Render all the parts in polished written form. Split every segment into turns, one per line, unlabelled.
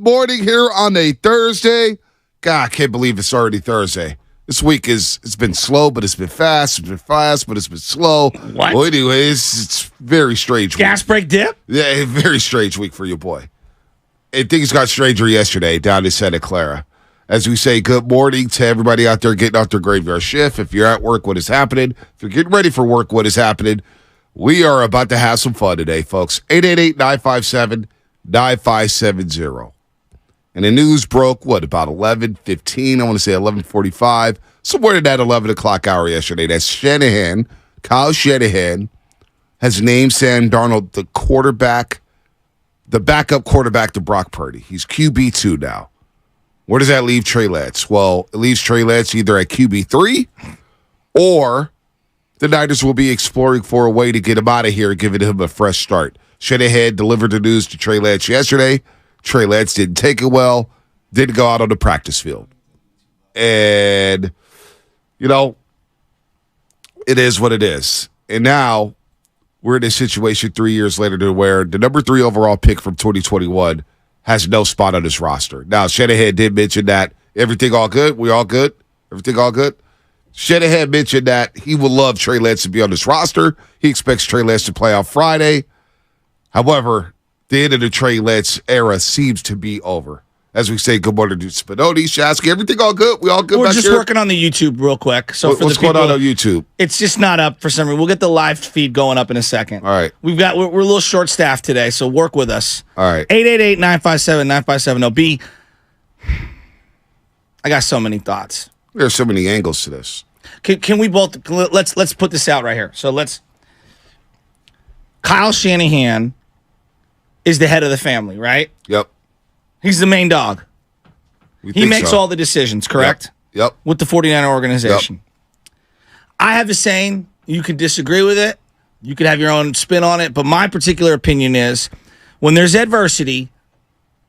morning here on a Thursday. God, I can't believe it's already Thursday. This week it's been slow, but it's been fast. It's been fast, but it's been slow.
What?
Well, anyways, it's very strange.
Gas break dip?
Yeah, very strange week for you, boy. And things got stranger yesterday down in Santa Clara. As we say, good morning to everybody out there getting out their graveyard shift. If you're at work, what is happening? If you're getting ready for work, what is happening? We are about to have some fun today, folks. 888-957-9570. And the news broke, about 11:15? I want to say 11:45. Somewhere in that 11 o'clock hour yesterday. That Kyle Shanahan, has named Sam Darnold the backup quarterback to Brock Purdy. He's QB2 now. Where does that leave Trey Lance? Well, it leaves Trey Lance either at QB3 or the Niners will be exploring for a way to get him out of here, giving him a fresh start. Shanahan delivered the news to Trey Lance yesterday. Trey Lance didn't take it well, didn't go out on the practice field. And, it is what it is. And now we're in a situation 3 years later to where the number 3 overall pick from 2021 has no spot on his roster. Now, Shanahan did mention that everything all good. We all good? Everything all good? Shanahan mentioned that he would love Trey Lance to be on this roster. He expects Trey Lance to play on Friday. However, the end of the Trey Lance era seems to be over. As we say, good morning to Spinoni, Shasky. Everything all good? We all good
We're
back
just
here?
working on the YouTube real quick. So
What's going on YouTube?
It's just not up for some reason. We'll get the live feed going up in a second.
All right.
We're a little short-staffed today, so work with us.
All right.
888-957-9570. B, I got so many thoughts.
There's so many angles to this.
Can we both let's put this out right here. So Kyle Shanahan is the head of the family, right?
Yep.
He's the main dog. He makes all the decisions, correct?
Yep.
With the 49er organization. Yep. I have a saying. You can disagree with it. You could have your own spin on it. But my particular opinion is when there's adversity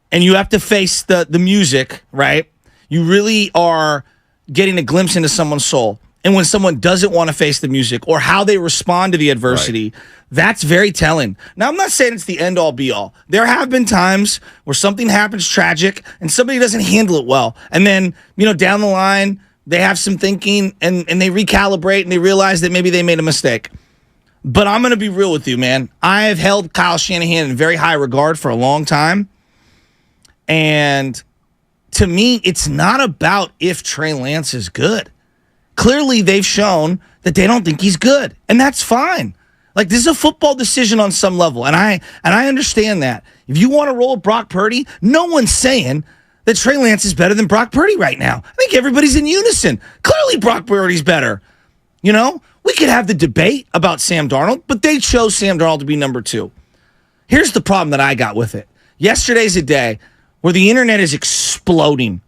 and you have to face the music, right? You really are getting a glimpse into someone's soul. And when someone doesn't want to face the music or how they respond to the adversity, that's very telling. Now, I'm not saying it's the end-all, be-all. There have been times where something happens tragic and somebody doesn't handle it well. And then, down the line, they have some thinking and they recalibrate and they realize that maybe they made a mistake. But I'm going to be real with you, man. I have held Kyle Shanahan in very high regard for a long time. And to me, it's not about if Trey Lance is good. Clearly, they've shown that they don't think he's good, and that's fine. Like, this is a football decision on some level, and I understand that. If you want to roll with Brock Purdy, no one's saying that Trey Lance is better than Brock Purdy right now. I think everybody's in unison. Clearly, Brock Purdy's better. We could have the debate about Sam Darnold, but they chose Sam Darnold to be number 2. Here's the problem that I got with it. Yesterday's a day where the internet is exploding.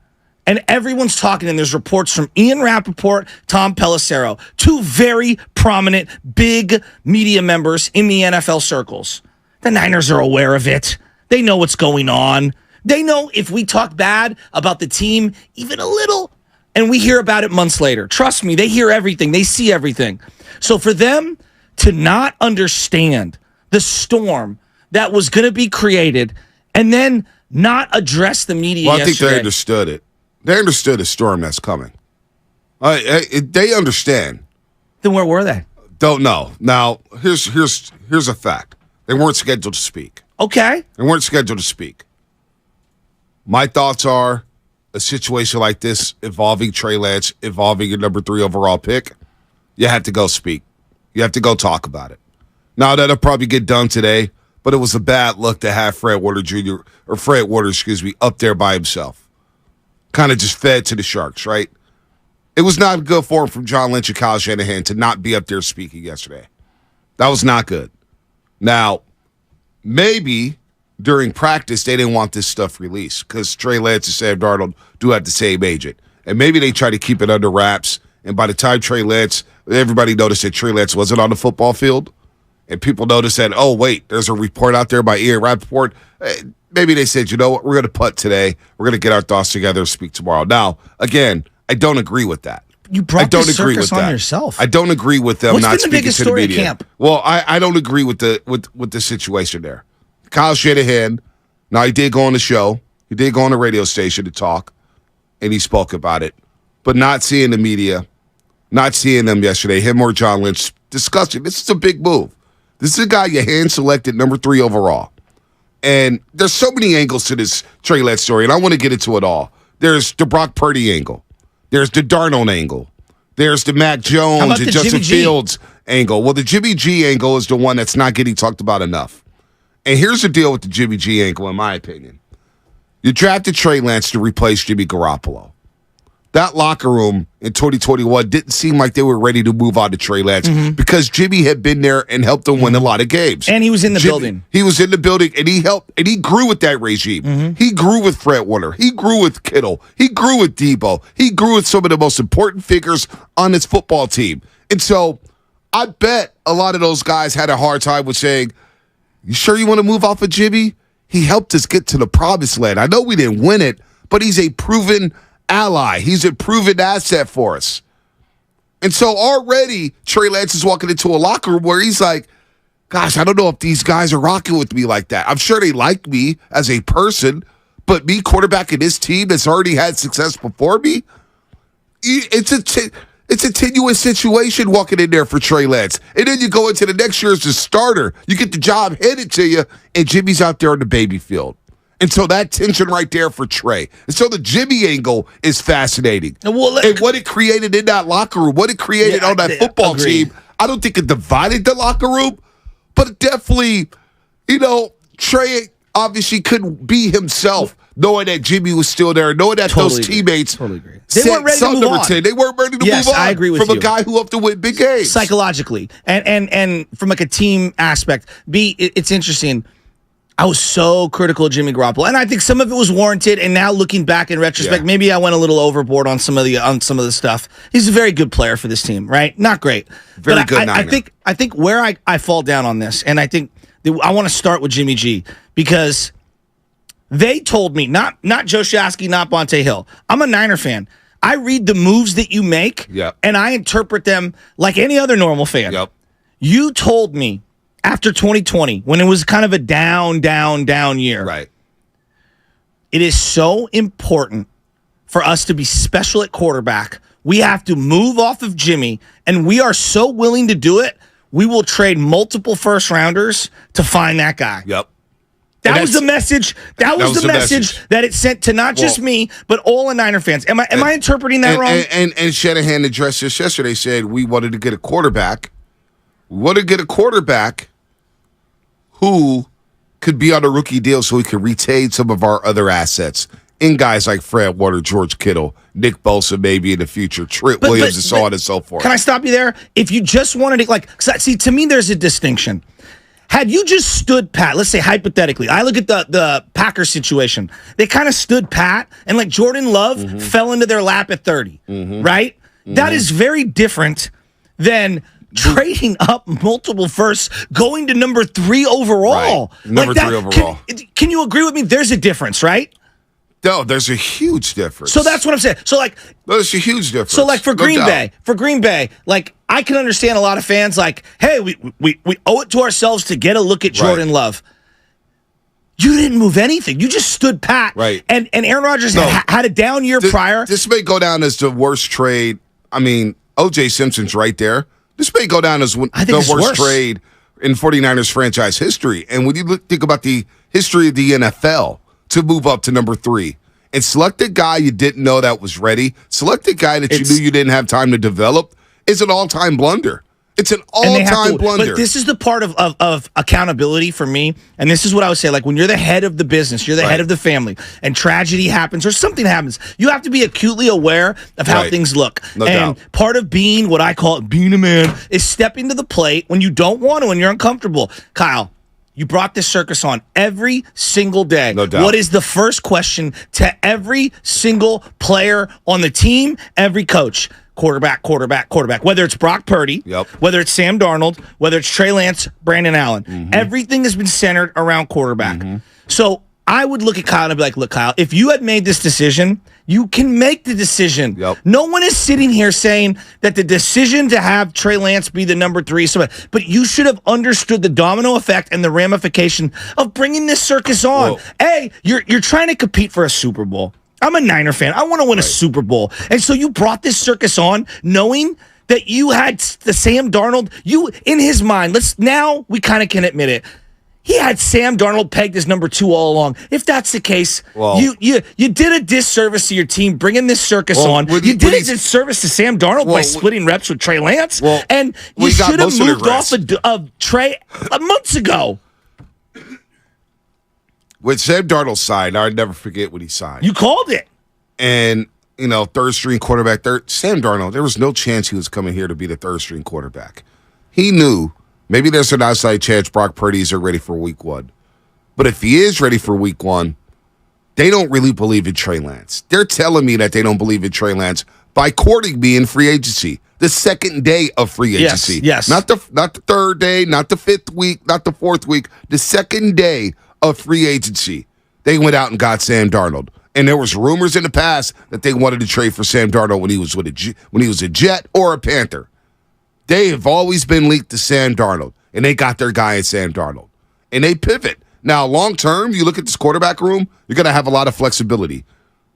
And everyone's talking, and there's reports from Ian Rappaport, Tom Pelissero, 2 very prominent, big media members in the NFL circles. The Niners are aware of it. They know what's going on. They know if we talk bad about the team, even a little, and we hear about it months later. Trust me, they hear everything. They see everything. So for them to not understand the storm that was going to be created and then not address the media yesterday.
I think they understood it. They understood the storm that's coming. They understand.
Then where were they?
Don't know. Now, here's a fact. They weren't scheduled to speak.
Okay.
They weren't scheduled to speak. My thoughts are a situation like this involving Trey Lance, involving your number 3 overall pick, you have to go speak. You have to go talk about it. Now, that'll probably get done today, but it was a bad look to have Fred Waters, up there by himself. Kind of just fed to the Sharks, right? It was not good form from John Lynch and Kyle Shanahan to not be up there speaking yesterday. That was not good. Now, maybe during practice they didn't want this stuff released because Trey Lance and Sam Darnold do have the same agent. And maybe they try to keep it under wraps. And by the time everybody noticed that Trey Lance wasn't on the football field, and people noticed that, oh, wait, there's a report out there by Ian Rappaport. Maybe they said, you know what, we're going to putt today. We're going to get our thoughts together and speak tomorrow. Now, again, I don't agree with that.
You brought the circus on yourself.
I don't agree with them not speaking to the media. What's been the biggest story at camp?
Well,
I don't agree with the situation there. Kyle Shanahan, now he did go on the show. He did go on the radio station to talk, and he spoke about it. But not seeing the media, not seeing them yesterday, him or John Lynch discussing, this is a big move. This is a guy you hand-selected number 3 overall. And there's so many angles to this Trey Lance story, and I want to get into it all. There's the Brock Purdy angle. There's the Darnold angle. There's the Mac Jones and Justin Fields angle. Well, the Jimmy G angle is the one that's not getting talked about enough. And here's the deal with the Jimmy G angle, in my opinion. You drafted Trey Lance to replace Jimmy Garoppolo. That locker room in 2021 didn't seem like they were ready to move on to Trey Lance because Jimmy had been there and helped them win a lot of games.
And he was in the building.
He was in the building, and he helped, and he grew with that regime. He grew with Fred Warner. He grew with Kittle. He grew with Debo. He grew with some of the most important figures on his football team. And so I bet a lot of those guys had a hard time with saying, you sure you want to move off of Jimmy? He helped us get to the promised land. I know we didn't win it, but he's a proven ally. He's a proven asset for us. And so already Trey Lance is walking into a locker room where he's like, gosh, I don't know if these guys are rocking with me like that. I'm sure they like me as a person, but me quarterbacking this team that's already had success before me, it's a tenuous situation walking in there for Trey Lance. And then you go into the next year as a starter. You get the job handed to you, and Jimmy's out there on the baby field. And so that tension right there for Trey. And so the Jimmy angle is fascinating. And what it created in that locker room, what it created on that football team, I don't think it divided the locker room, but it definitely, Trey obviously couldn't be himself knowing that Jimmy was still there, knowing that those teammates
they weren't ready to move on.
They weren't ready to move on.
I agree with
from
you.
A guy who helped to win big games.
Psychologically. And from like a team aspect. It's interesting. I was so critical of Jimmy Garoppolo, and I think some of it was warranted. And now looking back in retrospect, maybe I went a little overboard on some of the stuff. He's a very good player for this team, right? Not great,
very good.
I think where I fall down on this, and I think I want to start with Jimmy G because they told me not Joe Shasky, not Bonte Hill. I'm a Niner fan. I read the moves that you make, and I interpret them like any other normal fan. You told me. After 2020, when it was kind of a down year.
Right.
It is so important for us to be special at quarterback. We have to move off of Jimmy, and we are so willing to do it, we will trade multiple first-rounders to find that guy. That was the message. That was the message that it sent to not just me, but all the Niner fans. Am I interpreting that wrong?
And Shanahan addressed this yesterday, said we wanted to get a quarterback. We wanted to get a quarterback who could be on a rookie deal so he could retain some of our other assets in guys like Fred Warner, George Kittle, Nick Bosa maybe in the future, Trent Williams, and so on and so forth.
Can I stop you there? If you just wanted to, see, to me there's a distinction. Had you just stood pat, let's say hypothetically, I look at the Packers situation. They kind of stood pat, and like Jordan Love fell into their lap at 30, right? That is very different than trading up multiple firsts, going to number 3 overall.
Right. Number 3 overall.
Can you agree with me? There's a difference, right?
No, there's a huge difference.
So that's what I'm saying. So like,
there's a huge difference.
So like for Green Bay, like I can understand a lot of fans like, hey, we owe it to ourselves to get a look at Jordan Love. You didn't move anything. You just stood pat.
Right.
And Aaron Rodgers had a down year prior.
This may go down as the worst trade. I mean, O.J. Simpson's right there. This may go down as the worst trade in 49ers franchise history. And when you think about the history of the NFL, to move up to number 3 and select a guy you didn't know that was ready, select a guy that you knew you didn't have time to develop, is an all-time blunder. It's an all-time blunder.
But this is the part of accountability for me, and this is what I would say. Like when you're the head of the business, you're the head of the family, and tragedy happens or something happens, you have to be acutely aware of how things look.
No doubt.
Part of being what I call being a man is stepping to the plate when you don't want to, when you're uncomfortable. Kyle, you brought this circus on every single day.
No doubt.
What is the first question to every single player on the team, every coach? Quarterback. Whether it's Brock Purdy, whether it's Sam Darnold, whether it's Trey Lance, Brandon Allen. Everything has been centered around quarterback. So I would look at Kyle and be like, look, Kyle, if you had made this decision, you can make the decision.
Yep.
No one is sitting here saying that the decision to have Trey Lance be the number 3, but you should have understood the domino effect and the ramification of bringing this circus on.
Well,
A, you're trying to compete for a Super Bowl. I'm a Niner fan. I want to win a Super Bowl. And so you brought this circus on knowing that you had the Sam Darnold, in his mind, now we kind of can admit it. He had Sam Darnold pegged as number 2 all along. If that's the case, you did a disservice to your team bringing this circus on. You did a disservice to Sam Darnold by splitting reps with Trey Lance. And you should have moved off of Trey months ago.
When Sam Darnold signed, I'll never forget when he signed.
You called it.
And, third-string quarterback, Sam Darnold, there was no chance he was coming here to be the third-string quarterback. He knew maybe there's an outside chance Brock Purdy isn't ready for week 1. But if he is ready for week 1, they don't really believe in Trey Lance. They're telling me that they don't believe in Trey Lance by courting me in free agency. The second day of free agency.
Yes.
Not the third day, not the 5th week, not the 4th week. The second day of free agency, they went out and got Sam Darnold. And there was rumors in the past that they wanted to trade for Sam Darnold when he was a Jet or a Panther. They have always been linked to Sam Darnold, and they got their guy in Sam Darnold. And they pivot. Now, long term, you look at this quarterback room, you're going to have a lot of flexibility.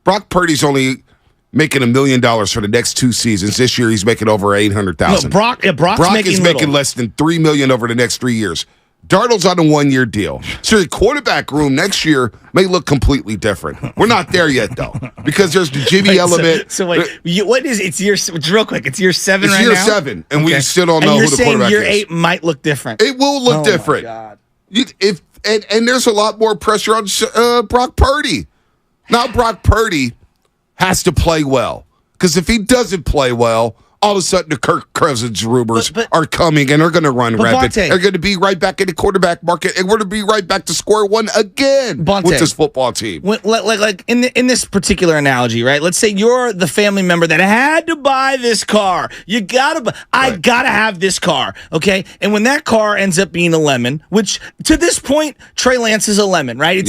Brock Purdy's only making $1 million for the next 2 seasons. This year, he's making over $800,000.
No, Brock
is making less than $3 million over the next 3 years. Darnold's on a 1-year deal. So the quarterback room next year may look completely different. We're not there yet, though, because there's the Jimmy element.
So wait, what is it's real quick? It's year 7 right now?
It's year 7, and we still don't know who the quarterback is.
Year 8 might look different.
It will look different.
My God.
And there's a lot more pressure on Brock Purdy. Now Brock Purdy has to play well, because if he doesn't play well, all of a sudden the Kirk Cousins rumors are coming, and they're going to run rampant. They're going to be right back in the quarterback market, and we're going to be right back to square one again with this football team.
Like in this particular analogy, right? Let's say you're the family member that had to buy this car. You gotta, I gotta have this car, okay? And when that car ends up being a lemon, which to this point, Trey Lance is a lemon, right?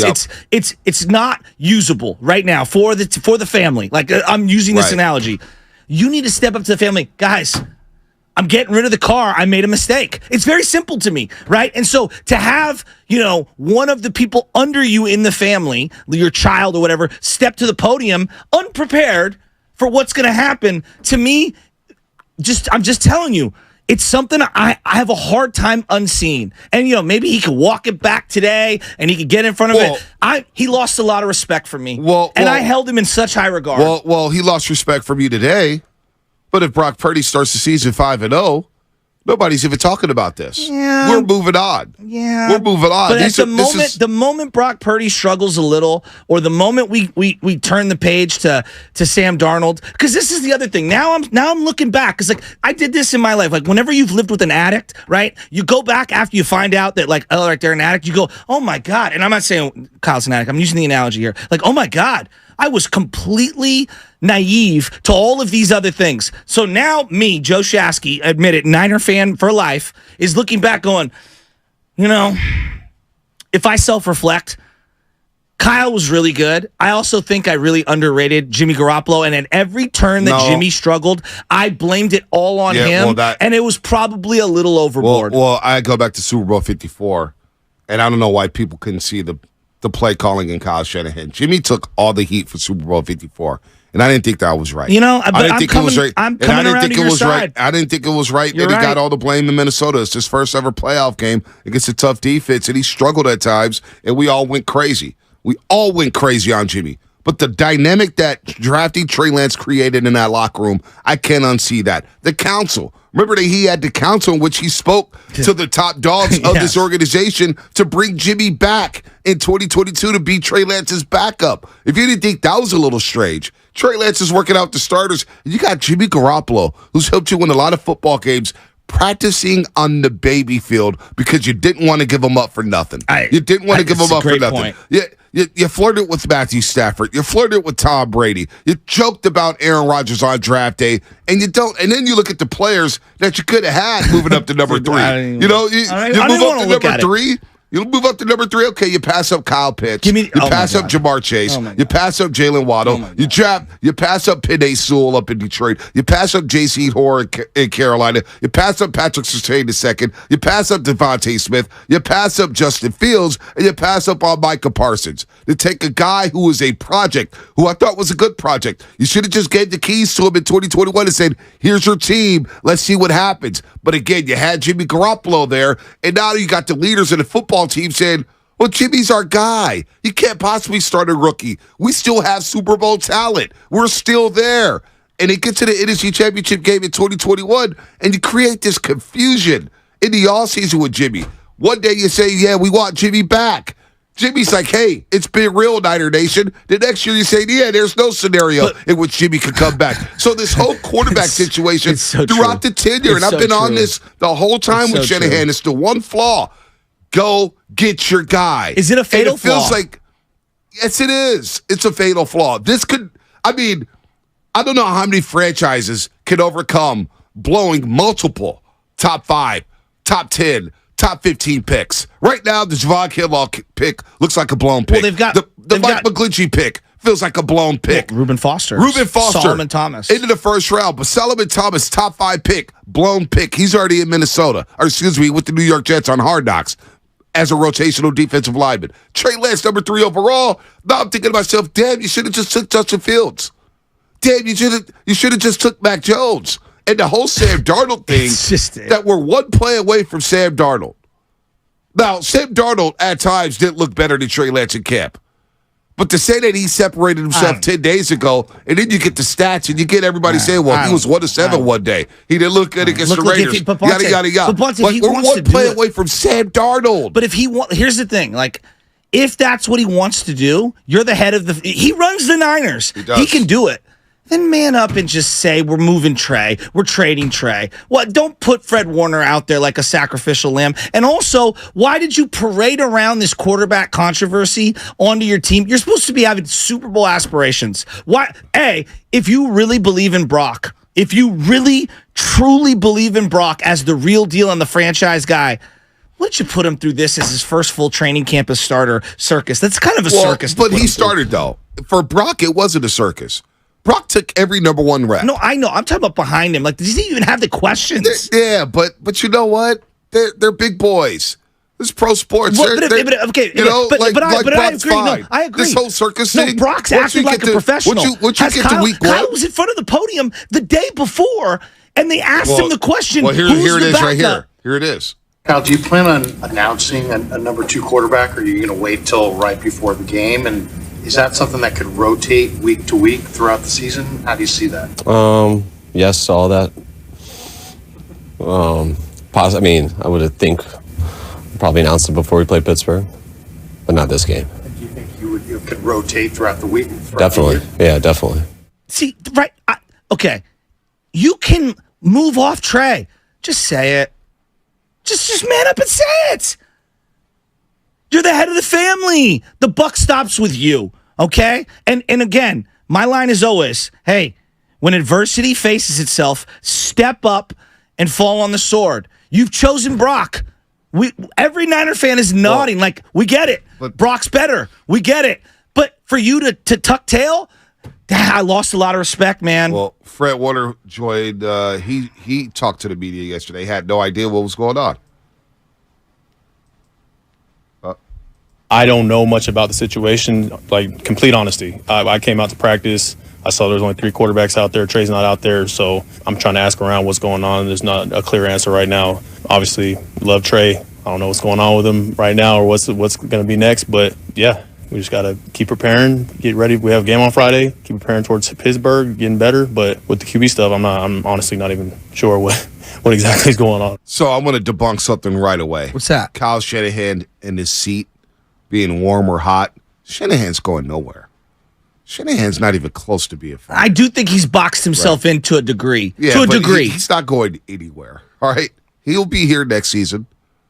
It's not usable right now for the family. Like I'm using this analogy. You need to step up to the family. Guys, I'm getting rid of the car. I made a mistake. It's very simple to me, right? And so to have, one of the people under you in the family, your child or whatever, step to the podium unprepared for what's going to happen, to me, I'm just telling you, it's something I have a hard time unseeing. And, maybe he could walk it back today and he could get in front of it. He lost a lot of respect from me. And I held him in such high regard.
Well, he lost respect from you today. But if Brock Purdy starts the season 5-0, nobody's even talking about this.
Yeah.
We're moving on.
Yeah.
We're moving on.
But the moment Brock Purdy struggles a little, or the moment we turn the page to Sam Darnold, because this is the other thing. Now I'm looking back, because like I did this in my life. Like whenever you've lived with an addict, right? You go back after you find out that they're an addict. You go, oh my God. And I'm not saying Kyle's an addict. I'm using the analogy here. Like, oh my God, I was completely naive to all of these other things. So now me, Joe Shasky, admit it, Niner fan for life, is looking back going, if I self-reflect, Kyle was really good. I also think I really underrated Jimmy Garoppolo, and at every turn that Jimmy struggled, I blamed it all on him, and it was probably a little overboard.
Well, I go back to Super Bowl 54, and I don't know why people couldn't see the play calling in Kyle Shanahan. Jimmy took all the heat for Super Bowl 54. And I didn't think that was right.
I didn't think it was right. I'm coming around to your side.
I didn't think it was right that he got all the blame in Minnesota. It's his first ever playoff game against a tough defense, and he struggled at times, and we all went crazy. We all went crazy on Jimmy. But the dynamic that drafting Trey Lance created in that locker room, I can't unsee that. The council. Remember that he had the council in which he spoke to the top dogs of this organization to bring Jimmy back in 2022 to be Trey Lance's backup. If you didn't think that was a little strange, Trey Lance is working out the starters. You got Jimmy Garoppolo, who's helped you win a lot of football games, practicing on the baby field because you didn't want to give him up for nothing. You didn't want to give him up for nothing. You flirted with Matthew Stafford. You flirted with Tom Brady. You joked about Aaron Rodgers on draft day, and you don't. And then you look at the players that you could have had moving up to number 3. You move up to number 3. You move up to number 3. Okay, you pass up Kyle Pitts.
You
pass up Jamar Chase. You pass up Jalen Waddle. You pass up Penei Sewell up in Detroit. You pass up J.C. Horr in Carolina. You pass up Patrick Surtain II. You pass up Devontae Smith. You pass up Justin Fields. And you pass up on Micah Parsons. To take a guy who was a project, who I thought was a good project. You should have just gave the keys to him in 2021 and said, here's your team. Let's see what happens. But again, you had Jimmy Garoppolo there, and now you got the leaders of the football team saying, well, Jimmy's our guy. You can't possibly start a rookie. We still have Super Bowl talent. We're still there. And it gets to the NFC Championship game in 2021, and you create this confusion in the offseason with Jimmy. One day you say, yeah, we want Jimmy back. Jimmy's like, hey, it's been real, Niner Nation. The next year you say, yeah, there's no scenario in which Jimmy could come back. So this whole quarterback situation throughout the tenure, and I've been on this the whole time with Shanahan, it's the one flaw. Go get your guy.
Is it a fatal flaw?
It feels like, yes, it is. It's a fatal flaw. This could, I mean, I don't know how many franchises can overcome blowing multiple top 5, top 10, top 15 picks. Right now, the Javon Kinlaw pick looks like a blown pick.
Well, they've got
the Mike McGlinchey pick feels like a blown pick.
Well, Reuben Foster.
Solomon
Thomas.
Into the first round. But Solomon Thomas, top 5 pick, blown pick. He's already in Minnesota. Or excuse me, with the New York Jets on Hard Knocks as a rotational defensive lineman. Trey Lance, number 3 overall. Now I'm thinking to myself, damn, you should have just took Justin Fields. Damn, you should have just took Mac Jones. And the whole Sam Darnold thing, that we're one play away from Sam Darnold. Now, Sam Darnold at times didn't look better than Trey Lance in camp. But to say that he separated himself 10 days ago, and then you get the stats, and you get everybody saying, well, he was 1-7 one day. He didn't look good against the Raiders. Yada, yada, yada.
But
we're one play away from Sam Darnold.
But if here's the thing, like, if that's what he wants to do, you're the head of he runs the Niners. He can do it. Then man up and just say, we're moving Trey. We're trading Trey. What? Don't put Fred Warner out there like a sacrificial lamb. And also, why did you parade around this quarterback controversy onto your team? You're supposed to be having Super Bowl aspirations. Why? If you really believe in Brock, if you really, truly believe in Brock as the real deal and the franchise guy, why did you put him through this as his first full training camp as starter circus? That's kind of a circus.
But he started, though. For Brock, it wasn't a circus. Brock took every number 1 rep.
No, I know. I'm talking about behind him. Like, does he even have the questions?
Yeah, but you know what? They're big boys. This is pro sports.
Well, but I agree. No, I agree.
This whole circus thing.
No, Brock's acting like a professional.
Once you get to week 1,
Kyle was in front of the podium the day before, and they asked him the question.
Well, here it is right here. Here it is.
Kyle, do you plan on announcing a number 2 quarterback, or are you going to wait till right before the game? And is that something that could rotate week to week throughout the season? How do you see that?
Yes, all that. I mean, I would think probably announced it before we played Pittsburgh, but not this game.
Do you think you could rotate throughout the week?
Definitely. Yeah, definitely.
See, right. Okay. You can move off Trey. Just say it. Just man up and say it. You're the head of the family. The buck stops with you, okay? And again, my line is always, hey, when adversity faces itself, step up and fall on the sword. You've chosen Brock. Every Niner fan is nodding like, we get it. But Brock's better. We get it. But for you to tuck tail, I lost a lot of respect, man.
Well, Fred Warner joined. He talked to the media yesterday. Had no idea what was going on.
I don't know much about the situation, like complete honesty. I came out to practice. I saw there's only 3 quarterbacks out there. Trey's not out there, so I'm trying to ask around what's going on. There's not a clear answer right now. Obviously, love Trey. I don't know what's going on with him right now or what's going to be next, but yeah, we just got to keep preparing, get ready. We have a game on Friday, keep preparing towards Pittsburgh, getting better, but with the QB stuff, I'm honestly not even sure what exactly is going on.
So I'm going to debunk something right away.
What's that?
Kyle Shanahan in his seat, being warm or hot. Shanahan's going nowhere. Shanahan's not even close to being fired.
I do think he's boxed himself in to a degree.
Yeah,
to a degree.
He's not going anywhere. All right? He'll be here next season,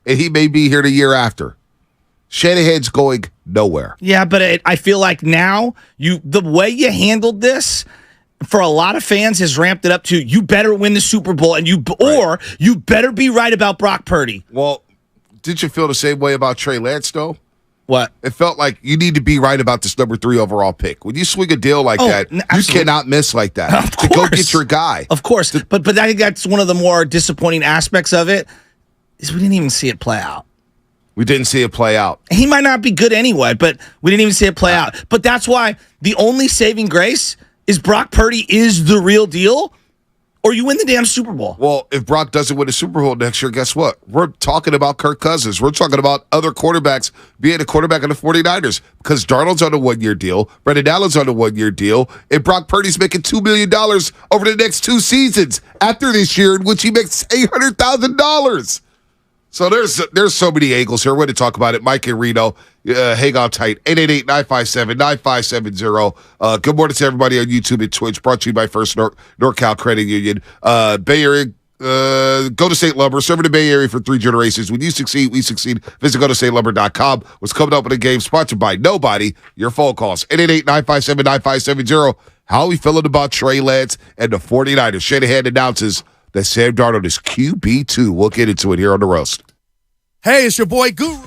and he may be here the year after. Shanahan's going nowhere.
Yeah, but I feel like now the way you handled this for a lot of fans has ramped it up to you better win the Super Bowl or you better be right about Brock Purdy.
Well, did you feel the same way about Trey Lance, though?
What?
It felt like you need to be right about this number 3 overall pick. When you swing a deal like that, you cannot miss like that. To go get your guy.
Of course. But I think that's one of the more disappointing aspects of it is we didn't even see it play out.
We didn't see it play out.
He might not be good anyway, but we didn't even see it play out. But that's why the only saving grace is Brock Purdy is the real deal, or you win the damn Super Bowl.
Well, if Brock doesn't win the Super Bowl next year, guess what? We're talking about Kirk Cousins. We're talking about other quarterbacks being a quarterback of the 49ers because Darnold's on a 1-year deal, Brendan Allen's on a 1-year deal, and Brock Purdy's making $2 million over the next 2 seasons after this year in which he makes $800,000. So there's so many angles here. We're going to talk about it. Mike and Reno, hang on tight. 888-957-9570. Good morning to everybody on YouTube and Twitch. Brought to you by First NorCal Credit Union. Bay Area, go to State Lumber. Serving the Bay Area for 3 generations. When you succeed, we succeed. Visit GoToStateLumber.com. What's coming up in the game? Sponsored by nobody. Your phone calls. 888-957-9570. How are we feeling about Trey Lance and the 49ers? Shanahan announces that Sam Darnold is QB2. We'll get into it here on The Roast.
Hey, it's your boy Guru.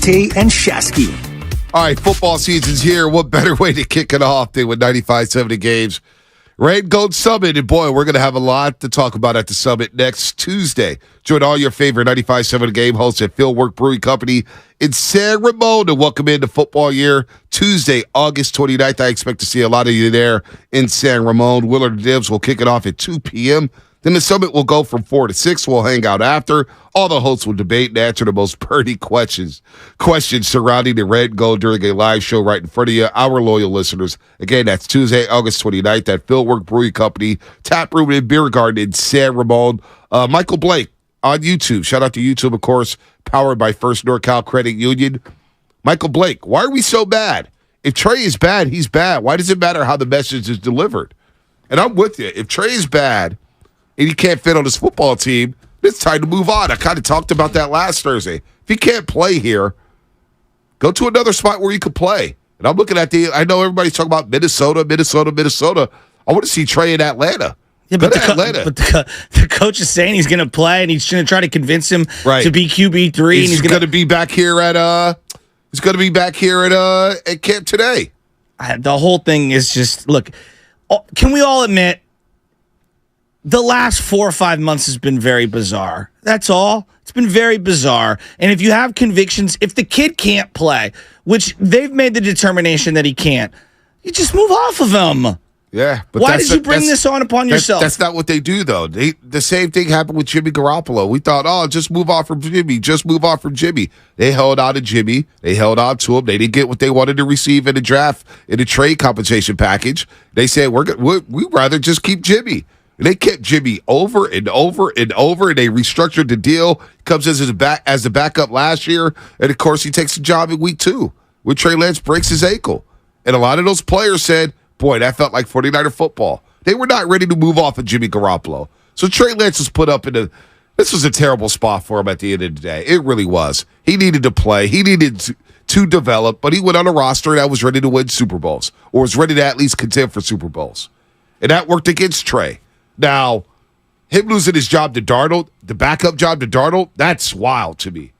Bonte and Shasky.
All right, football season's here. What better way to kick it off than with 95.7 Games? Red Gold Summit, and boy, we're going to have a lot to talk about at the Summit next Tuesday. Join all your favorite 95.7 Game hosts at Fieldwork Brewing Company in San Ramon to welcome into football year. Tuesday, August 29th. I expect to see a lot of you there in San Ramon. Willard and Dibs will kick it off at 2 p.m. Then the Summit will go from 4 to 6. We'll hang out after. All the hosts will debate and answer the most pertinent questions surrounding the red and gold during a live show right in front of you, our loyal listeners. Again, that's Tuesday, August 29th at Fieldwork Brewing Company, Tap Room and Beer Garden in San Ramon. Michael Blake on YouTube. Shout out to YouTube, of course, powered by First NorCal Credit Union. Michael Blake, why are we so bad? If Trey is bad, he's bad. Why does it matter how the message is delivered? And I'm with you. If Trey is bad and he can't fit on his football team, it's time to move on. I kind of talked about that last Thursday. If he can't play here, go to another spot where he could play. And I'm looking at I know everybody's talking about Minnesota. I want to see Trey in Atlanta.
Yeah, but the coach is saying he's going to play, and he's going to try to convince him to be QB3.
He's going to be back here at at camp today.
The whole thing is just, look, can we all admit the last 4 or 5 months has been very bizarre? That's all. It's been very bizarre. And if you have convictions, if the kid can't play, which they've made the determination that he can't, you just move off of him.
Yeah, but
why did you bring this on upon yourself?
That's not what they do, though. The same thing happened with Jimmy Garoppolo. We thought, just move off from Jimmy. Just move off from Jimmy. They held on to Jimmy. They held on to him. They didn't get what they wanted to receive in the draft, in the trade compensation package. They said, we'd rather just keep Jimmy. And they kept Jimmy over and over and over, and they restructured the deal. Comes as the backup last year, and of course he takes the job in week 2 when Trey Lance breaks his ankle. And a lot of those players said, boy, that felt like 49er football. They were not ready to move off of Jimmy Garoppolo. So Trey Lance was put up this was a terrible spot for him at the end of the day. It really was. He needed to play. He needed to develop, but he went on a roster that was ready to win Super Bowls, or was ready to at least contend for Super Bowls. And that worked against Trey. Now, him losing his job to Darnold, the backup job to Darnold, that's wild to me.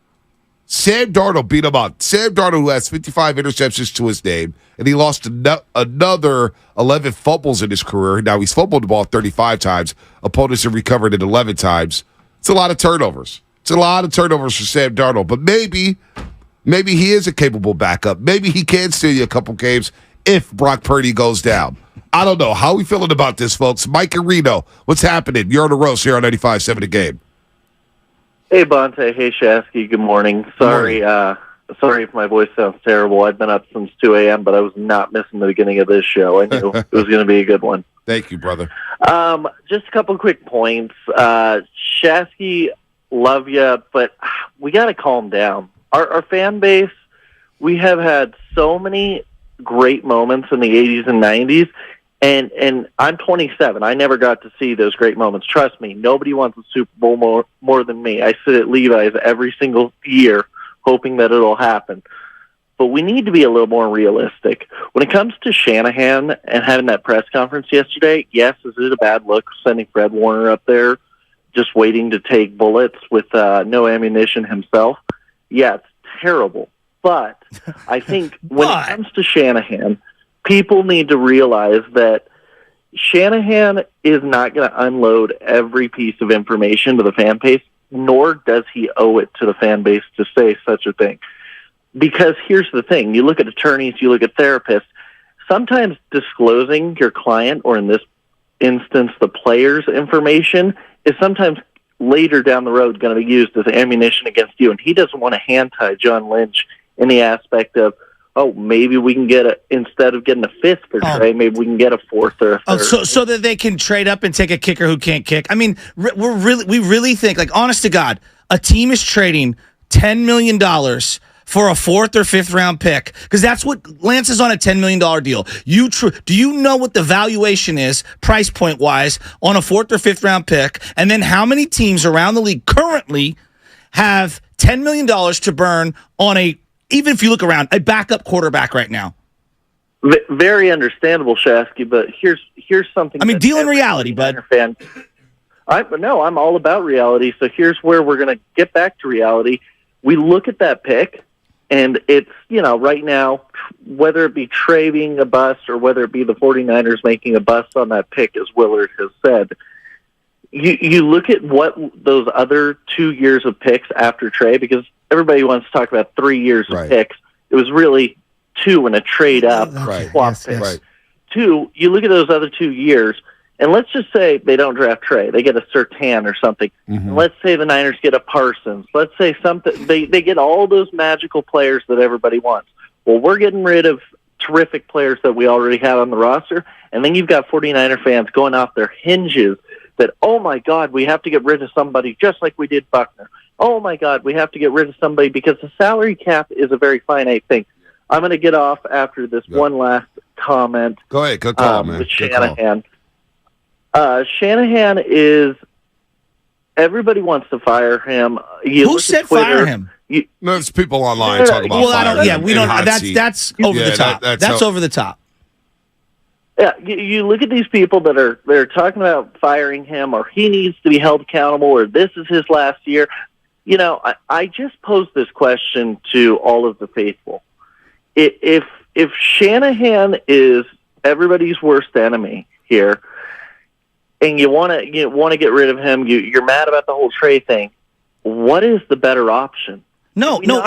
Sam Darnold beat him out. Sam Darnold, who has 55 interceptions to his name, and he lost another 11 fumbles in his career. Now, he's fumbled the ball 35 times. Opponents have recovered it 11 times. It's a lot of turnovers. It's a lot of turnovers for Sam Darnold. But maybe he is a capable backup. Maybe he can steal you a couple games if Brock Purdy goes down. I don't know. How are we feeling about this, folks? Mike and Reno, what's happening? You're on the roast here on 95.7 The Game.
Hey, Bonte. Hey, Shasky. Good morning. Sorry if my voice sounds terrible. I've been up since 2 a.m., but I was not missing the beginning of this show. I knew it was going to be a good one.
Thank you, brother.
Just a couple quick points. Shasky, love you, but we got to calm down. Our fan base, we have had so many great moments in the 80s and 90s, and I'm 27. I never got to see those great moments. Trust me, nobody wants a Super Bowl more than me. I sit at Levi's every single year hoping that it'll happen. But we need to be a little more realistic. When it comes to Shanahan and having that press conference yesterday, yes, is it a bad look sending Fred Warner up there just waiting to take bullets with no ammunition himself? Yeah, it's terrible. But I think when it comes to Shanahan, people need to realize that Shanahan is not going to unload every piece of information to the fan base, nor does he owe it to the fan base to say such a thing. Because here's the thing. You look at attorneys, you look at therapists, sometimes disclosing your client, or in this instance, the player's information, is sometimes later down the road going to be used as ammunition against you. And he doesn't want to hand-tie John Lynch in the aspect of, maybe we can get instead of getting a fifth for Trey, maybe we can get a fourth or a third.
So that they can trade up and take a kicker who can't kick. I mean, we really think, like, honest to God, a team is trading $10 million for a 4th or 5th round pick, because that's what Lance is on, a $10 million deal. Do you know what the valuation is, price point wise, on a 4th or 5th round pick? And then how many teams around the league currently have $10 million to burn on even if you look around, a backup quarterback right now?
Very understandable, Shasky, but here's something.
I mean, deal in reality, bud.
I'm all about reality, so here's where we're going to get back to reality. We look at that pick, And it's, right now, whether it be Trey being a bust or whether it be the 49ers making a bust on that pick, as Willard has said, you look at what those other 2 years of picks after Trey, because everybody wants to talk about 3 years of picks. It was really 2 and a trade up. Swap picks.
Right.
2, you look at those other 2 years, and let's just say they don't draft Trey. They get a Surtain or something. And let's say the Niners get a Parsons. Let's say something. They get all those magical players that everybody wants. Well, we're getting rid of terrific players that we already had on the roster, and then you've got 49er fans going off their hinges that, oh, my God, we have to get rid of somebody just like we did Buckner. Oh, my God, we have to get rid of somebody because the salary cap is a very finite thing. I'm going to get off after this one last comment.
Go ahead. Good call, man.
With Shanahan. Shanahan is – everybody wants to fire him.
Who said fire him?
There's people online talking about firing him.
We don't. That's over the top. That's over the top.
Yeah, you look at these people that are talking about firing him, or he needs to be held accountable, or this is his last year. I just posed this question to all of the faithful. If Shanahan is everybody's worst enemy here, and you want to get rid of him, you're mad about the whole Trey thing. What is the better option?
No, you're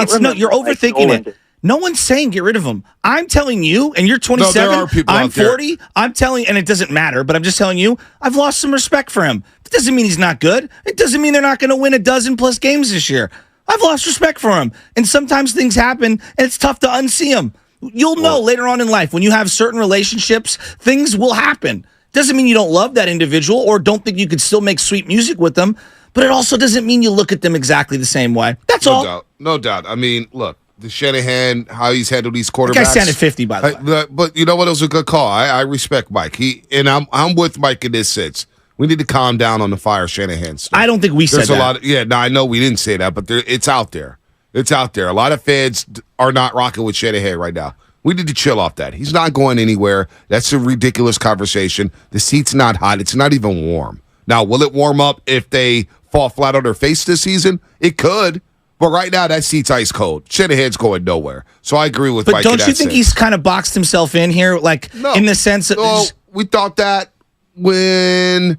overthinking it. No one's saying get rid of him. I'm telling you, and you're 27, I'm 40, I'm telling, and it doesn't matter, but I'm just telling you, I've lost some respect for him. It doesn't mean he's not good. It doesn't mean they're not going to win 12+ games this year. I've lost respect for him. And sometimes things happen, and it's tough to unsee them. You'll know later on in life, when you have certain relationships, things will happen. Doesn't mean you don't love that individual or don't think you could still make sweet music with them, but it also doesn't mean you look at them exactly the same way. That's all.
No doubt. I mean, look, the Shanahan, how he's handled these quarterbacks.
The guy sounded 50, by the way.
But you know what? It was a good call. I respect Mike. I'm with Mike in this sense. We need to calm down on the fire Shanahan stuff.
I don't think we said that.
I know we didn't say that, but it's out there. It's out there. A lot of fans are not rocking with Shanahan right now. We need to chill off that. He's not going anywhere. That's a ridiculous conversation. The seat's not hot. It's not even warm. Now, will it warm up if they fall flat on their face this season? It could. But right now, that seat's ice cold. Shanahan's going nowhere. So I agree with Mike.
But don't you think he's kind of boxed himself in here? In the sense that...
we thought that when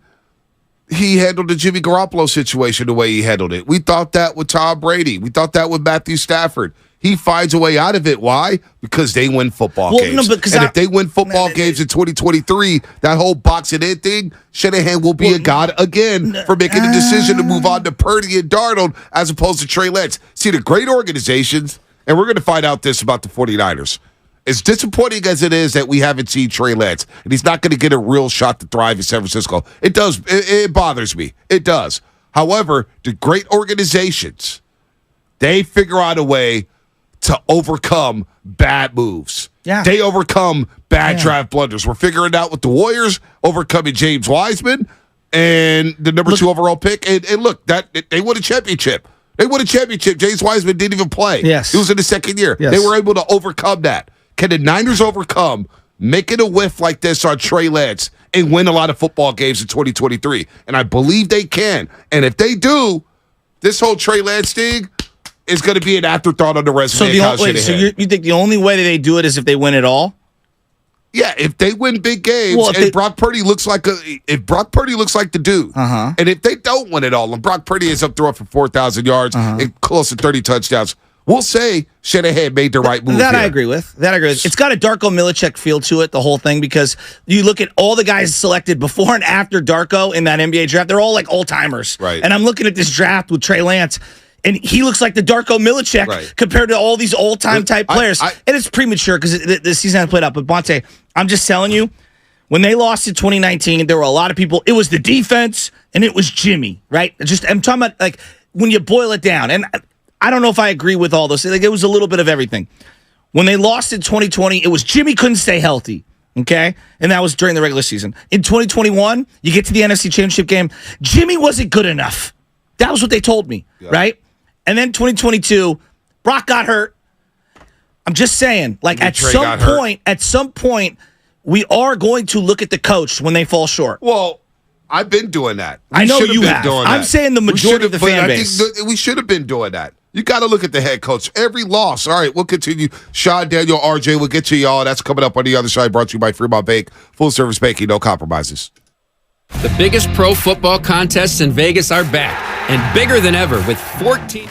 he handled the Jimmy Garoppolo situation the way he handled it. We thought that with Tom Brady. We thought that with Matthew Stafford. He finds a way out of it. Why? Because they win football games. If they win football games in 2023, that whole boxing in thing, Shanahan will be a god again for making the decision to move on to Purdy and Darnold as opposed to Trey Lance. See, the great organizations, and we're going to find out this about the 49ers, as disappointing as it is that we haven't seen Trey Lance, and he's not going to get a real shot to thrive in San Francisco, it bothers me. It does. However, the great organizations, they figure out a way to overcome bad moves.
Yeah.
They overcome bad draft blunders. We're figuring out with the Warriors, overcoming James Wiseman and the number 2 overall pick. And look, they won a championship. They won a championship. James Wiseman didn't even play.
Yes.
He was in the second year.
Yes.
They were able to overcome that. Can the Niners overcome making a whiff like this on Trey Lance and win a lot of football games in 2023? And I believe they can. And if they do, this whole Trey Lance thing is going to be an afterthought on the resume.
So you think the only way that they do it is if they win it all?
Yeah, if they win big games, Brock Purdy looks like the dude, and if they don't win it all, and Brock Purdy is up throwing for 4,000 yards and close to 30 touchdowns, we'll say Shanahan made the right move.
I agree with. It's got a Darko Milicic feel to it, the whole thing, because you look at all the guys selected before and after Darko in that NBA draft, they're all like old-timers.
Right.
And I'm looking at this draft with Trey Lance, and he looks like the Darko Milicic compared to all these old-time type players. And it's premature because the season hasn't played out. But, Bonte, I'm just telling you, when they lost in 2019, there were a lot of people. It was the defense, and it was Jimmy, right? I'm talking about, like, when you boil it down. And I don't know if I agree with all those. Like, it was a little bit of everything. When they lost in 2020, it was Jimmy couldn't stay healthy, okay? And that was during the regular season. In 2021, you get to the NFC Championship game, Jimmy wasn't good enough. That was what they told me, right? And then 2022, Brock got hurt. I'm just saying, like, at some point, we are going to look at the coach when they fall short.
Well, I've been doing that.
I know you have. I'm saying the majority of the fan base.
I think we should have been doing that. You got to look at the head coach. Every loss. All right, we'll continue. Sean, Daniel, RJ, we'll get to y'all. That's coming up on the other side. Brought to you by Fremont Bank. Full service banking, no compromises.
The biggest pro football contests in Vegas are back and bigger than ever with 14.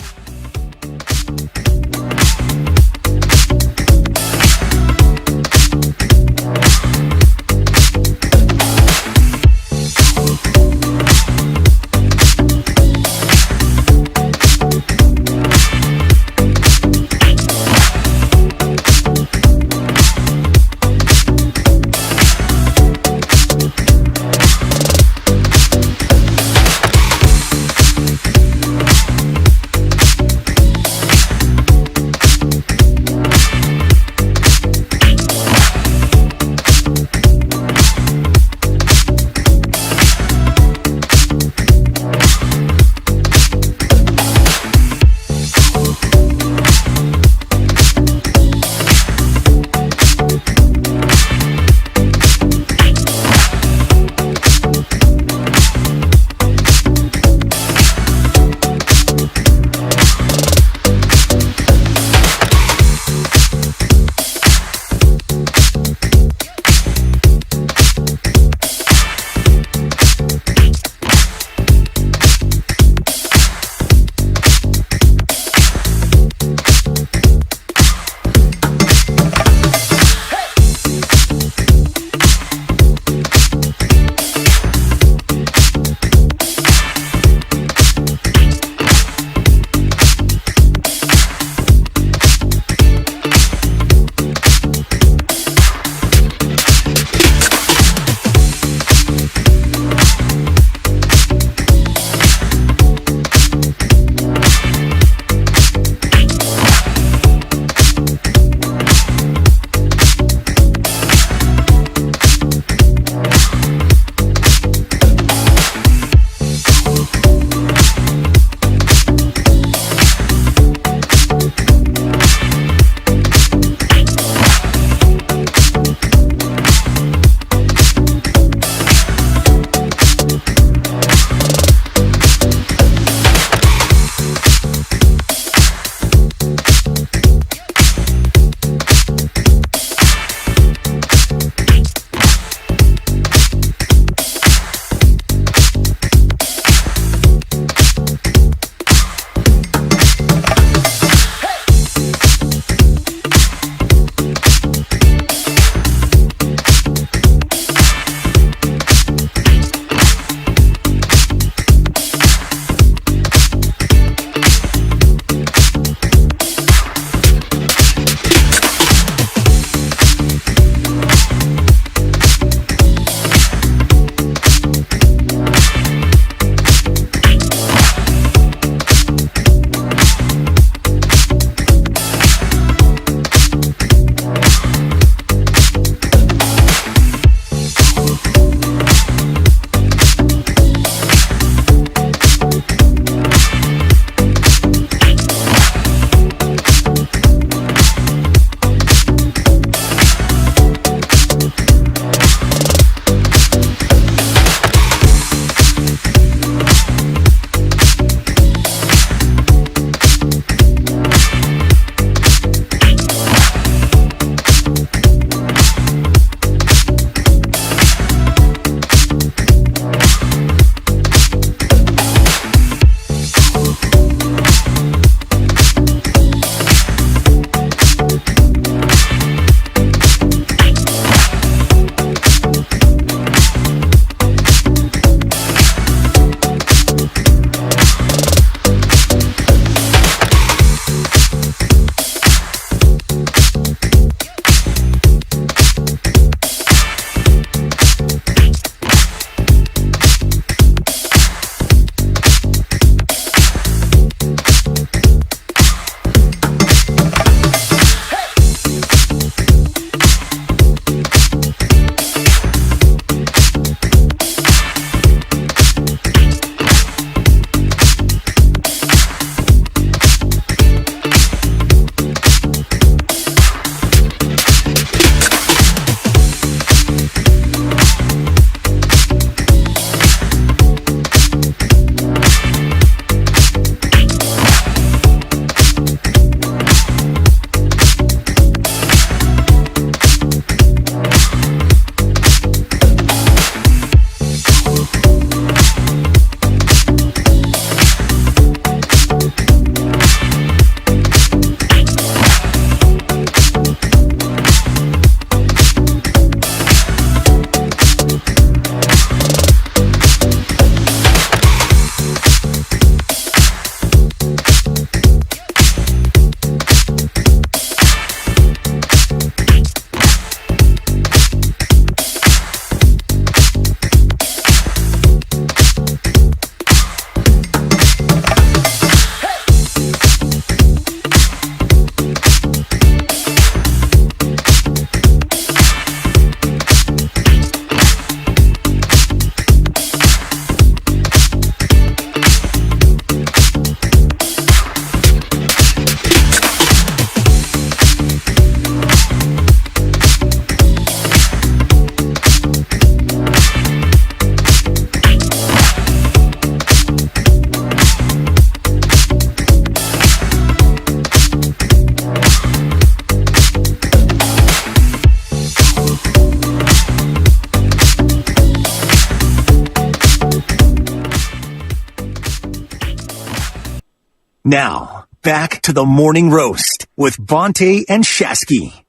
Now, back to the morning roast with Bonte and Shasky.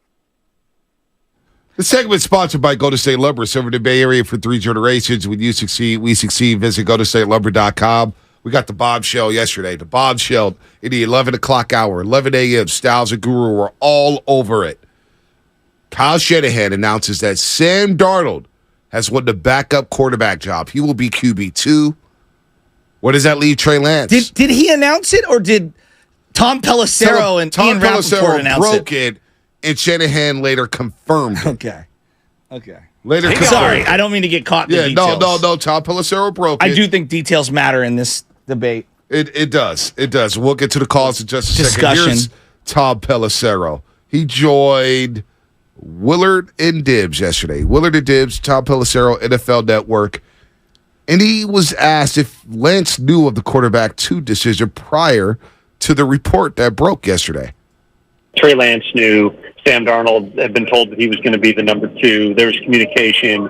The segment is sponsored by Golden State Lumber, serving the Bay Area for 3 generations. When you succeed, we succeed. Visit GoldenStateLumber.com. We got the bombshell yesterday. The bombshell in the 11 o'clock hour, 11 a.m. Styles and Guru were all over it. Kyle Shanahan announces that Sam Darnold has won the backup quarterback job. He will be QB2. Where does that leave Trey Lance?
Did he announce it, or did Tom Pelissero and Ian Rappaport announce
broke it, and Shanahan later confirmed it.
Okay.
Later confirmed.
Sorry, I don't mean to get caught in the details.
No. Tom Pelissero broke it.
I do think details matter in this debate.
It does. It does. We'll get to the calls in just a
Discussion.
second. Here's Tom Pelissero. He joined Willard and Dibbs yesterday. Willard and Dibbs, Tom Pelissero, NFL Network. And he was asked if Lance knew of the quarterback 2 decision prior to the report that broke yesterday.
Trey Lance knew. Sam Darnold had been told that he was going to be the number 2. There was communication.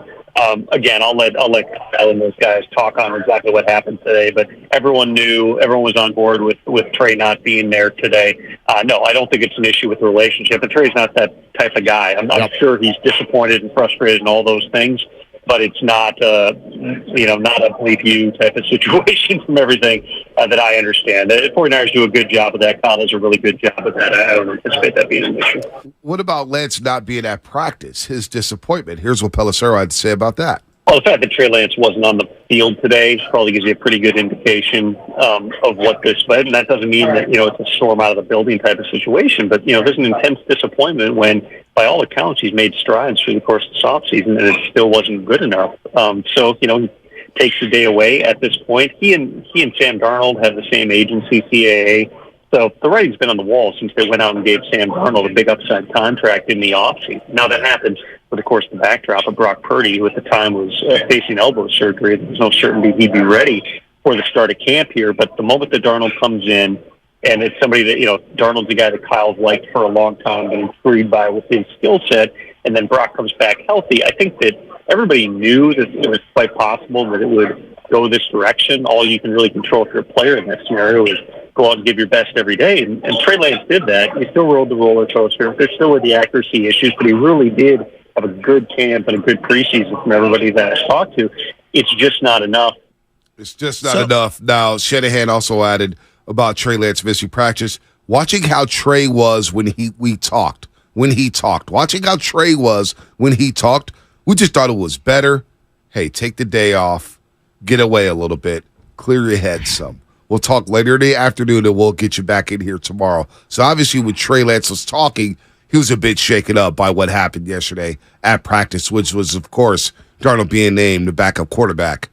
Again, I'll let Kyle and those guys talk on exactly what happened today. But everyone knew. Everyone was on board with Trey not being there today. No, I don't think it's an issue with the relationship. And Trey's not that type of guy. I'm sure he's disappointed and frustrated and all those things. But it's not, not a bleep you type of situation from everything that I understand. The 49ers do a good job of that. Kyle does a really good job of that. I don't anticipate that being an issue.
What about Lance not being at practice, his disappointment? Here's what Pelissero had to say about that.
Well, the fact that Trey Lance wasn't on the field today probably gives you a pretty good indication of what this. But that doesn't mean that it's a storm out of the building type of situation. But there's an intense disappointment when, by all accounts, he's made strides through the course of this offseason, and it still wasn't good enough. So he takes a day away at this point. He and Sam Darnold have the same agency, CAA. So the writing's been on the wall since they went out and gave Sam Darnold a big upside contract in the offseason. Now that happens with, of course, the backdrop of Brock Purdy, who at the time was facing elbow surgery. There was no certainty he'd be ready for the start of camp here. But the moment that Darnold comes in, and it's somebody that, Darnold's a guy that Kyle's liked for a long time, been intrigued by with his skill set, and then Brock comes back healthy. I think that everybody knew that it was quite possible that it would go this direction. All you can really control if you're a player in that scenario is go out and give your best every day. And Trey Lance did that. He still rode the roller coaster. There still were the accuracy issues, but he really did have a good camp and a good preseason from everybody that I talked to. It's just not enough.
It's just not enough. Now, Shanahan also added about Trey Lance missing practice. Watching how Trey was when we talked. Watching how Trey was when he talked, we just thought it was better. Hey, take the day off. Get away a little bit. Clear your head some. We'll talk later in the afternoon, and we'll get you back in here tomorrow. So obviously when Trey Lance was talking, he was a bit shaken up by what happened yesterday at practice, which was, of course, Darnold being named the backup quarterback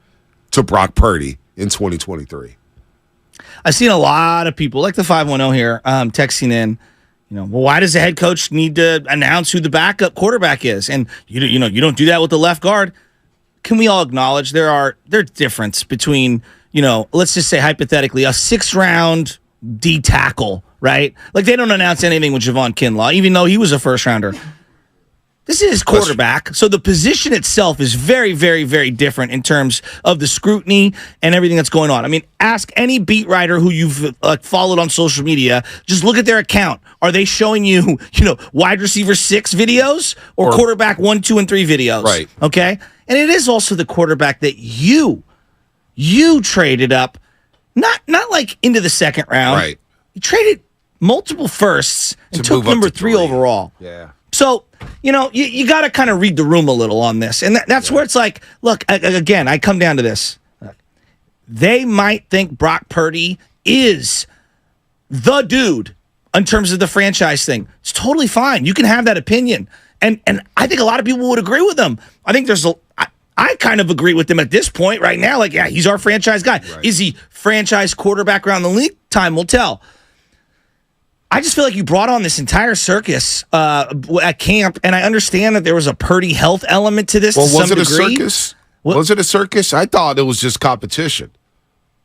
to Brock Purdy in 2023.
I've seen a lot of people, like the 510 here, texting in, well, why does the head coach need to announce who the backup quarterback is? And, you don't do that with the left guard. Can we all acknowledge there's difference between, let's just say hypothetically, a 6th-round D tackle, right? Like they don't announce anything with Javon Kinlaw, even though he was a first-rounder. This is his quarterback, so the position itself is very, very, very different in terms of the scrutiny and everything that's going on. I mean, ask any beat writer who you've followed on social media. Just look at their account. Are they showing you, wide receiver 6 videos or quarterback 1, 2, and 3 videos?
Right.
Okay. And it is also the quarterback that you traded up, not like into the 2nd round.
Right.
You traded multiple firsts and took number 3 overall.
Yeah.
So, you got to kind of read the room a little on this. And that's where it's like, look, again, I come down to this. They might think Brock Purdy is the dude in terms of the franchise thing. It's totally fine. You can have that opinion. And I think a lot of people would agree with them. I think I kind of agree with them at this point right now. Like, yeah, he's our franchise guy. Right. Is he franchise quarterback around the league? Time will tell. I just feel like you brought on this entire circus at camp, and I understand that there was a Purdy health element to this.
Well,
to
was
some
it
degree.
a circus? Was it a circus? I thought it was just competition.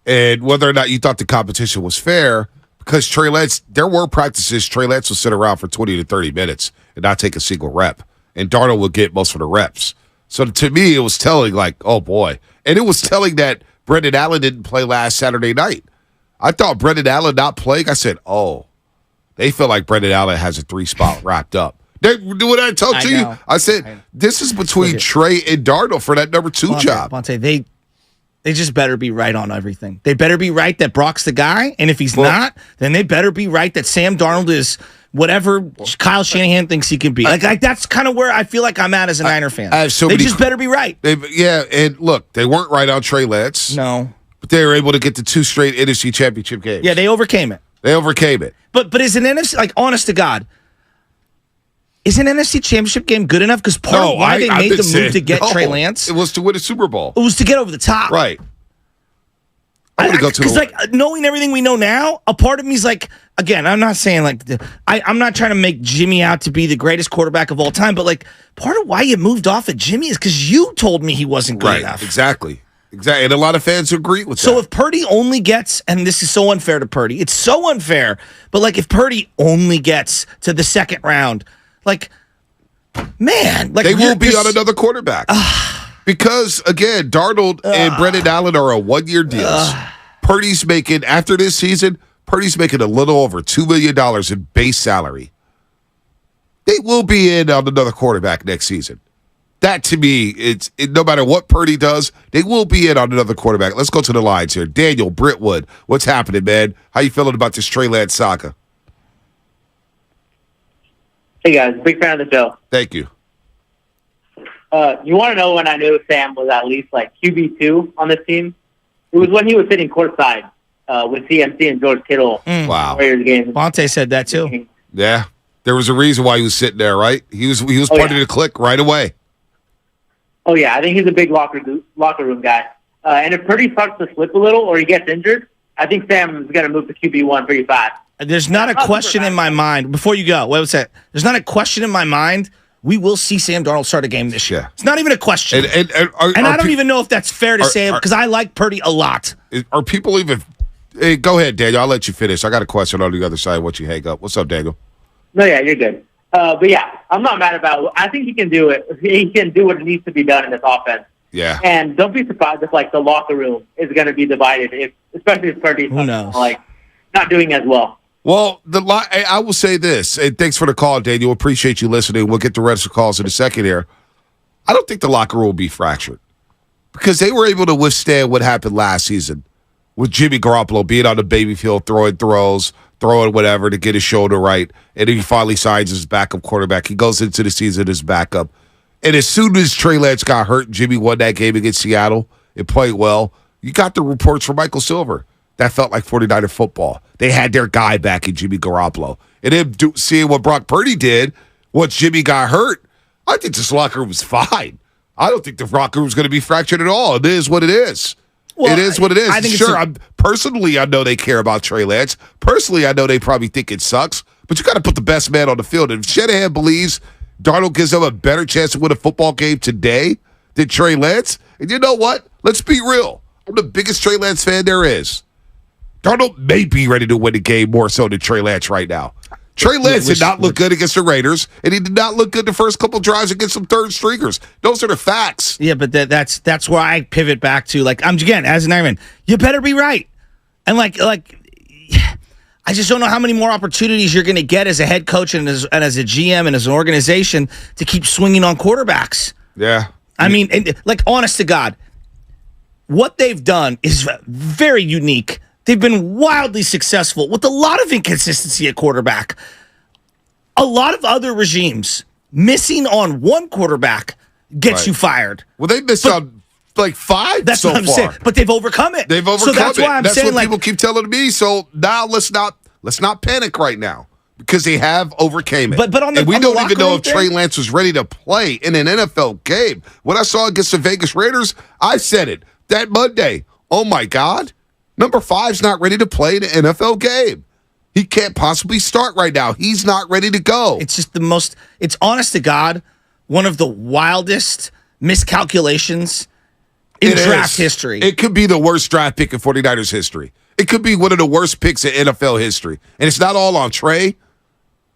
And whether or not you thought the competition was fair, because Trey Lance, there were practices Trey Lance would sit around for 20 to 30 minutes and not take a single rep. And Darnold would get most of the reps. So to me, it was telling, like, oh, boy. And it was telling that Brendan Allen didn't play last Saturday night. I thought Brendan Allen not playing. I said, oh, they feel like Brendan Allen has a 3-spot wrapped up. What I told you, I said, this is between Trey and Darnold for that number 2 job.
Bonte, they just better be right on everything. They better be right that Brock's the guy, and if he's not, then they better be right that Sam Darnold is whatever Kyle Shanahan thinks he can be. Like that's kind of where I feel like I'm at as a Niner fan.
I have
they just better be right.
And look, they weren't right on Trey Lance.
No.
But they were able to get to 2 straight NFC championship games.
Yeah, they overcame it.
But
is an NFC, like, honest to God, is an NFC championship game good enough? Because part of why they made the move to get Trey Lance,
it was to win a Super Bowl.
It was to get over the top.
Right. I want to go to
because like knowing everything we know now, a part of me is like, again, I'm not saying like I'm not trying to make Jimmy out to be the greatest quarterback of all time, but like part of why you moved off at Jimmy is because you told me he wasn't good enough.
Exactly. And a lot of fans agree with that.
So if Purdy only gets, and this is so unfair to Purdy, it's so unfair, but like if Purdy only gets to the second round, like, man, like
they will be on another quarterback. Because, again, Darnold and Brendan Allen are a 1-year deals. Purdy's making, after this season, Purdy's making a little over $2 million in base salary. They will be in on another quarterback next season. That, to me, no matter what Purdy does, they will be in on another quarterback. Let's go to the lines here. Daniel, Brentwood, what's happening, man? How you feeling about this Trey Lance saga?
Hey, guys. Big fan of the show.
Thank you.
You want to know when I knew Sam was at least like QB2 on this team? It was when he was sitting courtside with CMC and George Kittle.
Wow.
Warriors game.
Bonte said that too.
Yeah. There was a reason why he was sitting there, right? He was part of the clique right away.
Oh, yeah. I think he's a big locker room guy. And if Purdy starts to slip a little or he gets injured, I think Sam's going to move to QB1 pretty fast.
There's not a question in my mind. Before you go, wait a second. There's not a question in my mind. We will see Sam Darnold start a game this year. It's not even a question. And I don't even know if that's fair to say because I like Purdy a lot.
Are people even... Hey, go ahead, Daniel. I'll let you finish. I got a question on the other side once you hang up. What's up, Daniel?
No, yeah, you're good. But yeah, I'm not mad about it. I think he can do it. He can do what needs to be done in this offense.
Yeah.
And don't be surprised if like the locker room is going to be divided, especially if Purdy's like not doing as well.
Well, I will say this, and thanks for the call, Daniel. Appreciate you listening. We'll get the rest of the calls in a second here. I don't think the locker room will be fractured because they were able to withstand what happened last season with Jimmy Garoppolo being on the baby field, throwing throws, throwing whatever to get his shoulder right, and then he finally signs his backup quarterback. He goes into the season as backup. And as soon as Trey Lance got hurt, Jimmy won that game against Seattle. It played well. You got the reports from Michael Silver. That felt like 49er football. They had their guy back in Jimmy Garoppolo. And then seeing what Brock Purdy did once Jimmy got hurt, I think this locker room was fine. I don't think the locker room is going to be fractured at all. It is what it is. Well, it is what it is. I think sure, personally, I know they care about Trey Lance. Personally, I know they probably think it sucks. But you got to put the best man on the field. And if Shanahan believes Darnold gives them a better chance to win a football game today than Trey Lance, and you know what? Let's be real. I'm the biggest Trey Lance fan there is. Darnold may be ready to win the game more so than Trey Lance right now. Trey Lance did not look good against the Raiders, and he did not look good the first couple drives against some third stringers. Those are the facts.
Yeah, but that's where I pivot back to. Like, I'm again as an Ironman, you better be right. And like, I just don't know how many more opportunities you're going to get as a head coach and as a GM and as an organization to keep swinging on quarterbacks.
Yeah,
I mean, like, honest to God, what they've done is very unique. They've been wildly successful with a lot of inconsistency at quarterback. A lot of other regimes missing on one quarterback gets you fired.
Well, they missed on like 5
that's
so
what I'm
far.
saying. But they've overcome it.
They've overcome
so that's
it.
Why I'm
that's
saying,
what
like,
people keep telling me. So now let's not panic right now because they have overcame it.
But on the,
and we
on
don't even know if
thing?
Trey Lance was ready to play in an NFL game. When I saw against the Vegas Raiders, I said it that Monday. Oh my God. Number 5's not ready to play in an NFL game. He can't possibly start right now. He's not ready to go.
It's just it's honest to God, one of the wildest miscalculations in draft history.
It could be the worst draft pick in 49ers history. It could be one of the worst picks in NFL history. And it's not all on Trey.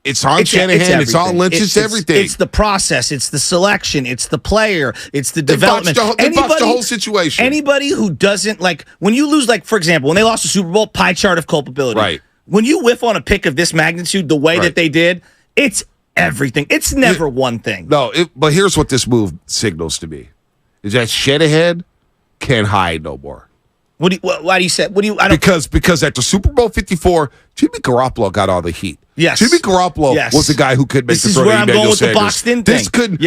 It's on Shanahan. It's on Lynch. It's everything.
It's the process. It's the selection. It's the player. It's the
They
development.
botched the whole situation.
Anybody who doesn't, like, when you lose, like, for example, when they lost the Super Bowl, pie chart of culpability.
Right.
When you whiff on a pick of this magnitude the way that they did, it's everything. It's never one thing.
No, but here's what this move signals to me, is that Shanahan can't hide no more.
Why do you say?
Because at the Super Bowl 54, Jimmy Garoppolo got all the heat.
Yes,
Jimmy Garoppolo was the guy who could make the throw to Emmanuel Sanders. This couldn't.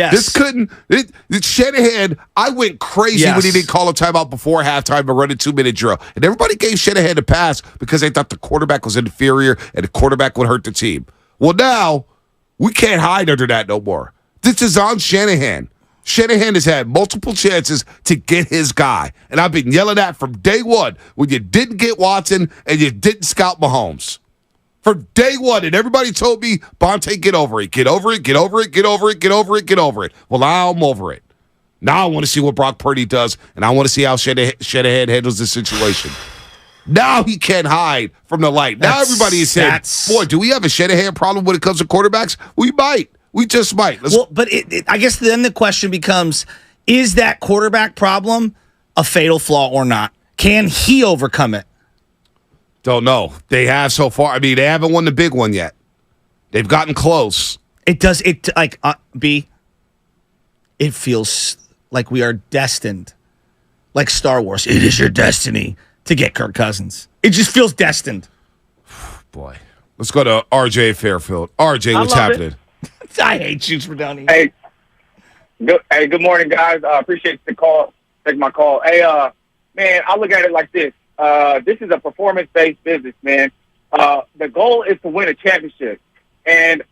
Shanahan. I went crazy when he didn't call a timeout before halftime and run a 2-minute drill, and everybody gave Shanahan a pass because they thought the quarterback was inferior and the quarterback would hurt the team. Well, now we can't hide under that no more. This is on Shanahan. Shanahan has had multiple chances to get his guy, and I've been yelling at from day one when you didn't get Watson and you didn't scout Mahomes. From day one, and everybody told me, Bonte, get over it, get over it, get over it, get over it, get over it, get over it. Well, now I'm over it. Now I want to see what Brock Purdy does, and I want to see how Shanahan handles the situation. Now he can't hide from the light. Now everybody is saying, boy, do we have a Shanahan problem when it comes to quarterbacks? We might. We just might.
But I guess then the question becomes, is that quarterback problem a fatal flaw or not? Can he overcome it?
Don't know. They have so far. I mean, they haven't won the big one yet. They've gotten close.
It feels like we are destined, like Star Wars. It is your destiny to get Kirk Cousins. It just feels destined.
Boy. Let's go to RJ Fairfield. RJ, what's happening?
I hate you, Spadoni.
Hey, good morning, guys. Appreciate the call. Take my call. Hey, man, I look at it like this. This is a performance-based business, man. The goal is to win a championship. And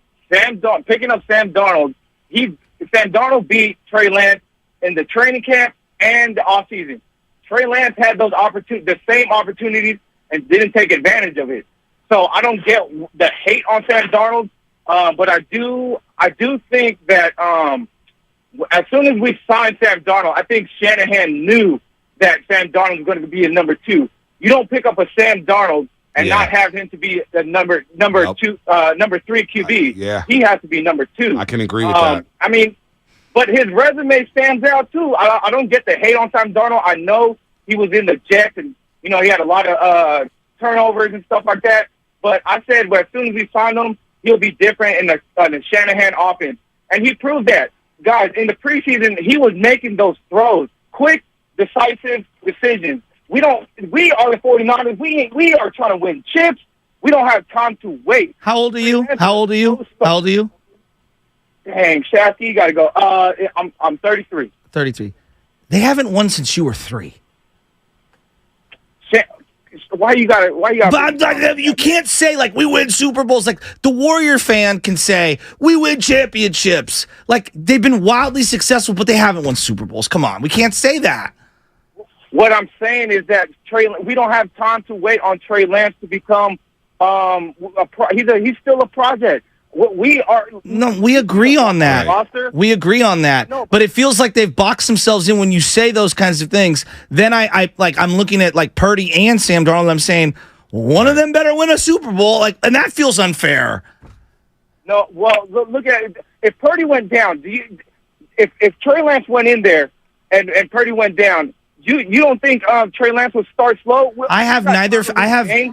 picking up Sam Darnold, Sam Darnold beat Trey Lance in the training camp and the offseason. Trey Lance had the same opportunities and didn't take advantage of it. So I don't get the hate on Sam Darnold. But I do think that as soon as we signed Sam Darnold, I think Shanahan knew that Sam Darnold was going to be a number 2. You don't pick up a Sam Darnold and not have him to be the number 3 QB. He has to be number 2.
I can agree with that.
I mean, but his resume stands out too. I don't get the hate on Sam Darnold. I know he was in the Jets and he had a lot of turnovers and stuff like that. But I said, well, as soon as we signed him, he'll be different in the Shanahan offense. And he proved that. Guys, in the preseason, he was making those throws. Quick, decisive decisions. We are the 49ers. We are trying to win chips. We don't have time to wait.
How old are you? Dang,
Shasky, you got to go. I'm 33.
33. They haven't won since you were 3.
Why you got?
But you can't say like we win Super Bowls. Like the Warrior fan can say we win championships. Like they've been wildly successful, but they haven't won Super Bowls. Come on, we can't say that.
What I'm saying is that we don't have time to wait on Trey Lance to become. He's still a project. We
agree on that. We agree on that. But it feels like they've boxed themselves in when you say those kinds of things. Then I'm looking at like Purdy and Sam Darnold. I'm saying one of them better win a Super Bowl. And that feels unfair.
No, well, look at it. If Purdy went down, if Trey Lance went in there and Purdy went down, you don't think Trey Lance would start slow?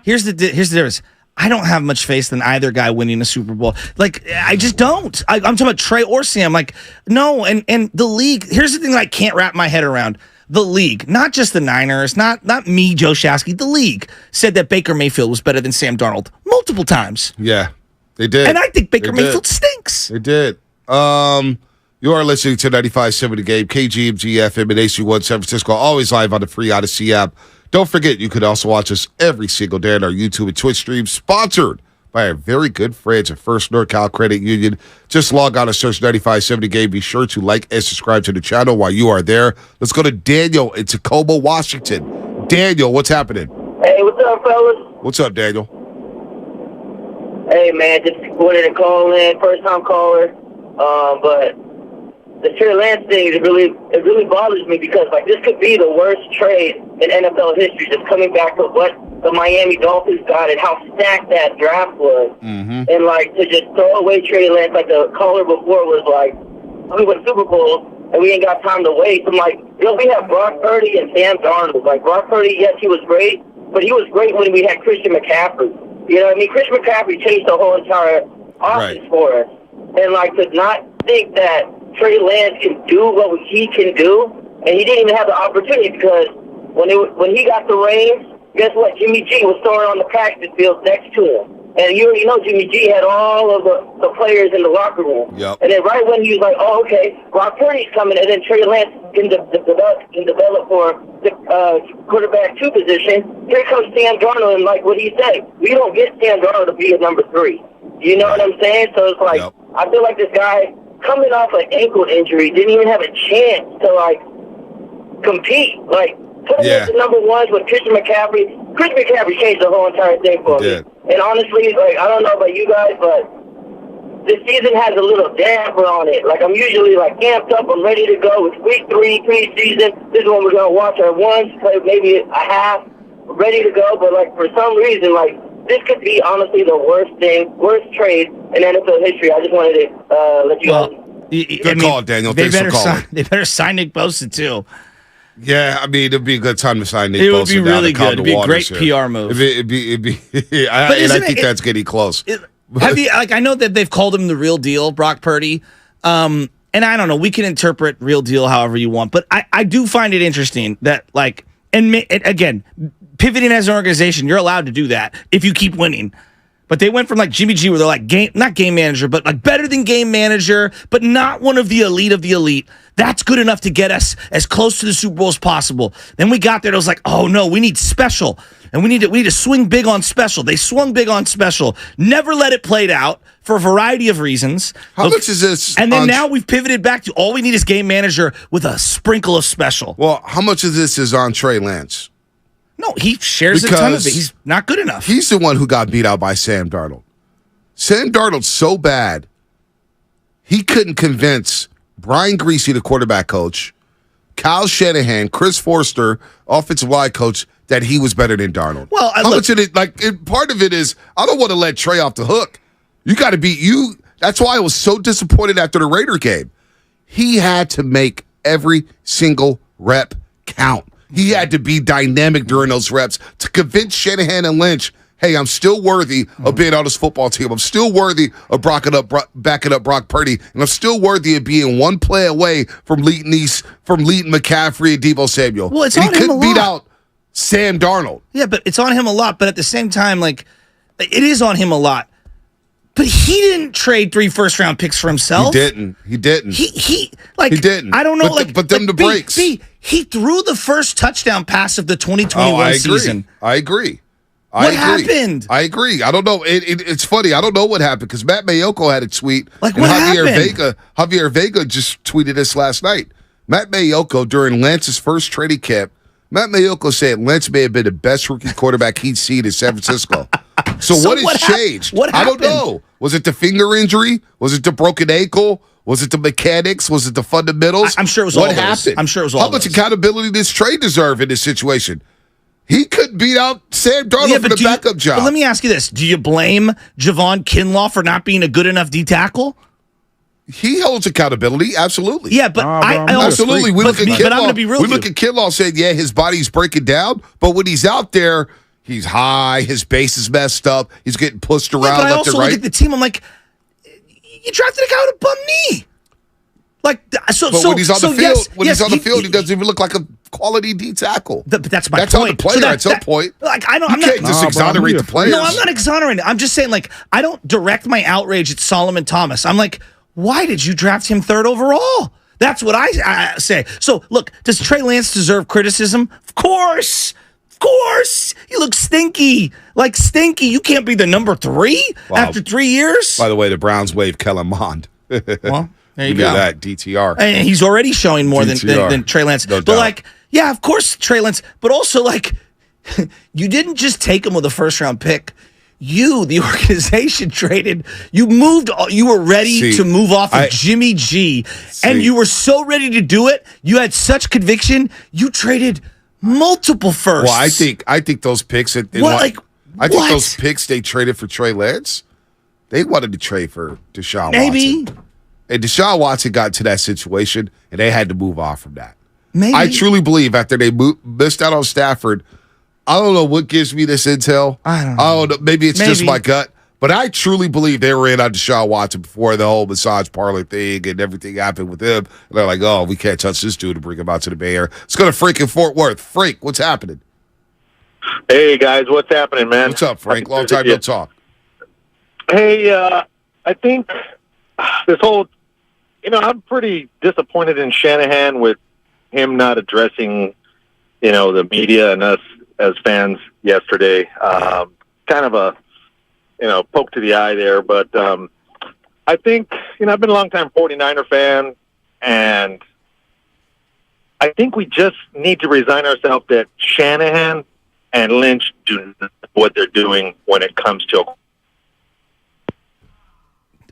Here's the difference. I don't have much faith in either guy winning a Super Bowl. Like, I just don't. I'm talking about Trey or Sam. Like, no, and the league, here's the thing that I can't wrap my head around. The league, not just the Niners, not me, Joe Shasky, the league said that Baker Mayfield was better than Sam Darnold multiple times.
Yeah, they did.
And I think Baker Mayfield stinks.
They did. You are listening to 95.7 The Game, KGMG FM and AC1 San Francisco, always live on the free Odyssey app. Don't forget, you can also watch us every single day on our YouTube and Twitch streams, sponsored by our very good friends at First NorCal Credit Union. Just log on and search 95.7 The Game. Be sure to like and subscribe to the channel while you are there. Let's go to Daniel in Tacoma, Washington. Daniel, what's happening?
Hey, what's up, fellas?
What's up, Daniel?
Hey, man, just wanted to call in, first-time caller. But the Trey Lance thing, it really bothers me because, like, this could be the worst trade in NFL history, just coming back to what the Miami Dolphins got and how stacked that draft was.
Mm-hmm.
And, like, to just throw away Trey Lance, like the caller before was like, we went Super Bowl and we ain't got time to wait. I'm like, we have Brock Purdy and Sam Darnold. Like, Brock Purdy, yes, he was great, but he was great when we had Christian McCaffrey. You know what I mean? Christian McCaffrey changed the whole entire offense for us. And, like, to not think that Trey Lance can do what he can do, and he didn't even have the opportunity because when he got the reins, guess what? Jimmy G was throwing on the practice field next to him. And you already know Jimmy G had all of the players in the locker room.
Yep.
And then right when he was like, oh, okay, Brock Purdy's coming, and then Trey Lance can develop for the quarterback 2 position, here comes Sam Darnold, and like what he said, we don't get Sam Darnold to be a number 3. You know what I'm saying? So it's like, I feel like this guy, coming off an ankle injury, didn't even have a chance to, like, compete. Like, put him at the number 1s with Christian McCaffrey. Christian McCaffrey changed the whole entire thing for me. And honestly, like, I don't know about you guys, but this season has a little damper on it. Like, I'm usually, like, amped up. I'm ready to go. It's week 3 preseason. This is when we're going to watch our ones, play maybe a half, ready to go. But, like, for some reason, like, this could be, honestly, the worst trade in NFL history. I just wanted to let you know.
Good call, Daniel. Thanks for calling.
They better sign Nick Bosa, too.
Yeah, I mean, it'd be a good time to sign Nick
It
Bosa.
would be really good. It'd be a great PR move.
It'd be I think that's getting close.
I know that they've called him the real deal, Brock Purdy. And I don't know, we can interpret real deal however you want, but I do find it interesting that, like, and again, pivoting as an organization, you're allowed to do that if you keep winning. But they went from, like, Jimmy G, where they're like not game manager, but like better than game manager, but not one of the elite. That's good enough to get us as close to the Super Bowl as possible. Then we got there, and it was like, oh no, we need special, and we need to swing big on special. They swung big on special, never let it play out for a variety of reasons.
How much is this?
And then now we've pivoted back to all we need is game manager with a sprinkle of special.
Well, how much of this is on Trey Lance?
No, he shares a ton of it. He's not good enough.
He's the one who got beat out by Sam Darnold. Sam Darnold's so bad, he couldn't convince Brian Greasy, the quarterback coach, Kyle Shanahan, Chris Forster, offensive line coach, that he was better than Darnold.
Well,
how much of it? Like, part of it is I don't want to let Trey off the hook. You got to beat you. That's why I was so disappointed after the Raider game. He had to make every single rep count. He had to be dynamic during those reps to convince Shanahan and Lynch, hey, I'm still worthy of being on this football team. I'm still worthy of backing up Brock Purdy, and I'm still worthy of being one play away from leading McCaffrey and Deebo Samuel.
Well, it's
and
on
he
him
couldn't
a lot.
beat out Sam Darnold.
Yeah, but it's on him a lot. But at the same time, like, it is on him a lot. But he didn't trade 3 first-round picks for himself.
He didn't.
He didn't. I don't know.
But them the breaks.
He threw the first touchdown pass of the 2021 season.
I agree.
What happened?
I agree. I don't know. It's funny. I don't know what happened because Matt Mayoko had a tweet.
Like, what happened?
Javier Vega just tweeted this last night. Matt Mayoko, during Lance's first training camp, Matt Mayoko said Lance may have been the best rookie quarterback he'd seen in San Francisco. So what has changed?
What
I
happened?
don't know. Was it the finger injury? Was it the broken ankle? Was it the mechanics? Was it the fundamentals?
I'm sure it was
what
all
happened?
Those. I'm sure it was all
How much accountability does Trey deserve in this situation? He could beat out Sam Darnold for the backup job.
But let me ask you this. Do you blame Javon Kinlaw for not being a good enough D tackle?
He holds accountability, absolutely.
Yeah, but I
absolutely. We look at Kinlaw.
But I'm going to be real.
We look at Kinlaw saying, yeah, his body's breaking down, but when he's out there, he's high, his base is messed up, he's getting pushed around left and right.
But I also look at the team, I'm like, you drafted a guy with a bum knee. Like,
but when he's on the field, he doesn't even look like a quality D tackle.
But that's my point.
That's on the player at some point.
Like,
you can't just exonerate the players.
No, I'm not exonerating. I'm just saying, like, I don't direct my outrage at Solomon Thomas. I'm like, why did you draft him 3rd overall? That's what I say. So, look, does Trey Lance deserve criticism? Of course. Of course. He looks stinky. Like, stinky. You can't be the number 3 after 3 years.
By the way, the Browns wave Kellen Mond.
Well, there you go.
That, DTR.
And he's already showing more than Trey Lance.
No
but,
doubt.
like, yeah, of course, Trey Lance. But also, like, you didn't just take him with a first-round pick. You, the organization, traded. You were ready to move off of Jimmy G. And you were so ready to do it. You had such conviction. You traded Multiple firsts.
Well, I think those picks. I think those picks they traded for Trey Lance. They wanted to trade for Deshaun Watson. And Deshaun Watson got to that situation, and they had to move on from that.
Maybe.
I truly believe after they missed out on Stafford, I don't know what gives me this intel.
I don't know.
Maybe it's just my gut. But I truly believe they were in on Deshaun Watson before the whole massage parlor thing and everything happened with him. And they're like, oh, we can't touch this dude to bring him out to the Bay Area. Let's go to Frank in Fort Worth. Frank, what's happening?
Hey, guys, what's happening, man?
What's up, Frank? Long time no talk.
Hey, I think this whole, I'm pretty disappointed in Shanahan with him not addressing, the media and us as fans yesterday. Kind of a, poke to the eye there. But I think, I've been a long-time 49er fan, and I think we just need to resign ourselves that Shanahan and Lynch do what they're doing when it comes to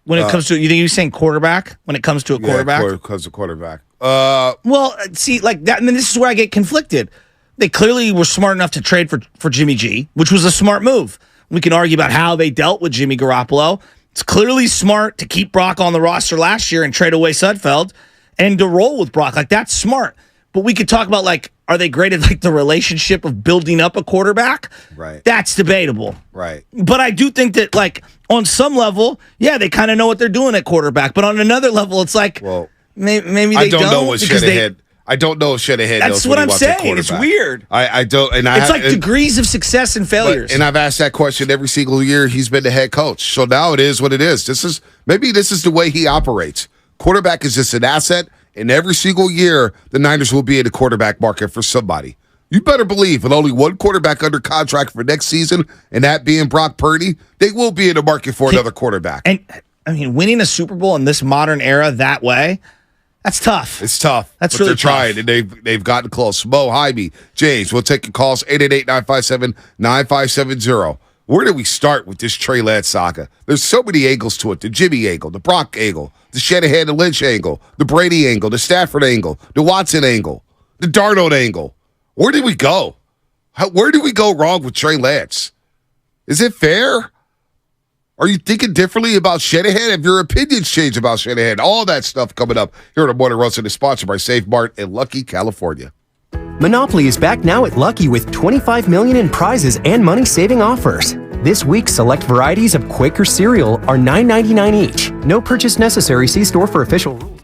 you think you're saying quarterback? When it comes to a quarterback?
When it comes to quarterback.
Well, see, like that, and then this is where I get conflicted. They clearly were smart enough to trade for Jimmy G, which was a smart move. We can argue about how they dealt with Jimmy Garoppolo. It's clearly smart to keep Brock on the roster last year and trade away Sudfeld and to roll with Brock. Like, that's smart. But we could talk about, like, are they great at, like, the relationship of building up a quarterback?
Right.
That's debatable.
Right.
But I do think that, like, on some level, yeah, they kind of know what they're doing at quarterback. But on another level, it's like,
well,
maybe they don't.
Know what Shanahan. I don't know if Shanahan knows
what I'm
wants
saying. It's weird.
I don't. And
it's like degrees of success and failures.
And I've asked that question every single year he's been the head coach. So now it is what it is. This is the way he operates. Quarterback is just an asset, and every single year the Niners will be in the quarterback market for somebody. You better believe with only one quarterback under contract for next season, and that being Brock Purdy, they will be in the market for another quarterback.
And I mean, winning a Super Bowl in this modern era that way. That's tough.
It's tough.
That's really
they're trying, and they've gotten close. Mo, Hybe, James, we'll take your calls, 888-957-9570. Where do we start with this Trey Lance saga? There's so many angles to it. The Jimmy angle, the Brock angle, the Shanahan and Lynch angle, the Brady angle, the Stafford angle, the Watson angle, the Darnold angle. Where did we go? Where did we go wrong with Trey Lance? Is it fair? Are you thinking differently about Shanahan? Have your opinions changed about Shanahan? All that stuff coming up here on the Morning Roast, and is sponsored by Safe Mart in Lucky, California.
Monopoly is back now at Lucky with $25 million in prizes and money-saving offers. This week, select varieties of Quaker cereal are $9.99 each. No purchase necessary. See store for official rules.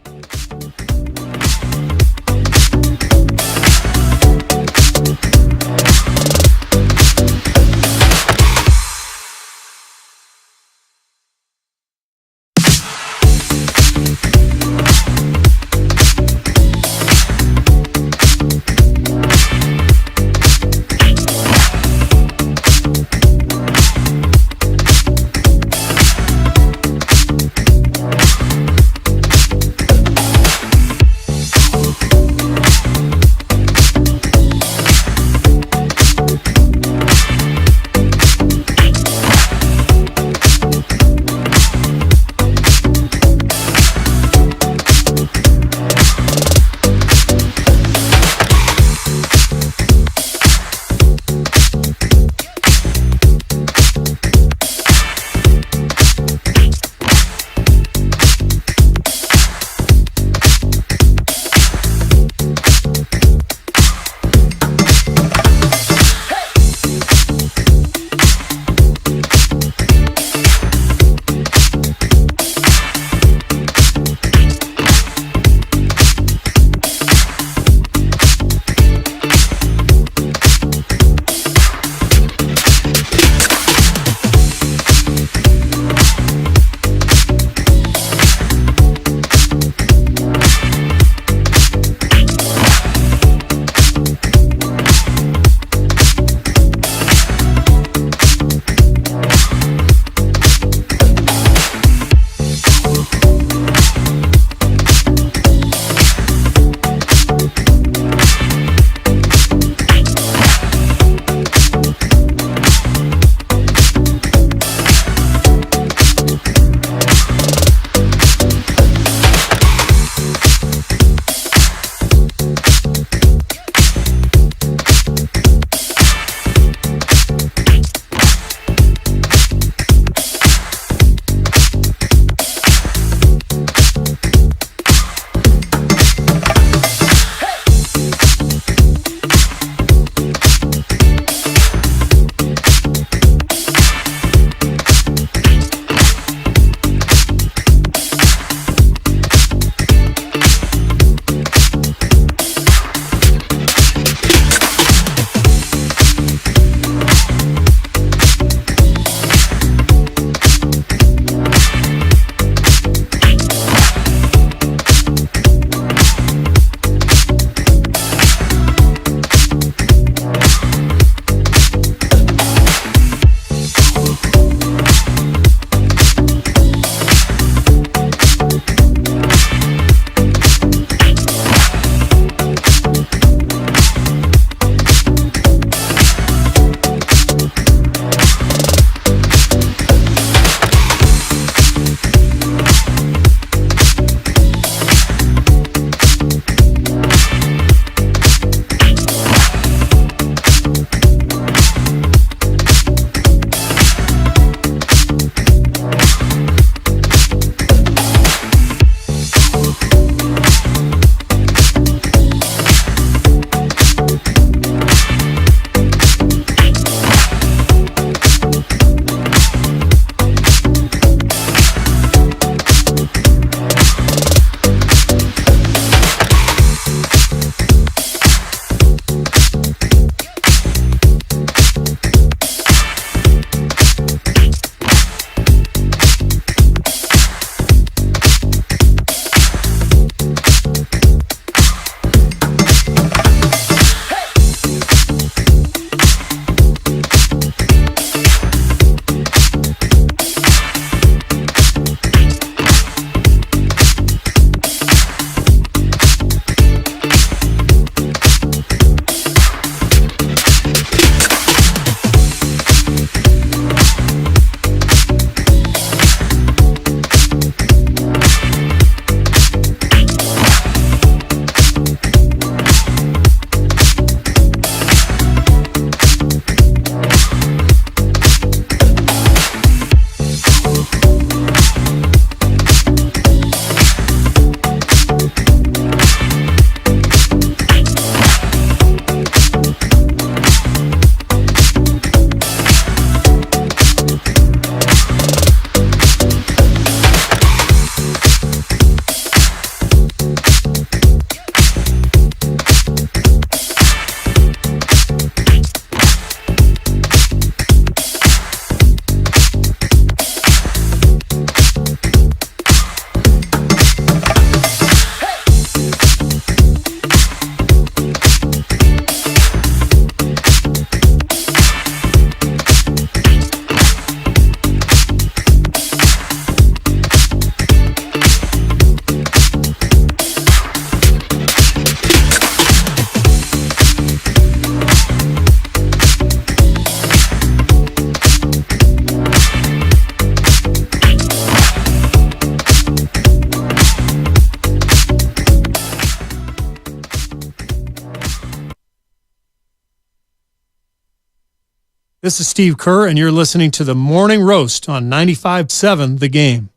This is Steve Kerr, and you're listening to the Morning Roast on 95.7 The Game.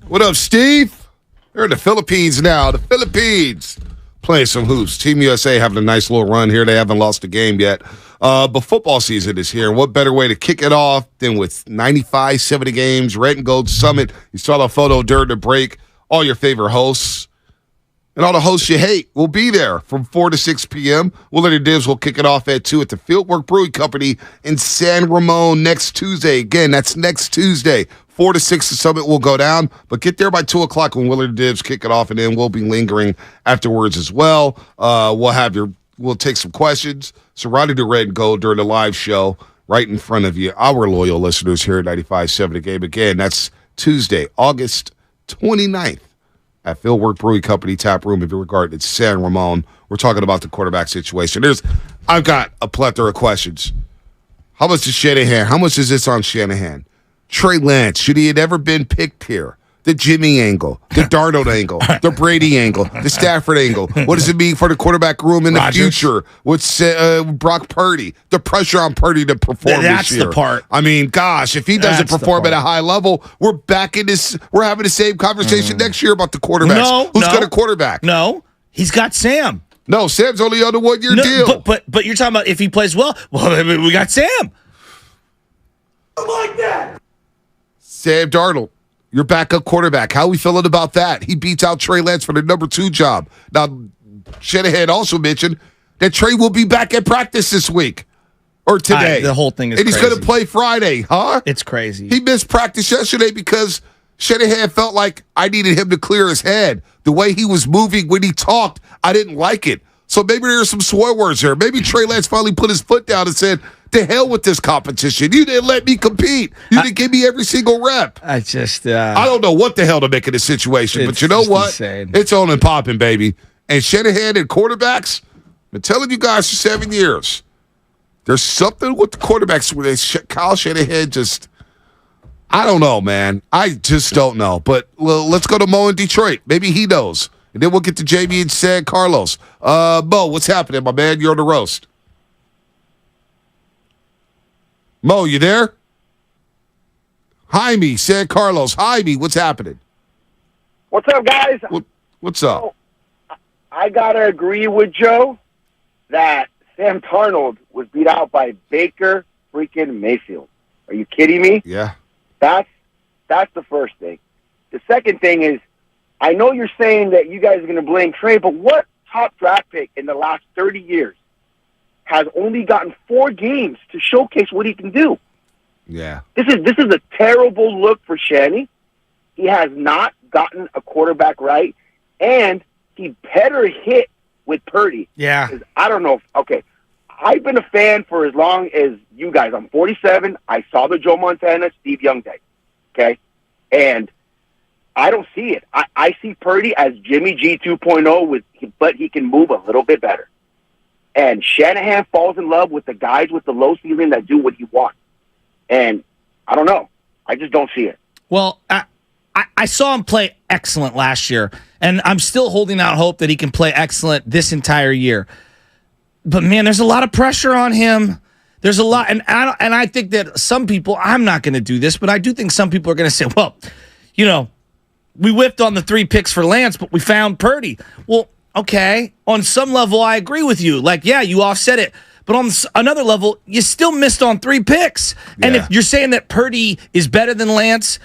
What up, Steve? They're in the Philippines now. The Philippines playing some hoops. Team USA having a nice little run here. They haven't lost a game yet. But football season is here. And what better way to kick it off than with 95, 70 games, Red and Gold Summit. You saw the photo during the break. All your favorite hosts and all the hosts you hate will be there from 4 to 6 p.m. Willard and Dibs will kick it off at 2 at the Fieldwork Brewing Company in San Ramon next Tuesday. Again, that's next Tuesday. 4 to 6, the Summit will go down, but get there by 2 o'clock when Willard and Dibs kick it off, and then we'll be lingering afterwards as well. We'll take some questions surrounding the Red and Gold during the live show right in front of you, our loyal listeners here at 95.7 The Game. Again, that's Tuesday, August 29th at Fieldwork Brewing Company Tap Room, if you're regarding it's San Ramon. We're talking about the quarterback situation. I've got a plethora of questions. How much is Shanahan? How much is this on Shanahan? Trey Lance, should he have ever been picked here? The Jimmy angle, the Darnold angle, the Brady angle, the Stafford angle. What does it mean for the quarterback room in the future with Brock Purdy? The pressure on Purdy to perform
That's
this year.
the part.
I mean, gosh, if he doesn't perform at a high level, we're back in this. We're having the same conversation next year about the quarterbacks. Who's got a quarterback?
No, he's got Sam.
No, Sam's only on a one-year deal.
But you're talking about if he plays well. Well, we got Sam.
Like that. Sam Darnold, your backup quarterback. How are we feeling about that? He beats out Trey Lance for the number 2 job. Now, Shanahan also mentioned that Trey will be back at practice this week or today.
The whole thing is
and he's
crazy.
going to play Friday, huh?
It's crazy.
He missed practice yesterday because Shanahan felt like I needed him to clear his head. The way he was moving when he talked, I didn't like it. So maybe there's some swear words there. Maybe Trey Lance finally put his foot down and said, to hell with this competition. You didn't let me compete. You didn't give me every single rep.
I
don't know what the hell to make of this situation, but you know what?
Insane.
It's on and popping, baby. And Shanahan and quarterbacks, I've been telling you guys for 7 years, there's something with the quarterbacks where Kyle Shanahan just, I don't know, man. I just don't know. But let's go to Mo in Detroit. Maybe he knows. And then we'll get to Jamie and San Carlos. Mo, what's happening, my man? You're on the roast. Mo, you there? Jaime, San Carlos. Jaime, what's happening?
What's up, guys?
What's up?
I got to agree with Joe that Sam Darnold was beat out by Baker freaking Mayfield. Are you kidding me?
Yeah.
That's the first thing. The second thing is, I know you're saying that you guys are going to blame Trey, but what top draft pick in the last 30 years has only gotten 4 games to showcase what he can do?
Yeah.
This is a terrible look for Shanny. He has not gotten a quarterback right, and he better hit with Purdy.
Yeah.
I don't know. Okay. I've been a fan for as long as you guys. I'm 47. I saw the Joe Montana, Steve Young day. Okay? And I don't see it. I see Purdy as Jimmy G 2.0, but he can move a little bit better. And Shanahan falls in love with the guys with the low ceiling that do what he wants. And I don't know. I just don't see it.
Well, I saw him play excellent last year, and I'm still holding out hope that he can play excellent this entire year. But, man, there's a lot of pressure on him. There's a lot, and I think that some people, I'm not going to do this, but I do think some people are going to say, well, you know, we whiffed on the 3 picks for Lance, but we found Purdy. Well, okay, on some level, I agree with you. Like, yeah, you offset it. But on another level, you still missed on 3 picks. Yeah. And if you're saying that Purdy is better than Lance,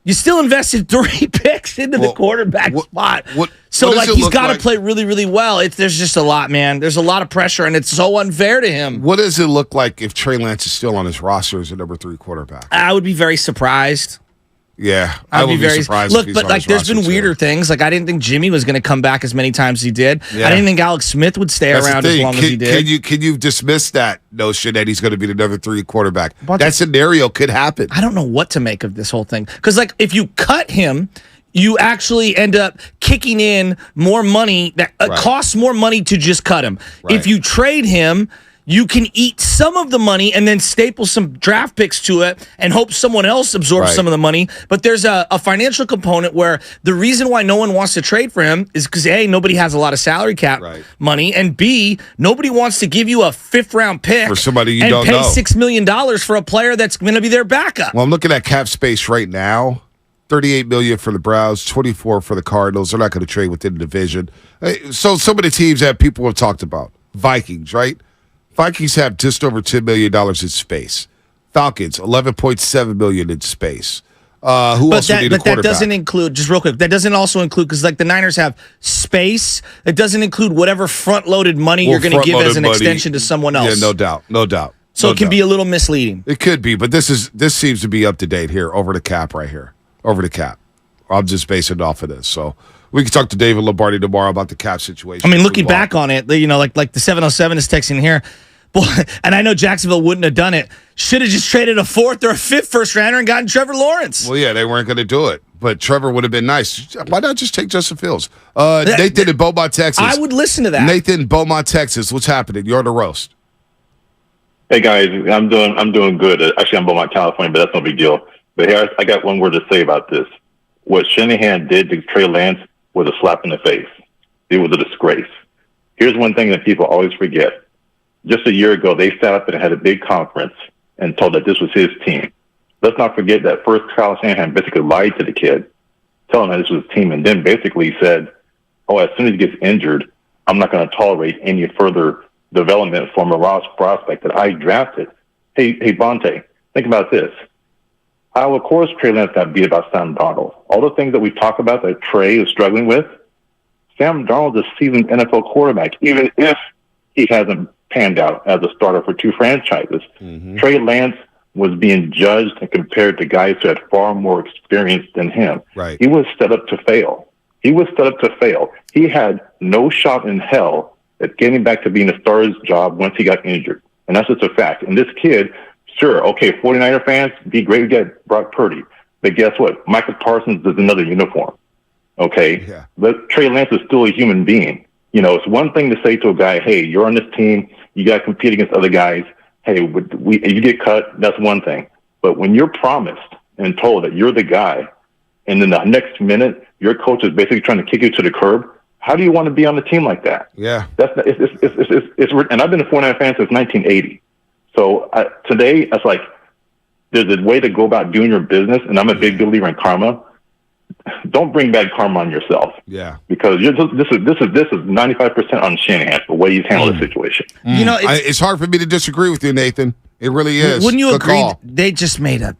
you still invested 3 picks into the quarterback spot. So, he's got to play really, really well. There's just a lot, man. There's a lot of pressure, and it's so unfair to him.
What does it look like if Trey Lance is still on his roster as a number 3 quarterback?
I would be very surprised.
Yeah,
I would be very
surprised.
Look, but there's been weirder things. Like I didn't think Jimmy was going to come back as many times as he did. Yeah. I didn't think Alex Smith would stay around as long as he did.
Can you dismiss that notion that he's going to be the number 3 quarterback? That scenario could happen.
I don't know what to make of this whole thing because, if you cut him, you actually end up kicking in more money that costs more money to just cut him. Right. If you trade him, you can eat some of the money and then staple some draft picks to it and hope someone else absorbs some of the money. But there's a financial component where the reason why no one wants to trade for him is because A, nobody has a lot of salary cap money, and B, nobody wants to give you a 5th-round pick
for somebody you
and
don't
pay
know.
$6 million for a player that's going to be their backup.
Well, I'm looking at cap space right now. $38 million for the Browns, $24 for the Cardinals. They're not going to trade within the division. So some of the teams that people have talked about, Vikings, right? Vikings have just over $10 million in space. Falcons, $11.7 million in space. Who else would need a quarterback?
But that doesn't include, just real quick, that doesn't also include, because like the Niners have space, it doesn't include whatever front-loaded money you're going to give as an extension to someone else.
Yeah, no doubt.
So it can be a little misleading.
It could be, but this seems to be up to date here, over the cap right here. Over the cap. I'm just basing it off of this. So we can talk to David Lombardi tomorrow about the cap situation.
I mean, looking back on it, like the 707 is texting here, boy, and I know Jacksonville wouldn't have done it. Should have just traded a 4th or a 5th first-rounder and gotten Trevor Lawrence.
Well, yeah, they weren't going to do it, but Trevor would have been nice. Why not just take Justin Fields? Nathan in Beaumont, Texas.
I would listen to that.
Nathan in Beaumont, Texas. What's happening? You're on the roast.
Hey guys, I'm doing good. Actually, I'm Beaumont, California, but that's no big deal. But here, I got one word to say about this. What Shanahan did to Trey Lance was a slap in the face. It was a disgrace. Here's one thing that people always forget. Just a year ago, they sat up and had a big conference and told that this was his team. Let's not forget that first Kyle Shanahan basically lied to the kid, telling him this was his team, and then basically said, as soon as he gets injured, I'm not going to tolerate any further development from a Ross prospect that I drafted. Hey, Bonte, think about this. Of course, Trey Lance got beat about Sam Darnold. All the things that we talk about that Trey is struggling with, Sam Darnold is a seasoned NFL quarterback, even if he hasn't panned out as a starter for 2 franchises. Trey Lance was being judged and compared to guys who had far more experience than him.
Right.
He was set up to fail. He had no shot in hell at getting back to being a starter's job once he got injured. And that's just a fact. And this kid, sure, okay, 49er fans, be great to get Brock Purdy. But guess what? Michael Parsons is another uniform. Okay? Yeah. But Trey Lance is still a human being. It's one thing to say to a guy, hey, you're on this team, you got to compete against other guys. Hey, if you get cut, that's one thing. But when you're promised and told that you're the guy, and then the next minute your coach is basically trying to kick you to the curb, how do you want to be on a team like that?
Yeah.
And I've been a 49er fan since 1980. So today, it's like there's a way to go about doing your business, and I'm a big believer in karma. Don't bring bad karma on yourself.
Yeah.
Because this is 95% on Shanahan, the way he's handled the situation.
It's hard for me to disagree with you, Nathan. It really is.
Wouldn't you
Good
agree?
call.
They just made a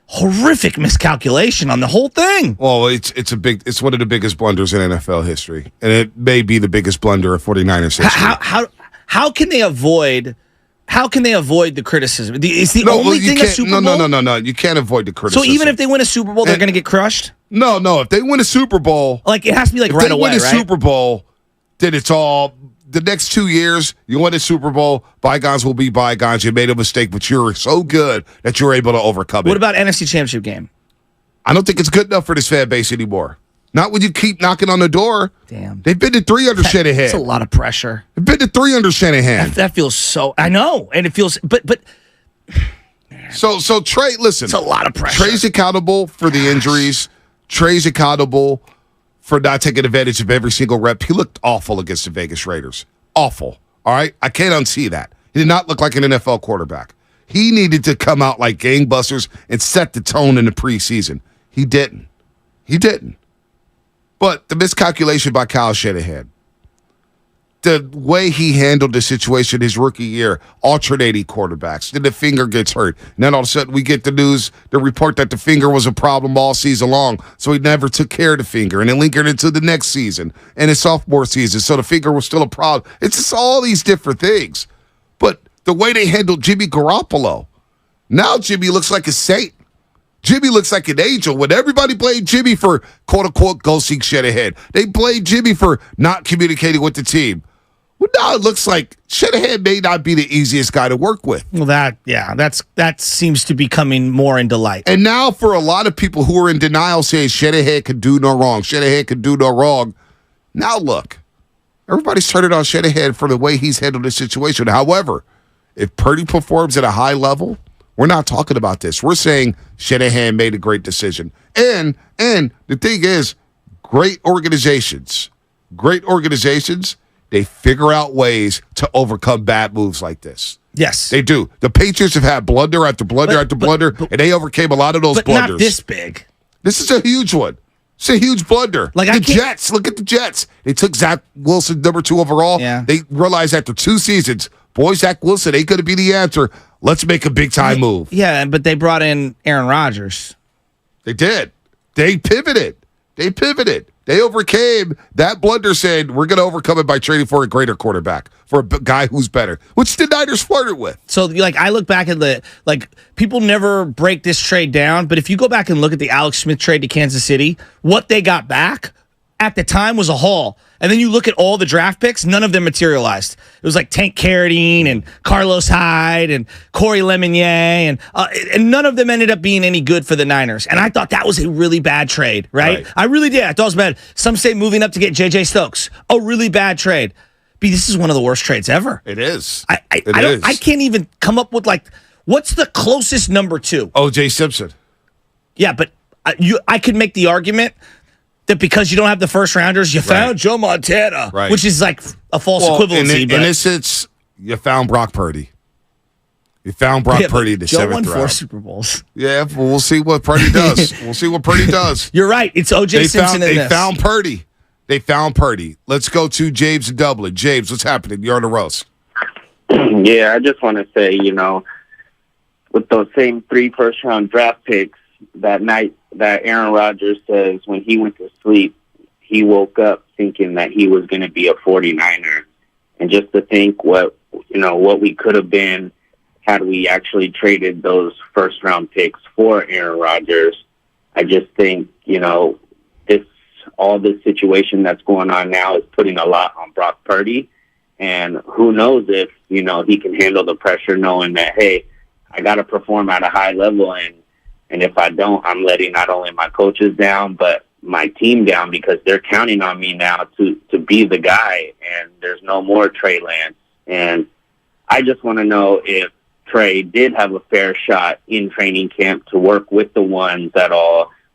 horrific miscalculation on the whole thing.
Well, it's one of the biggest blunders in NFL history, and it may be the biggest blunder of 49ers history.
How can they avoid? How can they avoid the criticism? Is the only thing a Super Bowl?
No. You can't avoid the criticism.
So even if they win a Super Bowl, they're going to get crushed?
No. If they win a Super Bowl,
it has to be right away,
If they win a Super Bowl, then it's all the next 2 years. You win a Super Bowl, bygones will be bygones. You made a mistake, but you're so good that you're able to overcome it.
What about NFC Championship game?
I don't think it's good enough for this fan base anymore. Not when you keep knocking on the door.
Damn.
They've been to 3 under Shanahan.
That's a lot of pressure.
They've been to 3 under Shanahan.
That feels so. I know, and it feels. But.
So Trey, listen.
It's a lot of pressure.
Trey's accountable for the injuries. Trey's accountable for not taking advantage of every single rep. He looked awful against the Vegas Raiders. Awful. All right? I can't unsee that. He did not look like an NFL quarterback. He needed to come out like gangbusters and set the tone in the preseason. He didn't. But the miscalculation by Kyle Shanahan, the way he handled the situation his rookie year, alternating quarterbacks, then the finger gets hurt. And then all of a sudden we get the report that the finger was a problem all season long, so he never took care of the finger, and it lingered into the next season and his sophomore season, so the finger was still a problem. It's just all these different things. But the way they handled Jimmy Garoppolo, now Jimmy looks like a saint. Jimmy looks like an angel. When everybody blamed Jimmy for, quote-unquote, ghosting Shanahan, they blamed Jimmy for not communicating with the team. Well, now it looks like Shanahan may not be the easiest guy to work with.
Well, that seems to be coming more into light.
And now for a lot of people who are in denial saying Shanahan could do no wrong, now look, everybody's turning on Shanahan for the way he's handled the situation. However, If Purdy performs at a high level, we're not talking about this. We're saying Shanahan made a great decision. And the thing is, great organizations, they figure out ways to overcome bad moves like this.
Yes.
They do. The Patriots have had blunder after blunder after blunder, and they overcame a lot of those
but
blunders.
Not this big.
This is a huge one. It's a huge blunder.
Like
the Jets, look at the Jets. They took Zach Wilson, number 2 overall.
Yeah.
They realized after 2 seasons, boy, Zach Wilson ain't going to be the answer. Let's make a big-time move.
Yeah, but they brought in Aaron Rodgers.
They did. They pivoted. They overcame that blunder, saying we're going to overcome it by trading for a greater quarterback, for a guy who's better, which the Niners flirted with.
So, like, I look back at people never break this trade down, but if you go back and look at the Alex Smith trade to Kansas City, what they got back at the time was a haul. And then you look at all the draft picks, none of them materialized. It was like Tank Carradine and Carlos Hyde and Corey Lemonnier, and none of them ended up being any good for the Niners. And I thought that was a really bad trade, right? I really did. I thought it was bad. Some say moving up to get J.J. Stokes, a really bad trade. B, this is one of the worst trades ever.
It is.
I can't even come up with, what's the closest number 2?
O.J. Simpson.
Yeah, but I could make the argument that because you don't have the first rounders, you found Joe Montana, which is like a false equivalency.
In essence, you found Brock Purdy. You found Brock Purdy in the 7th round.
Joe won 4 Super Bowls.
Yeah, well, we'll see what Purdy does.
You're right. It's O.J. Simpson in this.
They found Purdy. Let's go to James in Dublin. James, what's happening? You're on the roast.
Yeah, I just want to say, with those same 3 first-round draft picks, that night that Aaron Rodgers says when he went to sleep, he woke up thinking that he was going to be a 49er. And just to think what we could have been had we actually traded those first-round picks for Aaron Rodgers, I just think, all this situation that's going on now is putting a lot on Brock Purdy. And who knows if, he can handle the pressure knowing that, hey, I got to perform at a high level, and if I don't, I'm letting not only my coaches down, but my team down, because they're counting on me now to be the guy, and there's no more Trey Lance. And I just want to know if Trey did have a fair shot in training camp to work with the ones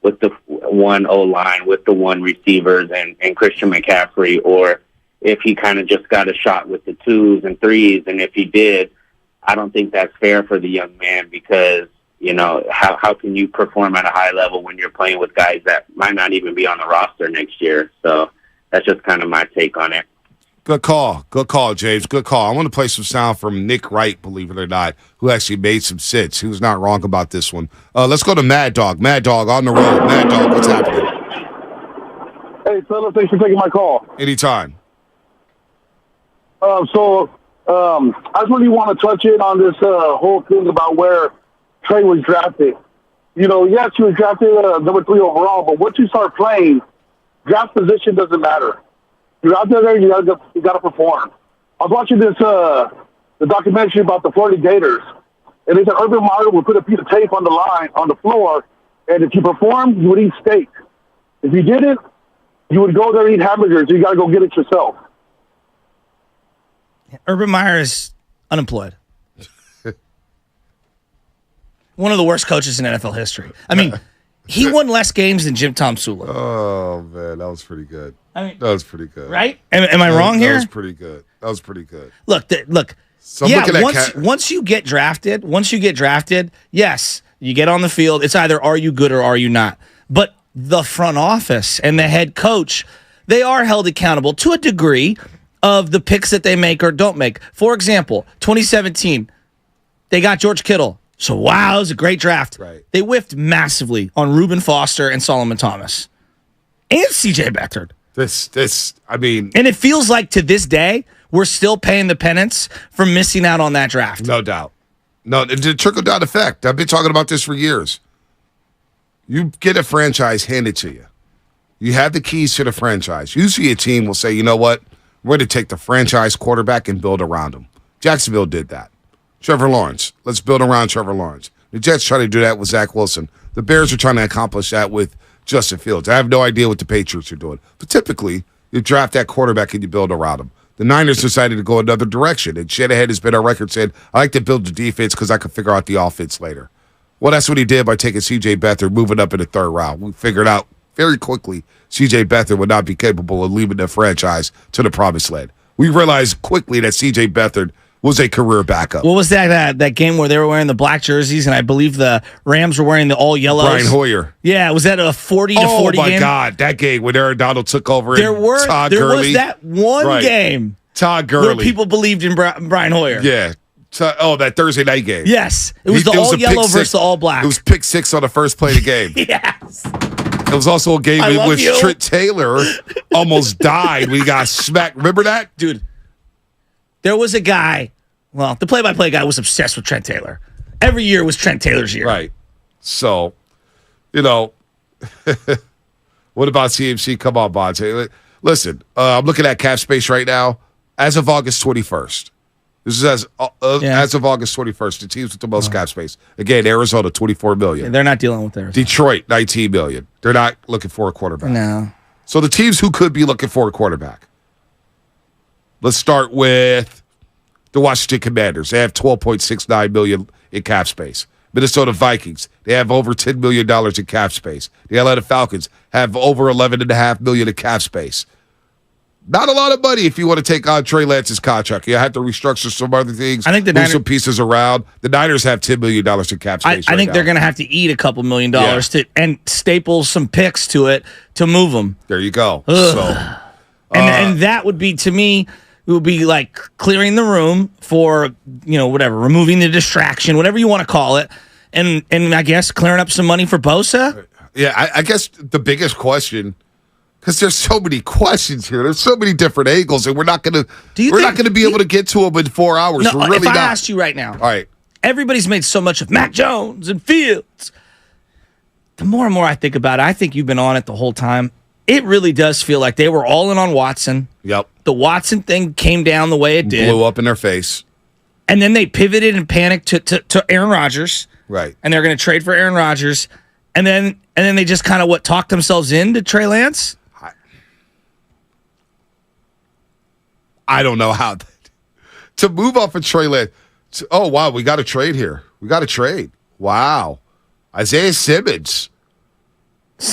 with the one O-line, with the one receivers and Christian McCaffrey, or if he kind of just got a shot with the 2s and 3s. And if he did, I don't think that's fair for the young man, because how can you perform at a high level when you're playing with guys that might not even be on the roster next year? So that's just kind of my take on it.
Good call, James. Good call. I want to play some sound from Nick Wright, believe it or not, who actually made some sense. He was not wrong about this one. Let's go to Mad Dog. Mad Dog on the road. Mad Dog, what's happening?
Hey, fellas, thanks for taking my call.
Anytime.
I just really want to touch in on this whole thing about where Trey was drafted. Yes, he was drafted number 3 overall, but once you start playing, draft position doesn't matter. You're out there, you gotta perform. I was watching this the documentary about the Florida Gators, and they said Urban Meyer would put a piece of tape on the floor, and if you performed, you would eat steak. If you didn't, you would go there and eat hamburgers. You gotta go get it yourself.
Urban Meyer is unemployed. One of the worst coaches in NFL history. I mean, he won less games than Jim Tom Sula.
Oh, man, that was pretty good. That was pretty good.
Right? Am I wrong here?
That was pretty good.
Look.
So
once you get drafted, yes, you get on the field. It's either are you good or are you not. But the front office and the head coach, they are held accountable to a degree of the picks that they make or don't make. For example, 2017, they got George Kittle. So, wow, it was a great draft.
Right.
They whiffed massively on Reuben Foster and Solomon Thomas and C.J. Beathard.
And
it feels like to this day, we're still paying the penance for missing out on that draft.
No doubt. No, the trickle-down effect. I've been talking about this for years. You get a franchise handed to you. You have the keys to the franchise. Usually a team will say, you know what? We're going to take the franchise quarterback and build around him. Jacksonville did that. Trevor Lawrence. Let's build around Trevor Lawrence. The Jets try to do that with Zach Wilson. The Bears are trying to accomplish that with Justin Fields. I have no idea what the Patriots are doing. But typically, you draft that quarterback and you build around him. The Niners decided to go another direction, and Shanahan has been on record saying, I like to build the defense because I can figure out the offense later. Well, that's what he did by taking C.J. Beathard, moving up in the third round. We figured out very quickly C.J. Beathard would not be capable of leading the franchise to the promised land. We realized quickly that C.J. Beathard was a career backup.
What was that game where they were wearing the black jerseys and I believe the Rams were wearing the all yellows?
Brian Hoyer.
Yeah, was that a 40-40 game?
Oh, my God. That game when Aaron Donald took over
There
and
was that one game
Todd Gurley.
where people believed in Brian Hoyer.
Yeah. That Thursday night game.
Yes. It was the all yellow versus the all black.
It was pick 6 on the first play of the game.
Yes.
It was also a game in which Trent Taylor almost died when he got smacked. Remember that?
Dude, there was a guy. Well, the play-by-play guy was obsessed with Trent Taylor. Every year was Trent Taylor's year.
Right. So, what about CMC? Come on, Bonte. Listen, I'm looking at cap space right now. As of August 21st. This is as of August 21st, the teams with the most cap space. Again, Arizona, $24 million.
Yeah, they're not dealing with theirs.
Detroit, $19 million. They're not looking for a quarterback.
No.
So the teams who could be looking for a quarterback. Let's start with the Washington Commanders. They have $12.69 million in cap space. Minnesota Vikings, they have over $10 million in cap space. The Atlanta Falcons have over $11.5 million in cap space. Not a lot of money if you want to take on Trey Lance's contract. You have to restructure some other things.
I think
move some pieces around. The Niners have $10 million in cap space.
I think they're going to have to eat a couple $1 million and staple some picks to it to move them.
There you go.
Ugh.
So,
and that would be, to me, it would be like clearing the room for, whatever, removing the distraction, whatever you want to call it, and I guess clearing up some money for Bosa.
Yeah, I guess the biggest question, because there's so many questions here, there's so many different angles, and we're not going to be able to get to them in 4 hours.
No,
we're really
if I
not.
asked you right now,
all right,
everybody's made so much of Mac Jones and Fields. The more and more I think about it, I think you've been on it the whole time. It really does feel like they were all in on Watson.
Yep.
The Watson thing came down the way it did.
Blew up in their face.
And then they pivoted and panicked to Aaron Rodgers.
Right.
And they're going to trade for Aaron Rodgers. And then they just kind of talked themselves into Trey Lance.
I don't know how to move off of Trey Lance. Oh, wow, we got to trade here. We got to trade. Wow. Isaiah Simmons.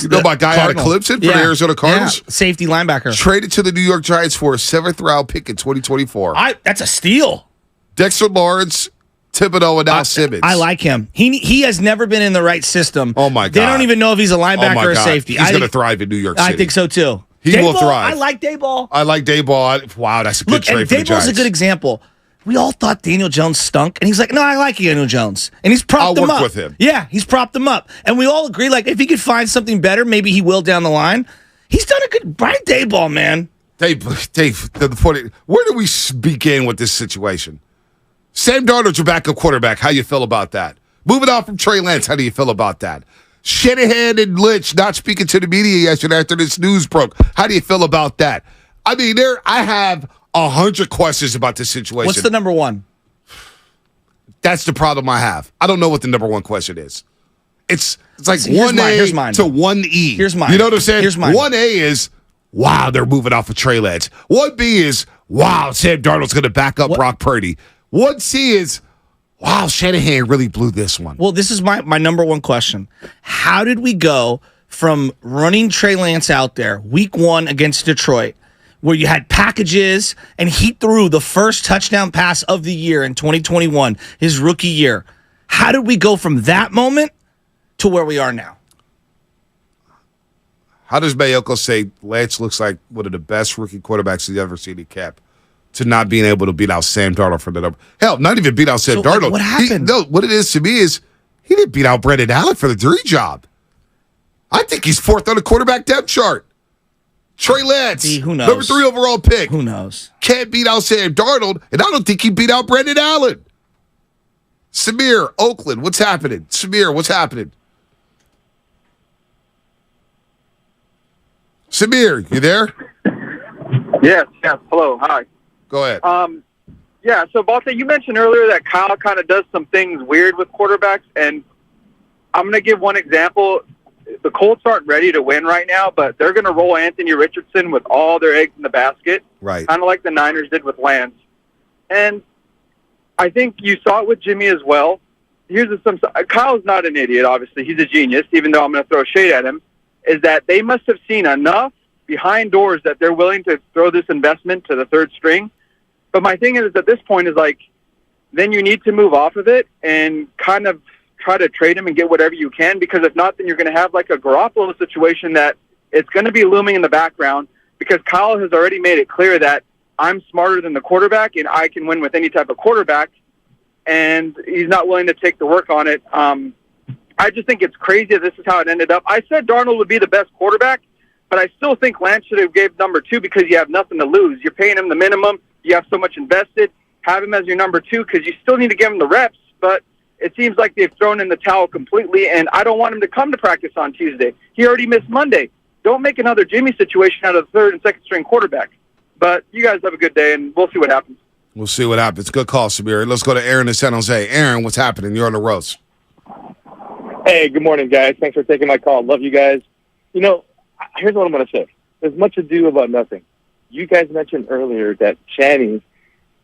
You know my guy out of Clemson for the Arizona Cardinals?
Yeah. Safety linebacker.
Traded to the New York Giants for a 7th-round pick in 2024.
That's a steal.
Dexter Lawrence, Thibodeau, and now Simmons.
I like him. He has never been in the right system.
Oh, my God.
They don't even know if he's a linebacker or a safety.
He's going to thrive in New York City.
I think so, too.
He will thrive.
I like Dayball.
I like Dayball. Wow, that's a good trade for the Giants.
Dayball's a good example. We all thought Daniel Jones stunk, and he's like, no, I like Daniel Jones. And he's propped him up.
I'll work with him.
Yeah, he's propped him up. And we all agree, if he could find something better, maybe he will down the line. He's done a good Brian Dayball, man.
Dave, where do we begin with this situation? Sam Darnold's your backup quarterback. How you feel about that? Moving on from Trey Lance, how do you feel about that? Shanahan and Lynch not speaking to the media yesterday after this news broke. How do you feel about that? I mean, I have 100 questions about this situation.
What's the number one?
That's the problem I have. I don't know what the number one question is. It's like
1A
to 1E.
Here's mine.
You know what I'm saying?
Here's mine.
1A is, wow, they're moving off of Trey Lance. 1B is, wow, Sam Darnold's going to back up Brock Purdy. 1C is, wow, Shanahan really blew this one.
Well, this is my number one question. How did we go from running Trey Lance out there week 1 against Detroit, where you had packages and he threw the first touchdown pass of the year in 2021, his rookie year? How did we go from that moment to where we are now?
How does Mayoko say Lance looks like one of the best rookie quarterbacks he's ever seen in camp to not being able to beat out Sam Darnold for the number? Hell, not even beat out Sam Darnold.
What happened?
What it is to me is he didn't beat out Brendan Allen for the 3 job. I think he's 4th on the quarterback depth chart. Trey Lance,
who knows?
number 3 overall pick.
Who knows?
Can't beat out Sam Darnold, and I don't think he beat out Brendan Allen. Samir, Oakland, what's happening? Samir, what's happening? Samir, you there?
Yes. Hello. Hi.
Go ahead.
Yeah, so Balta, you mentioned earlier that Kyle kind of does some things weird with quarterbacks, and I'm going to give one example.
the Colts aren't ready to win right now, but they're going to roll Anthony Richardson with all their eggs in the basket,
right?
Kind of like the Niners did with Lance. And I think you saw it with Jimmy as well. Kyle's not an idiot, obviously. He's a genius, even though I'm going to throw shade at him, is that they must have seen enough behind doors that they're willing to throw this investment to the third string. But my thing is, at this point, is like, then you need to move off of it and kind of try to trade him and get whatever you can, because if not, then you're going to have like a Garoppolo situation that it's going to be looming in the background, because Kyle has already made it clear that I'm smarter than the quarterback and I can win with any type of quarterback, and he's not willing to take the work on it. I just think it's crazy that this is how it ended up. I said Darnold would be the best quarterback, but I still think Lance should have gave number 2 because you have nothing to lose. You're paying him the minimum. You have so much invested. Have him as your number 2 because you still need to give him the reps, but it seems like they've thrown in the towel completely, and I don't want him to come to practice on Tuesday. He already missed Monday. Don't make another Jimmy situation out of the third and second string quarterback. But you guys have a good day, and we'll see what happens.
We'll see what happens. Good call, Samir. Let's go to Aaron in San Jose. Aaron, what's happening? You're on the roast.
Hey, good morning, guys. Thanks for taking my call. Love you guys. You know, here's what I'm going to say. There's much ado about nothing. You guys mentioned earlier that Channing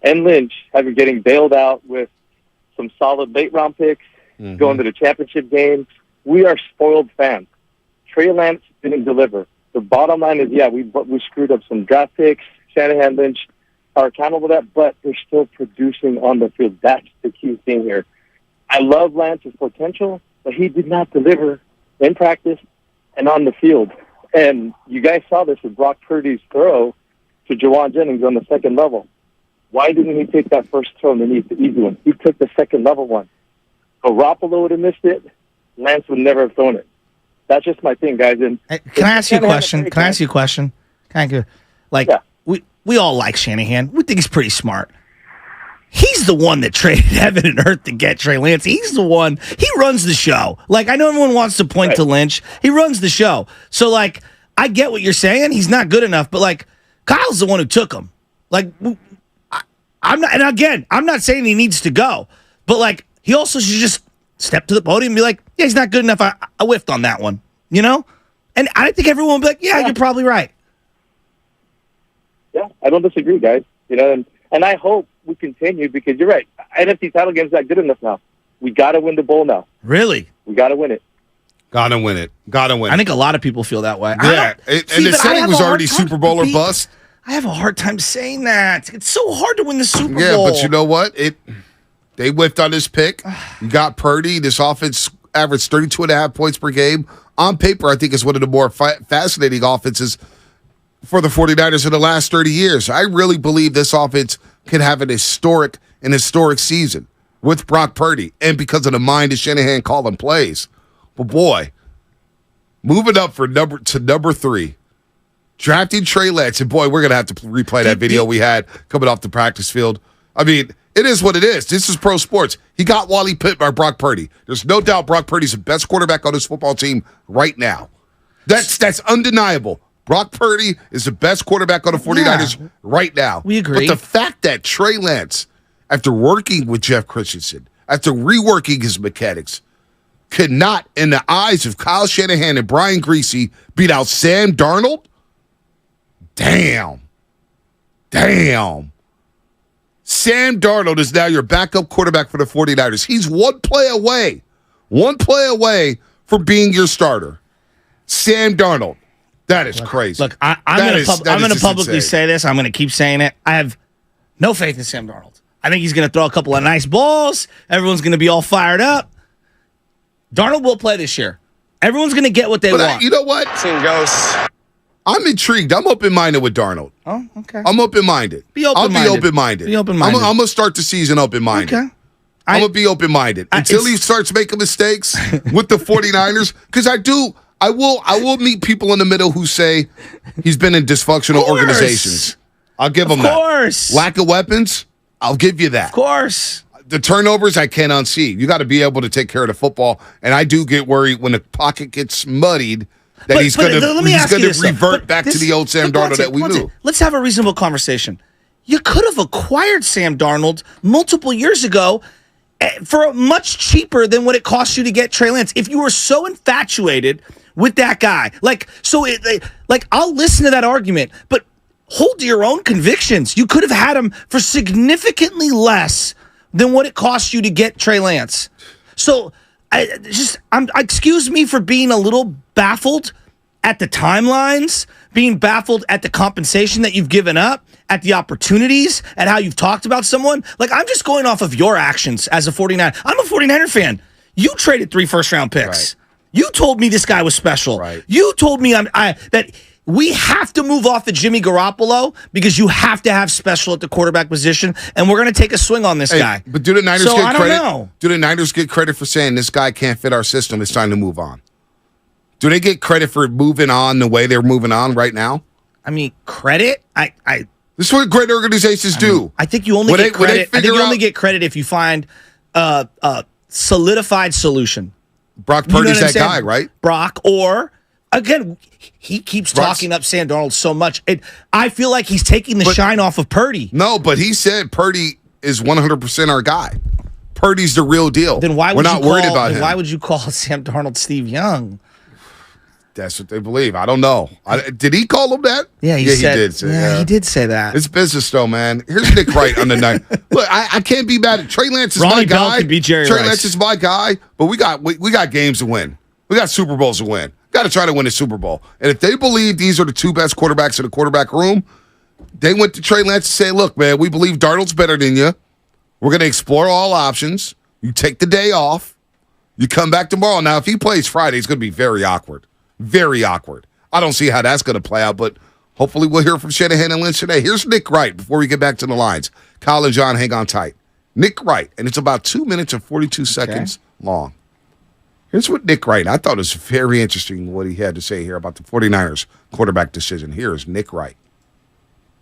and Lynch have been getting bailed out with some solid late-round picks, going to the championship game. We are spoiled fans. Trey Lance didn't deliver. The bottom line is, yeah, we screwed up some draft picks. Shanahan, Lynch are accountable for that, but they're still producing on the field. That's the key thing here. I love Lance's potential, but he did not deliver in practice and on the field. And you guys saw this with Brock Purdy's throw to Jawan Jennings on the second level. Why didn't he take that first throw underneath the easy one? He took the second level one. Garoppolo would have missed it. Lance would never have thrown it. That's just my thing, guys. And
can I ask you a question? Can I ask you a question? We all like Shanahan. We think he's pretty smart. He's the one that traded heaven and earth to get Trey Lance. He's the one. He runs the show. Like, I know everyone wants to point to Lynch. He runs the show. So, like, I get what you're saying. He's not good enough. But, like, Kyle's the one who took him. Like, I'm not. And again, I'm not saying he needs to go. But, like, he also should just step to the podium and be like, yeah, he's not good enough. I whiffed on that one. You know? And I think everyone will be like, yeah, you're probably right.
Yeah, I don't disagree, guys. You know, and I hope we continue because you're right. NFC title game's not good enough now. We got to win the bowl now.
Really?
We got to win it.
Got to win it. Got to win it.
I think a lot of people feel that way.
Yeah, and the setting was already Super Bowl or bust.
I have a hard time saying that. It's so hard to win the Super Bowl.
Yeah, but you know what? They whiffed on this pick. You got Purdy. This offense averaged 32.5 points per game. On paper, I think it's one of the more fascinating offenses for the 49ers in the last 30 years. I really believe this offense can have an historic season with Brock Purdy and because of the mind of Shanahan calling plays. But boy, moving up to number 3, drafting Trey Lance, and boy, we're going to have to replay that video we had coming off the practice field. I mean, it is what it is. This is pro sports. He got Wally Pitt by Brock Purdy. There's no doubt Brock Purdy's the best quarterback on this football team right now. That's undeniable. Brock Purdy is the best quarterback on the 49ers right now.
We agree.
But the fact that Trey Lance, after working with Jeff Christensen, after reworking his mechanics, could not, in the eyes of Kyle Shanahan and Brian Griese, beat out Sam Darnold? Damn. Sam Darnold is now your backup quarterback for the 49ers. He's one play away from being your starter. Sam Darnold. That is crazy.
Look, I'm going to publicly say this. I'm going to keep saying it. I have no faith in Sam Darnold. I think he's going to throw a couple of nice balls. Everyone's going to be all fired up. Darnold will play this year. Everyone's going to get what they want.
You know what?
Seeing ghosts.
I'm intrigued. I'm open-minded with Darnold.
Oh, okay.
I'm open-minded. I'll be open-minded.
Be open-minded.
I'm going to start the season open-minded. Okay. I'm going to be open-minded until he starts making mistakes with the 49ers. Because I will meet people in the middle who say he's been in dysfunctional organizations. I'll give him that. Of course. Lack of weapons, I'll give you that.
Of course.
The turnovers, I can't unsee. You got to be able to take care of the football. And I do get worried when the pocket gets muddied that he's going to revert back to the old Sam Darnold that we knew.
Let's have a reasonable conversation. You could have acquired Sam Darnold multiple years ago for much cheaper than what it cost you to get Trey Lance. If you were so infatuated with that guy. I'll listen to that argument, but hold to your own convictions. You could have had him for significantly less than what it cost you to get Trey Lance. So excuse me for being a little baffled at the timelines, being baffled at the compensation that you've given up, at the opportunities, at how you've talked about someone. Like, I'm just going off of your actions as a 49er. I'm a 49er fan. You traded 3 first-round picks. Right. You told me this guy was special. Right. You told me that we have to move off the Jimmy Garoppolo because you have to have special at the quarterback position, and we're going to take a swing on this guy.
But do the Niners
get
credit?
I don't know.
Do the Niners get credit for saying this guy can't fit our system? It's time to move on. Do they get credit for moving on the way they're moving on right now?
I mean, credit?
This is what great organizations do.
I think you only get credit. I think you only get credit if you find a solidified solution.
Brock Purdy's that guy, right?
Brock, or again, he keeps talking up Sam Darnold so much. I feel like he's taking the shine off of Purdy.
No, but he said Purdy is 100% our guy. Purdy's the real deal.
Then why would
we're not worried about him?
Why would you call Sam Darnold Steve Young?
That's what they believe. I don't know. Did he call him that?
Yeah, he did. He did say that.
It's business, though, man. Here's Nick Wright on the night. Look, I can't be mad at Trey Lance is
Ronnie
my guy.
Bell could be Jerry
Trey
Rice.
Lance is my guy, but we got games to win. We got Super Bowls to win. Got to try to win a Super Bowl. And if they believe these are the 2 best quarterbacks in the quarterback room, they went to Trey Lance to say, look, man, we believe Darnold's better than you. We're going to explore all options. You take the day off. You come back tomorrow. Now, if he plays Friday, it's going to be very awkward. Very awkward. I don't see how that's going to play out, but hopefully we'll hear from Shanahan and Lynch today. Here's Nick Wright before we get back to the lines. Kyle and John, hang on tight. Nick Wright, and it's about 2 minutes and 42 seconds long. Here's what Nick Wright, I thought it was very interesting what he had to say here about the 49ers quarterback decision. Here is Nick Wright.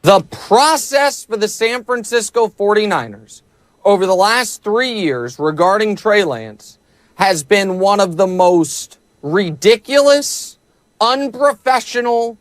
The process for the San Francisco 49ers over the last 3 years regarding Trey Lance has been one of the most ridiculous, unprofessional,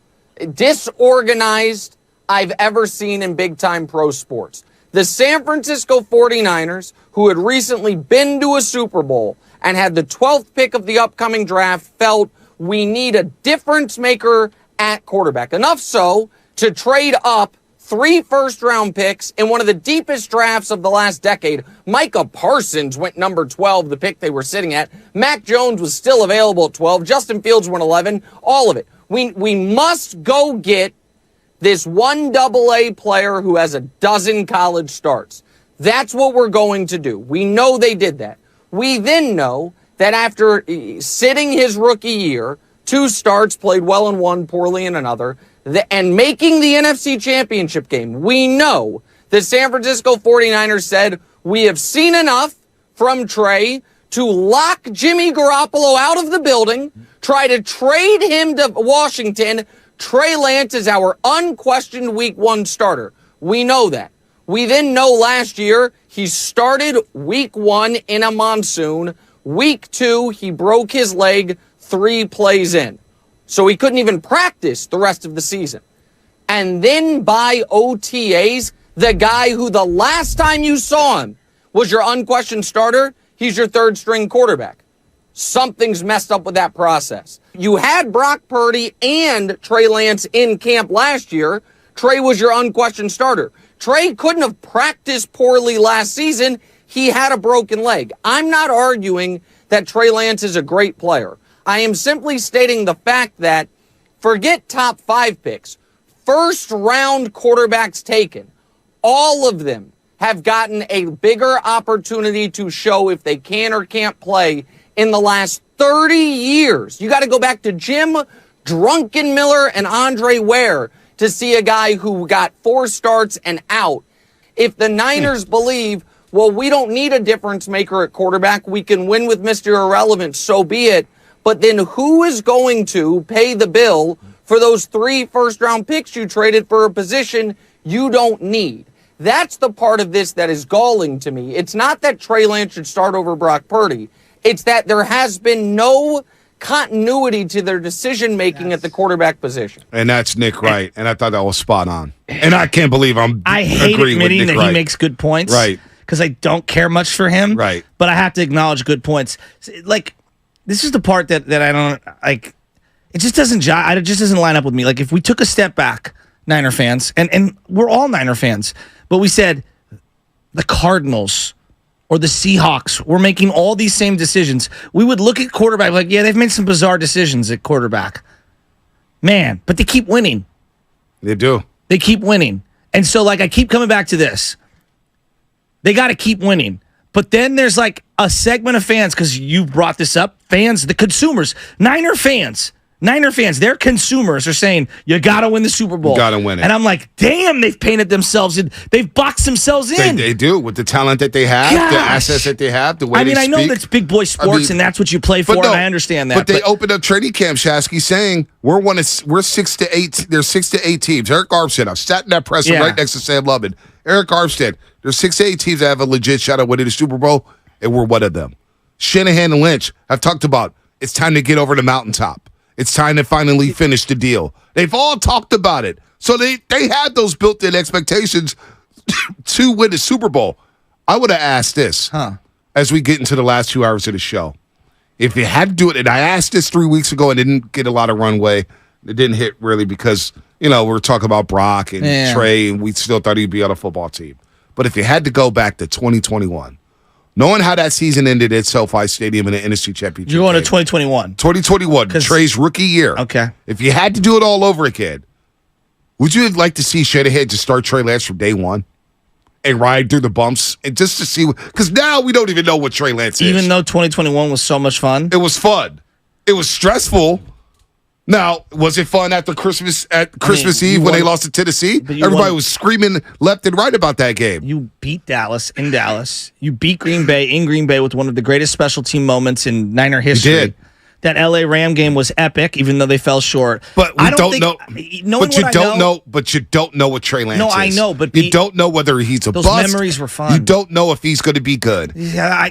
disorganized I've ever seen in big-time pro sports. The San Francisco 49ers, who had recently been to a Super Bowl and had the 12th pick of the upcoming draft, felt we need a difference maker at quarterback. Enough so to trade up 3 first-round picks in one of the deepest drafts of the last decade. Micah Parsons went number 12, the pick they were sitting at. Mac Jones was still available at 12. Justin Fields went 11. All of it. We must go get this 1 AA player who has a dozen college starts. That's what we're going to do. We know they did that. We then know that after sitting his rookie year, 2 starts, played well in one, poorly in another, and making the NFC Championship game, we know the San Francisco 49ers said, we have seen enough from Trey to lock Jimmy Garoppolo out of the building, try to trade him to Washington. Trey Lance is our unquestioned Week 1 starter. We know that. We then know last year he started Week 1 in a monsoon. Week 2, he broke his leg 3 plays in. So he couldn't even practice the rest of the season. And then by OTAs, the guy who the last time you saw him was your unquestioned starter, he's your 3rd string quarterback. Something's messed up with that process. You had Brock Purdy and Trey Lance in camp last year. Trey was your unquestioned starter. Trey couldn't have practiced poorly last season. He had a broken leg. I'm not arguing that Trey Lance is a great player. I am simply stating the fact that, forget top 5 picks, first round quarterbacks taken, all of them have gotten a bigger opportunity to show if they can or can't play in the last 30 years. You got to go back to Jim Drunken Miller and Andre Ware to see a guy who got 4 starts and out. If the Niners believe, well, we don't need a difference maker at quarterback, we can win with Mr. Irrelevant, so be it. But then who is going to pay the bill for those 3 first-round picks you traded for a position you don't need? That's the part of this that is galling to me. It's not that Trey Lance should start over Brock Purdy. It's that there has been no continuity to their decision-making at the quarterback position.
And that's Nick Wright, and I thought that was spot on. And I can't believe
I hate admitting that he makes good points.
Right.
Because I don't care much for him.
Right.
But I have to acknowledge good points. Like, this is the part that I don't, like, It just doesn't jive. It just doesn't line up with me. Like if we took a step back, Niner fans, and we're all Niner fans, but we said the Cardinals or the Seahawks were making all these same decisions, we would look at quarterback like, yeah, they've made some bizarre decisions at quarterback. Man, but they keep winning.
They do.
They keep winning. And so, like, I keep coming back to this. They got to keep winning. But then there's, like, a segment of fans, because you brought this up, fans, the consumers, Niner fans, their consumers are saying, you got to win the Super Bowl.
You got to win it.
And I'm like, damn, they've painted themselves in. They've boxed themselves in.
They do, with the talent that they have, the assets that they have, the way they speak.
I know that's big boy sports, and that's what you play for, and I understand that.
But they opened up training camp, Shasky, saying, we're 6 to 8. There's 6 to 8 teams. Eric Armstead, I've sat in that presser right next to Sam Lubin. Eric Armstead, there's 6 to 8 teams that have a legit shot at winning the Super Bowl, and we're one of them. Shanahan and Lynch have talked about, it's time to get over the mountaintop. It's time to finally finish the deal. They've all talked about it. So they had those built-in expectations to win the Super Bowl. I would have asked this as we get into the last 2 hours of the show. If you had to do it, and I asked this 3 weeks ago and didn't get a lot of runway. It didn't hit really because, we were talking about Brock and Trey, and we still thought he'd be on a football team. But if you had to go back to 2021, knowing how that season ended at SoFi Stadium in the NFC Championship.
You're going to 2021.
2021, Trey's rookie year.
Okay.
If you had to do it all over again, would you like to see Shanahan just start Trey Lance from day one and ride through the bumps and just to see? Because now we don't even know what Trey Lance is.
Even though 2021 was so much fun?
It was fun. It was stressful. Now, was it fun after Christmas Eve when they lost to Tennessee? Everybody was screaming left and right about that game.
You beat Dallas in Dallas. You beat Green Bay in Green Bay with one of the greatest special team moments in Niner history.
You did.
That LA Ram game was epic, even though they fell short.
But we don't know. But you don't know what Trey Lance is.
No, I know, but
you don't know whether he's a bust.
Those memories were fun.
You don't know if he's going to be good.
Yeah,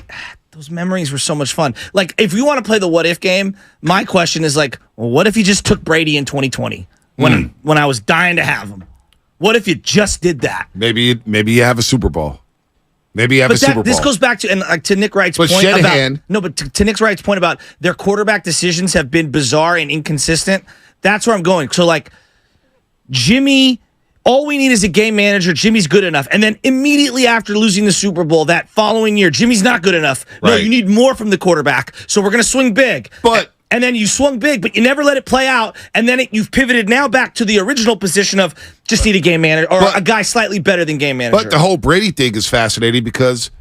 those memories were so much fun. Like, if you want to play the what if game, my question is like, well, what if you just took Brady in 2020 when I was dying to have him? What if you just did that?
Maybe you have a Super Bowl. Maybe you have a Super Bowl.
This goes back to Nick Wright's point
Shanahan,
to Nick Wright's point about their quarterback decisions have been bizarre and inconsistent. That's where I'm going. So, like, Jimmy, all we need is a game manager. Jimmy's good enough. And then immediately after losing the Super Bowl that following year, Jimmy's not good enough. Right. No, you need more from the quarterback. So we're going to swing big. And then you swung big, but you never let it play out. And then you've pivoted now back to the original position of just need a game manager or a guy slightly better than game manager.
But the whole Brady thing is fascinating because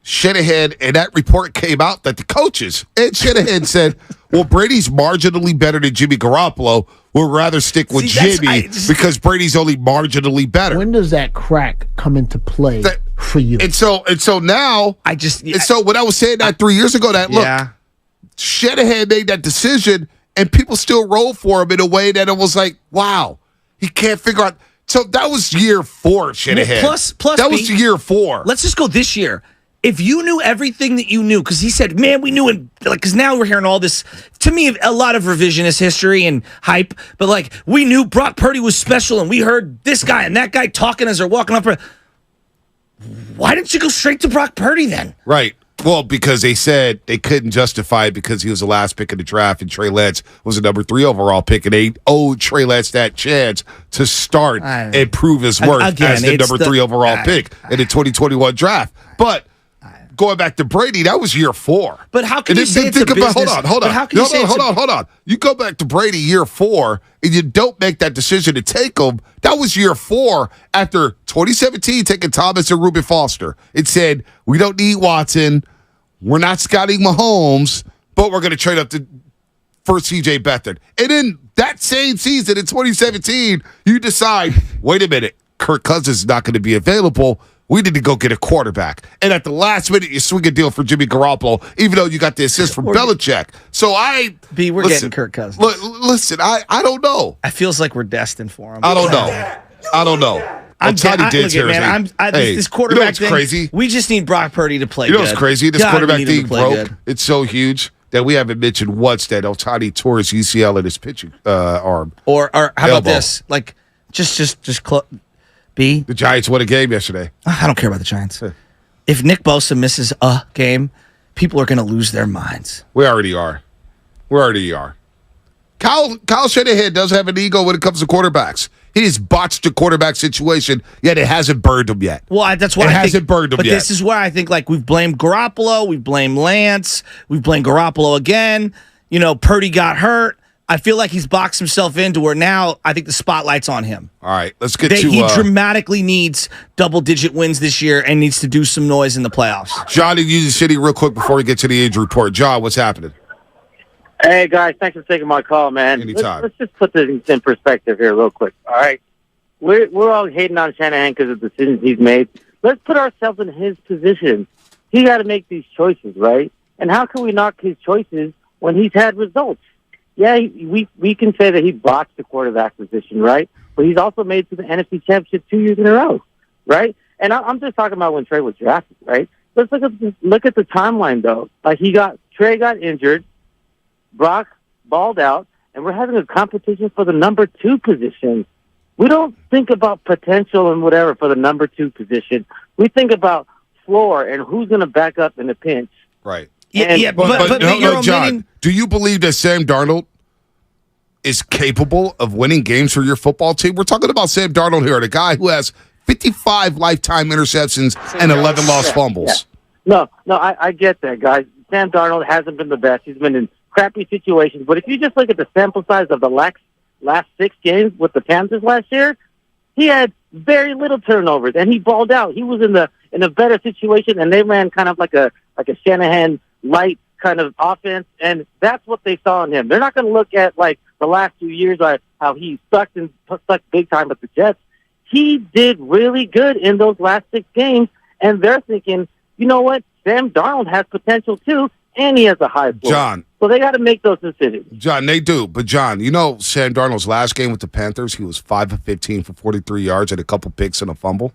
Shanahan, and that report came out that the coaches, and Shanahan said, well, Brady's marginally better than Jimmy Garoppolo. We'll rather stick with Jimmy because Brady's only marginally better.
When does that crack come into play for you?
And so now, so when I was saying that 3 years ago, look, Shanahan made that decision, and people still roll for him in a way that it was like, wow, he can't figure out. So that was year 4, Shanahan.
Plus,
that was year 4.
Let's just go this year. If you knew everything that you knew, because he said, man, we knew it, like, because now we're hearing all this, to me, a lot of revisionist history and hype, but like, we knew Brock Purdy was special, and we heard this guy and that guy talking as they're walking up. Why didn't you go straight to Brock Purdy then?
Right. Well, because they said they couldn't justify it because he was the last pick in the draft and Trey Lance was a number 3 overall pick, and they owed Trey Lance that chance to start and prove his worth as the number 3 overall pick in the 2021 draft. But going back to Brady, that was year 4.
But how can you say it's a business?
Hold on. You go back to Brady year 4, and you don't make that decision to take him. That was year 4 after 2017 taking Thomas and Reuben Foster. It said, we don't need Watson. We're not scouting Mahomes, but we're going to trade up for C.J. Beathard. And then that same season in 2017, you decide, wait a minute, Kirk Cousins is not going to be available. We need to go get a quarterback. And at the last minute, you swing a deal for Jimmy Garoppolo, even though you got the assist from Belichick. So
we're getting Kirk Cousins.
Listen, I don't know.
It feels like we're destined for him.
I don't know.
This quarterback thing,
crazy?
We just need Brock Purdy to play
good. You know what's crazy? This quarterback thing broke.
Good.
It's so huge that we haven't mentioned once that Ohtani tore his UCL in his pitching arm.
Or how about this? Like, B.
The Giants won a game yesterday.
I don't care about the Giants. If Nick Bosa misses a game, people are going to lose their minds.
We already are. Kyle Shanahan does have an ego when it comes to quarterbacks. He has botched the quarterback situation, yet it hasn't burned him yet.
Well, that's why
it hasn't burned him
but
yet.
This is where I think like we've blamed Garoppolo, we've blamed Lance, we've blamed Garoppolo again. You know, Purdy got hurt. I feel like he's boxed himself into where now I think the spotlight's on him.
All right, let's get
He dramatically needs double-digit wins this year and needs to do some noise in the playoffs.
John in Union City real quick before we get to the injury report. John, what's happening?
Hey, guys, thanks for taking my call, man.
Anytime.
Let's just put this in perspective here real quick, all right? We're all hating on Shanahan because of the decisions he's made. Let's put ourselves in his position. He got to make these choices, right? And how can we knock his choices when he's had results? Yeah, we can say that he botched the quarterback position, right? But he's also made to the NFC Championship 2 years in a row, right? And I'm just talking about when Trey was drafted, right? Let's look at the timeline, though. Like Trey got injured, Brock balled out, and we're having a competition for the number 2 position. We don't think about potential and whatever for the number 2 position. We think about floor and who's going to back up in the pinch.
Right.
But
no, John, do you believe that Sam Darnold is capable of winning games for your football team? We're talking about Sam Darnold here, the guy who has 55 lifetime interceptions and 11 lost fumbles.
Yeah. No, I get that, guys. Sam Darnold hasn't been the best. He's been in crappy situations. But if you just look at the sample size of the last 6 games with the Panthers last year, he had very little turnovers, and he balled out. He was in a better situation, and they ran kind of like a Shanahan light kind of offense, and that's what they saw in him. They're not going to look at like the last 2 years, like how he sucked big time with the Jets. He did really good in those last 6 games, and they're thinking, you know what, Sam Darnold has potential too, and he has a high floor.
John.
So they got to make those decisions.
John, they do. But, John, you know Sam Darnold's last game with the Panthers, he was 5 of 15 for 43 yards and a couple picks and a fumble.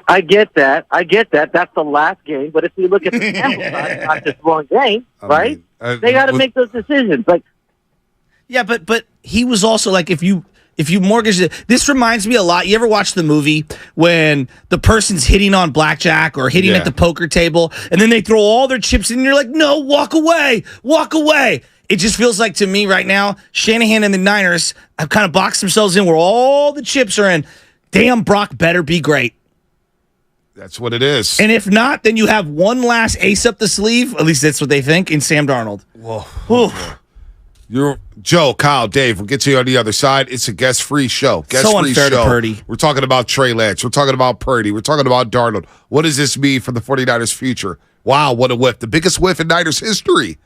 I get that. That's the last game. But if we look at the sample size, not just one game, right? They got to make those decisions. Like,
yeah, but he was also like if you mortgage it. This reminds me a lot. You ever watch the movie when the person's hitting on blackjack or hitting at the poker table, and then they throw all their chips in, and you're like, no, walk away. It just feels like to me right now, Shanahan and the Niners have kind of boxed themselves in where all the chips are in. Damn, Brock better be great.
That's what it is.
And if not, then you have one last ace up the sleeve. At least that's what they think in Sam Darnold.
Whoa. You're Joe, Kyle, Dave. We'll get to you on the other side. It's a guest-free show.
So unfair to Purdy.
We're talking about Trey Lance. We're talking about Purdy. We're talking about Darnold. What does this mean for the 49ers' future? Wow, what a whiff. The biggest whiff in Niners history.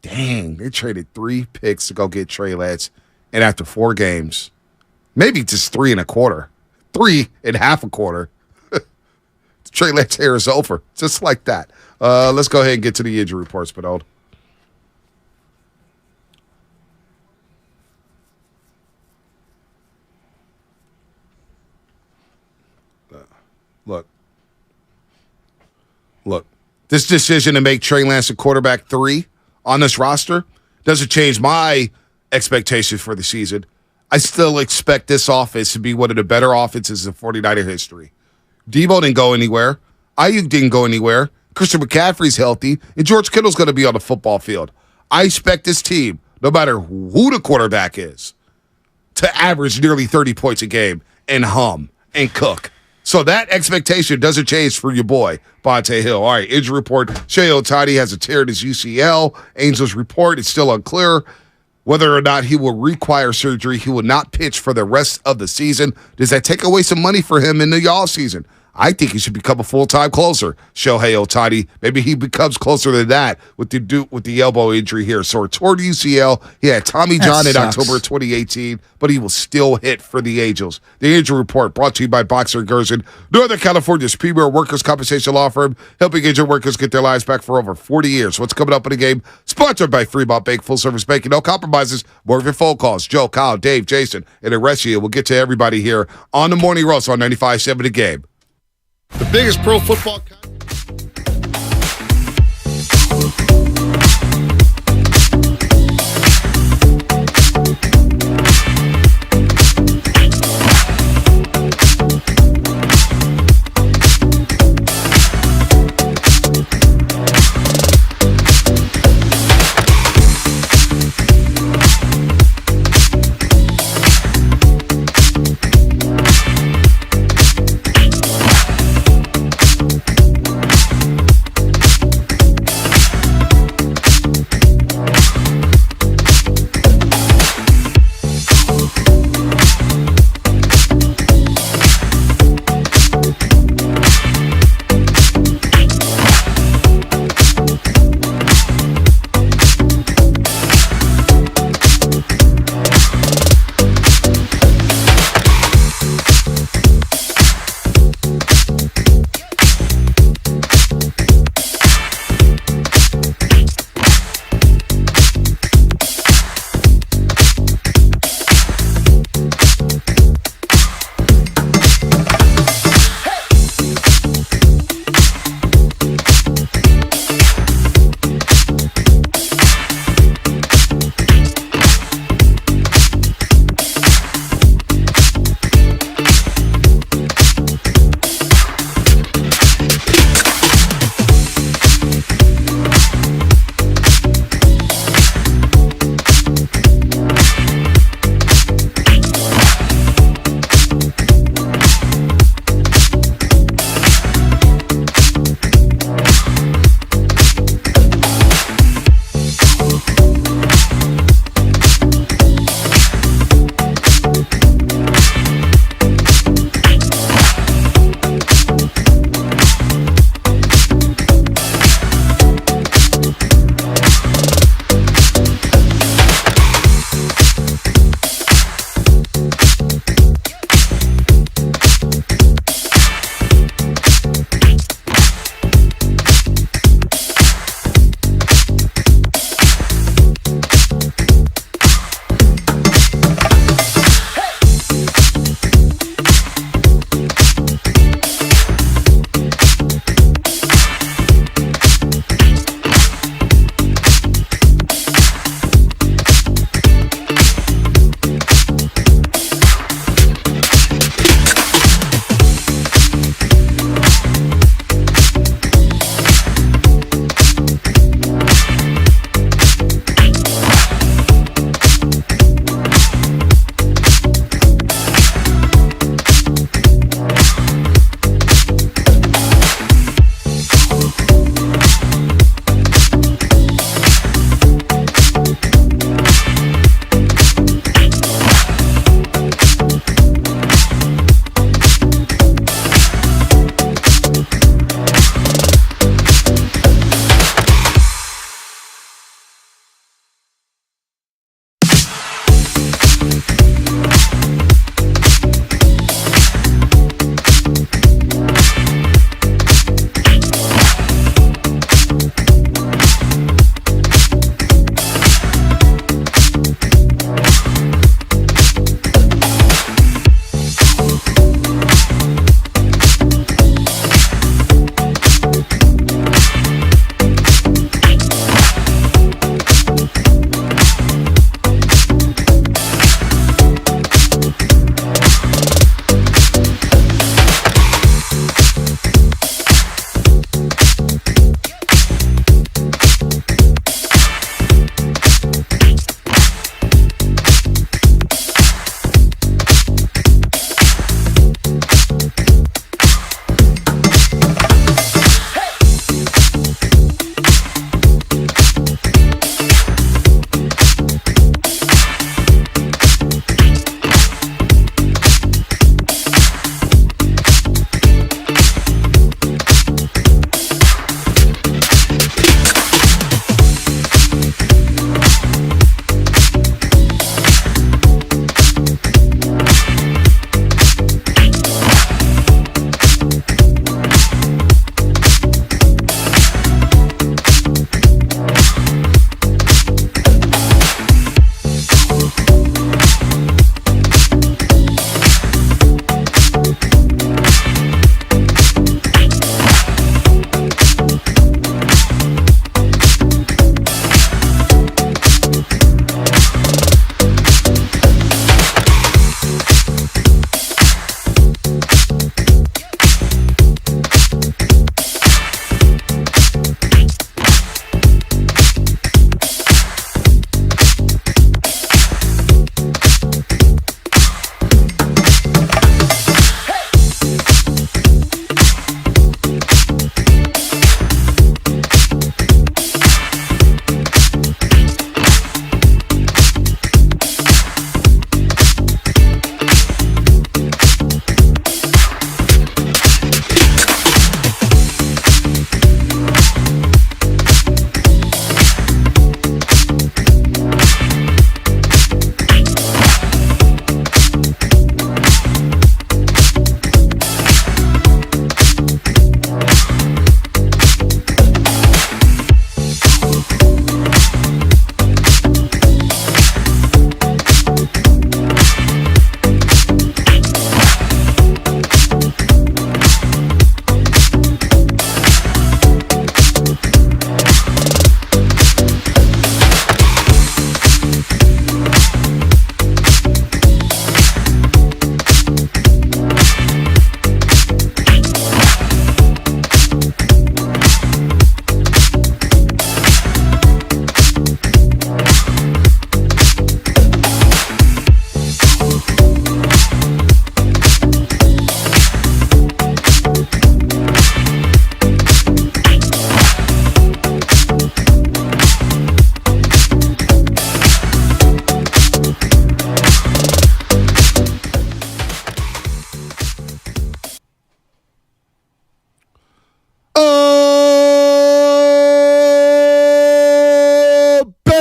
Dang, they traded 3 picks to go get Trey Lance. And after 4 games, maybe just 3 1/4, 3 1/2. Trey Lance hair is over. Just like that. Let's go ahead and get to the injury reports, Bernard. Look. This decision to make Trey Lance a quarterback 3 on this roster doesn't change my expectations for the season. I still expect this offense to be one of the better offenses in 49er history. Debo didn't go anywhere. Ayuk didn't go anywhere. Christian McCaffrey's healthy, and George Kittle's going to be on the football field. I expect this team, no matter who the quarterback is, to average nearly 30 points a game and hum and cook. So that expectation doesn't change for your boy, Bonte Hill. All right, injury report. Shohei Ohtani has a tear in his UCL. Angels report it's still unclear whether or not he will require surgery. He will not pitch for the rest of the season. Does that take away some money for him in the offseason? I think he should become a full-time closer. Shohei Ohtani, maybe he becomes closer than that with the elbow injury here. So a torn UCL. He had Tommy John in October 2018, but he will still hit for the Angels. The injury report brought to you by Boxer Gerson, Northern California's premier workers' compensation law firm, helping injured workers get their lives back for over 40 years. What's coming up in the game? Sponsored by Fremont Bank, full-service banking, no compromises, more of your phone calls. Joe, Kyle, Dave, Jason, and the rest of you. We'll get to everybody here on the Morning Roast on 95.7 The Game.
The biggest pro football.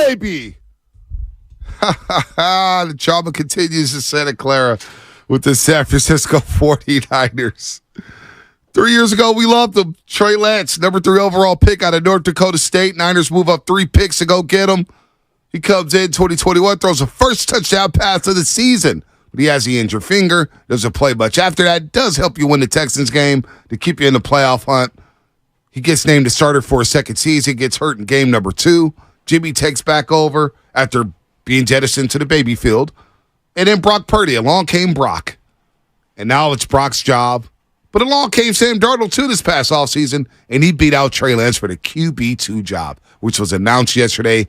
baby. The drama continues in Santa Clara with the San Francisco 49ers. 3 years ago, we loved him. Trey Lance, number 3 overall pick out of North Dakota State. Niners move up 3 picks to go get him. He comes in 2021, throws a first touchdown pass of the season. But he has the injured finger. Doesn't play much after that. Does help you win the Texans game to keep you in the playoff hunt. He gets named the starter for a second season. Gets hurt in game number 2. Jimmy takes back over after being jettisoned to the baby field. And then Brock Purdy. Along came Brock. And now it's Brock's job. But along came Sam Darnold, too, this past offseason, and he beat out Trey Lance for the QB2 job, which was announced yesterday.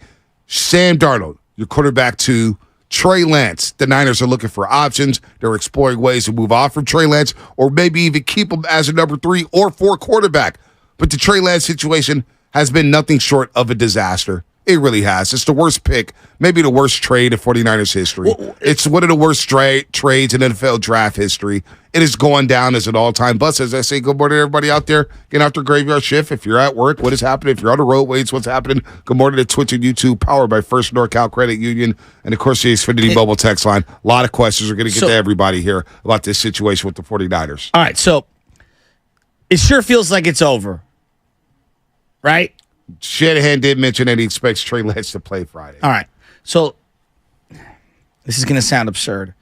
Sam Darnold, your quarterback to Trey Lance. The Niners are looking for options. They're exploring ways to move off from Trey Lance or maybe even keep him as a number 3 or 4 quarterback. But the Trey Lance situation has been nothing short of a disaster. It really has. It's the worst pick, maybe the worst trade in 49ers history. It's one of the worst trades in NFL draft history. It is going down as an all-time bust. As I say, good morning to everybody out there getting out their graveyard shift. If you're at work, what is happening? If you're on the roadways, what's happening? Good morning to Twitch and YouTube, powered by First NorCal Credit Union, and of course the Xfinity Mobile text line. A lot of questions. We're going to get to everybody here about this situation with the 49ers.
All right, so it sure feels like it's over, right?
Shanahan did mention that he expects Trey Lance to play Friday.
All right. So this is going to sound absurd.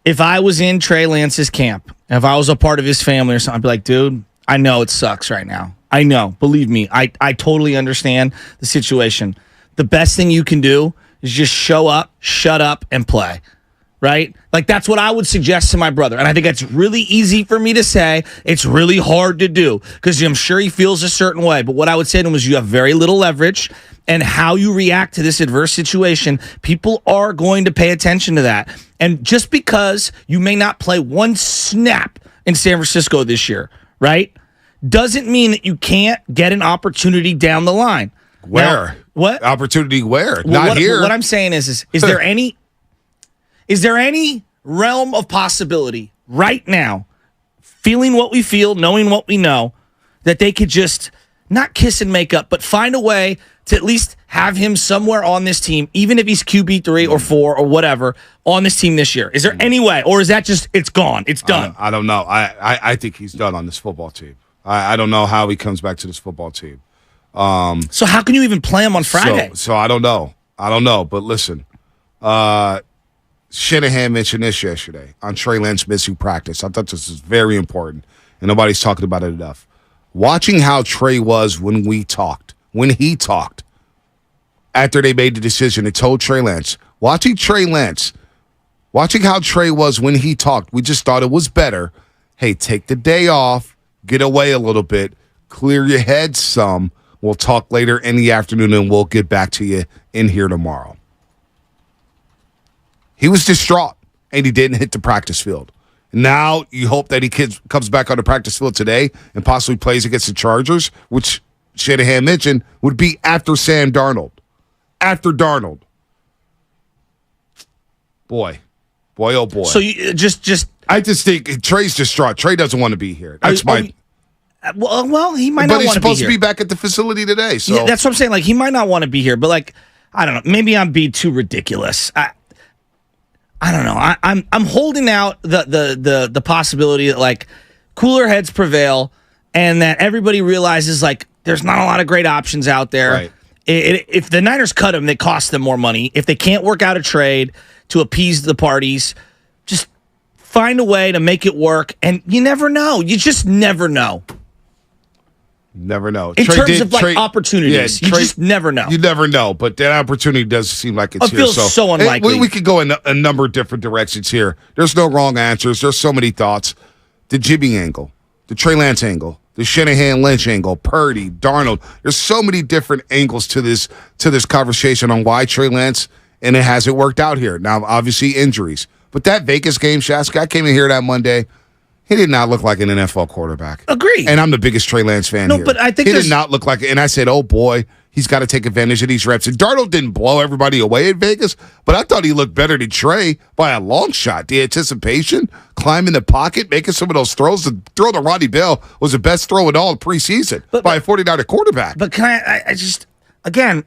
If I was in Trey Lance's camp, if I was a part of his family or something, I'd be like, dude, I know it sucks right now. I know. Believe me, I totally understand the situation. The best thing you can do is just show up, shut up, and play. Right? Like, that's what I would suggest to my brother. And I think that's really easy for me to say. It's really hard to do because I'm sure he feels a certain way. But what I would say to him is you have very little leverage, and how you react to this adverse situation, people are going to pay attention to that. And just because you may not play one snap in San Francisco this year, right, doesn't mean that you can't get an opportunity down the line.
Where?
Now, what?
Opportunity where? Not here.
What I'm saying is there any... Is there any realm of possibility right now, feeling what we feel, knowing what we know, that they could just not kiss and make up, but find a way to at least have him somewhere on this team, even if he's QB3 or 4 or whatever, on this team this year? Is there any way, or is that just, it's gone, it's done?
I don't know. I think he's done on this football team. I don't know how he comes back to this football team.
So how can you even play him on Friday?
So I don't know. But listen, Shanahan mentioned this yesterday on Trey Lance missing practice. I thought this was very important, and nobody's talking about it enough. Watching how Trey was when he talked, after they made the decision and told Trey Lance, watching how Trey was when he talked, we just thought it was better. Hey, take the day off, get away a little bit, clear your head some. We'll talk later in the afternoon, and we'll get back to you in here tomorrow. He was distraught, and he didn't hit the practice field. Now you hope that he comes back on the practice field today and possibly plays against the Chargers, which Shanahan mentioned would be after Sam Darnold. After Darnold. Boy, oh boy.
So you
I just think Trey's distraught. Trey doesn't want to be here. That's
well, he might not want to be here.
But he's supposed to be back at the facility today. So
yeah, that's what I'm saying. Like, he might not want to be here, but like, I don't know. Maybe I'm being too ridiculous. I don't know. I'm holding out the possibility that like cooler heads prevail and that everybody realizes like there's not a lot of great options out there.
Right.
If the Niners cut him, they cost them more money. If they can't work out a trade to appease the parties, just find a way to make it work. And you never know. You just never know.
Never know.
In terms of opportunities, you just never know.
You never know, but that opportunity does seem like it's here.
It feels so unlikely.
We could go in a number of different directions here. There's no wrong answers. There's so many thoughts. The Jimmy angle, the Trey Lance angle, the Shanahan Lynch angle, Purdy, Darnold. There's so many different angles to this conversation on why Trey Lance, and it hasn't worked out here. Now, obviously, injuries. But that Vegas game, Shask, I came in here that Monday. He did not look like an NFL quarterback.
Agree.
And I'm the biggest Trey Lance fan here.
But I think
he did not look like it. And I said, oh, boy, he's got to take advantage of these reps. And Darnold didn't blow everybody away at Vegas, but I thought he looked better than Trey by a long shot. The anticipation, climbing the pocket, making some of those throws. The throw to Roddy Bell was the best throw in all of preseason by a 49er quarterback.
But can I just, again,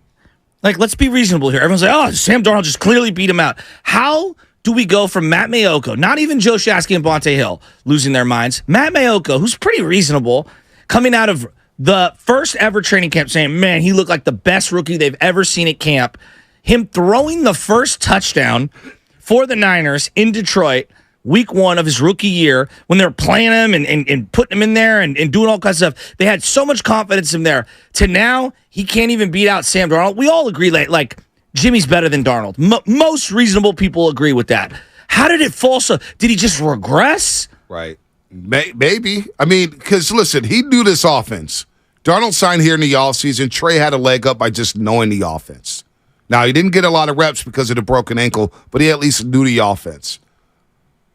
Like, let's be reasonable here. Everyone's like, oh, Sam Darnold just clearly beat him out. How do we go from Matt Mayoko, not even Joe Shasky and Bonte Hill losing their minds, Matt Mayoko, who's pretty reasonable, coming out of the first ever training camp saying, man, he looked like the best rookie they've ever seen at camp, him throwing the first touchdown for the Niners in Detroit week 1 of his rookie year when they were playing him and putting him in there and doing all kinds of stuff. They had so much confidence in him there. To now, he can't even beat out Sam Darnold. We all agree like Jimmy's better than Darnold. Most reasonable people agree with that. How did it fall so? Did he just regress?
Right. Maybe. I mean, because listen, he knew this offense. Darnold signed here in the offseason. Trey had a leg up by just knowing the offense. Now, he didn't get a lot of reps because of the broken ankle, but he at least knew the offense.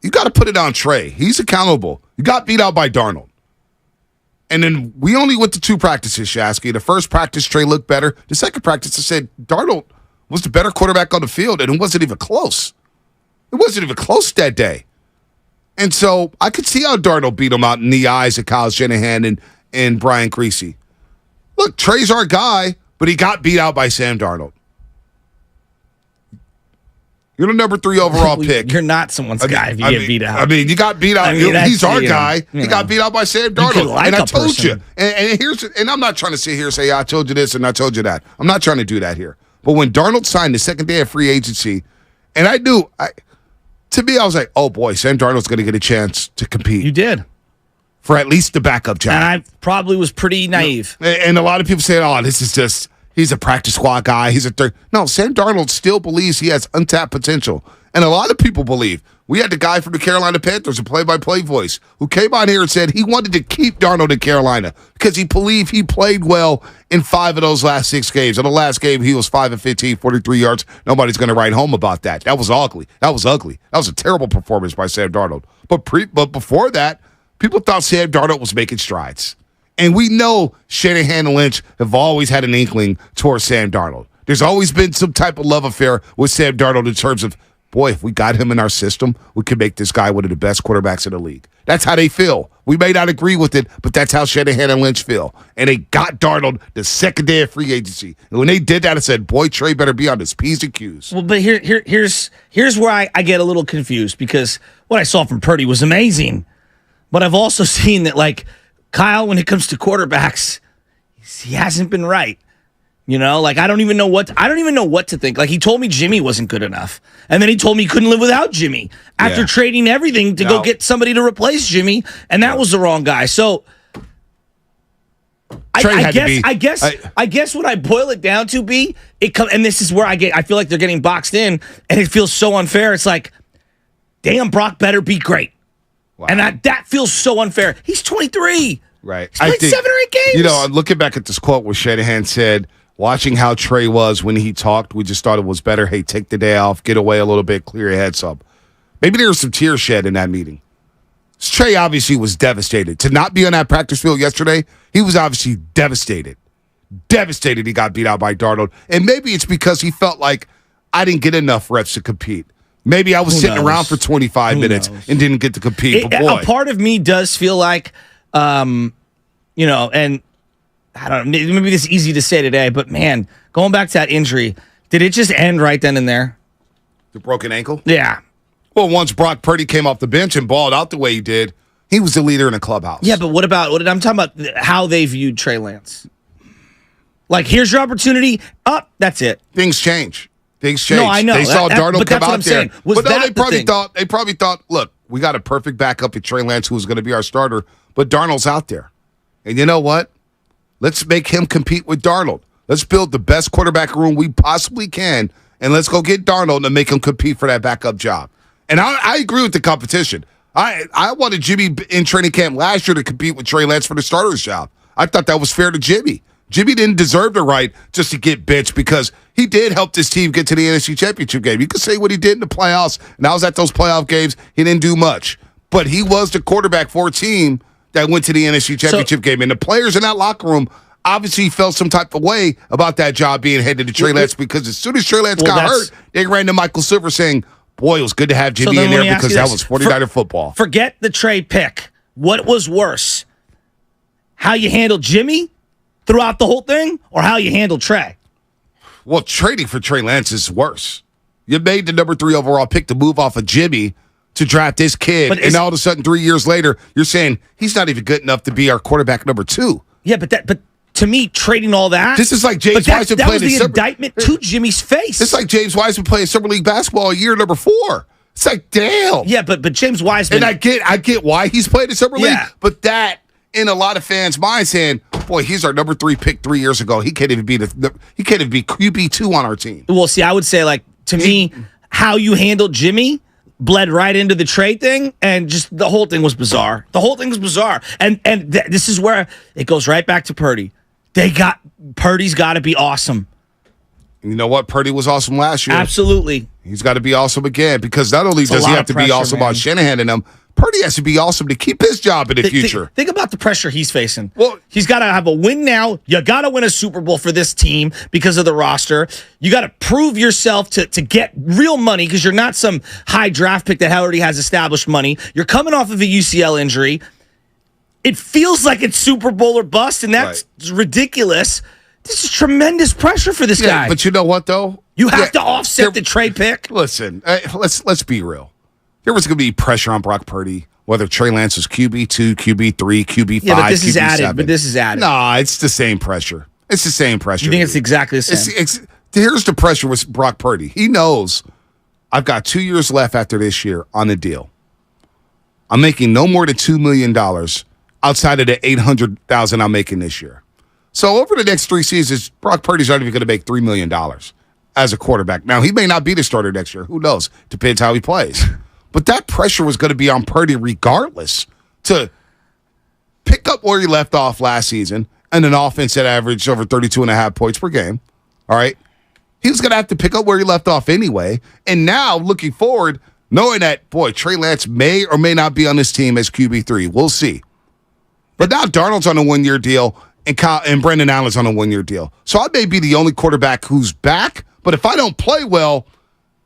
You got to put it on Trey. He's accountable. You got beat out by Darnold. And then we only went to 2 practices, Shasky. The first practice, Trey looked better. The second practice, I said Darnold was the better quarterback on the field, and it wasn't even close. It wasn't even close that day. And so I could see how Darnold beat him out in the eyes of Kyle Shanahan and Brian Greasy. Look, Trey's our guy, but he got beat out by Sam Darnold. You're the number 3 overall pick.
You're not someone's guy if you get beat out.
I mean, you got beat out. He's our guy. He got beat out by Sam Darnold. And I told you. And I'm not trying to sit here and say, I told you this and I told you that. I'm not trying to do that here. But when Darnold signed the second day of free agency, and I knew, to me, I was like, oh boy, Sam Darnold's going to get a chance to compete.
You did.
For at least the backup job.
And I probably was pretty naive.
And a lot of people say, oh, this is just, he's a practice squad guy. He's a third. No, Sam Darnold still believes he has untapped potential. And a lot of people believe. We had the guy from the Carolina Panthers, a play-by-play voice, who came on here and said he wanted to keep Darnold in Carolina because he believed he played well in 5 of those last 6 games. In the last game, he was 5 of 15, 43 yards. Nobody's going to write home about that. That was ugly. That was a terrible performance by Sam Darnold. But before that, people thought Sam Darnold was making strides. And we know Shanahan and Lynch have always had an inkling towards Sam Darnold. There's always been some type of love affair with Sam Darnold in terms of, boy, if we got him in our system, we could make this guy one of the best quarterbacks in the league. That's how they feel. We may not agree with it, but that's how Shanahan and Lynch feel. And they got Darnold the second day of free agency. And when they did that, I said, boy, Trey better be on his P's and Q's.
Well, but here's where I get a little confused because what I saw from Purdy was amazing. But I've also seen that, like, Kyle, when it comes to quarterbacks, he hasn't been right. You know, like I don't even know what to think. Like he told me Jimmy wasn't good enough. And then he told me he couldn't live without Jimmy after trading everything to go get somebody to replace Jimmy, and that was the wrong guy. So I guess what I boil it down to and this is where I feel like they're getting boxed in and it feels so unfair. It's like, damn, Brock better be great. Wow. And that feels so unfair. He's 23.
Right.
He's played 7 or 8 games.
You know, I'm looking back at this quote where Shanahan said, watching how Trey was when he talked, we just thought it was better. Hey, take the day off, get away a little bit, clear your heads up. Maybe there was some tears shed in that meeting. Trey obviously was devastated. To not be on that practice field yesterday, he was obviously devastated. Devastated he got beat out by Darnold. And maybe it's because he felt like I didn't get enough reps to compete. Maybe I was sitting around for 25 minutes and didn't get to compete. But boy.
A part of me does feel like, and I don't know, maybe this is easy to say today, but man, going back to that injury, did it just end right then and there?
The broken ankle?
Yeah.
Well, once Brock Purdy came off the bench and balled out the way he did, he was the leader in the clubhouse.
Yeah, but I'm talking about how they viewed Trey Lance. Like, here's your opportunity. That's it.
Things change. No,
I know.
They saw Darnold come out there.
But
no, they probably thought, look, we got a perfect backup at Trey Lance who's going to be our starter, but Darnold's out there. And you know what? Let's make him compete with Darnold. Let's build the best quarterback room we possibly can, and let's go get Darnold and make him compete for that backup job. And I agree with the competition. I wanted Jimmy in training camp last year to compete with Trey Lance for the starter's job. I thought that was fair to Jimmy. Jimmy didn't deserve the right just to get benched because he did help this team get to the NFC Championship game. You could say what he did in the playoffs, and I was at those playoff games. He didn't do much. But he was the quarterback for a team that went to the NFC Championship game. And the players in that locker room obviously felt some type of way about that job being handed to Trey Lance because as soon as Trey Lance got hurt, they ran to Michael Silver saying, boy, it was good to have Jimmy in there because that was 49er football.
Forget the Trey pick. What was worse? How you handled Jimmy throughout the whole thing or how you handled Trey?
Well, trading for Trey Lance is worse. You made the number 3 overall pick to move off of Jimmy to draft this kid, and all of a sudden 3 years later, you're saying he's not even good enough to be our quarterback number 2.
Yeah, but to me, trading all that.
This is like James Wiseman
that
playing
was the indictment to Jimmy's face.
It's like James Wiseman playing Summer League basketball year number 4. It's like, damn.
Yeah, but James Wiseman.
And I get why he's played in Summer League, but that in a lot of fans' minds saying, boy, he's our number 3 pick 3 years ago. He can't even be QB2 on our team.
Well, see, I would say, like, to me, how you handled Jimmy bled right into the trade thing, and just the whole thing was bizarre. The whole thing was bizarre. And this is where it goes right back to Purdy. Purdy's got to be awesome.
You know what? Purdy was awesome last year.
Absolutely.
He's got to be awesome again, because not only does he have to be awesome on Shanahan and them, Purdy has to be awesome to keep his job in the future.
Think about the pressure he's facing. Well, he's got to have a win now. You got to win a Super Bowl for this team because of the roster. You got to prove yourself to get real money, because you're not some high draft pick that already has established money. You're coming off of a UCL injury. It feels like it's Super Bowl or bust, and that's ridiculous. This is tremendous pressure for this guy.
But you know what, though?
You have to offset the trade pick.
Listen, let's be real. There was going to be pressure on Brock Purdy, whether Trey Lance was QB2, QB3, QB5,
yeah, but this
QB7.
is added.
Nah, it's the same pressure. It's the same pressure.
You think it's exactly the same?
Here's the pressure with Brock Purdy. He knows I've got 2 years left after this year on the deal. I'm making no more than $2 million outside of the $800,000 I'm making this year. So over the next 3 seasons, Brock Purdy's not even going to make $3 million as a quarterback. Now, he may not be the starter next year. Who knows? Depends how he plays. But that pressure was going to be on Purdy regardless to pick up where he left off last season and an offense that averaged over 32.5 points per game. All right? He was going to have to pick up where he left off anyway. And now, looking forward, knowing that, boy, Trey Lance may or may not be on this team as QB3. We'll see. But now Darnold's on a 1-year deal and Brendan Allen's on a 1-year deal. So I may be the only quarterback who's back, but if I don't play well,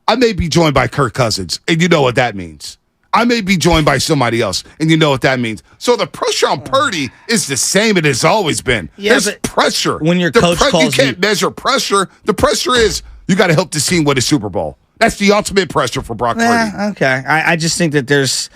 I may be joined by Kirk Cousins, and you know what that means. I may be joined by somebody else, and you know what that means. So the pressure on Purdy is the same it has always been.
Yeah,
There's pressure.
When your coach calls
you can't measure pressure. The pressure is you got to help the team win a Super Bowl. That's the ultimate pressure for Brock Purdy.
Okay. I just think that there's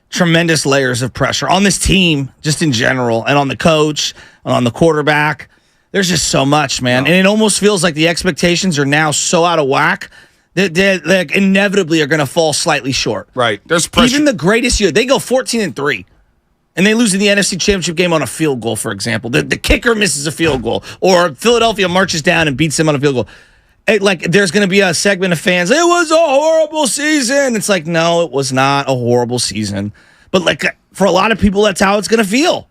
tremendous layers of pressure on this team, just in general, and on the coach, and on the quarterback. There's just so much, man. And it almost feels like the expectations are now so out of whack that they inevitably are going to fall slightly short.
Right. There's pressure.
Even the greatest year, they go 14-3, and they lose in the NFC Championship game on a field goal, for example. The kicker misses a field goal, or Philadelphia marches down and beats them on a field goal. There's going to be a segment of fans, it was a horrible season. It's like, no, it was not a horrible season. But for a lot of people, that's how it's going to feel.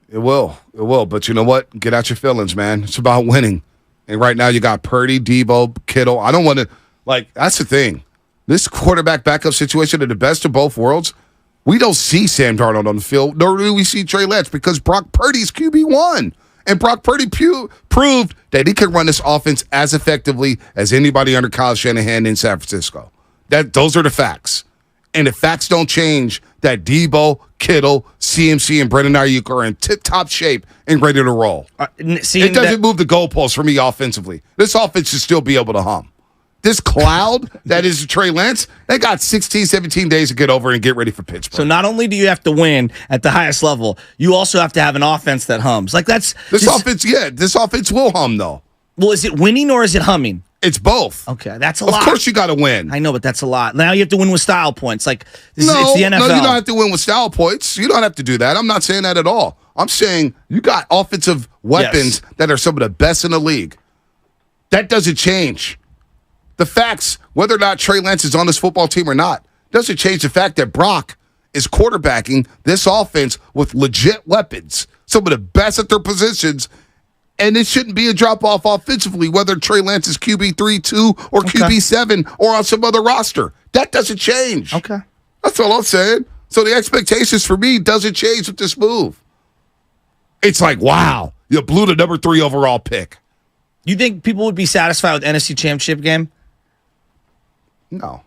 It will. But you know what? Get out your feelings, man. It's about winning. And right now you got Purdy, Debo, Kittle. I don't want to, that's the thing. This quarterback backup situation, the best of both worlds, we don't see Sam Darnold on the field, nor do we see Trey Lance, because Brock Purdy's QB1. And Brock Purdy proved that he could run this offense as effectively as anybody under Kyle Shanahan in San Francisco. Those are the facts. And the facts don't change that Debo, Kittle, CMC, and Brendan Ayuk are in tip-top shape and ready to roll. It doesn't move the goalposts for me offensively. This offense should still be able to hum. This cloud that is Trey Lance, they got 16, 17 days to get over and get ready for Pittsburgh.
So not only do you have to win at the highest level, you also have to have an offense that hums. This
offense will hum, though.
Well, is it winning or is it humming?
It's both.
Okay, that's a lot.
Of course you got to win.
I know, but that's a lot. Now you have to win with style points. It's the NFL.
No, you don't have to win with style points. You don't have to do that. I'm not saying that at all. I'm saying you got offensive weapons that are some of the best in the league. That doesn't change. The facts, whether or not Trey Lance is on this football team or not, doesn't change the fact that Brock is quarterbacking this offense with legit weapons, some of the best at their positions. And it shouldn't be a drop-off offensively, whether Trey Lance is QB3, 2, or QB7, or on some other roster. That doesn't change.
Okay.
That's all I'm saying. So the expectations for me doesn't change with this move. It's like, wow, you blew the number 3 overall pick.
You think people would be satisfied with NFC Championship game?
No.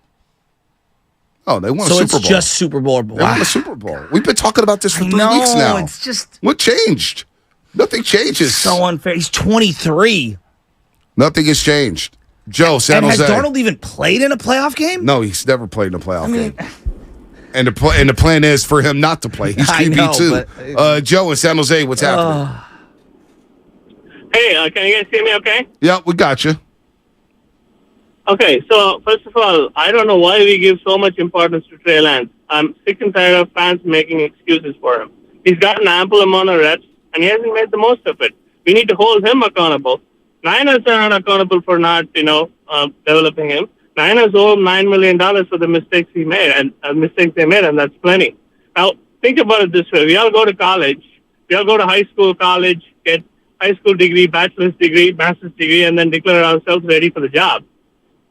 Oh, they won a Super Bowl.
So it's just Super Bowl.
They won a Super Bowl. We've been talking about this for 3 weeks now.
It's just...
What changed? Nothing changes.
So unfair. He's 23.
Nothing has changed. Joe, San
And
Jose.
has Darnold even played in a playoff game?
No, he's never played in a playoff game. And the plan is for him not to play. He's
I
QB2.
know,
Joe in San Jose, what's happening?
Hey, can you guys hear me okay?
Yeah, we got you.
Okay, so first of all, I don't know why we give so much importance to Trey Lance. I'm sick and tired of fans making excuses for him. He's got an ample amount of reps, and he hasn't made the most of it. We need to hold him accountable. Niners are not accountable for not, developing him. Niners owe him $9 million for the mistakes he made and mistakes they made, and that's plenty. Now, think about it this way. We all go to college. We all go to high school, college, get high school degree, bachelor's degree, master's degree, and then declare ourselves ready for the job.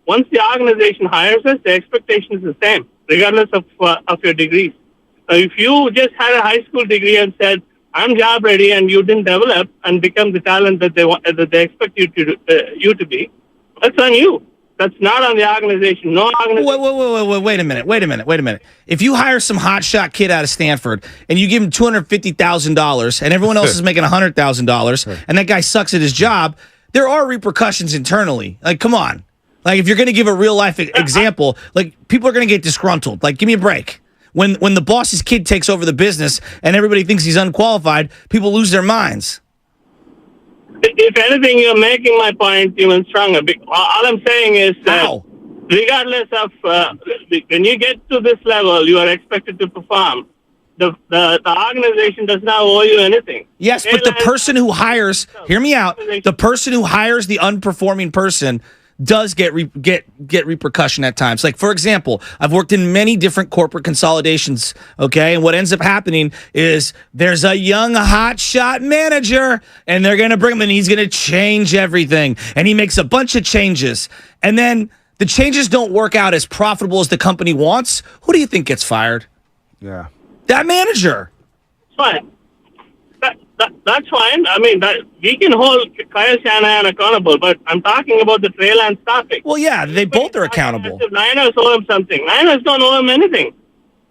Once the organization hires us, the expectation is the same, regardless of your degrees. If you just had a high school degree and said, I'm job ready, and you didn't develop and become the talent that they expect you to be, that's on you. That's not on the organization. No organization.
Wait a minute. If you hire some hotshot kid out of Stanford and you give him $250,000 and everyone else is making $100,000 and that guy sucks at his job, there are repercussions internally. Like, come on. Like, if you're going to give a real life example, like, people are going to get disgruntled. Like, give me a break. When the boss's kid takes over the business and everybody thinks he's unqualified, people lose their minds.
If anything, you're making my point even stronger. All I'm saying is that regardless of when you get to this level, you are expected to perform. The organization does not owe you anything.
Yes, but the person who hires, hear me out, the person who hires the unperforming person does get repercussion at times. Like, for example, I've worked in many different corporate consolidations, okay? And what ends up happening is there's a young hotshot manager, and they're going to bring him in, and he's going to change everything. And he makes a bunch of changes. And then the changes don't work out as profitable as the company wants. Who do you think gets fired?
Yeah.
That manager.
Fine. That's fine. I mean, we can hold Kyle Shanahan accountable, but I'm talking about the Trey Lance topic.
Well, yeah, they both are accountable.
Niners owe him something. Niners don't owe him anything.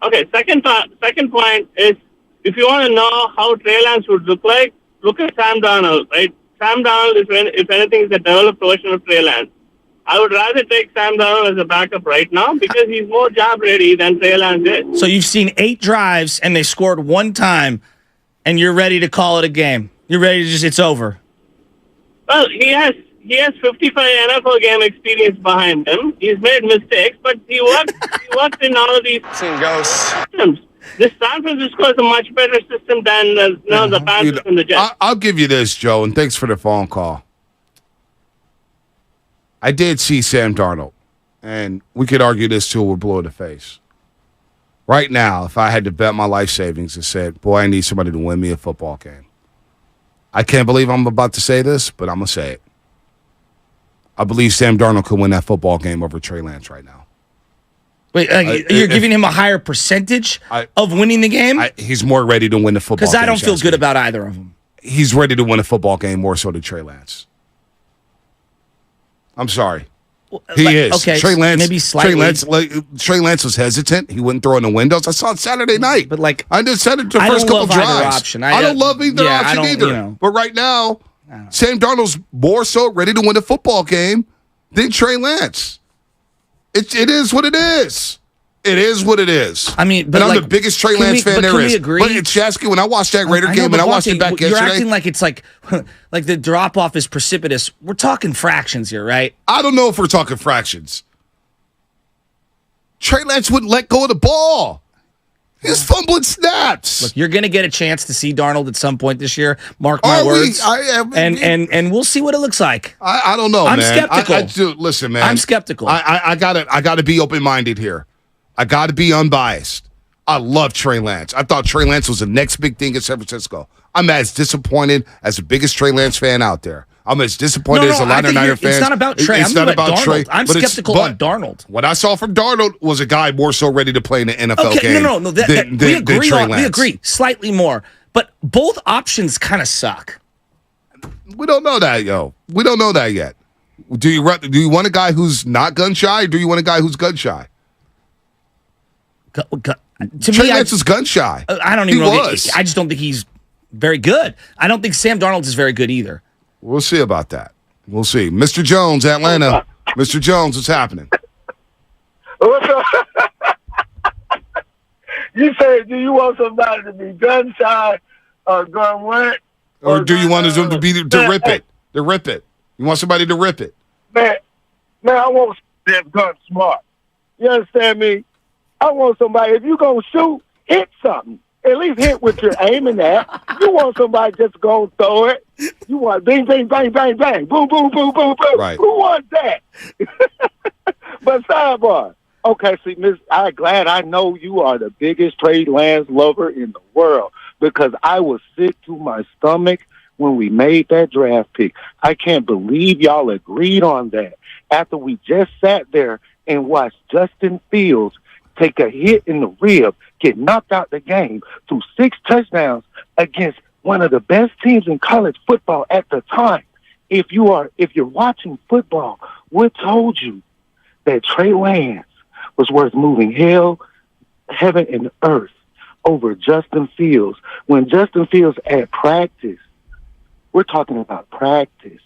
Okay, second point is, if you want to know how Trey Lance would look like, look at Sam Darnold, right? Sam Darnold, if anything, is a developed version of Trey Lance. I would rather take Sam Darnold as a backup right now because he's more job ready than Trey Lance is.
So you've seen 8 drives, and they scored 1 time, and you're ready to call it a game. You're ready to it's over.
Well, he has 55 NFL game experience behind him. He's made mistakes, but he worked in all of these systems. This San Francisco is a much better system than the Panthers and the Jets.
I'll give you this, Joe, and thanks for the phone call. I did see Sam Darnold, and we could argue this till we're blue in the face. Right now, if I had to bet my life savings and said, boy, I need somebody to win me a football game. I can't believe I'm about to say this, but I'm going to say it. I believe Sam Darnold could win that football game over Trey Lance right now.
Wait, you're giving him a higher percentage of winning the game?
He's more ready to win the football game.
Because I don't feel good about either of them.
He's ready to win a football game more so than Trey Lance. I'm sorry. He is.
Okay,
Trey Lance,
maybe slightly.
Trey Lance was hesitant. He wouldn't throw in the windows. I saw it Saturday night.
But
I just said it the first couple drives. I don't love either option either. But right now, Sam Darnold's more so ready to win a football game than Trey Lance. It is what it is. It is what it is.
I mean,
but I'm the biggest Trey Lance fan there is.
Agree?
But Shasky, when I watched that Raider game and I watched it back yesterday,
you're acting like it's like the drop off is precipitous. We're talking fractions here, right?
I don't know if we're talking fractions. Trey Lance wouldn't let go of the ball. He's fumbling snaps.
Look, you're going to get a chance to see Darnold at some point this year. Mark my words. And we'll see what it looks like.
I don't know,
I'm
man.
skeptical.
Listen, man.
I'm skeptical.
I gotta be open minded here. I got to be unbiased. I love Trey Lance. I thought Trey Lance was the next big thing in San Francisco. I'm as disappointed as the biggest Trey Lance fan out there. I'm as disappointed as a lot of Niner fans.
It's not about Trey.
It's not about Trey.
I'm skeptical on Darnold.
What I saw from Darnold was a guy more so ready to play in the NFL game.
No.
We
agree slightly more. But both options kind of suck.
We don't know that, yo. We don't know that yet. Do you want a guy who's not gun shy, or do you want a guy who's gun shy? Trey Lance was gun shy.
I don't even know. I just don't think he's very good. I don't think Sam Darnold is very good either.
We'll see about that. We'll see. Mr. Jones, Atlanta. Mr. Jones, what's happening?
What's up? You said, do you want somebody to be gun shy or gun what?
Or do you want them to be to rip it? To rip it. You want somebody to rip it?
Man, I want them gun smart. You understand me? I want somebody, if you going to shoot, hit something. At least hit what you're aiming at. You want somebody just go throw it. You want bing, bing, bang, bang, bang. Boom, boom, boom, boom, boom.
Right.
Who wants that? But sidebar. Okay, see, Miss, I'm glad I know you are the biggest Trey Lance lover in the world because I was sick to my stomach when we made that draft pick. I can't believe y'all agreed on that after we just sat there and watched Justin Fields take a hit in the rib, get knocked out the game, threw 6 touchdowns against one of the best teams in college football at the time. If you're watching football, what told you that Trey Lance was worth moving hell, heaven, and earth over Justin Fields? When Justin Fields at practice, we're talking about practice,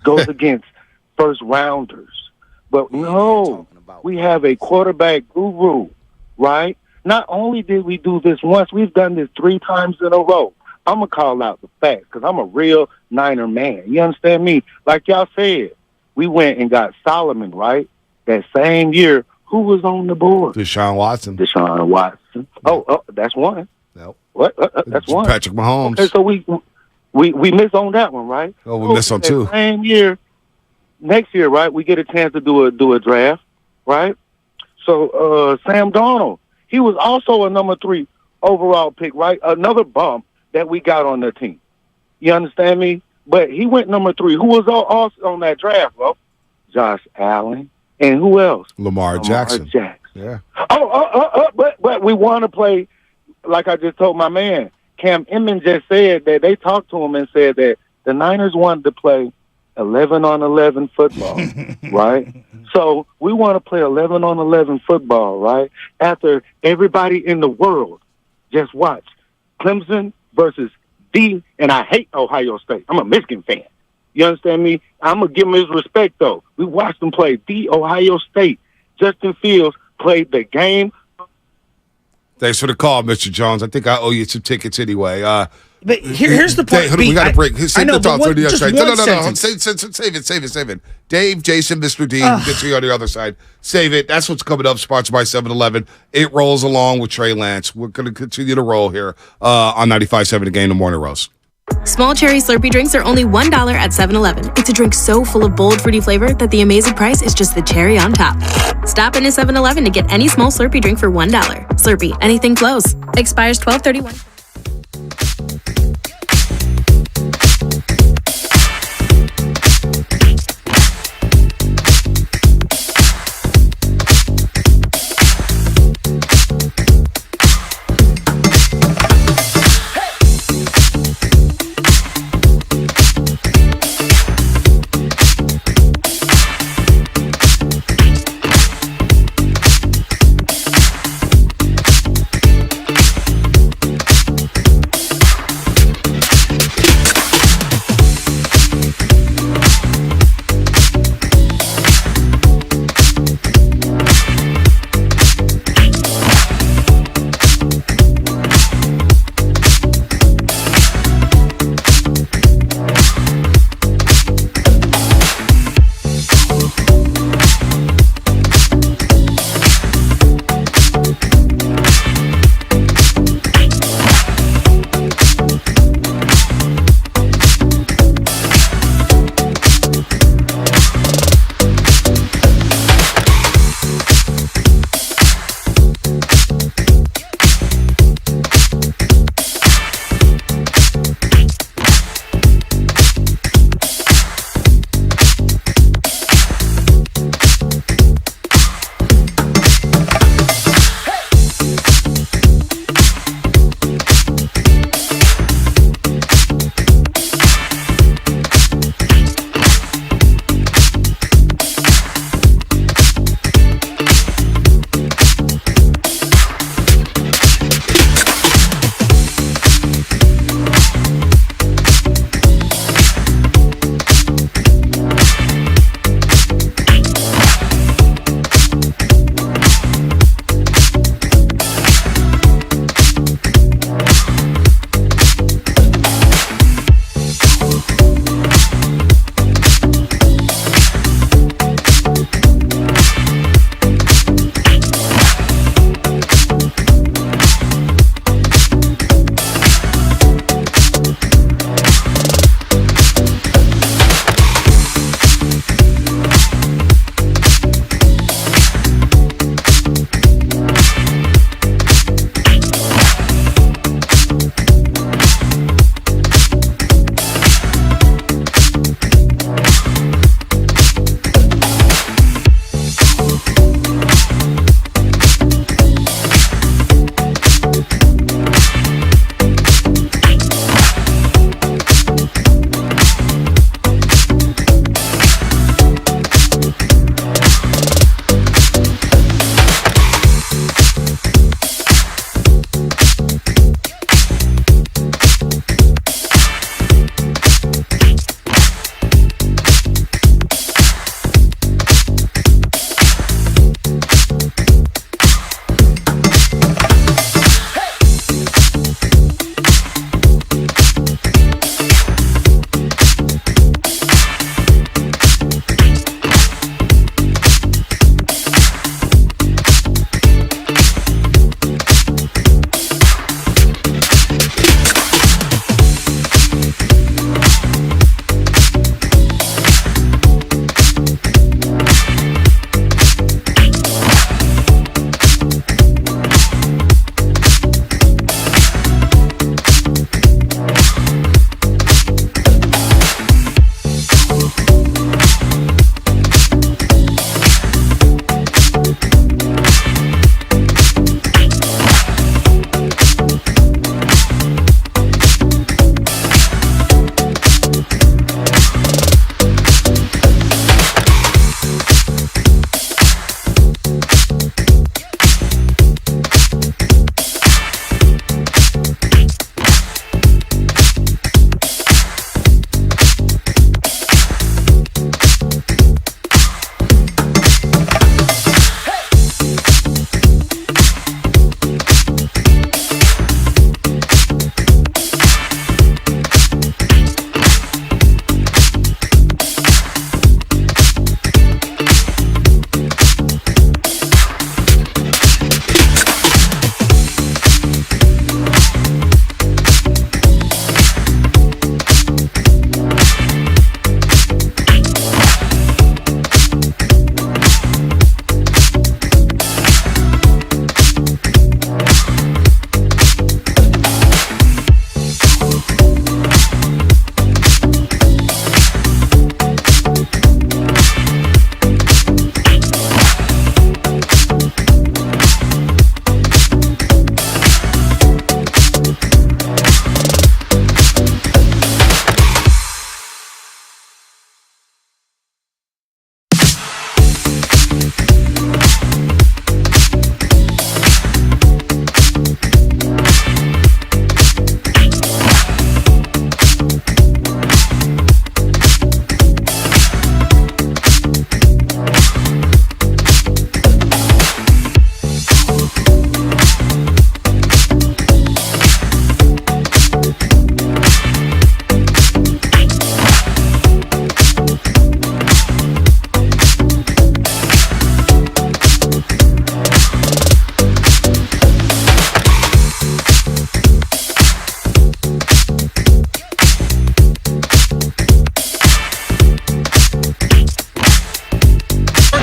goes against first rounders. But no, we have a quarterback guru, right? Not only did we do this once, we've done this 3 times in a row. I'm going to call out the facts because I'm a real Niner man. You understand me? Like y'all said, we went and got Solomon, right? That same year, who was on the board?
Deshaun Watson.
Deshaun Watson. Oh, that's one.
Nope.
What? That's one.
Patrick Mahomes.
Okay, so we missed on that one, right?
Oh, we missed on 2.
Same year, next year, right? We get a chance to do a draft, right? So Sam Darnold, he was also a number 3 overall pick, right? Another bump that we got on the team. You understand me? But he went number 3. Who was also on that draft, bro? Josh Allen. And who else?
Lamar Jackson. Yeah.
But we want to play, like I just told my man, Cam Emmons just said that they talked to him and said that the Niners wanted to play 11-on-11 football, right? So we want to play 11-on-11 football, right? After everybody in the world just watched Clemson versus and I hate Ohio State. I'm a Michigan fan. You understand me? I'm going to give him his respect, though. We watched him play the Ohio State. Justin Fields played the game.
Thanks for the call, Mr. Jones. I think I owe you some tickets anyway.
But here's the point.
We got to break.
I know, but
No. Save it. Dave, Jason, Mr. D, get to you on the other side. Save it. That's what's coming up, sponsored by 7-Eleven. It rolls along with Trey Lance. We're going to continue to roll here on 95.7 The Game, the Morning Roast.
Small cherry Slurpee drinks are only $1 at 7-Eleven. It's a drink so full of bold, fruity flavor that the amazing price is just the cherry on top. Stop into 7-Eleven to get any small Slurpee drink for $1. Slurpee, anything flows. Expires 12/31.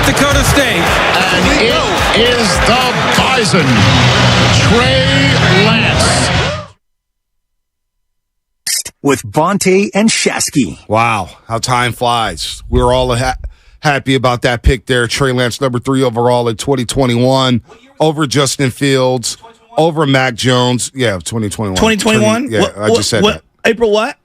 North Dakota State.
And it is the Bison, Trey Lance.
With Bonte and Shasky.
Wow, how time flies. We're all happy about that pick there. Trey Lance, number 3 overall in 2021, over Justin Fields, over Mac Jones. Yeah, 2021.
2021?
Yeah, I just said that.
April what?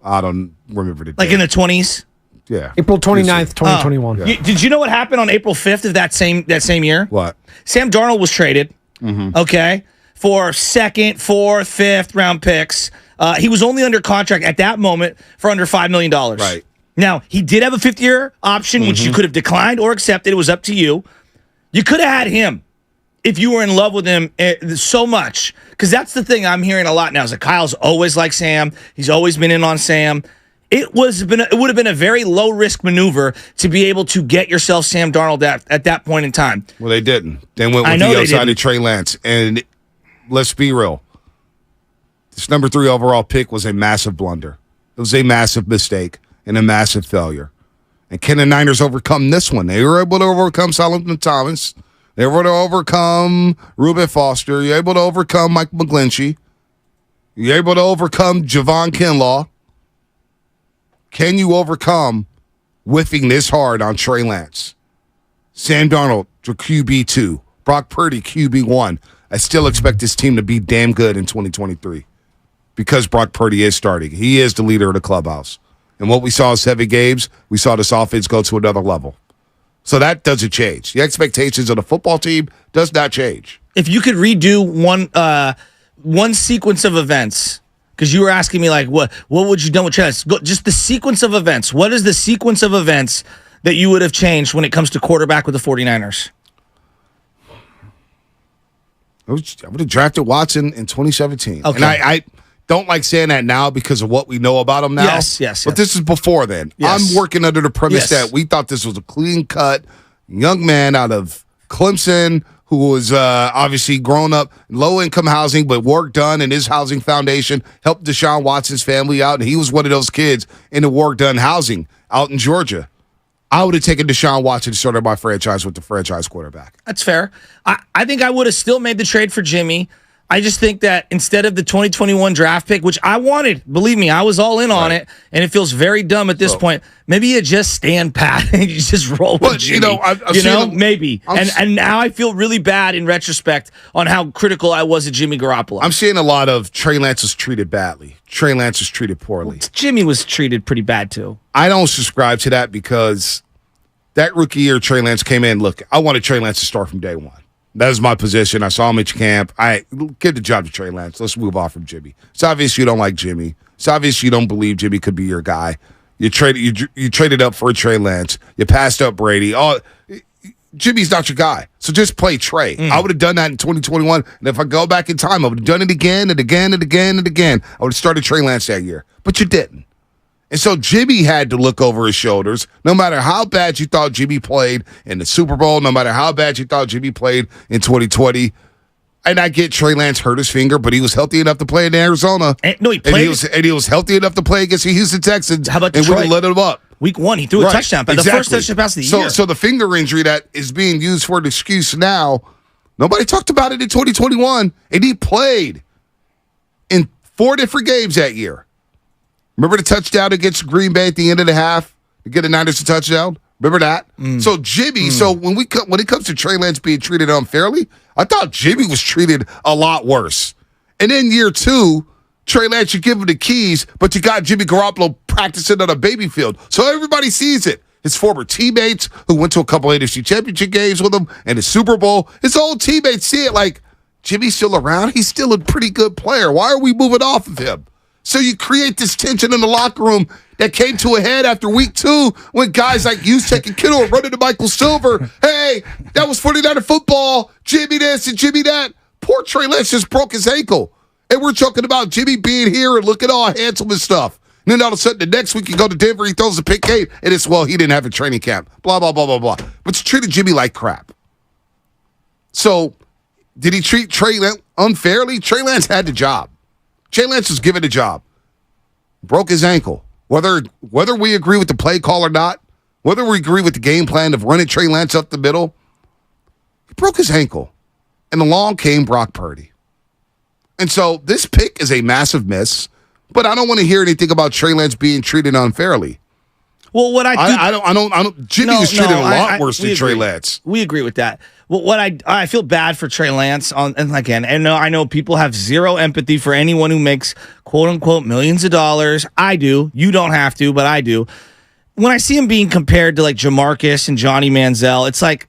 I don't remember the date.
Like in the 20s?
Yeah.
April 29th, 2021.
Did you know what happened on April 5th of that same year?
What?
Sam Darnold was traded, okay, for 2nd, 4th, 5th round picks. He was only under contract at that moment for under $5 million.
Right.
Now, he did have a 5th-year option, which you could have declined or accepted. It was up to you. You could have had him if you were in love with him so much. Because that's the thing I'm hearing a lot now is that Kyle's always like Sam. He's always been in on Sam. It would have been a very low-risk maneuver to be able to get yourself Sam Darnold at that point in time.
Well, they didn't. They went with the outside of Trey Lance. And let's be real. This number 3 overall pick was a massive blunder. It was a massive mistake and a massive failure. And can the Niners overcome this one? They were able to overcome Solomon Thomas. They were able to overcome Reuben Foster. You're able to overcome Mike McGlinchey. You're able to overcome Javon Kinlaw. Can you overcome whiffing this hard on Trey Lance? Sam Darnold to QB2. Brock Purdy QB1. I still expect this team to be damn good in 2023. Because Brock Purdy is starting. He is the leader of the clubhouse. And what we saw is 7 games, we saw this offense go to another level. So that doesn't change. The expectations of the football team does not change.
If you could redo one sequence of events, because you were asking me, like, what would you done with Chess? Just the sequence of events. What is the sequence of events that you would have changed when it comes to quarterback with the 49ers?
I would have drafted Watson in 2017.
Okay.
And I don't like saying that now because of what we know about him now.
Yes.
But this is before then.
Yes.
I'm working under the premise that we thought this was a clean-cut young man out of Clemson who was obviously grown up in low-income housing but work done in his housing foundation, helped Deshaun Watson's family out, and he was one of those kids in the work-done housing out in Georgia. I would have taken Deshaun Watson to start my franchise with the franchise quarterback.
That's fair. I think I would have still made the trade for Jimmy. I just think that instead of the 2021 draft pick, which I wanted, believe me, I was all in on it, and it feels very dumb at this point. Maybe you just stand pat and you just roll with Jimmy. Maybe. And now I feel really bad in retrospect on how critical I was of Jimmy Garoppolo.
I'm seeing a lot of Trey Lance was treated badly. Trey Lance was treated poorly.
Well, Jimmy was treated pretty bad too.
I don't subscribe to that because that rookie year Trey Lance came in. Look, I wanted Trey Lance to start from day one. That is my position. I saw him at camp. I give the job to Trey Lance. Let's move off from Jimmy. It's obvious you don't like Jimmy. It's obvious you don't believe Jimmy could be your guy. You traded up for Trey Lance. You passed up Brady. Oh, Jimmy's not your guy. So just play Trey. I would have done that in 2021. And if I go back in time, I would have done it again and again and again and again. I would have started Trey Lance that year. But you didn't. And so Jimmy had to look over his shoulders, no matter how bad you thought Jimmy played in the Super Bowl, no matter how bad you thought Jimmy played in 2020. And I get Trey Lance hurt his finger, but he was healthy enough to play in Arizona.
He played.
And he was healthy enough to play against the Houston Texans.
How about
and
Detroit?
we let him up.
Week 1, he threw a touchdown. The first touchdown pass of the year.
So the finger injury that is being used for an excuse now, nobody talked about it in 2021, and he played in 4 different games that year. Remember the touchdown against Green Bay at the end of the half to get the Niners a touchdown? Remember that? So Jimmy, so when it comes to Trey Lance being treated unfairly, I thought Jimmy was treated a lot worse. And in year 2, Trey Lance, you give him the keys, but you got Jimmy Garoppolo practicing on a baby field. So everybody sees it. His former teammates who went to a couple of NFC championship games with him and his Super Bowl, his old teammates see it like, Jimmy's still around. He's still a pretty good player. Why are we moving off of him? So you create this tension in the locker room that came to a head after week 2 when guys like Juszczyk and Kittle are running to Michael Silver. Hey, that was 49er football. Jimmy this and Jimmy that. Poor Trey Lance just broke his ankle. And we're talking about Jimmy being here and looking all handsome and stuff. And then all of a sudden, the next week you go to Denver, he throws a pick 8, and it's, well, he didn't have a training camp. Blah, blah, blah, blah, blah. But you treated Jimmy like crap. So did he treat Trey Lance unfairly? Trey Lance had the job. Trey Lance was given a job. Broke his ankle. Whether we agree with the play call or not, Whether we agree with the game plan of running Trey Lance up the middle, he broke his ankle. And along came Brock Purdy. And so this pick is a massive miss, but I don't want to hear anything about Trey Lance being treated unfairly.
Well, what I
don't. Jimmy was treated a lot worse than Trey Lance.
We agree with that. Well, what I feel bad for Trey Lance and again, and I know people have zero empathy for anyone who makes quote unquote millions of dollars. I do. You don't have to, but I do. When I see him being compared to like Jamarcus and Johnny Manziel, it's like,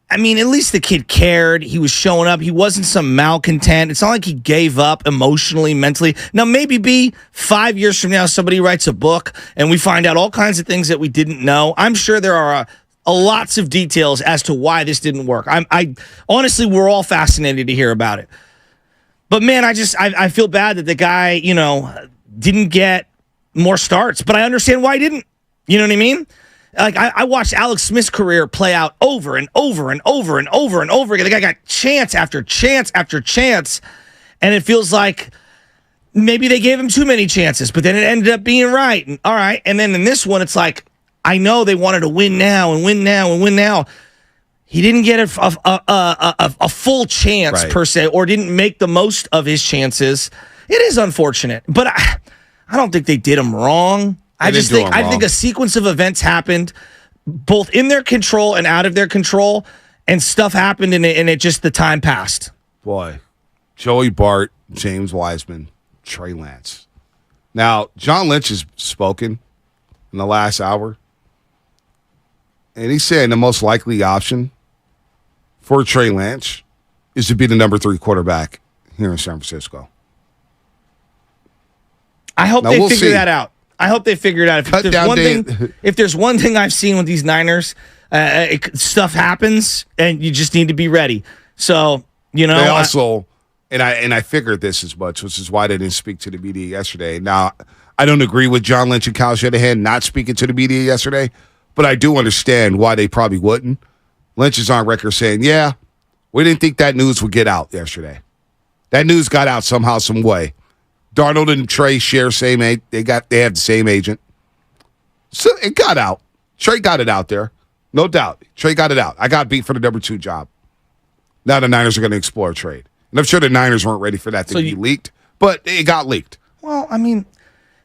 I mean, at least the kid cared. He was showing up. He wasn't some malcontent. It's not like he gave up emotionally, mentally. Now, maybe 5 years from now, somebody writes a book and we find out all kinds of things that we didn't know. I'm sure there are lots of details as to why this didn't work. I honestly, we're all fascinated to hear about it. But man, I feel bad that the guy, didn't get more starts. But I understand why he didn't. You know what I mean? Like, I watched Alex Smith's career play out over and over and over and over and over again. The guy got chance after chance after chance, and it feels like maybe they gave him too many chances, but then it ended up being right. And, all right, and then in this one, it's like, I know they wanted to win now and win now and win now. He didn't get a full chance, per se, or didn't make the most of his chances. It is unfortunate, but I don't think they did him wrong. I think a sequence of events happened, both in their control and out of their control, and stuff happened, and it just the time passed.
Boy, Joey Bart, James Wiseman, Trey Lance. Now, John Lynch has spoken in the last hour, and he's saying the most likely option for Trey Lance is to be the number 3 quarterback here in San Francisco.
I hope they figure that out. I hope they figure it out. If there's one thing I've seen with these Niners, stuff happens, and you just need to be ready. So, they
also, and I figured this as much, which is why they didn't speak to the media yesterday. Now, I don't agree with John Lynch and Kyle Shanahan not speaking to the media yesterday, but I do understand why they probably wouldn't. Lynch is on record saying, yeah, we didn't think that news would get out yesterday. That news got out somehow, some way. Darnold and Trey share same age. They have the same agent. So it got out. Trey got it out there. No doubt. Trey got it out. I got beat for the number 2 job. Now the Niners are going to explore a trade. And I'm sure the Niners weren't ready for that to be leaked, but it got leaked.
Well, I mean,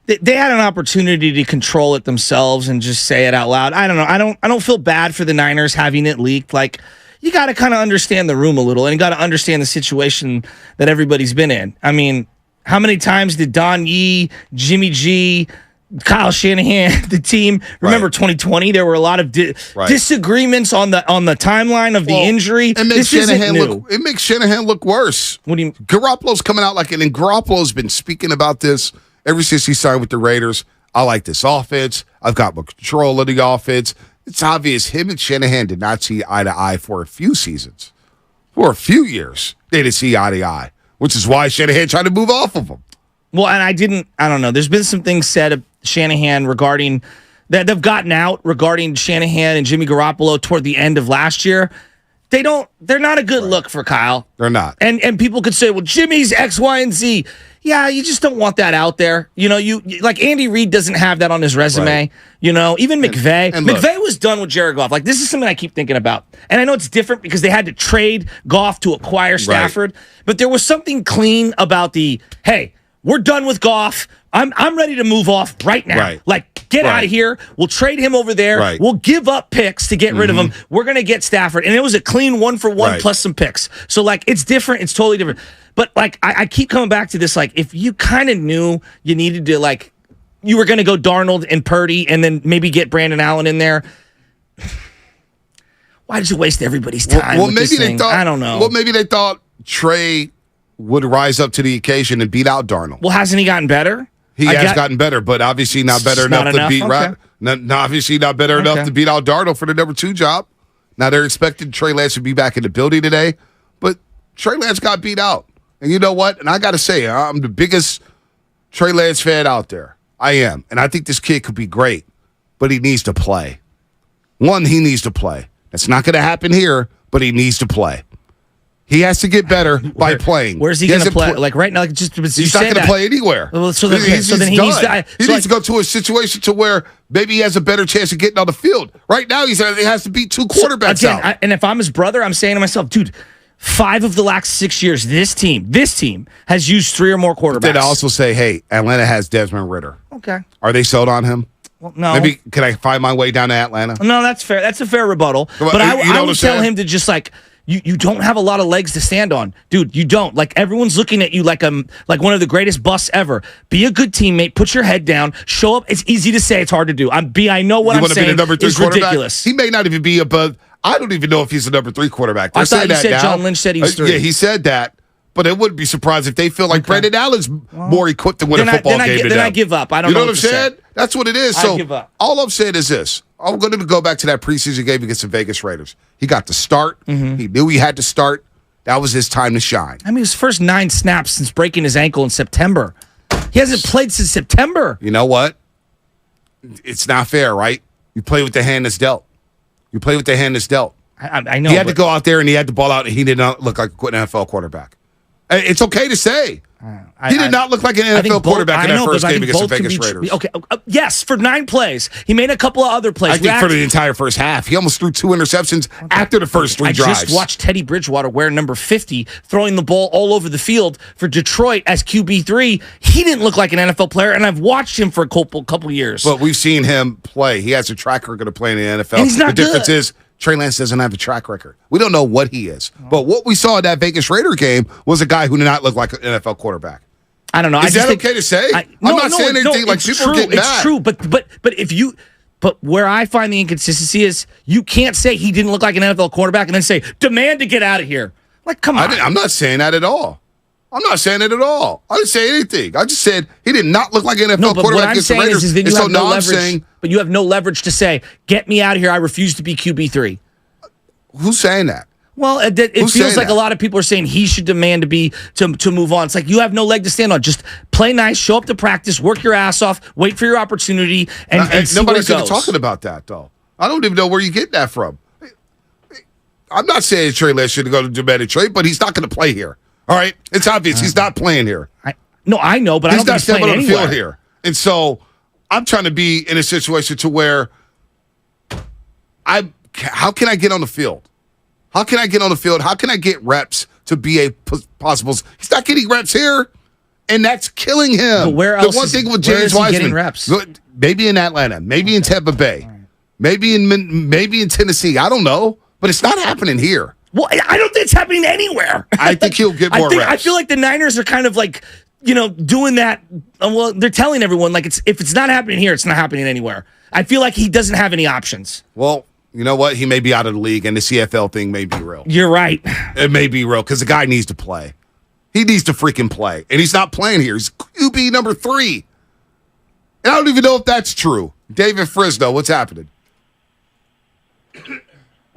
they had an opportunity to control it themselves and just say it out loud. I don't know. I don't feel bad for the Niners having it leaked. Like, you got to kind of understand the room a little, and you got to understand the situation that everybody's been in. I mean, how many times did Don Yee, Jimmy G, Kyle Shanahan, the team? Remember 2020? There were a lot of disagreements on the timeline of the injury.
It makes Shanahan look worse.
What do you?
Garoppolo's coming out like it, and Garoppolo's been speaking about this ever since he signed with the Raiders. I like this offense. I've got more control of the offense. It's obvious him and Shanahan did not see eye to eye for a few seasons, for a few years. They didn't see eye to eye. Which is why Shanahan tried to move off of him.
Well, and I don't know. There's been some things said of Shanahan regarding that they've gotten out regarding Shanahan and Jimmy Garoppolo toward the end of last year. They're not a good look for Kyle.
They're not.
And people could say, well, Jimmy's X, Y, and Z. Yeah, you just don't want that out there. You like Andy Reid doesn't have that on his resume. Right. Even McVay.
And look,
McVay was done with Jared Goff. Like, this is something I keep thinking about. And I know it's different because they had to trade Goff to acquire Stafford. Right. But there was something clean about hey, we're done with Goff. I'm ready to move off right now.
Right.
Like, get out of here. We'll trade him over there.
Right.
We'll give up picks to get rid of him. We're going to get Stafford. And it was a clean 1-for-1 plus some picks. So, like, it's different. It's totally different. But, like, I keep coming back to this. Like, if you kind of knew you needed to, like, you were going to go Darnold and Purdy and then maybe get Brandon Allen in there, why did you waste everybody's time?
Well, maybe they thought.
I don't know.
Well, maybe they thought Trey would rise up to the occasion and beat out Darnold.
Well, hasn't he gotten better?
He has gotten better, but obviously not better enough to beat.
Okay.
Obviously not better enough to beat out Darnold for the number 2 job. Now they're expecting Trey Lance to be back in the building today, but Trey Lance got beat out. And you know what? And I got to say, I'm the biggest Trey Lance fan out there. I am. And I think this kid could be great, but he needs to play. He needs to play. That's not going to happen here, but he needs to play. He has to get better by playing.
Where's he going to play? Like right now, like just
he's not going to play anywhere.
Well, so then he needs to.
He needs to go to a situation to where maybe he has a better chance of getting on the field. Right now, he has to beat two quarterbacks out.
And if I'm his brother, I'm saying to myself, dude, 5 of the last 6 years, this team has used 3 or more quarterbacks.
Then I also say, hey, Atlanta has Desmond Ridder.
Okay.
Are they sold on him?
Well, no.
Maybe can I find my way down to Atlanta?
No, that's fair. That's a fair rebuttal. But I would tell him to just like. You don't have a lot of legs to stand on, dude. You don't. Like everyone's looking at you like one of the greatest busts ever. Be a good teammate. Put your head down. Show up. It's easy to say. It's hard to do. I know what I'm saying.
Be the number 3
is ridiculous.
He may not even be above. I don't even know if he's a number 3 quarterback.
I thought you said John Lynch said he was 3.
Yeah, he said that. But it wouldn't be surprised if they feel like Brandon Allen's more equipped to win a football game.
Then I give up. I don't know
what I'm saying. That's what it is. So
I give up.
All I'm saying is this. I'm going to go back to that preseason game against the Vegas Raiders. He got the start.
Mm-hmm.
He knew he had to start. That was his time to shine.
I mean, his first 9 snaps since breaking his ankle in September. He hasn't played since September.
You know what? It's not fair, right? You play with the hand that's dealt.
I know.
He had to go out there and he had the ball out and he did not look like a NFL quarterback. It's okay to say. He did not look like an NFL quarterback in that first game against the Vegas Raiders.
Okay, yes, for 9 plays. He made a couple of other plays.
I think for the entire first half. He almost threw 2 interceptions after the first 3 drives.
I just watched Teddy Bridgewater wear number 50, throwing the ball all over the field for Detroit as QB3. He didn't look like an NFL player, and I've watched him for a couple years.
But we've seen him play. He has a track record of playing in the NFL.
And he's not
the difference is Trey Lance doesn't have a track record. We don't know what he is. But what we saw in that Vegas Raider game was a guy who did not look like an NFL quarterback.
I don't know.
Is that okay to say? I'm not saying anything like people are getting mad.
It's true, but where I find the inconsistency is you can't say he didn't look like an NFL quarterback and then say demand to get out of here. Like, come on.
I'm not saying that at all. I didn't say anything. I just said he did not look like an NFL quarterback.
What I'm saying is that you have no leverage. But you have no leverage to say, get me out of here. I refuse to be QB3.
Who's saying that?
Well, it feels like a lot of people are saying he should demand to move on. It's like you have no leg to stand on. Just play nice, show up to practice, work your ass off, wait for your opportunity, and see
nobody's
where it goes.
Even talking about that, though. I don't even know where you get that from. I'm not saying Trey Lance should go to demand a trade, but he's not going to play here. All right? It's obvious. He's not playing here.
I know, but I don't think he's playing
on the
anywhere.
field here. And so I'm trying to be in a situation to where how can I get on the field? How can I get on the field? How can I get reps to be a possible? He's not getting reps here, and that's killing him.
But where else?
The one thing with James Wiseman,
getting reps?
Maybe in Atlanta, maybe in Tampa Bay, maybe in Tennessee. I don't know, but it's not happening here.
Well, I don't think it's happening anywhere.
I think he'll get more reps.
I feel like the Niners are kind of like, doing that. Well, they're telling everyone like if it's not happening here, it's not happening anywhere. I feel like he doesn't have any options.
Well, you know what? He may be out of the league, and the CFL thing may be real.
You're right.
It may be real because the guy needs to play. He needs to freaking play, and he's not playing here. He's QB number 3. And I don't even know if that's true. David Frisno, what's happening?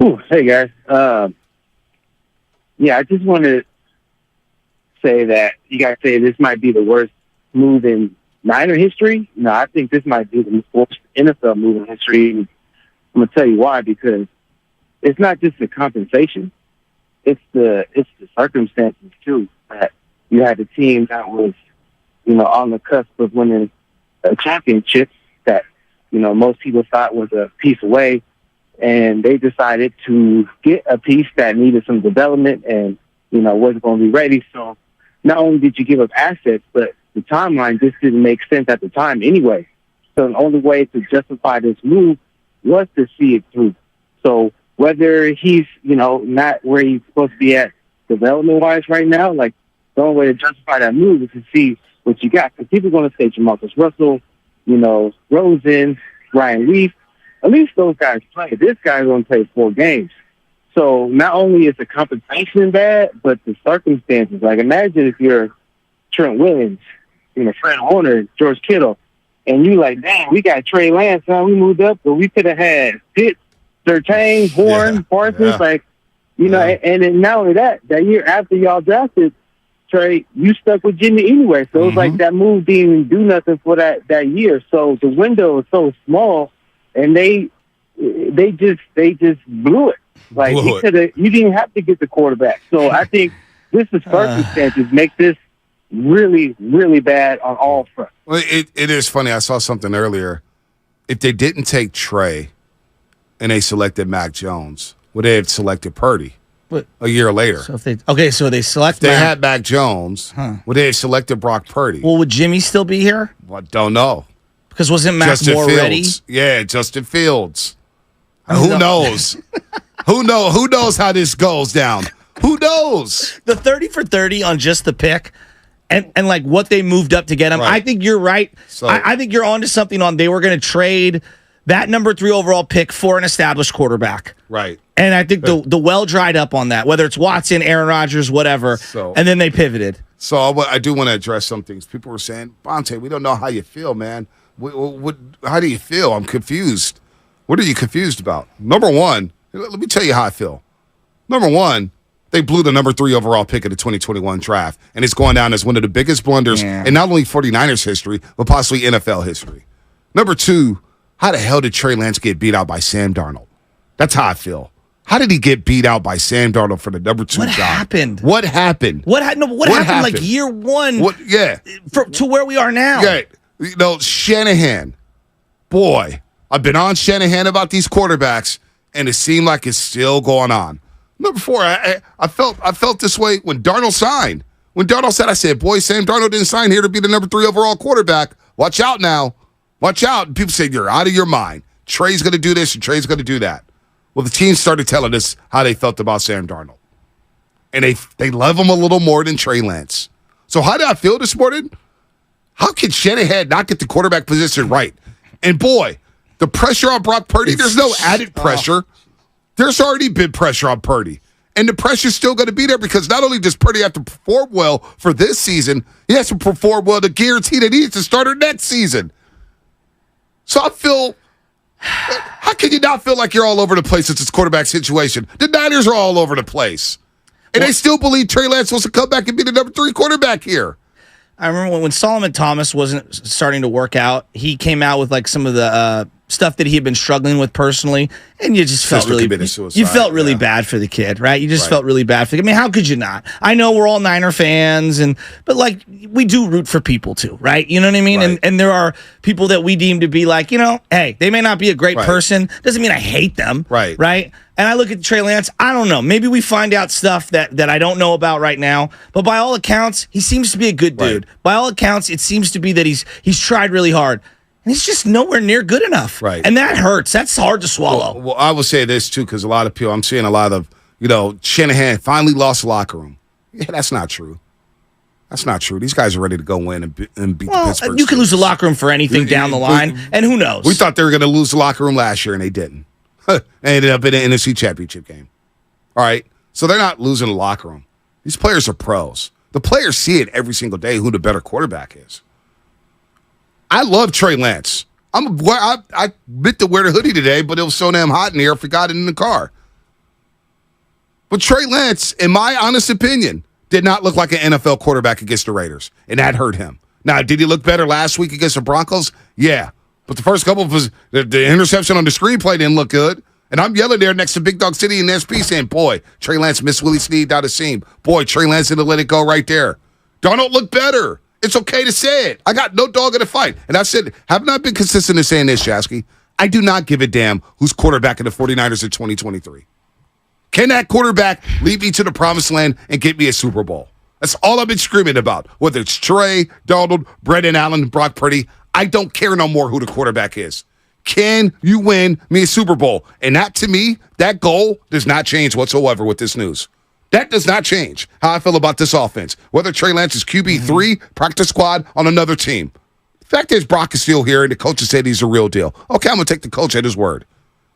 Ooh, hey, guys. I just want to say that you guys say this might be the worst move in Niner history. No, I think this might be the worst NFL move in history. I'm going to tell you why, because it's not just the compensation. It's the circumstances, too, that you had a team that was, on the cusp of winning a championship that, most people thought was a piece away, and they decided to get a piece that needed some development and, wasn't going to be ready. So not only did you give up assets, but the timeline just didn't make sense at the time anyway. So the only way to justify this move was to see it through. So whether he's, not where he's supposed to be at development-wise right now, like the only way to justify that move is to see what you got. Because people are going to say Jamarcus Russell, Rosen, Ryan Leaf. At least those guys play. This guy's going to play 4 games. So not only is the compensation bad, but the circumstances. Like imagine if you're Trent Williams, Fred Warner, George Kittle, and you like, damn, we got Trey Lance, we moved up, but we could have had Pitts, Surtain, Horn, Parsons, and then not only that year after y'all drafted Trey, you stuck with Jimmy anyway. So it was like that move didn't even do nothing for that year. So the window is so small, and they they just blew it. Like he didn't have to get the quarterback. So I think this circumstances make this really, really bad on all fronts.
Well, it is funny. I saw something earlier. If they didn't take Trey and they selected Mac Jones, would they have selected Purdy a year later?
So they select.
If they had Mac Jones, would they have selected Brock Purdy?
Well, would Jimmy still be here?
Well, don't know.
Because wasn't Mac
Justin
more
Fields.
ready?
Yeah, Justin Fields. Who knows? Who knows how this goes down? Who knows?
The 30 for 30 on just the pick and like what they moved up to get him.
Right.
I think you're right.
So,
I think you're onto something on they were going to trade that number 3 overall pick for an established quarterback.
Right.
And I think the well dried up on that, whether it's Watson, Aaron Rodgers, whatever. And then they pivoted.
So I do want to address some things. People were saying, Bonte, we don't know how you feel, man. How do you feel? I'm confused. What are you confused about? Number one, let me tell you how I feel. Number one, they blew the number 3 overall pick of the 2021 draft, and it's going down as one of the biggest blunders in not only 49ers history, but possibly NFL history. Number two, how the hell did Trey Lance get beat out by Sam Darnold? That's how I feel. How did he get beat out by Sam Darnold for the number 2 job?
What happened?
What happened?
What happened like year one to where we are now?
Yeah. You know, Shanahan, boy, I've been on Shanahan about these quarterbacks, and it seemed like it's still going on. Number 4, I felt this way when Darnold signed. When Darnold said, I said, boy, Sam Darnold didn't sign here to be the number 3 overall quarterback. Watch out now. Watch out. And people say, you're out of your mind. Trey's going to do this and Trey's going to do that. Well, the team started telling us how they felt about Sam Darnold. And they love him a little more than Trey Lance. So how did I feel this morning? How can Shanahan not get the quarterback position right? And boy, the pressure on Brock Purdy, there's no added pressure. There's already been pressure on Purdy. And the pressure's still going to be there because not only does Purdy have to perform well for this season, he has to perform well to guarantee that he needs to start her next season. So I feel, how can you not feel like you're all over the place with this quarterback situation? The Niners are all over the place. And they still believe Trey Lance wants to come back and be the number 3 quarterback here.
I remember when Solomon Thomas wasn't starting to work out, he came out with like some of the stuff that he had been struggling with personally, and you just felt really bad for the kid, right? You just felt really bad for the kid. I mean, how could you not? I know we're all Niner fans, but like we do root for people too, right? You know what I mean? Right. And there are people that we deem to be like, you know, hey, they may not be a great person, doesn't mean I hate them, right? And I look at Trey Lance, I don't know. Maybe we find out stuff that I don't know about right now. But by all accounts, he seems to be a good dude. By all accounts, it seems to be that he's tried really hard. And he's just nowhere near good enough. Right. And that hurts. That's hard to swallow.
Well, I will say this, too, because a lot of people, I'm seeing a lot of, Shanahan finally lost the locker room. Yeah, that's not true. That's not true. These guys are ready to go in and beat the Pittsburgh
you can lose the locker room for anything down the line, and who knows?
We thought they were going to lose the locker room last year, and they didn't. They ended up in an NFC Championship game. All right? So they're not losing the locker room. These players are pros. The players see it every single day who the better quarterback is. I love Trey Lance. I meant to wear the hoodie today, but it was so damn hot in here, I forgot it in the car. But Trey Lance, in my honest opinion, did not look like an NFL quarterback against the Raiders, and that hurt him. Now, did he look better last week against the Broncos? Yeah. But the first couple of the interception on the screenplay didn't look good. And I'm yelling there next to Big Dog City and SP saying, boy, Trey Lance missed Willie Snead down the seam. Boy, Trey Lance didn't let it go right there. Darnold looked better. It's okay to say it. I got no dog in the fight. And I said, have not been consistent in saying this, Shasky. I do not give a damn who's quarterback in the 49ers in 2023. Can that quarterback lead me to the promised land and get me a Super Bowl? That's all I've been screaming about. Whether it's Trey, Darnold, Brendan Allen, Brock Purdy, I don't care no more who the quarterback is. Can you win me a Super Bowl? And that, to me, that goal does not change whatsoever with this news. That does not change how I feel about this offense. Whether Trey Lance is QB3, practice squad on another team. The fact is Brock is still here and the coach has said he's a real deal. Okay, I'm going to take the coach at his word.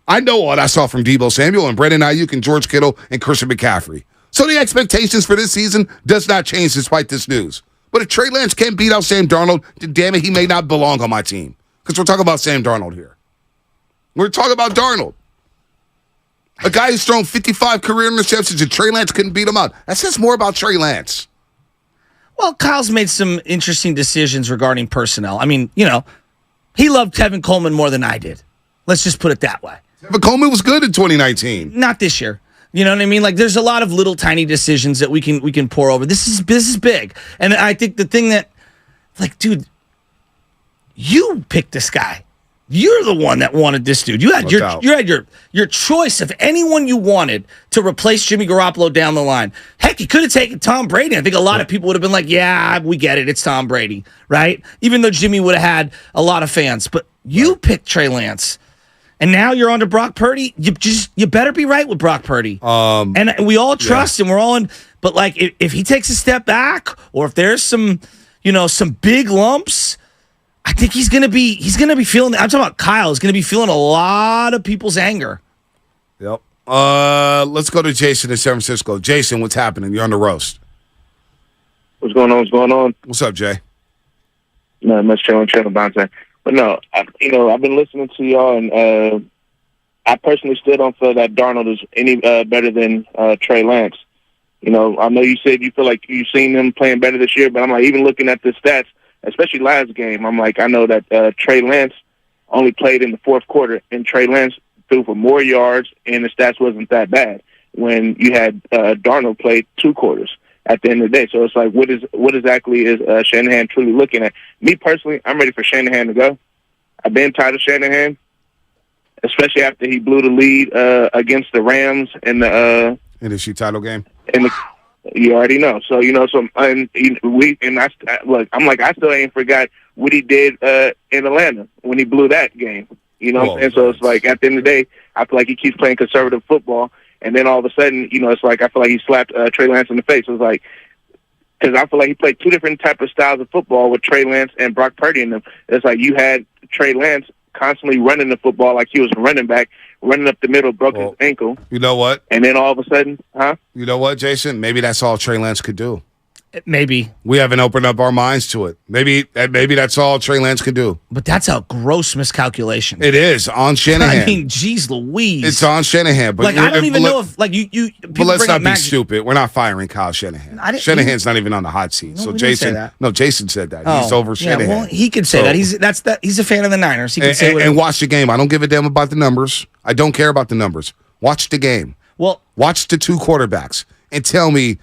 I know what I saw from Deebo Samuel and Brandon Ayuk and George Kittle and Christian McCaffrey. So the expectations for this season does not change despite this news. But if Trey Lance can't beat out Sam Darnold, then damn it, he may not belong on my team. Because we're talking about Sam Darnold here. We're talking about Darnold. A guy who's thrown 55 career interceptions and Trey Lance couldn't beat him out. That says more about Trey Lance.
Well, Kyle's made some interesting decisions regarding personnel. I mean, he loved Kevin Coleman more than I did. Let's just put it that way.
But Coleman was good in 2019.
Not this year. You know what I mean? Like, there's a lot of little tiny decisions that we can pour over. This is big, and I think the thing that, like, dude, you picked this guy. You're the one that wanted this dude. You had your choice of anyone you wanted to replace Jimmy Garoppolo down the line. Heck, you could have taken Tom Brady. I think a lot of people would have been like, yeah, we get it. It's Tom Brady, right? Even though Jimmy would have had a lot of fans. But you picked Trey Lance. And now you're on to Brock Purdy. You better be right with Brock Purdy. And we all trust him. We're all in. But, like, if he takes a step back or if there's some big lumps, I think he's gonna be feeling. I'm talking about Kyle. Is gonna be feeling a lot of people's anger.
Yep. Let's go to Jason in San Francisco. Jason, what's happening? You're on the roast.
What's going on?
What's up, Jay?
Not much chilling, Bonte. But no, I've been listening to y'all, and I personally still don't feel that Darnold is any better than Trey Lance. I know you said you feel like you've seen him playing better this year, but I'm like, even looking at the stats, especially last game, I'm like, I know that Trey Lance only played in the fourth quarter, and Trey Lance threw for more yards, and the stats wasn't that bad when you had Darnold play 2 quarters at the end of the day. So it's like, what exactly is Shanahan truly looking at? Me personally, I'm ready for Shanahan to go. I've been tired of Shanahan, especially after he blew the lead against the Rams in the
NFC title game.
You already know. So I'm like, I still ain't forgot what he did in Atlanta when he blew that game. And so it's like, at the end of the day, I feel like he keeps playing conservative football, and then all of a sudden, it's like I feel like he slapped Trey Lance in the face. It was like, because I feel like he played 2 different type of styles of football with Trey Lance and Brock Purdy in them. It's like you had Trey Lance constantly running the football like he was a running back, running up the middle, broke his ankle.
You know what?
And then all of a sudden,
You know what, Jason? Maybe that's all Trey Lance could do.
Maybe.
We haven't opened up our minds to it. Maybe that's all Trey Lance could do.
But that's a gross miscalculation.
It is on Shanahan.
I mean, geez Louise.
It's on Shanahan. But
like, I don't even know if, like, you
but let's not be stupid. We're not firing Kyle Shanahan. Shanahan's not even on the hot seat. So Jason, Jason said that. He's over Shanahan.
Well, he can say that. He's a fan of the Niners. He can say whatever.
And watch the game. I don't give a damn about the numbers. I don't care about the numbers. Watch the game.
Well,
watch the 2 quarterbacks and tell me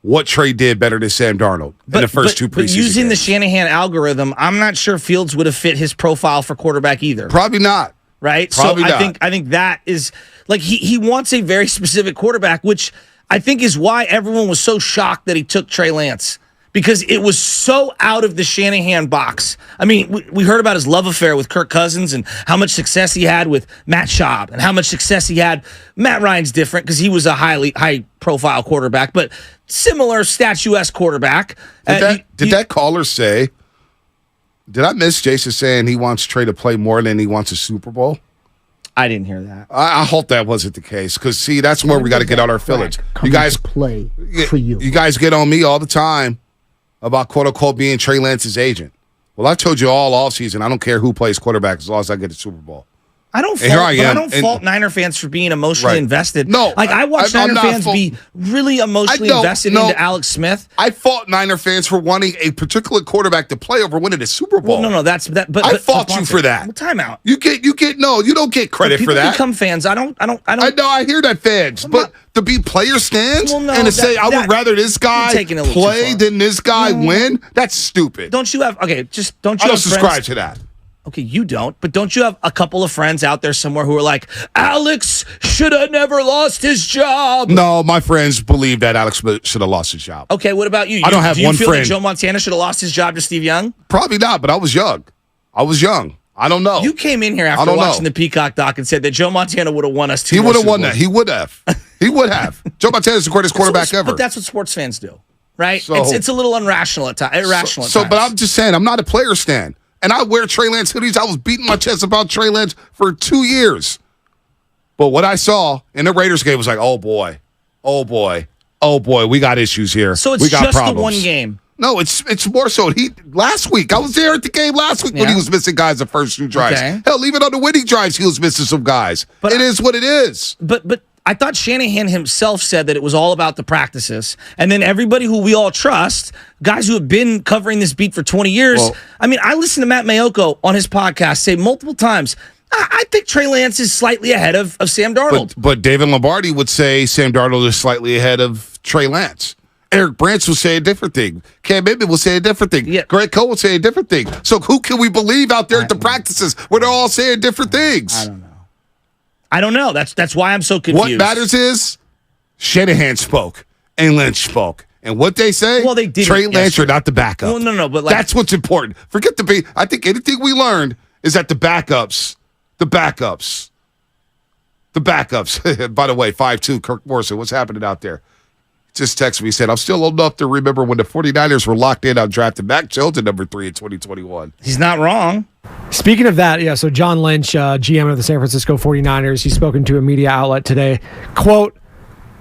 what Trey did better than Sam Darnold in the first 2 preseason
But using
games.
the Shanahan algorithm, I'm not sure Fields would have fit his profile for quarterback either.
Probably not.
Right?
Probably not.
I think that is, like, he wants a very specific quarterback, which I think is why everyone was so shocked that he took Trey Lance. Because it was so out of the Shanahan box. I mean, we heard about his love affair with Kirk Cousins and how much success he had with Matt Schaub and how much success he had. Matt Ryan's different because he was a high-profile quarterback, but similar statuesque quarterback.
Did that caller say, did I miss Jason saying he wants Trey to play more than he wants a Super Bowl?
I didn't hear that.
I hope that wasn't the case because, see, that's where we got to get out our feelings. You guys
play for you.
You guys get on me all the time about, quote-unquote, being Trey Lance's agent. Well, I've told you all offseason, I don't care who plays quarterback as long as I get a Super Bowl.
I don't fault Niner fans for being emotionally invested.
No.
Like, I watch Niner fans be really emotionally invested into Alex Smith.
I fault Niner fans for wanting a particular quarterback to play over winning a Super Bowl.
Well, no, that's that. But
I fault you for that.
Time out.
You don't get credit for that.
Become fans. I know.
I hear that fans, but to be player stands and to say I would rather this guy play than this guy win, that's stupid.
Don't you have
I don't subscribe to that.
Okay, you don't, but don't you have a couple of friends out there somewhere who are like, Alex should have never lost his job?
No, my friends believe that Alex should have lost his job.
Okay, what about you?
I don't have
do you
one
feel
friend.
That Joe Montana should have lost his job to Steve Young?
Probably not, but I was young. I don't know.
You came in here after watching the Peacock doc and said that Joe Montana would have won us 2
He would have won that. He would have. He would have. Joe Montana's the greatest quarterback ever.
But that's what sports fans do, right? It's a little irrational at times.
But I'm just saying, I'm not a player stan. And I wear Trey Lance hoodies. I was beating my chest about Trey Lance for 2 years. But what I saw in the Raiders game was like, oh, boy, we got issues here.
So it's
we got
just
problems.
the one game.
No, it's more so. Last week, I was there at the game last week when he was missing guys the first 2 drives.
Okay.
Hell, even on the winning drives, he was missing some guys. But it is what it is.
But I thought Shanahan himself said that it was all about the practices. And then everybody who we all trust, guys who have been covering this beat for 20 years. I mean, I listened to Matt Mayoko on his podcast say multiple times, I think Trey Lance is slightly ahead of Sam Darnold.
But David Lombardi would say Sam Darnold is slightly ahead of Trey Lance. Eric Branch will say a different thing. Cam Newton will say a different thing.
Yeah.
Greg Cole will say a different thing. So who can we believe out there at the practices where they're all saying different things?
I don't know. That's why I'm so confused.
What matters is Shanahan spoke and Lynch spoke. And what they say,
well, they did
Trey Lance are not the backup.
Well, no, but
that's what's important. Forget I think anything we learned is that the backups. By the way, 5'2", Kirk Morrison, what's happening out there? Just texted me, he said, I'm still old enough to remember when the 49ers were locked in on drafting Mac Jones at number 3 in 2021.
He's not wrong.
Speaking of that, yeah, so John Lynch, GM of the San Francisco 49ers, he's spoken to a media outlet today. Quote,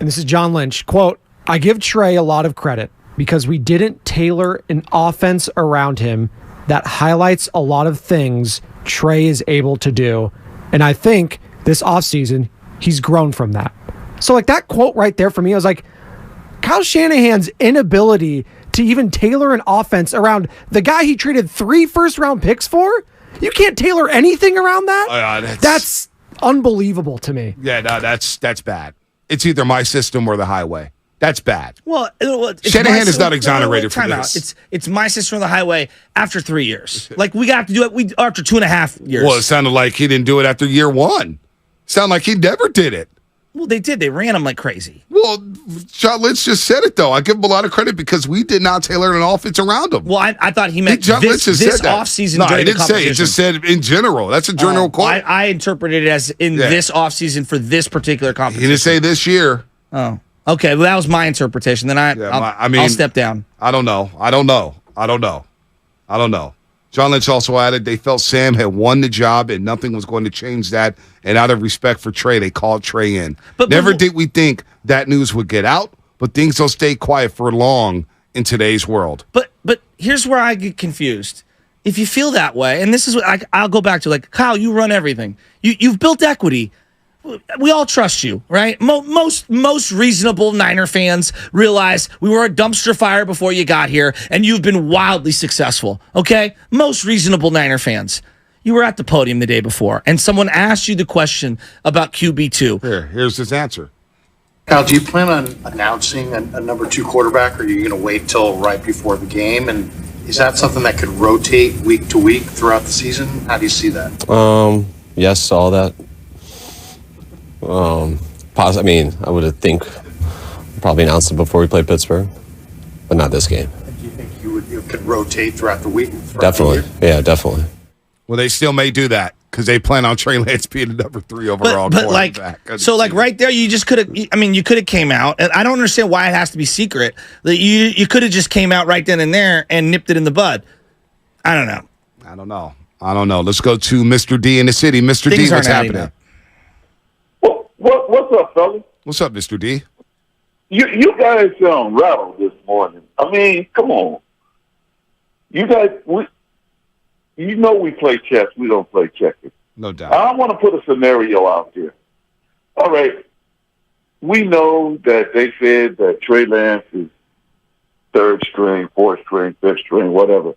and this is John Lynch, quote, I give Trey a lot of credit because we didn't tailor an offense around him that highlights a lot of things Trey is able to do. And I think this offseason, he's grown from that. So like that quote right there for me, I was like, Kyle Shanahan's inability to even tailor an offense around the guy he traded 3 first-round picks for? You can't tailor anything around that? That's unbelievable to me.
Yeah, no, that's bad. It's either my system or the highway. That's bad.
Well,
Shanahan is not exonerated from this.
It's my system on the highway after 3 years. Like, we got to do it after 2.5 years.
Well, it sounded like he didn't do it after year 1. Sounded like he never did it.
Well, they did. They ran him like crazy.
Well, John Lynch just said it, though. I give him a lot of credit because we did not tailor an offense around him.
Well, I thought he meant
John Lynch has
this
said that.
offseason.
No,
during
he didn't
the
say it. It just said in general. That's a general quote.
I interpreted it as this offseason for this particular competition.
He didn't say this year.
Oh, okay. Well, that was my interpretation. Then I'll step down.
I don't know. John Lynch also added they felt Sam had won the job and nothing was going to change that. And out of respect for Trey, they called Trey in. Never did we think that news would get out, but things don't stay quiet for long in today's world.
But here's where I get confused. If you feel that way, and this is what I'll go back to, like, Kyle, you run everything. You've built equity. We all trust you, right? Most reasonable Niner fans realize we were a dumpster fire before you got here, and you've been wildly successful, okay? Most reasonable Niner fans. You were at the podium the day before, and someone asked you the question about QB2.
Here's his answer.
Kyle, do you plan on announcing a number 2 quarterback, or are you going to wait till right before the game? And is that something that could rotate week to week throughout the season? How do you see that?
Yes, all that. I mean, I would think probably announced it before we played Pittsburgh, but not this game.
Do you think you could rotate throughout the week?
Definitely. Yeah, definitely.
Well, they still may do that because they plan on Trey Lance being the number 3 overall quarterback.
But right there, you just could have. I mean, you could have came out, and I don't understand why it has to be secret. You could have just came out right then and there and nipped it in the bud. I don't know. Let's go to Mr. D in the city. Mr. D, what's happening?
What's up, fellas?
What's up, Mr. D?
You guys sound rattled this morning. I mean, come on. You guys, we play chess. We don't play checkers.
No doubt.
I want to put a scenario out there. All right. We know that they said that Trey Lance is 3rd string, 4th string, 5th string, whatever.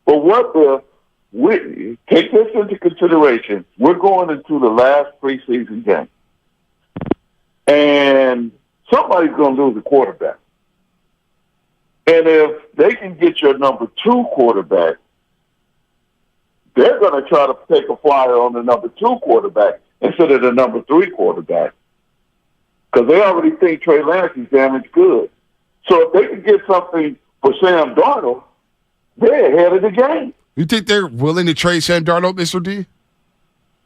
But what if we take this into consideration? We're going into the last preseason game, and somebody's going to lose a quarterback. And if they can get your number 2 quarterback, they're going to try to take a flyer on the number 2 quarterback instead of the number 3 quarterback, because they already think Trey Lance is damaged good. So if they can get something for Sam Darnold, they're ahead of the game.
You think they're willing to trade Sam Darnold, Mr. D?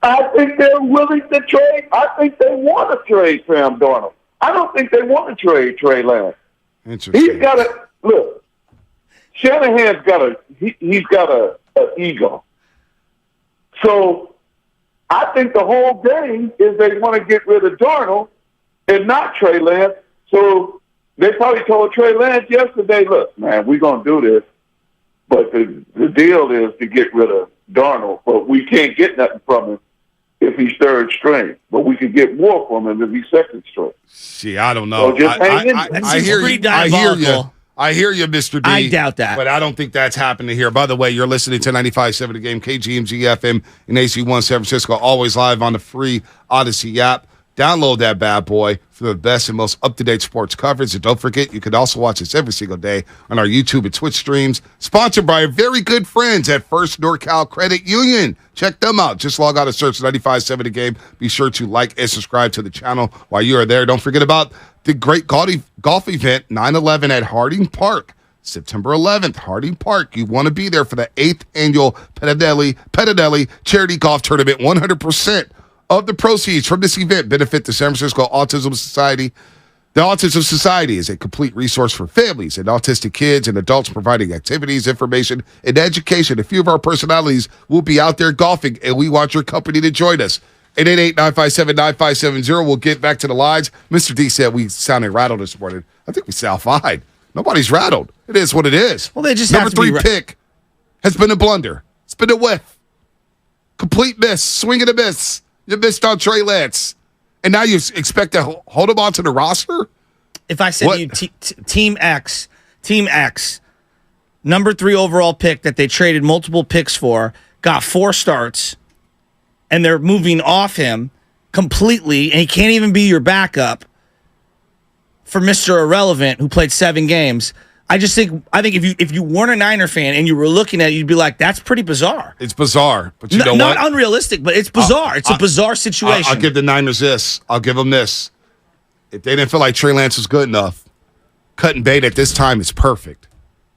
I think they're willing to trade. I think they want to trade Sam Darnold. I don't think they want to trade Trey Lance.
Interesting.
He's got a look. Shanahan's got he's got an ego. So I think the whole game is they want to get rid of Darnold and not Trey Lance. So they probably told Trey Lance yesterday, look, man, we're going to do this. But the deal is to get rid of Darnold. But we can't get nothing from him if he's 3rd string. But we can get more from him if he's 2nd string.
See, I don't know.
So just hang in there.
I hear you. I hear you, Mr. D.
I doubt that.
But I don't think that's happening here. By the way, you're listening to 95.7 The Game, KGMG FM in AC1 San Francisco, always live on the free Odyssey app. Download that bad boy for the best and most up-to-date sports coverage. And don't forget, you can also watch us every single day on our YouTube and Twitch streams. Sponsored by our very good friends at First NorCal Credit Union. Check them out. Just log on and search 95.7 The Game. Be sure to like and subscribe to the channel while you are there. Don't forget about the great golf event, 9/11 at Harding Park. September 11th, Harding Park. You want to be there for the 8th annual Pettinelli Charity Golf Tournament. 100% of the proceeds from this event benefit the San Francisco Autism Society. The Autism Society is a complete resource for families and autistic kids and adults, providing activities, information, and education. A few of our personalities will be out there golfing, and we want your company to join us. 888-957-9570. We'll get back to the lines. Mr. D said we sounded rattled this morning. I think we sound fine. Nobody's rattled. It is what it is.
Well, they just
Number
have to be
3 pick has been a blunder. It's been a whiff. Complete miss. Swing and a miss. You missed on Trey Lance. And now you expect to hold him onto the roster?
If I said to you, Team X, number 3 overall pick that they traded multiple picks for, got 4 starts, and they're moving off him completely, and he can't even be your backup for Mr. Irrelevant, who played 7 games. I think if you weren't a Niner fan and you were looking at it, you'd be like, that's pretty bizarre.
It's bizarre, but you know what?
Not unrealistic, but it's bizarre. It's a bizarre situation.
I'll give the Niners this. I'll give them this. If they didn't feel like Trey Lance was good enough, cutting bait at this time is perfect.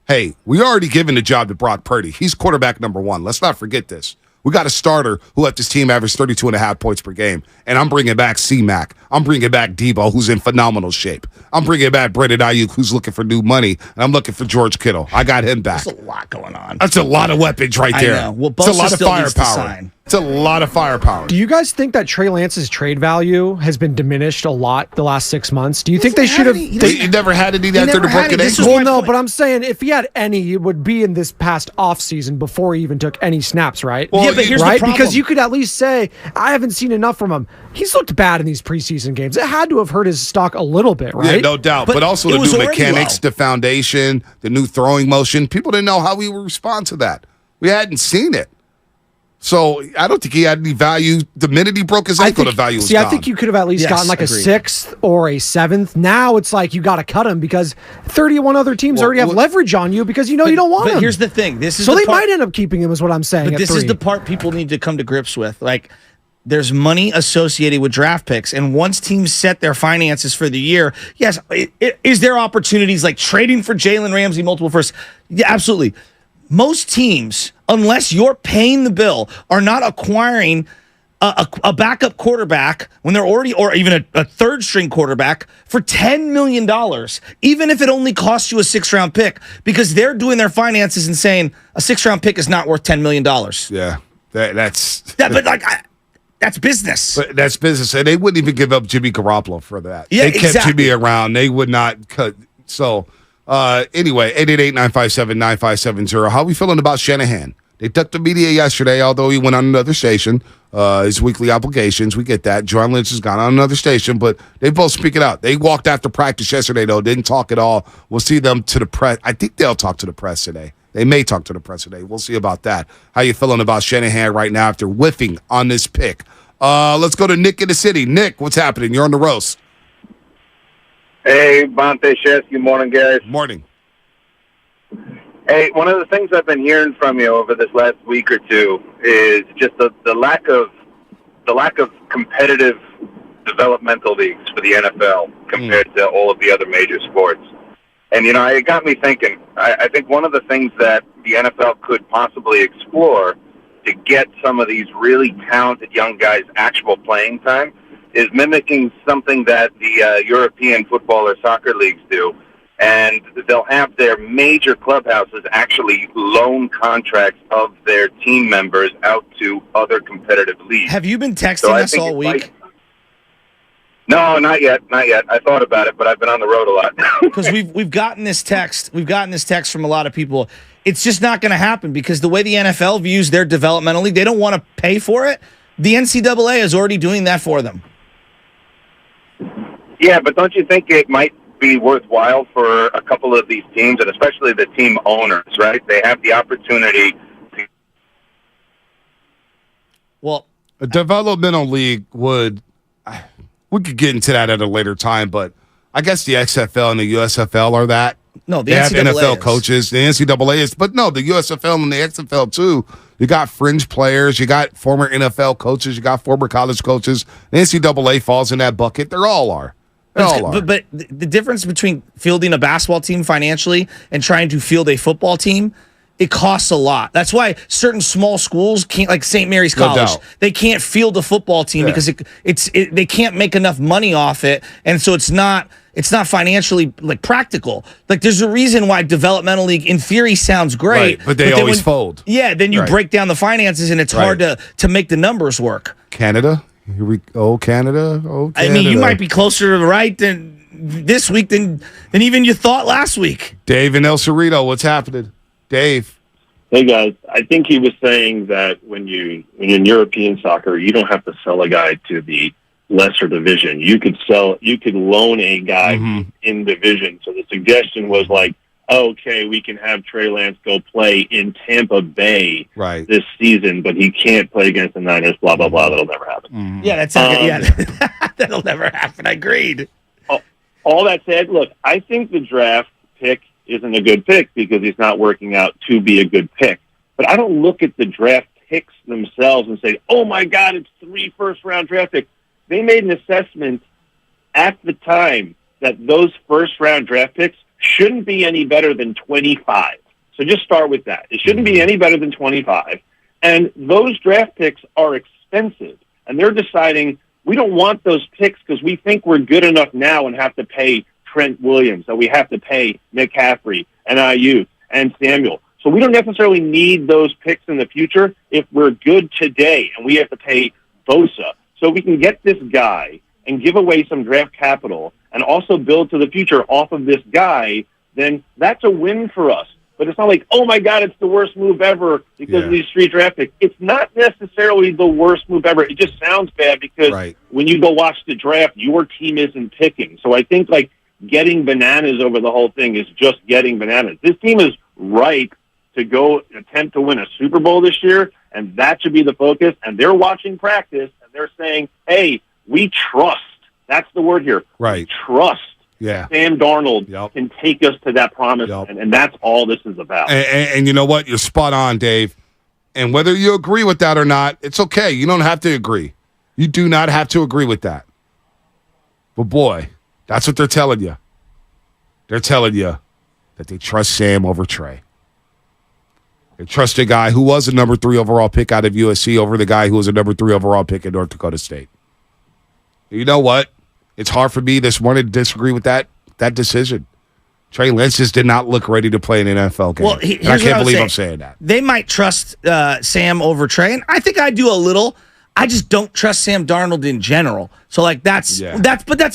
Hey, we already given the job to Brock Purdy. He's quarterback number 1. Let's not forget this. We got a starter who let this team average 32.5 points per game. And I'm bringing back C-Mac. I'm bringing back Debo, who's in phenomenal shape. I'm bringing back Brandon Ayuk, who's looking for new money. And I'm looking for George Kittle. I got him back.
There's a lot going on.
That's a lot of weapons right there.
I know. Well,
it's a lot of
still needs to
firepower.
sign.
It's a lot of firepower.
Do you guys think that Trey Lance's trade value has been diminished a lot the last 6 months? Do you think they should have?
He never had any after the broken ankle?
Well, no, but I'm saying if he had any, it would be in this past offseason before he even took any snaps, right?
Well, yeah, but here's the problem.
Because you could at least say, I haven't seen enough from him. He's looked bad in these preseason games. It had to have hurt his stock a little bit, right?
Yeah, no doubt. But also the new mechanics, the foundation, the new throwing motion. People didn't know how we would respond to that. We hadn't seen it. So I don't think he had any value. The minute he broke his ankle, the value was gone.
I think you could have at least gotten like a 6th or a 7th. Now it's like you got to cut him because 31 other teams already have leverage on you because you don't want him.
But here's the thing.
They might end up keeping him is what I'm saying.
But this is the part people need to come to grips with. Like, there's money associated with draft picks. And once teams set their finances for the year, yes, is there opportunities like trading for Jalen Ramsey multiple firsts? Yeah, absolutely. Most teams, unless you're paying the bill, are not acquiring a backup quarterback when they're already, or even a third-string quarterback for $10 million, even if it only costs you a 6th-round pick, because they're doing their finances and saying a 6th-round pick is not worth $10 million.
Yeah, that's...
That's business.
But that's business, and they wouldn't even give up Jimmy Garoppolo for that.
Yeah,
they kept Jimmy around. They would not cut. So... anyway, 888-957-9570. How are we feeling about Shanahan? They ducked the media yesterday, although he went on another station. His weekly obligations, we get that. John Lynch has gone on another station, but they both speak it out. They walked after practice yesterday, though, didn't talk at all. We'll see them to the press. I think they'll talk to the press today. They may talk to the press today. We'll see about that. How you feeling about Shanahan right now after whiffing on this pick? Let's go to Nick in the city. Nick, what's happening? You're on the roast.
Hey, Bonte Shesky, morning, guys.
Morning.
Hey, one of the things I've been hearing from you over this last week or two is just the lack of competitive developmental leagues for the NFL compared to all of the other major sports. And, it got me thinking. I think one of the things that the NFL could possibly explore to get some of these really talented young guys actual playing time is mimicking something that the European football or soccer leagues do. And they'll have their major clubhouses actually loan contracts of their team members out to other competitive leagues.
Have you been texting us all week?
No, not yet. Not yet. I thought about it, but I've been on the road a lot.
Because we've gotten this text. We've gotten this text from a lot of people. It's just not going to happen because the way the NFL views their developmental league, they don't want to pay for it. The NCAA is already doing that for them.
Yeah, but don't you think it might be worthwhile for a couple of these teams, and especially the team owners, right? They have the opportunity to.
Well,
a developmental league would. We could get into that at a later time, but I guess the XFL and the USFL are that.
No, the
they have
NCAA
NFL
is.
coaches. The NCAA is, but no, the USFL and the XFL too. You got fringe players. You got former NFL coaches. You got former college coaches. The NCAA falls in that bucket. They all are. They all are.
But the difference between fielding a basketball team financially and trying to field a football team, it costs a lot. That's why certain small schools can't, like St. Mary's
No
College,
doubt.
they can't field a football team because they can't make enough money off it, and so it's not financially like practical. Like there's a reason why developmental league in theory sounds great,
Right, but they
then
always fold.
Yeah, then you
Right.
break down the finances and it's hard to make the numbers work.
Canada. Here we Canada. Oh, Canada.
I mean, you might be closer to the right than this week than even you thought last week.
Dave and El Cerrito, what's happening? Dave.
Hey guys, I think he was saying that when you're in European soccer, you don't have to sell a guy to the lesser division. You could loan a guy in division. So the suggestion was like, okay, we can have Trey Lance go play in Tampa Bay this season, but he can't play against the Niners, blah, blah, blah. That'll never happen.
Yeah, that's that'll never happen. I agreed.
All that said, look, I think the draft pick isn't a good pick because he's not working out to be a good pick. But I don't look at the draft picks themselves and say, oh, my God, it's 3 first-round draft picks. They made an assessment at the time that those first-round draft picks shouldn't be any better than 25. So just start with that. It shouldn't be any better than 25. And those draft picks are expensive. And they're deciding, we don't want those picks because we think we're good enough now and have to pay Trent Williams, that we have to pay McCaffrey and Ayuk and Samuel. So we don't necessarily need those picks in the future if we're good today and we have to pay Bosa. So we can get this guy and give away some draft capital and also build to the future off of this guy, then that's a win for us. But it's not like, oh, my God, it's the worst move ever because of these 3 draft picks. It's not necessarily the worst move ever. It just sounds bad because when you go watch the draft, your team isn't picking. So I think, like, getting bananas over the whole thing is just getting bananas. This team is ripe to go attempt to win a Super Bowl this year, and that should be the focus. And they're watching practice, and they're saying, hey, we trust. That's the word here.
Right.
We trust.
Yeah.
Sam Darnold can take us to that promise, and that's all this is about.
And you know what? You're spot on, Dave. And whether you agree with that or not, it's okay. You don't have to agree. You do not have to agree with that. But boy, that's what they're telling you. They're telling you that they trust Sam over Trey. They trust a guy who was a number 3 overall pick out of USC over the guy who was a number 3 overall pick in North Dakota State. You know what? It's hard for me this morning to disagree with that decision. Trey Lance just did not look ready to play an NFL game.
Well,
and I can't believe I'm saying that.
They might trust Sam over Trey, and I think I do a little. I just don't trust Sam Darnold in general. So, like, that's a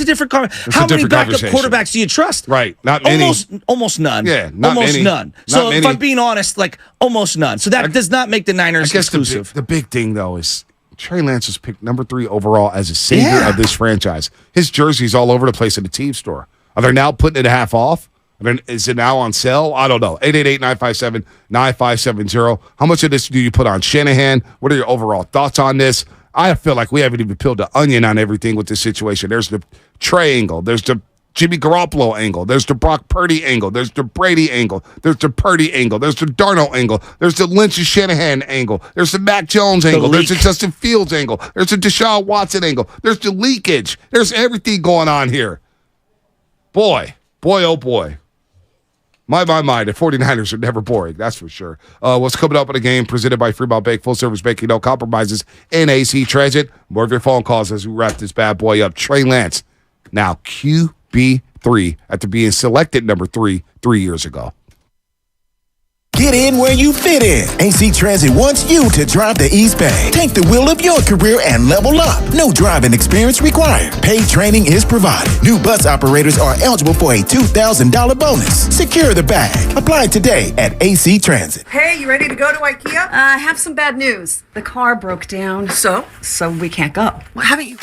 different conversation. How many backup quarterbacks do you trust?
Right, not many.
Almost none.
Yeah, not
almost
many.
none.
Not
So, if
many.
I'm being honest, like, almost none. So that does not make the Niners
I guess
exclusive.
the big thing, though, is Trey Lance was picked number 3 overall as a savior of this franchise. His jersey's all over the place in the team store. Are they now putting it half off? Is it now on sale? I don't know. 888-957-9570. How much of this do you put on Shanahan? What are your overall thoughts on this? I feel like we haven't even peeled the onion on everything with this situation. There's the Trey angle. There's the Jimmy Garoppolo angle. There's the Brock Purdy angle. There's the Brady angle. There's the Purdy angle. There's the Darnold angle. There's the Lynch and Shanahan angle. There's the Mac Jones angle. There's the Justin Fields angle. There's the Deshaun Watson angle. There's the leakage. There's everything going on here. Boy, oh boy. My, the 49ers are never boring, that's for sure. What's coming up in the game presented by Fremont Bank, full-service banking, no compromises, NAC Transit. More of your phone calls as we wrap this bad boy up. Trey Lance, now QB3 after being selected number 3 years ago.
Get in where you fit in. AC Transit wants you to drive the East Bay. Take the wheel of your career and level up. No driving experience required. Paid training is provided. New bus operators are eligible for a $2,000 bonus. Secure the bag. Apply today at AC Transit.
Hey, you ready to go to IKEA? I have some bad news. The car broke down. So we can't go. Well, haven't you?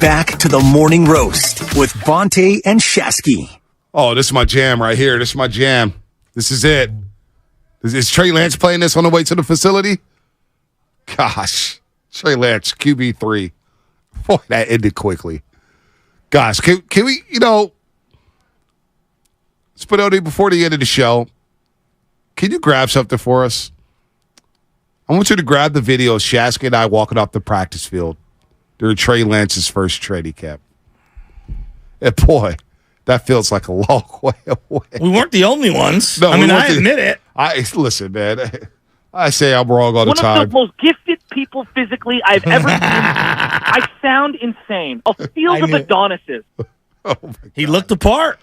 back to the Morning Roast with Bonte and Shasky.
Oh, this is my jam right here. This is my jam. This is it. Is Trey Lance playing this on the way to the facility? Gosh. Trey Lance, QB3. Boy, that ended quickly. Gosh, can we, Spinoni, before the end of the show, can you grab something for us? I want you to grab the video of Shasky and I walking off the practice field during Trey Lance's first training camp. And boy, that feels like a long way away.
We weren't the only ones.
No,
I admit it.
Listen, man. I say I'm wrong all the time.
One of the most gifted people physically I've ever seen. I sound insane. A field of Adonises.
He looked the part.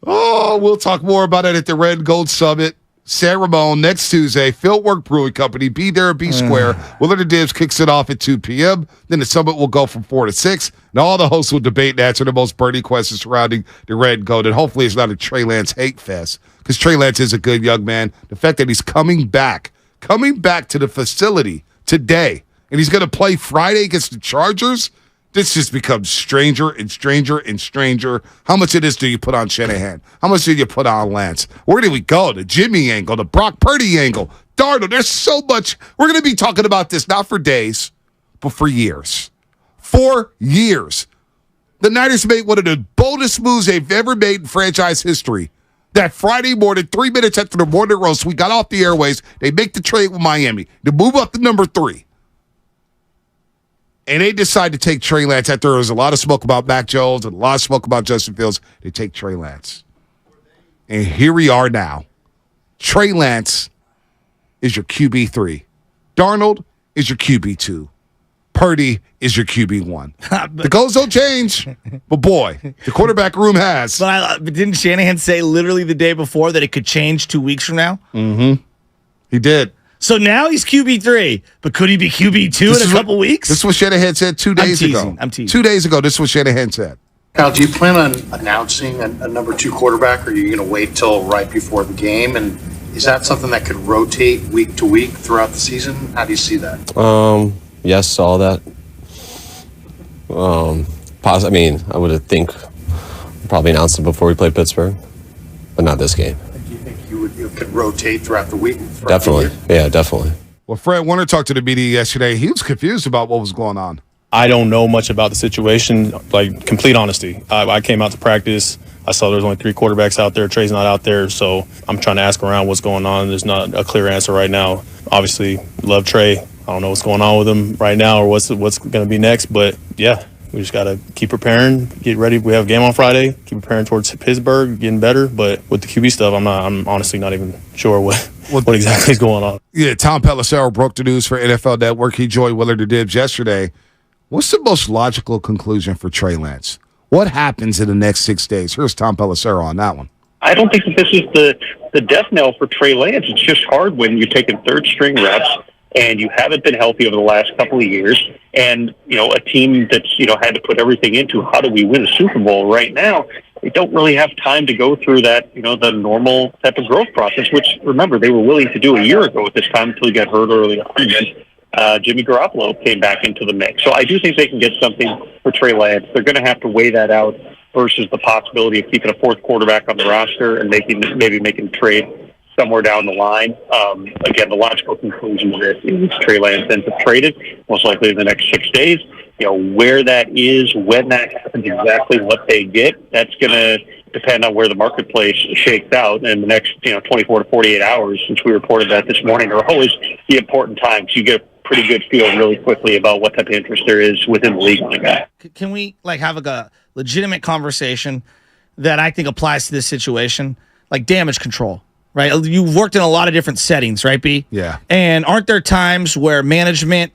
Oh, we'll talk more about it at the Red Gold Summit. San Ramon next Tuesday. Fieldwork Brewing Company. Be there at B Square. Willard and Dibs kicks it off at 2 p.m. Then the summit will go from 4 to 6. And all the hosts will debate and answer the most burning questions surrounding the Red Gold. And hopefully it's not a Trey Lance hate fest, because Trey Lance is a good young man. The fact that he's coming back to the facility today, and he's going to play Friday against the Chargers, this just becomes stranger and stranger and stranger. How much of this do you put on Shanahan? How much do you put on Lance? Where do we go? The Jimmy angle, the Brock Purdy angle, Darnold. There's so much. We're going to be talking about this not for days, but for years. 4 years. The Niners made one of the boldest moves they've ever made in franchise history. That Friday morning, 3 minutes after the morning roast, we got off the airways. They make the trade with Miami to move up to number 3. And they decide to take Trey Lance after there was a lot of smoke about Mac Jones and a lot of smoke about Justin Fields. They take Trey Lance. And here we are now. Trey Lance is your QB3. Darnold is your QB2. Purdy is your QB1. The goals don't change, but boy, the quarterback room has.
But didn't Shanahan say literally the day before that it could change 2 weeks from now?
Mm-hmm. He did.
So now he's QB3, but could he be QB2 in a couple weeks?
This is what Shanahan said 2 days ago.
I'm teasing.
2 days ago, this is what Shanahan said.
Kyle, do you plan on announcing a number 2 quarterback, or are you going to wait till right before the game? And is that something that could rotate week to week throughout the season? How do you see that?
Yes, all that. I would think probably announce it before we play Pittsburgh, but not this game.
Do you think you could rotate throughout the week?
Definitely. Yeah, definitely.
Well, Fred Warner talked to the media yesterday. He was confused about what was going on.
I don't know much about the situation, like complete honesty. I came out to practice. I saw there's only 3 quarterbacks out there. Trey's not out there, so I'm trying to ask around what's going on. There's not a clear answer right now. Obviously, love Trey. I don't know what's going on with him right now or what's going to be next, but yeah, we just got to keep preparing, get ready. We have a game on Friday, keep preparing towards Pittsburgh, getting better. But with the QB stuff, I'm honestly not even sure what exactly is going on.
Yeah, Tom Pelissero broke the news for NFL Network. He joined Willard and Dibs yesterday. What's the most logical conclusion for Trey Lance? What happens in the next 6 days? Here's Tom Pelissero on that one.
I don't think that this is the death knell for Trey Lance. It's just hard when you're taking third string reps and you haven't been healthy over the last couple of years, and a team that's had to put everything into how do we win a Super Bowl right now. They don't really have time to go through that, the normal type of growth process, which, remember, they were willing to do a year ago at this time until he got hurt early on. And Jimmy Garoppolo came back into the mix. So I do think they can get something for Trey Lance. They're going to have to weigh that out versus the possibility of keeping a 4th quarterback on the roster and maybe making a trade somewhere down the line. Again, the logical conclusion of this is Trey Lance ends up traded, most likely in the next 6 days. Where that is, when that happens, exactly what they get, that's going to depend on where the marketplace shakes out in the next 24 to 48 hours. Since we reported that this morning, are always the important times. You get a pretty good feel really quickly about what type of interest there is within the league on a guy.
Can we have a legitimate conversation that I think applies to this situation, like damage control? Right, you've worked in a lot of different settings, right, B?
Yeah.
And aren't there times where management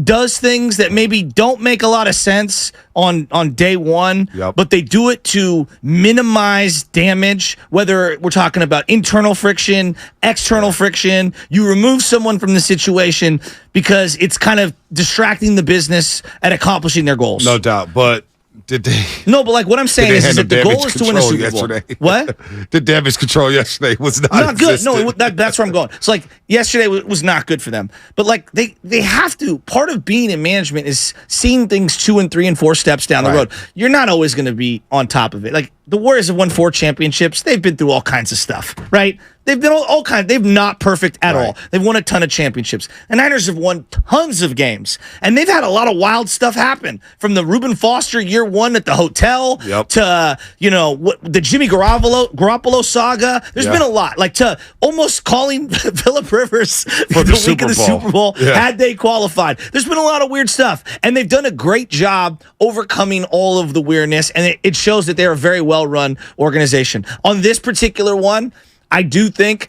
does things that maybe don't make a lot of sense on day one, but they do it to minimize damage, whether we're talking about internal friction, external friction. You remove someone from the situation because it's kind of distracting the business at accomplishing their goals.
No doubt. But Did they?
No, but like what I'm saying is that the goal is to win a Super Bowl.
Yesterday?
What?
The damage control yesterday was
not good. No, that's where I'm going. So like yesterday was not good for them. But like they have to. Part of being in management is seeing things 2 and 3 and 4 steps down the road. You're not always going to be on top of it. Like the Warriors have won 4 championships. They've been through all kinds of stuff, right? They've been all kinds. They've not perfect at all. They've won a ton of championships. The Niners have won tons of games, and they've had a lot of wild stuff happen. From the Reuben Foster year 1 at the hotel to the Jimmy Garoppolo saga. There's been a lot. Like to almost calling Phillip Rivers for the week of the Super Bowl had they qualified. There's been a lot of weird stuff, and they've done a great job overcoming all of the weirdness, and it shows that they're a very well-run organization. On this particular one, I do think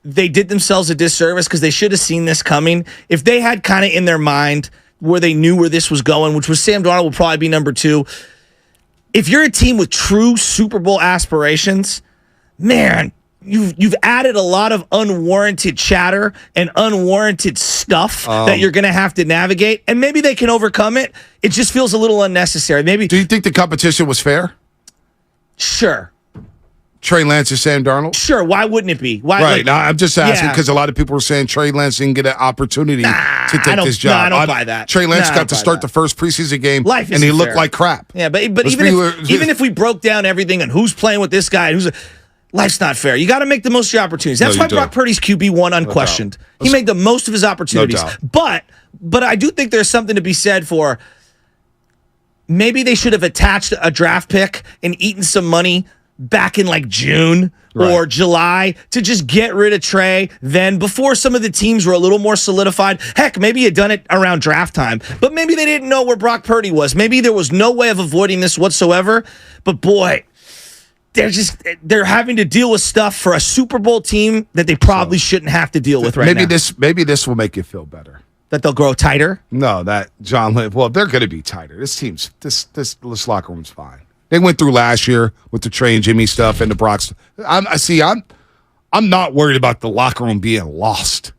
they did themselves a disservice because they should have seen this coming. If they had kind of in their mind where they knew where this was going, which was Sam Darnold will probably be number 2. If you're a team with true Super Bowl aspirations, man, you've added a lot of unwarranted chatter and unwarranted stuff that you're going to have to navigate, and maybe they can overcome it. It just feels a little unnecessary. Maybe.
Do you think the competition was fair?
Sure.
Trey Lance and Sam Darnold?
Sure. Why wouldn't it be? Why?
Right. Now, I'm just asking because a lot of people were saying Trey Lance didn't get an opportunity to take this job.
I don't buy that.
Trey Lance got to start the first preseason game, and he looked like crap.
Yeah, but even if we broke down everything and who's playing with this guy, life's not fair. You got to make the most of your opportunities. That's why Brock Purdy's QB1 unquestioned. He made the most of his opportunities. But I do think there's something to be said for maybe they should have attached a draft pick and eaten some money back in like June or July to just get rid of Trey then before some of the teams were a little more solidified. Heck, maybe you had done it around draft time, but maybe they didn't know where Brock Purdy was. Maybe there was no way of avoiding this whatsoever. But boy, they're having to deal with stuff for a Super Bowl team that they probably shouldn't have to deal with right now.
Maybe this will make you feel better.
That they'll grow tighter?
No, that John Lynn. Well, they're going to be tighter. This locker room's fine. They went through last year with the Trey and Jimmy stuff and the Brock's. I'm not worried about the locker room being lost.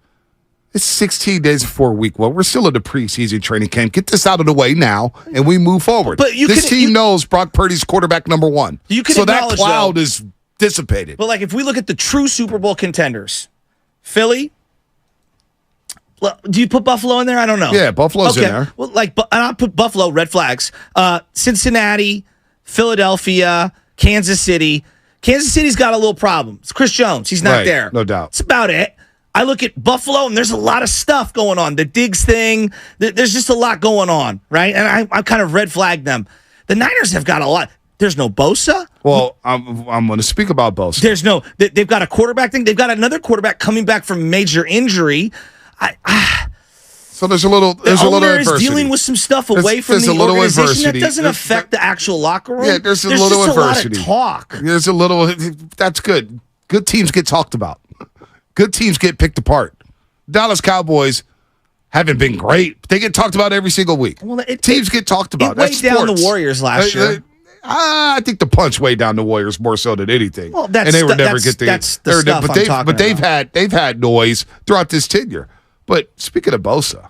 It's 16 days before week 1. We're still in the preseason training camp. Get this out of the way now, and we move forward. But this team knows Brock Purdy's quarterback number 1. So that cloud is dissipated.
But like if we look at the true Super Bowl contenders, Philly. Do you put Buffalo in there? I don't know.
Yeah, Buffalo's in there.
Well, and I'll put Buffalo, red flags. Cincinnati, Philadelphia, Kansas City. Kansas City's got a little problem. It's Chris Jones. He's not there.
No doubt.
That's about it. I look at Buffalo, and there's a lot of stuff going on. The Diggs thing. There's just a lot going on, right? And I kind of red flagged them. The Niners have got a lot. There's no Bosa.
Well, I'm going to speak about Bosa.
They've got a quarterback thing. They've got another quarterback coming back from major injury.
So there's a little adversity.
Is dealing with some stuff away from the organization that doesn't affect the actual locker room.
Yeah, there's a little adversity.
A lot of talk.
There's a little. That's good. Good teams get talked about. Good teams get picked apart. Dallas Cowboys haven't been great. They get talked about every single week. Well, teams get talked about.
It weighed down the Warriors last year.
I think the punch weighed down the Warriors more so than anything.
Well,
and they would never get
that's the stuff I'm talking about.
But they've had noise throughout this tenure. But speaking of Bosa,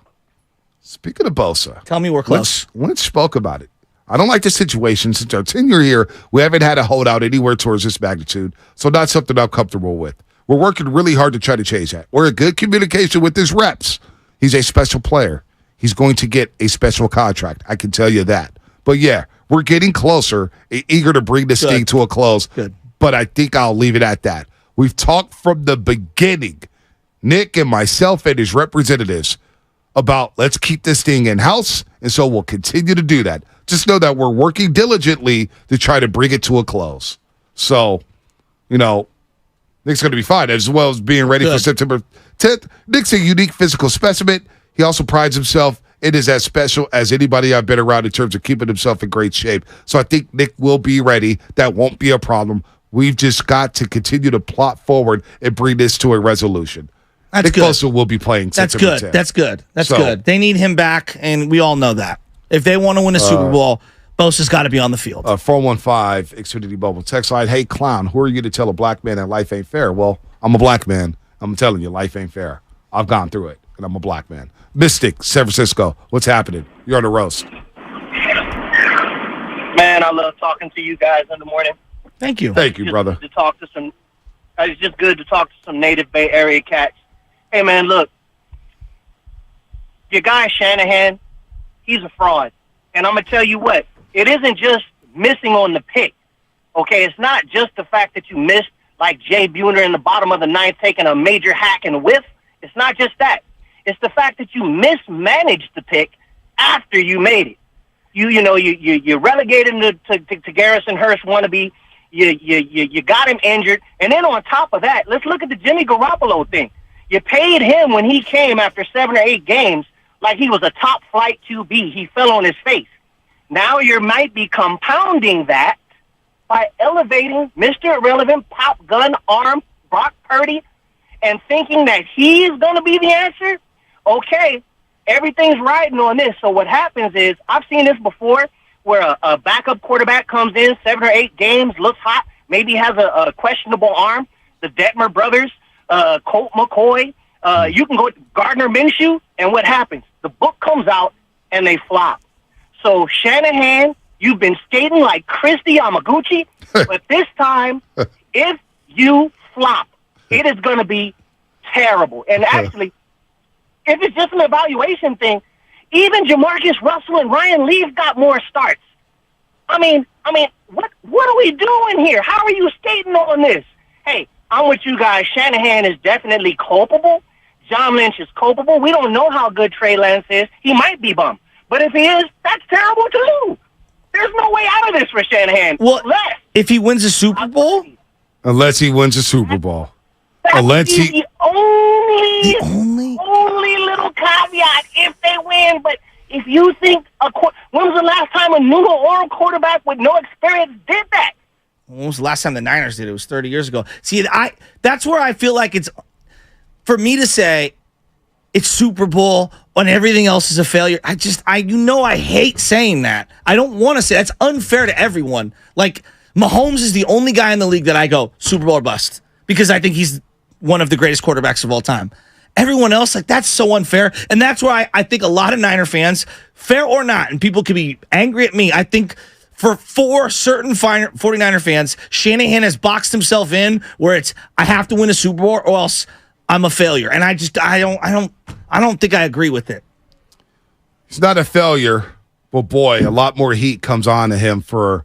tell me we're close.
Lynch spoke about it. I don't like the situation. Since our tenure here, we haven't had a holdout anywhere towards this magnitude, so not something I'm comfortable with. We're working really hard to try to change that. We're in good communication with his reps. He's a special player. He's going to get a special contract. I can tell you that. But yeah, we're getting closer, eager to bring this thing to a close.
Good.
But I think I'll leave it at that. We've talked from the beginning, Nick and myself and his representatives, about let's keep this thing in-house, and so we'll continue to do that. Just know that we're working diligently to try to bring it to a close. So, Nick's going to be fine, as well as being ready for September 10th. Nick's a unique physical specimen. He also prides himself in is as special as anybody I've been around in terms of keeping himself in great shape. So I think Nick will be ready. That won't be a problem. We've just got to continue to plot forward and bring this to a resolution. Nick Bosa will be playing September 10th.
That's good. They need him back, and we all know that. If they want to win a Super Bowl, Bosa's got to be on the field.
415 Xfinity Mobile text line. Hey, clown, who are you to tell a black man that life ain't fair? Well, I'm a black man. I'm telling you, life ain't fair. I've gone through it, and I'm a black man. Mystic, San Francisco, what's happening? You're on the roast.
Man, I love talking to you guys in the morning.
Thank you.
Thank you, brother.
To talk to some, it's just good to talk to some native Bay Area cats. Hey, man, look, your guy Shanahan, he's a fraud. And I'm going to tell you what, it isn't just missing on the pick. Okay, it's not just the fact that you missed like Jay Buhner in the bottom of the ninth taking a major hack and whiff. It's not just that. It's the fact that you mismanaged the pick after you made it. You relegated him to Garrison Hurst wannabe. You got him injured. And then on top of that, let's look at the Jimmy Garoppolo thing. You paid him when he came after 7 or 8 games like he was a top flight QB. He fell on his face. Now you might be compounding that by elevating Mr. Irrelevant, pop gun arm Brock Purdy and thinking that he's going to be the answer. Okay, everything's riding on this. So what happens is, I've seen this before, where a backup quarterback comes in 7 or 8 games, looks hot, maybe has a questionable arm. The Detmer brothers, Colt McCoy, you can go with Gardner Minshew, and what happens? The book comes out, and they flop. So Shanahan, you've been skating like Christy Yamaguchi, but this time, if you flop, it is going to be terrible. And actually, if it's just an evaluation thing, even Jamarcus Russell and Ryan Leaf got more starts. I mean, what are we doing here? How are you skating on this? Hey, I'm with you guys. Shanahan is definitely culpable. John Lynch is culpable. We don't know how good Trey Lance is. He might be bummed. But if he is, that's terrible too. There's no way out of this for Shanahan.
Well, if he wins a Super Bowl?
Unless he wins a Super Bowl.
That's the only little caveat if they win. But if you think, when was the last time a new Orem quarterback with no experience did that?
When was the last time the Niners did it? It was 30 years ago. See, that's where I feel like it's, for me to say it's Super Bowl and everything else is a failure. I hate saying that. I don't want to say that's unfair to everyone. Like, Mahomes is the only guy in the league that I go Super Bowl or bust, because I think he's one of the greatest quarterbacks of all time. Everyone else, like, that's so unfair. And that's where I think a lot of Niner fans, fair or not, and people could be angry at me, I think for certain 49er fans, Shanahan has boxed himself in where it's, I have to win a Super Bowl or else I'm a failure. And I don't think I agree with it.
He's not a failure, but boy, a lot more heat comes on to him for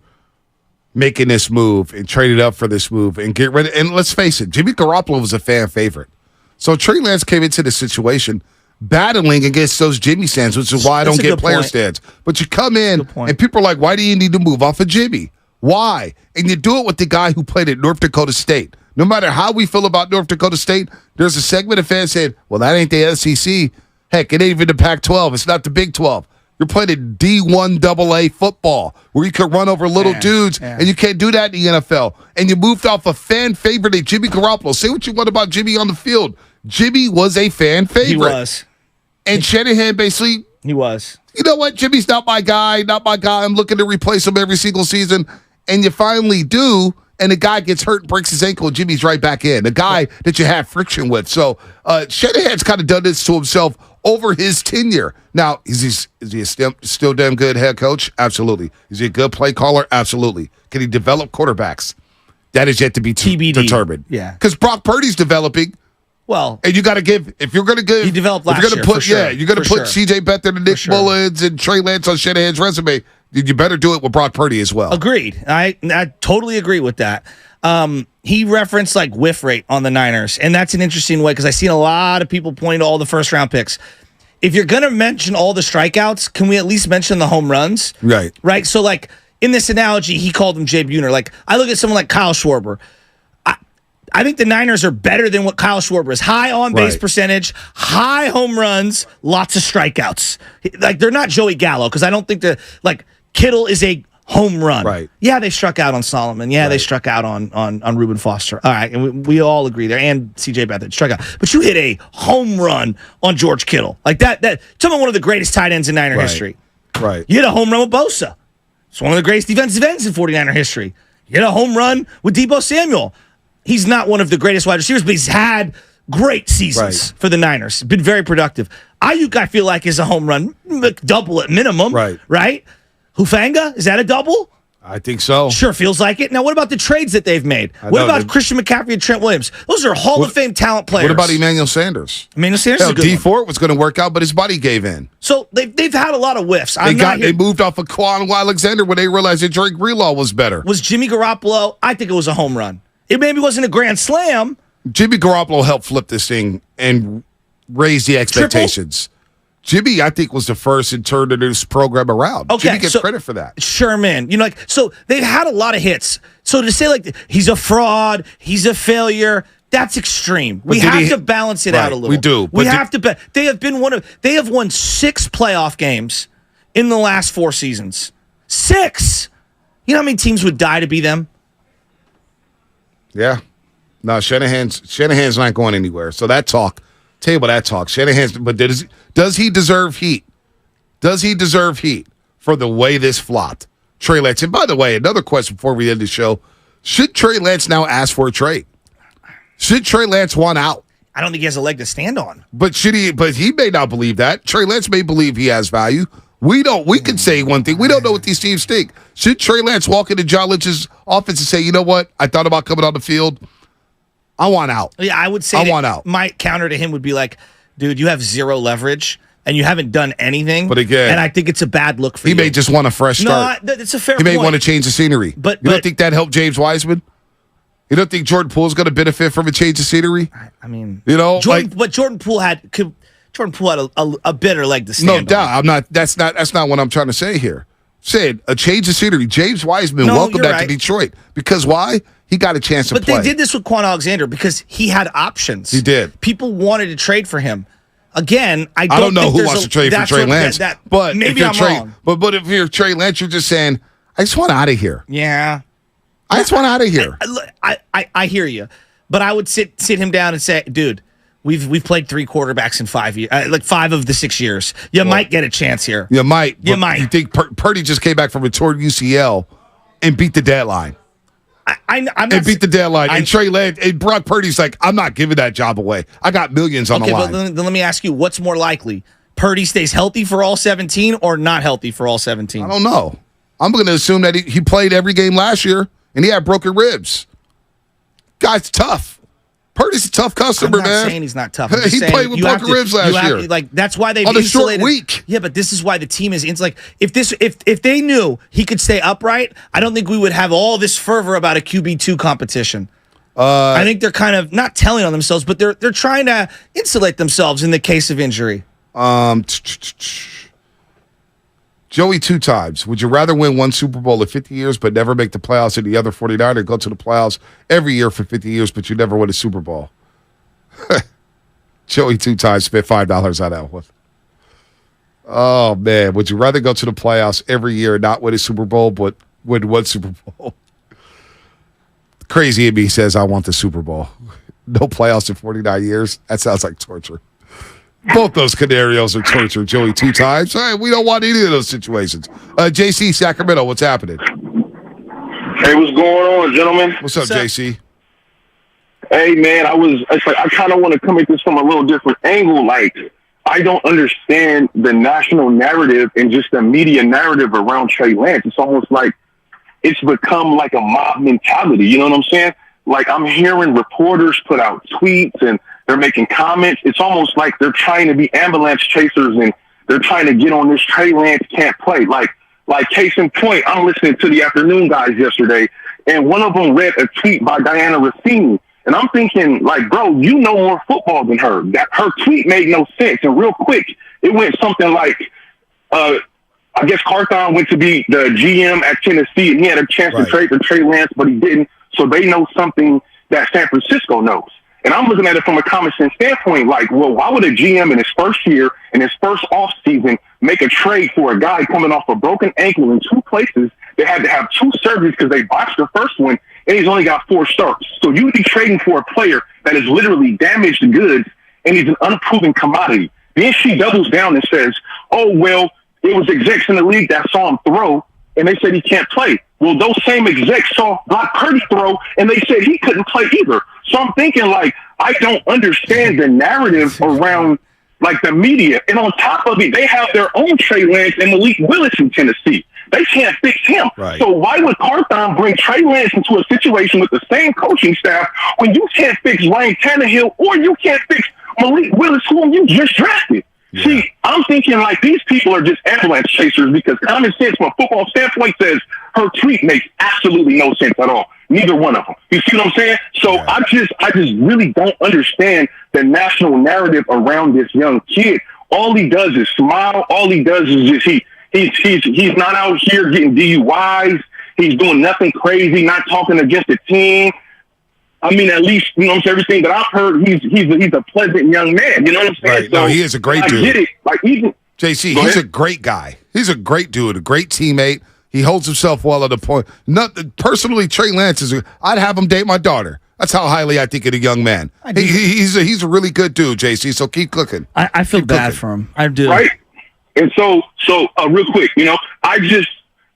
making this move and traded up for this move and get rid of. And let's face it, Jimmy Garoppolo was a fan favorite. So Trey Lance came into the situation battling against those Jimmy stands, which is why I don't get player stands. But you come in and people are like, why do you need to move off of Jimmy? Why? And you do it with the guy who played at North Dakota State. No matter how we feel about North Dakota State, there's a segment of fans saying, well, that ain't the SEC. Heck, it ain't even the Pac-12. It's not the Big 12. You're playing at D1 AA football where you can run over little dudes, and you can't do that in the NFL. And you moved off a fan favorite at Jimmy Garoppolo. Say what you want about Jimmy on the field. Jimmy was a fan favorite.
He was.
And Shanahan basically...
He was.
You know what? Jimmy's not my guy. I'm looking to replace him every single season. And you finally do, and the guy gets hurt and breaks his ankle, and Jimmy's right back in. The guy that you have friction with. So Shanahan's kind of done this to himself over his tenure. Now, is he still damn good head coach? Absolutely. Is he a good play caller? Absolutely. Can he develop quarterbacks? That is yet to be determined.
Yeah.
Because Brock Purdy's developing.
Well,
and you got to give, if you're going to give,
he developed last year,
put,
for sure.
Yeah, you're going to put CJ Beathard and Nick Mullins and Trey Lance on Shanahan's resume. You better do it with Brock Purdy as well.
Agreed. I totally agree with that. He referenced like whiff rate on the Niners, and that's an interesting way because I've seen a lot of people pointing to all the first round picks. If you're going to mention all the strikeouts, can we at least mention the home runs?
Right.
Right. So like in this analogy, he called him Jay Buhner. Like I look at someone like Kyle Schwarber. I think the Niners are better than what Kyle Schwarber is. High on-base percentage, high home runs, lots of strikeouts. Like, they're not Joey Gallo, because I don't think like, Kittle is a home run.
Right.
Yeah, they struck out on Solomon. Yeah, they struck out on Reuben Foster. All right, and we all agree there. And C.J. Beathard struck out. But you hit a home run on George Kittle. Like, that talking about one of the greatest tight ends in Niner history.
Right.
You hit a home run with Bosa. It's one of the greatest defensive ends in 49er history. You hit a home run with Deebo Samuel. He's not one of the greatest wide receivers, but he's had great seasons for the Niners. Been very productive. Ayuk, I feel like, is a home run, double at minimum. Right? Hufanga, is that a double?
I think so.
Sure feels like it. Now, what about the trades that they've made? What about Christian McCaffrey and Trent Williams? Those are Hall of Fame talent players.
What about Emmanuel Sanders?
Emmanuel Sanders is a good
D
one.
Ford was going to work out, but his body gave in.
So they've had a lot of whiffs.
They moved off of Quan Alexander when they realized that Drake Greenlaw was better.
Was Jimmy Garoppolo? I think it was a home run. It maybe wasn't a grand slam.
Jimmy Garoppolo helped flip this thing and raise the expectations. Jimmy, I think, was the first and turned this program around.
Okay,
Jimmy gets credit for that.
Sure, man. So they've had a lot of hits. So to say he's a fraud, he's a failure, that's extreme. We have to balance it out a little.
We do.
We have to. They have won 6 playoff games in the last 4 seasons. 6. You know how many teams would die to be them?
Yeah. No, Shanahan's not going anywhere. So that talk. Table that talk. Shanahan's, but does he deserve heat? Does he deserve heat for the way this flopped? Trey Lance. And by the way, another question before we end the show: should Trey Lance now ask for a trade? Should Trey Lance want out?
I don't think he has a leg to stand on.
But But he may not believe that. Trey Lance may believe he has value. We don't. We can say one thing. We don't know what these teams think. Should Trey Lance walk into John Lynch's office and say, "You know what? I thought about coming on the field. I want out."
Yeah, I would say
I want out.
My counter to him would be like, dude, you have 0 leverage and you haven't done anything.
But again,
and I think it's a bad look for
you.
you.
He may just want a fresh start.
No, it's a fair
He
point.
may want to change the scenery.
But
you don't think that helped James Wiseman? You don't think Jordan Poole's going to benefit from a change of scenery?
I mean,
but
Jordan Poole had a better leg to stand on.
No doubt. I'm not. That's not what I'm trying to say here. Said a change of scenery. James Wiseman welcomed that to Detroit because why? He got a chance to play.
But they did this with Quan Alexander because he had options.
He did.
People wanted to trade for him. Again, I
don't know who wants to trade for Trey Lance. But
maybe I'm wrong.
But if you're Trey Lance, you're just saying, I just want out of here.
Yeah.
I just want out of here.
I hear you. But I would sit him down and say, dude, we've played 3 quarterbacks in 5 years, 5 of the 6 years. You might get a chance here.
You might.
You might.
You think Purdy just came back from a torn UCL and beat the deadline? Beat the deadline. And Trey Lance and Brock Purdy's like, I'm not giving that job away. I got millions on the line.
Okay, but then let me ask you, what's more likely? Purdy stays healthy for all 17 or not healthy for all 17?
I don't know. I'm going to assume that he played every game last year and he had broken ribs. Guy's tough. Purdy's a tough customer,
I'm not
man.
saying he's not tough.
He played with broken ribs last year.
That's why they've
on a
insulated.
Short week.
Yeah, but this is why the team is. It's like if they knew he could stay upright, I don't think we would have all this fervor about a QB2 competition. I think they're kind of not telling on themselves, but they're trying to insulate themselves in the case of injury.
Joey 2 times. Would you rather win 1 Super Bowl in 50 years but never make the playoffs in the other 49 or go to the playoffs every year for 50 years but you never win a Super Bowl? Joey 2 times spent $5 on that one. Oh, man. Would you rather go to the playoffs every year and not win a Super Bowl but win 1 Super Bowl? Crazy in me says I want the Super Bowl. No playoffs in 49 years? That sounds like torture. Both those scenarios are torture, Joey 2 times. All right, we don't want any of those situations. JC, Sacramento, what's happening?
Hey, what's going on, gentlemen?
What's up, JC?
Hey, man, I kind of want to come at this from a little different angle. Like, I don't understand the national narrative and just the media narrative around Trey Lance. It's almost like it's become like a mob mentality. You know what I'm saying? Like, I'm hearing reporters put out tweets and they're making comments. It's almost like they're trying to be ambulance chasers and they're trying to get on this Trey Lance can't play. Like case in point, I'm listening to the afternoon guys yesterday, and one of them read a tweet by Diana Rossini. And I'm thinking, like, bro, you know more football than her. That her tweet made no sense. And real quick, it went something like, I guess Carthon went to be the GM at Tennessee, and he had a chance to trade for Trey Lance, but he didn't. So they know something that San Francisco knows. And I'm looking at it from a common sense standpoint, like, well, why would a GM in his first year, in his first offseason, make a trade for a guy coming off a broken ankle in 2 places? They had to have 2 surgeries because they botched the first one, and he's only got 4 starts. So you would be trading for a player that is literally damaged goods, and he's an unproven commodity. Then she doubles down and says, oh, well, it was execs in the league that saw him throw, and they said he can't play. Well, those same execs saw Brock Purdy throw, and they said he couldn't play either. So I'm thinking, like, I don't understand the narrative around, like, the media. And on top of it, they have their own Trey Lance and Malik Willis in Tennessee. They can't fix him.
Right.
So why would Carthon bring Trey Lance into a situation with the same coaching staff when you can't fix Ryan Tannehill or you can't fix Malik Willis, whom you just drafted? Yeah. See, I'm thinking like these people are just avalanche chasers because common sense from a football standpoint says her tweet makes absolutely no sense at all. Neither one of them. You see what I'm saying? So yeah. I just really don't understand the national narrative around this young kid. All he does is smile. All he does is just he's not out here getting DUIs. He's doing nothing crazy, not talking against the team. I mean, at least, you know what I'm saying, everything that I've heard, he's a pleasant young man. You know what I'm saying?
Right.
So,
no, he is a great dude.
I get it. Like, even
JC, he's a great guy. He's a great dude, a great teammate. He holds himself well at the point. Personally, Trey Lance I'd have him date my daughter. That's how highly I think of the young man. He's a really good dude, JC, so keep cooking.
I feel bad for him. I do.
Right? And so real quick, you know, I just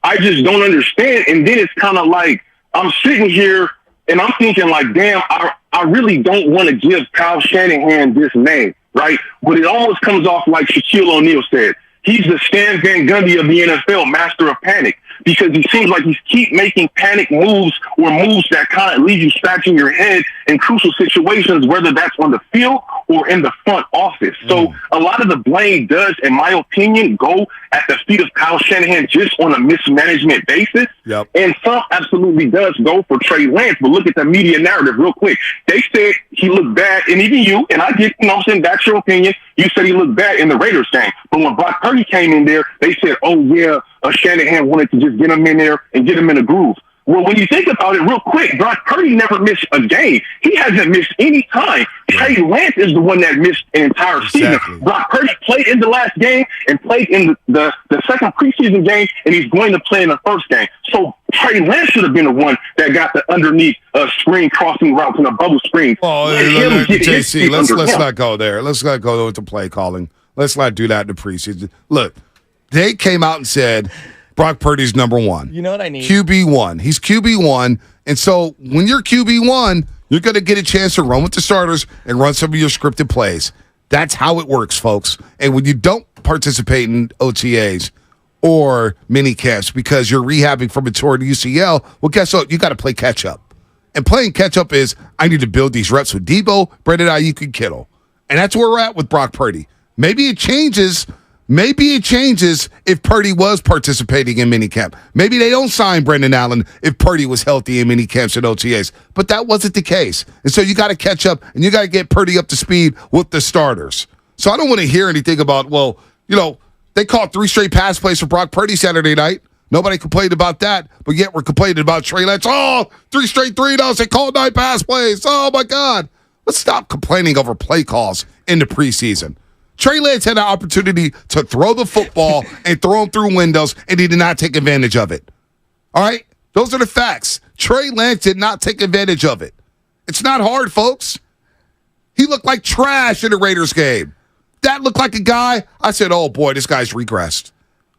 don't understand. And then it's kind of like I'm sitting here and I'm thinking like, damn, I really don't want to give Kyle Shanahan this name, right? But it almost comes off like Shaquille O'Neal said. He's the Stan Van Gundy of the NFL, master of panic, because he seems like he's keep making panic moves or moves that kind of leave you scratching your head in crucial situations, whether that's on the field or in the front office. So a lot of the blame does, in my opinion, go at the feet of Kyle Shanahan just on a mismanagement basis.
Yep.
And some absolutely does go for Trey Lance. But look at the media narrative real quick. They said he looked bad, and even you, and I get, you know what I'm saying, that's your opinion. You said he looked bad in the Raiders game. But when Brock Purdy came in there, they said, oh, yeah, Shanahan wanted to just get him in there and get him in a groove. Well, when you think about it real quick, Brock Purdy never missed a game. He hasn't missed any time. Trey Lance is the one that missed an entire season. Brock Purdy played in the last game and played in the second preseason game, and he's going to play in the first game. So Trey Lance should have been the one that got the underneath screen crossing routes and a bubble screen.
Oh, JC, let's not go there. Let's not go with the play calling. Let's not do that in the preseason. Look, they came out and said Brock Purdy's number one.
You know what I need?
QB1. He's QB1. And so when you're QB1, you're going to get a chance to run with the starters and run some of your scripted plays. That's how it works, folks. And when you don't participate in OTAs or mini camps because you're rehabbing from a torn UCL, well, guess what? You got to play catch up. And playing catch up is I need to build these reps with Debo, Brandon Ayuk, and Kittle. And that's where we're at with Brock Purdy. Maybe it changes if Purdy was participating in minicamp. Maybe they don't sign Brendan Allen if Purdy was healthy in minicamps and OTAs. But that wasn't the case. And so you got to catch up, and you got to get Purdy up to speed with the starters. So I don't want to hear anything about, well, you know, they called 3 straight pass plays for Brock Purdy Saturday night. Nobody complained about that, but yet we're complaining about Trey Lance. Oh, 3 straight 3-downs. They called 9 pass plays. Oh, my God. Let's stop complaining over play calls in the preseason. Trey Lance had an opportunity to throw the football and throw him through windows, and he did not take advantage of it. All right? Those are the facts. Trey Lance did not take advantage of it. It's not hard, folks. He looked like trash in the Raiders game. That looked like a guy, I said, oh, boy, this guy's regressed.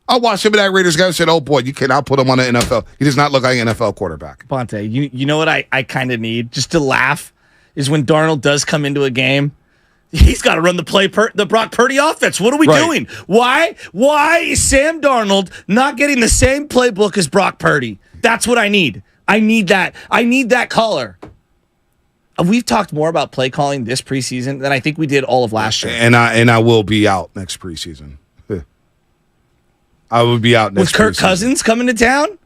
I watched him in that Raiders game and said, oh, boy, you cannot put him on the NFL. He does not look like an NFL quarterback.
Bonte, you know what I kind of need, just to laugh, is when Darnold does come into a game, he's got to run the Brock Purdy offense. What are we doing? Why is Sam Darnold not getting the same playbook as Brock Purdy? That's what I need. I need that caller. We've talked more about play calling this preseason than I think we did all of last year.
And I will be out next preseason. I will be out next preseason.
With Kirk Cousins coming to town?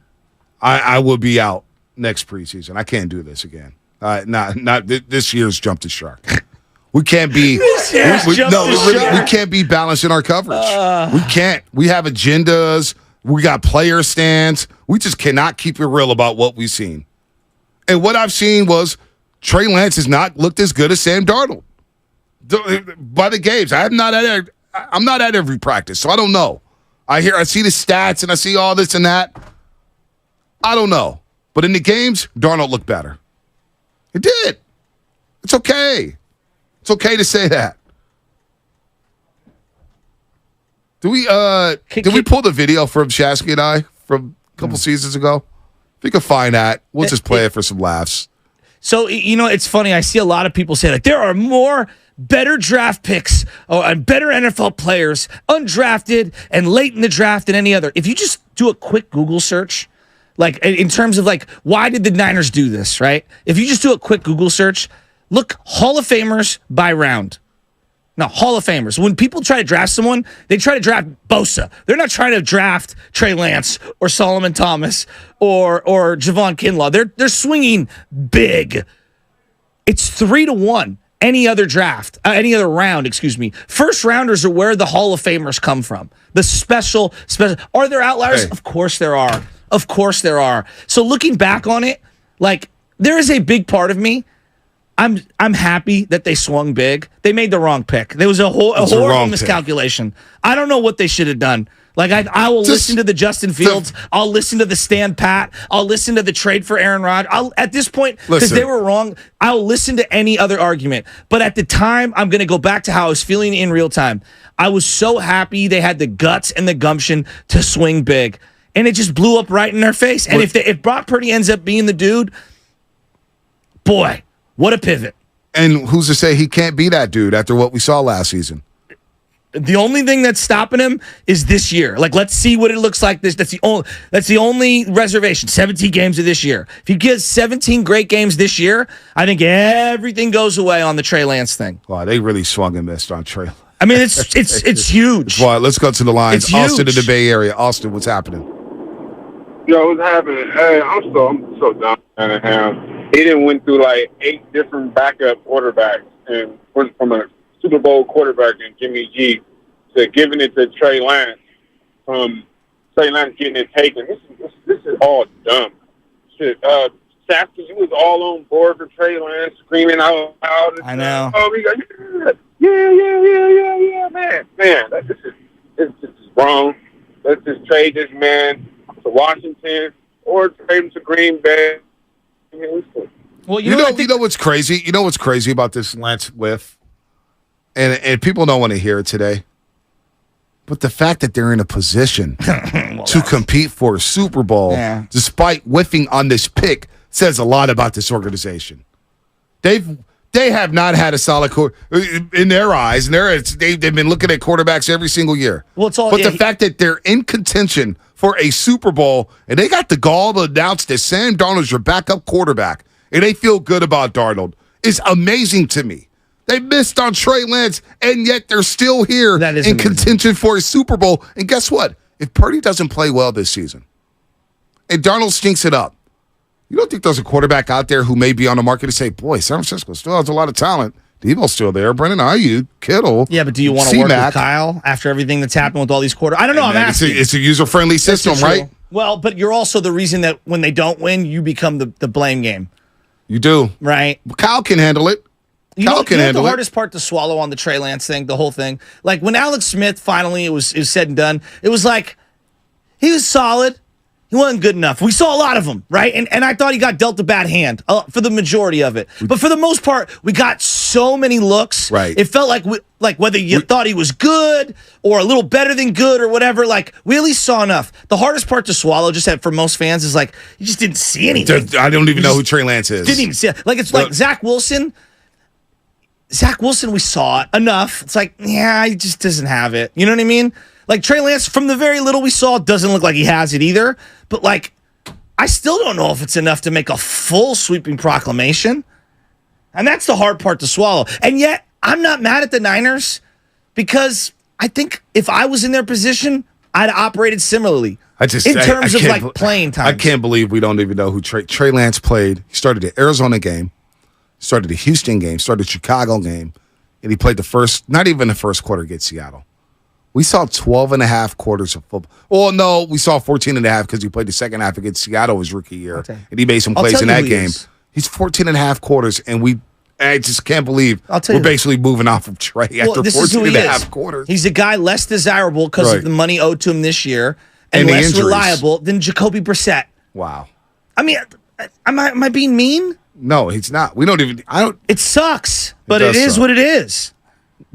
I will be out next preseason. I can't do this again. Not this year's jumped the shark. We can't be we can't be balanced in our coverage. We can't. We have agendas. We got player stands. We just cannot keep it real about what we've seen. And what I've seen was Trey Lance has not looked as good as Sam Darnold by the games. I'm not at every practice, so I don't know. I see the stats and I see all this and that. I don't know. But in the games, Darnold looked better. It did. It's okay. It's okay to say that. Did we pull the video from Shasky and I from a couple seasons ago? If you can find that, we'll just play it for some laughs.
So, you know, it's funny. I see a lot of people say, like, there are more better draft picks and better NFL players undrafted and late in the draft than any other. If you just do a quick Google search, like in terms of like, why did the Niners do this, right? If you just do a quick Google search, look Hall of Famers by round. No, Hall of Famers. When people try to draft someone, they try to draft Bosa. They're not trying to draft Trey Lance or Solomon Thomas or Javon Kinlaw. They're swinging big. It's 3-1. Any other draft, any other round, excuse me. First rounders are where the Hall of Famers come from. The special. Are there outliers?
Hey.
Of course there are. Of course there are. So looking back on it, like there is a big part of me. I'm happy that they swung big. They made the wrong pick. There was a horrible miscalculation. I don't know what they should have done. Like I will listen to the Justin Fields. I'll listen to the Stan Pat. I'll listen to the trade for Aaron Rodgers. At this point, because they were wrong, I'll listen to any other argument. But at the time, I'm going to go back to how I was feeling in real time. I was so happy they had the guts and the gumption to swing big, and it just blew up right in their face. And if Brock Purdy ends up being the dude, boy. What a pivot.
And who's to say he can't be that dude after what we saw last season?
The only thing that's stopping him is this year. Like, let's see what it looks like. That's the only reservation. 17 games of this year. If he gets 17 great games this year, I think everything goes away on the Trey Lance thing.
Wow, they really swung and missed on Trey.
I mean, it's huge.
Well, let's go to the lines.
It's
Austin
huge.
in the Bay Area. Austin, what's happening?
Yo, what's happening? Hey, I'm so done with him. He done went through like 8 different backup quarterbacks and went from a Super Bowl quarterback in Jimmy G to giving it to Trey Lance, from Trey Lance getting it taken. This is all dumb. Shit, Safety, you was all on board for Trey Lance, screaming out loud.
I know.
Oh, we got yeah, man. This is wrong. Let's just trade this man to Washington or trade him to Green Bay.
Well, you know what's crazy? You know what's crazy about this Lance whiff? And people don't want to hear it today. But the fact that they're in a position to compete for a Super Bowl, despite whiffing on this pick, says a lot about this organization. They have not had a solid in their eyes, and they've been looking at quarterbacks every single year.
Well, it's all.
But the fact that they're in contention for a Super Bowl, and they got the gall to announce that Sam Darnold's your backup quarterback, and they feel good about Darnold, is amazing to me. They missed on Trey Lance, and yet they're still here in contention for a Super Bowl. And guess what? If Purdy doesn't play well this season, and Darnold stinks it up, you don't think there's a quarterback out there who may be on the market to say, boy, San Francisco still has a lot of talent. Debo's still there. Brennan Ayuk, Kittle.
Yeah, but do you want to work with Kyle after everything that's happened with all these quarterbacks? I don't know. I'm asking.
It's a user-friendly system, right?
Well, but you're also the reason that when they don't win, you become the blame game.
You do.
Right.
Kyle can handle it. Kyle can handle
the
it.
hardest part to swallow on the Trey Lance thing, the whole thing. Like when Alex Smith finally it was said and done, it was like he was solid. He wasn't good enough. We saw a lot of them, right? And I thought he got dealt a bad hand for the majority of it. But for the most part, we got so many looks.
Right.
It felt like whether you thought he was good or a little better than good or whatever, like we at least saw enough. The hardest part to swallow, for most fans, is like you just didn't see anything.
I don't even know who Trey Lance is.
Didn't even see it. Like it's like Zach Wilson. Zach Wilson, we saw it enough. It's like, yeah, he just doesn't have it. You know what I mean? Like Trey Lance, from the very little we saw, doesn't look like he has it either. But like, I still don't know if it's enough to make a full sweeping proclamation. And that's the hard part to swallow. And yet, I'm not mad at the Niners because I think if I was in their position, I'd have operated similarly. In terms of playing time.
I can't believe we don't even know who Trey Lance played. He started the Arizona game, started the Houston game, started the Chicago game, and he played not even the first quarter against Seattle. We saw 12 and a half quarters of football. Well, no, we saw 14 and a half because he played the second half against Seattle his rookie year, and he made some plays in that game. He's 14 and a half quarters, and I just can't believe we're basically moving off of Trey after 14 and a half quarters.
He's a guy less desirable because of the money owed to him this year and less
injuries.
Reliable than Jacoby Brissett.
Wow.
I mean, am I being mean?
No, he's not.
It sucks, but it is what it is.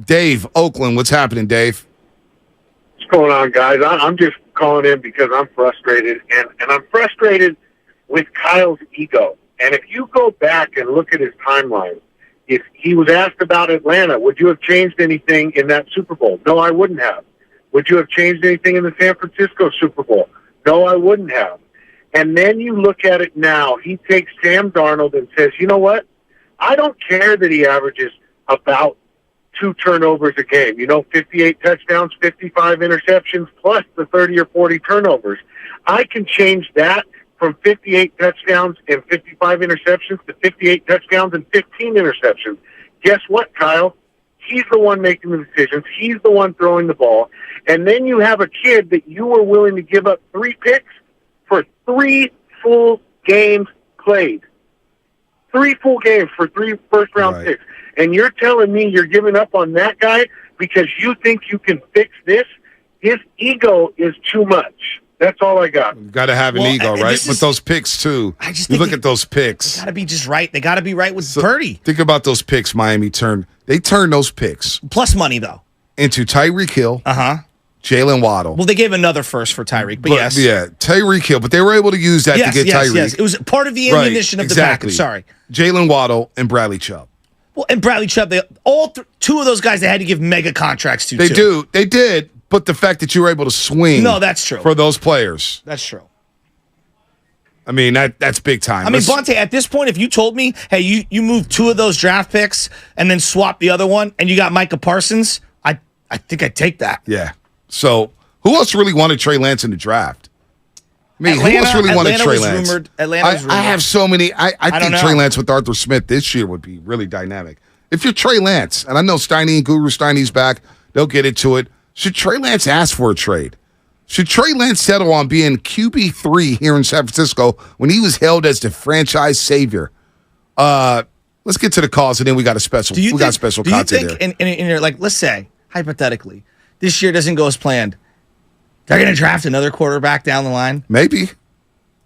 Dave, Oakland, what's happening, Dave?
What's going on, guys? I'm just calling in because I'm frustrated, and I'm frustrated with Kyle's ego. And if you go back and look at his timeline, if he was asked about Atlanta, would you have changed anything in that Super Bowl? No, I wouldn't have. Would you have changed anything in the San Francisco Super Bowl? No, I wouldn't have. And then you look at it now. He takes Sam Darnold and says, you know what? I don't care that he averages about 2 turnovers a game. 58 touchdowns, 55 interceptions, plus the 30 or 40 turnovers. I can change that from 58 touchdowns and 55 interceptions to 58 touchdowns and 15 interceptions. Guess what, Kyle? He's the one making the decisions. He's the one throwing the ball. And then you have a kid that you were willing to give up 3 picks for 3 full games played. 3 full games for 3 first-round picks. And you're telling me you're giving up on that guy because you think you can fix this? His ego is too much. That's all I got.
You got to have an ego, right? But those picks, too. You look at those picks.
They got to be just right. They got to be right with Purdy.
Think about those picks Miami turned. They turned those picks.
Plus money, though.
Into Tyreek Hill. Jalen Waddle.
Well, they gave another first for Tyreek, but yes.
Yeah, Tyreek Hill. But they were able to use that to get Tyreek.
Yes. It was part of the ammunition of the package. Sorry.
Jalen Waddle and Bradley Chubb.
Well, and Bradley Chubb, two of those guys they had to give mega contracts to.
They did. But the fact that you were able to swing.
No, that's true.
For those players.
That's true.
I mean, that's big time.
I mean, Bonte, at this point, if you told me, hey, you moved 2 of those draft picks and then swap the other one and you got Micah Parsons, I think I'd take that.
Yeah. So, who else really wanted Trey Lance in the draft? I mean, who else really wanted Trey Lance?
Atlanta's rumored.
I have so many. I think
know.
Trey Lance with Arthur Smith this year would be really dynamic. If you're Trey Lance, and I know Steiny and Guru Steiny's back, they'll get into it. Should Trey Lance ask for a trade? Should Trey Lance settle on being QB3 here in San Francisco when he was hailed as the franchise savior? Let's get to the calls, and then we got a special. Got special content there.
Do you think, and like, let's say hypothetically, this year doesn't go as planned, they're going to draft another quarterback down the line?
Maybe.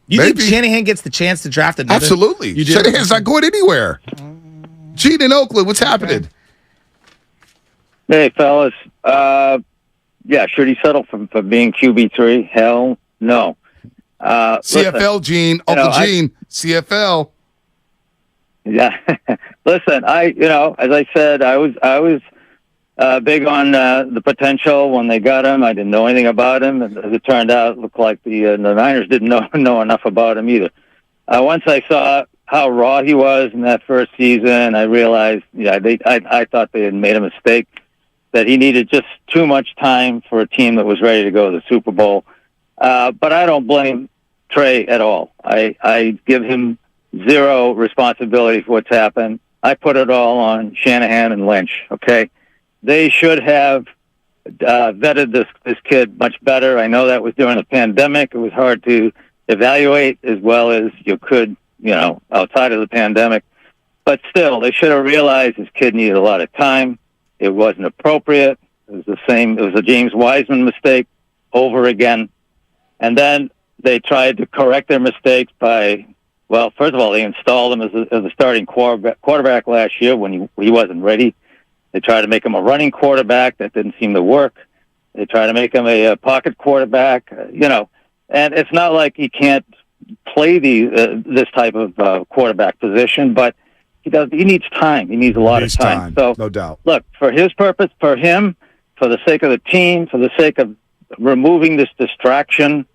You think Shanahan gets the chance to draft another?
Absolutely.
You do?
Shanahan's not going anywhere. Gene in Oakland, what's happening?
Hey, fellas. Yeah, should he settle for being QB3? Hell no.
CFL,
listen,
Gene. Uncle Gene. CFL.
Yeah. Listen, as I said, I was big on the potential when they got him. I didn't know anything about him. And as it turned out, it looked like the Niners didn't know enough about him either. Once I saw how raw he was in that first season, I realized, I thought they had made a mistake, that he needed just too much time for a team that was ready to go to the Super Bowl. But I don't blame Trey at all. I give him zero responsibility for what's happened. I put it all on Shanahan and Lynch, okay? They should have vetted this kid much better. I know that was during the pandemic. It was hard to evaluate as well as you could, outside of the pandemic. But still, they should have realized this kid needed a lot of time. It wasn't appropriate. It was the same. It was a James Wiseman mistake over again. And then they tried to correct their mistakes by, well, first of all, they installed him as a starting quarterback last year when he wasn't ready. They tried to make him a running quarterback. That didn't seem to work. They tried to make him a pocket quarterback, and it's not like he can't play this type of quarterback position, but he needs time. He needs a lot of time. So,
no doubt.
Look, for his purpose, for him, for the sake of the team, for the sake of removing this distraction,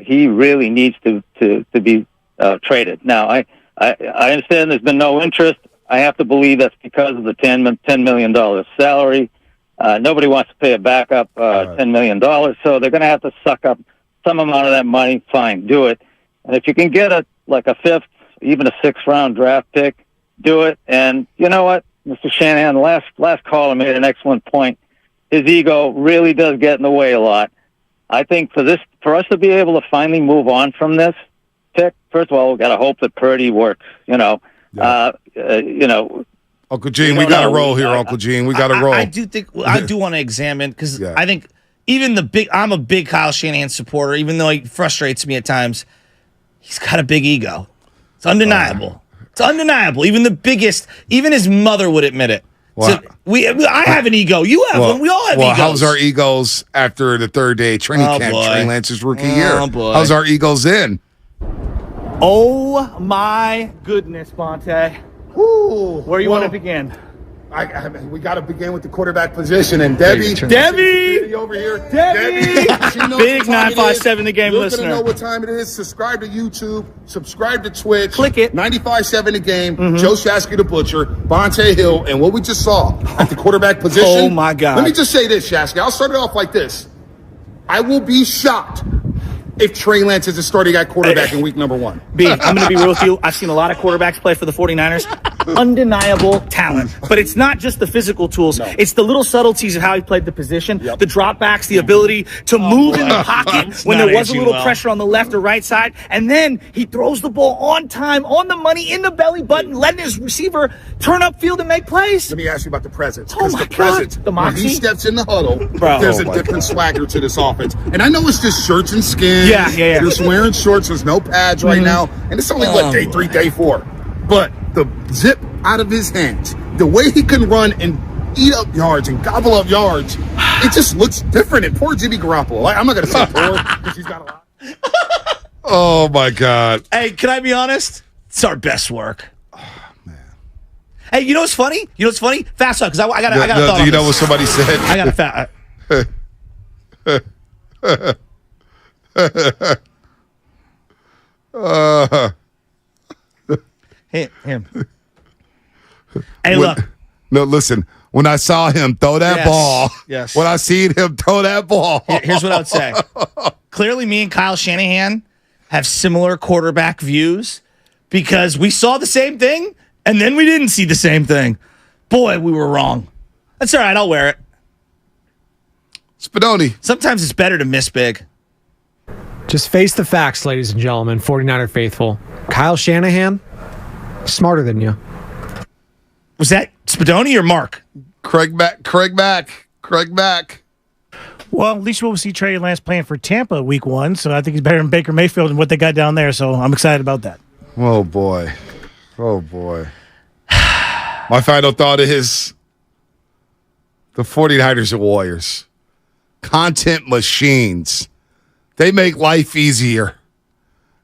he really needs to be traded. Now, I understand there's been no interest. I have to believe that's because of the $10 million salary. Nobody wants to pay a backup $10 million, so they're going to have to suck up some amount of that money. Fine, do it. And if you can get a 5th, even a 6th round draft pick, do it. And you know what, Mr. Shanahan, last caller made an excellent point. His ego really does get in the way a lot. I think for us to be able to finally move on from this pick, first of all, we've got to hope that Purdy works.
Uncle Gene, we got to roll here, Uncle Gene. We got to roll.
I do think I do want to examine, because I think even I'm a big Kyle Shanahan supporter, even though he frustrates me at times. He's got a big ego. It's undeniable. It's undeniable. Even his mother would admit it.
Wow.
So I have an ego. You have one. We all have egos.
How's our egos after the 3rd day training camp?
Boy.
Trey Lance's rookie year.
Boy.
How's our egos in?
Oh my goodness, Bonte. Where you want to begin?
We got to begin with the quarterback position. And Debbie over here. Debbie. She knows
Big 957 The Game
You're
listener.
You're going to know what time it is. Subscribe to YouTube. Subscribe to Twitch.
Click it.
95.7 The Game. Joe Shasky the Butcher. Bonte Hill. And what we just saw at the quarterback position.
Oh, my God.
Let me just say this, Shasky. I'll start it off like this. I will be shocked if Trey Lance is a starting at quarterback in week number 1.
B, I'm going to be real with you. I've seen a lot of quarterbacks play for the 49ers. Undeniable talent. But it's not just the physical tools. No. It's the little subtleties of how he played the position, the dropbacks, the ability to move in the pocket when there was a little pressure on the left or right side. And then he throws the ball on time, on the money, in the belly button, letting his receiver turn upfield and make plays.
Let me ask you about the presence.
Oh, my God. The
when
moxie.
he steps in the huddle, there's a different swagger to this offense. And I know it's just shirts and skins.
Yeah.
You're just wearing shorts. There's no pads right now. And it's only, day 3, day 4. But the zip out of his hands, the way he can run and eat up yards and gobble up yards, it just looks different. And poor Jimmy Garoppolo. I'm not going to say poor because he's got a lot. Oh, my God.
Hey, can I be honest? It's our best work. Oh, man. Hey, you know what's funny? Fast talk, because I got a thought.
Do you know what somebody said?
I got a him. Hey, look.
No, listen. When I saw him throw that ball, when I seen him throw that ball.
Here's what I would say. Clearly, me and Kyle Shanahan have similar quarterback views because we saw the same thing and then we didn't see the same thing. Boy, we were wrong. That's all right. I'll wear it.
Spadoni.
Sometimes it's better to miss big.
Just face the facts, ladies and gentlemen, 49er faithful. Kyle Shanahan, smarter than you.
Was that Spadoni or Mark?
Craig back.
Well, at least we'll see Trey Lance playing for Tampa week 1, so I think he's better than Baker Mayfield and what they got down there, so I'm excited about that.
Oh, boy. My final thought is the 49ers and Warriors. Content machines. They make life easier.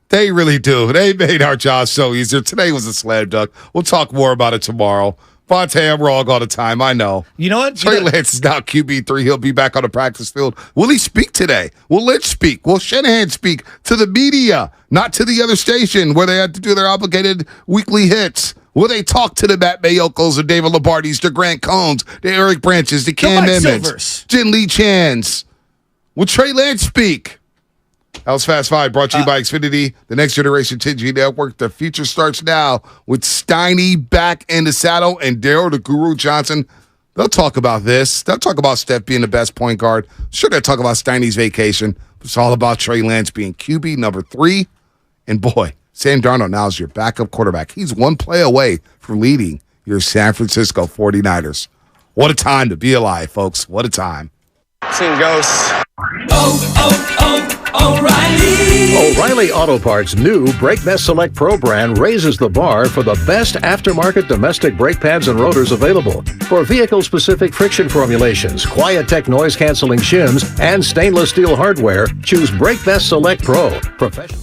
They really do. They made our job so easier. Today was a slam dunk. We'll talk more about it tomorrow. Bonte, I'm wrong all the time. I know.
You know what?
Trey Lance is now QB3. He'll be back on the practice field. Will he speak today? Will Lynch speak? Will Shanahan speak to the media, not to the other station where they had to do their obligated weekly hits? Will they talk to the Matt Mayokos, the David Lombardis, the Grant Cohns, the Eric Branches, the Cam Emmons, Jin Lee Chans? Will Trey Lance speak? That was Fast Five, brought to you by Xfinity, the next generation 10G network. The future starts now with Steiny back in the saddle and Daryl the Guru Johnson. They'll talk about this. They'll talk about Steph being the best point guard. Sure, they'll talk about Steiny's vacation. It's all about Trey Lance being QB number 3. And boy, Sam Darnold now is your backup quarterback. He's one play away from leading your San Francisco 49ers. What a time to be alive, folks. What a time.
Seen ghosts.
O'Reilly Auto Parts' new Brake Best Select Pro brand raises the bar for the best aftermarket domestic brake pads and rotors available. For vehicle-specific friction formulations, Quiet-Tech noise-canceling shims, and stainless steel hardware, choose Brake Best Select Pro. Professional.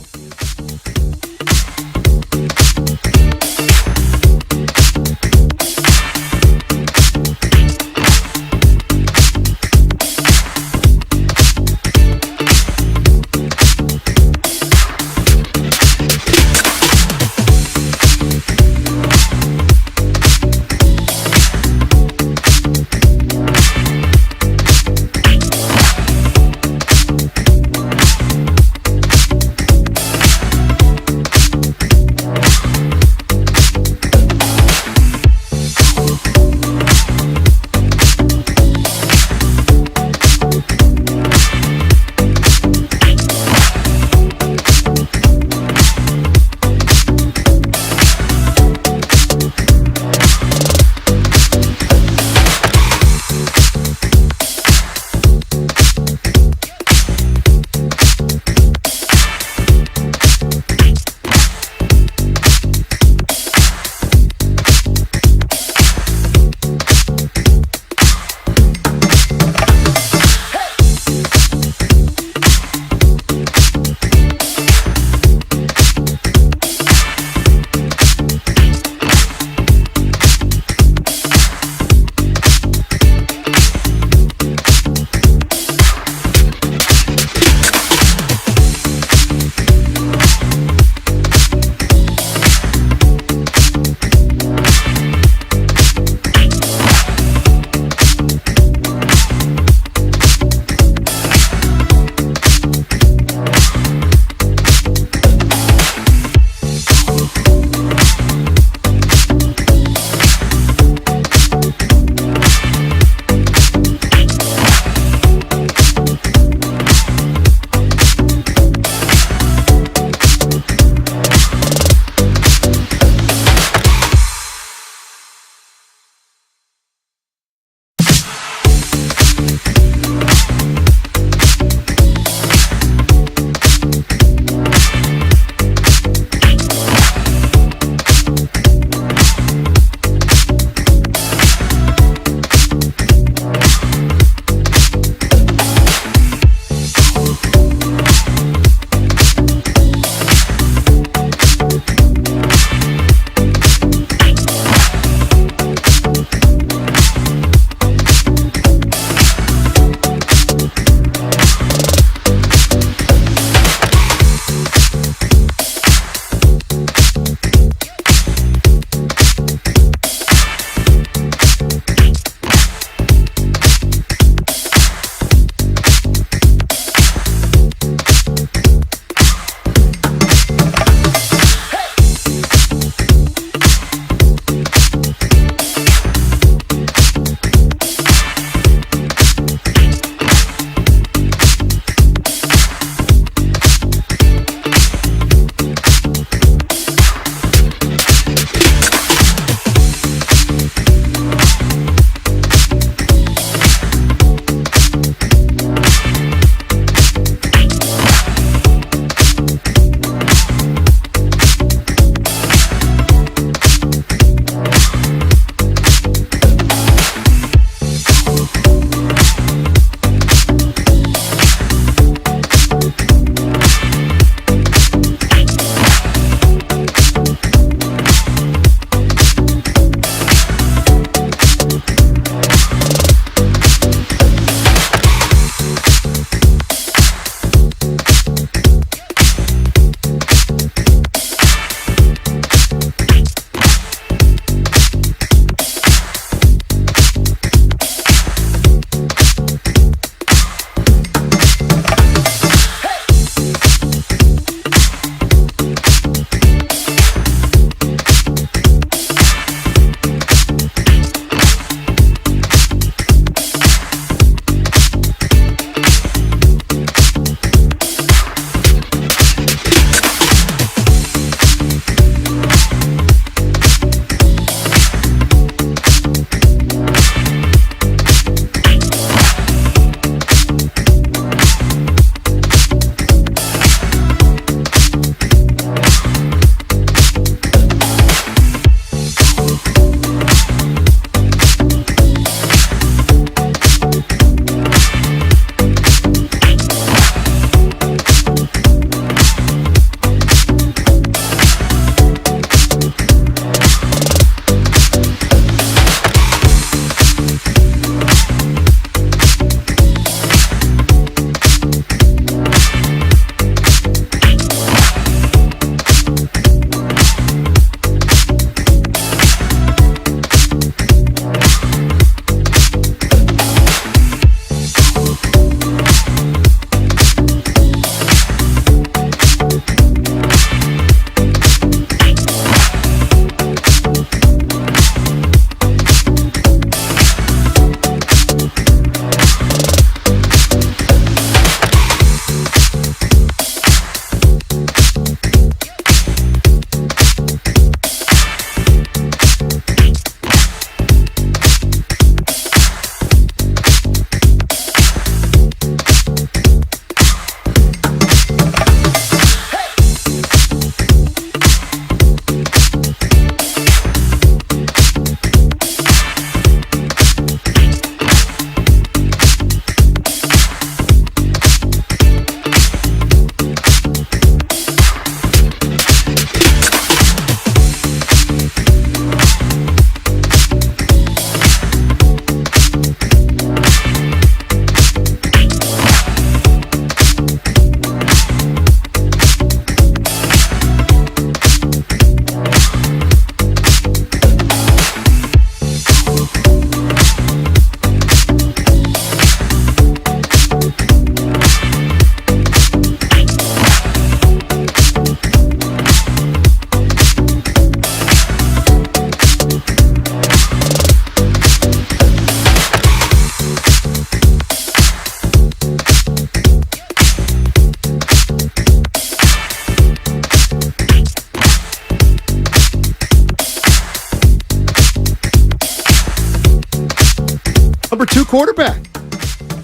number 2 quarterback.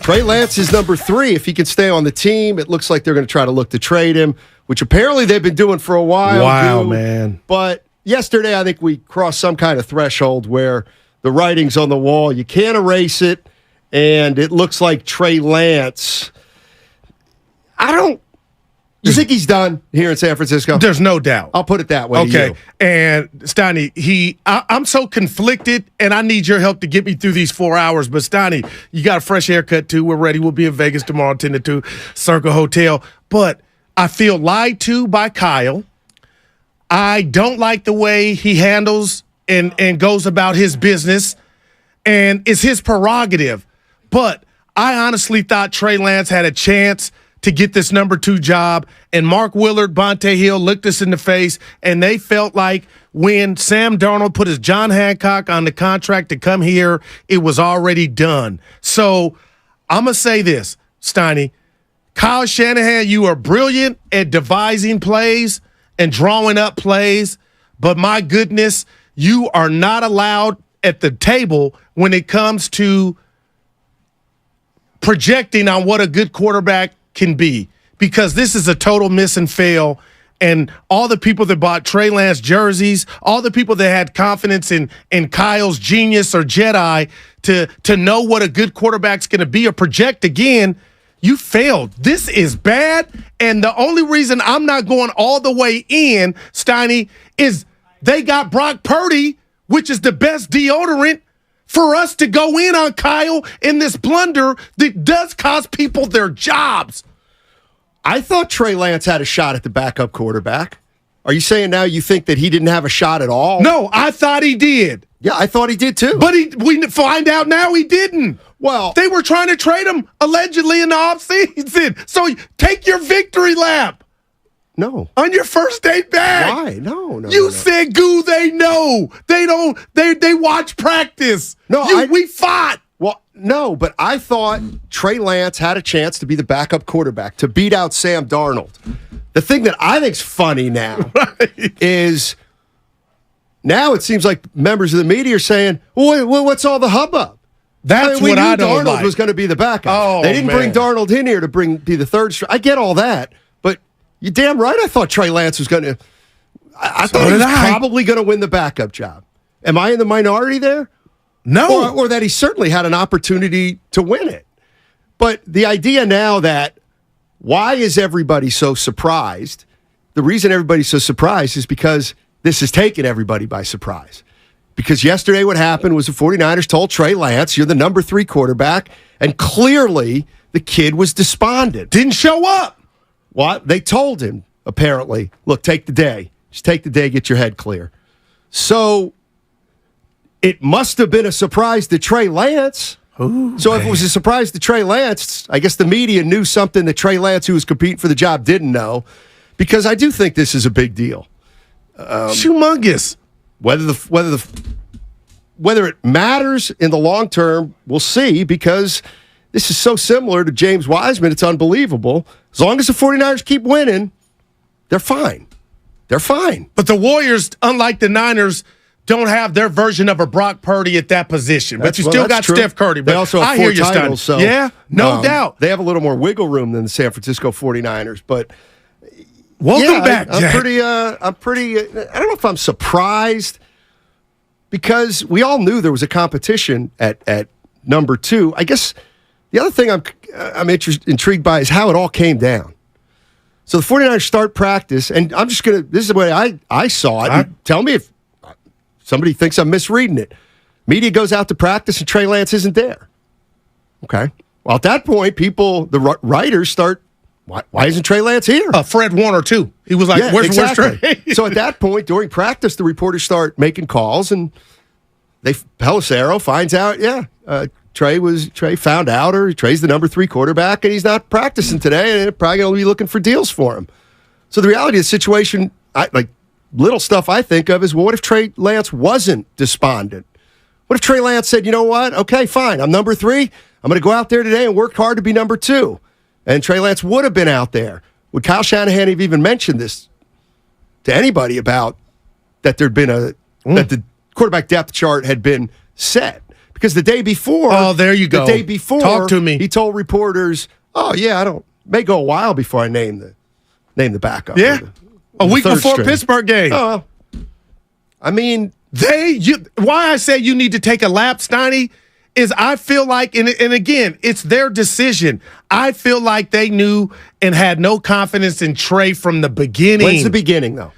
Trey Lance is number 3. If he can stay on the team, it looks like they're going to try to look to trade him, which apparently they've been doing for a while.
Wow, man.
But yesterday, I think we crossed some kind of threshold where the writing's on the wall. You can't erase it, and it looks like Trey Lance. You think he's done here in San Francisco?
There's no doubt.
I'll put it that way.
Okay. And Steiny, I'm so conflicted, and I need your help to get me through these 4 hours. But Steiny, you got a fresh haircut too. We're ready. We'll be in Vegas tomorrow, 10 to 2, Circle Hotel. But I feel lied to by Kyle. I don't like the way he handles and goes about his business, and it's his prerogative. But I honestly thought Trey Lance had a chance to get this number 2 job, and Mark Willard, Bonte Hill looked us in the face, and they felt like when Sam Darnold put his John Hancock on the contract to come here, it was already done. So I'm going to say this, Steiny. Kyle Shanahan, you are brilliant at devising plays and drawing up plays, but my goodness, you are not allowed at the table when it comes to projecting on what a good quarterback can be, because this is a total miss and fail. And all the people that bought Trey Lance jerseys, all the people that had confidence in Kyle's genius or Jedi to know what a good quarterback's going to be or project again, you failed. This is bad. And the only reason I'm not going all the way in, Steiny, is they got Brock Purdy, which is the best deodorant for us to go in on Kyle in this blunder that does cost people their jobs.
I thought Trey Lance had a shot at the backup quarterback. Are you saying now you think that he didn't have a shot at all?
No, I thought he did.
Yeah, I thought he did too.
But we find out now he didn't.
Well,
they were trying to trade him allegedly in the offseason. So take your victory lap.
No.
On your first day back.
Why? No.
You said, Goo, they know. They don't. They watch practice.
No,
we fought.
Well, no, but I thought Trey Lance had a chance to be the backup quarterback, to beat out Sam Darnold. The thing that I think's funny now is now it seems like members of the media are saying, well, what's all the hubbub?
That's
we
what
knew
I don't
Darnold
like.
was going to be the backup.
Oh,
they didn't
man.
bring Darnold in here to be the third string. I get all that, but you're damn right I thought Trey Lance was going to I thought he was probably going to win the backup job. Am I in the minority there?
No.
Or that he certainly had an opportunity to win it. But the idea now that why is everybody so surprised? The reason everybody's so surprised is because this has taken everybody by surprise. Because yesterday what happened was the 49ers told Trey Lance, you're the number 3 quarterback, and clearly the kid was despondent.
Didn't show up.
What? They told him, apparently, look, take the day. Just take the day, get your head clear. So it must have been a surprise to Trey Lance.
Ooh,
so if it was a surprise to Trey Lance, I guess the media knew something that Trey Lance, who was competing for the job, didn't know. Because I do think this is a big deal.
Humongous.
Whether it matters in the long term, we'll see, because this is so similar to James Wiseman, it's unbelievable. As long as the 49ers keep winning, they're fine. They're fine.
But the Warriors, unlike the Niners, don't have their version of a Brock Purdy at that position. But you still got
true.
Steph Curry. But
They also have
I
4
hear you,
titles. So,
yeah, no doubt.
They have a little more wiggle room than the San Francisco 49ers. But
welcome back,
I'm
Jack.
pretty. I don't know if I'm surprised, because we all knew there was a competition at number 2. I guess the other thing I'm intrigued by is how it all came down. So the 49ers start practice, and I'm just going to, this is the way I saw it. Tell me if somebody thinks I'm misreading it. Media goes out to practice, and Trey Lance isn't there. Okay. Well, at that point, the writers start, why isn't Trey Lance here?
Fred Warner, too. He was like, where's Trey?
So at that point, during practice, the reporters start making calls, and Pelissero finds out, Trey found out, or Trey's the number 3 quarterback, and he's not practicing today, and they're probably going to be looking for deals for him. So the reality of the situation, little stuff I think of is, well, what if Trey Lance wasn't despondent? What if Trey Lance said, you know what? Okay, fine. I'm number 3. I'm going to go out there today and work hard to be number 2. And Trey Lance would have been out there. Would Kyle Shanahan have even mentioned this to anybody about that there'd been that the quarterback depth chart had been set? Because the day before,
there you go.
The day before,
Talk to me.
He told reporters, "Oh yeah, may go a while before I name the backup."
Yeah, a week before
string.
Pittsburgh game.
Oh, I mean,
why I say you need to take a lap, Steiny, is I feel like, and again, it's their decision. I feel like they knew and had no confidence in Trey from the beginning.
When's the beginning, though?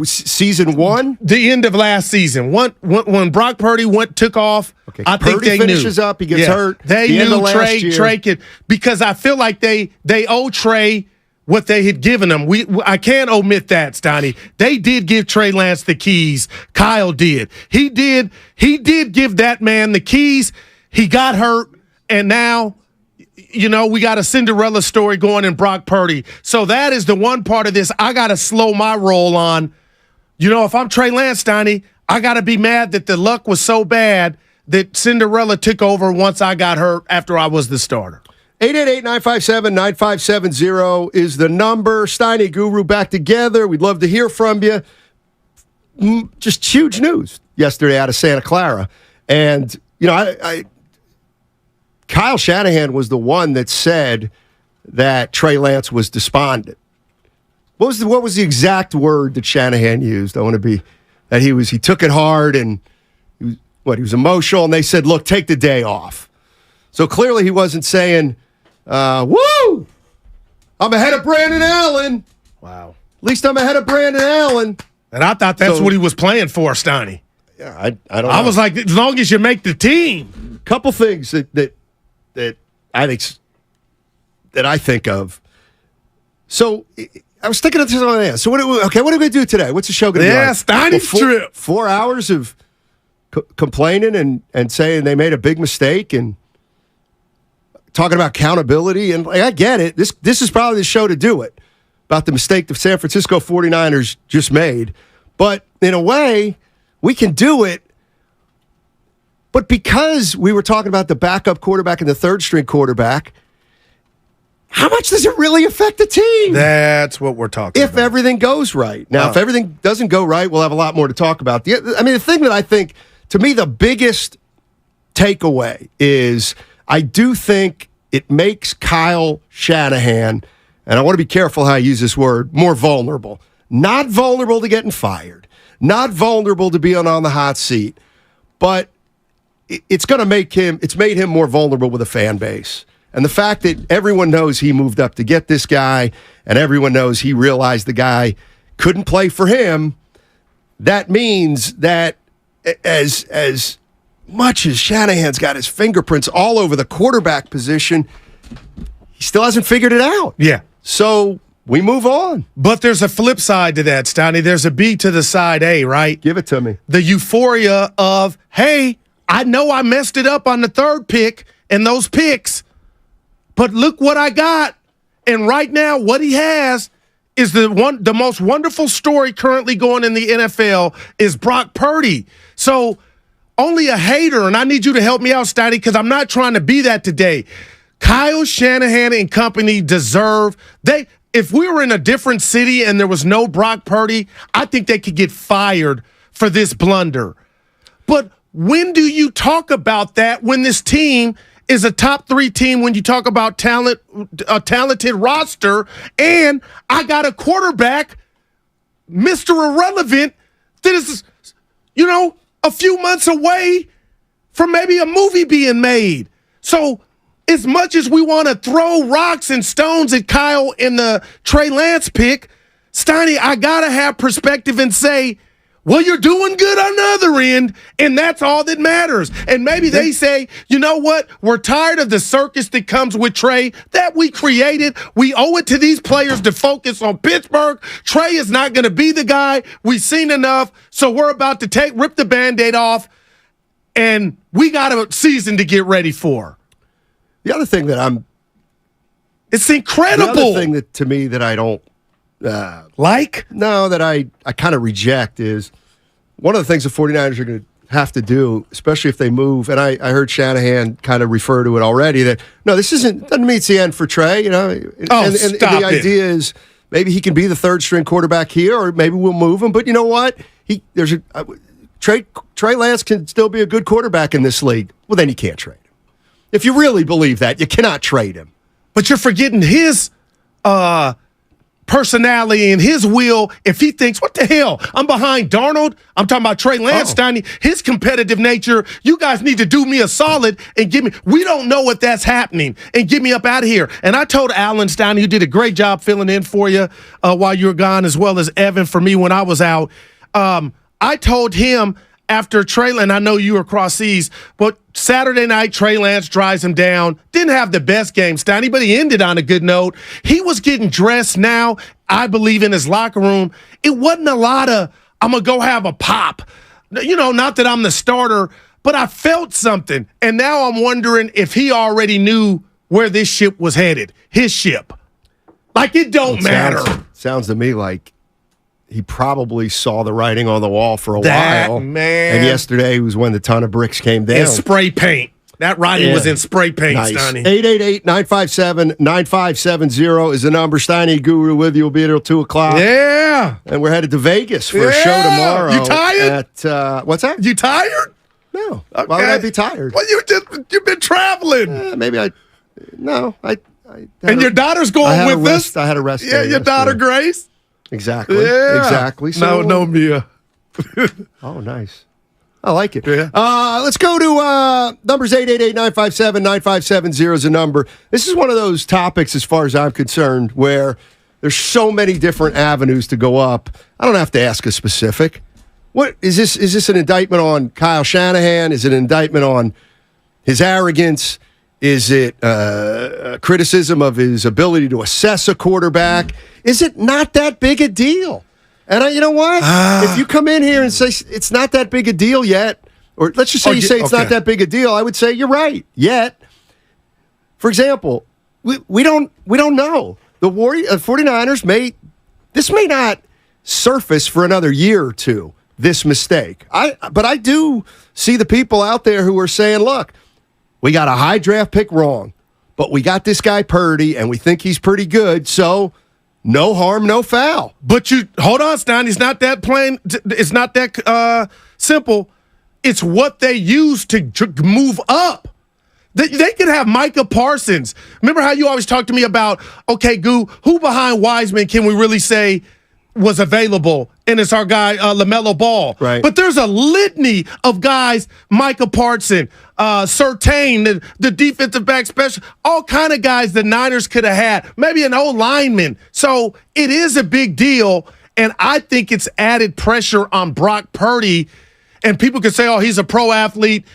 Season 1?
The end of last season. When Brock Purdy took off,
okay.
I think
Purdy
they
finishes
knew.
up, he gets hurt.
They knew Trey could, because I feel like they owe Trey what they had given him. I can't omit that, Steiny. They did give Trey Lance the keys. Kyle did. He did give that man the keys. He got hurt, and now, we got a Cinderella story going in Brock Purdy. So that is the one part of this I got to slow my roll on. If I'm Trey Lance, Steiny, I got to be mad that the luck was so bad that Cinderella took over once I got hurt after I was the starter.
888-957-9570 is the number. Steiny Guru back together. We'd love to hear from you. Just huge news yesterday out of Santa Clara. And, Kyle Shanahan was the one that said that Trey Lance was despondent. What was the exact word that Shanahan used? I want to be that he took it hard and he was emotional, and they said, "Look, take the day off." So clearly he wasn't saying, "Woo! I'm ahead of Brandon Allen."
Wow.
At least I'm ahead of Brandon Allen.
And I thought that's what he was playing for, Steiny.
Yeah, I don't know.
I was like, as long as you make the team.
Couple things that I think of. So I was thinking of this. So what are we going to do today? What's the show going to be like?
Steiny's trip.
4 hours of complaining and saying they made a big mistake and talking about accountability. And I get it. This is probably the show to do it, about the mistake the San Francisco 49ers just made. But in a way, we can do it. But because we were talking about the backup quarterback and the third-string quarterback, how much does it really affect the team?
That's what we're talking about.
If everything goes right. Now, if everything doesn't go right, we'll have a lot more to talk about. The thing that I think, to me, the biggest takeaway is I do think it makes Kyle Shanahan, and I want to be careful how I use this word, more vulnerable. Not vulnerable to getting fired. Not vulnerable to being on the hot seat. But it's made him more vulnerable with a fan base. And the fact that everyone knows he moved up to get this guy, and everyone knows he realized the guy couldn't play for him, that means that as much as Shanahan's got his fingerprints all over the quarterback position, he still hasn't figured it out.
Yeah.
So we move on.
But there's a flip side to that, Steiny. There's a B to the side A, right?
Give it to me.
The euphoria of, hey, I know I messed it up on the third pick and those picks, but look what I got. And right now, what he has is the most wonderful story currently going in the NFL is Brock Purdy. So only a hater, and I need you to help me out, Steiny, because I'm not trying to be that today. Kyle Shanahan and company deserve if we were in a different city and there was no Brock Purdy, I think they could get fired for this blunder. But when do you talk about that when this team is a top 3 team, when you talk about talent, a talented roster, and I got a quarterback, Mr. Irrelevant, that is, a few months away from maybe a movie being made. So as much as we want to throw rocks and stones at Kyle in the Trey Lance pick, Steiny, I got to have perspective and say, well, you're doing good on the other end, and that's all that matters. And maybe they say, you know what? We're tired of the circus that comes with Trey that we created. We owe it to these players to focus on Pittsburgh. Trey is not going to be the guy. We've seen enough, so we're about to rip the Band-Aid off, and we got a season to get ready for.
The other thing that
it's incredible.
The other thing that, to me, that I don't that I kind of reject is one of the things the 49ers are going to have to do, especially if they move, and I heard Shanahan kind of refer to it already, that no, this doesn't mean it's the end for Trey, and the idea is maybe he can be the third string quarterback here, or maybe we'll move him, but you know what? Trey Lance can still be a good quarterback in this league. Well, then you can't trade him. If you really believe that, you cannot trade him.
But you're forgetting his personality and his will. If he thinks, what the hell, I'm behind Darnold, I'm talking about Trey Lance, Steiny, his competitive nature, you guys need to do me a solid and give me, we don't know if that's happening, and get me up out of here. And I told Alan Steiny, who did a great job filling in for you while you were gone, as well as Evan for me when I was out. I told him after Trey Lance, I know you were across seas, but Saturday night, Trey Lance drives him down. Didn't have the best game, Steiny, but he ended on a good note. He was getting dressed now, I believe, in his locker room. It wasn't a lot of, I'm going to go have a pop. You know, not that I'm the starter, but I felt something. And now I'm wondering if he already knew where this ship was headed, his ship. Like, it don't matter.
Sounds to me like he probably saw the writing on the wall for a while.
Man.
And yesterday was when the ton of bricks came down.
In spray paint. That writing was in spray paint,
nice.
Steiny.
888-957-9570 is the number. Steiny Guru with you. We'll be here till 2 o'clock.
Yeah.
And we're headed to Vegas for a show tomorrow.
You tired?
What's that?
You tired?
No.
Okay.
Why would I be tired?
Well, you've been traveling.
Maybe I
and your daughter's going with us?
I had a rest
Yeah,
day
your daughter, Grace?
Exactly.
Yeah.
Exactly. So,
No, Mia.
Oh, nice. I like it.
Yeah.
Let's go to numbers 888-957-9570 is a number. This is one of those topics, as far as I'm concerned, where there's so many different avenues to go up. I don't have to ask a specific. What is this? Is this an indictment on Kyle Shanahan? Is it an indictment on his arrogance? Is it criticism of his ability to assess a quarterback? Is it not that big a deal? And you know what? If you come in here and say it's not that big a deal yet, or let's just say it's not that big a deal, I would say you're right. Yet, for example, we don't know. The 49ers may not surface for another year or two, this mistake. But I do see the people out there who are saying, look, we got a high draft pick wrong, but we got this guy Purdy, and we think he's pretty good, so no harm, no foul.
But hold on, Stein. It's not that plain. It's not that simple. It's what they use to move up. They could have Micah Parsons. Remember how you always talk to me about, okay, Goo, who behind Wiseman can we really say was available? And it's our guy, LaMelo Ball.
Right.
But there's a litany of guys, Micah Parsons, Surtain, the defensive back special, all kind of guys the Niners could have had, maybe an old lineman. So it is a big deal, and I think it's added pressure on Brock Purdy. And people could say, oh, he's a pro athlete.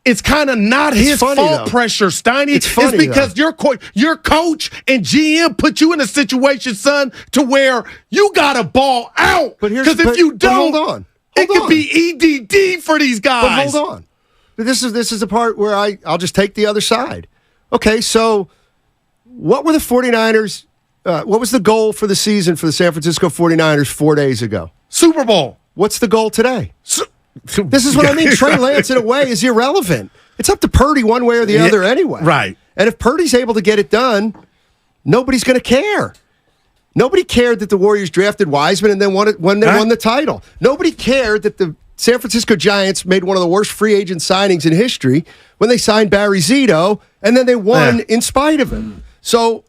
It's kind of not his fault, pressure, Steiny.
It's funny,
because your coach and GM put you in a situation, son, to where you got to ball out. Because if you don't, it could be EDD for these guys.
But hold on. This is the part where I'll just take the other side. Okay, so what were the 49ers, what was the goal for the season for the San Francisco 49ers 4 days ago?
Super Bowl.
What's the goal today? This is what I mean. Trey Lance, in a way, is irrelevant. It's up to Purdy one way or the other anyway.
Right.
And if Purdy's able to get it done, nobody's going to care. Nobody cared that the Warriors drafted Wiseman and then when they won the title. Nobody cared that the San Francisco Giants made one of the worst free agent signings in history when they signed Barry Zito, and then they won in spite of him. So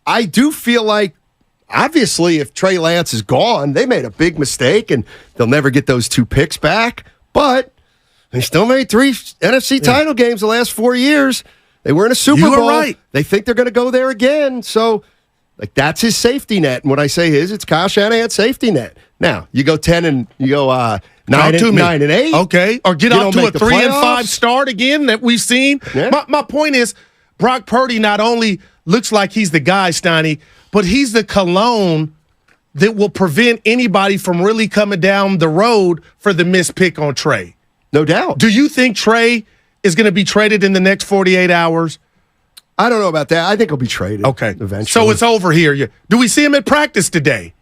I do feel like, obviously, if Trey Lance is gone, they made a big mistake, and they'll never get those 2 picks back. But they still made 3 NFC title games the last 4 years. They were in a Super Bowl.
You are right.
They think they're going to go there again. So, that's his safety net. And when I say his, it's Kyle Shanahan's safety net. Now, you go 10 and you go 9 and 8.
Okay, or get off to a 3-5 start again that we've seen. Yeah. My point is, Brock Purdy not only looks like he's the guy, Steiny, but he's the cologne that will prevent anybody from really coming down the road for the missed pick on Trey.
No doubt.
Do you think Trey is going to be traded in the next 48 hours?
I don't know about that. I think he'll be traded.
Okay.
Eventually.
So it's over here. Do we see him at practice today?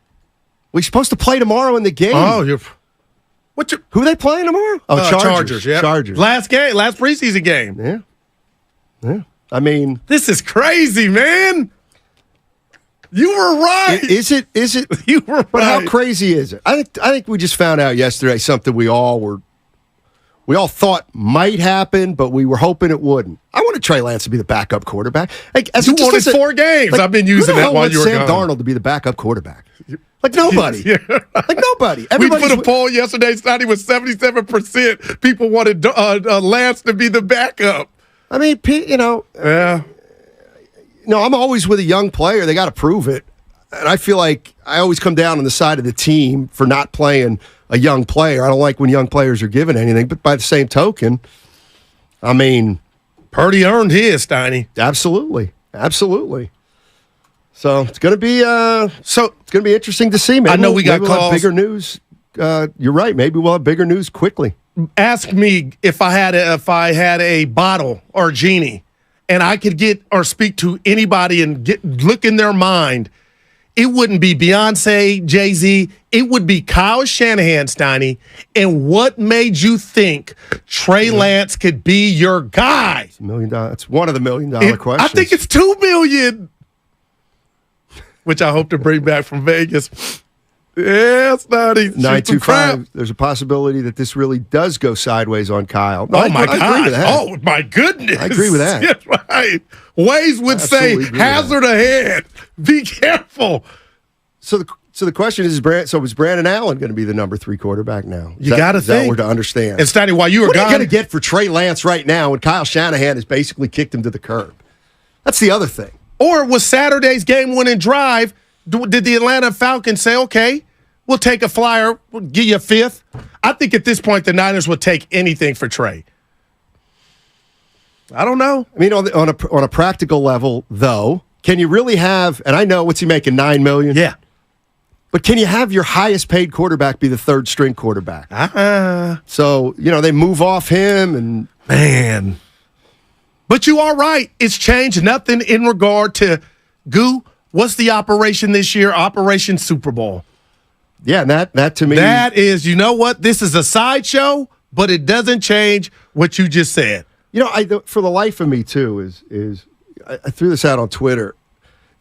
We're supposed to play tomorrow in the game.
Oh,
who are they playing tomorrow? Oh,
Chargers. Yeah.
Chargers.
Last preseason game.
Yeah. I mean,
this is crazy, man. You were right.
Is it?
You were right.
But how crazy is it? I think we just found out yesterday something we all were we all thought might happen, but we were hoping it wouldn't. I wanted Trey Lance to be the backup quarterback. Like,
You wanted 4 games. I've been using that while you were
Sam
gone.
Darnold to be the backup quarterback. Like nobody. Like nobody.
We put a poll yesterday, Sonny, with 77%. People wanted Lance to be the backup.
I mean,
Yeah.
No, I'm always with a young player. They got to prove it. And I feel like I always come down on the side of the team for not playing a young player. I don't like when young players are given anything. But by the same token, I mean,
Purdy earned his, Steiny.
Absolutely. So it's going to be it's going to be interesting to see. Maybe
I know we got
maybe we'll
calls.
have bigger news. You're right. Maybe we'll have bigger news quickly.
Ask me if I had a bottle or a genie, and I could get or speak to anybody and look in their mind. It wouldn't be Beyonce, Jay-Z. It would be Kyle Shanahan, Steiny. And what made you think Trey Lance could be your guy?
It's $1 million. It's one of the $1 million questions.
I think it's $2 million, which I hope to bring back from Vegas. Yeah, Steiny.
925. There's a possibility that this really does go sideways on Kyle. No,
Oh, my God.
I agree with that.
Oh, my goodness.
I agree with that.
Yes, right. Waze would
Absolutely
say,
agree with
hazard ahead. Be careful.
So the question is Brandon Allen going to be the number 3 quarterback now?
You got to
Is that
think.
where to understand?
And Steiny, while you were
what are
gone,
you going to get for Trey Lance right now when Kyle Shanahan has basically kicked him to the curb? That's the other thing.
or was Saturday's game-winning drive, did the Atlanta Falcons say, okay, we'll take a flyer, we'll give you a fifth? I think at this point the Niners would take anything for Trey. I don't know.
I mean, on a practical level, though, can you really have? And I know what's he making, $9 million.
Yeah,
but can you have your highest paid quarterback be the third string quarterback? So they move off him, and
man. But you are right. It's changed nothing in regard to Goo. What's the operation this year? Operation Super Bowl.
Yeah, and that to me,
that is, you know what? This is a sideshow, but it doesn't change what you just said.
For the life of me too is I threw this out on Twitter.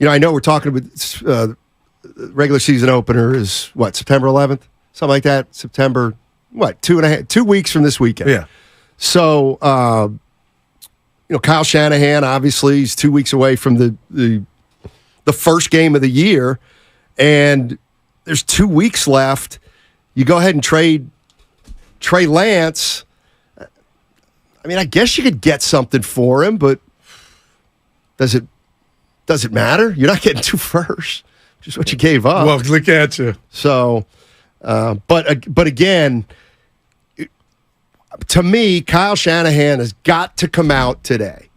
I know we're talking about regular season opener is what, September 11th, something like that. September 2 weeks from this weekend.
Yeah.
So Kyle Shanahan obviously is 2 weeks away from the first game of the year, and there's 2 weeks left. You go ahead and trade Trey Lance. I mean, I guess you could get something for him, but does it matter? You're not getting 2 firsts, which is what you gave up.
Well, look at you.
So, but again, to me, Kyle Shanahan has got to come out today.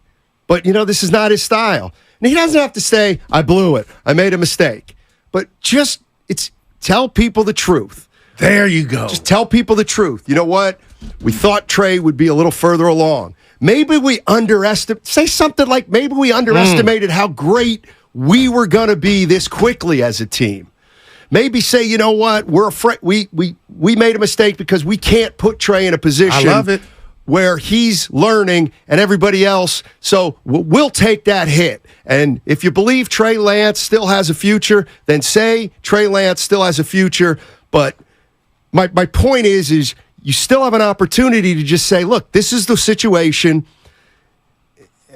But this is not his style, and he doesn't have to say, "I blew it, I made a mistake," but just tell people the truth.
There you go.
Just tell people the truth. You know what? We thought Trey would be a little further along. Maybe we say something like, maybe we underestimated how great we were going to be this quickly as a team. Maybe say, you know what? We're afraid we made a mistake because we can't put Trey in a position
I love it.
where he's learning and everybody else. So we'll take that hit. And if you believe Trey Lance still has a future, then say Trey Lance still has a future. But my point is you still have an opportunity to just say, look, this is the situation.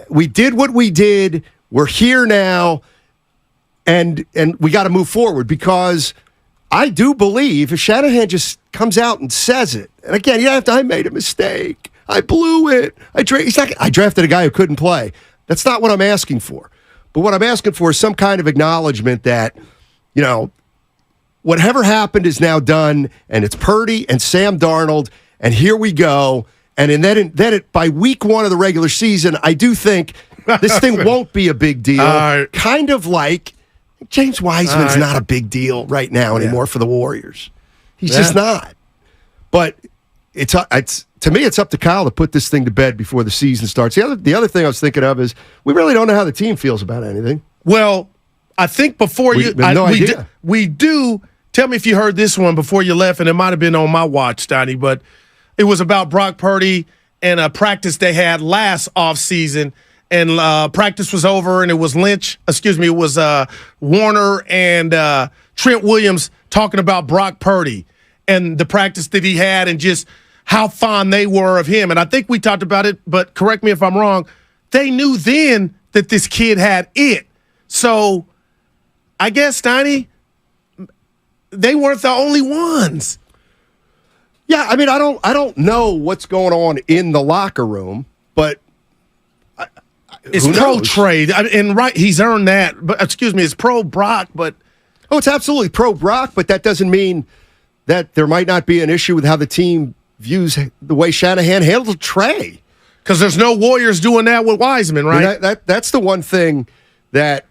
We did what we did. We're here now. And we got to move forward, because I do believe if Shanahan just comes out and says it, and again, you don't have to, I made a mistake. I blew it. I drafted a guy who couldn't play. That's not what I'm asking for. But what I'm asking for is some kind of acknowledgement that, whatever happened is now done, and it's Purdy and Sam Darnold, and here we go. And then by week 1 of the regular season, I do think this thing won't be a big deal. Kind of like James Wiseman's not a big deal right now anymore for the Warriors. He's just not. But it's to me, it's up to Kyle to put this thing to bed before the season starts. The other thing I was thinking of is we really don't know how the team feels about anything.
Well, I think before we do. Tell me if you heard this one before you left, and it might have been on my watch, Steiny, but it was about Brock Purdy and a practice they had last offseason, and practice was over, and it was Warner and Trent Williams talking about Brock Purdy and the practice that he had, and just how fond they were of him. And I think we talked about it, but correct me if I'm wrong. They knew then that this kid had it. So I guess, Steiny, they weren't the only ones.
Yeah, I mean, I don't know what's going on in the locker room, but
it's pro Trey, and right, he's earned that. But excuse me, it's pro Brock, but
it's absolutely pro Brock. But that doesn't mean that there might not be an issue with how the team views the way Shanahan handled Trey.
Because there's no Warriors doing that with Wiseman, right?
I mean, that's the one thing that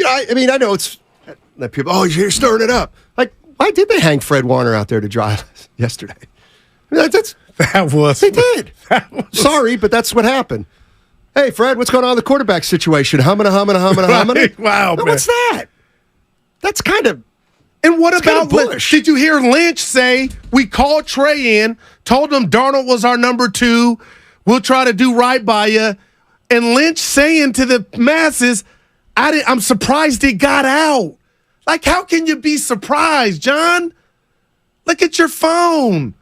I mean, I know it's that people. Oh, you're stirring it up. Like, why did they hang Fred Warner out there to dry yesterday? I mean, they did. Sorry, but that's what happened. Hey, Fred, what's going on in the quarterback situation? Humming. Wow, man. What's that? That's kind of.
And what about did you hear Lynch say we called Trey in, told him Darnold was our number 2, we'll try to do right by you, and Lynch saying to the masses, I'm surprised it got out. Like, how can you be surprised, John? Look at your phone.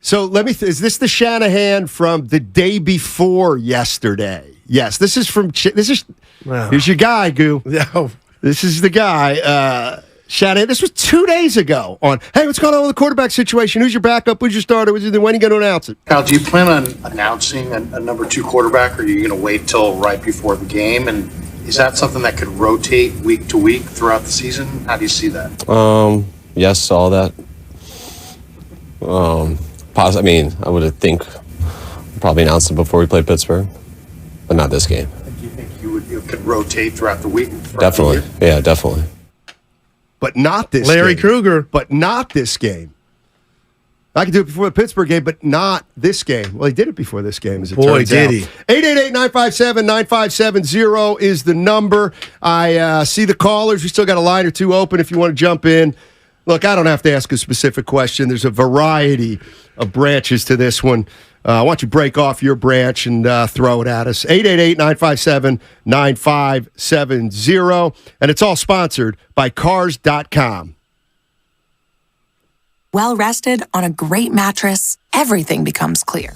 So is this the Shanahan from the day before yesterday? Yes, this is here's your guy, Goo.
No.
This is the guy, Shanahan. This was 2 days ago on, hey, what's going on with the quarterback situation? Who's your backup? Who's your starter? When are you going to announce it?
Kyle, do you plan on announcing a number 2 quarterback, or are you going to wait till right before the game? And is that something that could rotate week to week throughout the season? How do you see that?
Yes, all that. I mean, I would think probably announce it before we play Pittsburgh, but not this game.
Do you think you could rotate throughout the week?
Definitely. Yeah, definitely.
But not this
Larry
game.
Krueger.
But not this game. I could do it before the Pittsburgh game, but not this game. Well, he did it before this game, as it turns out.
He.
888-957-9570 is the number. I see the callers. We still got a line or two open if you want to jump in. Look, I don't have to ask a specific question. There's a variety of branches to this one. Why don't you break off your branch and throw it at us? 888-957-9570. And it's all sponsored by Cars.com.
Well rested on a great mattress, everything becomes clear.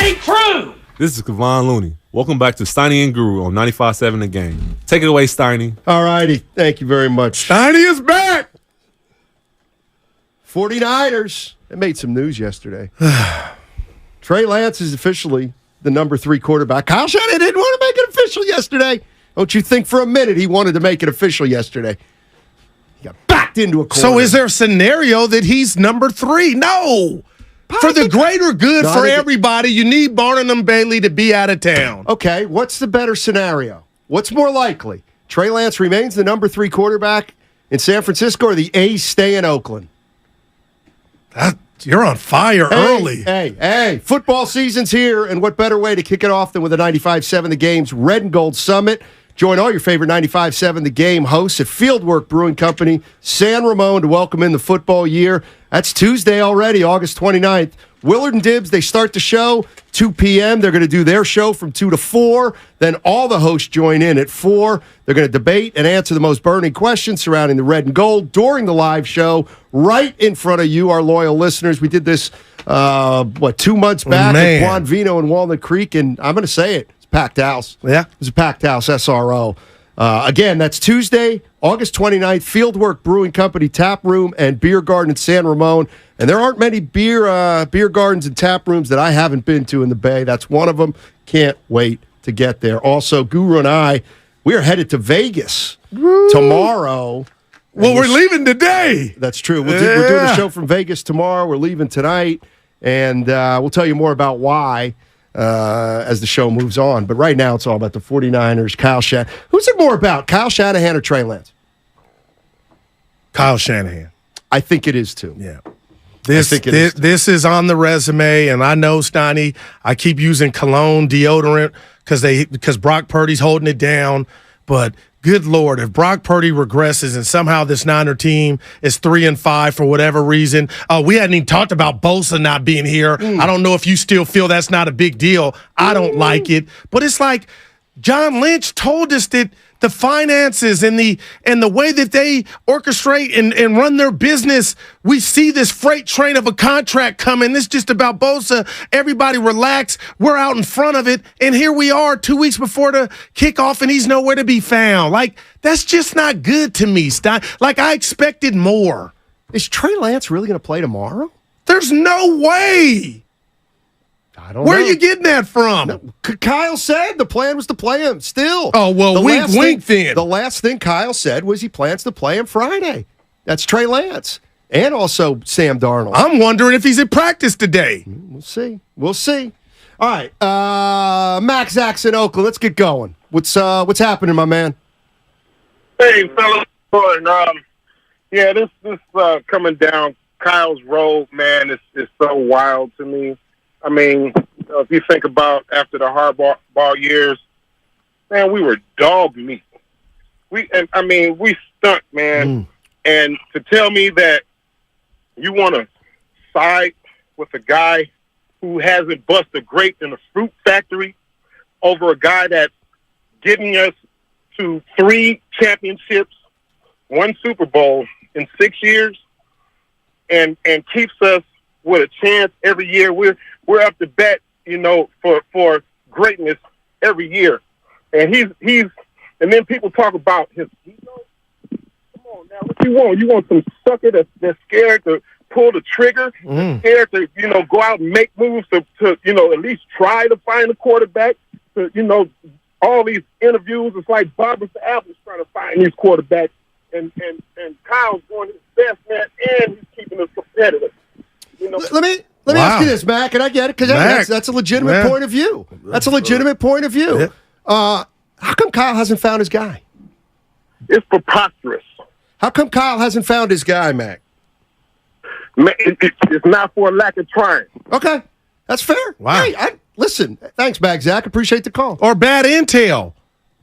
ain't true. This is Kevon Looney. Welcome back to Steiny and Guru on 95.7 The Game. Take it away, Steiny.
All righty. Thank you very much.
Steiny is back.
49ers. They made some news yesterday. Trey Lance is officially the number 3 quarterback. Kyle Shanahan didn't want to make it official yesterday. Don't you think for a minute he wanted to make it official yesterday? He got backed into a corner.
So is there a scenario that he's number 3? No. For the greater good for everybody, you need Barnum Bailey to be out of town.
Okay, what's the better scenario? What's more likely? Trey Lance remains the number 3 quarterback in San Francisco, or the A's stay in Oakland?
You're on fire early.
Hey, football season's here, and what better way to kick it off than with a 95.7 The Game's Red and Gold Summit? Join all your favorite 95.7 The Game hosts at Fieldwork Brewing Company, San Ramon, to welcome in the football year. That's Tuesday already, August 29th. Willard and Dibbs, they start the show 2 p.m. They're going to do their show from 2 to 4. Then all the hosts join in at 4. They're going to debate and answer the most burning questions surrounding the red and gold during the live show right in front of you, our loyal listeners. We did this, 2 months back at Juan Vino in Walnut Creek, and I'm going to say it. Packed house.
Yeah.
It was a packed house, SRO. Again, that's Tuesday, August 29th, Fieldwork Brewing Company Tap Room and Beer Garden in San Ramon. And there aren't many beer gardens and tap rooms that I haven't been to in the Bay. That's one of them. Can't wait to get there. Also, Guru and I, we are headed to Vegas tomorrow.
Well, we're leaving today.
That's true. We're doing a show from Vegas tomorrow. We're leaving tonight. And we'll tell you more about why as the show moves on. But right now, it's all about the 49ers, Kyle Shanahan. Who's it more about, Kyle Shanahan or Trey Lance?
Kyle Shanahan.
I think it is, too.
Yeah. This is on the resume, and I know, Steiny, I keep using cologne, deodorant, because Brock Purdy's holding it down. But good Lord, if Brock Purdy regresses and somehow this Niner team is 3-5 for whatever reason, we hadn't even talked about Bosa not being here. I don't know if you still feel that's not a big deal. I don't like it, but it's like John Lynch told us that the finances and the way that they orchestrate and run their business, we see this freight train of a contract coming. It's just about Bosa. Everybody relax. We're out in front of it, and here we are 2 weeks before the kickoff, and he's nowhere to be found. Like, that's just not good to me, Stein. Like, I expected more.
Is Trey Lance really going to play tomorrow?
There's no way.
I don't
Where
know.
are you getting that from?
No, Kyle said the plan was to play him still.
Oh, well, wink then.
The last thing Kyle said was he plans to play him Friday. That's Trey Lance. And also Sam Darnold.
I'm wondering if he's at practice today.
We'll see. All right. Max Zach's in Oakland. Let's get going. What's happening, my man?
Hey, fellas. This coming down Kyle's road, man, is so wild to me. I mean, if you think about after the hardball years, man, we were dog meat. We stunk, man. And to tell me that you want to side with a guy who hasn't bust a grape in a fruit factory over a guy that's getting us to 3 championships, 1 Super Bowl in 6 years, and keeps us with a chance every year. We're up to bat, for greatness every year. And and then people talk about his ego. Come on now, what you want? You want some sucker that's scared to pull the trigger, scared to, go out and make moves to at least try to find a quarterback. To, all these interviews, it's like Bob Mr. Apple's trying to find these quarterbacks, and Kyle's doing his best, man, and he's keeping us competitive.
Let me ask you this, Mac, and I get it, because that's a legitimate point of view. That's a legitimate point of view.
Yeah.
How come Kyle hasn't found his guy?
It's preposterous.
How come Kyle hasn't found his guy, Mac?
Man, it's not for a lack of trying.
Okay, that's fair.
Wow.
Hey, listen, thanks, Mac, Zach. Appreciate the call.
Or bad intel.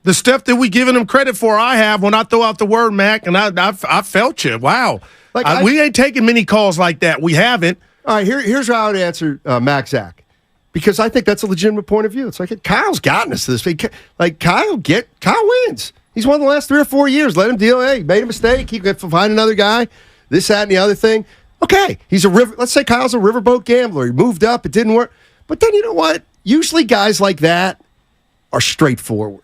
The stuff that we giving him credit for, I have when I throw out the word, Mac, and I felt you. Wow. We ain't taking many calls like that. We haven't.
All right, here's how I would answer Mac Zach. Because I think that's a legitimate point of view. It's like Kyle's gotten us to this. Like Kyle wins. He's won the last 3 or 4 years. Let him deal. Hey, made a mistake. He could find another guy. This, that, and the other thing. Okay, let's say Kyle's a riverboat gambler. He moved up. It didn't work. But then you know what? usually guys like that are straightforward.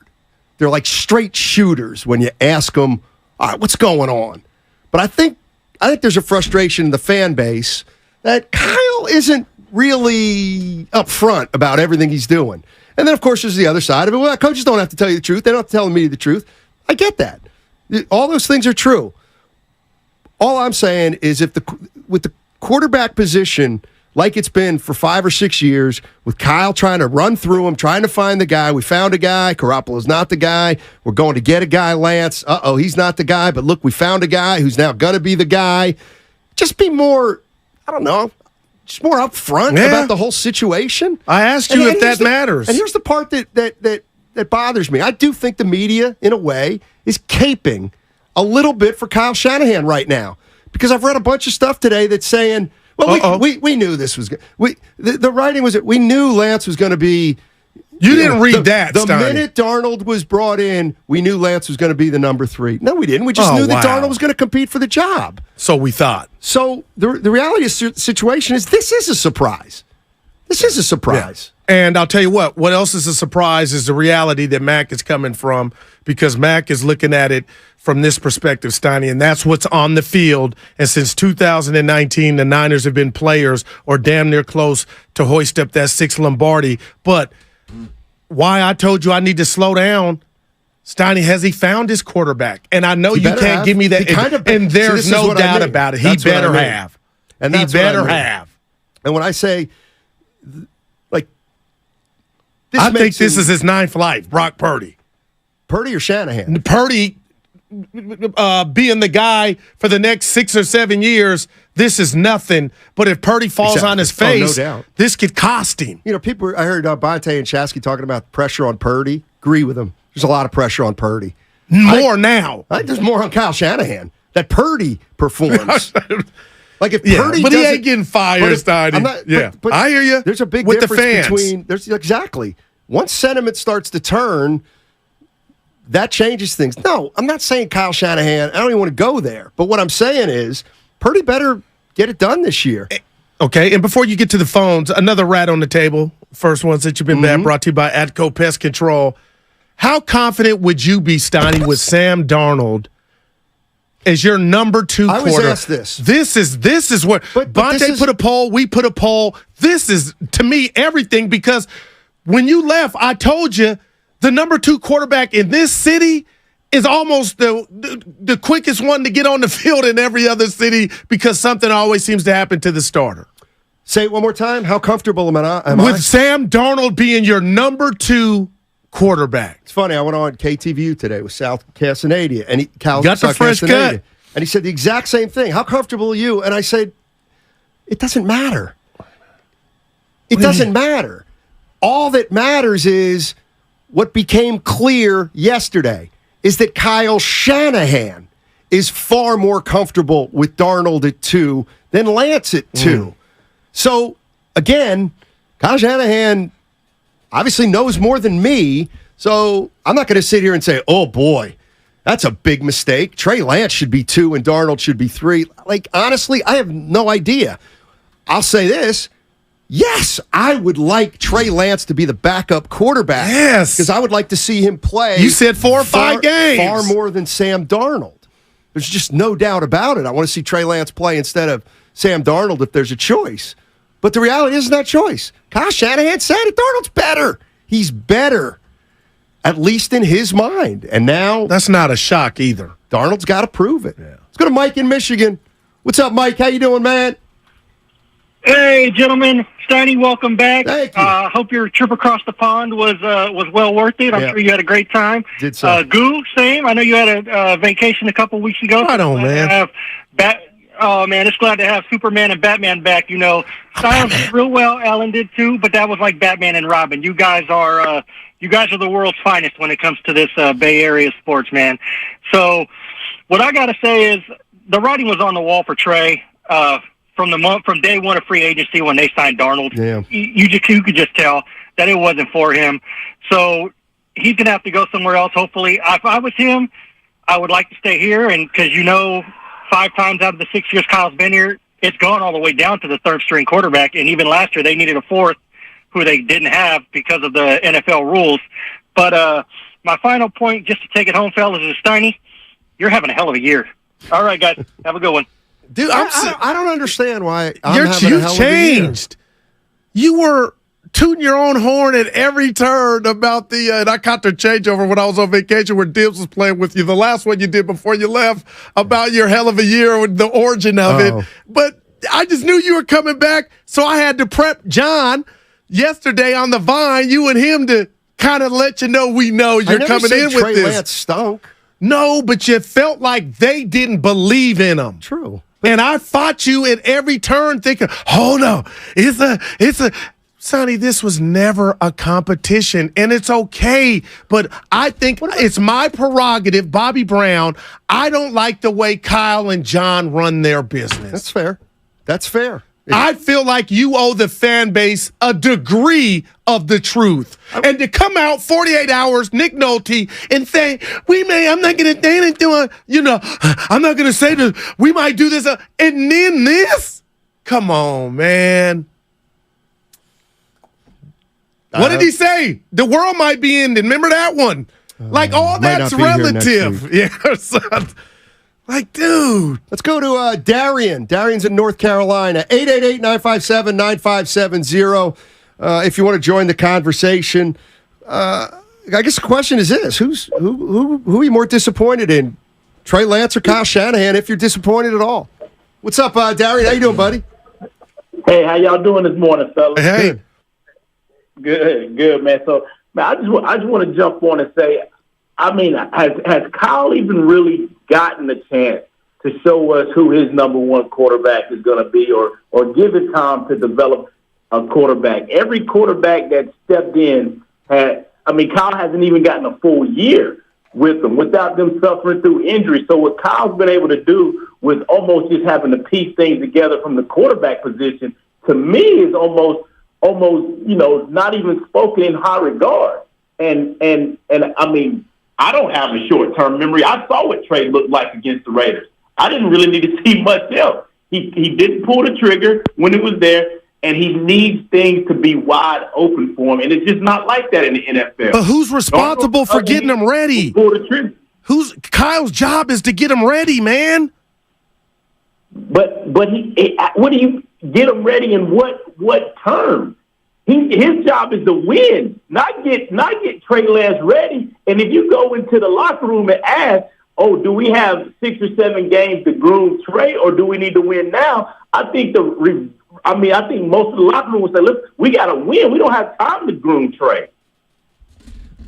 They're like straight shooters when you ask them, all right, what's going on? But I think there's a frustration in the fan base that Kyle isn't really upfront about everything he's doing. And then, of course, there's the other side of it. Well, coaches don't have to tell you the truth. They don't have to tell the media the truth. I get that. All those things are true. All I'm saying is with the quarterback position like it's been for 5 or 6 years, with Kyle trying to run through him, trying to find the guy. We found a guy. Garoppolo's not the guy. We're going to get a guy, Lance. He's not the guy. But look, we found a guy who's now going to be the guy. Just be more, I don't know, just more upfront about the whole situation.
I asked you if that matters.
And here's the part that bothers me. I do think the media, in a way, is caping a little bit for Kyle Shanahan right now. Because I've read a bunch of stuff today that's saying, well, we knew this was good. The writing was that we knew Lance was going to be.
You didn't read that,
The
Steiny.
minute Darnold was brought in, we knew Lance was going to be the number 3. No, we didn't. We just knew that Darnold was going to compete for the job.
So we thought.
So the reality of the situation is this is a surprise. This is a surprise.
Yeah. And I'll tell you what else is a surprise is the reality that Mac is coming from, because Mac is looking at it from this perspective, Steiny, and that's what's on the field. And since 2019, the Niners have been players or damn near close to hoist up that 6th Lombardi. But why I told you I need to slow down, Steiny, has he found his quarterback? And I know you can't give me that. And there's no doubt about it. He better have.
And
he better have.
And when I say, like,
I think this is his 9th life, Brock Purdy.
Purdy or Shanahan?
Purdy being the guy for the next 6 or 7 years, this is nothing. But if Purdy falls on his face,
no doubt.
This could cost him.
You know, I heard Bonte and Shasky talking about pressure on Purdy. Agree with them. There's a lot of pressure on Purdy.
More now.
There's more on Kyle Shanahan. That Purdy performs. Like if Purdy,
but he ain't getting fired, Steiny. But I hear you.
There's a big
with
difference
the fans.
between. Exactly. Once sentiment starts to turn, that changes things. No, I'm not saying Kyle Shanahan. I don't even want to go there. But what I'm saying is, Purdy better get it done this year.
Okay, and before you get to the phones, another rat on the table. First one since you've been bad, brought to you by Atco Pest Control. How confident would you be, Steiny, with Sam Darnold as your number 2 quarter?
I was asked this.
This is what Bonte put a poll. We put a poll. This is, to me, everything, because when you left, I told you the number 2 quarterback in this city is almost the quickest one to get on the field in every other city, because something always seems to happen to the starter.
Say it one more time. How comfortable am I?
With Sam Darnold being your number 2 quarterback.
It's funny. I went on KTVU today with South Castaneda, and
got the fresh cut.
And he said the exact same thing. How comfortable are you? And I said, it doesn't matter. It doesn't matter. All that matters is what became clear yesterday is that Kyle Shanahan is far more comfortable with Darnold at 2 than Lance at 2. So, again, Kyle Shanahan obviously knows more than me, so I'm not going to sit here and say, oh, boy, that's a big mistake. Trey Lance should be 2 and Darnold should be 3. Like, honestly, I have no idea. I'll say this. Yes, I would like Trey Lance to be the backup quarterback.
Yes.
Because I would like to see him play.
You said 4 or 5 games.
Far more than Sam Darnold. There's just no doubt about it. I want to see Trey Lance play instead of Sam Darnold if there's a choice. But the reality isn't that choice. Kyle Shanahan said it. Darnold's better. He's better, at least in his mind. And now...
That's not a shock either.
Darnold's got to prove it. Yeah. Let's go to Mike in Michigan. What's up, Mike? How you doing, man?
Hey, gentlemen. Steiny, welcome back.
Thank you.
Hope your trip across the pond was well worth it. I'm sure you had a great time.
Did so.
Goo, same. I know you had a vacation a couple weeks ago.
Right on, man.
Oh, man, it's glad to have Superman and Batman back. You know, Styles did real well. Alan did too, but that was like Batman and Robin. You guys are the world's finest when it comes to this Bay Area sports, man. So what I got to say is the writing was on the wall for Trey from day one of free agency when they signed Darnold.
Yeah.
You could just tell that it wasn't for him. So he's going to have to go somewhere else, hopefully. If I was him, I would like to stay here, and because 5 times out of the 6 years Kyle's been here, it's gone all the way down to the 3rd string quarterback. And even last year, they needed a 4th who they didn't have because of the NFL rules. But my final point, just to take it home, fellas, is Steiny, you're having a hell of a year. All right, guys, have a good one.
Dude,
I don't understand why
you changed. You were tooting your own horn at every turn about the and I caught the changeover when I was on vacation where Dibs was playing with you. The last one you did before you left about your hell of a year with the origin of it. But I just knew you were coming back, so I had to prep John yesterday on the Vine, you and him, to kind of let you know we know you're coming in with
Trey
this.
Lance stunk.
No, but you felt like they didn't believe in him.
True.
And I fought you at every turn thinking, oh no, it's a Sonny, this was never a competition, and it's okay. But I think it's my prerogative, Bobby Brown. I don't like the way Kyle and John run their business.
That's fair. That's fair.
I feel like you owe the fan base a degree of the truth. And to come out 48 hours, Nick Nolte, and say, I'm not going to, I'm not going to say that we might do this. And then this? Come on, man. What did he say? The world might be ending. Remember that one? Like, all that's relative. Yeah. Like, dude.
Let's go to Darian. Darian's in North Carolina. 888-957-9570. If you want to join the conversation. I guess the question is this. Who are you more disappointed in? Trey Lance or Kyle Shanahan, if you're disappointed at all? What's up, Darian? How you doing, buddy?
Hey, how y'all doing this morning, fellas?
Hey.
Good, man. So, man, I just want to jump on and say, I mean, has Kyle even really gotten the chance to show us who his number one quarterback is going to be, or give it time to develop a quarterback? Every quarterback that stepped in Kyle hasn't even gotten a full year with them without them suffering through injury. So what Kyle's been able to do with almost just having to piece things together from the quarterback position, to me, is almost not even spoken in high regard. And I mean, I don't have a short-term memory. I saw what Trey looked like against the Raiders. I didn't really need to see much else. He didn't pull the trigger when it was there, and he needs things to be wide open for him, and it's just not like that in the NFL.
But who's responsible for getting him ready?
Pull the trigger.
Kyle's job is to get him ready, man.
But what do you get him ready in what term? His job is to win, not get Trey Lance ready. And if you go into the locker room and ask, do we have 6 or 7 games to groom Trey, or do we need to win now? I think most of the locker room will say, look, we got to win. We don't have time to groom Trey.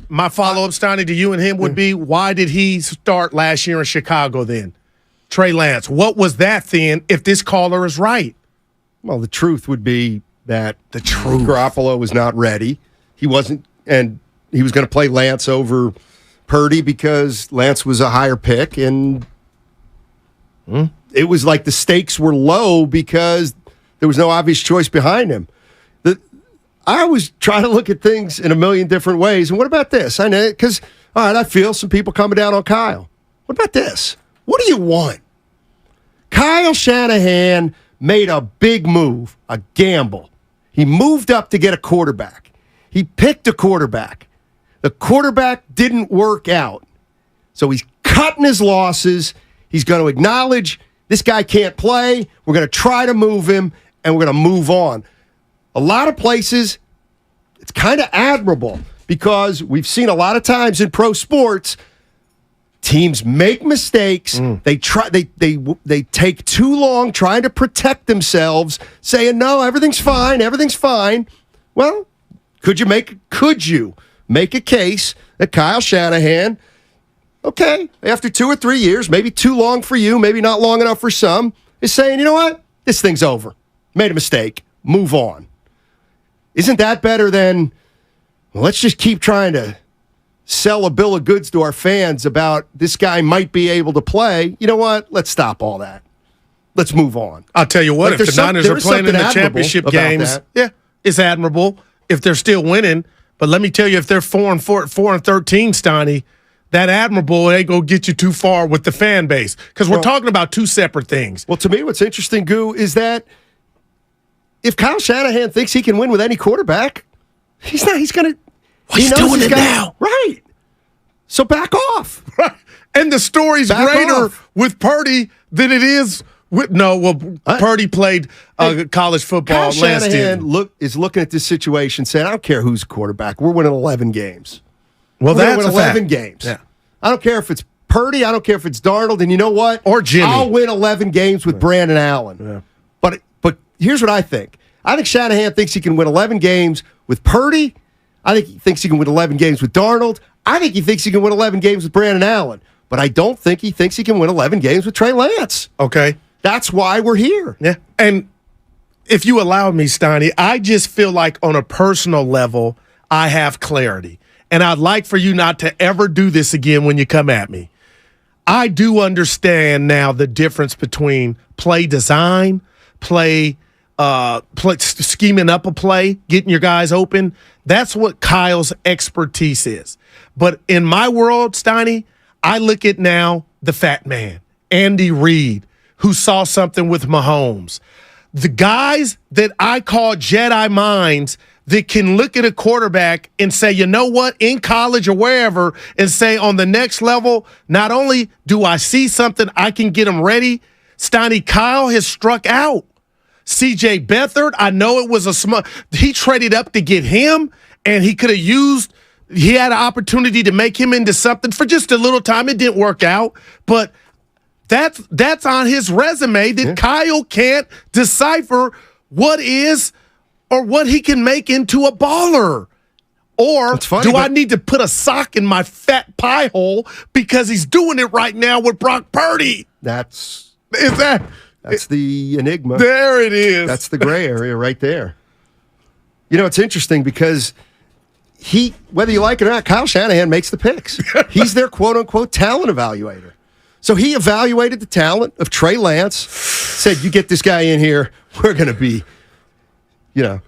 My follow-up, Steiny, to you and him would be, why did he start last year in Chicago then? Trey Lance, what was that then, if this caller is right?
Well, the truth would be that Garoppolo was not ready. He wasn't, and he was going to play Lance over Purdy because Lance was a higher pick, and it was like the stakes were low because there was no obvious choice behind him. I always try to look at things in a million different ways. And what about this? I know, because, all right, I feel some people coming down on Kyle. What about this? What do you want? Kyle Shanahan made a big move, a gamble. He moved up to get a quarterback. He picked a quarterback. The quarterback didn't work out. So he's cutting his losses. He's going to acknowledge this guy can't play. We're going to try to move him, and we're going to move on. A lot of places, it's kind of admirable because we've seen a lot of times in pro sports, teams make mistakes. They try. They take too long trying to protect themselves, saying, "No, everything's fine. Everything's fine." Well, could you make a case that Kyle Shanahan, okay, after 2 or 3 years, maybe too long for you, maybe not long enough for some, is saying, you know what, this thing's over. Made a mistake. Move on. Isn't that better than, well, let's just keep trying to sell a bill of goods to our fans about this guy might be able to play? You know what? Let's stop all that. Let's move on.
I'll tell you what, if the Niners are playing in the championship games, it's admirable if they're still winning. But let me tell you, if they're 4-13, Steiny, that admirable ain't going to get you too far with the fan base because we're talking about two separate things.
Well, to me, what's interesting, Goo, is that if Kyle Shanahan thinks he can win with any quarterback, He's not. He's going to.
He's doing it now.
Right. So back off.
And the story's
Back
greater
off.
with Purdy than it is with Purdy played college football
Kyle
last
Shanahan
year.
is looking at this situation saying, I don't care who's quarterback. We're winning 11 games.
Well,
We're gonna
that's
win
a
11
fact.
games.
Yeah.
I don't care if it's Purdy. I don't care if it's Darnold. And you know what?
Or Jimmy.
I'll win 11 games with Brandon Allen.
Yeah.
But here's what I think. I think Shanahan thinks he can win 11 games with Purdy. I think he thinks he can win 11 games with Darnold. I think he thinks he can win 11 games with Brandon Allen. But I don't think he thinks he can win 11 games with Trey Lance.
Okay.
That's why we're here.
Yeah. And if you allow me, Steiny, I just feel like on a personal level, I have clarity. And I'd like for you not to ever do this again when you come at me. I do understand now the difference between play design, play scheming up a play, getting your guys open. That's what Kyle's expertise is. But in my world, Steiny, I look at now the fat man, Andy Reid, who saw something with Mahomes. The guys that I call Jedi minds that can look at a quarterback and say, you know what, in college or wherever, and say on the next level, not only do I see something, I can get him ready. Steiny, Kyle has struck out. CJ Beathard, I know it was he traded up to get him, and he could have he had an opportunity to make him into something for just a little time. It didn't work out, but that's on his resume that Kyle can't decipher what is or what he can make into a baller. Or do I need to put a sock in my fat pie hole because he's doing it right now with Brock Purdy?
That's the enigma.
There it is.
That's the gray area right there. You know, it's interesting because whether you like it or not, Kyle Shanahan makes the picks. He's their quote-unquote talent evaluator. So he evaluated the talent of Trey Lance, said, you get this guy in here, we're going to be,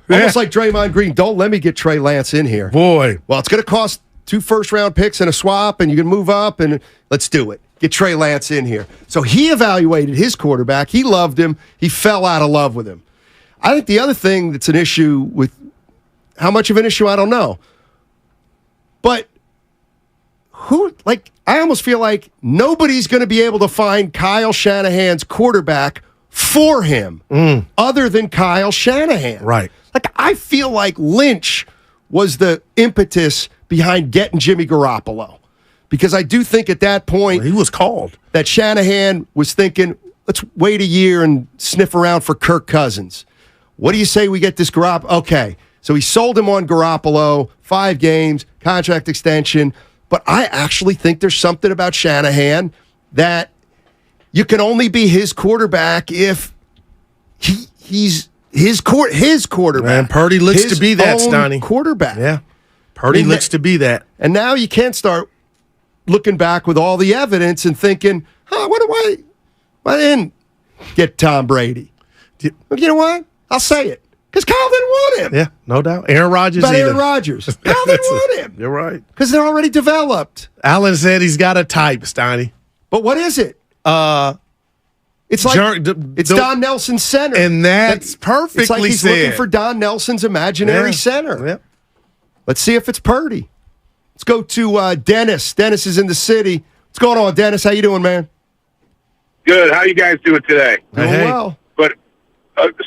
almost like Draymond Green. Don't let me get Trey Lance in here.
Boy.
Well, it's going to cost 2 first-round picks and a swap, and you can move up, and let's do it. Get Trey Lance in here. So he evaluated his quarterback. He loved him. He fell out of love with him. I think the other thing that's an issue with how much of an issue, I don't know. But I almost feel like nobody's going to be able to find Kyle Shanahan's quarterback for him other than Kyle Shanahan.
Right.
I feel like Lynch was the impetus behind getting Jimmy Garoppolo. Because I do think at that point
he was called.
That Shanahan was thinking, let's wait a year and sniff around for Kirk Cousins. What do you say we get this Garoppolo? Okay. So he sold him on Garoppolo, 5 games, contract extension. But I actually think there's something about Shanahan that you can only be his quarterback if he's his quarterback.
Man, Purdy looks to be that, Stoney.
Quarterback.
Yeah. Purdy looks to be that.
And now you can't start looking back with all the evidence and thinking, why didn't get Tom Brady? You know what? I'll say it. Because Kyle didn't want him.
Yeah, no doubt. Aaron Rodgers
But
either.
Aaron Rodgers. Kyle didn't want him.
You're right.
Because they're already developed.
Allen said he's got a type, Steiny.
But what is it? It's like it's Don Nelson's center.
And that's perfectly
it's like he's
said.
looking for Don Nelson's imaginary center.
Yeah.
Let's see if it's Purdy. Let's go to Dennis. Dennis is in the city. What's going on, Dennis? How you doing, man?
Good. How you guys doing today?
Doing well.
But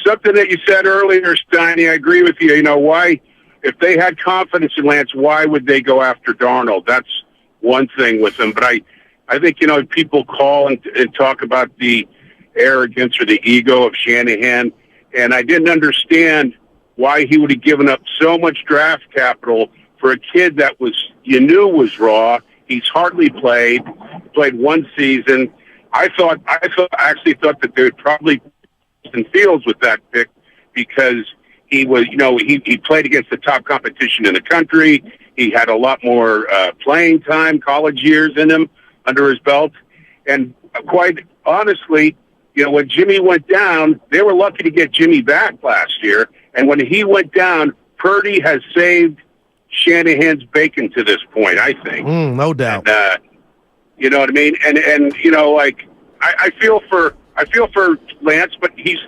something that you said earlier, Steiny, I agree with you. You know, why, if they had confidence in Lance, why would they go after Darnold? That's one thing with him. But I think, people call and talk about the arrogance or the ego of Shanahan, and I didn't understand why he would have given up so much draft capital for a kid that you knew was raw. He's hardly played 1 season. I actually thought that they would probably in Fields with that pick because he was, he played against the top competition in the country. He had a lot more playing time, college years in him under his belt. And quite honestly, when Jimmy went down, they were lucky to get Jimmy back last year. And when he went down, Purdy has saved Shanahan's bacon to this point, I think.
No doubt.
And, you know what I mean? And I feel for Lance, but he's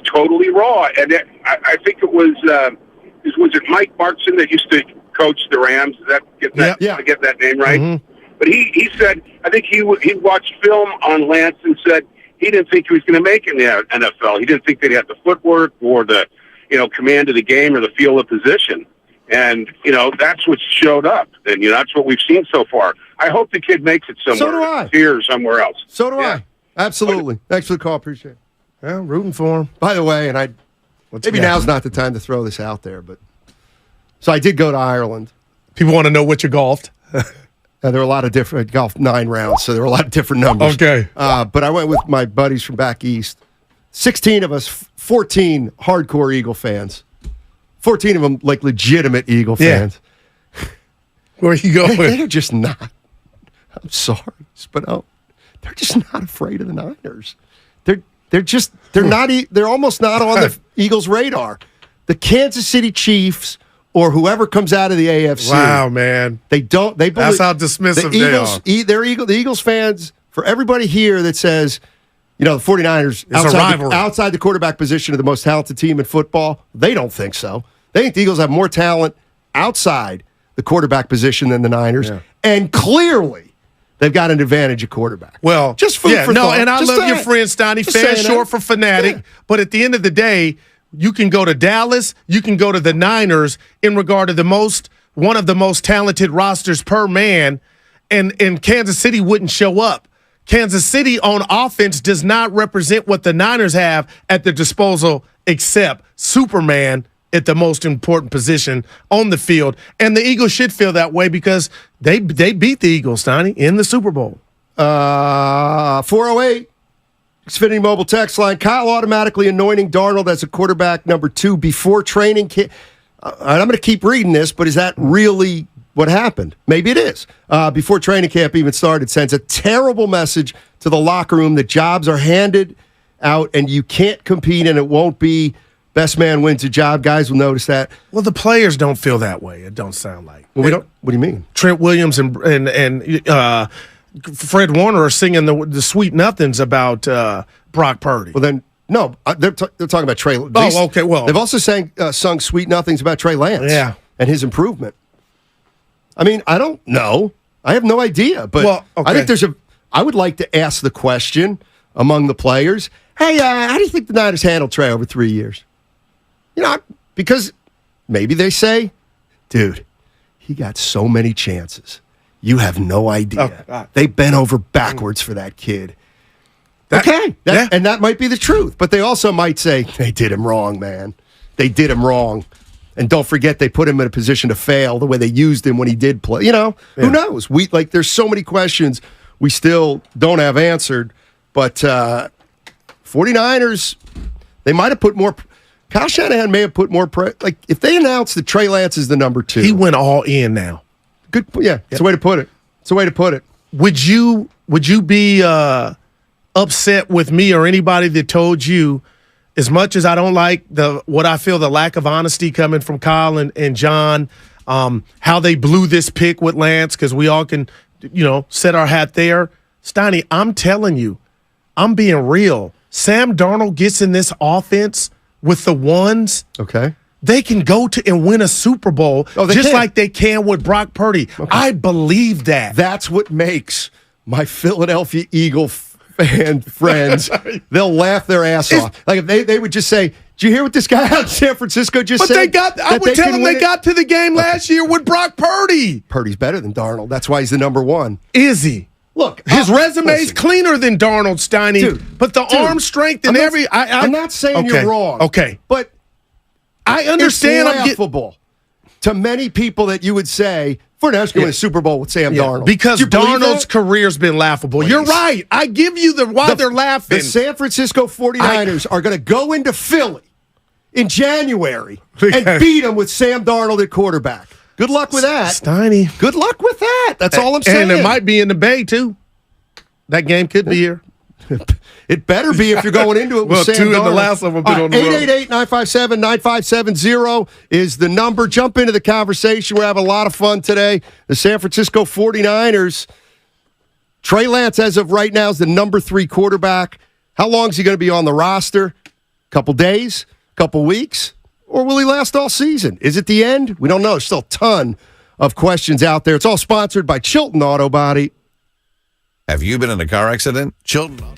totally raw. And I think it was was it Mike Markson that used to coach the Rams? Did I get that name right?
Mm-hmm.
But he said, I think he watched film on Lance and said he didn't think he was going to make it in the NFL. He didn't think they'd have the footwork or the command of the game or the feel of position. And, that's what showed up. And, that's what we've seen so far. I hope the kid makes it somewhere.
So do I.
Here or somewhere else.
So do I. Absolutely. Thanks for the call. Appreciate it.
Yeah, rooting for him.
By the way, and maybe now's not the time to throw this out there, but so I did go to Ireland.
People want to know what you golfed.
There were a lot of different golf 9 rounds, so there were a lot of different numbers.
Okay.
But I went with my buddies from back east. 16 of us, 14 hardcore Eagle fans. 14 of them like legitimate Eagle fans.
Where are you going?
They're just not. I'm sorry, but they're just not afraid of the Niners. They're almost not on the Eagles' radar. The Kansas City Chiefs or whoever comes out of the AFC.
Wow, man.
They believe,
that's how dismissive they are.
The Eagles fans, for everybody here that says, the 49ers outside the quarterback position are the most talented team in football, they don't think so. They think the Eagles have more talent outside the quarterback position than the Niners. Yeah. And clearly, they've got an advantage at quarterback.
Well,
just food for thought.
And I love your friend, Stoney. Fan short for fanatic. Yeah. But at the end of the day, you can go to Dallas, you can go to the Niners in regard to one of the most talented rosters per man, and Kansas City wouldn't show up. Kansas City on offense does not represent what the Niners have at their disposal except Superman at the most important position on the field. And the Eagles should feel that way because they beat the Eagles, Stoney, in the Super Bowl.
408. Xfinity Mobile text line. Kyle automatically anointing Darnold as a quarterback number 2 before training camp. I'm going to keep reading this, but is that really what happened? Maybe it is. Before training camp even started, sends a terrible message to the locker room that jobs are handed out and you can't compete and it won't be best man wins a job. Guys will notice that.
Well, the players don't feel that way. It don't sound like.
Well, we don't. What do you mean?
Trent Williams and Fred Warner are singing the sweet nothings about Brock Purdy.
Well, then, no, they're talking about Trey.
Okay. Well,
they've also sung sweet nothings about Trey Lance.
Yeah.
And his improvement. I mean, I don't know. I have no idea. But I think I would like to ask the question among the players. Hey, how do you think the Niners handled Trey over 3 years? Because maybe they say, dude, he got so many chances. You have no idea. They bent over backwards for that kid. And that might be the truth. But they also might say, they did him wrong, man. They did him wrong. And don't forget, they put him in a position to fail the way they used him when he did play. Who knows? There's so many questions we still don't have answered. But 49ers, they might have put more. Kyle Shanahan may have put more. If they announced that Trey Lance is the number 2,
he went all in now.
Good. Yeah, it's a way to put it.
Would you be upset with me or anybody that told you, as much as I don't like what I feel the lack of honesty coming from Kyle and John, how they blew this pick with Lance, because we all can, set our hat there. Steiny, I'm telling you, I'm being real. Sam Darnold gets in this offense with the ones.
Okay.
They can go to and win a Super Bowl like they can with Brock Purdy. Okay. I believe that.
That's what makes my Philadelphia Eagle fan friends, they'll laugh their ass off. Like if they would just say, "Did you hear what this guy out in San Francisco just said?"
I would tell them they got to the game last year with Brock Purdy.
Purdy's better than Darnold. That's why he's the number 1.
Is he?
Look,
his resume's cleaner than Darnold, Steiny. But the arm strength and
I'm not saying you're wrong.
Okay.
But
I understand.
It's laughable to many people that you would say, Fournette's going to a Super Bowl with Sam Darnold.
Because Darnold's career's been laughable. Please. You're right. I give you why they're laughing.
The San Francisco 49ers are going to go into Philly in January and beat them with Sam Darnold at quarterback. Good luck with that.
Steiny.
Good luck with that. That's all I'm saying.
And it might be in the Bay, too. That game could be here.
It better be if you're going into it with Sam Darnold.
2 in the last of them been on the road.
888-957-9570 is the number. Jump into the conversation. We're having a lot of fun today. The San Francisco 49ers. Trey Lance, as of right now, is the number 3 quarterback. How long is he going to be on the roster? Couple days? Couple weeks? or will he last all season? Is it the end? We don't know. There's still a ton of questions out there. It's all sponsored by Chilton Auto Body.
Have you been in a car accident? Chilton Auto.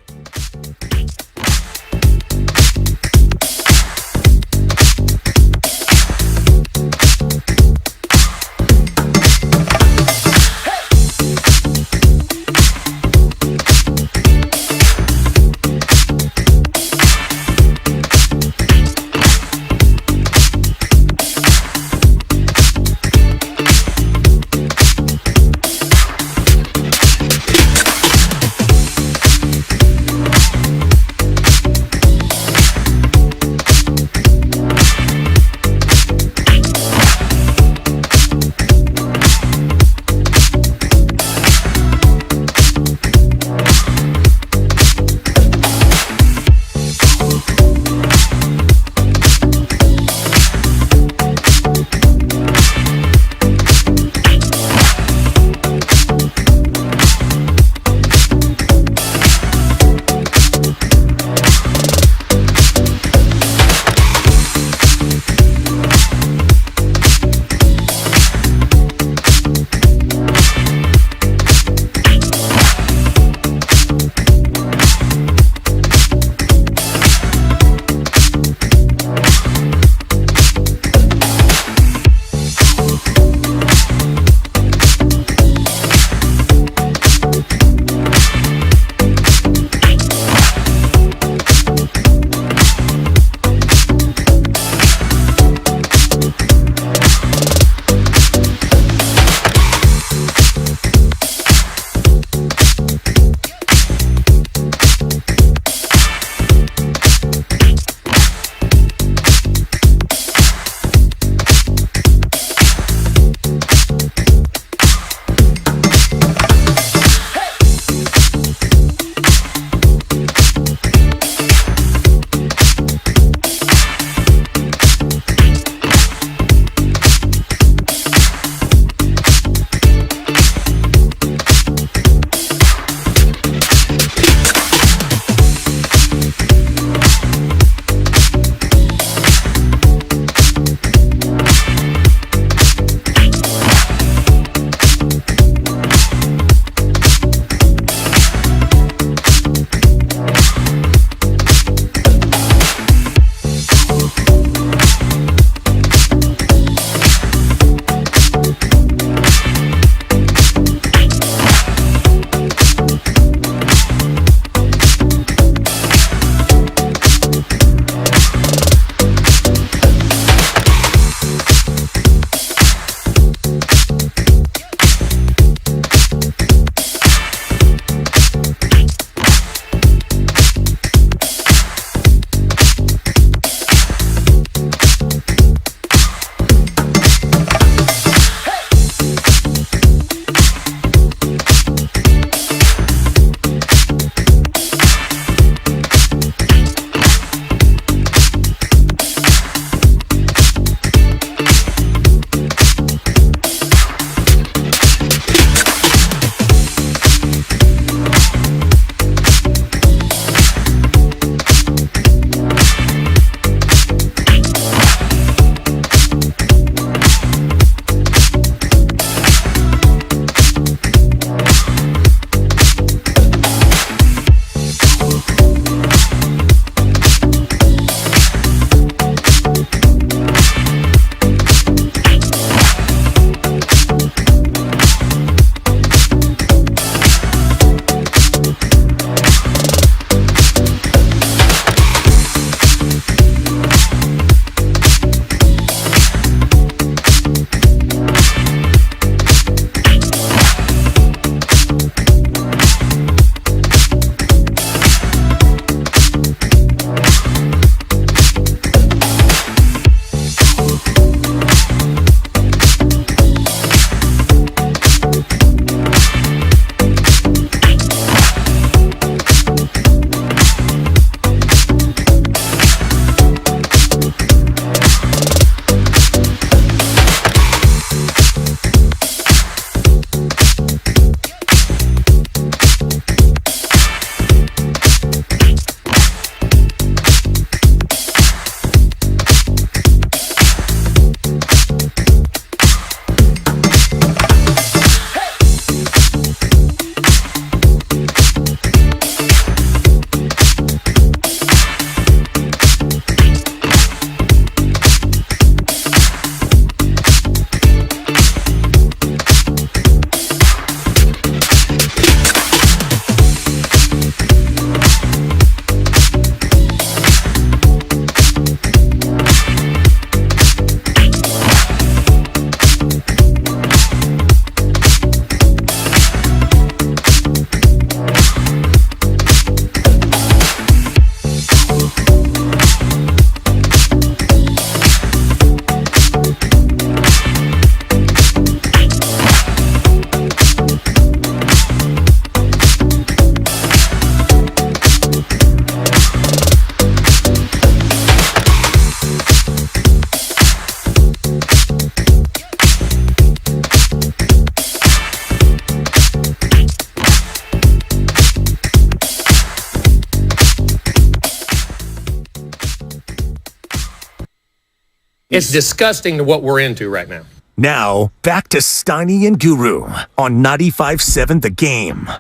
It's disgusting to what we're into right now.
Now, back to Steiny and Guru on 95.7 The Game.
All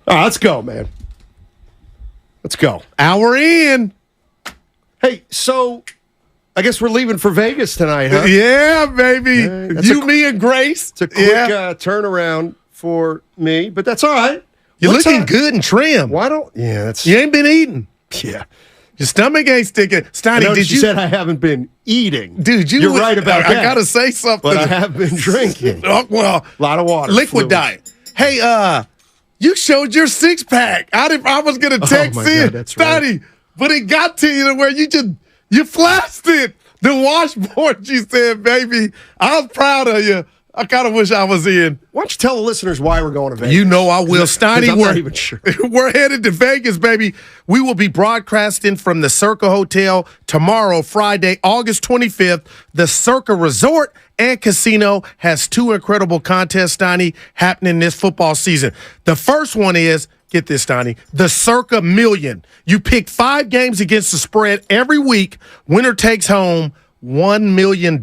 right, let's go, man. Let's go.
Hour in.
Hey, so I guess we're leaving for Vegas tonight, huh?
Yeah, baby. Me, and Grace.
It's a quick turnaround for me, but that's all right.
You're looking good and trim.
Why don't? Yeah, that's.
You ain't been eating.
Yeah.
Your stomach ain't sticking. Steiny,
did you said I haven't been eating?
Dude,
you're right about that.
I gotta say something.
But I have been drinking.
Well,
a lot of water.
Liquid diet. Hey, you showed your 6-pack. I was gonna text in,
that's
Steiny, but it got to you to where you flashed it. The washboard, you said, baby. I was proud of you. I kind of wish I was in.
Why don't you tell the listeners why we're going to Vegas?
You know I will. Steiny,
I'm not even sure.
We're headed to Vegas, baby. We will be broadcasting from the Circa Hotel tomorrow, Friday, August 25th. The Circa Resort and Casino has 2 incredible contests, Steiny, happening this football season. The first one is, get this, Steiny, the Circa Million. You pick 5 games against the spread every week. Winner takes home $1 million.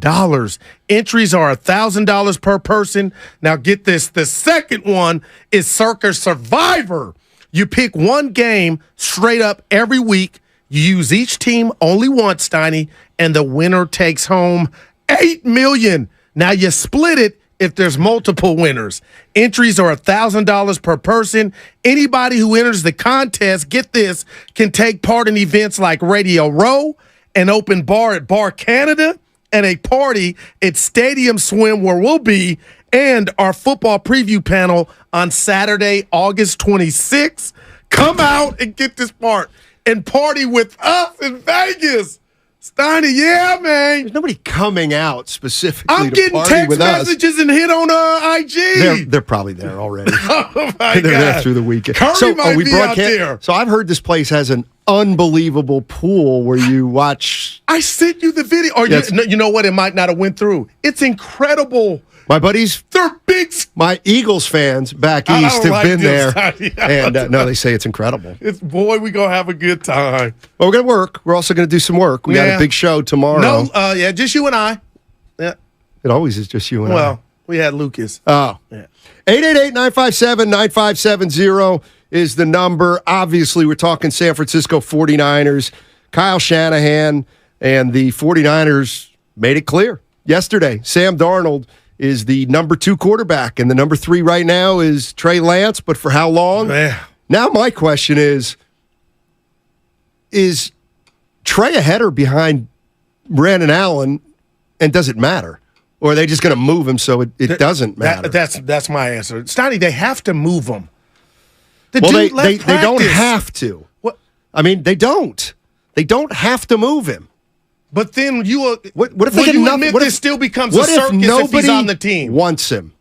Entries are $1,000 per person. Now get this. The second one is Circa Survivor. You pick 1 game straight up every week. You use each team only once, Steiny, and the winner takes home $8 million. Now you split it if there's multiple winners. Entries are $1,000 per person. Anybody who enters the contest, get this, can take part in events like Radio Row, an open bar at Bar Canada, and a party at Stadium Swim where we'll be, and our football preview panel on Saturday, August 26th. Come out and get this part and party with us in Vegas. Steiny, yeah, man.
There's nobody coming out specifically
I'm
to
getting
party
text
with
messages and hit on IG.
They're probably there already.
Oh, my
They're
God.
there through the weekend.
Curry might be out there.
So I've heard this place has an unbelievable pool where you watch.
I sent you the video. Or
Yes.
you know what? It might not have went through. It's incredible.
My buddies,
they're big.
My Eagles fans back
I
east
don't
have
like
been
this,
there,
Steiny.
and no, they say it's incredible.
We're gonna have a good time.
Well, we're gonna work. We're also gonna do some work. We got
Yeah.
a big show tomorrow.
No, just you and I. Yeah.
It always is just you and I.
Well, we had Lucas.
Oh.
Yeah.
888-957-9570 is the number. Obviously, we're talking San Francisco 49ers. Kyle Shanahan and the 49ers made it clear yesterday. Sam Darnold is the number 2 quarterback, and the number 3 right now is Trey Lance, but for how long?
Yeah.
Now my question is Trey ahead or behind Brandon Allen, and does it matter? Or are they just going to move him so it doesn't matter?
That's my answer. Steiny, they have to move him.
They don't have to.
What?
I mean, they don't. They don't have to move him.
But then
what if they get
admit this still becomes a circus if he's on the team?
Wants him.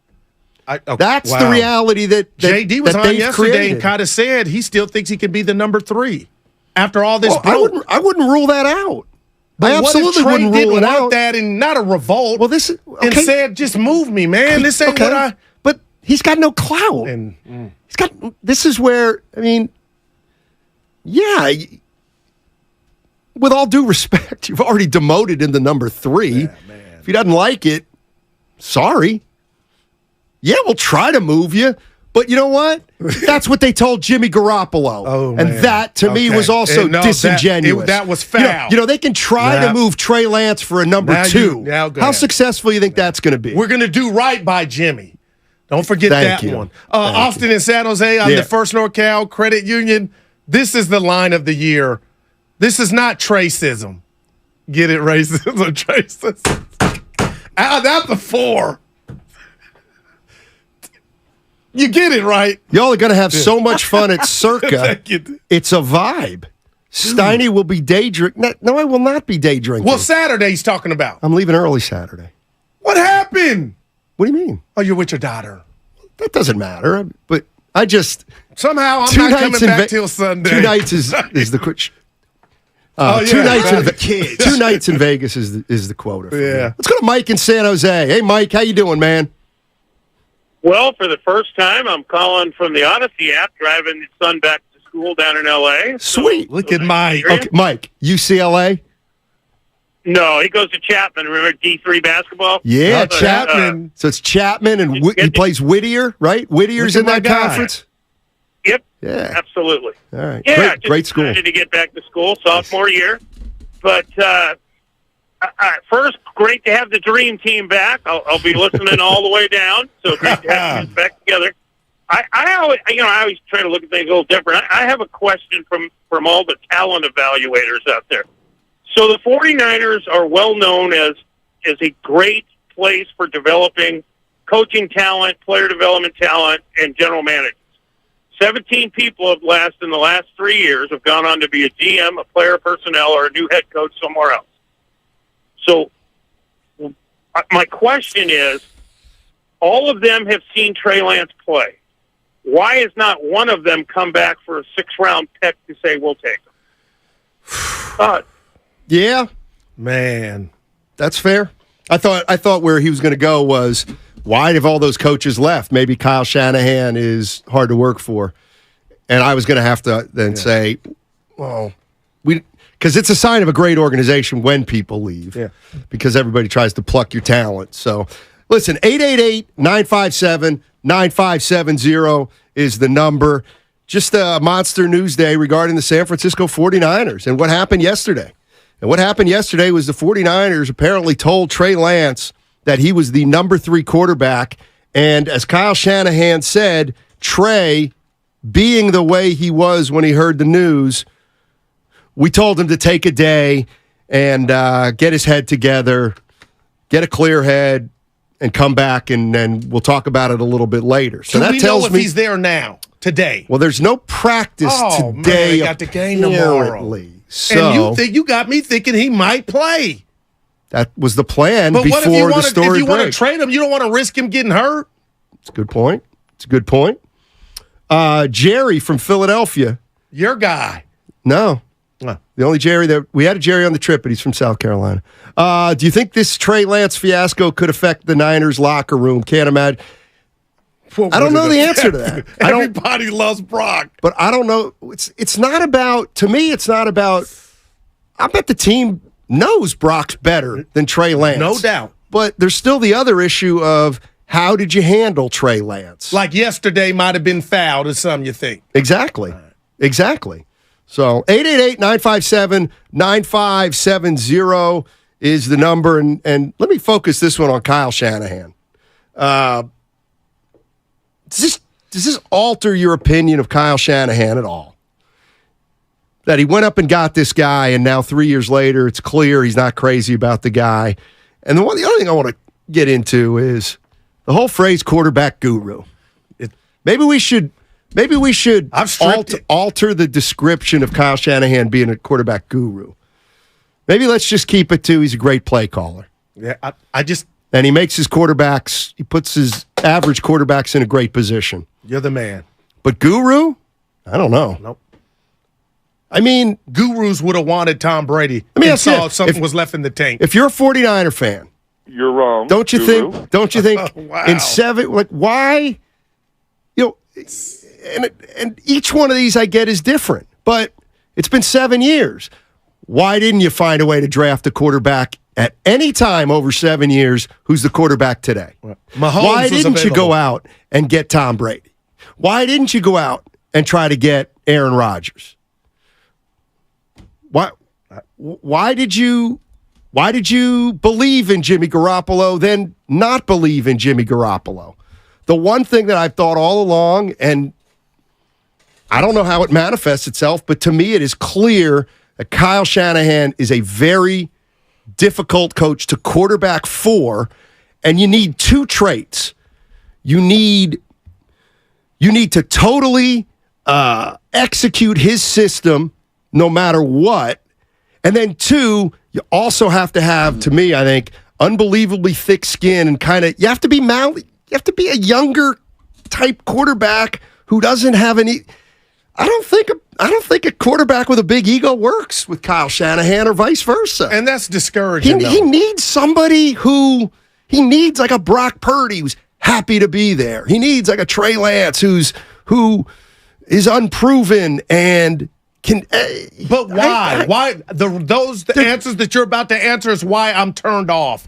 Okay,
That's the reality that
JD was
that
on
they've
yesterday
created.
and kind of said he still thinks he could be the number 3 after all this.
Well, I wouldn't rule that out.
But
I absolutely
what if Trey
wouldn't rule
didn't
it
want
out.
that and not a revolt?
Well, this is
and said, "Just move me, man. This ain't what I."
But he's got no clout.
And
he's got. This is where I mean, yeah. With all due respect, you've already demoted in the number 3. If he doesn't like it, sorry. Yeah, we'll try to move you. But you know what? That's what they told Jimmy Garoppolo.
Oh,
and
man.
that, to me,
Okay.
was also
No,
disingenuous.
that was foul.
You know, they can try to move Trey Lance for a number 2. How successful do you think that's going to be?
We're going to do right by Jimmy. Don't forget
Thank
that
you.
one. Austin and San Jose on the First NorCal Credit Union. This is the line of the year. This is not Tracism. Get it, racism, Tracism. That's the 4. You get it, right?
Y'all are going to have so much fun at Circa.
Thank you.
It's a vibe. Steiny will be day drinking. No, I will not be day drinking.
Well, Saturday he's talking about.
I'm leaving early Saturday.
What happened?
What do you mean?
Oh, you're with your daughter.
That doesn't matter. But I just...
Somehow I'm not coming back till Sunday.
2 nights is the quick... 2 nights in Vegas is the quota.
Yeah.
Let's go to Mike in San Jose. Hey, Mike, how you doing, man?
Well, for the first time, I'm calling from the Odyssey app, driving the son back to school down in L.A.
Sweet.
Look at Mike.
Okay, Mike, UCLA?
No, he goes to Chapman. Remember D3 basketball?
Yeah, Chapman. So it's Chapman, and he plays Whittier, right? Whittier's in that conference?
Yep.
Yeah.
Absolutely.
All right.
Yeah,
Great school.
Excited to get back to school, sophomore year. But first, great to have the dream team back. I'll be listening all the way down. So great to have you back together. I always try to look at things a little different. I have a question from all the talent evaluators out there. So the 49ers are well known as a great place for developing coaching talent, player development talent, and general managers. 17 people in the last 3 years have gone on to be a GM, a player personnel, or a new head coach somewhere else. So my question is, all of them have seen Trey Lance play. Why has not one of them come back for a 6th-round pick to say, we'll take him?
Yeah.
Man.
That's fair. I thought where he was going to go was, why have all those coaches left? Maybe Kyle Shanahan is hard to work for. And I was going to have to then say, well, because it's a sign of a great organization when people leave, because everybody tries to pluck your talent. So, listen, 888-957-9570 is the number. Just a monster news day regarding the San Francisco 49ers and what happened yesterday. And what happened yesterday was the 49ers apparently told Trey Lance that he was the number 3 quarterback. And as Kyle Shanahan said, Trey, being the way he was when he heard the news, we told him to take a day and get his head together, get a clear head, and come back, and then we'll talk about it a little bit later. So that tells
know if he's there now, today?
Well, there's no practice today.
Man, they got the game tomorrow.
So,
and you got me thinking he might play.
That was the plan before the story
If you want to
breaks.
trade him, you don't want to risk him getting hurt.
It's a good point. Jerry from Philadelphia.
Your guy.
No. The only Jerry we had a Jerry on the trip, but he's from South Carolina. Do you think this Trey Lance fiasco could affect the Niners locker room? Can't imagine. I don't know the answer to that.
Everybody loves Brock.
But I don't know. It's not about, to me, it's not about, I bet the team knows Brock's better than Trey Lance.
No doubt.
But there's still the other issue of, how did you handle Trey Lance?
Like yesterday might have been fouled or something, you think.
Exactly. So 888-957-9570 is the number. And let me focus this one on Kyle Shanahan. Does this alter your opinion of Kyle Shanahan at all? That he went up and got this guy, and now 3 years later, it's clear he's not crazy about the guy. And the other thing I want to get into is the whole phrase quarterback guru. Maybe we should alter the description of Kyle Shanahan being a quarterback guru. Maybe let's just keep it to he's a great play caller.
Yeah,
and he makes his quarterbacks, he puts his average quarterbacks in a great position.
You're the man.
But guru? I don't know.
Nope.
I mean,
gurus would have wanted Tom Brady. And saw something was left in the tank.
If you're a 49er fan,
you're wrong.
Don't you
guru.
think? Don't you think?
Wow.
In 7, like why? And each one of these I get is different, but it's been 7 years. Why didn't you find a way to draft a quarterback at any time over 7 years who's the quarterback today? Why didn't you go out and get Tom Brady? Why didn't you go out and try to get Aaron Rodgers? Why did you believe in Jimmy Garoppolo, then not believe in Jimmy Garoppolo? The one thing that I've thought all along, and I don't know how it manifests itself, but to me it is clear that Kyle Shanahan is a very difficult coach to quarterback for, and you need 2 traits. You need to totally execute his system no matter what, and then 2, you also have to have, to me, I think, unbelievably thick skin and you have to be You have to be a younger type quarterback who doesn't have any. I don't think a quarterback with a big ego works with Kyle Shanahan or vice versa.
And that's discouraging.
He needs somebody he needs like a Brock Purdy who's happy to be there. He needs like a Trey Lance who is unproven and
But why? The answers that you're about to answer is why I'm turned off.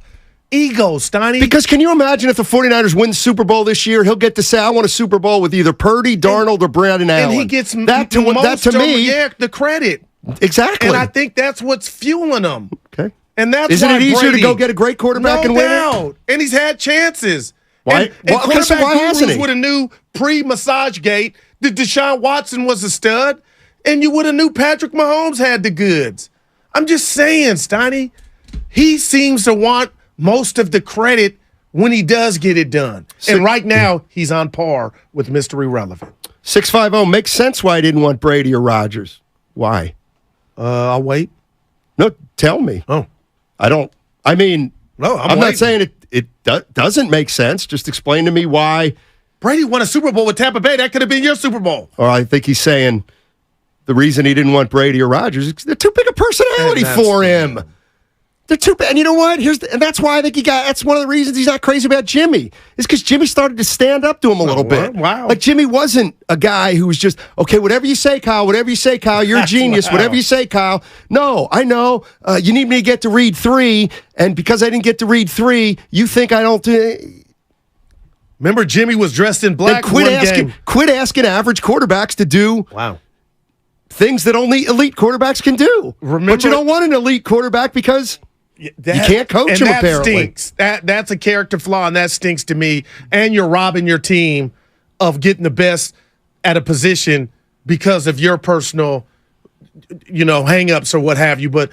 Ego, Steiny.
Because can you imagine if the 49ers win the Super Bowl this year, he'll get to say, I want a Super Bowl with either Purdy, Darnold, or Brandon Allen.
And he gets
that to me,
the credit.
Exactly.
And I think that's what's fueling him.
Okay.
And that's
Isn't
why
it easier
Brady,
to go get a great quarterback and win
it? And he's had chances.
Why?
And quarterback
why hasn't he?
would have knew pre-massage gate that Deshaun Watson was a stud, and you would have knew Patrick Mahomes had the goods. I'm just saying, Steiny, he seems to want most of the credit when he does get it done. And right now, he's on par with Mr. Irrelevant.
650 makes sense why I didn't want Brady or Rodgers. Why?
I'll wait.
No, tell me.
Oh.
I don't. I mean,
no,
I'm not saying it doesn't make sense. Just explain to me why.
Brady won a Super Bowl with Tampa Bay. That could have been your Super Bowl.
Or I think he's saying the reason he didn't want Brady or Rodgers is they're too big a personality for him. They're too bad. And you know what? And that's why I think that's one of the reasons he's not crazy about Jimmy. Is because Jimmy started to stand up to him a little bit.
Wow.
Like Jimmy wasn't a guy who was just, okay, whatever you say, Kyle, you're a genius.
Wow.
Whatever you say, Kyle. No, I know. You need me to get to read 3, and because I didn't get to read 3, you think I don't
Remember, Jimmy was dressed in black.
Quit asking average quarterbacks to do things that only elite quarterbacks can do. But you don't want an elite quarterback because you can't coach him, apparently.
Stinks. That's a character flaw, and that stinks to me. And you're robbing your team of getting the best at a position because of your personal, hang-ups or what have you. But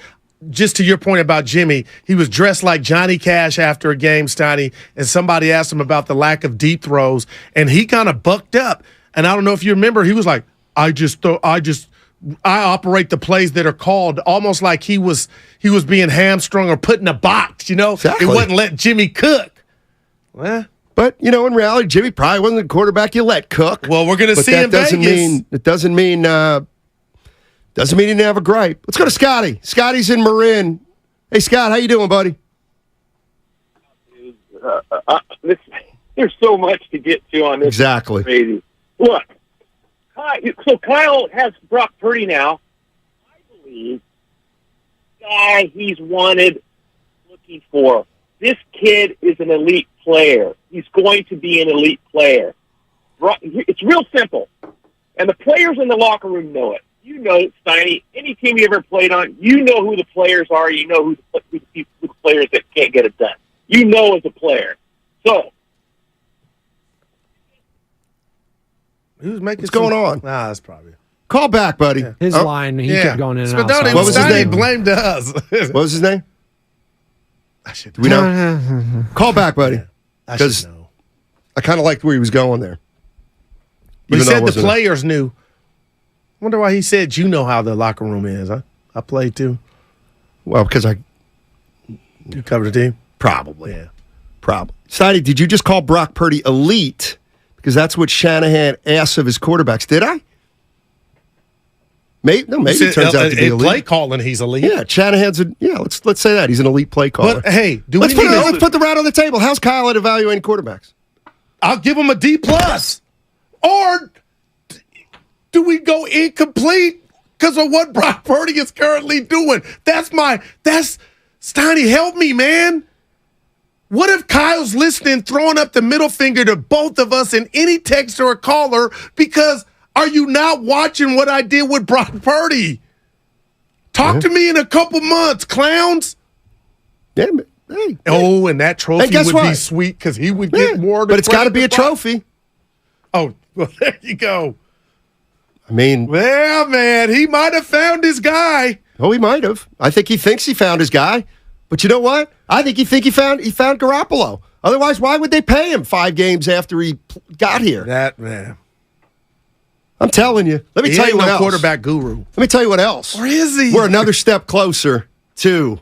just to your point about Jimmy, he was dressed like Johnny Cash after a game, Steiny, and somebody asked him about the lack of deep throws, and he kind of bucked up. And I don't know if you remember, he was like, I operate the plays that are called, almost like he was being hamstrung or put in a box,
Exactly.
It wasn't let Jimmy cook. Well,
but, in reality, Jimmy probably wasn't the quarterback you let cook.
Well, we're going to see in Vegas.
It doesn't mean he didn't have a gripe. Let's go to Scotty. Scotty's in Marin. Hey, Scott, how you doing, buddy?
There's so much to get to on this.
Exactly.
Crazy. Look, so Kyle has Brock Purdy now. I believe the guy he's wanted, looking for. This kid is an elite player. He's going to be an elite player. It's real simple. And the players in the locker room know it. You know it, Steiny. Any team you ever played on, you know who the players are. You know who the players that can't get it done. You know as a player. So,
what's
going on?
Nah, that's probably.
Call back, buddy.
Yeah. His line, he kept going in and out.
What was his name? Blamed us.
What was his name? Do we know? Call back, buddy. Because I kind of liked where he was going there.
But he said the players knew. Wonder why he said you know how the locker room is. I played too.
Well, because
you covered the team?
Probably. Yeah. Probably. Sidey, did you just call Brock Purdy elite? Because that's what Shanahan asks of his quarterbacks. Did I? Maybe it turns out to be elite.
Play calling, he's elite.
Yeah, Shanahan's let's say that. He's an elite play caller.
But hey,
let's put the rat on the table. How's Kyle at evaluating quarterbacks?
I'll give him a D+. Or do we go incomplete because of what Brock Purdy is currently doing? That's Steiny, help me, man. What if Kyle's listening, throwing up the middle finger to both of us and any texter or caller because are you not watching what I did with Brock Purdy? Talk to me in a couple months, clowns.
Yeah,
and that trophy would be sweet because he would get more.
But it's got to be a trophy.
Oh, well, there you go.
I mean,
well, man, he might have found his guy.
Oh, he might have. I think he thinks he found his guy. But you know what? I think he found Garoppolo. Otherwise, why would they pay him 5 games after he got here?
That man.
I'm telling you. Let me tell you what else.
Quarterback guru.
Let me tell you what else.
Or is he?
We're another step closer to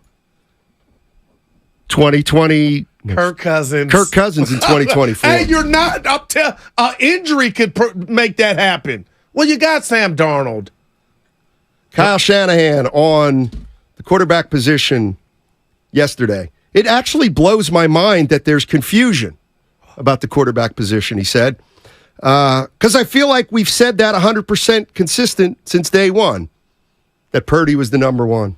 2020.
Kirk Cousins.
Kirk Cousins in 2024.
Hey, you're not. Injury could make that happen. Well, you got Sam Darnold.
Kyle Shanahan on the quarterback position yesterday. It actually blows my mind that there's confusion about the quarterback position, he said. Because I feel like we've said that 100% consistent since day one. that Purdy was the number one.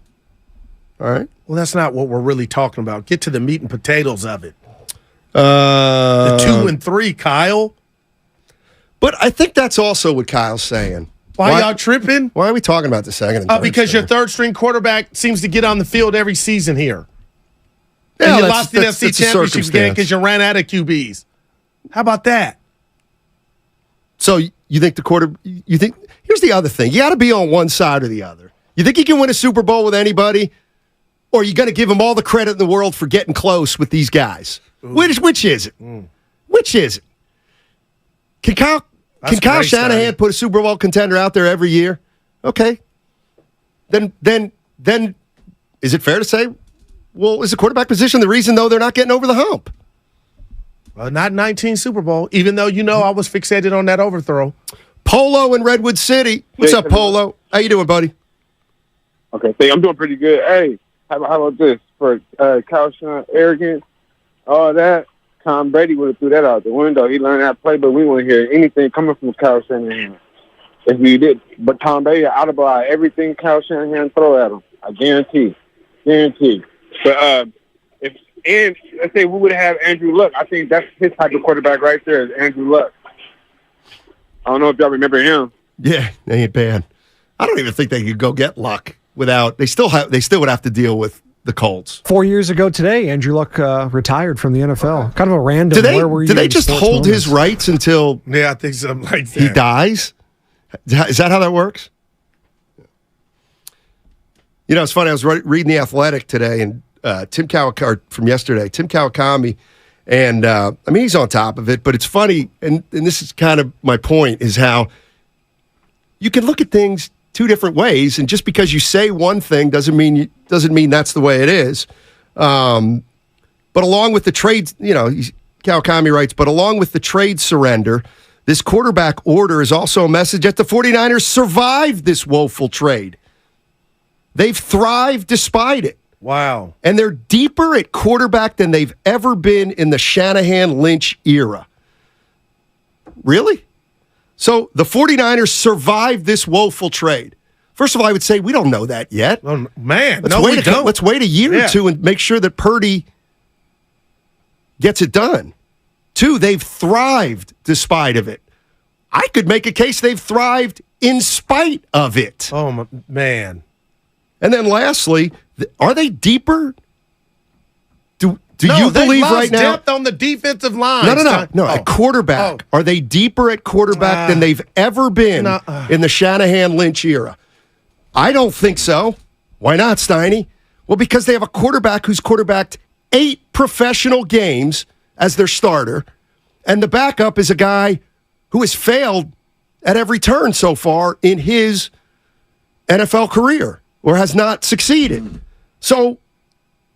All right.
Well, that's not what we're really talking about. Get to the meat and potatoes of it. The 2 and 3, Kyle.
But I think that's also what Kyle's saying.
Why y'all tripping?
Why are we talking about the second and third?
Because your third-string quarterback seems to get on the field every season here.
Yeah,
and you lost the NFC Championship game because you ran out of QBs. How about that?
So you think here's the other thing. You got to be on one side or the other. You think you can win a Super Bowl with anybody, or you got to give them all the credit in the world for getting close with these guys? Which is it? Which is it? Can Kyle Shanahan put a Super Bowl contender out there every year? Okay. Then is it fair to say, well, is the quarterback position the reason, though, they're not getting over the hump?
Well, not 19 Super Bowl, even though I was fixated on that overthrow.
Polo in Redwood City. What's up, Polo? How you doing, buddy?
Okay, I'm doing pretty good. Hey, how about this? For Kyle Shanahan, arrogance, all that, Tom Brady would have threw that out the window. He learned how to play, but we wouldn't hear anything coming from Kyle Shanahan if we did. But Tom Brady out-of-eye everything Kyle Shanahan throw at him. I guarantee. But let's say we would have Andrew Luck. I think that's his type of quarterback right there is Andrew Luck. I don't know if y'all remember him.
Yeah, they ain't bad. I don't even think they could go get Luck without. They still would have to deal with the Colts.
4 years ago today, Andrew Luck retired from the NFL. Kind of a random.
Do they just hold his rights until?
Yeah, I think something like that.
He dies. Is that how that works? You know, it's funny. I was reading The Athletic today, and Tim Kawakami, and I mean, he's on top of it, but it's funny, and this is kind of my point, is how you can look at things two different ways, and just because you say one thing doesn't mean that's the way it is. But along with the trade, Kawakami writes, but along with the trade surrender, this quarterback order is also a message that the 49ers survived this woeful trade. They've thrived despite it.
Wow.
And they're deeper at quarterback than they've ever been in the Shanahan-Lynch era. Really? So the 49ers survived this woeful trade. First of all, I would say we don't know that yet.
Oh, man,
Let's wait a year or two and make sure that Purdy gets it done. 2, they've thrived despite of it. I could make a case they've thrived in spite of it.
Oh, man.
And then lastly, are they deeper? Do you believe right now?
Depth on the defensive line.
No. At quarterback, are they deeper at quarterback than they've ever been in the Shanahan-Lynch era? I don't think so. Why not, Steiny? Well, because they have a quarterback who's quarterbacked 8 professional games as their starter, and the backup is a guy who has failed at every turn so far in his NFL career, or has not succeeded. So,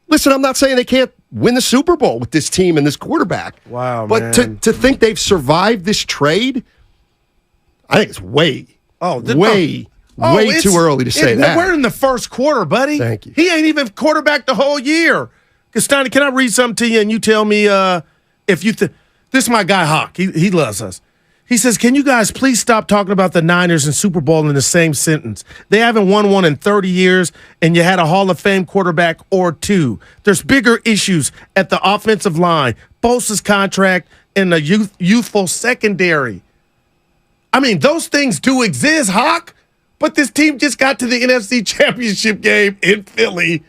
listen, I'm not saying they can't win the Super Bowl with this team and this quarterback.
Wow,
but
man.
to think they've survived this trade, I think it's way too early to say that.
We're in the first quarter, buddy.
Thank you.
He ain't even quarterbacked the whole year. Castani, can I read something to you and you tell me if you think this is my guy Hawk. He loves us. He says, can you guys please stop talking about the Niners and Super Bowl in the same sentence? They haven't won one in 30 years, and you had a Hall of Fame quarterback or 2. There's bigger issues at the offensive line, Bosa's contract, and the youthful secondary. I mean, those things do exist, Hawk, but this team just got to the NFC Championship game in Philly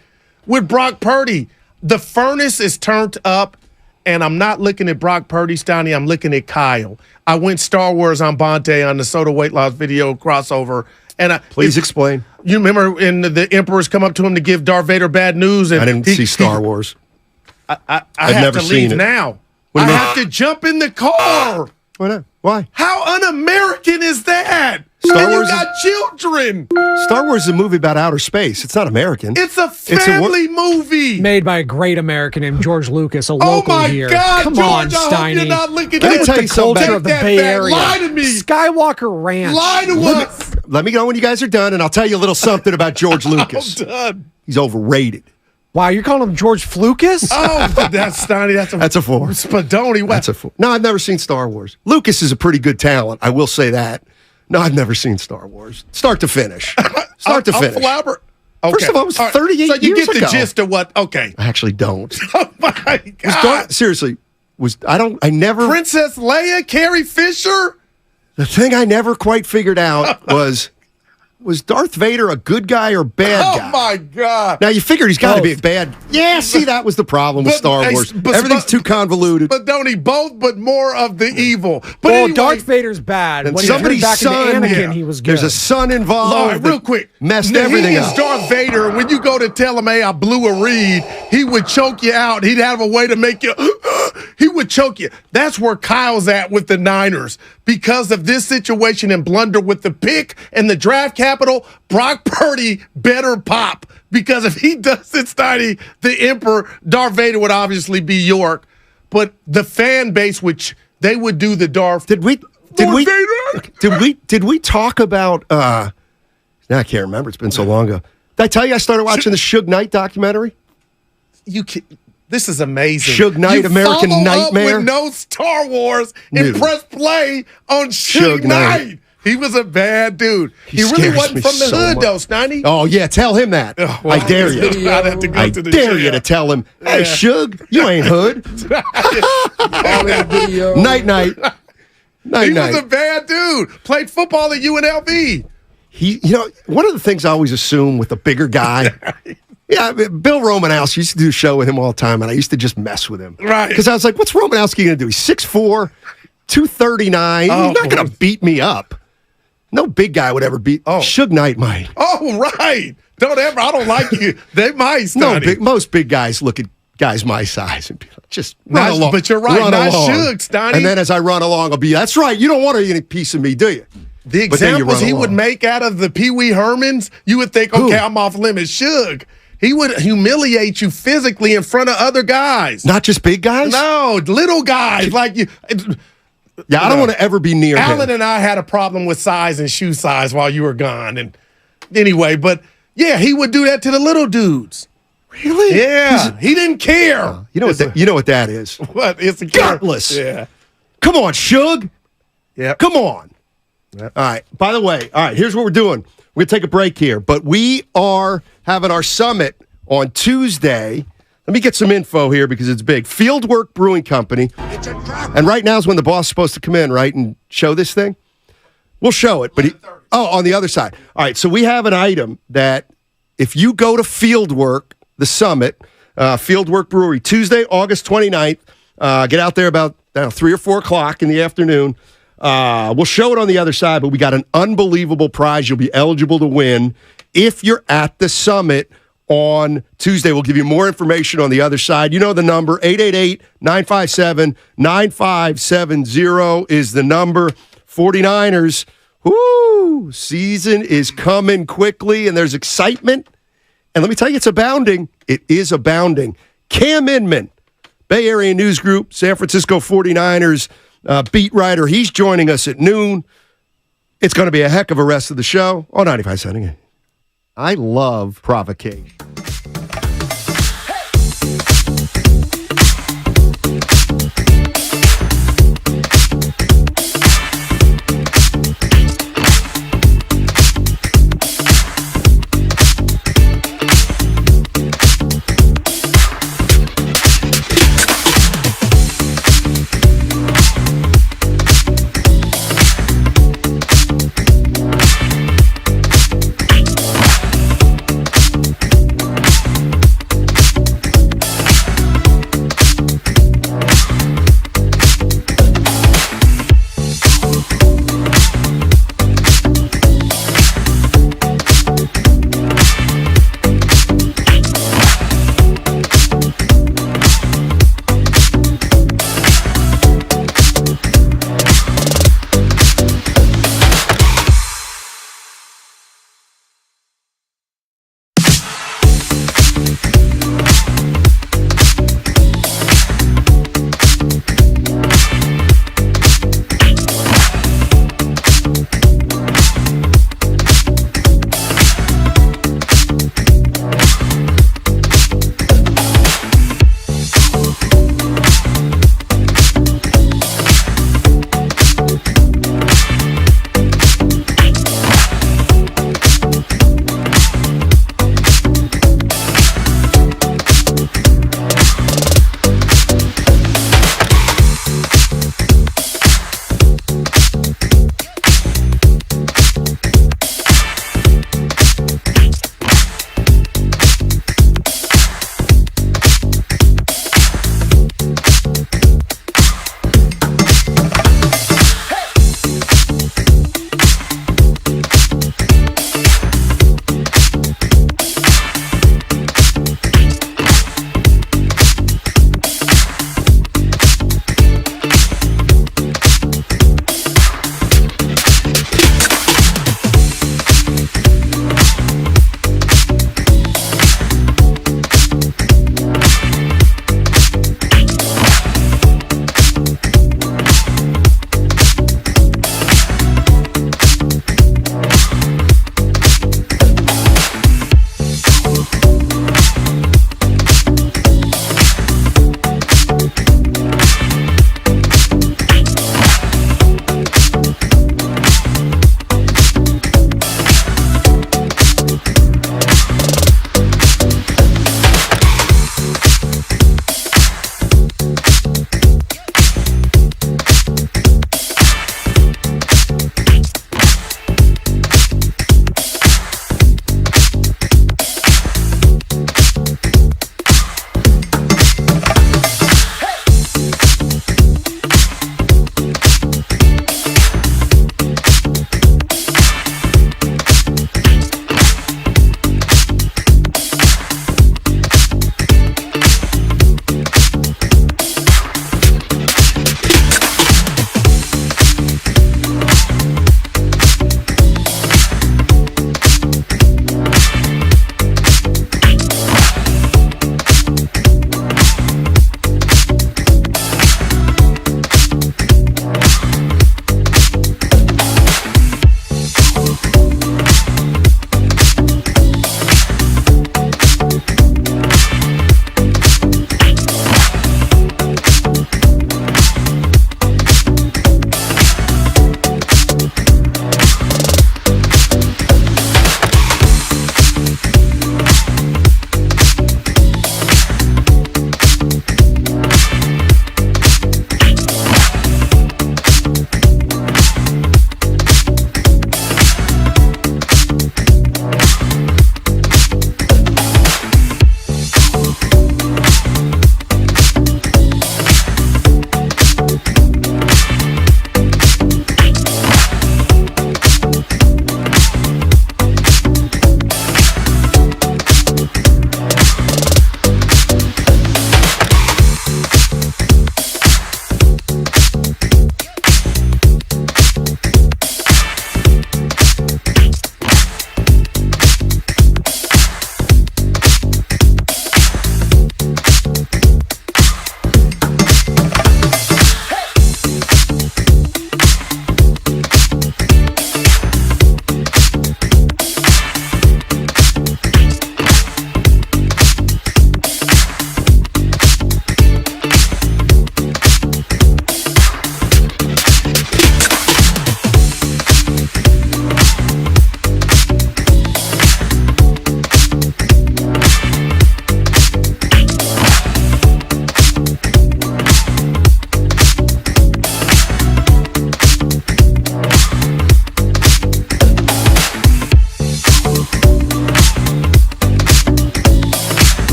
with Brock Purdy. The furnace is turned up. And I'm not looking at Brock Purdy, Steiny. I'm looking at Kyle. I went Star Wars on Bonte on the Soda Weight Loss video crossover. And
please explain.
You remember when the Emperors come up to him to give Darth Vader bad news? And
I didn't see Star Wars.
I have to leave now. I have to jump in the car.
Why not? Why?
How un-American is that?
Star Wars
got children.
Star Wars is a movie about outer space. It's not American.
It's a family movie
made by a great American named George Lucas, a local here.
God,
Come
George,
on, Steiny.
You're not looking
Get with the culture of the Bay
back.
Area.
Lie to me.
Skywalker Ranch.
Lie to us.
Let me know when you guys are done, and I'll tell you a little something about George Lucas.
I'm done.
He's overrated.
Wow, you're calling him George Flukas?
Oh, that's Steiny. That's a 4. Spadoni.
That's a 4. No, I've never seen Star Wars. Lucas is a pretty good talent. I will say that. No, I've never seen Star Wars. Start to finish. Start to finish.
Okay.
First of all, it was 38 years ago.
So you get the gist of what? Okay.
I actually don't.
Oh my God!
Seriously, I never.
Princess Leia, Carrie Fisher.
The thing I never quite figured out was Darth Vader a good guy or bad guy?
Oh my God!
Now you figured he's got to be a bad. Yeah, see, that was the problem with Star Wars. Everything's too convoluted.
But don't he both? But more of the evil. But
well,
anyway,
Darth Vader's bad.
And
When
somebody's
he turned back
son,
into Anakin, he was good.
There's a son involved.
All right, real quick.
Messed everything up.
Darth Vader. When you go to tell him, "Hey, I blew a reed," he would choke you out. He'd have a way to make you. He would choke you. That's where Kyle's at with the Niners because of this situation and blunder with the pick and the draft capital. Brock Purdy better pop because if he does it, Steiny, the Emperor, Darth Vader would obviously be York, but the fan base, which they would do the Darth.
Did we talk about? Now I can't remember. It's been so long ago. Did I tell you I started watching the Suge Knight documentary?
This is amazing.
Suge Knight, American Nightmare.
Up with no Star Wars and press play on Suge Knight. He was a bad dude. He really wasn't from the hood, though, Steiny.
Oh, yeah. Tell him that. I dare you. I dare you to tell him, hey, Suge, you ain't hood. Night.
He was a bad dude. Played football at UNLV.
One of the things I always assume with a bigger guy, Bill Romanowski used to do a show with him all the time, and I used to just mess with him.
Right.
Because I was like, what's Romanowski going to do? He's 6'4", 239.
Oh,
he's not going to beat me up. No big guy would ever beat. Suge Knight might.
Oh, right. Don't ever. I don't like you. They might, Steiny.
Most big guys look at guys my size and be like, just run along.
But you're right. Not Suge, Steiny.
And then as I run along, I'll be, that's right. You don't want any piece of me, do you?
The examples he would make out of the Pee Wee Hermans, you would think, okay, I'm off limits. Suge. He would humiliate you physically in front of other guys.
Not just big guys?
No, little guys like you.
Yeah, I don't want to ever be near him.
Alan and I had a problem with size and shoe size while you were gone. And anyway, but yeah, he would do that to the little dudes.
Really?
Yeah. He didn't care.
You know what that is?
What? It's a
gutless.
Yeah.
Come on, Suge.
Yeah.
Come on. Yep. All right. By the way, here's what we're doing. We're going to take a break here, but we are having our summit on Tuesday. Let me get some info here because it's big. Fieldwork Brewing Company. And right now is when the boss is supposed to come in, right, and show this thing? We'll show it. But on the other side. All right, so we have an item that if you go to Fieldwork, the summit, Fieldwork Brewery, Tuesday, August 29th, get out there about 3 or 4 o'clock in the afternoon. We'll show it on the other side, but we got an unbelievable prize you'll be eligible to win if you're at the summit on Tuesday. We'll give you more information on the other side. You know the number, 888-957-9570 is the number. 49ers, season is coming quickly, and there's excitement. And let me tell you, it's abounding. It is abounding. Cam Inman, Bay Area News Group, San Francisco 49ers beat writer. He's joining us at noon. It's going to be a heck of a rest of the show on 95.7. I love provocation.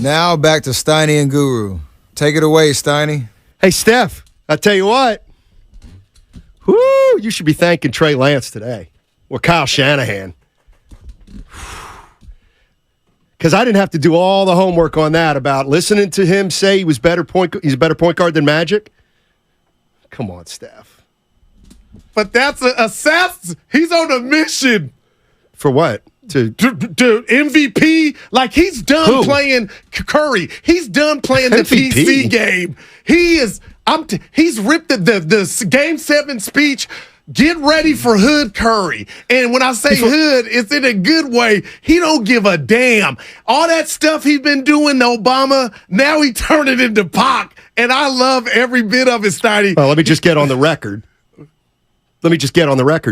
Now back to Steiny and Guru. Take it away, Steiny.
Hey, Steph, I tell you what. Whoo, you should be thanking Trey Lance today or Kyle Shanahan. Because I didn't have to do all the homework on that about listening to him say he's a better point guard than Magic. Come on, Steph.
But that's a Seth. He's on a mission.
For what? To
MVP? Like, he's done playing Curry. He's done playing the PC game. He's ripped the Game 7 speech. Get ready for Hood Curry. And when I say Hood, it's in a good way. He don't give a damn. All that stuff he's been doing to Obama, now he turned it into Pac. And I love every bit of it, Steiny.
Well, let me just get on the record.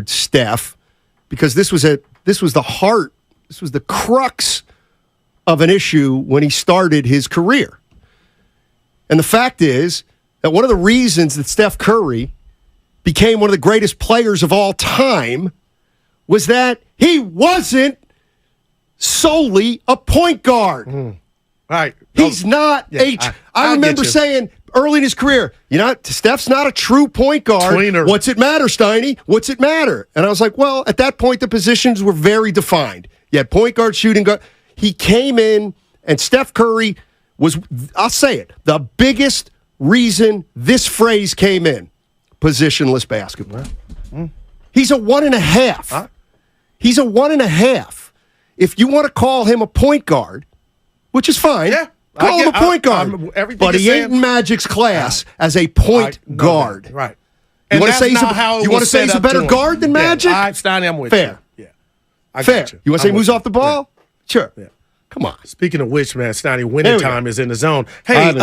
Steph, because this was the heart, this was the crux of an issue when he started his career. And the fact is that one of the reasons that Steph Curry became one of the greatest players of all time was that he wasn't solely a point guard.
Right.
He's not I remember saying early in his career, Steph's not a true point guard.
Tweener.
What's it matter, Steiny? What's it matter? And I was like, well, at that point, the positions were very defined. You had point guard, shooting guard. He came in, and Steph Curry was, I'll say it, the biggest reason this phrase came in. Positionless basketball. He's a 1.5. He's a 1.5. If you want to call him a point guard, which is fine, call him a point guard. But he ain't in Magic's class as a point guard.
Right.
You want to say he's a better guard than Magic?
Steiny, I'm with
Fair.
you.
Fair. You want to say he moves off the ball? Sure.
Yeah.
Come on.
Speaking of which, man, Steiny, winning time is in the zone. Hey,
I haven't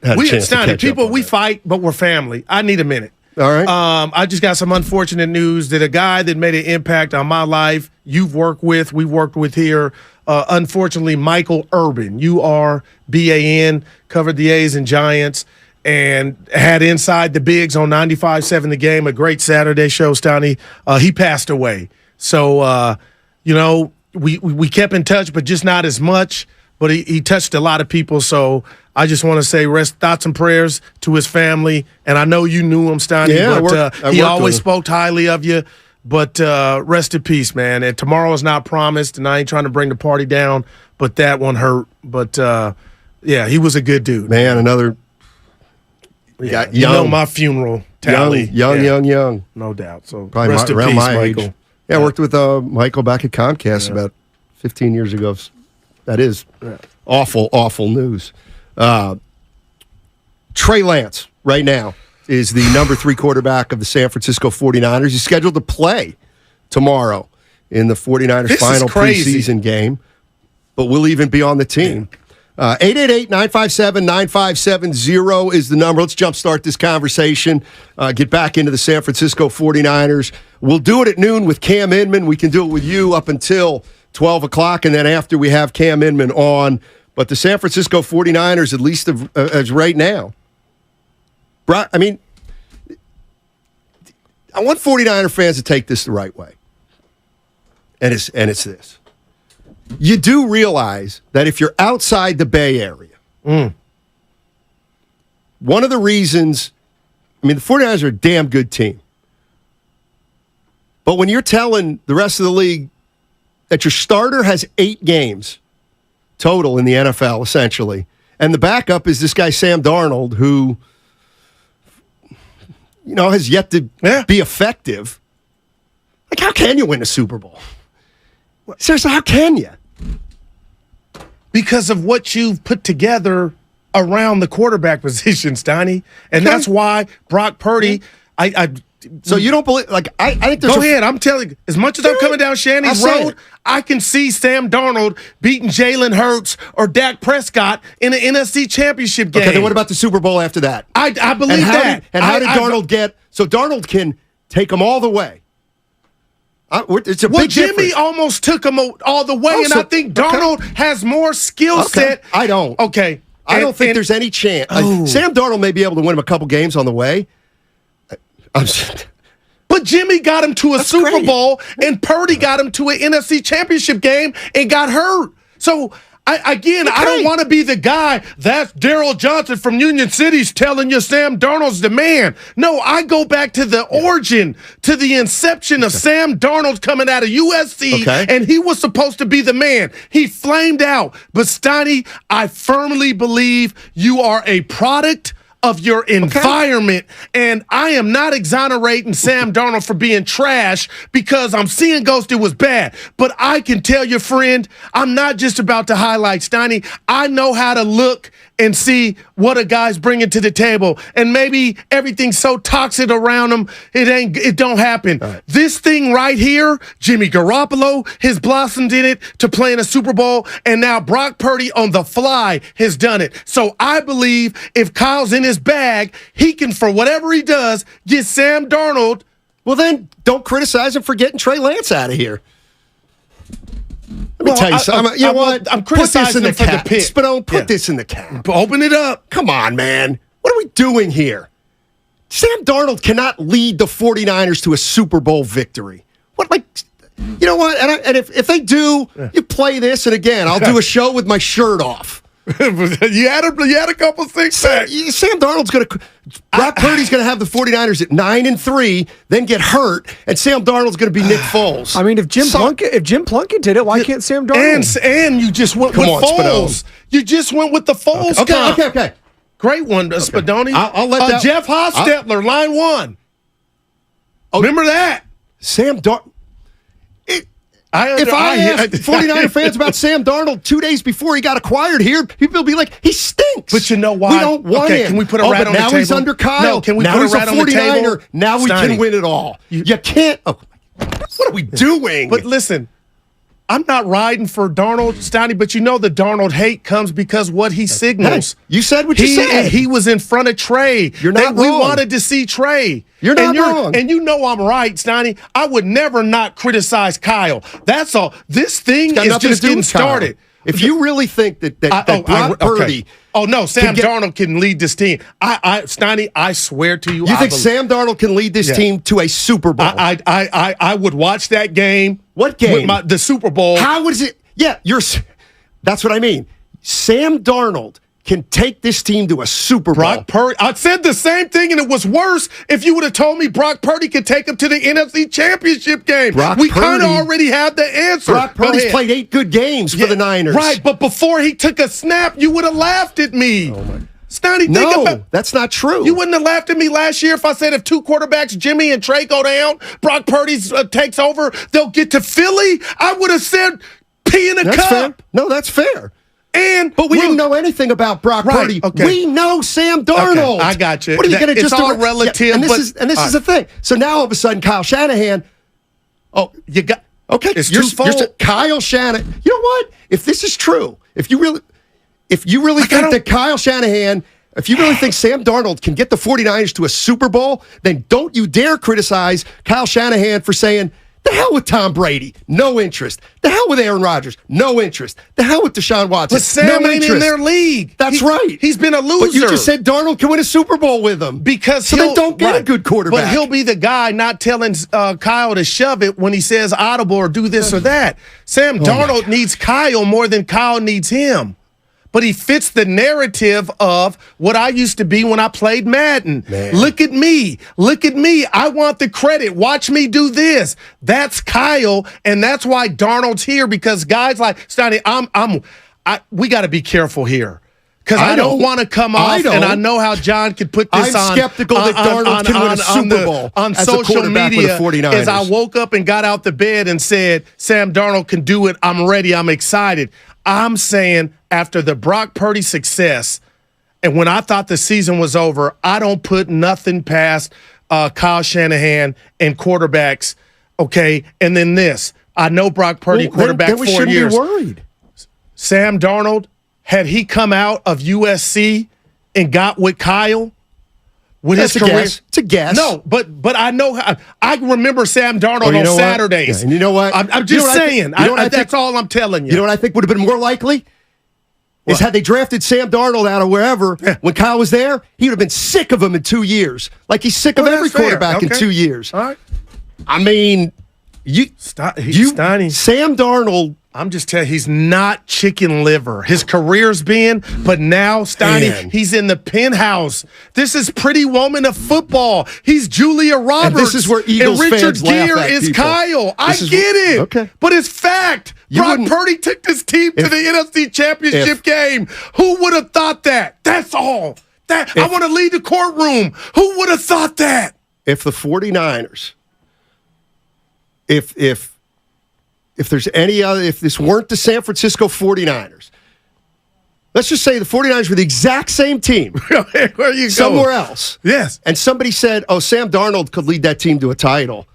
had a chance to catch
people,
up on
we
that.
fight, but we're family. I need a minute.
All right.
I just got some unfortunate news that a guy that made an impact on my life, we've worked with here, unfortunately, Michael Urban, URBAN, covered the A's and Giants, and had Inside the Bigs on 95.7 The Game, a great Saturday show, Steiny. He passed away. So, we kept in touch, but just not as much. But he touched a lot of people, so I just want to say thoughts and prayers to his family. And I know you knew him, Steiny, but he always spoke highly of you. But rest in peace, man. And tomorrow is not promised, and I ain't trying to bring the party down, but that one hurt. But, he was a good dude.
Man, another young.
My funeral tally.
Young.
No doubt. So
probably
rest in
around
peace,
my
Michael.
age. Yeah, I worked with Michael back at Comcast about 15 years ago. That is awful, awful news. Trey Lance, right now, is the number 3 quarterback of the San Francisco 49ers. He's scheduled to play tomorrow in the 49ers' final preseason game, but will even be on the team. 888-957-9570 is the number. Let's jumpstart this conversation, get back into the San Francisco 49ers. We'll do it at noon with Cam Inman. We can do it with you up until 12 o'clock, and then after we have Cam Inman on. But the San Francisco 49ers, at least as right now, I mean, I want 49er fans to take this the right way. And it's this. You do realize that if you're outside the Bay Area, one of the reasons, the 49ers are a damn good team. But when you're telling the rest of the league that your starter has 8 games total in the NFL, essentially, and the backup is this guy, Sam Darnold, who, has yet to be effective, like, how can you win a Super Bowl? Seriously, how can you?
Because of what you've put together around the quarterback position, Steiny. And that's why Brock Purdy,
So you don't believe, I think there's
Go ahead, I'm telling you, as much as I'm coming down Shanny's road, I can see Sam Darnold beating Jalen Hurts or Dak Prescott in an NFC Championship game.
Okay, then what about the Super Bowl after that?
I believe that.
How did Darnold get, so Darnold can take them all the way. It's a big
Jimmy
difference.
almost took him all the way, and I think Darnold has more skill set.
I don't.
Okay.
I don't think there's any chance. Sam Darnold may be able to win him a couple games on the way.
But Jimmy got him to a Super Bowl, and Purdy got him to an NFC Championship game and got hurt. So I don't want to be the guy that's Daryl Johnson from Union City's telling you Sam Darnold's the man. No, I go back to the origin, to the inception of Sam Darnold coming out of USC, and he was supposed to be the man. He flamed out. But, Steiny, I firmly believe you are a product of your environment, and I am not exonerating Sam Darnold for being trash because I'm seeing Ghost, it was bad. But I can tell you, friend, I'm not just about to highlight Steiny. I know how to look and see what a guy's bringing to the table, and maybe everything's so toxic around him, it don't happen. This thing right here, Jimmy Garoppolo has blossomed in it to play in a Super Bowl, and now Brock Purdy on the fly has done it. So I believe if Kyle's in his bag, he can, for whatever he does, get Sam Darnold.
Well, then don't criticize him for getting Trey Lance out of here. Let me tell you something. You know what?
I'm criticizing him for the pick.
Spadone, put this in the cap.
Open it up.
Come on, man. What are we doing here? Sam Darnold cannot lead the 49ers to a Super Bowl victory. What, like, you know what? And if they do, you play this, and again, I'll do a show with my shirt off.
you had a couple things.
Sam Darnold's going to. Brock Purdy's going to have the 49ers at 9-3, then get hurt, and Sam Darnold's going to be Nick Foles.
I mean, if Jim Plunkett did it, why can't Sam Darnold?
And you just went with Foles. You just went with the Foles.
Okay.
Great one, Spadoni.
I'll let that.
Jeff Hostetler, line one. Remember that?
Sam Darnold. If I asked 49er fans about Sam Darnold 2 days before he got acquired here, people will be like, he stinks.
But you know why?
We don't want him.
Can we put a rat on the table?
Now he's under Kyle.
No, can we
now
put
he's
a rat on the table?
Now we can win it all. You can't. Oh, what are we doing?
But listen, I'm not riding for Darnold, Steiny, but you know the Darnold hate comes because what he signals.
Hey, you said what you said.
He was in front of Trey.
You're not wrong.
We wanted to see Trey.
You're not wrong.
And you know I'm right, Steiny. I would never not criticize Kyle. That's all. This thing is just getting started.
If you really think that Brock Purdy...
Oh, no, Sam Darnold can lead this team. Steiny, I swear to you.
You think Sam Darnold can lead this team to a Super Bowl?
I would watch that game.
What game?
The Super Bowl.
How is it? Yeah, that's what I mean. Sam Darnold can take this team to a Super Bowl.
Brock Purdy. I said the same thing, and it was worse if you would have told me Brock Purdy could take him to the NFC Championship game. We kind of already had the answer.
Brock Purdy's played 8 good games for the Niners.
Right, but before he took a snap, you would have laughed at me.
Oh my.
Steiny, think about
that's not true.
You wouldn't have laughed at me last year if I said if 2 quarterbacks, Jimmy and Trey, go down, Brock Purdy takes over, they'll get to Philly. I would have said pee in a cup.
Fair. No, that's fair. But we didn't know anything about Brock Purdy.
Okay.
We know Sam Darnold.
Okay, I got you.
What are you going to just
all relative?
Yeah, and this is the thing. So now all of a sudden, Kyle Shanahan. Oh, you got okay.
It's
you're Kyle Shanahan. You know what? If this is true, if you really think that Kyle Shanahan, if you really think Sam Darnold can get the 49ers to a Super Bowl, then don't you dare criticize Kyle Shanahan for saying, the hell with Tom Brady, no interest. The hell with Aaron Rodgers, no interest. The hell with Deshaun Watson,
but Sam
no
ain't
interest.
In their league.
That's right.
He's been a loser.
But you just said Darnold can win a Super Bowl with them.
So
then don't get a good quarterback.
But he'll be the guy not telling Kyle to shove it when he says audible or do this or that. Sam Darnold needs Kyle more than Kyle needs him. But he fits the narrative of what I used to be when I played Madden. Man. Look at me. Look at me. I want the credit. Watch me do this. That's Kyle, and that's why Darnold's here, because guys like Steiny, we got to be careful here. Because I don't want to come off, and I know how John could put this
I'm skeptical that Darnold can win a Super Bowl
on social media. As I woke up and got out the bed and said, Sam Darnold can do it. I'm ready. I'm excited. I'm saying after the Brock Purdy success, and when I thought the season was over, I don't put nothing past Kyle Shanahan and quarterbacks, okay? And then this. I know Brock Purdy, quarterback,
then we
4
shouldn't
years.
Be worried.
Sam Darnold, had he come out of USC and got with Kyle, with his career,
it's a guess.
No, but I know. I remember Sam Darnold on Saturdays.
Yeah, and you know what?
I'm just saying. That's all I'm telling you.
You know what I think would have been more likely? Is had they drafted Sam Darnold out of wherever when Kyle was there, he would have been sick of him in 2 years. Like he's sick of every quarterback in 2 years.
All right.
I mean, Sam Darnold
I'm just telling you, he's not chicken liver. His career's been, but now, Steiny, he's in the penthouse. This is Pretty Woman of football. He's Julia Roberts.
And this is where Eagles
and Richard
fans laugh
Gere
at
is
people.
Kyle. I get it.
Okay.
But it's fact. Brock Purdy took this team to the NFC Championship game. Who would have thought that? That's all. I want to leave the courtroom. Who would have thought that?
If the 49ers, if there's any other, if this weren't the San Francisco 49ers, let's just say the 49ers were the exact same team.
Where you go?
Somewhere else.
Yes.
And somebody said, oh, Sam Darnold could lead that team to a title.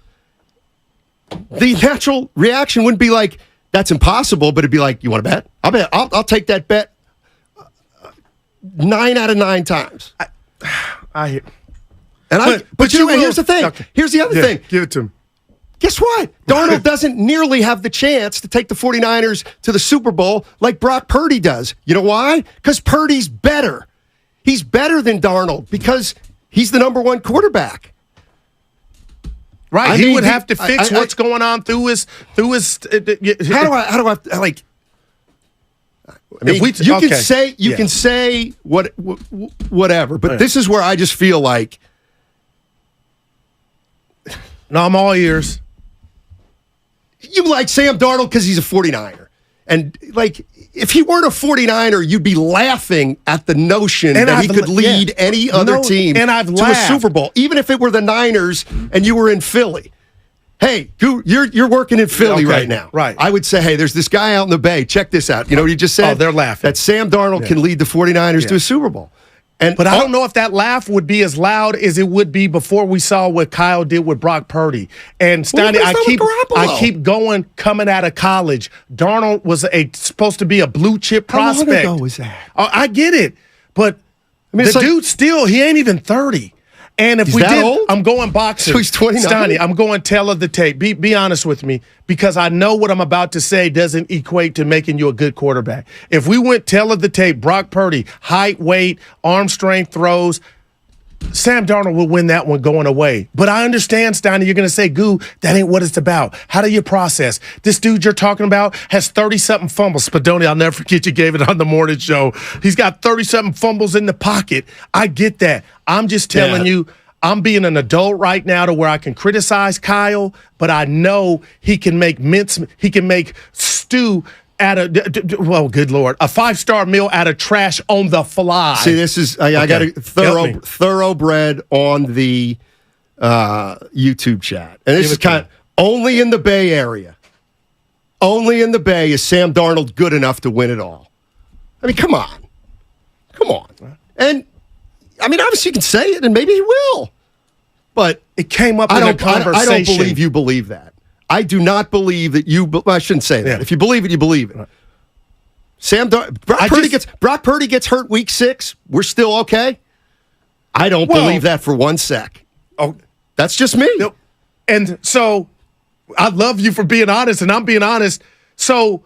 The natural reaction wouldn't be like, that's impossible, but it'd be like, you want to bet? I'll bet. I'll take that bet 9 out of 9 times.
But
here's the thing.
Okay.
Here's the other thing.
Give it to him.
Guess what? Darnold doesn't nearly have the chance to take the 49ers to the Super Bowl like Brock Purdy does. You know why? Because Purdy's better. He's better than Darnold because he's the number 1 quarterback.
Right. He would have to fix what's going on through his.
How do I like? I mean, you can say whatever, but this is where I just feel like.
No, I'm all ears.
You like Sam Darnold because he's a 49er. And, like, if he weren't a 49er, you'd be laughing at the notion that he could lead any other team to a Super Bowl, even if it were the Niners and you were in Philly. Hey, you're working in Philly right now.
Right.
I would say, hey, there's this guy out in the Bay. Check this out. You know what he just said?
Oh, they're laughing.
That Sam Darnold can lead the 49ers to a Super Bowl.
But I don't know if that laugh would be as loud as it would be before we saw what Kyle did with Brock Purdy. And Steiny, I keep coming out of college. Darnold was supposed to be a blue chip prospect.
How long ago was that?
I get it, but the dude still, he ain't even 30. And if
old?
I'm going boxing.
So he's 29?
Steiny, I'm going tell of the tape. Be honest with me, because I know what I'm about to say doesn't equate to making you a good quarterback. If we went tell of the tape, Brock Purdy, height, weight, arm strength, throws, Sam Darnold will win that one going away. But I understand, Steiny, you're going to say, Goo, that ain't what it's about. How do you process? This dude you're talking about has 30-something fumbles. Spadoni, I'll never forget you gave it on the morning show. He's got 30-something fumbles in the pocket. I get that. I'm just telling you, I'm being an adult right now to where I can criticize Kyle, but I know he can make stew out of, good Lord, a 5-star meal out of trash on the fly.
See, this is, I got a thoroughbred on the YouTube chat. And this is kind of only in the Bay Area. Only in the Bay is Sam Darnold good enough to win it all. I mean, come on. And, I mean, obviously you can say it, and maybe he will. But
it came up in a conversation.
I don't believe you believe that. I do not believe that I shouldn't say that. Yeah. If you believe it, you believe it. Brock Purdy gets hurt week 6. We're still okay. I don't believe that for one sec.
Oh,
that's just me.
And so I love you for being honest, and I'm being honest. So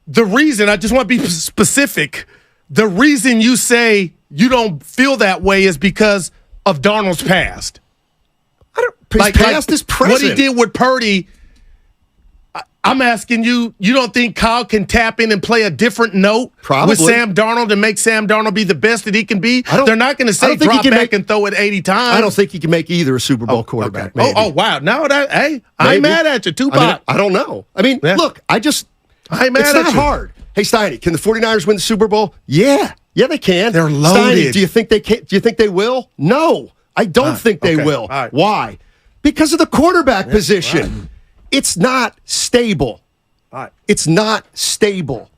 the reason, I just want to be specific, the reason you say you don't feel that way is because of Darnold's past.
His past is present.
What he did with Purdy, I'm asking you, you don't think Kyle can tap in and play a different note with Sam Darnold and make Sam Darnold be the best that he can be? They're not going to say drop back and throw it 80 times.
I don't think he can make either a Super Bowl quarterback.
Okay. Oh, wow. No, I ain't mad at you, Tupac.
I don't know. I mean, look, I ain't mad at you. It's not hard. Hey, Steiny, can the 49ers win the Super Bowl? Yeah. Yeah, they can.
They're loaded.
Steiny, do you think they can? Do you think they will? No. I don't think they will.
Right.
Why? Because of the quarterback position. Right. It's not stable.
Right.
It's not stable.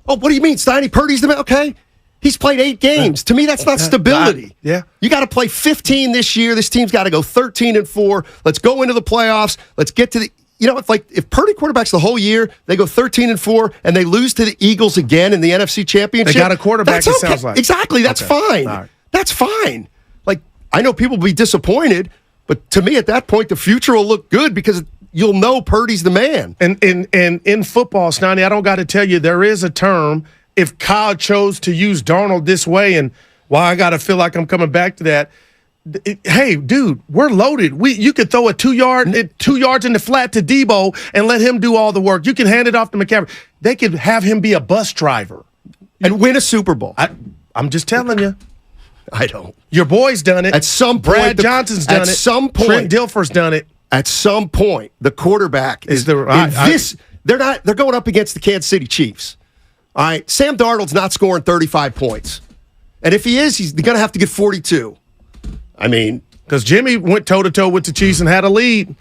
Oh, what do you mean, Steiny? Purdy's the man? Okay. He's played 8 games. To me, that's not stability.
Yeah.
You got to play 15 this year. This team's got to go 13-4. Let's go into the playoffs. Let's get to the. You know, if Purdy quarterbacks the whole year, they go 13-4, and they lose to the Eagles again in the NFC Championship.
They got a quarterback,
that's okay.
It sounds like.
Exactly. That's fine. Right. That's fine. Like, I know people will be disappointed, but to me, at that point, the future will look good because you'll know Purdy's the man.
And in football, Snotty, I don't got to tell you, there is a term. If Kyle chose to use Darnold this way, and I got to feel like I'm coming back to that, Hey, dude, we're loaded. You could throw a 2 yards in the flat to Debo and let him do all the work. You can hand it off to McCaffrey. They could have him be a bus driver
and win a Super Bowl.
I'm just telling you.
I don't.
Your boy's done it.
At some point,
Brad Johnson's done it.
At some point,
Trent Dilfer's done it.
At some point, the quarterback is They're going up against the Kansas City Chiefs. All right, Sam Darnold's not scoring 35 points, and if he is, he's going to have to get 42. I mean,
because Jimmy went toe-to-toe with the Chiefs and had a lead.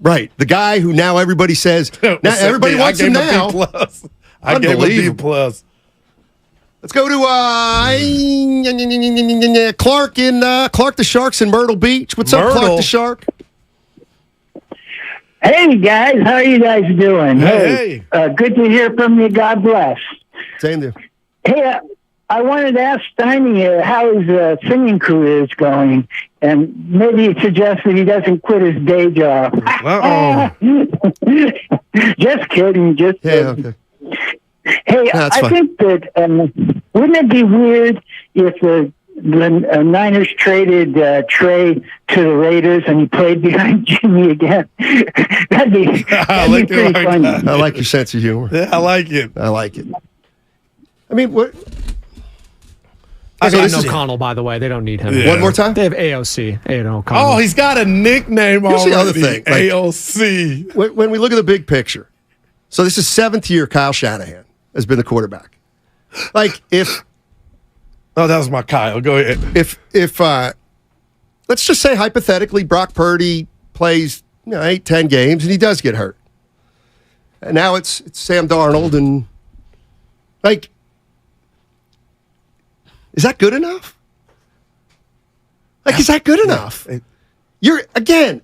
Right. The guy who now everybody says, now everybody wants him now.
I gave him a B+.
Let's go to Clark the Sharks in Myrtle Beach. What's up, Clark the Shark?
Hey, guys. How are you guys doing?
Hey.
Good to hear from you. God bless.
Same there.
Hey, I wanted to ask Steiny how his singing career is going, and maybe he suggests that he doesn't quit his day job. Just kidding. Just kidding.
Okay.
Hey, I think that wouldn't it be weird if the Niners traded Trey to the Raiders and he played behind Jimmy again? that'd be pretty funny.
I like your sense of humor.
Yeah, I like it.
I mean, what?
They have O'Connell, by the way. They don't need him.
Yeah. One more time?
They have AOC. Aiden O'Connell.
Oh, he's got a nickname
Here's
already.
the other thing.
AOC.
When we look at the big picture, so this is 7th year Kyle Shanahan has been the quarterback. If
that was my Kyle. Go ahead.
If let's just say hypothetically Brock Purdy plays 8-10 games and he does get hurt, and now it's Sam Darnold, and is that good enough? Is that good enough?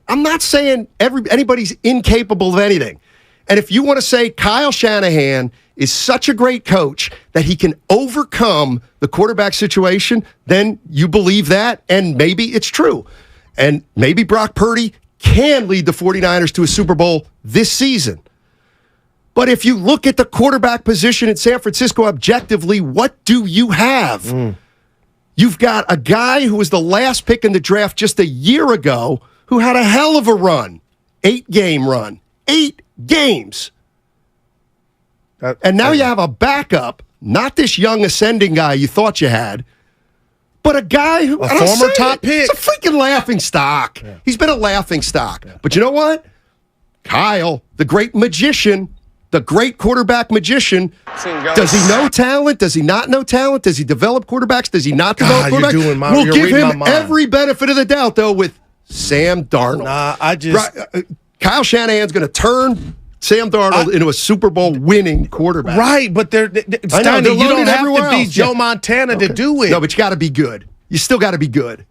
I'm not saying anybody's incapable of anything. And if you want to say Kyle Shanahan is such a great coach that he can overcome the quarterback situation, then you believe that, and maybe it's true. And maybe Brock Purdy can lead the 49ers to a Super Bowl this season. But if you look at the quarterback position in San Francisco objectively, what do you have? You've got a guy who was the last pick in the draft just a year ago who had a hell of a run, 8-game run. 8 games. And now you have a backup, not this young ascending guy you thought you had, but a guy who...
A former top pick.
It's a freaking laughing stock. Yeah. He's been a laughing stock. Yeah. But you know what? Kyle, the great magician, the great quarterback magician, does he know talent? Does he not know talent? Does he develop quarterbacks? Does he not develop quarterbacks? We'll give him every benefit of the doubt, though, with Sam Darnold. Kyle Shanahan's going to turn Sam Darnold into a Super Bowl winning quarterback.
Right, but you don't have to be Joe Montana to do it.
No, but you got to be good. You still got to be good.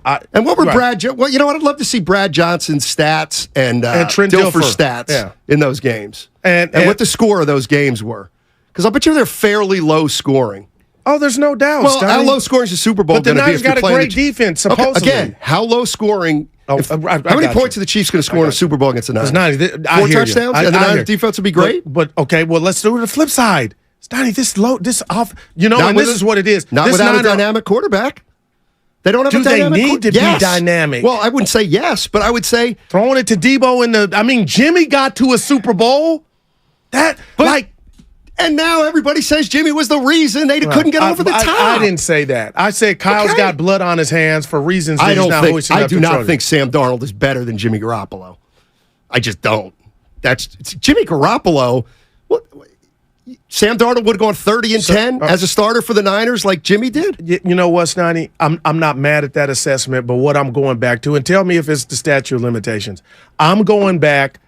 And what were Well, you know what? I'd love to see Brad Johnson's stats and
Trent
Dilfer's stats in those games, and what the score of those games were. Because I bet you they're fairly low scoring.
Oh, there's no doubt.
Well, how low scoring is the Super Bowl going to be?
But the Niners got a great defense, supposedly.
Okay, again, how low scoring? How many points are the Chiefs going to score in a Super Bowl against the Niners? 4 touchdowns, and the Niners defense will be great.
But okay, well, let's do it the flip side. Stoney, this off. And this is what it is.
Not without a dynamic quarterback. They don't have a dynamic.
Do they need to be dynamic?
Well, I wouldn't say yes, but I would say
throwing it to Debo Jimmy got to a Super Bowl.
And now everybody says Jimmy was the reason they couldn't get over the top.
I didn't say that. I said Kyle's got blood on his hands for reasons that he's not hoisting up the
I do not think Sam Darnold is better than Jimmy Garoppolo. I just don't. It's Jimmy Garoppolo. Sam Darnold would have gone 30-10 as a starter for the Niners like Jimmy did.
You know what, Snotty? I'm not mad at that assessment, but what I'm going back to, and tell me if it's the statute of limitations, I'm going back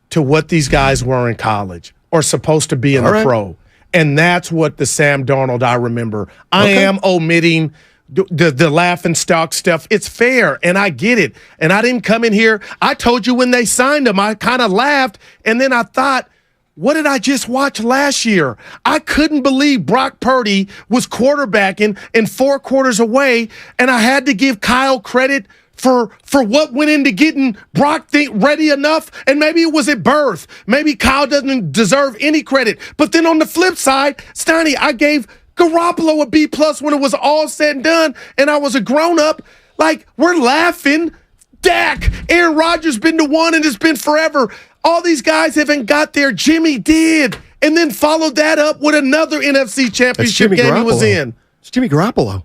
to what these guys were in college or supposed to be in the pro. And that's what the Sam Darnold I remember. I am omitting the laughing stock stuff. It's fair, and I get it. And I didn't come in here. I told you when they signed him, I kind of laughed, and then I thought, what did I just watch last year? I couldn't believe Brock Purdy was quarterbacking in 4 quarters away, and I had to give Kyle credit for what went into getting Brock ready enough, and maybe it was at birth. Maybe Kyle doesn't deserve any credit. But then on the flip side, Steiny, I gave Garoppolo a B+ when it was all said and done, and I was a grown-up. Like, we're laughing. Dak, Aaron Rodgers been the one, and it's been forever. All these guys haven't got there. Jimmy did, and then followed that up with another NFC Championship game he was in.
It's Jimmy Garoppolo.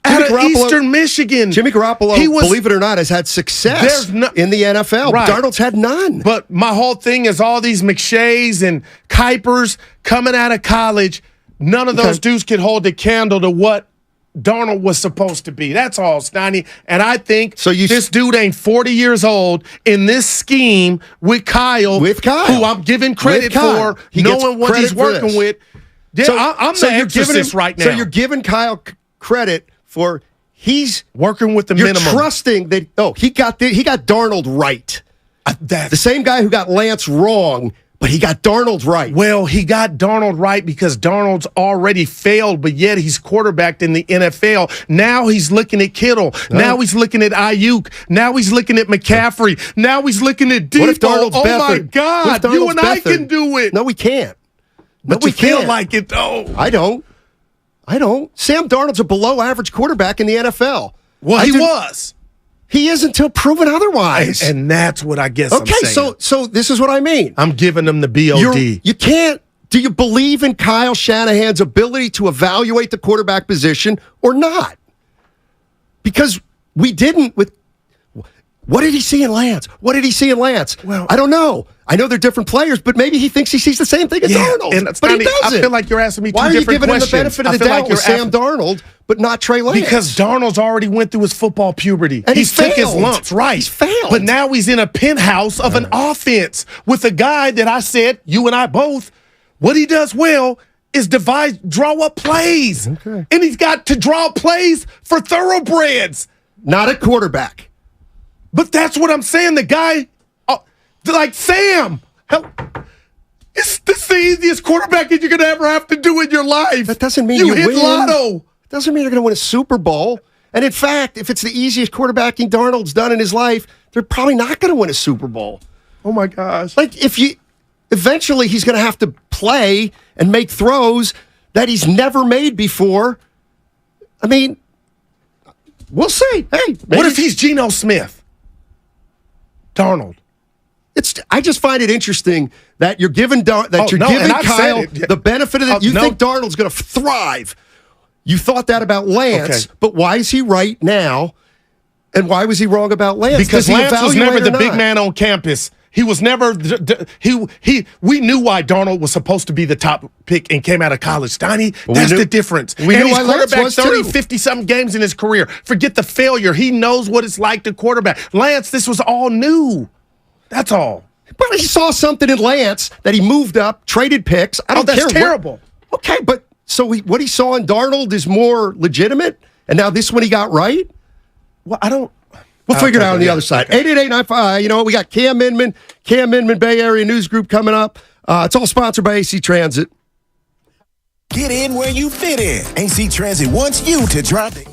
Out of Eastern Michigan.
Jimmy Garoppolo, believe it or not, has had success in the NFL.
Right.
Darnold's had none.
But my whole thing is all these McShays and Kuipers coming out of college, none of those dudes can hold a candle to what Darnold was supposed to be. That's all, Steiny. And I think this dude ain't 40 years old in this scheme with Kyle, who I'm giving credit for, knowing what he's working with. Yeah, I'm the exorcist right now.
So you're giving Kyle credit for he's
working with the minimum.
You're trusting that, he got Darnold right. The same guy who got Lance wrong, but he got Darnold right.
Well, he got Darnold right because Darnold's already failed, but yet he's quarterbacked in the NFL. Now he's looking at Kittle. Now he's looking at Ayuk. Now he's looking at McCaffrey. Now he's looking at Debo.
What if Darnold's
oh,
Bethard?
My God. You and I can do it.
No, we can't.
But you feel like it, though.
I don't. Sam Darnold's a below-average quarterback in the NFL.
Well, he was.
He is until proven otherwise.
And that's what I guess I'm saying.
So this is what I mean.
I'm giving them the BOD.
You can't. Do you believe in Kyle Shanahan's ability to evaluate the quarterback position or not? Because we didn't with. What did he see in Lance? Well, I don't know. I know they're different players, but maybe he thinks he sees the same thing as Darnold. But he doesn't.
I feel like you're asking me two
different questions. Why are you giving him the benefit of the doubt with Sam Darnold, but not Trey Lance?
Because Darnold's already went through his football puberty.
And
he's took his lumps, right?
He's failed.
But now he's in a penthouse of an offense with a guy that I said, you and I both, what he does well is draw up plays.
Okay.
And he's got to draw plays for thoroughbreds.
Not a quarterback.
But that's what I'm saying. The guy, like Sam, this is the easiest quarterback that you're going to ever have to do in your life.
That doesn't mean
you hit
win.
lotto.
Doesn't mean you're going to win a Super Bowl. And in fact, if it's the easiest quarterbacking Darnold's done in his life, they're probably not going to win a Super Bowl.
Oh my gosh!
Like eventually he's going to have to play and make throws that he's never made before. I mean, we'll see. Hey,
what if he's Geno Smith? Darnold.
I just find it interesting that you're giving Kyle the benefit of it. You think Darnold's going to thrive. You thought that about Lance, but why is he right now? And why was he wrong about Lance?
Because Lance was never the big man on campus. He was never we knew why Darnold was supposed to be the top pick and came out of college. Steiny, that's the difference.
We knew why Lance was
30, 50-something games in his career. Forget the failure. He knows what it's like to quarterback. Lance, this was all new. That's all.
But he saw something in Lance that he moved up, traded picks. I don't care.
That's terrible.
Okay, but so what he saw in Darnold is more legitimate, and now this one he got right?
Well, I don't.
We'll figure it out on the other side. 888-95. You know what? We got Cam Inman Bay Area News Group coming up. It's all sponsored by AC Transit.
Get in where you fit in. AC Transit wants you to drive the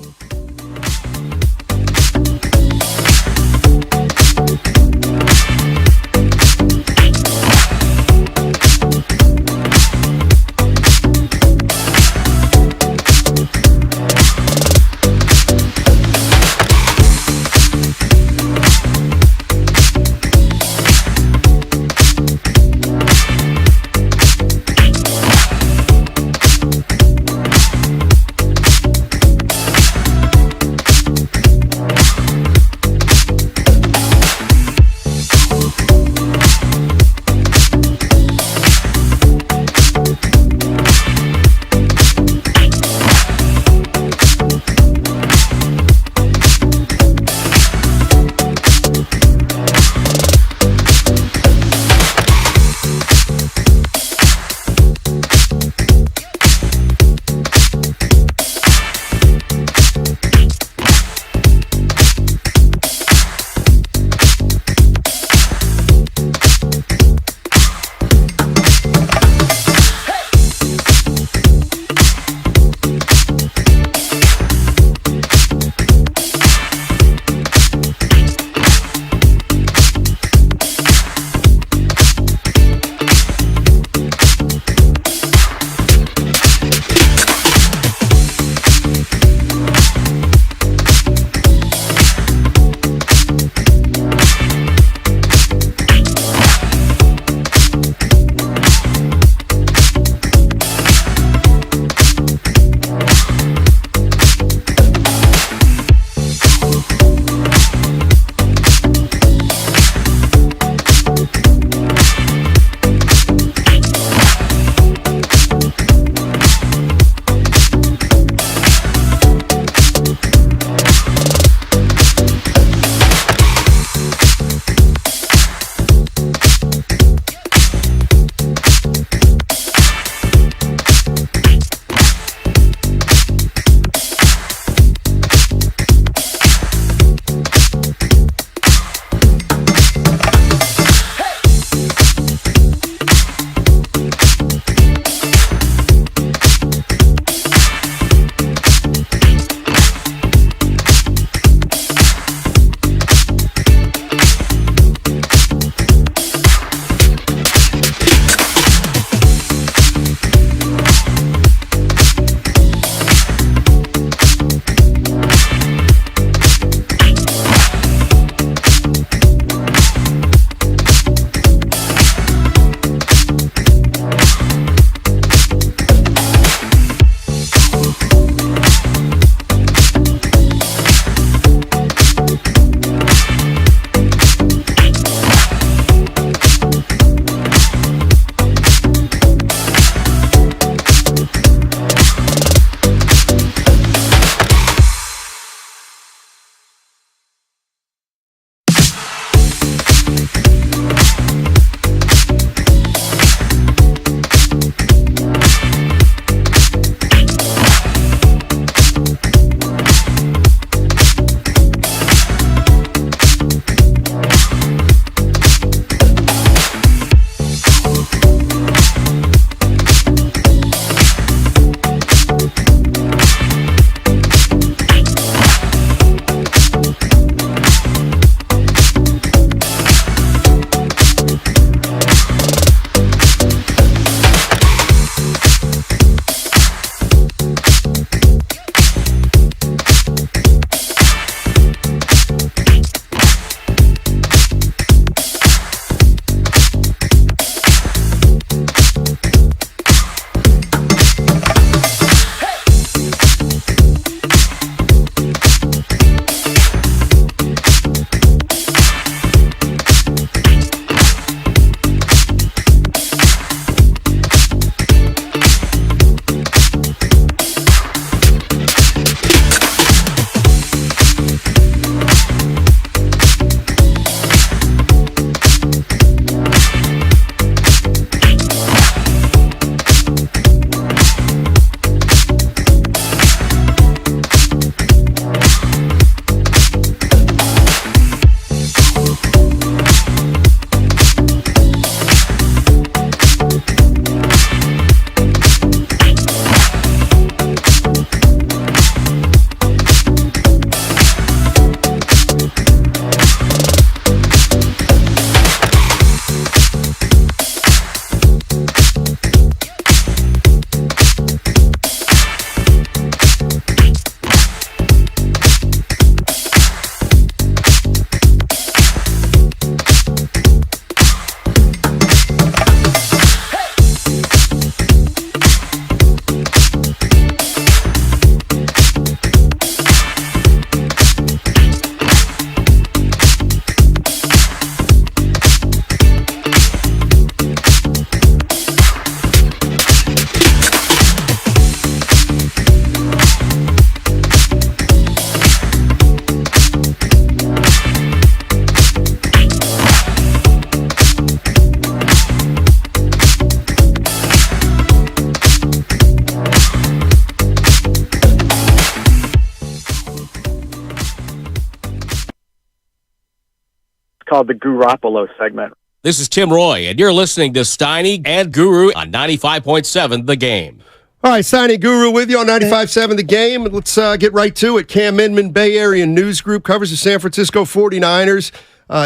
called the Garoppolo segment.
This is Tim Roy, and you're listening to Steiny and Guru on 95.7 The Game.
All right, Steiny Guru with you on 95.7 The Game. Let's get right to it. Cam Inman, Bay Area News Group, covers the San Francisco 49ers.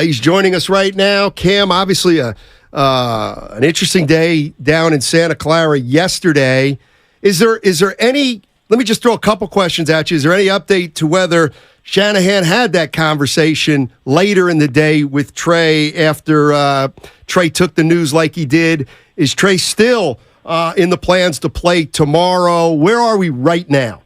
He's joining us right now. Cam, obviously an interesting day down in Santa Clara yesterday. Is there any, let me just throw a couple questions at you. Is there any update to whether Shanahan had that conversation later in the day with Trey after Trey took the news like he did? Is Trey still in the plans to play tomorrow? Where are we right now?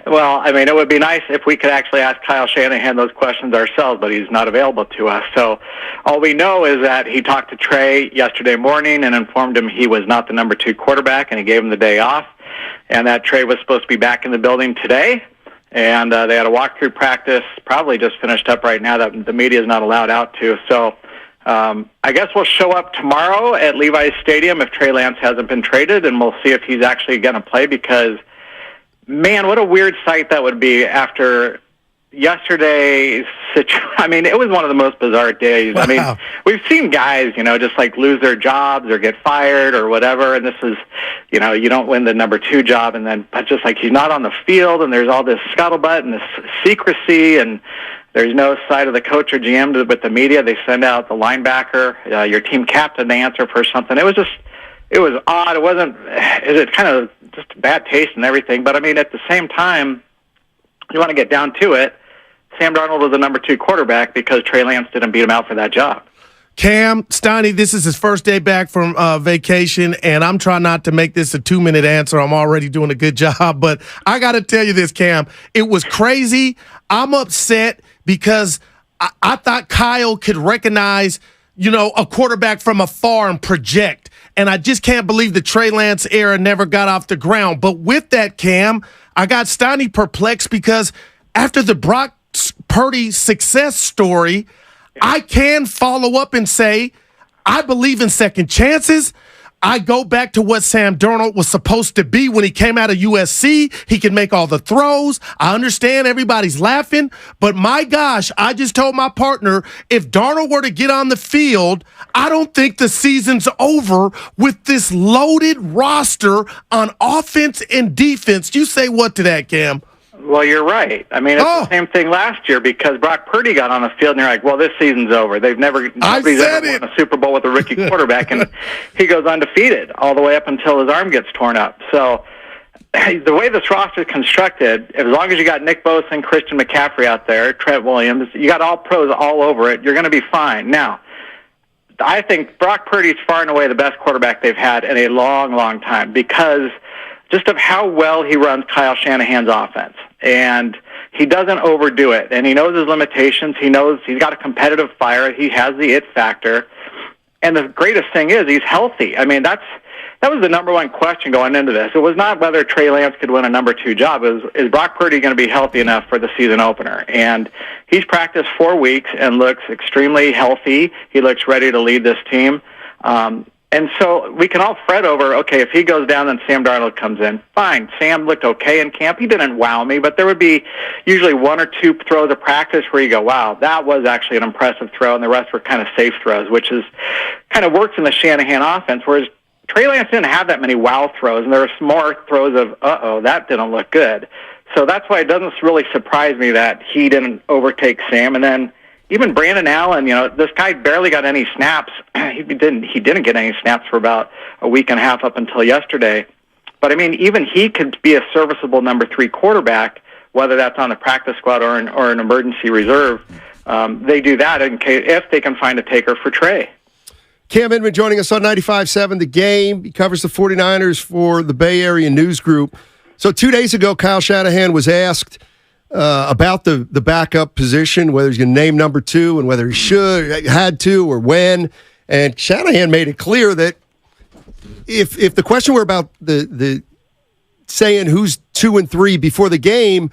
Well, I mean, it would be nice if we could actually ask Kyle Shanahan those questions ourselves, but he's not available to us. So all we know is that he talked to Trey yesterday morning and informed him he was not the number 2 quarterback, and he gave him the day off, and that Trey was supposed to be back in the building today. And they had a walkthrough practice, probably just finished up right now, that the media is not allowed out to. So I guess we'll show up tomorrow at Levi's Stadium if Trey Lance hasn't been traded, and we'll see if he's actually going to play because, man, what a weird sight that would be after yesterday's situation. I mean, it was one of the most bizarre days. Wow. I mean, we've seen guys, just like lose their jobs or get fired or whatever, and this is, you don't win the number 2 job, and then but just like he's not on the field, and there's all this scuttlebutt and this secrecy, and there's no side of the coach or GM with the media. They send out the linebacker, your team captain, to answer for something. It was odd. It kind of just bad taste and everything. But, I mean, at the same time, you want to get down to it, Sam Darnold was the number 2 quarterback because Trey Lance didn't beat him out for that job.
Cam, Steiny, this is his first day back from vacation, and I'm trying not to make this a 2-minute answer. I'm already doing a good job, but I got to tell you this, Cam. It was crazy. I'm upset because I thought Kyle could recognize, a quarterback from afar and project, and I just can't believe the Trey Lance era never got off the ground. But with that, Cam, I got Steiny perplexed because after the Brock Purdy success story, I can follow up and say, I believe in second chances. I go back to what Sam Darnold was supposed to be when he came out of USC. He can make all the throws. I understand everybody's laughing, but my gosh, I just told my partner, if Darnold were to get on the field, I don't think the season's over with this loaded roster on offense and defense. You say what to that, Cam?
Well, you're right. I mean, it's the same thing last year because Brock Purdy got on the field, and you're like, well, this season's over. Nobody's ever won a Super Bowl with a rookie quarterback, and he goes undefeated all the way up until his arm gets torn up. So the way this roster is constructed, as long as you got Nick Bosa and Christian McCaffrey out there, Trent Williams, you got all pros all over it, you're going to be fine. Now, I think Brock Purdy is far and away the best quarterback they've had in a long, long time because just of how well he runs Kyle Shanahan's offense. And he doesn't overdo it. And he knows his limitations. He knows he's got a competitive fire. He has the it factor. And the greatest thing is he's healthy. I mean, that was the number one question going into this. It was not whether Trey Lance could win a number 2 job. It was, is Brock Purdy going to be healthy enough for the season opener? And he's practiced 4 weeks and looks extremely healthy. He looks ready to lead this team. And so we can all fret over, okay, if he goes down, then Sam Darnold comes in. Fine. Sam looked okay in camp. He didn't wow me, but there would be usually 1 or 2 throws of practice where you go, wow, that was actually an impressive throw, and the rest were kind of safe throws, which is kind of works in the Shanahan offense, whereas Trey Lance didn't have that many wow throws, and there were more throws of, that didn't look good. So that's why it doesn't really surprise me that he didn't overtake Sam. And then even Brandon Allen, this guy barely got any snaps. He didn't get any snaps for about a week and a half up until yesterday. But, I mean, even he could be a serviceable number 3 quarterback, whether that's on the practice squad or an emergency reserve. They do that if they can find a taker for Trey.
Cam Inman joining us on 95.7 The Game. He covers the 49ers for the Bay Area News Group. So 2 days ago, Kyle Shanahan was asked about the backup position, whether he's going to name number 2 and whether he had to or when. And Shanahan made it clear that if the question were about the saying who's 2 and 3 before the game,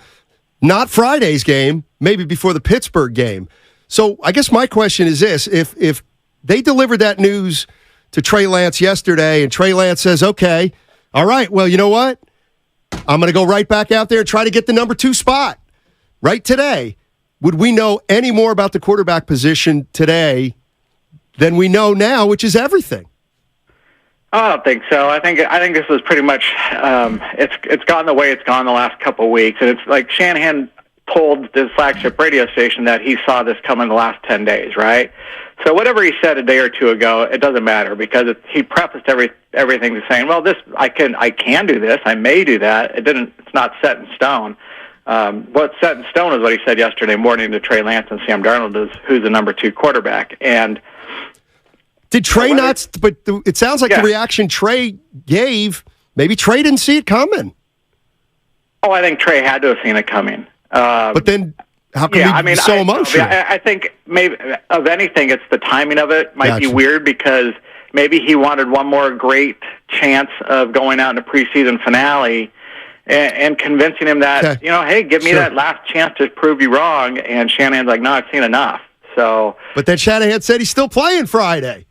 not Friday's game, maybe before the Pittsburgh game. So I guess my question is this: if they delivered that news to Trey Lance yesterday, and Trey Lance says, "Okay, all right, well, you know what? I'm going to go right back out there and try to get the number 2 spot right today." would we know any more about the quarterback position today than we know now, which is everything?
I don't think so. I think this is pretty much it's gone the way it's gone the last couple of weeks, and it's like Shanahan told his flagship radio station that he saw this coming the last 10 days, right? So whatever he said a day or two ago, it doesn't matter because he prefaced everything to saying, "Well, I can do this, I may do that." It's not set in stone. What's set in stone is what he said yesterday morning to Trey Lance and Sam Darnold, is who's the number 2 quarterback. And
did Trey not? But it sounds like the reaction Trey gave, maybe Trey didn't see it coming.
Oh, I think Trey had to have seen it coming.
But then, how come he be so emotional?
I think maybe of anything, it's the timing of it might be weird because maybe he wanted one more great chance of going out in a preseason finale and convincing him that hey, give me that last chance to prove you wrong. And Shanahan's like, no, I've seen enough. So,
but then Shanahan said he's still playing Friday.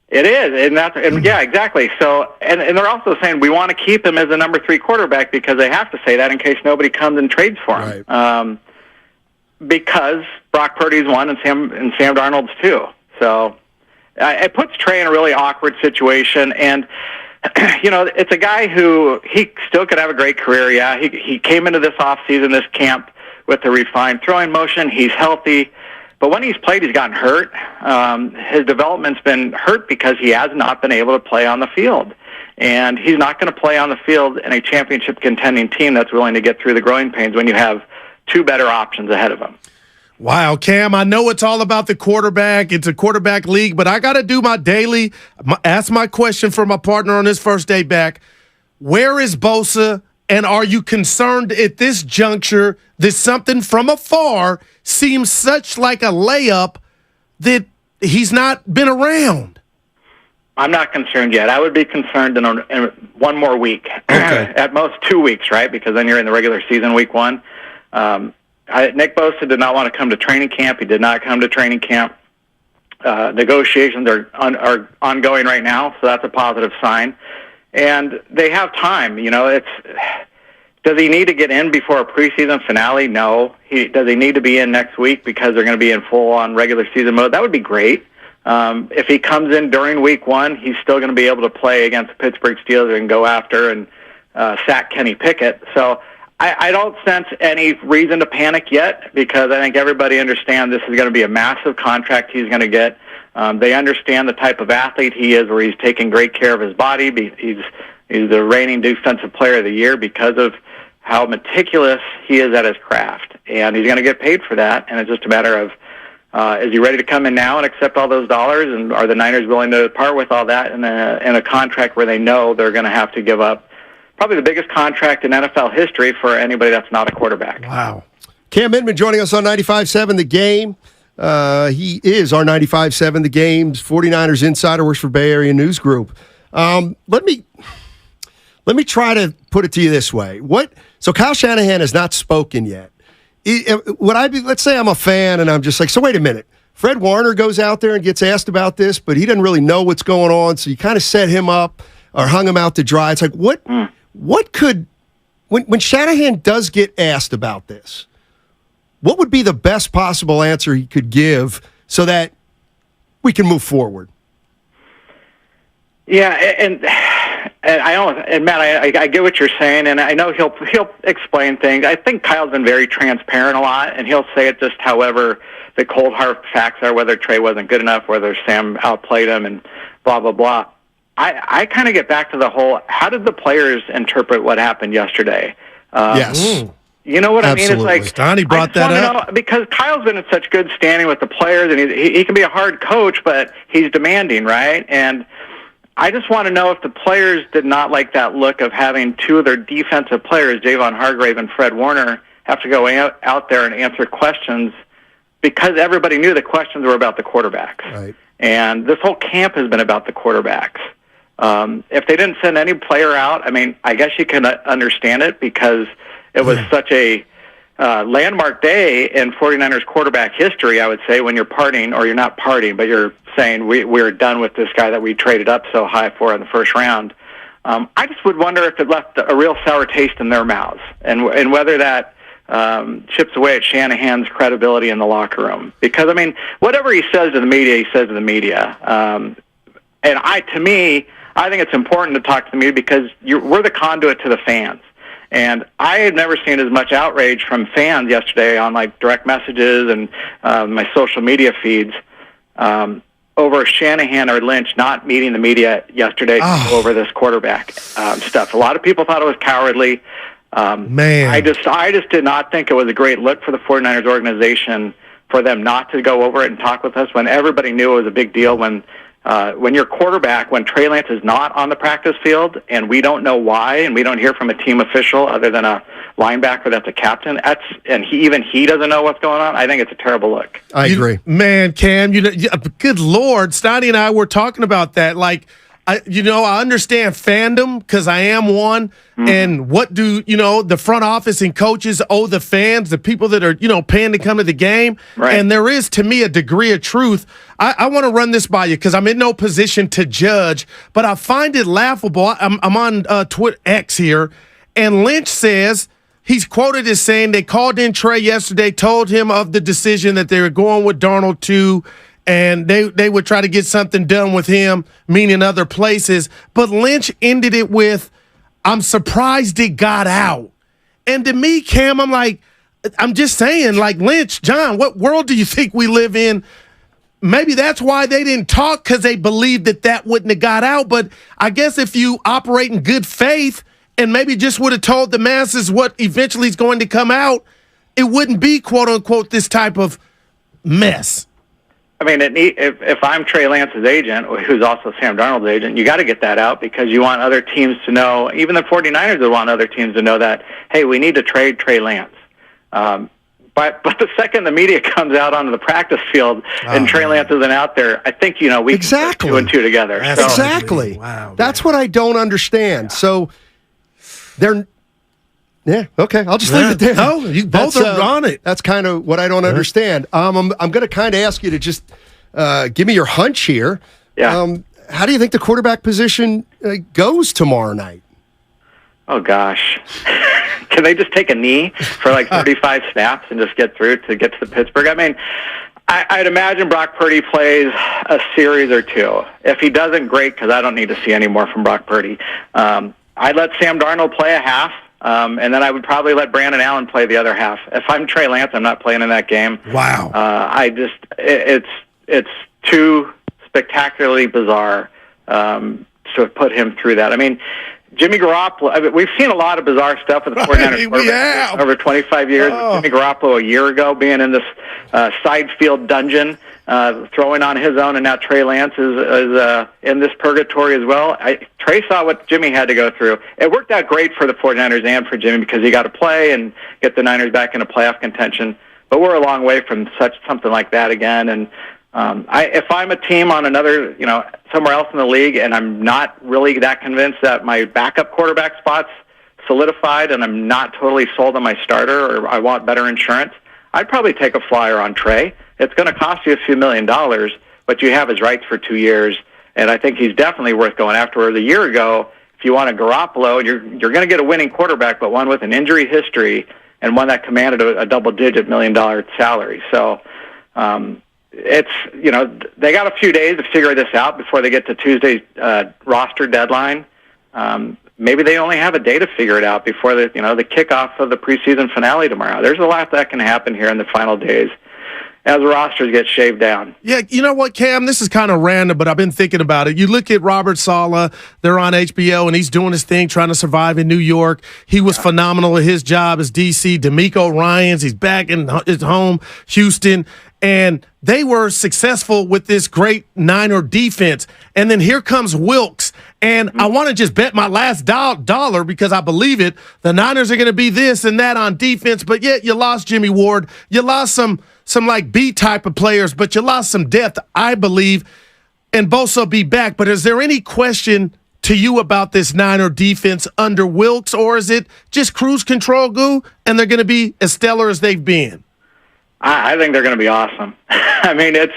It is, and yeah, exactly. So, and they're also saying we want to keep him as the number 3 quarterback because they have to say that in case nobody comes and trades for him. Right. Because Brock Purdy's one and Sam Darnold's 2. So it puts Trey in a really awkward situation. And it's a guy who he still could have a great career. Yeah, he came into this offseason, this camp, with a refined throwing motion. He's healthy. But when he's played, he's gotten hurt. His development's been hurt because he has not been able to play on the field. And he's not going to play on the field in a championship contending team that's willing to get through the growing pains when you have 2 better options ahead of him.
Wow, Cam, I know it's all about the quarterback. It's a quarterback league, but I got to do my daily, ask my question for my partner on his first day back. Where is Bosa? And are you concerned at this juncture that something from afar seems such like a layup that he's not been around?
I'm not concerned yet. I would be concerned in one more week. Okay. At most 2 weeks, right? Because then you're in the regular season week 1. Nick Bosa did not want to come to training camp. He did not come to training camp. Negotiations are ongoing right now, so that's a positive sign. And they have time. Does he need to get in before a preseason finale? No. Does he need to be in next week because they're going to be in full-on regular season mode? That would be great. If he comes in during week 1, he's still going to be able to play against the Pittsburgh Steelers and go after and sack Kenny Pickett. So I don't sense any reason to panic yet because I think everybody understands this is going to be a massive contract he's going to get. They understand the type of athlete he is, where he's taking great care of his body. He's the reigning defensive player of the year because of how meticulous he is at his craft. And he's going to get paid for that, and it's just a matter of is he ready to come in now and accept all those dollars, and are the Niners willing to part with all that in a contract where they know they're going to have to give up probably the biggest contract in NFL history for anybody that's not a quarterback.
Wow. Cam Inman joining us on 95.7 The Game. He is our 95.7 The Game's 49ers insider, works for Bay Area News Group. Let me try to put it to you this way. So Kyle Shanahan has not spoken yet. Let's say I'm a fan and I'm just like, so wait a minute. Fred Warner goes out there and gets asked about this, but he doesn't really know what's going on, so you kind of set him up or hung him out to dry. It's like, what could, when Shanahan does get asked about this, what would be the best possible answer he could give so that we can move forward?
Yeah, and I don't, and Matt, I get what you're saying, and I know he'll explain things. I think Kyle's been very transparent a lot, and he'll say it just however the cold hard facts are, whether Trey wasn't good enough, whether Sam outplayed him, and blah blah blah. I kind of get back to the whole: how did the players interpret what happened yesterday?
Yes.
You know what
Absolutely.
I mean? It's like
Donnie brought that up
because Kyle's been in such good standing with the players, and he can be a hard coach, but he's demanding, right? And I just want to know if the players did not like that look of having 2 of their defensive players, Javon Hargrave and Fred Warner, have to go out there and answer questions because everybody knew the questions were about the quarterbacks.
Right.
And this whole camp has been about the quarterbacks. If they didn't send any player out, I mean, I guess you can understand it because it was such a landmark day in 49ers quarterback history, I would say, when you're partying, or you're not partying, but you're saying we're done with this guy that we traded up so high for in the first round. I just would wonder if it left a real sour taste in their mouths, and whether that chips away at Shanahan's credibility in the locker room. Because, I mean, whatever he says to the media, he says to the media. And to me, I think it's important to talk to the media because we're the conduit to the fans. And I had never seen as much outrage from fans yesterday on like direct messages and my social media feeds over Shanahan or Lynch not meeting the media yesterday to go over this quarterback stuff. A lot of people thought it was cowardly.
Man,
I just did not think it was a great look for the 49ers organization for them not to go over it and talk with us when everybody knew it was a big deal. When your quarterback, when Trey Lance is not on the practice field and we don't know why and we don't hear from a team official other than a linebacker that's a captain, even he doesn't know what's going on, I think it's a terrible look.
I agree.
Man, Cam, good Lord, Stoney and I were talking about that. Like, I understand fandom because I am one. Mm-hmm. And what do, the front office and coaches owe the fans, the people that are, paying to come to the game?
Right.
And there is, to me, a degree of truth. I want to run this by you because I'm in no position to judge, but I find it laughable. I'm on Twitter X here, and Lynch says, he's quoted as saying they called in Trey yesterday, told him of the decision that they were going with Darnold too, and they would try to get something done with him, meaning other places. But Lynch ended it with, I'm surprised it got out. And to me, Cam, I'm just saying, like, Lynch, John, what world do you think we live in? Maybe that's why they didn't talk, because they believed that wouldn't have got out. But I guess if you operate in good faith and maybe just would have told the masses what eventually is going to come out, it wouldn't be, quote unquote, this type of mess.
I mean, if I'm Trey Lance's agent, who's also Sam Darnold's agent, you got to get that out because you want other teams to know, even the 49ers would want other teams to know that, hey, we need to trade Trey Lance. But the second the media comes out onto the practice field and Trey Lance isn't out there, I think, we can put two and two together.
Exactly.
Wow,
that's what I don't understand. So they're... Yeah, okay. I'll just leave it there.
No, you both are on it.
That's kind of what I don't understand. I'm going to kind of ask you to just give me your hunch here.
Yeah.
How do you think the quarterback position goes tomorrow night?
Oh, gosh. Can they just take a knee for like 35 snaps and just get through to get to the Pittsburgh? I mean, I'd imagine Brock Purdy plays a series or two. If he doesn't, great, because I don't need to see any more from Brock Purdy. I'd let Sam Darnold play a half. And then I would probably let Brandon Allen play the other half. If I'm Trey Lance, I'm not playing in that game.
Wow.
It's too spectacularly bizarre to put him through that. I mean, Jimmy Garoppolo, we've seen a lot of bizarre stuff with the 49ers over 25 years. Jimmy Garoppolo a year ago being in this side field dungeon, throwing on his own, and now Trey Lance is in this purgatory as well. Trey saw what Jimmy had to go through. It worked out great for the 49ers and for Jimmy because he got to play and get the Niners back into playoff contention. But we're a long way from something like that again. And if I'm a team on another, somewhere else in the league, and I'm not really that convinced that my backup quarterback spot's solidified and I'm not totally sold on my starter or I want better insurance, I'd probably take a flyer on Trey. It's going to cost you a few $1 million, but you have his rights for 2 years, and I think he's definitely worth going after. Whereas a year ago, if you want a Garoppolo, you're going to get a winning quarterback, but one with an injury history and one that commanded a double-digit $1 million salary. So it's, they got a few days to figure this out before they get to Tuesday's roster deadline. Maybe they only have a day to figure it out before the kickoff of the preseason finale tomorrow. There's a lot that can happen here in the final days as rosters get shaved down.
Yeah, you know what, Cam? This is kind of random, but I've been thinking about it. You look at Robert Saleh, they're on HBO, and he's doing his thing, trying to survive in New York. He was phenomenal at his job as DC. DeMeco Ryans, he's back in his home, Houston, and they were successful with this great Niner defense. And then here comes Wilkes, and I want to just bet my last dollar because I believe it. The Niners are going to be this and that on defense, but yet you lost Jimmy Ward. You lost some like B type of players, but you lost some depth, I believe, and Bosa will be back. But is there any question to you about this Niner defense under Wilkes, or is it just cruise control, Goo, and they're going to be as stellar as they've been?
I think they're going to be awesome. I mean, it's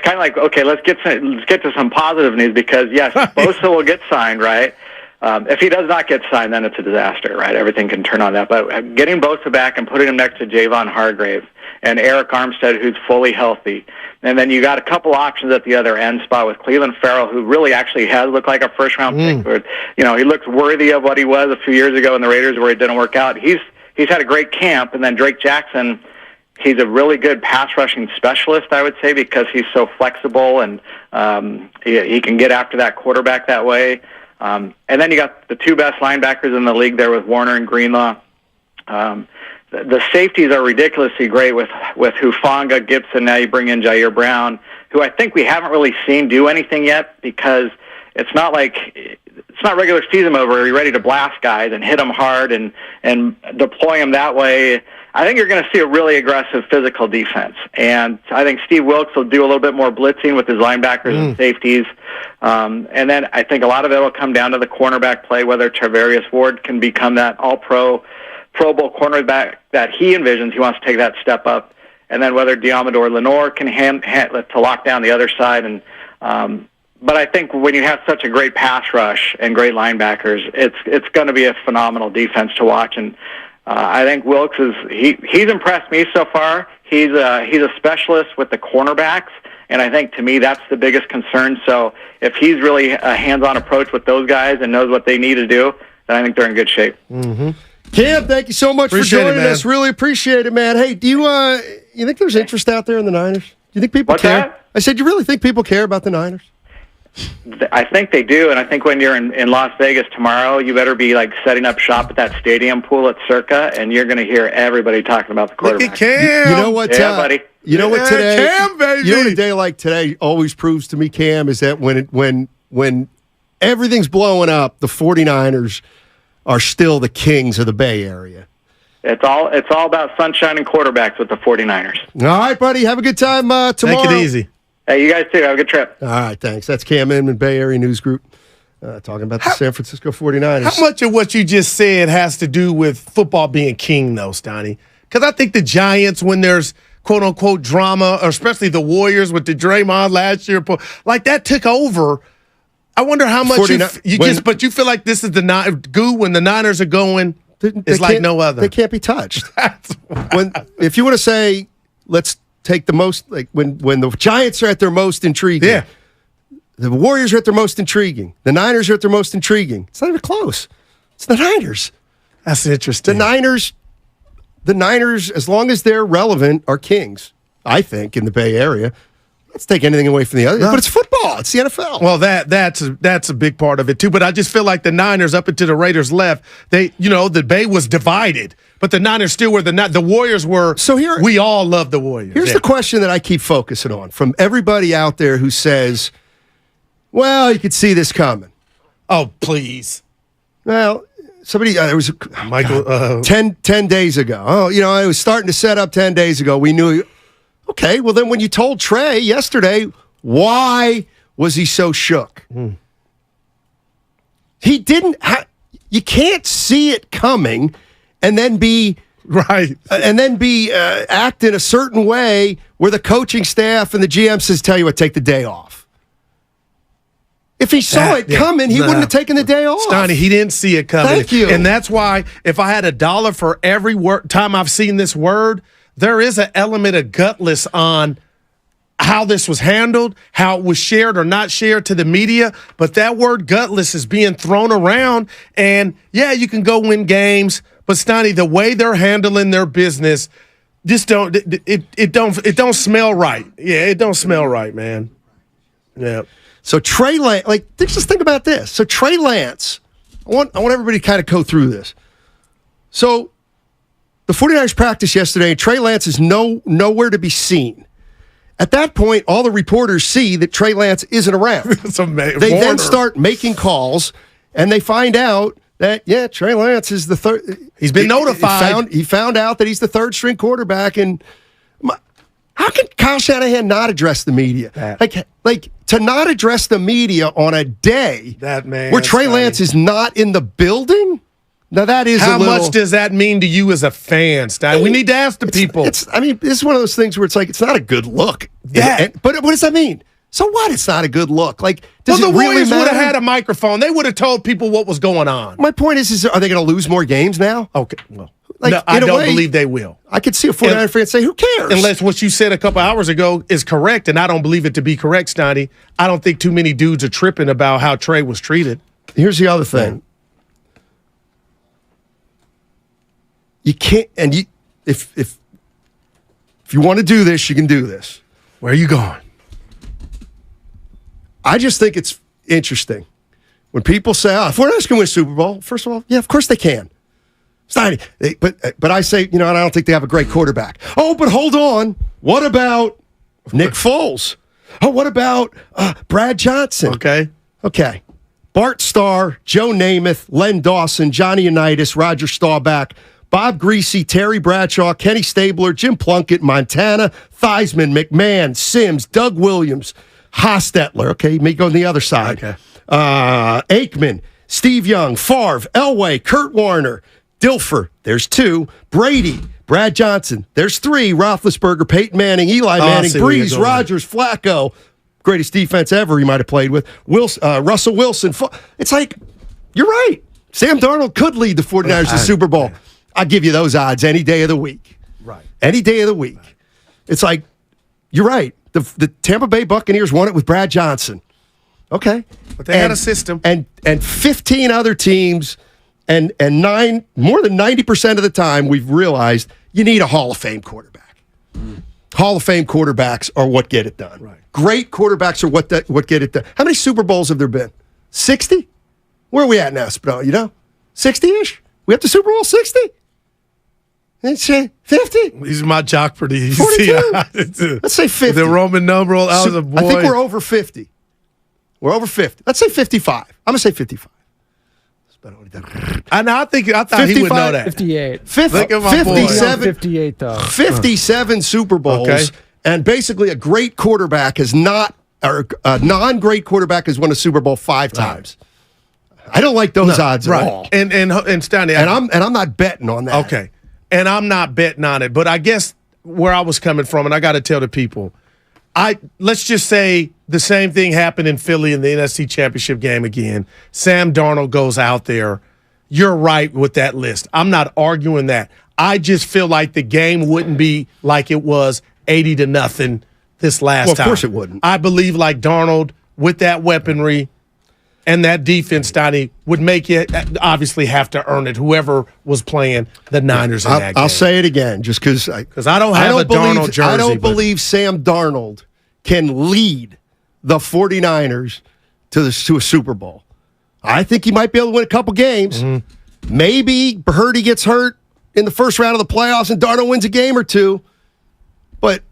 kind of like, okay, let's get to some positive news because yes, Bosa will get signed, right? if he does not get signed, then it's a disaster, right? Everything can turn on that. But getting Bosa back and putting him next to Javon Hargrave and Eric Armstead, who's fully healthy, and then you got a couple options at the other end spot with Cleveland Farrell, who really actually has looked like a first-round pick. But, he looks worthy of what he was a few years ago in the Raiders where it didn't work out. He's had a great camp, and then Drake Jackson, he's a really good pass-rushing specialist, I would say, because he's so flexible and he can get after that quarterback that way. And then you got the two best linebackers in the league there with Warner and Greenlaw. The safeties are ridiculously great with Hufanga, Gibson. Now you bring in Jair Brown, who I think we haven't really seen do anything yet because it's not regular season mode where you're ready to blast guys and hit them hard and deploy them that way. I think you're going to see a really aggressive physical defense. And I think Steve Wilkes will do a little bit more blitzing with his linebackers and safeties. And then I think a lot of it will come down to the cornerback play, whether Tarvarius Ward can become that all-pro, Pro Bowl cornerback that he envisions. He wants to take that step up. And then whether Diamador Lenore can to lock down the other side. And but I think when you have such a great pass rush and great linebackers, it's going to be a phenomenal defense to watch. And I think Wilkes he's impressed me so far. He's a specialist with the cornerbacks, and I think to me that's the biggest concern. So if he's really a hands-on approach with those guys and knows what they need to do, then I think they're in good shape.
Mm-hmm. Cam, thank you so much for joining us. Really appreciate it, man. Hey, do you think there's interest out there in the Niners? Do you think people care?
That?
I said, you really think people care about the Niners?
I think they do, and I think when you're in Las Vegas tomorrow, you better be setting up shop at that stadium pool at Circa, and you're going to hear everybody talking about the quarterback.
Look at Cam.
You know what?
Yeah, buddy.
You know what today?
Cam, baby.
You know what a day like today always proves to me, Cam, is that when everything's blowing up, the 49ers are still the kings of the Bay Area.
It's all about sunshine and quarterbacks with the 49ers.
All right, buddy. Have a good time tomorrow.
Take it easy.
Hey, you guys too. Have a good trip.
All right, thanks. That's Cam Inman, Bay Area News Group, talking about the San Francisco 49ers.
How much of what you just said has to do with football being king, though, Stoney? Because I think the Giants, when there's quote-unquote drama, or especially the Warriors with the Draymond last year, that took over. I wonder how much but you feel like this is when the Niners are going, it's like no other.
They can't be touched. If you want to say, let's take the most, when the Giants are at their most intriguing.
Yeah.
The Warriors are at their most intriguing. The Niners are at their most intriguing. It's not even close. It's the Niners.
That's interesting.
The Niners, as long as they're relevant, are kings, I think, in the Bay Area. Let's take anything away from the other. No. But it's football. It's the NFL.
Well, that's a big part of it, too. But I just feel like the Niners, up until the Raiders left, the Bay was divided. But the Niners still were the Warriors were. So we all love the Warriors.
Here's the question that I keep focusing on from everybody out there who says, well, you could see this coming.
Oh, please.
Well, somebody, there was
Michael
10 days ago. Oh, I was starting to set up 10 days ago. We knew. Okay, well, then when you told Trey yesterday, why was he so shook? He didn't. You can't see it coming and then be
right,
act in a certain way where the coaching staff and the GM says, "Tell you what, take the day off." If he saw it coming, he wouldn't have taken the day off.
Stoney, he didn't see it coming.
Thank you.
And that's why if I had $1 for every time I've seen this word, there is an element of gutless on how this was handled, how it was shared or not shared to the media. But that word gutless is being thrown around. And, yeah, you can go win games. But, Stoney, the way they're handling their business, just don't smell right. Yeah, it don't smell right, man. Yeah.
So Trey Lance, just think about this. So Trey Lance, I want everybody to kind of go through this. So the 49ers practiced yesterday, and Trey Lance is nowhere to be seen. At that point, all the reporters see that Trey Lance isn't around. They then start making calls, and they find out that, Trey Lance is the third.
He's been notified.
He found out that he's the third-string quarterback, and how can Kyle Shanahan not address the media? To not address the media on a day where Trey Lance is not in the building? Now, that is
how much does that mean to you as a fan, Stein? We need to ask the people.
This is one of those things where it's not a good look. But what does that mean? So what? It's not a good look. Does
the
it really
Warriors would have
matter?
had a microphone. They would have told people what was going on.
My point is are they going to lose more games now?
Okay, well,
Like,
no, I
in a
don't
way,
believe they will.
I could see a 49er fan say, who cares?
Unless what you said a couple hours ago is correct, and I don't believe it to be correct, Steiny. I don't think too many dudes are tripping about how Trey was treated.
Here's the other thing. You can't, and you, if you want to do this, you can do this.
Where are you going?
I just think it's interesting when people say, "Oh, if we're not going to win a Super Bowl," first of all, yeah, of course they can. Steiny, but I say, and I don't think they have a great quarterback. Oh, but hold on. What about Nick Foles? Oh, what about Brad Johnson? Okay. Bart Starr, Joe Namath, Len Dawson, Johnny Unitas, Roger Staubach, Bob Greasy, Terry Bradshaw, Kenny Stabler, Jim Plunkett, Montana, Theismann, McMahon, Sims, Doug Williams, Hostetler. Okay, you may go on the other side.
Okay.
Aikman, Steve Young, Favre, Elway, Kurt Warner, Dilfer, there's 2. Brady, Brad Johnson, there's 3. Roethlisberger, Peyton Manning, Eli Manning, Breeze, Rodgers, Flacco, greatest defense ever he might have played with, Russell Wilson. It's like, you're right. Sam Darnold could lead the 49ers to the Super Bowl. I'll give you those odds any day of the week.
Right.
Any day of the week. Right. It's like, you're right. The Tampa Bay Buccaneers won it with Brad Johnson. Okay.
But they had a system.
And 15 other teams, and more than 90% of the time, we've realized you need a Hall of Fame quarterback. Hall of Fame quarterbacks are what get it done.
Right.
Great quarterbacks are what get it done. How many Super Bowls have there been? 60? Where are we at now, Spino? You know? 60-ish? We up to Super Bowl 60? Let's say 50?
These are my jock pretty.
42? Let's say 50.
The Roman numeral. I was a boy.
I think we're over 50. We're over 50. Let's say 55. I'm going to say 55.
I thought 55, he would know that.
58.
57.
58, though.
57 Super Bowls, and basically a great quarterback has not, or a non-great quarterback has won a Super Bowl 5 times. I don't like those odds at all.
And Stanley,
I'm not betting on that.
Okay, and I'm not betting on it. But I guess where I was coming from, and I got to tell the people, let's just say the same thing happened in Philly in the NFC Championship game again. Sam Darnold goes out there. You're right with that list. I'm not arguing that. I just feel like the game wouldn't be like it was 80-0 this last time.
Of course it wouldn't.
I believe like Darnold with that weaponry and that defense, Donnie, would make it obviously have to earn it, whoever was playing the Niners in that game.
I'll say it again just because
I don't have a Darnold jersey.
I don't believe Sam Darnold can lead the 49ers to a Super Bowl. I think he might be able to win a couple games. Mm-hmm. Maybe Purdy gets hurt in the first round of the playoffs and Darnold wins a game or two. But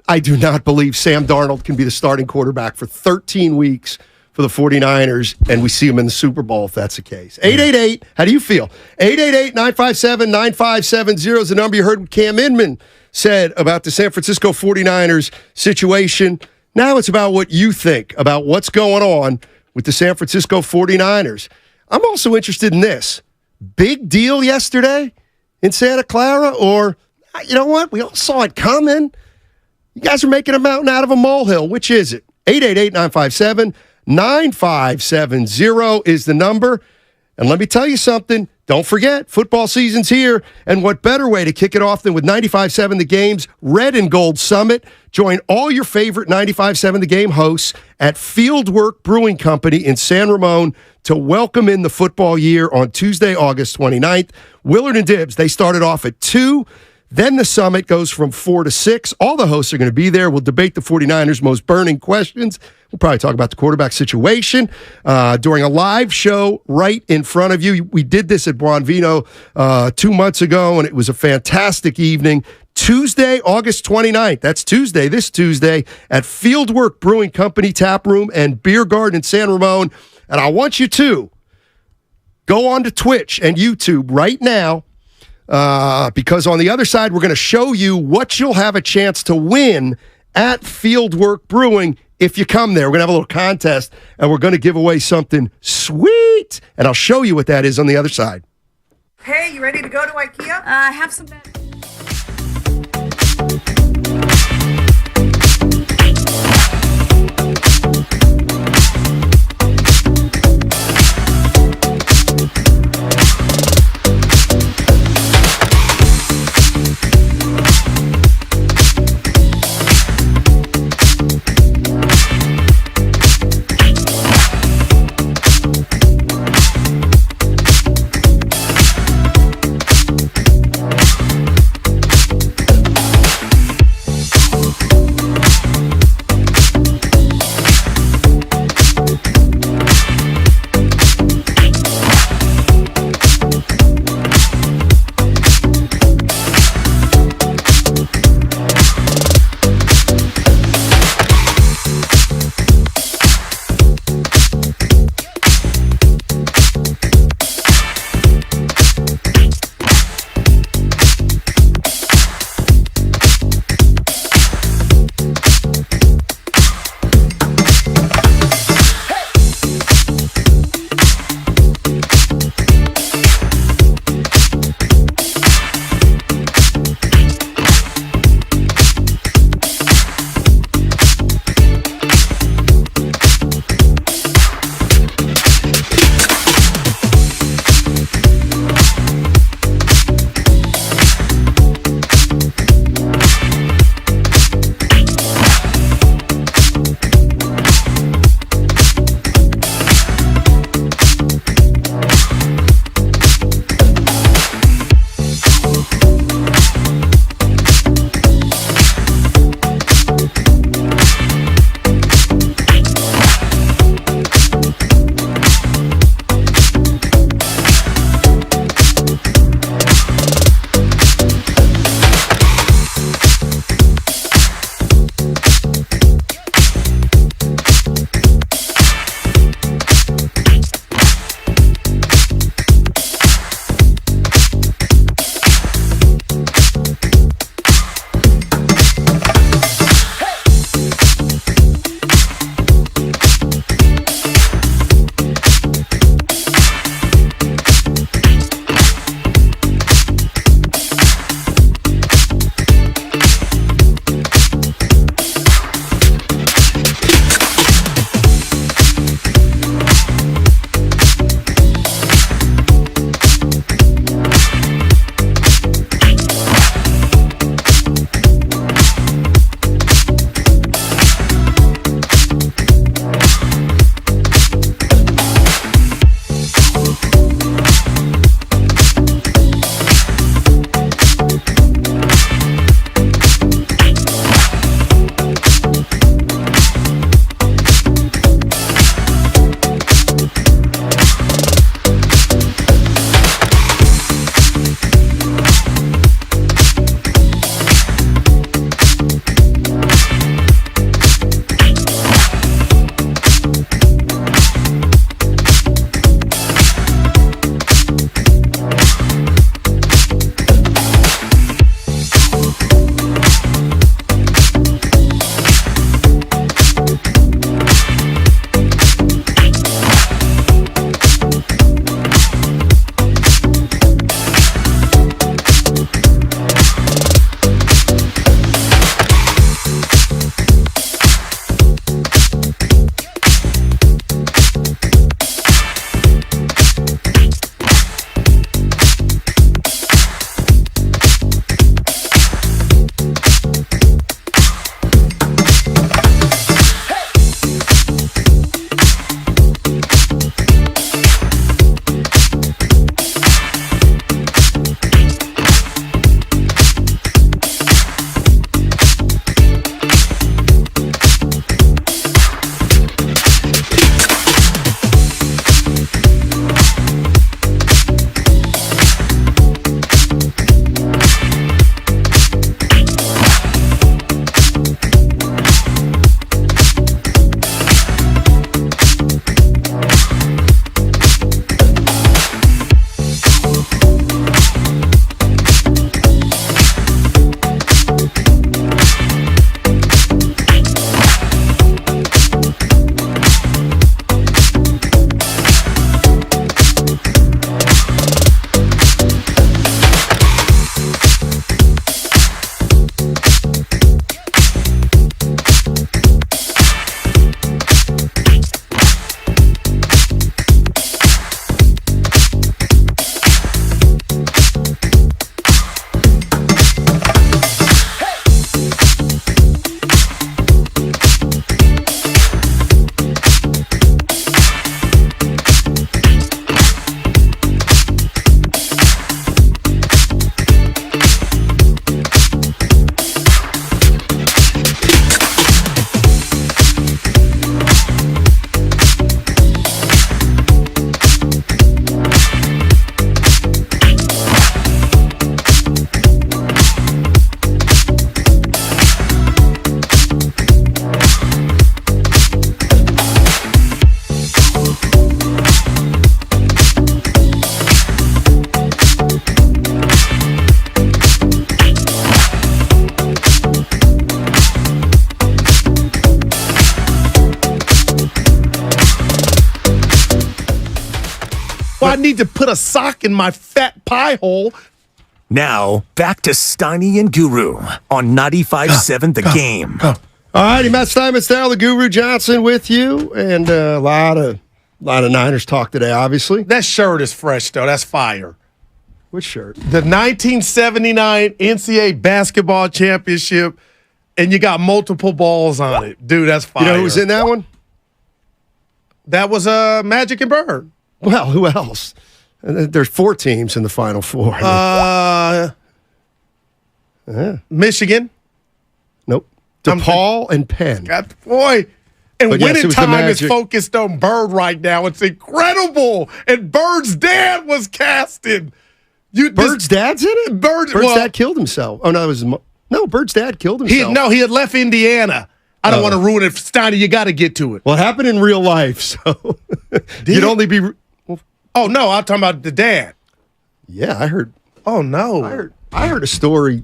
I do not believe Sam Darnold can be the starting quarterback for 13 weeks for the 49ers, and we see him in the Super Bowl if that's the case. 888, how do you feel? 888-957-9570 is the number. You heard what Cam Inman said about the San Francisco 49ers situation. Now it's about what you think about what's going on with the San Francisco 49ers. I'm also interested in this. Big deal yesterday in Santa Clara, or, you know what? We all saw it coming. You guys are making a mountain out of a molehill. Which is it? 888-957-9570 is the number. And let me tell you something. Don't forget, football season's here. And what better way to kick it off than with 95.7 The Game's Red and Gold Summit? Join all your favorite 95.7 The Game hosts at Fieldwork Brewing Company in San Ramon to welcome in the football year on Tuesday, August 29th. Willard and Dibbs, they started off at 2. Then the summit goes from 4 to 6. All the hosts are going to be there. We'll debate the 49ers' most burning questions. We'll probably talk about the quarterback situation during a live show right in front of you. We did this at Buonvino 2 months ago, and it was a fantastic evening. Tuesday, August 29th. That's Tuesday, this Tuesday, at Fieldwork Brewing Company Tap Room and Beer Garden in San Ramon. And I want you to go on to Twitch and YouTube right now, because on the other side, we're going to show you what you'll have a chance to win at Fieldwork Brewing if you come there. We're going to have a little contest, and we're going to give away something sweet, and I'll show you what that is on the other side.
Hey, you ready to go to IKEA? Have some...
Well, I need to put a sock in my fat pie hole.
Now, back to Steiny and Guru on 95.7 The Game.
All righty, Matt Steinman, Style, the Guru Johnson with you, and a lot of Niners talk today, obviously.
That shirt is fresh, though. That's fire.
Which shirt?
The 1979 NCAA basketball championship, and you got multiple balls on it. Dude, that's fire.
You know who was in that one?
That was Magic and Bird.
Well, who else? There's 4 teams in the Final Four.
Michigan.
Nope. DePaul and Penn.
Boy. And
But
Winning
yes,
Time is focused on Bird right now. It's incredible. And Bird's dad was casted.
Bird's dad's in it?
Bird's
dad killed himself. Oh, no, Bird's dad killed himself.
He had left Indiana. I don't want to ruin it. Steiny, you got to get to it.
Well, it happened in real life, so you'd only be...
Oh, no, I'm talking about the dad.
Yeah, I heard...
Oh, no.
I heard a story...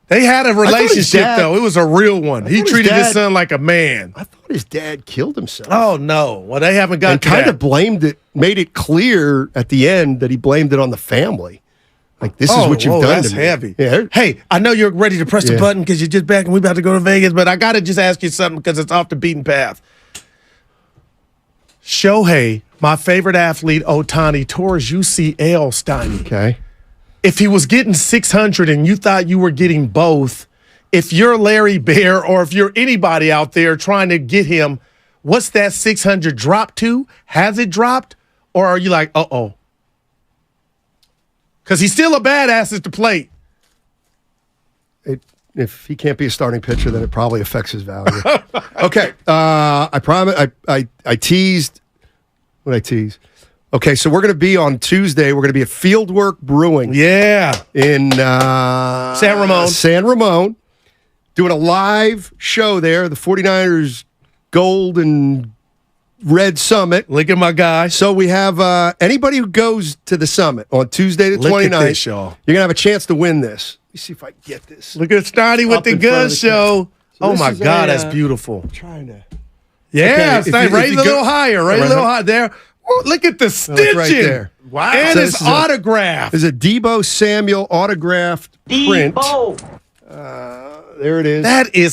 They had a relationship, though. It was a real one. He treated his son like a man.
I thought his dad killed himself.
Oh, no. Well, they haven't got
and kind of blamed it, made it clear at the end that he blamed it on the family. Like, this is what you've done
that's
to me.
Heavy.
Yeah.
Hey, I know you're ready to press the button because you're just back and we're about to go to Vegas, but I got to just ask you something because it's off the beaten path. Shohei, my favorite athlete, Ohtani, tore his UCL, Steiny.
Okay.
If he was getting 600 and you thought you were getting both, if you're Larry Bear or if you're anybody out there trying to get him, what's that 600 drop to? Has it dropped? Or are you like, uh-oh? Because he's still a badass at the plate.
If he can't be a starting pitcher, then it probably affects his value. Okay. I promise. I teased. What did I tease? Okay, so we're going to be on Tuesday. We're going to be at Fieldwork Brewing.
Yeah.
In San Ramon. Doing a live show there. The 49ers Gold and Red Summit.
Look at my guy.
So we have anybody who goes to the summit on Tuesday the 29th.
Look at this, y'all.
You're going to have a chance to win this. Let me see if I can get this.
Look at Steiny with the gun show. Oh, my God, that's beautiful.
I'm trying to.
Yeah,
okay,
raise it a little higher. Raise it a little higher. There. Oh, look at the stitching.
Right there.
Wow. And it's autographed.
There's a Debo Samuel autographed print. There it is.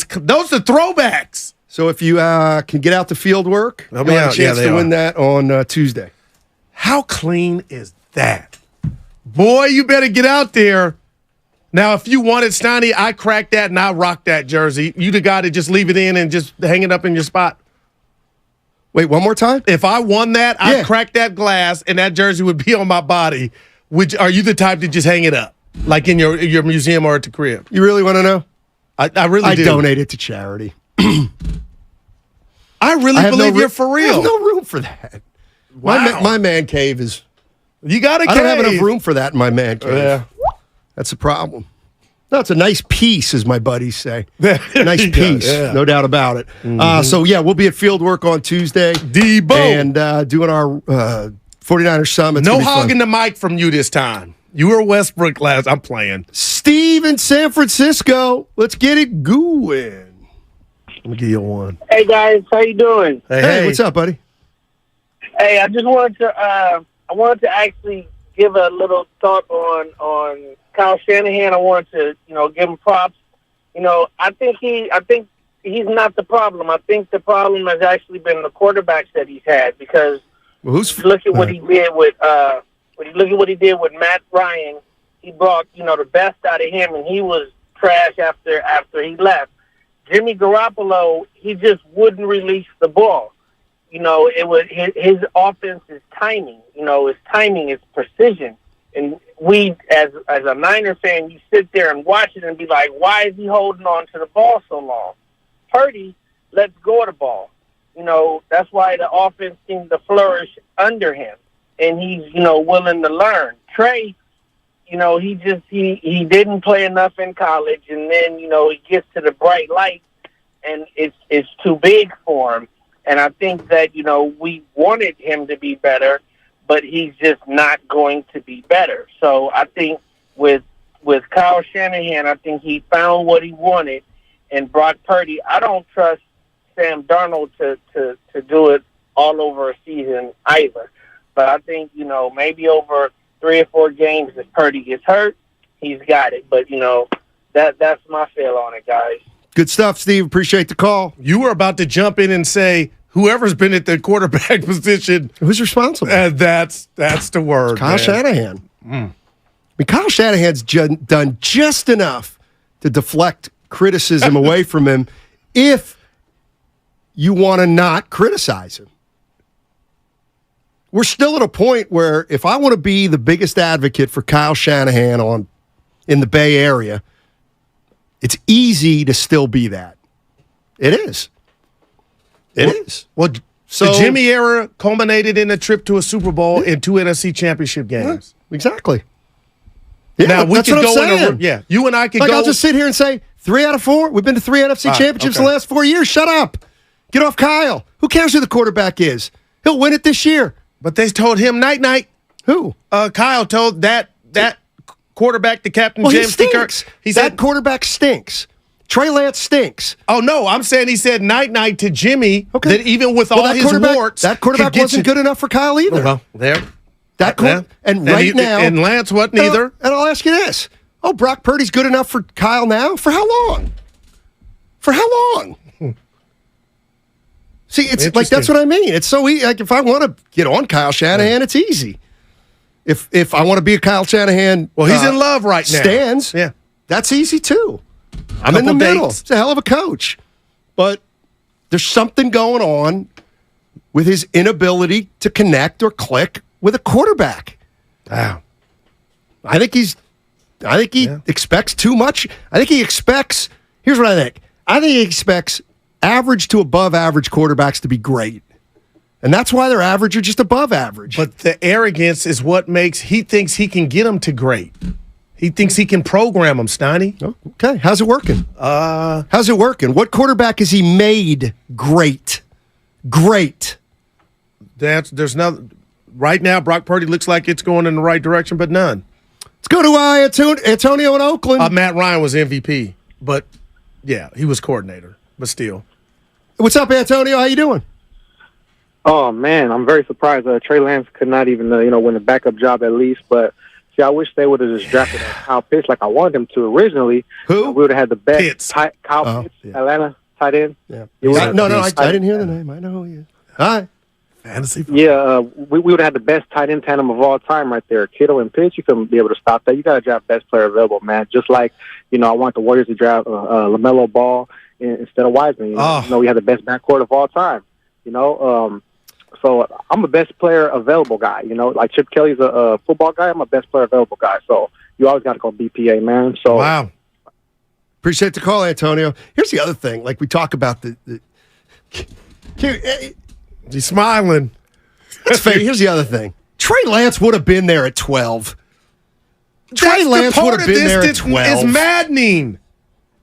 Those are throwbacks.
So if you can get out to Fieldwork, you'll have a chance to win that on Tuesday.
How clean is that? Boy, you better get out there. Now, if you wanted Steiny, I crack that and I rock that jersey. You the guy to just leave it in and just hang it up in your spot.
Wait, one more time?
If I won that, I'd crack that glass and that jersey would be on my body. Are you the type to just hang it up? Like in your museum or at the crib?
You really want to know?
I really do.
I donate it to charity.
I really believe you're for real.
There's no room for that.
Wow.
My man cave is...
You got a cave.
I don't have enough room for that in my man cave.
Yeah.
That's a problem. No, it's a nice piece, as my buddies say. Nice piece, no doubt about it.
Mm-hmm.
So, yeah, we'll be at Fieldwork on Tuesday.
Debo.
And doing our 49ers Summit.
No hogging the mic from you this time. You were Westbrook last. I'm playing.
Steve in San Francisco. Let's get it going.
Let me give you one.
Hey, guys. How you doing?
Hey, what's up, buddy?
Hey, I just wanted to actually give a little thought on Kyle Shanahan. I wanted to, give him props. I think he's not the problem. I think the problem has actually been the quarterbacks that he's had because look at what he did with Matt Ryan. He brought the best out of him, and he was trash after he left. Jimmy Garoppolo, he just wouldn't release the ball. It was his offense is timing. His timing is precision. And we, as a Niner fan, you sit there and watch it and be like, why is he holding on to the ball so long? Purdy lets go of the ball. That's why the offense seems to flourish under him. And he's, willing to learn. Trey, he didn't play enough in college. And then, he gets to the bright light and it's too big for him. And I think that, we wanted him to be better, but he's just not going to be better. So I think with Kyle Shanahan, I think he found what he wanted. And Brock Purdy, I don't trust Sam Darnold to do it all over a season either. But I think, maybe over 3 or 4 games, if Purdy gets hurt, he's got it. But, that's my feel on it, guys.
Good stuff, Steve. Appreciate the call.
You were about to jump in and say, whoever's been at the quarterback position,
who's responsible?
That's the word.
Kyle Shanahan. I mean, Kyle Shanahan's done just enough to deflect criticism away from him if you want to not criticize him. We're still at a point where if I want to be the biggest advocate for Kyle Shanahan in the Bay Area, it's easy to still be that. It is. It is.
Well, the Jimmy era culminated in a trip to a Super Bowl and 2 NFC championship games.
Yeah, exactly. Yeah,
now we
that's
could
what
go
I'm saying.
in a you and I could go.
I'll just sit here and say 3 out of 4. We've been to 3 NFC championships in the last 4 years. Shut up. Get off Kyle. Who cares who the quarterback is? He'll win it this year.
But they told him night.
Who?
Kyle told that quarterback, the captain,
James
he stinks.
He said quarterback stinks. Trey Lance stinks.
Oh, no. I'm saying he said night to Jimmy that even with all his warts.
That quarterback wasn't good enough for Kyle either.
Well, there.
And right now.
And Lance wasn't either.
And I'll ask you this. Oh, Brock Purdy's good enough for Kyle now? For how long? For how long? See, it's like that's what I mean. It's so easy. Like if I want to get on Kyle Shanahan, it's easy. If I want to be a Kyle Shanahan,
well, he's in love right now.
Stands,
yeah,
that's easy too. I'm in the middle. He's a hell of a coach, but there's something going on with his inability to connect or click with a quarterback.
Wow,
I think he expects too much. I think he expects. Here's what I think. I think he expects average to above average quarterbacks to be great. And that's why they're average or just above average.
But the arrogance is what makes he thinks he can get them to great. He thinks he can program them, Steiny.
Okay. How's it working? How's it working? What quarterback has he made great? Great.
There's nothing. Right now, Brock Purdy looks like it's going in the right direction, but none.
Let's go to Antonio in Oakland.
Matt Ryan was MVP, but yeah, he was coordinator, but still.
What's up, Antonio? How you doing?
Oh, man, I'm very surprised. Trey Lance could not even, win a backup job at least. But, see, I wish they would have just drafted Kyle Pitts like I wanted them to originally.
Who?
We would have had the best. Kyle Pitts, Atlanta, tight end.
Yeah. I didn't hear the name. I know who he is. Hi.
Fantasy.
Yeah, we would have had the best tight end tandem of all time right there. Kittle and Pitts, you couldn't be able to stop that. You got to draft best player available, man. Just like, I want the Warriors to draft LaMelo Ball instead of Wiseman. We had the best backcourt of all time, So I'm a best player available guy. Like Chip Kelly's a football guy. I'm a best player available guy. So you always got to go BPA, man. So
wow. Appreciate the call, Antonio. Here's the other thing. Like we talk about
he's smiling.
Here's the other thing. Trey Lance would have been there at 12. Trey Lance would have been there at 12.
It's maddening.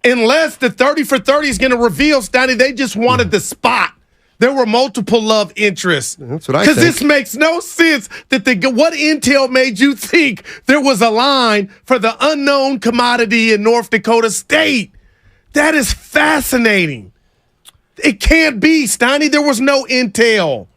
Unless the 30 for 30 is going to reveal, Stoney, they just wanted the spot. There were multiple love interests.
That's what I think.
Because this makes no sense that what intel made you think there was a line for the unknown commodity in North Dakota State? That is fascinating. It can't be, Steiny. There was no intel.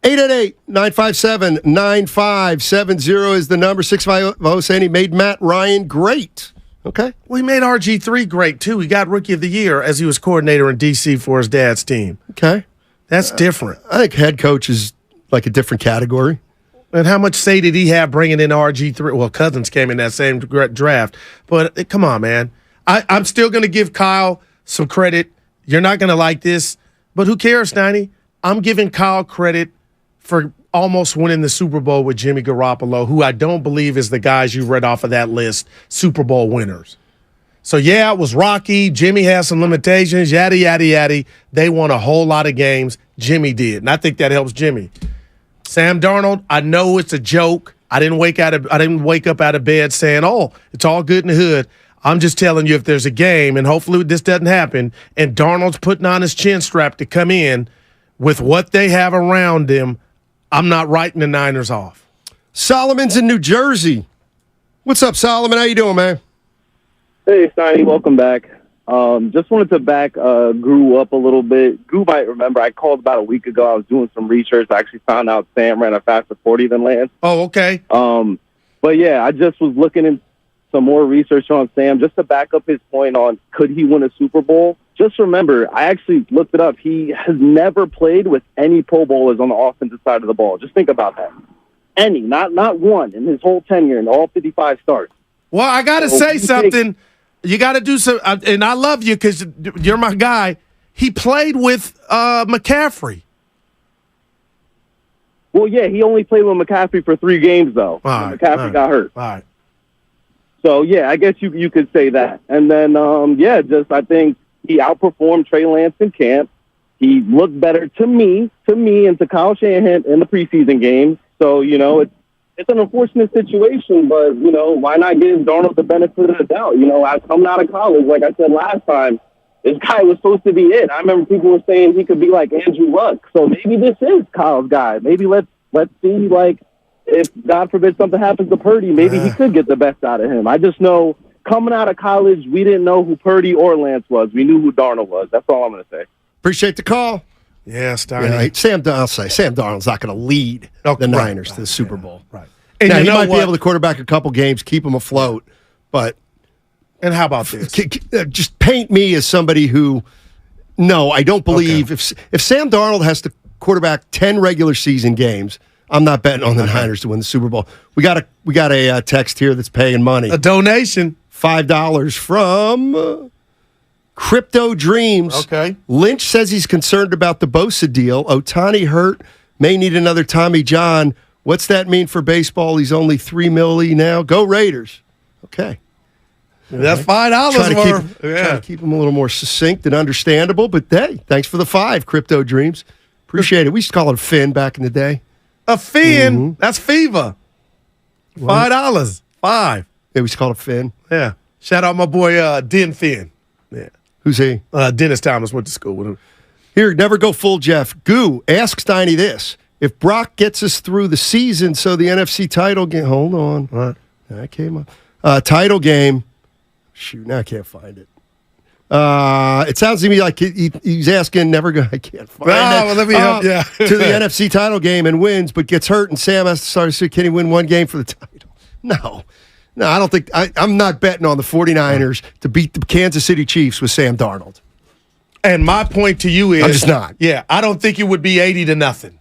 888-957-9570 is the number. 650 saying he made Matt Ryan great. Okay.
Well, he made RG3 great, too. He got Rookie of the Year as he was coordinator in D.C. for his dad's team.
Okay.
That's different.
I think head coach is like a different category.
And how much say did he have bringing in RG3? Well, Cousins came in that same draft. But come on, man. I'm still going to give Kyle some credit. You're not going to like this. But who cares, Steiny? I'm giving Kyle credit for almost winning the Super Bowl with Jimmy Garoppolo, who I don't believe is the guys you read off of that list, Super Bowl winners. So, yeah, it was rocky. Jimmy has some limitations, yada, yada, yada. They won a whole lot of games. Jimmy did, and I think that helps Jimmy. Sam Darnold, I know it's a joke. I didn't wake up out of bed saying, oh, it's all good in the hood. I'm just telling you, if there's a game, and hopefully this doesn't happen, and Darnold's putting on his chin strap to come in with what they have around him, I'm not writing the Niners off.
Solomon's in New Jersey. What's up, Solomon? How you doing, man?
Hey, Steiny. Welcome back.
Just wanted to back Guru up a little bit. Guru might remember I called about a week ago. I was doing some research. I actually found out Sam ran a faster 40 than Lance.
Oh, okay.
But yeah, I just was looking in some more research on Sam just to back up his point on could he win a Super Bowl. Just remember, I actually looked it up. He has never played with any Pro Bowlers on the offensive side of the ball. Just think about that. Any, not one in his whole tenure in all 55 starts.
Well, I got to say something. You got to do some, and I love you because you're my guy. He played with McCaffrey.
Well, yeah, he only played with McCaffrey for 3 games, though. McCaffrey got hurt.
All right.
So, yeah, I guess you could say that. And then, I think he outperformed Trey Lance in camp. He looked better to me, and to Kyle Shanahan in the preseason games. So, it's an unfortunate situation, but, why not give Darnold the benefit of the doubt? Coming out of college, like I said last time, this guy was supposed to be it. I remember people were saying he could be like Andrew Luck. So maybe this is Kyle's guy. Maybe let's see, if God forbid something happens to Purdy, maybe he could get the best out of him. I just know coming out of college, we didn't know who Purdy or Lance was. We knew who Darnold was. That's all I'm going to say.
Appreciate the call.
Yeah, Steiny.
I'll say Sam Darnold's not going to lead the Niners to the Super Bowl.
Right.
And now, he might be able to quarterback a couple games, keep them afloat, but
and how about this?
Just paint me as somebody who, no, I don't believe if Sam Darnold has to quarterback 10 regular season games, I'm not betting on the Niners to win the Super Bowl. We got a text here that's paying money.
A donation.
$5 from Crypto Dreams.
Okay.
Lynch says he's concerned about the Bosa deal. Ohtani hurt, may need another Tommy John. What's that mean for baseball? He's only $3 million now. Go Raiders. Okay.
That's $5
Trying to keep him a little more succinct and understandable. But hey, thanks for the 5, Crypto Dreams. Appreciate it. We used to call it a fin back in the day.
A fin? Mm-hmm. That's fever. $5. 5.
Yeah, we used to call it a fin.
Yeah. Shout out my boy Den Finn. Yeah.
Who's he?
Dennis Thomas went to school with him.
Here, never go full Jeff. Goo, ask Steiny this. If Brock gets us through the season, so the NFC title game. Hold on.
What?
That came up. Title game. Shoot, now I can't find it. It sounds to me like he's asking, never go. I can't find it.
Well, let me help you.
To the NFC title game and wins, but gets hurt, and Sam has to start to say, can he win one game for the title? No, I don't think. I'm not betting on the 49ers to beat the Kansas City Chiefs with Sam Darnold.
And my point to you is,
I'm just not.
Yeah, I don't think it would be 80-0.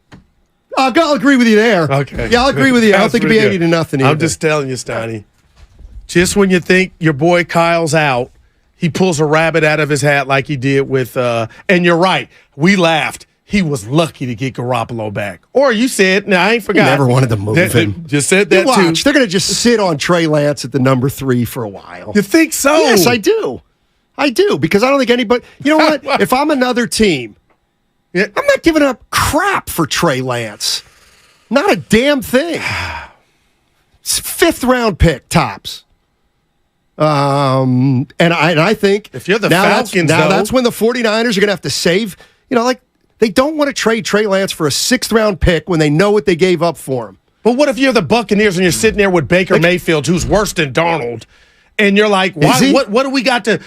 I'll agree with you there.
Okay.
Yeah, I'll agree with you. I don't think it'd be 80-0 either.
I'm just telling you, Steiny. Just when you think your boy Kyle's out, he pulls a rabbit out of his hat like he did with and you're right. We laughed. He was lucky to get Garoppolo back. Or you said, no, I ain't forgot.
He never wanted to move him.
Just said that
watch,
too.
They're going to just sit on Trey Lance at the number 3 for a while.
You think so?
Yes, I do. Because I don't think anybody. You know what? If I'm another team, I'm not giving up crap for Trey Lance. Not a damn thing. It's 5th round pick tops. And I think
if you're the Falcons,
that's when the 49ers are going to have to save. They don't want to trade Trey Lance for a 6th round pick when they know what they gave up for him.
But what if you're the Buccaneers and you're sitting there with Baker Mayfield, who's worse than Darnold, and you're like, why? What do we got to?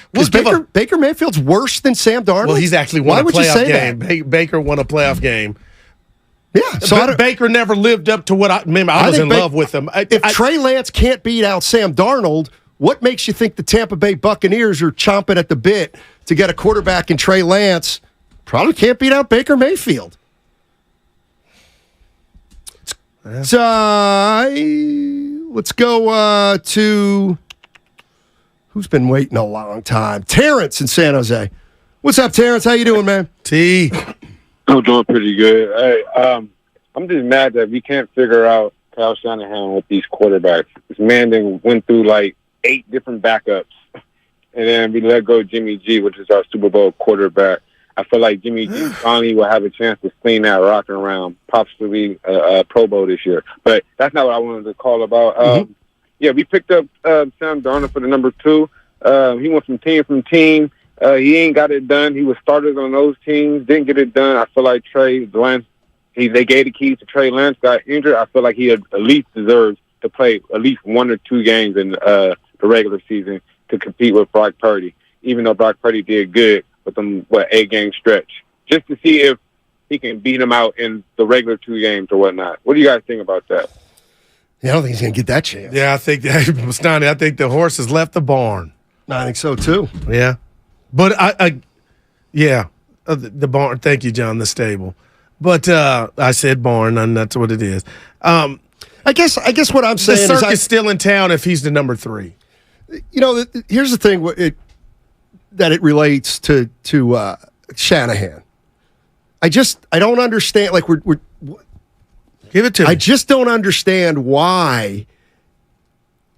Baker Mayfield's worse than Sam Darnold?
Well, he's actually won a playoff game. Baker won a playoff game.
Yeah, so
Baker never lived up to what I was in love with him.
If Trey Lance can't beat out Sam Darnold, what makes you think the Tampa Bay Buccaneers are chomping at the bit to get a quarterback in Trey Lance? Probably can't beat out Baker Mayfield. So let's go to who's been waiting a long time. Terrence in San Jose. What's up, Terrence? How you doing, man?
T.
I'm doing pretty good. Hey, I'm just mad that we can't figure out Kyle Shanahan with these quarterbacks. This man then went through like 8 different backups, and then we let go Jimmy G, which is our Super Bowl quarterback. I feel like Jimmy G finally will have a chance to clean that rocking around, possibly a Pro Bowl this year. But that's not what I wanted to call about. Yeah, we picked up Sam Darnold for the number 2. He went from team. He ain't got it done. He was started on those teams, didn't get it done. I feel like Trey Lance, they gave the keys to Trey Lance, got injured. I feel like he at least deserves to play at least 1 or 2 games in the regular season to compete with Brock Purdy. even though Brock Purdy did good with them, 8-game stretch, just to see if he can beat him out in the regular 2 games or whatnot. What do you guys think about that?
Yeah, I don't think he's going to get that chance.
Yeah, I think the horse has left the barn.
I think so too.
Yeah, but the barn. Thank you, John. The stable, but I said barn, and that's what it is.
I guess what I'm saying
the circus still in town if he's the number 3.
Here's the thing: that it relates to Shanahan. I don't understand. Like we're
give it to me.
I just don't understand why.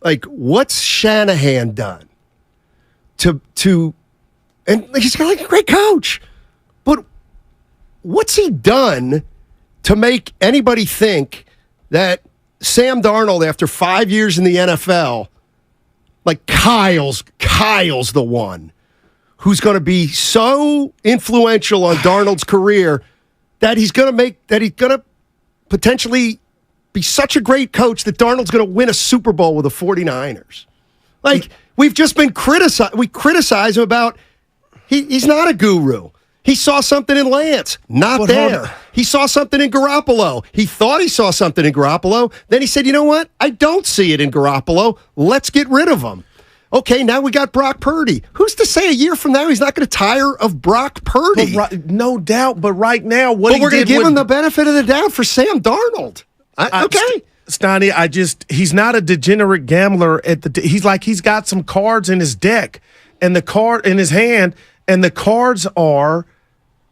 Like, what's Shanahan done to and he's got a great coach, but what's he done to make anybody think that Sam Darnold, after 5 years in the NFL, like Kyle's the one who's going to be so influential on Darnold's career that he's going to potentially be such a great coach that Darnold's going to win a Super Bowl with the 49ers. Like, we've just been criticized. We criticize him about he's not a guru. He saw something in Lance, not there. He saw something in Garoppolo. He thought he saw something in Garoppolo. Then he said, you know what? I don't see it in Garoppolo. Let's get rid of him. Okay, now we got Brock Purdy. Who's to say a year from now he's not going to tire of Brock Purdy?
No doubt, but right now,
we're going to give him the benefit of the doubt for Sam Darnold. Okay.
Steiny, he's not a degenerate gambler he's got some cards in his deck and the card in his hand, and the cards are,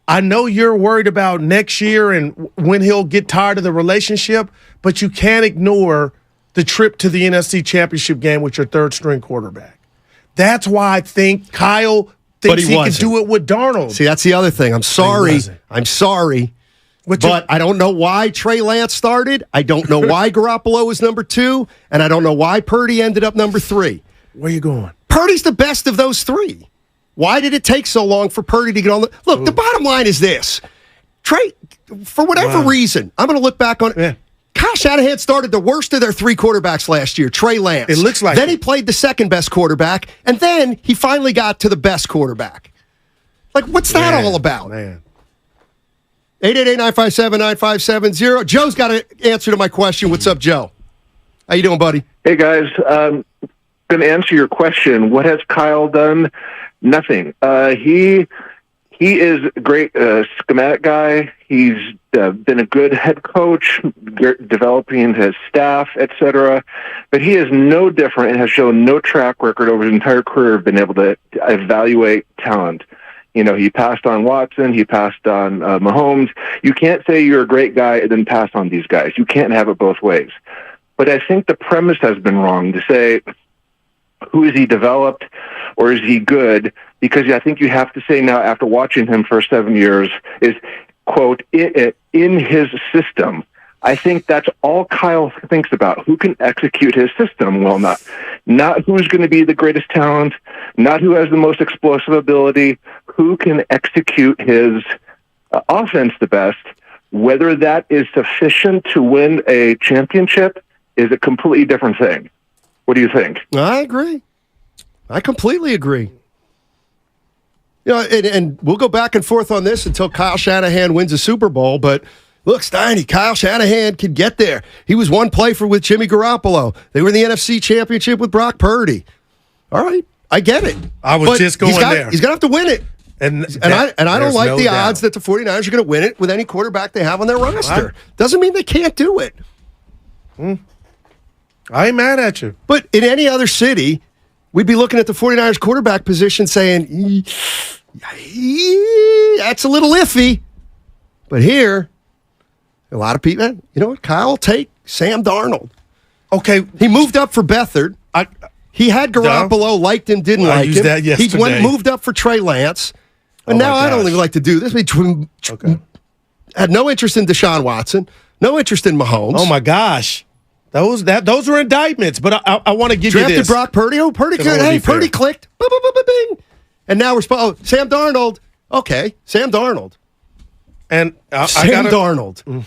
I know you're worried about next year and when he'll get tired of the relationship, but you can't ignore the trip to the NFC Championship game with your third-string quarterback. That's why I think Kyle thinks he can do it with Darnold.
See, that's the other thing. I'm sorry. But I don't know why Trey Lance started. I don't know why Garoppolo was number 2, and I don't know why Purdy ended up number 3.
Where you going?
Purdy's the best of those 3. Why did it take so long for Purdy to get on the... Look, the bottom line is this. Trey, for whatever reason, I'm going to look back on it. Yeah. Kyle Shanahan started the worst of their 3 quarterbacks last year, Trey Lance.
It looks like
Then he played the second-best quarterback, and then he finally got to the best quarterback. Like, what's that all about?
Man.
888-957-9570. Joe's got an answer to my question. What's up, Joe? How you doing, buddy?
Hey, guys. Going to answer your question. What has Kyle done? Nothing. He is a great schematic guy. He's been a good head coach, developing his staff, etc. But he is no different and has shown no track record over his entire career of being able to evaluate talent. You know, he passed on Watson. He passed on Mahomes. You can't say you're a great guy and then pass on these guys. You can't have it both ways. But I think the premise has been wrong to say, who is he developed or is he good? Because I think you have to say now, after watching him for 7 years, is, quote, in his system. I think that's all Kyle thinks about. Who can execute his system well enough? Not who's going to be the greatest talent, not who has the most explosive ability, who can execute his offense the best. Whether that is sufficient to win a championship is a completely different thing. What do you think?
I agree. I completely agree. You know, and we'll go back and forth on this until Kyle Shanahan wins a Super Bowl, but look, Steiny, Kyle Shanahan can get there. He was one play with Jimmy Garoppolo. They were in the NFC Championship with Brock Purdy. All right, I get it.
I was just going there.
He's going to have to win it. And I don't like the odds that the 49ers are going to win it with any quarterback they have on their roster. Doesn't mean they can't do it.
I ain't mad at you.
But in any other city, we'd be looking at the 49ers quarterback position saying, that's a little iffy. But here, a lot of people, you know what? Kyle will take Sam Darnold.
Okay.
He moved up for Beathard. He had Garoppolo, liked him, didn't like him.
That yesterday.
He moved up for Trey Lance. And now I don't even like to do this. Had no interest in Deshaun Watson, no interest in Mahomes.
Oh, my gosh. Those were indictments, but I want to give you this.
Drafted Brock Purdy. Oh, Purdy good. Hey, Purdy clicked. Bing. And now we're Sam Darnold. Okay, Sam Darnold.
And
Sam Darnold.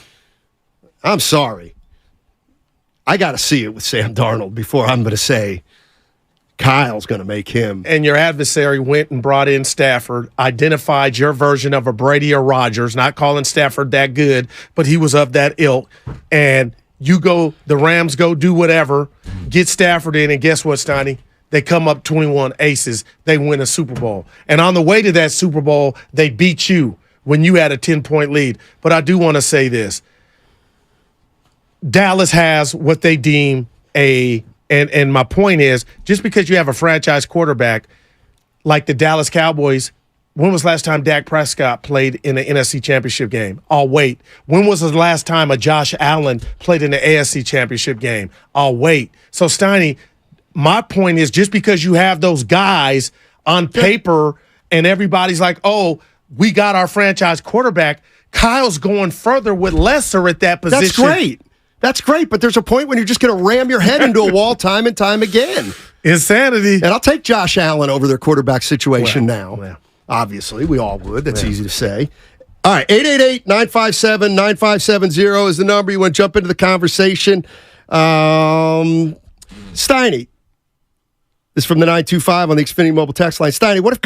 I'm sorry. I got to see it with Sam Darnold before I'm going to say Kyle's going to make him.
And your adversary went and brought in Stafford, identified your version of a Brady or Rodgers, not calling Stafford that good, but he was of that ilk. And the Rams go do whatever, get Stafford in, and guess what, Steiny? They come up 21 aces. They win a Super Bowl. And on the way to that Super Bowl, they beat you when you had a 10-point lead. But I do want to say this. Dallas has what they deem and my point is, just because you have a franchise quarterback like the Dallas Cowboys, when was the last time Dak Prescott played in an NFC Championship game? I'll wait. When was the last time a Josh Allen played in the AFC Championship game? I'll wait. So, Steiny, my point is, just because you have those guys on paper and everybody's like, oh, we got our franchise quarterback, Kyle's going further with lesser at that position.
That's great. That's great, but there's a point when you're just going to ram your head into a wall time and time again.
Insanity.
And I'll take Josh Allen over their quarterback situation now. Well. Obviously, we all would. That's easy to say. All right, 888-957-9570 is the number. You want to jump into the conversation. Steiny, this is from the 925 on the Xfinity Mobile text line. Steiny, what if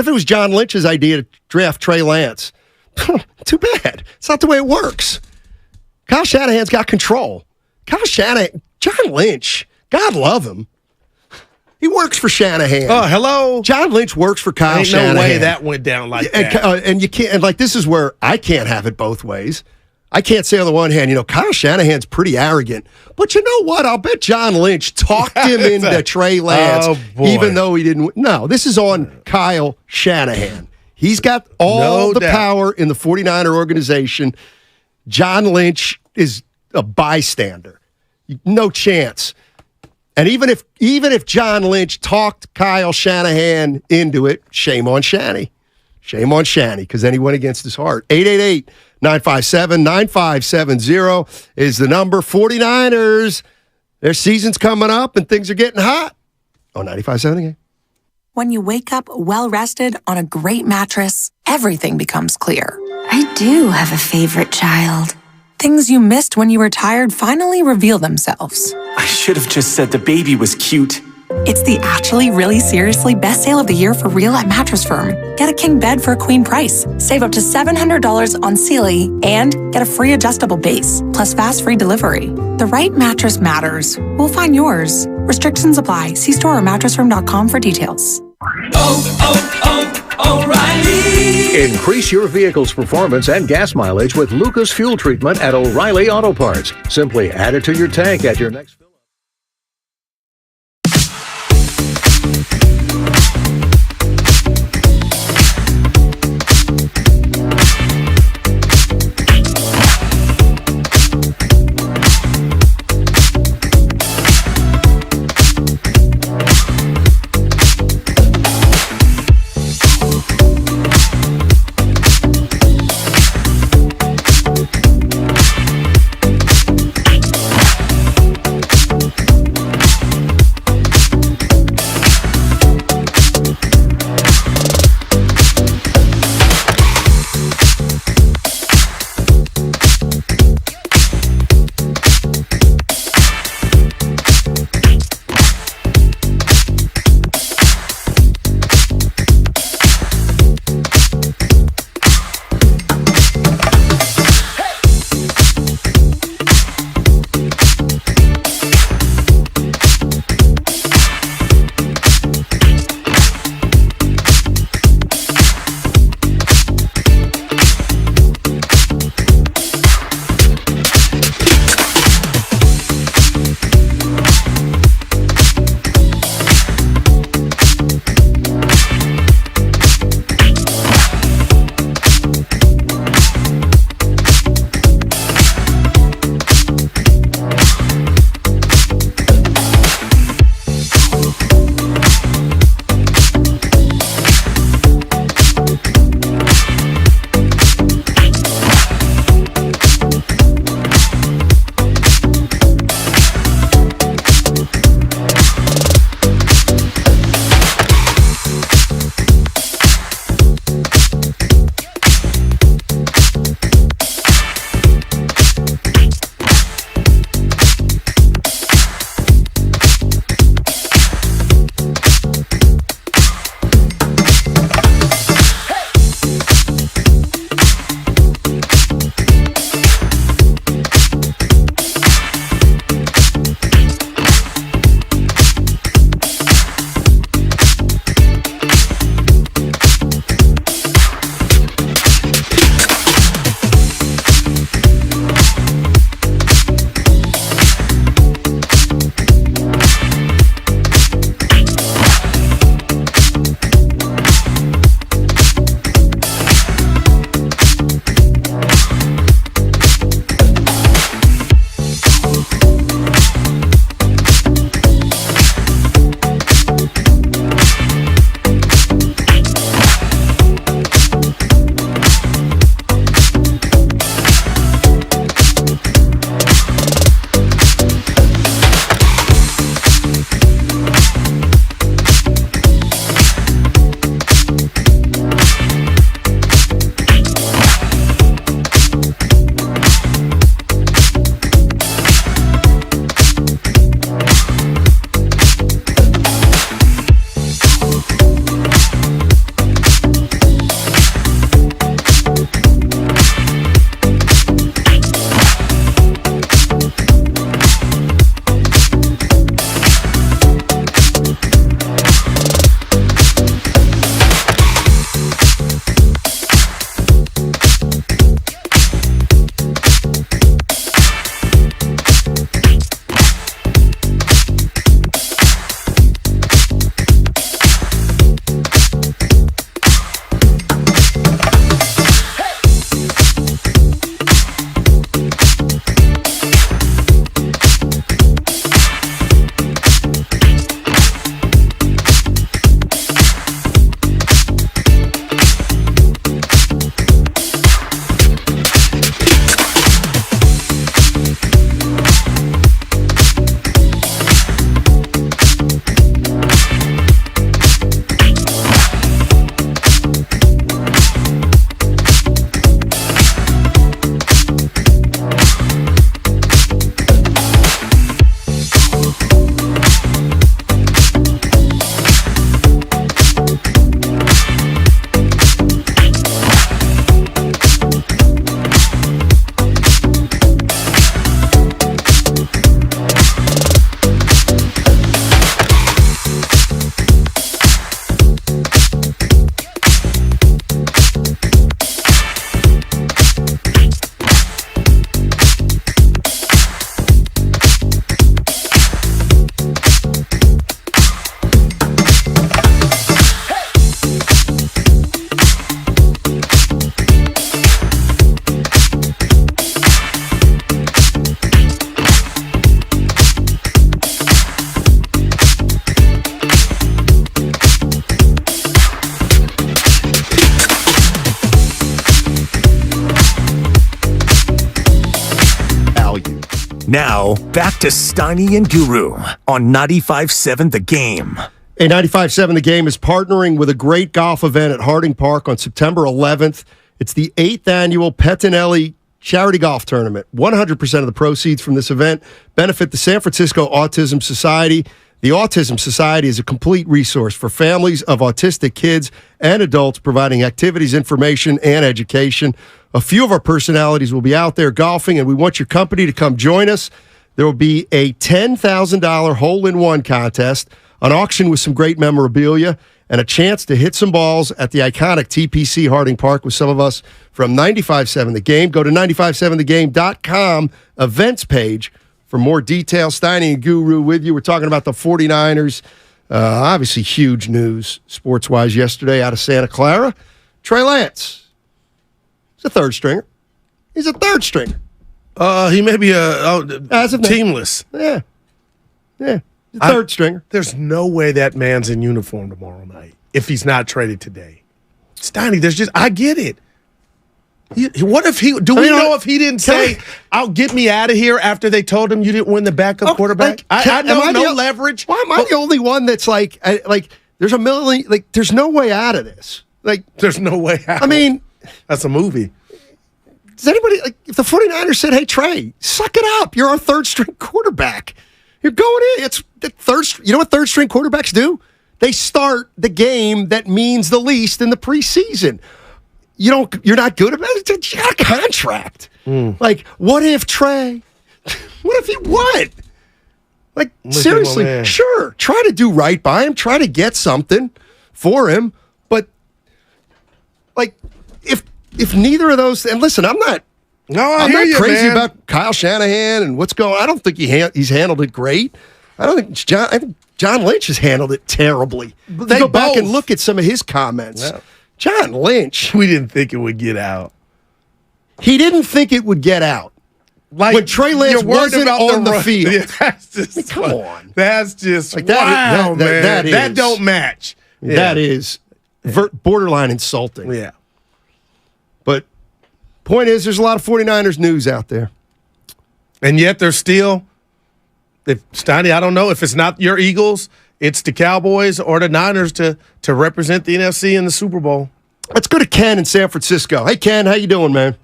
it was John Lynch's idea to draft Trey Lance? Too bad. It's not the way it works. Kyle Shanahan's got control. John Lynch, God love him. He works for Shanahan.
Oh, hello.
John Lynch works for Kyle Shanahan.
No way that went down like that.
And you can't. And this is where I can't have it both ways. I can't say on the one hand, Kyle Shanahan's pretty arrogant, but you know what? I'll bet John Lynch talked him into Trey Lance, even though he didn't. No, this is on Kyle Shanahan. He's got all the power in the 49er organization. John Lynch is a bystander. No chance. And even if John Lynch talked Kyle Shanahan into it, shame on Shanny. Shame on Shanny, because then he went against his heart. 888-957-9570 is the number. 49ers, their season's coming up and things are getting hot. Oh, 95.7 again.
When you wake up well-rested on a great mattress, everything becomes clear.
I do have a favorite child.
Things you missed when you were tired finally reveal themselves.
I should have just said the baby was cute.
It's the actually really seriously best sale of the year for real at Mattress Firm. Get a king bed for a queen price. Save up to $700 on Sealy and get a free adjustable base, plus fast free delivery. The right mattress matters. We'll find yours. Restrictions apply. See store or mattressfirm.com for details.
O'Reilly. Increase your vehicle's performance and gas mileage with Lucas Fuel Treatment at O'Reilly Auto Parts. Simply add it to your tank at your next fill.
Now, back to Steiny and Guru on 95.7 The Game.
Hey, 95.7 The Game is partnering with a great golf event at Harding Park on September 11th. It's the 8th annual Pettinelli Charity Golf Tournament. 100% of the proceeds from this event benefit the San Francisco Autism Society. The Autism Society is a complete resource for families of autistic kids and adults, providing activities, information, and education. A few of our personalities will be out there golfing, and we want your company to come join us. There will be a $10,000 hole-in-one contest, an auction with some great memorabilia, and a chance to hit some balls at the iconic TPC Harding Park with some of us from 95.7 The Game. Go to 957thegame.com events page for more details. Steiny and Guru with you. We're talking about the 49ers. Obviously, huge news sports-wise yesterday out of Santa Clara. Trey Lance. He's a third stringer. He's a third stringer.
He may be teamless.
Yeah. Yeah. He's a third stringer.
There's no way that man's in uniform tomorrow night if he's not traded today. Steiny, I get it. What if he? Do we know if he didn't say, "I'll get me out of here" after they told him you didn't win the backup quarterback? I know no leverage.
Why am I the only one that's like there's a million, there's no way out of this.
There's no way out.
I mean,
that's a movie.
Does anybody if the 49ers said, "Hey Trey, suck it up. You're our third string quarterback. You're going in." It's the third. You know what third string quarterbacks do? They start the game that means the least in the preseason. You're not good about it. You got a contract. What if Trey? What if he what? Seriously, sure. Try to do right by him. Try to get something for him. But if neither of those, and listen, I'm not crazy about Kyle Shanahan and what's going on. I don't think he's handled it great. I think John Lynch has handled it terribly. Go back and look at some of his comments. Yeah. John Lynch.
We didn't think it would get out.
He didn't think it would get out. When Trey Lance wasn't on the field.
Yeah, that's just,
come on.
That's just, wow, man. That don't match. Yeah.
That is borderline insulting.
Yeah.
But point is, there's a lot of 49ers news out there.
And yet there's still, Steiny, I don't know, if it's not your Eagles, it's the Cowboys or the Niners to represent the NFC in the Super Bowl.
Let's go to Ken in San Francisco. Hey, Ken, how you doing, man?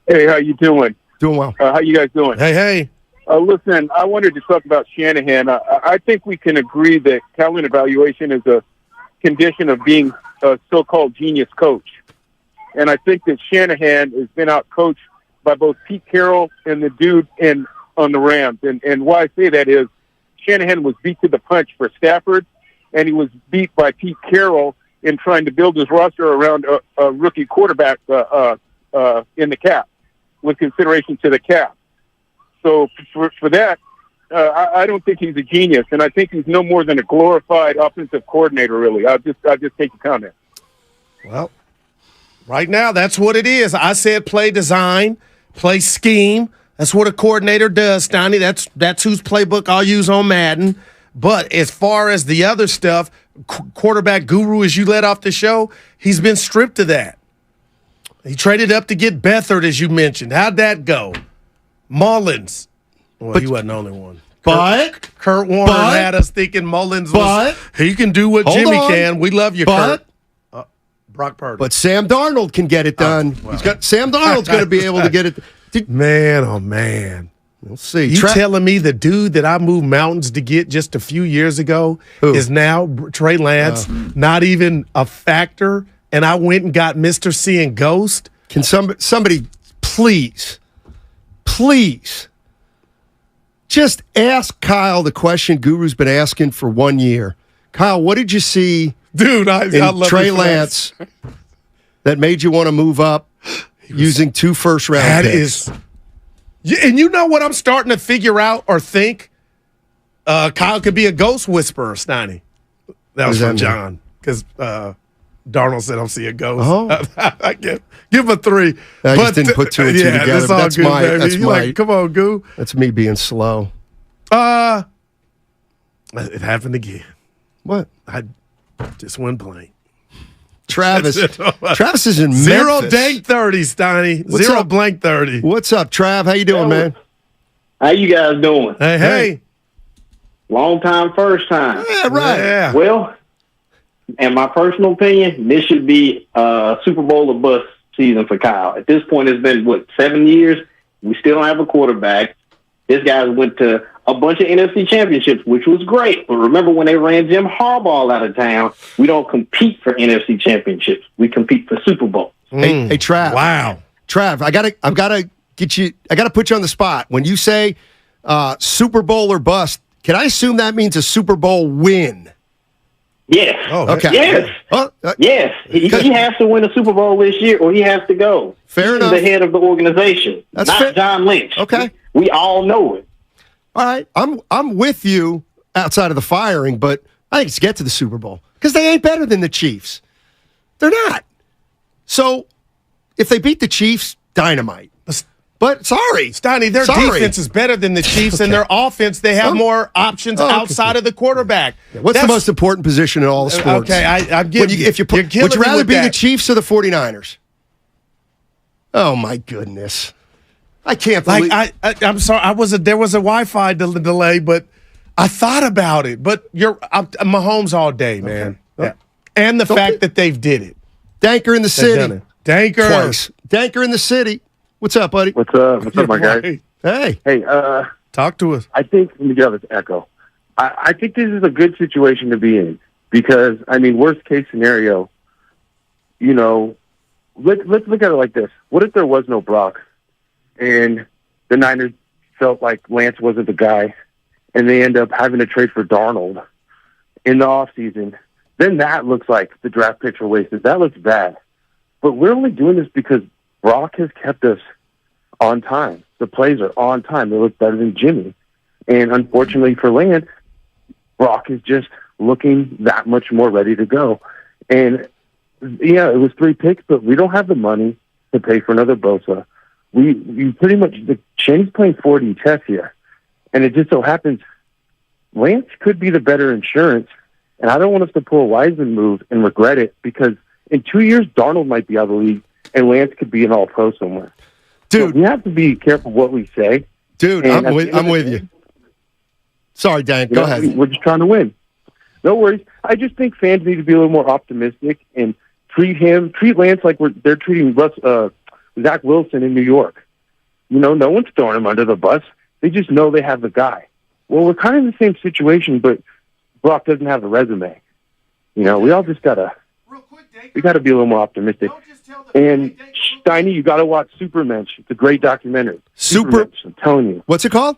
Hey, how you doing?
Doing well.
How you guys doing?
Hey.
Listen, I wanted to talk about Shanahan. I think we can agree that talent evaluation is a condition of being a so-called genius coach. And I think that Shanahan has been out-coached by both Pete Carroll and the dude on the Rams. And why I say that is, Shanahan was beat to the punch for Stafford, and he was beat by Pete Carroll in trying to build his roster around a rookie quarterback in the cap, with consideration to the cap. So for that, I don't think he's a genius, and I think he's no more than a glorified offensive coordinator. Really, I'll just take a comment.
Well, right now that's what it is. I said play design, play scheme. That's what a coordinator does, Steiny. That's whose playbook I'll use on Madden. But as far as the other stuff, quarterback guru, as you let off the show, he's been stripped of that. He traded up to get Beathard, as you mentioned. How'd that go? Mullins. Well, he wasn't the only one. Kurt Warner had us thinking Mullins he can do what Jimmy can. We love you, Kurt. Brock Purdy.
But Sam Darnold can get it done. Sam Darnold's going to be able to get it.
Man, oh man.
We'll see.
You telling me the dude that I moved mountains to get just a few years ago is now Trey Lance, not even a factor, and I went and got Mr. Seeing Ghost?
Can somebody please just ask Kyle the question Guru's been asking for 1 year. Kyle, what did you see
I love
Trey Lance that made you want to move up using 2 first-round picks?
And you know what I'm starting to figure out or think? Kyle could be a ghost whisperer, Steiny. That was from John, because Darnold said, "I'm seeing a ghost." I give him a 3.
I just didn't put 2 and 2 together. That's
good,
my.
baby.
That's my.
Like, come on, Goo.
That's me being slow.
It happened again.
What?
I just went blank.
Travis is in Memphis.
0 dank 30, Steiny. 0 blank 30.
What's up, Trav? How you doing, man?
How you guys doing?
Hey.
Long time, first time.
Yeah, right.
Yeah.
Well, in my personal opinion, this should be a Super Bowl or bust season for Kyle. At this point, it's been, 7 years? We still don't have a quarterback. This guy went to a bunch of NFC championships, which was great. But remember when they ran Jim Harbaugh out of town, we don't compete for NFC championships. We compete for Super Bowl.
Hey, Trav.
Wow.
Trav, I gotta put you on the spot. When you say Super Bowl or bust, can I assume that means a Super Bowl win?
Yes.
Oh, okay.
Yes. Yes. He has to win a Super Bowl this year, or he has to go.
Fair enough.
He's the head of the organization,
That's
not
fair.
John Lynch.
Okay.
We all know it.
All right. I'm with you outside of the firing, but I think it's get to the Super Bowl because they ain't better than the Chiefs. They're not. So if they beat the Chiefs, dynamite. But sorry,
Steiny, their defense is better than the Chiefs, and their offense, they have more options outside of the quarterback.
What's the most important position in all the sports?
Okay, I give you.
Would you rather be the Chiefs or the 49ers? Oh, my goodness. I can't believe
I'm sorry. There was a Wi-Fi delay, but I thought about it. But I'm Mahomes all day, man. Okay. Yeah. And the fact that they've did it.
Danker in the city.
Danker.
Twice. Danker in the city. What's up, buddy?
What's up? What's up, my guy?
Hey.
Hey,
talk to us.
I think, let me get out this echo. I think this is a good situation to be in because, worst case scenario, let's look at it like this. What if there was no Brock and the Niners felt like Lance wasn't the guy and they end up having to trade for Darnold in the offseason? Then that looks like the draft picks were wasted. That looks bad. But we're only doing this because Brock has kept us on time. The plays are on time. They look better than Jimmy. And unfortunately for Lance, Brock is just looking that much more ready to go. And, yeah, it was 3 picks, but we don't have the money to pay for another Bosa. We pretty much, the Shane's playing 4D chess here. And it just so happens Lance could be the better insurance. And I don't want us to pull a Wiseman move and regret it because in 2 years, Darnold might be out of the league and Lance could be an all-pro somewhere.
Dude.
So we have to be careful what we say.
Dude,
And
I'm with you. Sorry, Dan. Go ahead.
We're just trying to win. No worries. I just think fans need to be a little more optimistic and treat Lance like they're treating Zach Wilson in New York. No one's throwing him under the bus. They just know they have the guy. Well, we're kind of in the same situation, but Brock doesn't have the resume. We all just gotta be a little more optimistic. And Steiny, you gotta watch Supermensch. It's a great documentary. Supermensch, I'm telling you.
What's it called?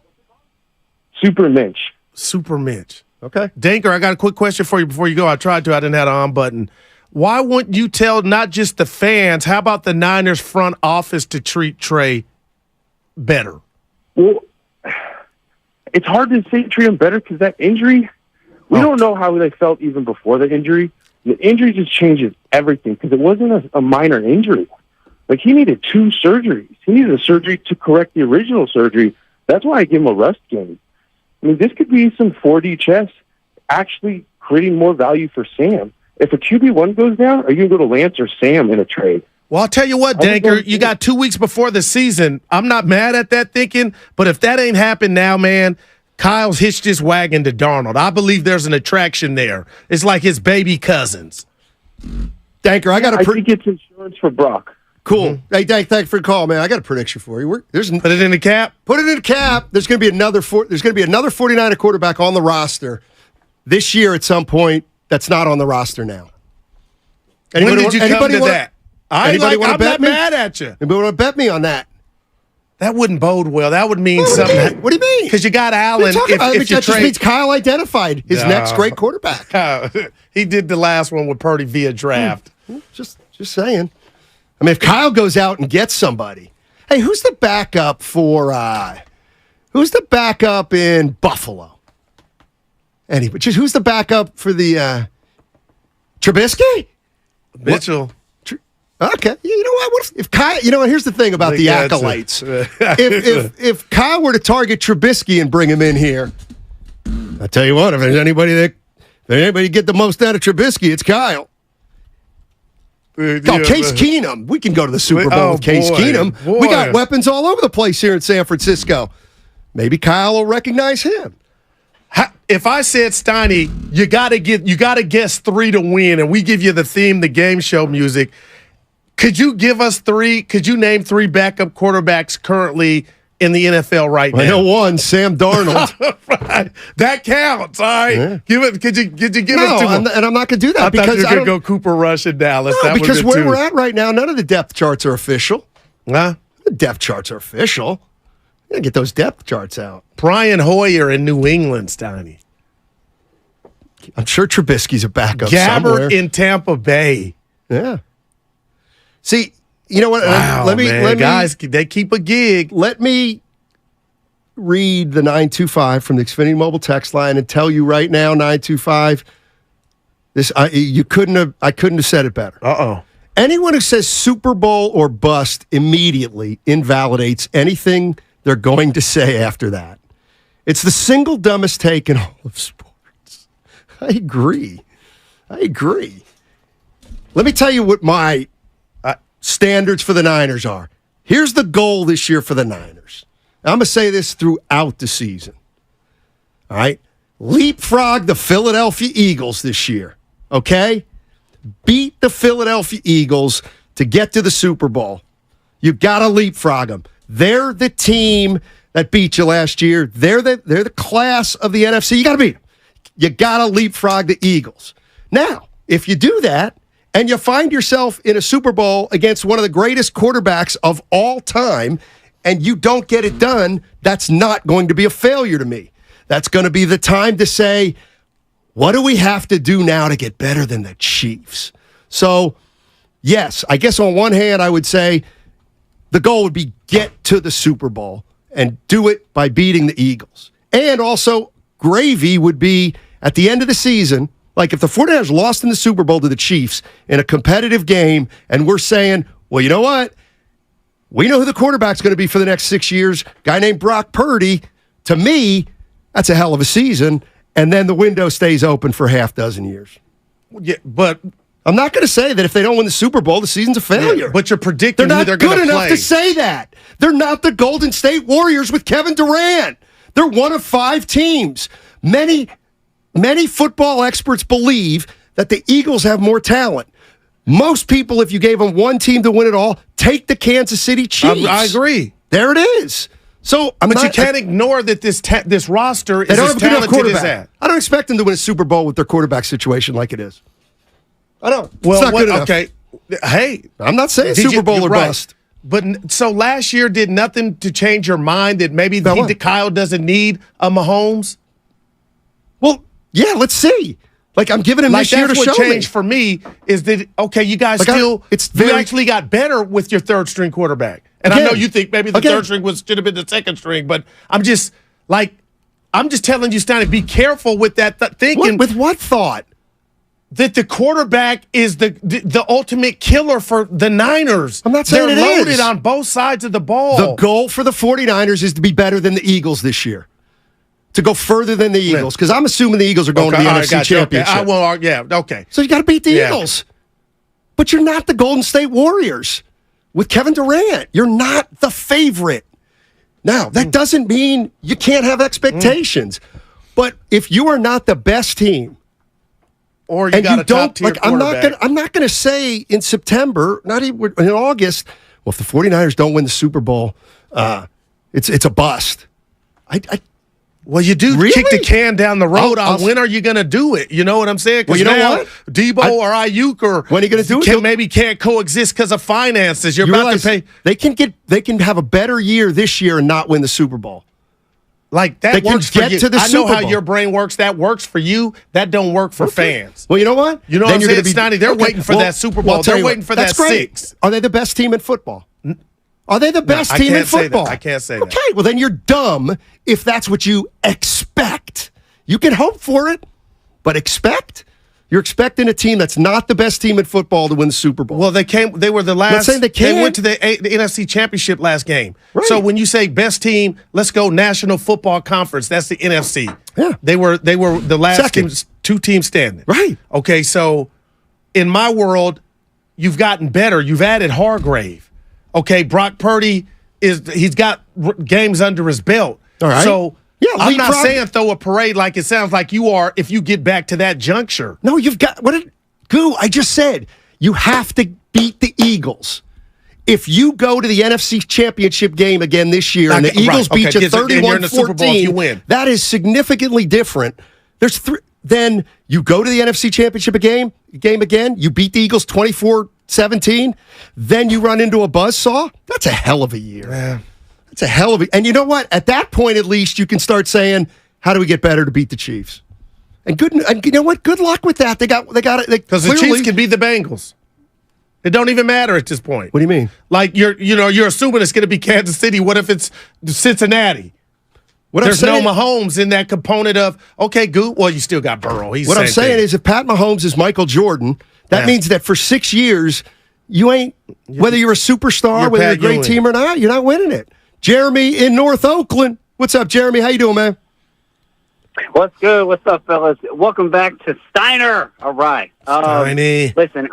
Supermensch.
Supermensch.
Okay.
Danker, I got a quick question for you before you go. I tried to. I didn't have the on button. Why wouldn't you tell not just the fans, how about the Niners front office to treat Trey better?
Well, it's hard to say treat him better because that injury, we don't know how they felt even before the injury. The injury just changes everything because it wasn't a minor injury. Like, he needed 2 surgeries. He needed a surgery to correct the original surgery. That's why I give him a rest game. This could be some 4D chess actually creating more value for Sam. If a QB1 goes down, are you going to go to Lance or Sam in a trade?
Well, I'll tell you what, Danker, you got 2 weeks before the season. I'm not mad at that thinking, but if that ain't happened now, man, Kyle's hitched his wagon to Darnold. I believe there's an attraction there. It's like his baby cousins.
Danker,
I think it's insurance for Brock.
Cool.
Mm-hmm.
Hey, Dank, thanks for the call, man. I got a prediction for you. Put
it in the cap.
Put it in the cap. There's going to be another 49er quarterback on the roster this year at some point that's not on the roster now.
When did you come to that? I'm not mad at you.
Anybody want to bet me on that?
That wouldn't bode well. That would mean something.
What do you mean?
Because you got Allen.
That just means Kyle identified his next great quarterback.
He did the last one with Purdy via draft.
Just saying. If Kyle goes out and gets somebody, hey, who's the backup in Buffalo? Anyway, who's the backup for the Trubisky?
Mitchell.
Okay, you know what if Kyle? Here's the thing about the acolytes. if Kyle were to target Trubisky and bring him in here, I tell you what, if anybody get the most out of Trubisky, it's Kyle. Case Keenum. We can go to the Super Bowl with Case Keenum. We got weapons all over the place here in San Francisco. maybe Kyle will recognize him.
If I said, Steiny, you gotta guess 3 to win, and we give you the theme, the game show music, could you give us 3? Could you name 3 backup quarterbacks currently in the NFL right now?
I know one, Sam Darnold.
Right. That counts. All right.
Yeah.
Give it. Could you give it to him?
And I'm not going to do that
I
because
thought you were going to go Cooper Rush in Dallas.
No,
that
because where we're at right now, none of the depth charts are official.
Huh?
The depth charts are official. You gotta get those depth charts out.
Brian Hoyer in New England, Steiny.
I'm sure Trubisky's a backup somewhere.
Gabbert in Tampa Bay.
Yeah. See, you know what?
Wow, guys, they keep a gig.
Let me read the 925 from the Xfinity Mobile text line and tell you right now, 925. I couldn't have said it better.
Uh-oh.
Anyone who says Super Bowl or bust immediately invalidates anything they're going to say after that. It's the single dumbest take in all of sports. I agree. Let me tell you what my standards for the Niners are. Here's the goal this year for the Niners. I'm going to say this throughout the season. All right? Leapfrog the Philadelphia Eagles this year. Okay? Beat the Philadelphia Eagles to get to the Super Bowl. You've got to leapfrog them. They're the team that beat you last year. They're the class of the NFC. You got to beat them. You got to leapfrog the Eagles. Now, if you do that and you find yourself in a Super Bowl against one of the greatest quarterbacks of all time and you don't get it done, that's not going to be a failure to me. That's going to be the time to say, what do we have to do now to get better than the Chiefs? So, yes, I guess on one hand I would say the goal would be get to the Super Bowl and do it by beating the Eagles. And also, gravy would be at the end of the season, like if the 49ers lost in the Super Bowl to the Chiefs in a competitive game, and we're saying, well, you know what? We know who the quarterback's going to be for the next 6 years, guy named Brock Purdy. To me, that's a hell of a season, and then the window stays open for half dozen years.
Yeah, but
I'm not going to say that if they don't win the Super Bowl, the season's a failure.
Yeah, but you're predicting
they're
who
not
they're going to
good
play.
enough to say that. They're not the Golden State Warriors with Kevin Durant. They're one of 5 teams. Many football experts believe that the Eagles have more talent. Most people, if you gave them one team to win it all, take the Kansas City Chiefs.
I agree.
There it is. So,
but you can't ignore that this roster is as talented as that.
I don't expect them to win a Super Bowl with their quarterback situation like it is. I don't.
Well,
it's not good enough.
Okay. Hey,
I'm not saying Super Bowl or bust.
But so last year did nothing to change your mind that maybe Kyle doesn't need a Mahomes?
Well, yeah, let's see. Like I'm giving him this year to show me.
That's what changed for me is that, okay, you guys you actually got better with your third string quarterback. And I know you think maybe the third string should have been the second string, but I'm just telling you, Steiny, be careful with that thinking.
With what thought?
That the quarterback is the ultimate killer for the Niners.
I'm not saying
they're loaded on both sides of the ball.
The goal for the 49ers is to be better than the Eagles this year. To go further than the Eagles. Because I'm assuming the Eagles are going to the NFC Championship.
Okay.
So you got to beat the Eagles. But you're not the Golden State Warriors with Kevin Durant. You're not the favorite. Now, that doesn't mean you can't have expectations. But if you are not the best team,
or you got a top-tier quarterback.
I'm not going to say in September, not even in August, well, if the 49ers don't win the Super Bowl, it's a bust.
Well, you do kick the can down the road on when are you going to do it? You know what I'm saying?
Well, you know what?
Debo or Ayuk or
when are you going to do it?
Maybe can't coexist because of finances. You're about to pay.
They can have a better year this year and not win the Super Bowl.
Like that works for you.
I
know how your brain works. That works for you. That don't work for fans.
Well, you know what?
You know what I'm saying, Steiny? They're waiting for that Super Bowl. They're waiting for that 6.
Are they the best team in football? Are they the best team in football?
I can't say that.
Okay, well then you're dumb if that's what you expect. You can hope for it, but expect? You're expecting a team that's not the best team in football to win the Super Bowl.
Well, they were the last.
Not saying they can't.
They went to the NFC Championship last game.
Right.
So when you say best team, let's go National Football Conference. That's the NFC.
Yeah.
They were the last two teams standing.
Right.
Okay, so in my world, you've gotten better. You've added Hargrave. Okay, Brock Purdy he's got games under his belt.
All right.
So
yeah,
I'm not saying throw a parade like it sounds like you are if you get back to that juncture.
No, you've got I just said you have to beat the Eagles. If you go to the NFC Championship game again this year and the Eagles beat you 31-14, that is significantly different. There's then you go to the NFC Championship game again, you beat the Eagles 24-17, then you run into a buzzsaw. That's a hell of a year.
Yeah.
That's a hell of a... And you know what? At that point, at least, you can start saying, how do we get better to beat the Chiefs? And you know what? Good luck with that. They got it.
Because the Chiefs can beat the Bengals. It don't even matter at this point.
What do you mean?
Like you're assuming it's going to be Kansas City. What if it's Cincinnati? There's no Mahomes in that component of well, you still got Burrow.
What I'm saying is, if Pat Mahomes is Michael Jordan, that means that for 6 years you ain't whether you're a superstar, whether you're a great team or not, you're not winning it. Jeremy in North Oakland, what's up, Jeremy? How you doing, man?
What's good? What's up, fellas? Welcome back to Steiner. All right.
Steiny.
Listen,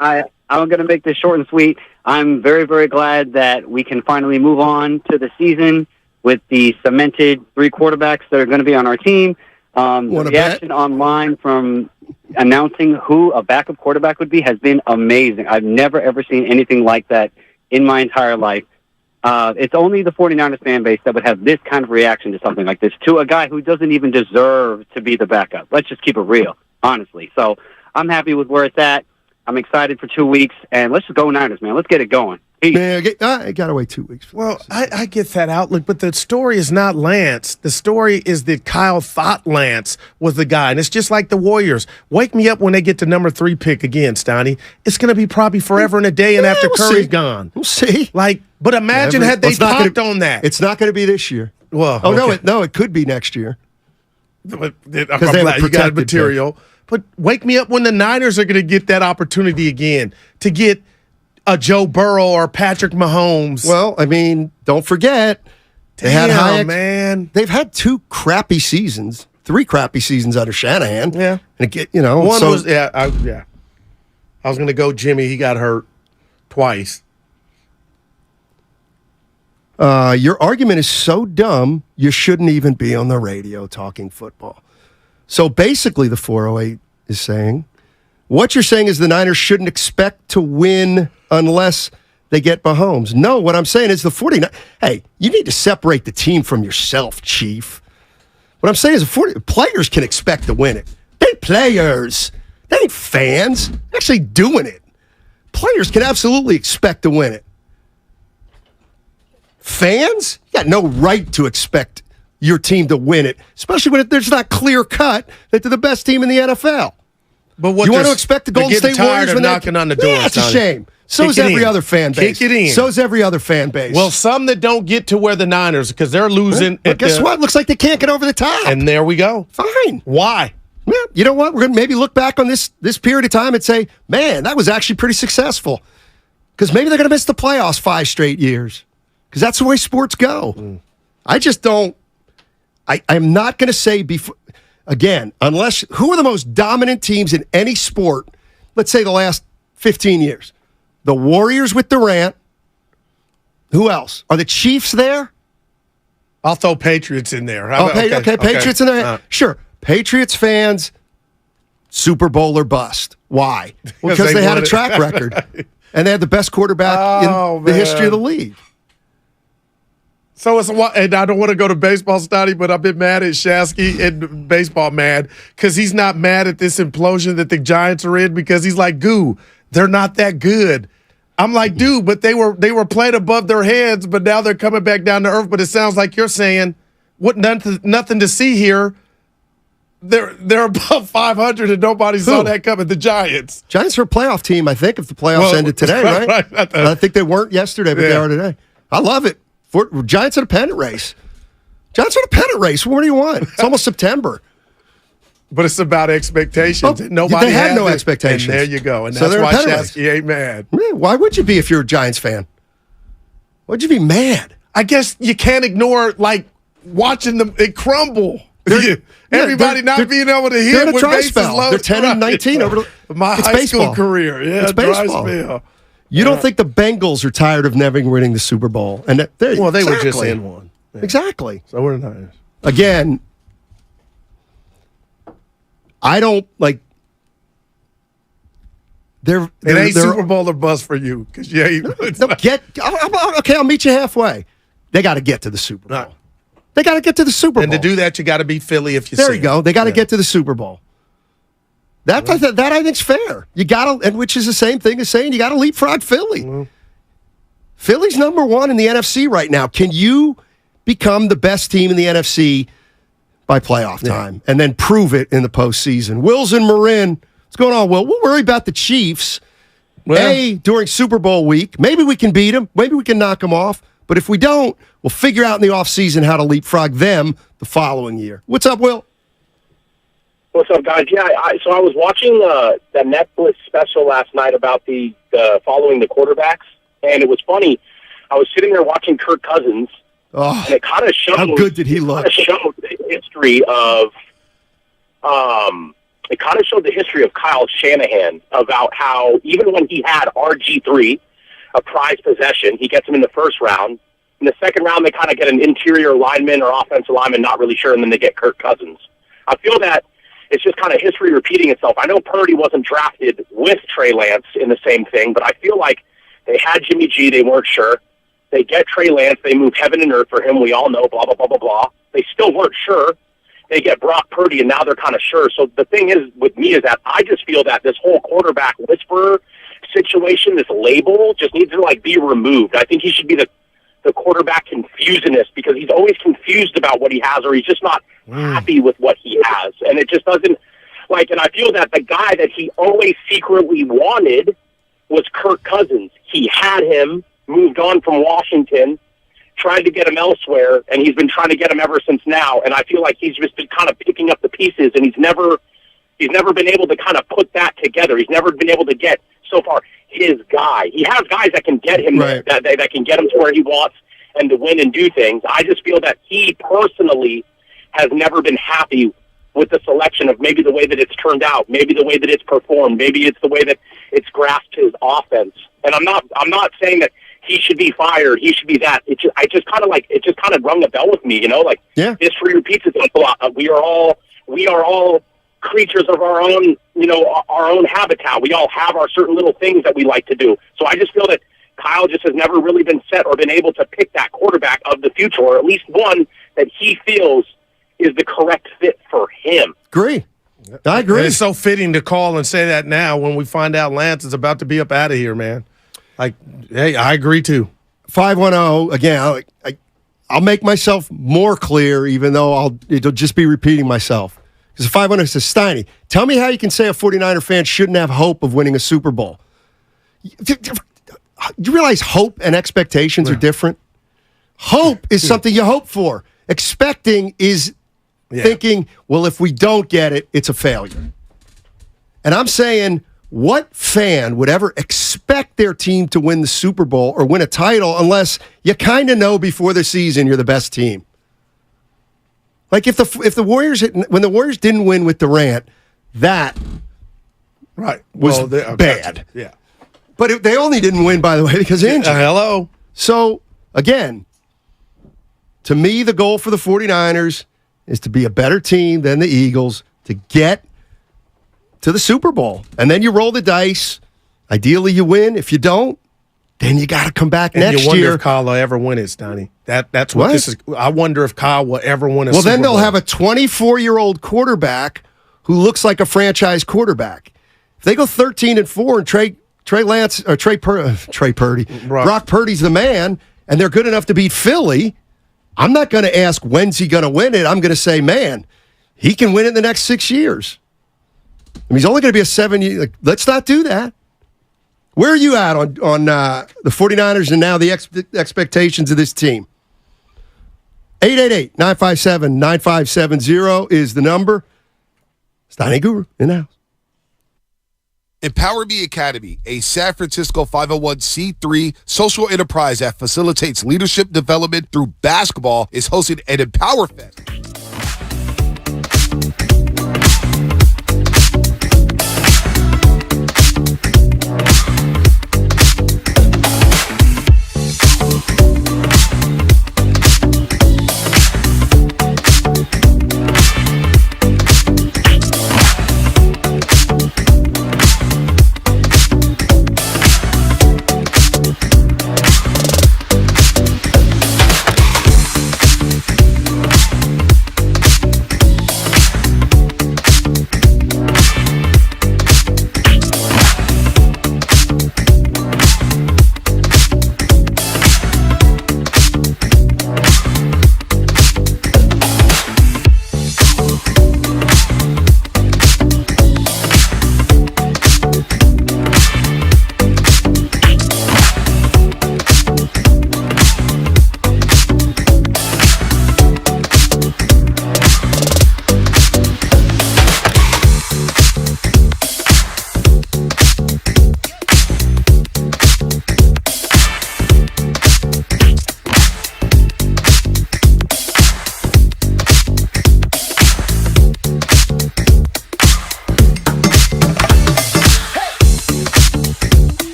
I'm going to make this short and sweet. I'm very, very glad that we can finally move on to the season with the cemented 3 quarterbacks that are going to be on our team. The reaction online from announcing who a backup quarterback would be has been amazing. I've never, ever seen anything like that in my entire life. It's only the 49ers fan base that would have this kind of reaction to something like this, to a guy who doesn't even deserve to be the backup. Let's just keep it real, honestly. So I'm happy with where it's at. I'm excited for 2 weeks, and let's just go Niners, man. Let's get it going.
Man, I got to wait 2 weeks.
Well, I get that outlook, but the story is not Lance. The story is that Kyle thought Lance was the guy, and it's just like the Warriors. Wake me up when they get the number 3 pick again, Steiny. It's going to be probably forever and a day, and after Curry's gone.
We'll see.
But imagine had they popped on that.
It's not going to be this year.
Well,
no, it could be next year.
Because you got material. Pick. But wake me up when the Niners are going to get that opportunity again to get a Joe Burrow or Patrick Mahomes.
Well, I mean, don't forget. They've had 2 crappy seasons, 3 crappy seasons under Shanahan.
Yeah.
And
one was, I was going to go Jimmy. He got hurt twice.
Your argument is so dumb, you shouldn't even be on the radio talking football. So basically, the 408 is saying, what you're saying is the Niners shouldn't expect to win unless they get Mahomes. No, what I'm saying is the 49ers, hey, you need to separate the team from yourself, Chief. What I'm saying is players can expect to win it. They players. They ain't fans. They're actually doing it. Players can absolutely expect to win it. Fans, you got no right to expect your team to win it, especially when there's not clear cut that they're the best team in the NFL.
But
you want to expect the Golden State Warriors when
knocking on the door?
Yeah, it's a shame. So is every other fan base.
Kick it in.
So is every other fan base.
Well, some that don't get to where the Niners because they're losing.
But guess what? Looks like they can't get over the top.
And there we go.
Fine.
Why?
Yeah, you know what? We're going to maybe look back on this period of time and say, man, that was actually pretty successful. Because maybe they're going to miss the playoffs 5 straight years. Because that's the way sports go. I just don't. I'm not going to say before. Again, unless who are the most dominant teams in any sport, let's say the last 15 years? The Warriors with Durant. Who else? Are the Chiefs there?
I'll throw Patriots in there.
Okay, Patriots in there. Sure. Patriots fans, Super Bowl or bust. Why? Well, because they had a track record. And they had the best quarterback in the history of the league.
So and I don't want to go to baseball study, but I've been mad at Shasky and baseball mad because he's not mad at this implosion that the Giants are in because he's like, they're not that good. I'm like, dude, but they were playing above their heads, but now they're coming back down to earth. But it sounds like you're saying, nothing to see here. They're above 500 and nobody saw that coming. The Giants.
Giants are a playoff team, I think, if the playoffs ended today, right? I think they weren't yesterday, but they are today. I love it. Giants in a pennant race. Giants in a pennant race. What do you want? It's almost September.
But it's about expectations.
They had no expectations.
And there you go. And that's why Shasky ain't mad.
Man, why would you be if you're a Giants fan? Why'd you be mad?
I guess you can't ignore, watching them crumble. Everybody not being able to hit with bases loaded.
They're 10-19 over
my high school career. Yeah,
it's baseball.
Dry spell.
You don't think the Bengals are tired of never winning the Super Bowl? And
they were just in one.
Yeah. Exactly.
So we're the Niners.
again, I don't like.
It ain't Super Bowl or bust for you.
Okay, I'll meet you halfway. They got to get to the Super Bowl. They got to get to the Super Bowl.
And to do that, you got to beat Philly if you
There you go. They got to get to the Super Bowl. That I think's fair. You got to, and which is the same thing as saying you got to leapfrog Philly. Philly's number one in the NFC right now. Can you become the best team in the NFC by playoff time and then prove it in the postseason? Wills and Marin, what's going on, Will? We'll worry about the Chiefs. During Super Bowl week. Maybe we can beat them. Maybe we can knock them off. But if we don't, we'll figure out in the offseason how to leapfrog them the following year. What's up, Will?
What's up, guys? Yeah, so I was watching the Netflix special last night about the following the quarterbacks, and it was funny. I was sitting there watching Kirk Cousins, and it kind of showed
how good did he look?
It showed the history of it kind of showed the history of Kyle Shanahan about how even when he had RG3, a prized possession, he gets him in the first round. In the second round, they kind of get an interior lineman or offensive lineman, not really sure, and then they get Kirk Cousins. I feel that it's just kind of history repeating itself. I know Purdy wasn't drafted with Trey Lance in the same thing, but I feel like they had Jimmy G, they weren't sure. They get Trey Lance, they move heaven and earth for him, we all know, blah, blah, blah, blah, blah. They still weren't sure. They get Brock Purdy, and now they're kind of sure. So the thing is, with me, is that I just feel that this whole quarterback whisperer situation, this label, just needs to, like, be removed. I think he should be the quarterback confusionist, because he's always confused about what he has, or he's just not happy with what he has. And it just doesn't, like, and I feel that the guy that he always secretly wanted was Kirk Cousins. He had him, moved on from Washington, tried to get him elsewhere, and he's been trying to get him ever since now. And I feel like he's just been kind of picking up the pieces, and he's never been able to kind of put that together. He's never been able to get, so far, his guy. He has guys that can get him there, that can get him to where he wants and to win and do things. I just feel that he personally has never been happy with the selection of maybe the way that it's turned out, maybe the way that it's performed, maybe it's the way that it's grasped his offense. And I'm not saying that he should be fired, he should be that. It just kind of rung a bell with me, you know, like history repeats itself a lot. We are all creatures of our own, you know, our own habitat. We all have our certain little things that we like to do. So I just feel that Kyle just has never really been set or been able to pick that quarterback of the future, or at least one that he feels is the correct fit for him.
I agree.
And it's so fitting to call and say that now when we find out Lance is about to be up out of here, man. Like, hey, I agree too.
510, again, I'll make myself more clear, even though it'll just be repeating myself. Because 510 says, Steiny, tell me how you can say a 49er fan shouldn't have hope of winning a Super Bowl. You realize hope and expectations are different? Hope is something you hope for. Expecting is thinking, well, if we don't get it, it's a failure. And I'm saying, what fan would ever expect their team to win the Super Bowl or win a title unless you kind of know before the season you're the best team? Like if the Warriors, when the Warriors didn't win with Durant, that was bad.
Yeah.
But they only didn't win, by the way, because of injury.
Hello.
So, again, to me, the goal for the 49ers is to be a better team than the Eagles, to get to the Super Bowl. And then you roll the dice. Ideally, you win. If you don't, then you got to come back next year.
You wonder if Kyle will ever win it, Donnie. That's what this is. I wonder if Kyle will ever win a Super Bowl.
Well, then they'll have a 24-year-old quarterback who looks like a franchise quarterback. If they go 13-4 and Trey Purdy, Brock Purdy's the man, and they're good enough to beat Philly, I'm not going to ask when's he going to win it. I'm going to say, man, he can win it in the next 6 years. I mean, he's only going to be a 7 year. Like, let's not do that. Where are you at on the 49ers and now the expectations of this team? 888-957-9570 is the number. Steiny Guru in the house.
Empower Me Academy, a San Francisco 501c3 social enterprise that facilitates leadership development through basketball, is hosting an Empower Fest.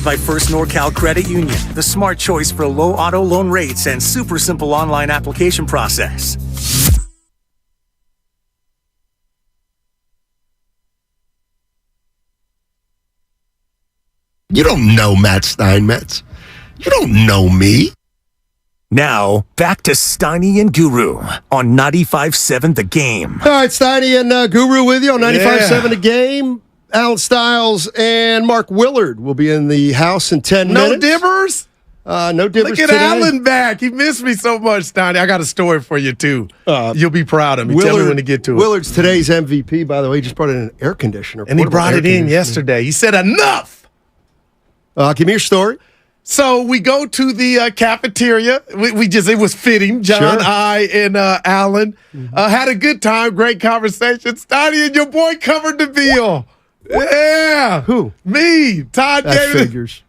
by First NorCal Credit Union, the smart choice for low auto loan rates and super simple online application process.
You don't know Matt Steinmetz. You don't know me.
Now, back to Steiny and Guru on 95.7 The Game.
All right, Steiny and Guru with you on 95.7 The Game. Alan Stiles and Mark Willard will be in the house in 10 minutes.
No Dibbers?
No Dibbers
Look at
today.
Alan back. He missed me so much, Steiny. I got a story for you, too. You'll be proud of me. Tell me when to get to it.
Willard's today's MVP, by the way. He just brought in an air conditioner.
And he brought it in yesterday. He said, enough!
Give me your story.
So we go to the cafeteria. It was fitting. John, I, and Alan had a good time. Great conversation. Steiny and your boy covered the bill. Yeah.
Who?
Me. Todd
That
gave
figures.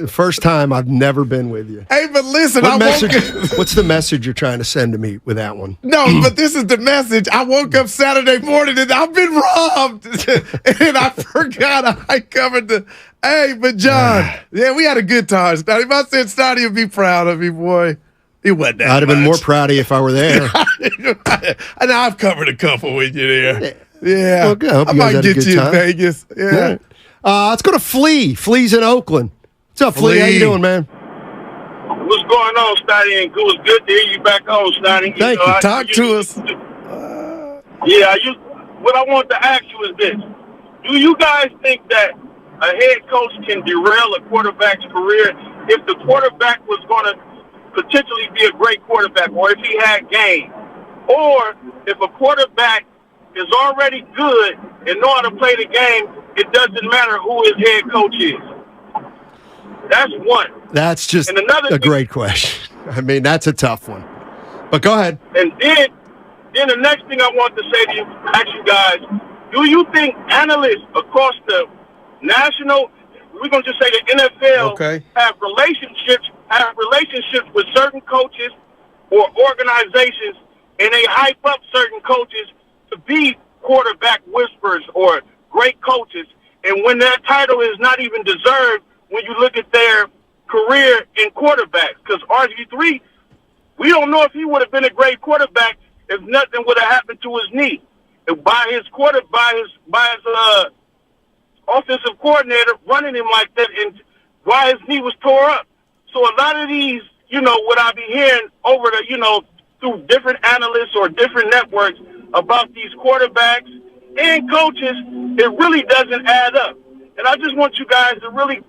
First time I've never been with you.
Hey, but listen,
what's the message you're trying to send to me with that one?
No, but this is the message. I woke up Saturday morning and I've been robbed. And I forgot I covered the. Hey, but John, yeah, we had a good time. Steiny. If I said Steiny would be proud of me, boy, it wasn't that
I'd have been
much.
more proud of you if I were there.
And I've covered a couple with you there. Yeah.
Well, good. I hope
I
you guys
might
had a
get
good
you
time.
in Vegas. Yeah.
Let's go to Flea. Flea's in Oakland. What's up, Flea? How you doing, man?
What's going on, Steiny and Goo? It's good to hear you back on, Steiny.
Thank you. Talk to us.
What I want to ask you is this. Do you guys think that a head coach can derail a quarterback's career if the quarterback was going to potentially be a great quarterback, or if he had game? Or if a quarterback is already good and know how to play the game, it doesn't matter who his head coach is? That's one.
That's just a great question. I mean, that's a tough one. But go ahead.
And then the next thing I want to say to you, ask you guys, do you think analysts across the national, we're going to just say the NFL, have relationships with certain coaches or organizations, and they hype up certain coaches to be quarterback whisperers or great coaches, and when that title is not even deserved when you look at their career in quarterbacks? Because RG3, we don't know if he would have been a great quarterback if nothing would have happened to his knee. And by his offensive coordinator running him like that, and why his knee was tore up. So a lot of these, what I be hearing over the, through different analysts or different networks about these quarterbacks and coaches, it really doesn't add up. And I just want you guys to really,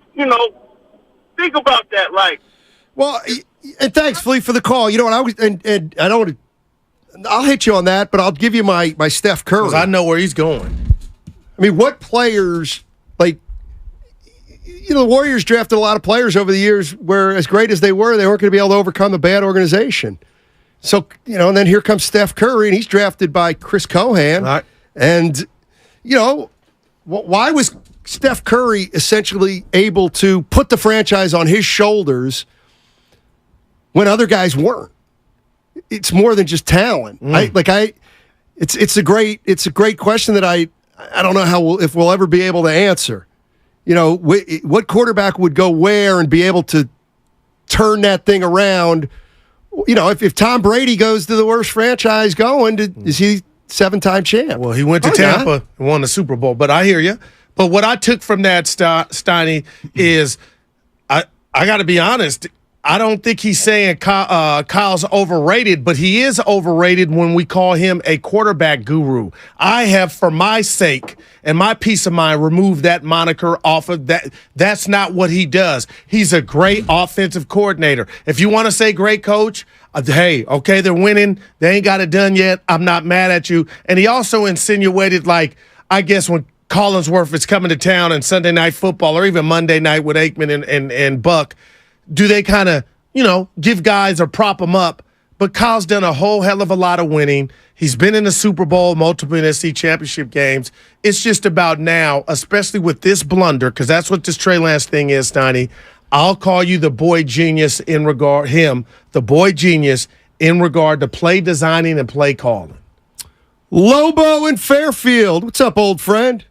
think about that. Like,
well, and thanks, Flea, for the call. You know what I was, and I don't want to. I'll hit you on that, but I'll give you my Steph Curry.
'Cause I know where he's going.
I mean, what players, like, the Warriors drafted a lot of players over the years where, as great as they weren't going to be able to overcome a bad organization. So, and then here comes Steph Curry, and he's drafted by Chris Cohan.
Right.
And, why was Steph Curry essentially able to put the franchise on his shoulders when other guys weren't? It's more than just talent. It's a great question that I don't know if we'll ever be able to answer. What quarterback would go where and be able to turn that thing around? If Tom Brady goes to the worst franchise going, is he 7-time champ?
Well, he went to Tampa and won the Super Bowl. But I hear you. But what I took from that, Steiny, is I got to be honest. I don't think he's saying Kyle's overrated, but he is overrated when we call him a quarterback guru. I have, for my sake and my peace of mind, removed that moniker off of that. That's not what he does. He's a great offensive coordinator. If you want to say great coach, hey, okay, they're winning. They ain't got it done yet. I'm not mad at you. And he also insinuated, I guess when Collinsworth is coming to town and Sunday Night Football or even Monday night with Aikman and Buck, do they kind of, give guys or prop them up? But Kyle's done a whole hell of a lot of winning. He's been in the Super Bowl, multiple NFC championship games. It's just about now, especially with this blunder, because that's what this Trey Lance thing is, Steiny. I'll call you the boy genius the boy genius in regard to play designing and play calling.
Lobo in Fairfield. What's up, old friend?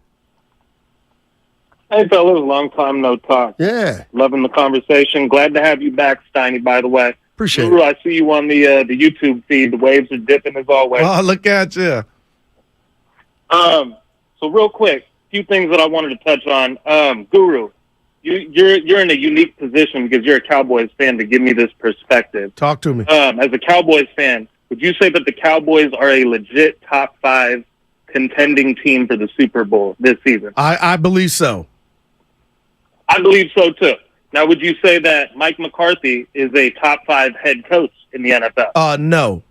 Hey, fellas, long time no talk.
Yeah.
Loving the conversation. Glad to have you back, Steiny, by the way.
Appreciate
Guru,
it.
I see you on the YouTube feed. The waves are dipping as always.
Oh, look at you.
So real quick, a few things that I wanted to touch on. Guru, you're in a unique position because you're a Cowboys fan to give me this perspective.
Talk to me.
As a Cowboys fan, would you say that the Cowboys are a legit top 5 contending team for the Super Bowl this season?
I believe so.
I believe so, too. Now, would you say that Mike McCarthy is a top 5 head coach in the NFL?
No.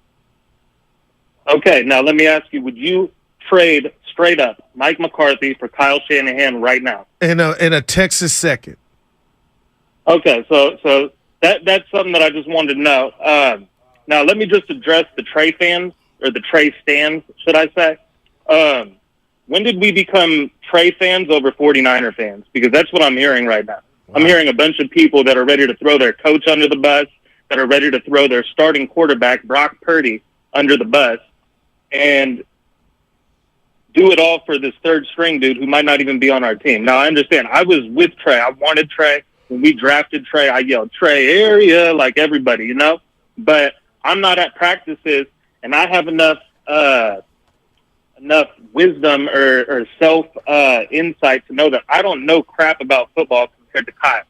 Okay, now let me ask you, would you trade straight up Mike McCarthy for Kyle Shanahan right now?
In a Texas second.
Okay, so that's something that I just wanted to know. Now, let me just address the Trey fans, or the Trey stands, should I say. When did we become Trey fans over 49er fans? Because that's what I'm hearing right now. Wow. I'm hearing a bunch of people that are ready to throw their coach under the bus, that are ready to throw their starting quarterback, Brock Purdy, under the bus, and do it all for this third string dude who might not even be on our team. Now, I understand. I was with Trey. I wanted Trey. When we drafted Trey, I yelled, Trey area, like everybody, you know? But I'm not at practices, and I have enough wisdom or self insight to know that I don't know crap about football compared to Kyle.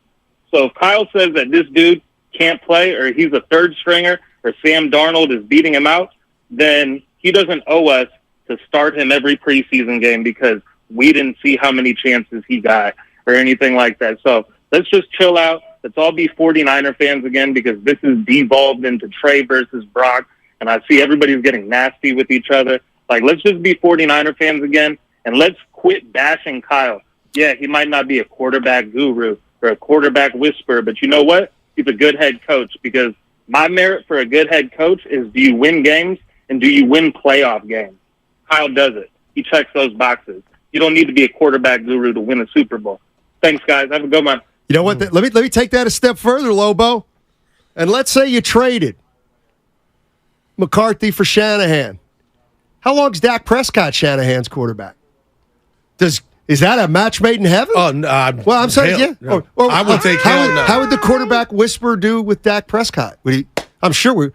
So if Kyle says that this dude can't play, or he's a third stringer, or Sam Darnold is beating him out, then he doesn't owe us to start him every preseason game because we didn't see how many chances he got or anything like that. So let's just chill out. Let's all be 49er fans again, because this is devolved into Trey versus Brock, and I see everybody's getting nasty with each other. Like, let's just be 49er fans again, and let's quit bashing Kyle. Yeah, he might not be a quarterback guru or a quarterback whisperer, but you know what? He's a good head coach, because my merit for a good head coach is, do you win games and do you win playoff games? Kyle does it. He checks those boxes. You don't need to be a quarterback guru to win a Super Bowl. Thanks, guys. Have a good one.
You know what? Let me take that a step further, Lobo. And let's say you traded McCarthy for Shanahan. How long's Dak Prescott Shanahan's quarterback? Is that a match made in heaven?
Oh, no.
Well, I'm sorry, yeah.
No. I would take
how would the quarterback whisperer do with Dak Prescott? Would he? I'm sure we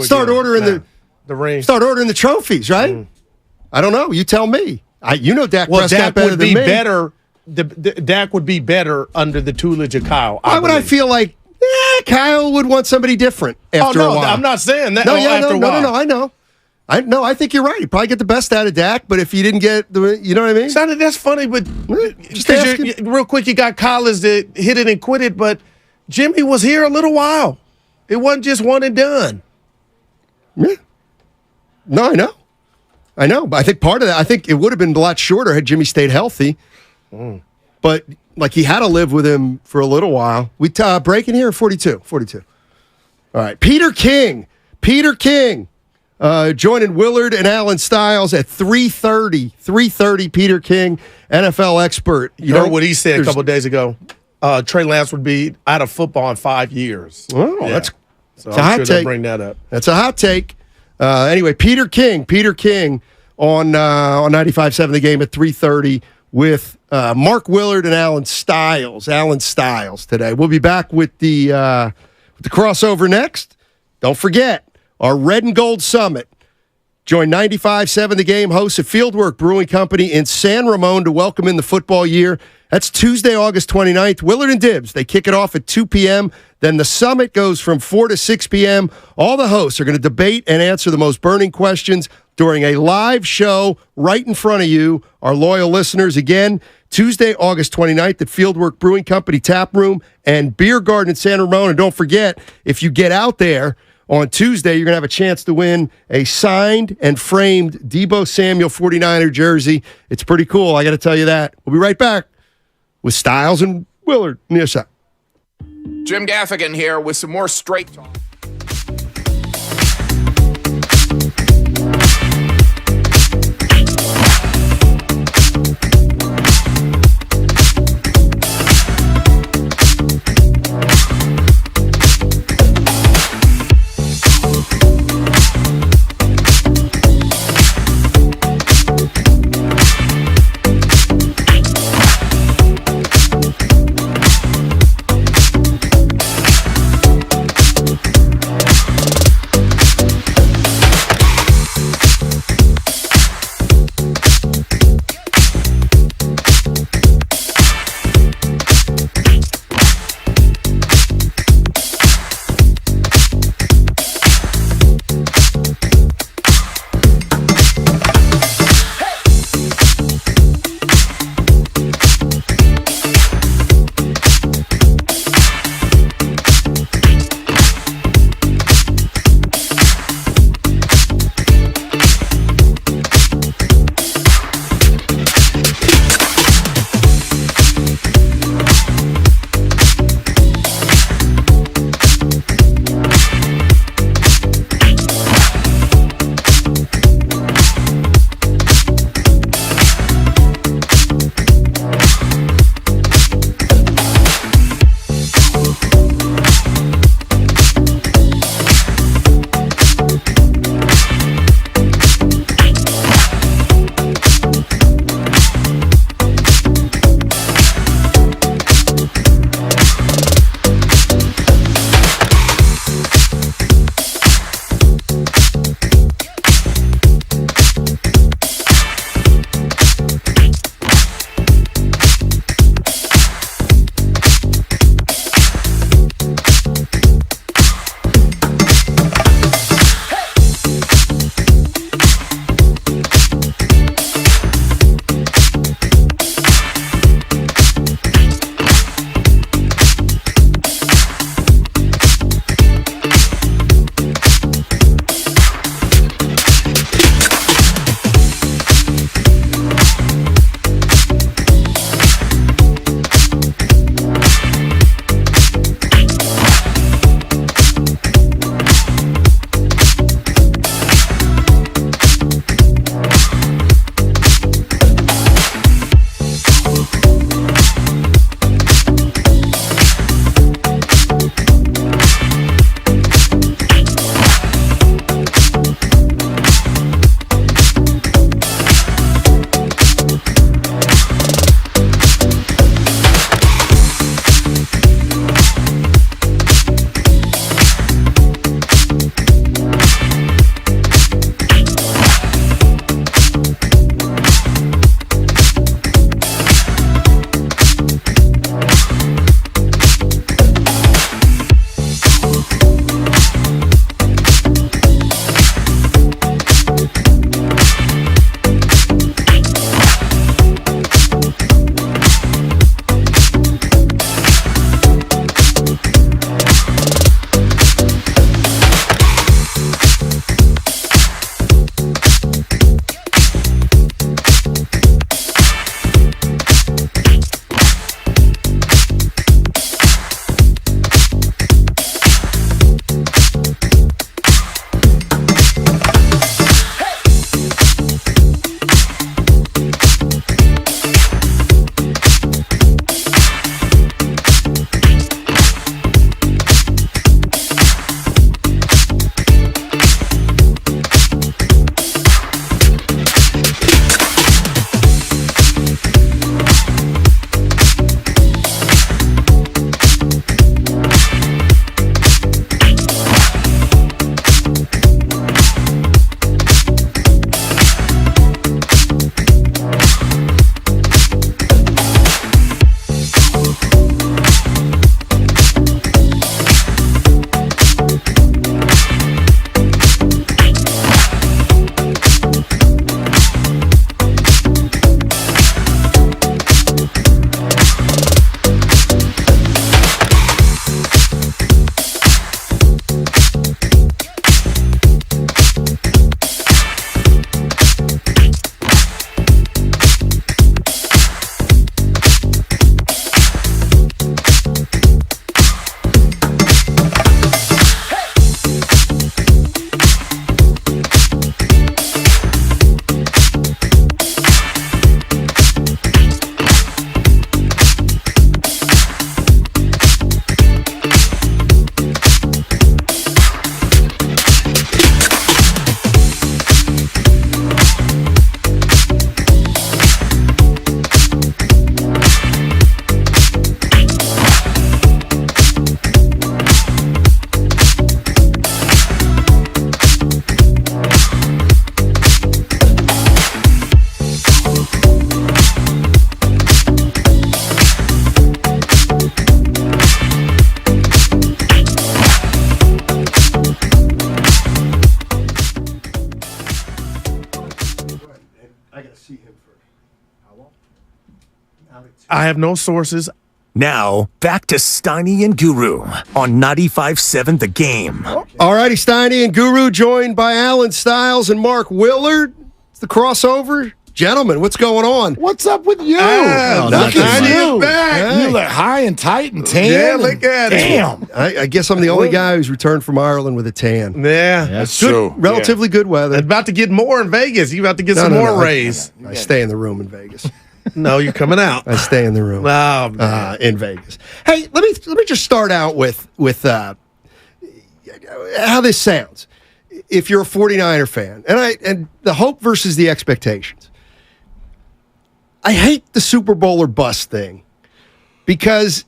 start ordering
the ring.
Start ordering the trophies, right? I don't know. You tell me. You know Dak Prescott
Dak
better
would
than
be
me.
better. Dak would be better under the tutelage of Kyle.
Why would I feel like Kyle would want somebody different after a while?
I'm not saying that.
No,
after a while.
No, I know. I think you're right. You probably get the best out of Dak, but if you didn't get the, you know what I mean?
Sonny, that's funny, but real quick, you got Collins that hit it and quit it, but Jimmy was here a little while. It wasn't just one and done.
Yeah. No, I know. But I think part of that, I think it would have been a lot shorter had Jimmy stayed healthy. But like, he had to live with him for a little while. We breaking here, 42. All right, Peter King. Joining Willard and Alan Stiles at 3:30. 3:30, Peter King, NFL expert.
You know what he said a couple of days ago? Trey Lance would be out of football in 5 years.
Oh,
yeah.
that's
a
hot take.
Bring that up.
That's a hot take. Anyway, Peter King on 95.7 The Game at 3:30 with Mark Willard and Alan Stiles. Alan Stiles today. We'll be back with the crossover next. Don't forget, our Red and Gold Summit. Join 95.7 The Game hosts of Fieldwork Brewing Company in San Ramon to welcome in the football year. That's Tuesday, August 29th. Willard and Dibbs, they kick it off at 2 p.m. Then the summit goes from 4 to 6 p.m. All the hosts are going to debate and answer the most burning questions during a live show right in front of you, our loyal listeners. Again, Tuesday, August 29th at Fieldwork Brewing Company Tap Room and Beer Garden in San Ramon. And don't forget, if you get out there on Tuesday, you're going to have a chance to win a signed and framed Deebo Samuel 49er jersey. It's pretty cool, I got to tell you that. We'll be right back with Stiles and Willard. Yes,
Jim Gaffigan here with some more straight talk.
I have no sources.
Now, back to Steiny and Guru on 95.7 The Game.
All righty, Steiny and Guru joined by Alan Stiles and Mark Willard. It's the crossover. Gentlemen, what's going on?
What's up with you?
Look at you.
Back. You look high and tight and tan.
Yeah, look at it.
Damn.
I guess I'm the only guy who's returned from Ireland with a tan.
Yeah,
that's
good,
true.
Relatively good weather.
About to get more in Vegas. You about to get some more rays.
I stay in the room in Vegas.
No, you're coming out.
I stay in the room in Vegas. Hey, let me just start out with how this sounds. If you're a 49er fan, and the hope versus the expectations. I hate the Super Bowl or bust thing because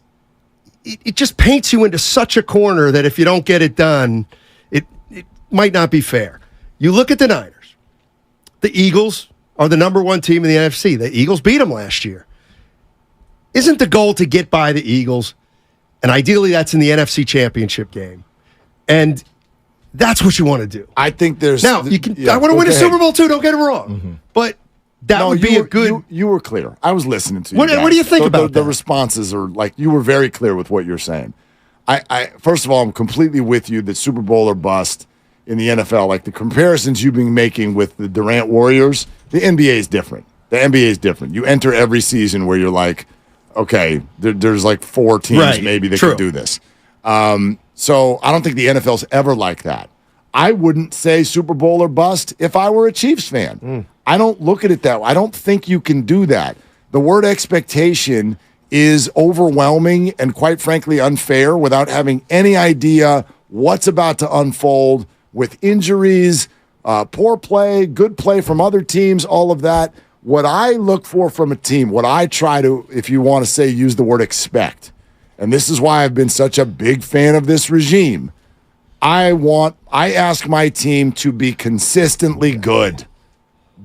it just paints you into such a corner that if you don't get it done, it might not be fair. You look at the Niners. The Eagles are the number one team in the NFC. The Eagles beat them last year. Isn't the goal to get by the Eagles? And ideally, that's in the NFC Championship game. And that's what you want to do.
I think there's...
Now, you can. I want to win a Super Bowl, too. Don't get it wrong.
Mm-hmm.
But that would be a good...
You were clear. I was listening to you.
What do you think about
the responses are like, you were very clear with what you're saying. I first of all, I'm completely with you that Super Bowl or bust in the NFL, like the comparisons you've been making with the Durant Warriors, the NBA is different. The NBA is different. You enter every season where you're like, okay, there's like 4 teams maybe that can do this. So I don't think the NFL's ever like that. I wouldn't say Super Bowl or bust if I were a Chiefs fan. I don't look at it that way. I don't think you can do that. The word expectation is overwhelming and quite frankly unfair without having any idea what's about to unfold with injuries, poor play, good play from other teams, all of that. What I look for from a team, what I try to, if you want to say, use the word expect, and this is why I've been such a big fan of this regime, I ask my team to be consistently good.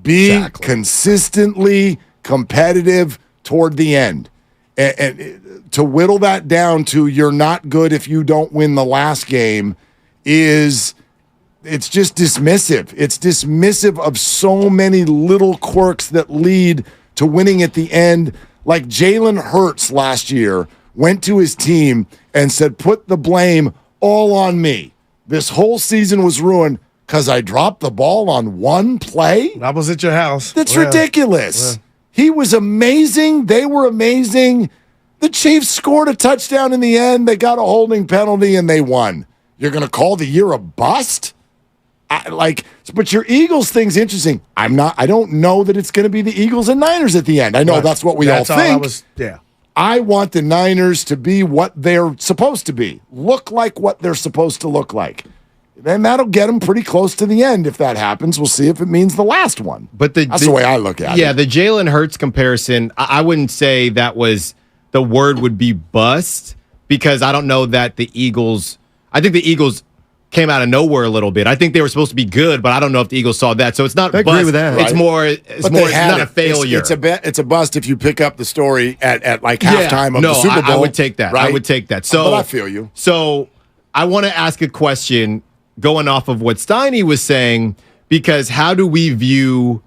Be consistently competitive toward the end. And to whittle that down to you're not good if you don't win the last game it's just dismissive. It's dismissive of so many little quirks that lead to winning at the end. Like Jalen Hurts last year went to his team and said, put the blame all on me. This whole season was ruined because I dropped the ball on one play?
I was at your house.
That's ridiculous. He was amazing. They were amazing. The Chiefs scored a touchdown in the end. They got a holding penalty, and they won. You're going to call the year a bust? But your Eagles thing's interesting. I don't know that it's going to be the Eagles and Niners at the end. I know that's what we all think. I want the Niners to be what they're supposed to be. Look like what they're supposed to look like. Then that'll get them pretty close to the end. If that happens, we'll see if it means the last one.
But
that's the way I look at it.
Yeah, the Jalen Hurts comparison, I wouldn't say that was the word would be bust because I don't know that the Eagles – I think the Eagles came out of nowhere a little bit. I think they were supposed to be good, but I don't know if the Eagles saw that. So it's not
I
bust.
Agree with that.
It's more it's not a failure.
It's a bust if you pick up the story at like halftime of the Super Bowl.
I would take that.
Right?
I would take that. So,
but I feel you.
So I want to ask a question going off of what Steiny was saying, because how do we view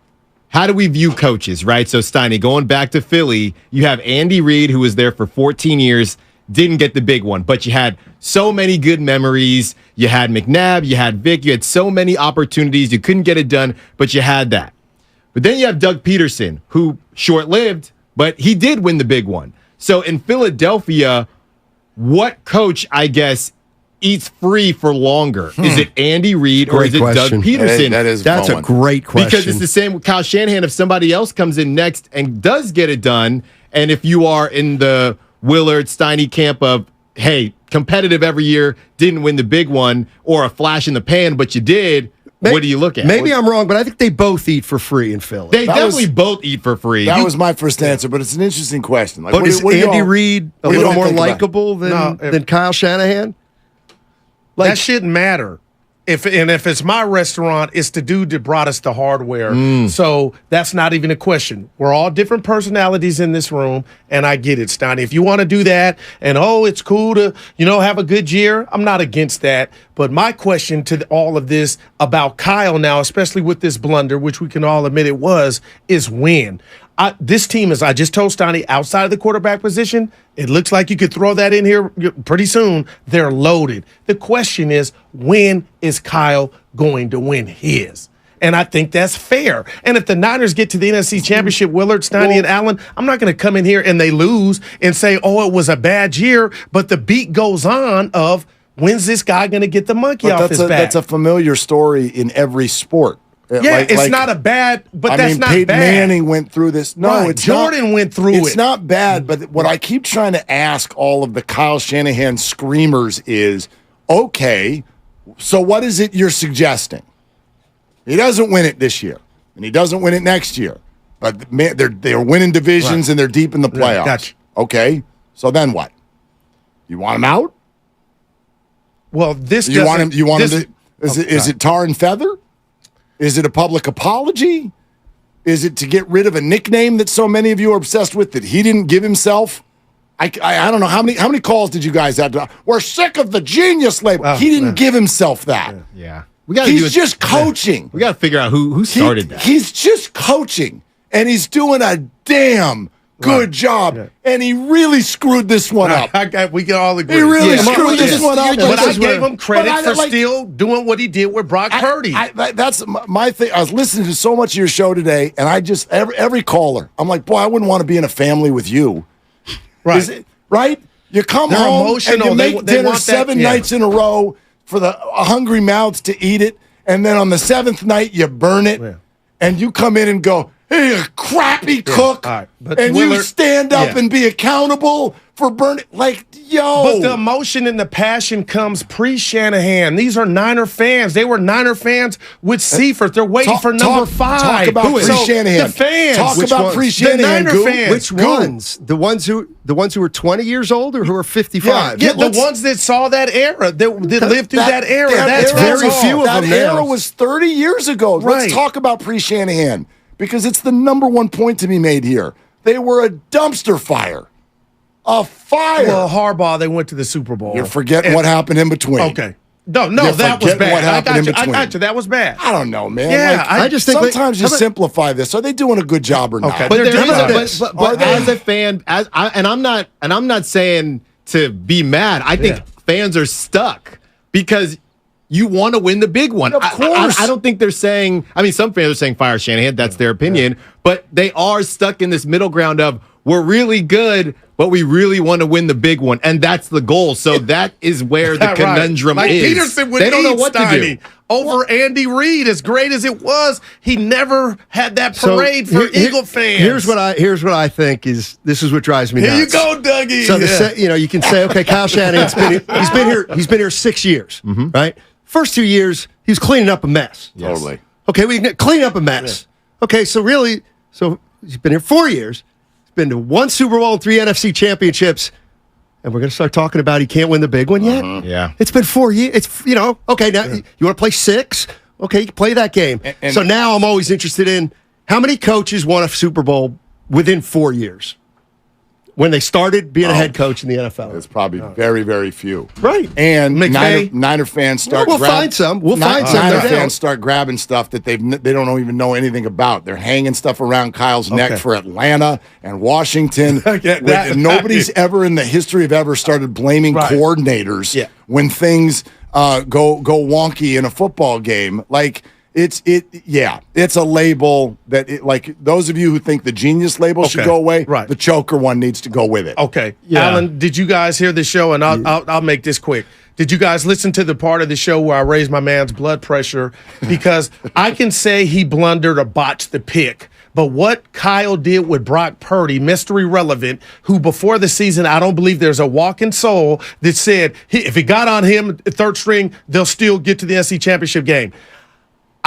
coaches, right? So Steiny, going back to Philly, you have Andy Reid, who was there for 14 years, didn't get the big one, but you had so many good memories. You had McNabb, you had Vic, you had so many opportunities. You couldn't get it done, but you had that. But then you have Doug Peterson, who short-lived, but he did win the big one. So in Philadelphia, what coach, I guess, eats free for longer? Is it Andy Reid or is it Doug Peterson?
That's a great question.
Because it's the same with Kyle Shanahan. If somebody else comes in next and does get it done, and if you are in the Willard Steiny camp of, hey, competitive every year, didn't win the big one, or a flash in the pan, but you did, what do you look at?
Maybe I'm wrong, but I think they both eat for free in Philly.
They definitely both eat for free.
That was my first answer, but it's an interesting question. Like,
but is Andy Reid a little more likable than Kyle Shanahan?
That shouldn't matter. If it's my restaurant, it's the dude that brought us the hardware. So that's not even a question. We're all different personalities in this room, and I get it, Steiny. If you want to do that, and it's cool to have a good year, I'm not against that. But my question to all of this about Kyle now, especially with this blunder, which we can all admit it was, is when. This team is, I just told Stoney, outside of the quarterback position, it looks like you could throw that in here pretty soon. They're loaded. The question is, when is Kyle going to win his? And I think that's fair. And if the Niners get to the NFC Championship, Willard, Stoney, and Allen, I'm not going to come in here and they lose and say, oh, it was a bad year. But the beat goes on of, when's this guy going to get the monkey off his back?
That's a familiar story in every sport.
Yeah, it's not a bad, but that's not
Peyton
bad.
Manning went through this. No,
Right,
it's
Jordan went through it.
It's not bad, but what I keep trying to ask all of the Kyle Shanahan screamers is, okay, so what is it you're suggesting? He doesn't win it this year, and he doesn't win it next year. But man, they're winning divisions, and they're deep in the playoffs.
Right, gotcha.
Okay, so then what? You want him out?
Well, this
You want him? You want him to? Is it tar and feather? Is it a public apology? Is it to get rid of a nickname that so many of you are obsessed with that he didn't give himself? I don't know how many calls did you guys have to? We're sick of the genius label. He didn't give himself that.
Yeah.
He's just coaching.
We got to figure out who started that.
He's just coaching, and he's doing a damn good job. And he really screwed this one up.
We can all agree.
He really screwed this one up.
But I gave him credit for still doing what he did with Brock Purdy.
That's my thing. I was listening to so much of your show today, and I just every caller, I'm like, boy, I wouldn't want to be in a family with you.
Right?
Right? You come
They're
home
emotional.
and you make
They
dinner
want that,
7 nights in a row for the hungry mouths to eat it, and then on the 7th night you burn it, and you come in and go, hey, a crappy cook,
All right. But
and
Willard,
you stand up and be accountable for burning. Like, yo.
But the emotion and the passion comes pre-Shanahan. These are Niner fans. They were Niner fans with Seifert. They're waiting for number 5.
Talk about pre-Shanahan.
The fans.
Talk about pre-Shanahan.
The Niner fans.
Which ones? The ones who were 20 years old or who are 55?
Yeah, the ones that saw that era, that lived through that era.
That's
very few of them.
That era was 30 years ago.
Right.
Let's talk about pre-Shanahan because it's the number one point to be made here. They were a dumpster fire. A fire.
Well, Harbaugh, they went to the Super Bowl.
You're forgetting what happened in between.
Okay. No,
You're
that was bad.
what happened in
I
between.
got you. That was bad.
I don't know, man.
Yeah,
Like,
I
just think
sometimes you simplify this. Are they doing a good job or not?
Okay.
But
They're
there
doing
is
that.
but as a fan, I'm not saying to be mad. I think fans are stuck because you want to win the big one.
Of course.
I don't think they're saying. I mean, some fans are saying fire Shanahan. That's their opinion, but they are stuck in this middle ground of we're really good, but we really want to win the big one, and that's the goal. So that is where the conundrum
like
is.
Peterson would
they don't know what to do.
Over Andy Reid, as great as it was, he never had that parade for Eagle fans.
Here's what I think is this is what drives me nuts.
Here you go, Dougie.
So you can say, okay, Kyle Shanahan's he's been here 6 years, right? First 2 years, he was cleaning up a mess.
Yes. Totally.
Okay, we can clean up a mess. Yeah. Okay, so he's been here 4 years. He's been to 1 Super Bowl and 3 NFC championships. And we're going to start talking about he can't win the big one yet?
Yeah.
It's been 4 years. It's, okay, now you want to play 6? Okay, you can play that game.
And
so now I'm always interested in how many coaches won a Super Bowl within 4 years when they started being a head coach in the NFL.
It's probably very, very few.
Right.
And
McVay?
Niner fans start
We'll find some.
Niner
no
fans
doubt.
start grabbing stuff that they don't even know anything about. They're hanging stuff around Kyle's neck for Atlanta and Washington. Nobody's ever in the history of ever started blaming coordinators when things go wonky in a football game. Like it's a label that like those of you who think the genius label should go away, the choker one needs to go with it.
Okay. Alan, did you guys hear the show? And I'll make this quick. Did you guys listen to the part of the show where I raised my man's blood pressure? Because I can say he blundered or botched the pick. But what Kyle did with Brock Purdy, Mr. Irrelevant, who before the season, I don't believe there's a walking soul that said if it got on him, third string, they'll still get to the SEC championship game.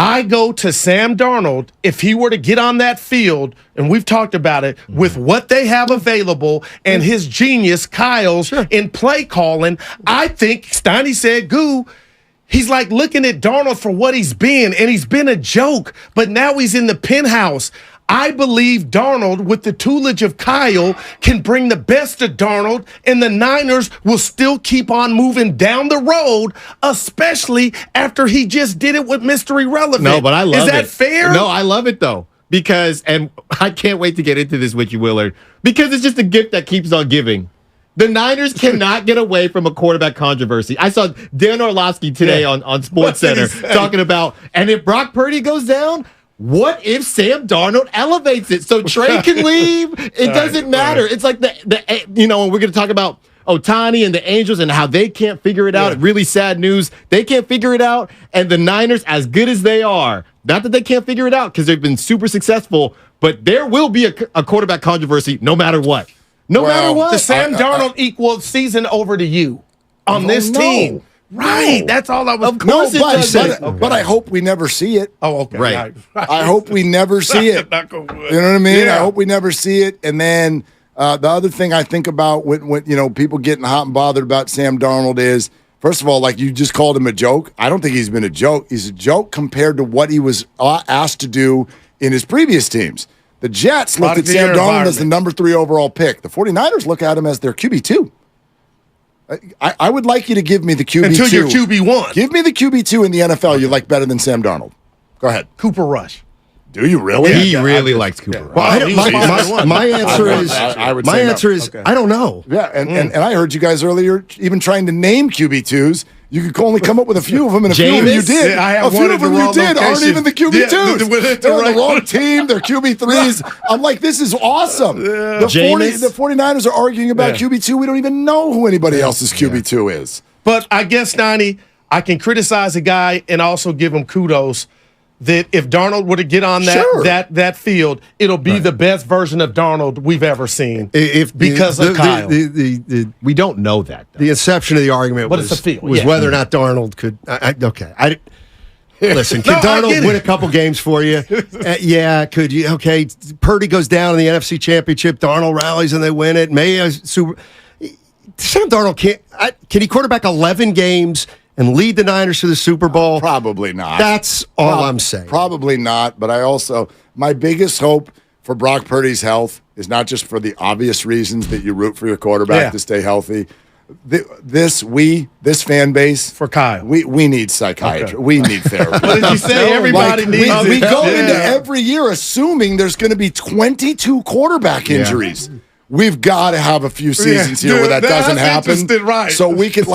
I go to Sam Darnold, if he were to get on that field, and we've talked about it, with what they have available and his genius, Kyle's, in play calling, I think, Steiny said, he's like looking at Darnold for what he's been, and he's been a joke, but now he's in the penthouse. I believe Darnold, with the toolage of Kyle, can bring the best of Darnold, and the Niners will still keep on moving down the road, especially after he just did it with Mr. Irrelevant.
No, but I love it.
Is that fair?
No, I love it, though. because, and I can't wait to get into this with you, Willard, because it's just a gift that keeps on giving. The Niners cannot get away from a quarterback controversy. I saw Dan Orlovsky today on SportsCenter talking about, and if Brock Purdy goes down, what if Sam Darnold elevates it? So Trey can leave. It doesn't matter. It's like when we're going to talk about Ohtani and the Angels and how they can't figure it out. Really sad news. They can't figure it out. And the Niners, as good as they are, not that they can't figure it out because they've been super successful, but there will be a quarterback controversy no matter what. No matter what.
The Sam Darnold equals season over to you on this team. Right. That's all I was.
Of course but I hope we never see it.
Oh, okay.
Right.
I hope we never see it. You know what I mean? Yeah. I hope we never see it. And then the other thing I think about when people getting hot and bothered about Sam Darnold is, first of all, like you just called him a joke. I don't think he's been a joke. He's a joke compared to what he was asked to do in his previous teams. The Jets looked at Sam Darnold as the number 3 overall pick. The 49ers look at him as their QB2. I would like you to give me the QB2.
Until you're QB1.
Give me the QB2 in the NFL you like better than Sam Darnold. Go ahead.
Cooper Rush.
Do you really?
He really likes Cooper Rush.
Well, my answer is I don't know.
Yeah, and I heard you guys earlier even trying to name QB2s. You could only come up with a few of them, and a few of them you did.
Yeah,
a few of them you did aren't even the QB2s. They're on the wrong team. They're QB3s. I'm like, this is awesome. The 49ers are arguing about QB2. We don't even know who anybody else's QB2 is.
But I guess, Donnie, I can criticize a guy and also give him kudos that if Darnold were to get on that field, it'll be the best version of Darnold we've ever seen. Because of Kyle.
We don't know that, though.
The inception of the argument was whether or not Darnold could. Listen, can Darnold win a couple games for you? Could you? Okay, Purdy goes down in the NFC Championship. Darnold rallies and they win it. Sam Darnold can he quarterback 11 games and lead the Niners to the Super Bowl?
Probably not.
That's all I'm saying.
Probably not, but my biggest hope for Brock Purdy's health is not just for the obvious reasons that you root for your quarterback to stay healthy. This fan base
for Kyle,
we need psychiatry. Okay. We need therapy.
What did you say? Everybody needs it.
We go into every year assuming there's going to be 22 quarterback injuries. We've got to have a few seasons here where that doesn't happen.
Right.
So we could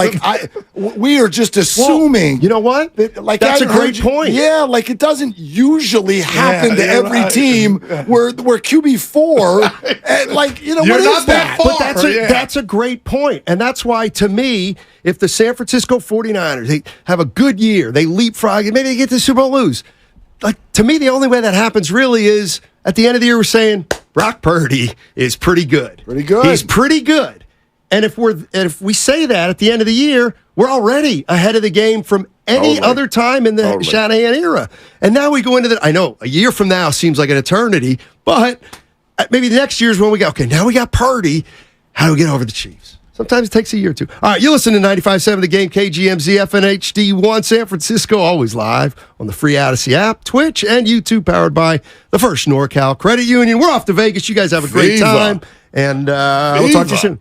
we are just assuming.
You know what? That's a great point.
Yeah, it doesn't usually happen to every team where QB4.
You're not that far.
But that's a great point. And that's why, to me, if the San Francisco 49ers, they have a good year, they leapfrog, and maybe they get to the Super Bowl, lose. To me, the only way that happens really is at the end of the year, we're saying Brock Purdy is pretty good.
Pretty good.
He's pretty good. And if we say that at the end of the year, we're already ahead of the game from any other time in the Shanahan era. And now we go into I know a year from now seems like an eternity, but maybe the next year's when we go, okay, now we got Purdy. How do we get over the Chiefs? Sometimes it takes a year or two. All right, you listen to 95.7 The Game, KGMZ, FNHD1, San Francisco, always live on the free Odyssey app, Twitch, and YouTube, powered by the First NorCal Credit Union. We're off to Vegas. You guys have a great time, and we'll talk to you soon.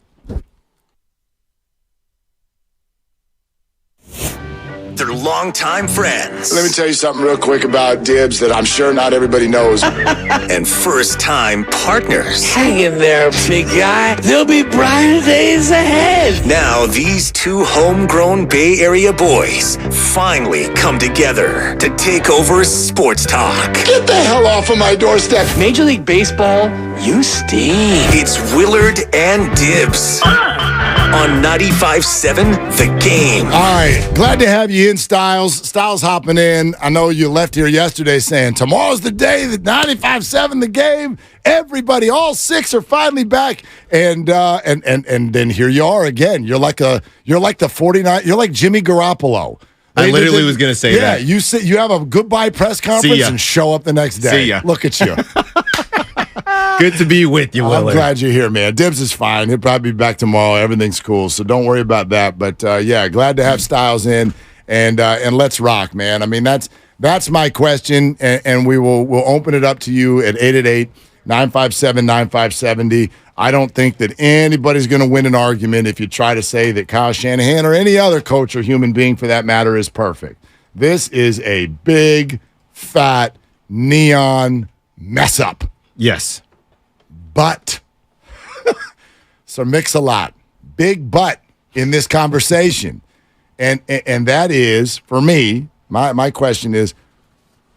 They're longtime friends.
Let me tell you something real quick about Dibs that I'm sure not everybody knows.
And first-time partners.
Hang in there, big guy. There'll be brighter days ahead.
Now, these two homegrown Bay Area boys finally come together to take over sports talk.
Get the hell off of my doorstep.
Major League Baseball, you stink.
It's Willard and Dibs. On 95.7 The Game.
All right. Glad to have you in, Styles. Styles hopping in. I know you left here yesterday saying, tomorrow's the day that 95.7 The Game. Everybody, all six are finally back. And then here you are again. You're like the 49. You're like Jimmy Garoppolo.
I literally was going to say that.
Yeah, you have a goodbye press conference and show up the next day.
See ya.
Look at you.
Good to be with you, Willard.
I'm glad you're here, man. Dibs is fine. He'll probably be back tomorrow. Everything's cool, so don't worry about that. But, glad to have Styles in, and let's rock, man. I mean, that's my question, and we'll open it up to you at 888-957-9570. I don't think that anybody's going to win an argument if you try to say that Kyle Shanahan or any other coach or human being for that matter is perfect. This is a big, fat, neon mess up.
Yes.
But, so Mix-a-Lot, big but in this conversation. And that is, for me, my question is,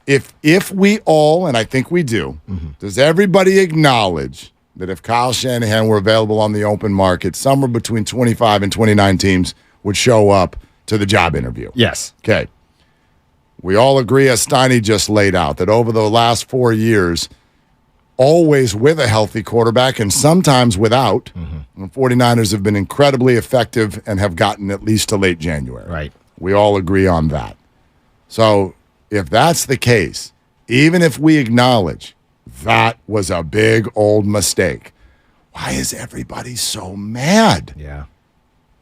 if we all, and I think we do, does everybody acknowledge that if Kyle Shanahan were available on the open market, somewhere between 25 and 29 teams would show up to the job interview?
Yes.
Okay. We all agree, as Steiny just laid out, that over the last 4 years, always with a healthy quarterback and sometimes without, the 49ers have been incredibly effective and have gotten at least to late January.
Right.
We all agree on that. So if that's the case, even if we acknowledge that was a big old mistake, why is everybody so mad?
Yeah.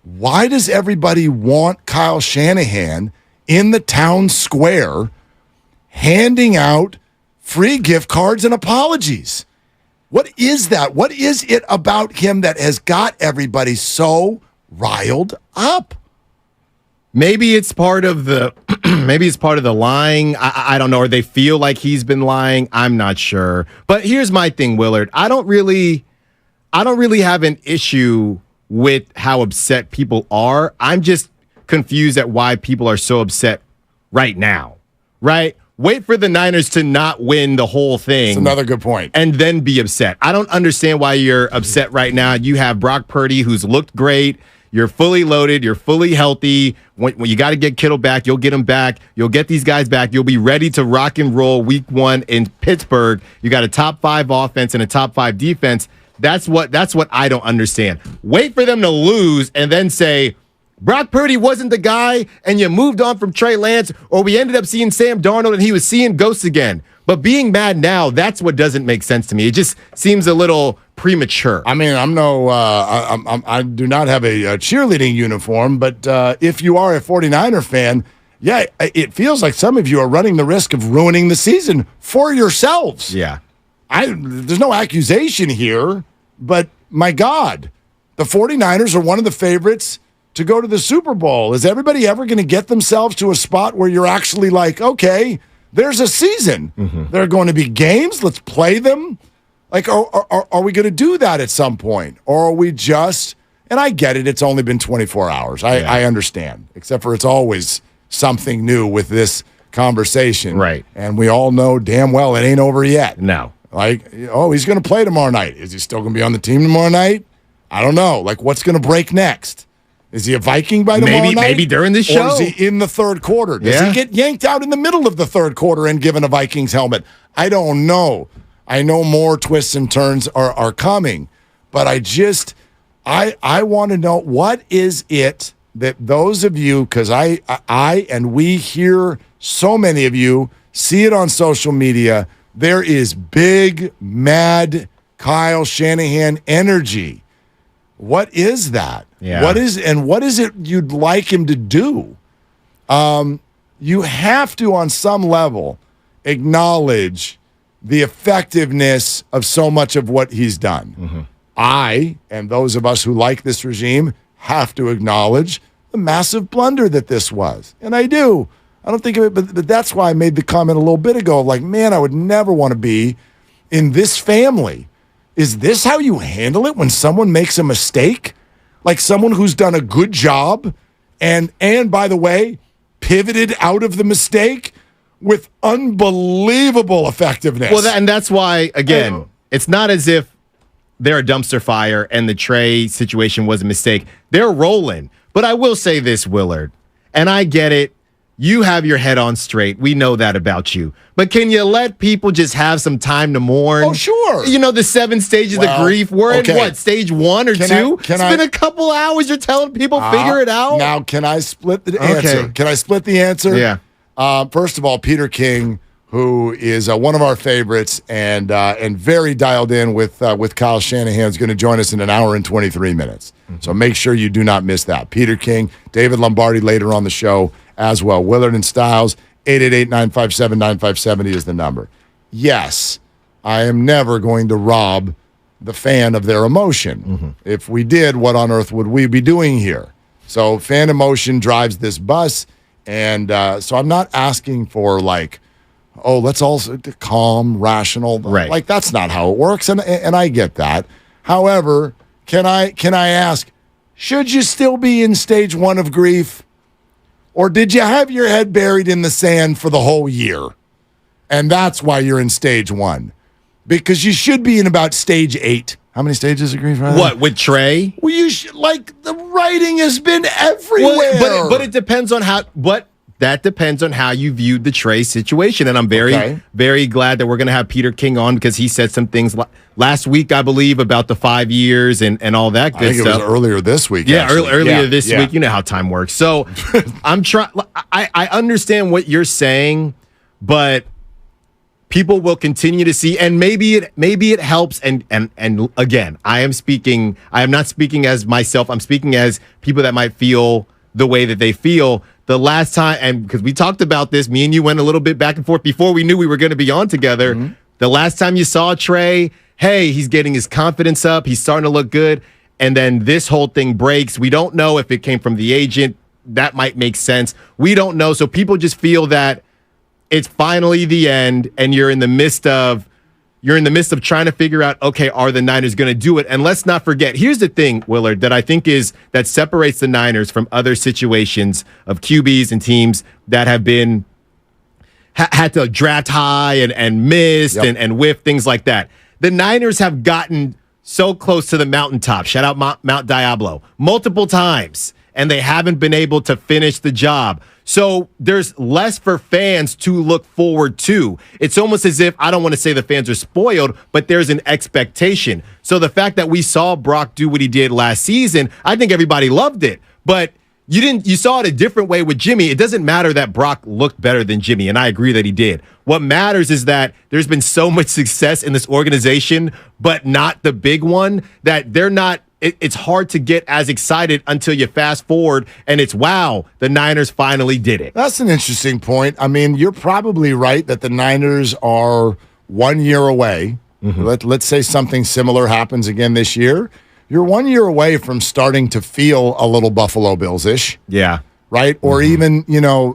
Why does everybody want Kyle Shanahan in the town square handing out free gift cards and apologies? What is that? What is it about him that has got everybody so riled up?
Maybe it's part of the lying. I don't know. Or they feel like he's been lying. I'm not sure. But here's my thing, Willard. I don't really have an issue with how upset people are. I'm just confused at why people are so upset right now. Right? Wait for the Niners to not win the whole thing.
That's another good point.
And then be upset. I don't understand why you're upset right now. You have Brock Purdy, who's looked great. You're fully loaded. You're fully healthy. When you got to get Kittle back, you'll get him back. You'll get these guys back. You'll be ready to rock and roll week 1 in Pittsburgh. You got a top 5 offense and a top 5 defense. That's what I don't understand. Wait for them to lose and then say, Brock Purdy wasn't the guy, and you moved on from Trey Lance, or we ended up seeing Sam Darnold and he was seeing ghosts again. But being mad now, that's what doesn't make sense to me. It just seems a little premature.
I mean, I do not have a cheerleading uniform, but if you are a 49er fan, yeah, it feels like some of you are running the risk of ruining the season for yourselves.
Yeah.
There's no accusation here, but my God, the 49ers are one of the favorites to go to the Super Bowl. Is everybody ever going to get themselves to a spot where you're actually like, okay, there's a season. There are going to be games. Let's play them. Like, are we going to do that at some point? Or are we just, and I get it, it's only been 24 hours. I understand, except for it's always something new with this conversation.
Right.
And we all know damn well it ain't over yet.
No.
Like, oh, he's going to play tomorrow night. Is he still going to be on the team tomorrow night? I don't know. Like, what's going to break next? Is he a Viking by tomorrow night?
Maybe during the show.
Or is he in the third quarter? Does he get yanked out in the middle of the third quarter and given a Vikings helmet? I don't know. I know more twists and turns are coming. But I want to know, what is it that those of you, because I and we hear so many of you, see it on social media, there is big, mad Kyle Shanahan energy. What is that?
Yeah.
What is it you'd like him to do? You have to, on some level, acknowledge the effectiveness of so much of what he's done. I, and those of us who like this regime, have to acknowledge the massive blunder that this was. And I do. I don't think of it, but that's why I made the comment a little bit ago, like, man, I would never want to be in this family. Is this how you handle it when someone makes a mistake? Like someone who's done a good job and by the way, pivoted out of the mistake with unbelievable effectiveness.
Well, and that's why, again, it's not as if they're a dumpster fire and the Trey situation was a mistake. They're rolling. But I will say this, Willard, and I get it. You have your head on straight. We know that about you. But can you let people just have some time to mourn?
Oh, sure.
You know, the 7 stages of grief. We're in what, stage 1 or 2? It's been a couple hours. You're telling people figure it out.
Now, can I split the answer? Can I split the answer?
Yeah.
First of all, Peter King, who is one of our favorites and very dialed in with Kyle Shanahan, is going to join us in an hour and 23 minutes. So make sure you do not miss that. Peter King, David Lombardi later on the show as well. Willard and Stiles, 888-957-9570 is the number. Yes, I am never going to rob the fan of their emotion. If we did, what on earth would we be doing here? So fan emotion drives this bus, and so I'm not asking for, like, oh, let's also calm, rational.
Right.
Like, that's not how it works, and I get that. However, can I ask, should you still be in stage 1 of grief? Or did you have your head buried in the sand for the whole year? And that's why you're in stage 1. Because you should be in about stage 8. How many stages of grief are there?
What, with Trey?
Well, you should, like, the writing has been everywhere.
Well, but it depends on that depends on how you viewed the Trey situation. And I'm very glad that we're going to have Peter King on, because he said some things last week, I believe, about the 5 years and all that good stuff.
I think it was earlier this week.
Yeah, earlier this week. You know how time works. So I understand what you're saying, but people will continue to see, and maybe it helps. And again, I am not speaking as myself. I'm speaking as people that might feel the way that they feel. The last time, and because we talked about this, me and you went a little bit back and forth before we knew we were going to be on together. Mm-hmm. The last time you saw Trey, hey, he's getting his confidence up. He's starting to look good. And then this whole thing breaks. We don't know if it came from the agent. That might make sense. We don't know. So people just feel that it's finally the end, and you're in the midst of trying to figure out, okay, are the Niners going to do it? And let's not forget, here's the thing, Willard, that I think that separates the Niners from other situations of QBs and teams that have been had to draft high and missed and whiff, things like that. The Niners have gotten so close to the mountaintop, shout out Mount Diablo, multiple times, and they haven't been able to finish the job. So there's less for fans to look forward to. It's almost as if, I don't want to say the fans are spoiled, but there's an expectation. So the fact that we saw Brock do what he did last season, I think everybody loved it. But you saw it a different way with Jimmy. It doesn't matter that Brock looked better than Jimmy, and I agree that he did. What matters is that there's been so much success in this organization, but not the big one, that they're not. It's hard to get as excited until you fast forward and it's, wow, the Niners finally did it.
That's an interesting point. I mean, you're probably right that the Niners are 1 year away. Mm-hmm. Let's say something similar happens again this year. You're 1 year away from starting to feel a little Buffalo Bills-ish.
Yeah.
Right? Or even,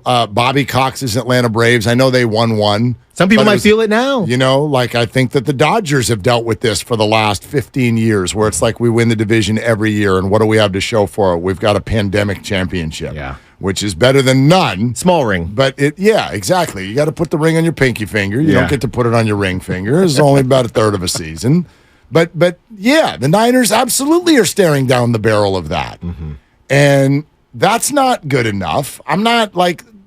Bobby Cox's Atlanta Braves. I know they won one.
Some people might feel it now.
I think that the Dodgers have dealt with this for the last 15 years, where it's like we win the division every year, and what do we have to show for it? We've got a pandemic championship, which is better than none.
Small ring.
But exactly. You got to put the ring on your pinky finger. You don't get to put it on your ring finger. It's only about a third of a season. But the Niners absolutely are staring down the barrel of that. Mm-hmm. And that's not good enough. I'm not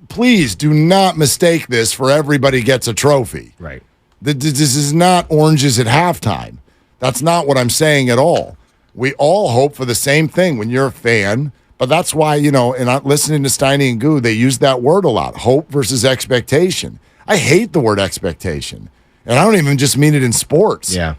please do not mistake this for everybody gets a trophy.
Right.
This is not oranges at halftime. That's not what I'm saying at all. We all hope for the same thing when you're a fan, but that's why, and I'm listening to Steiny and Goo, they use that word a lot, hope versus expectation. I hate the word expectation, and I don't even just mean it in sports.
Yeah.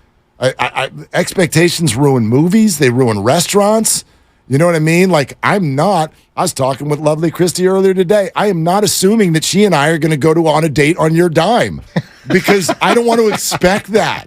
Expectations ruin movies. They ruin restaurants. You know what I mean? I was talking with lovely Christy earlier today. I am not assuming that she and I are going to go on a date on your dime, because I don't want to expect that.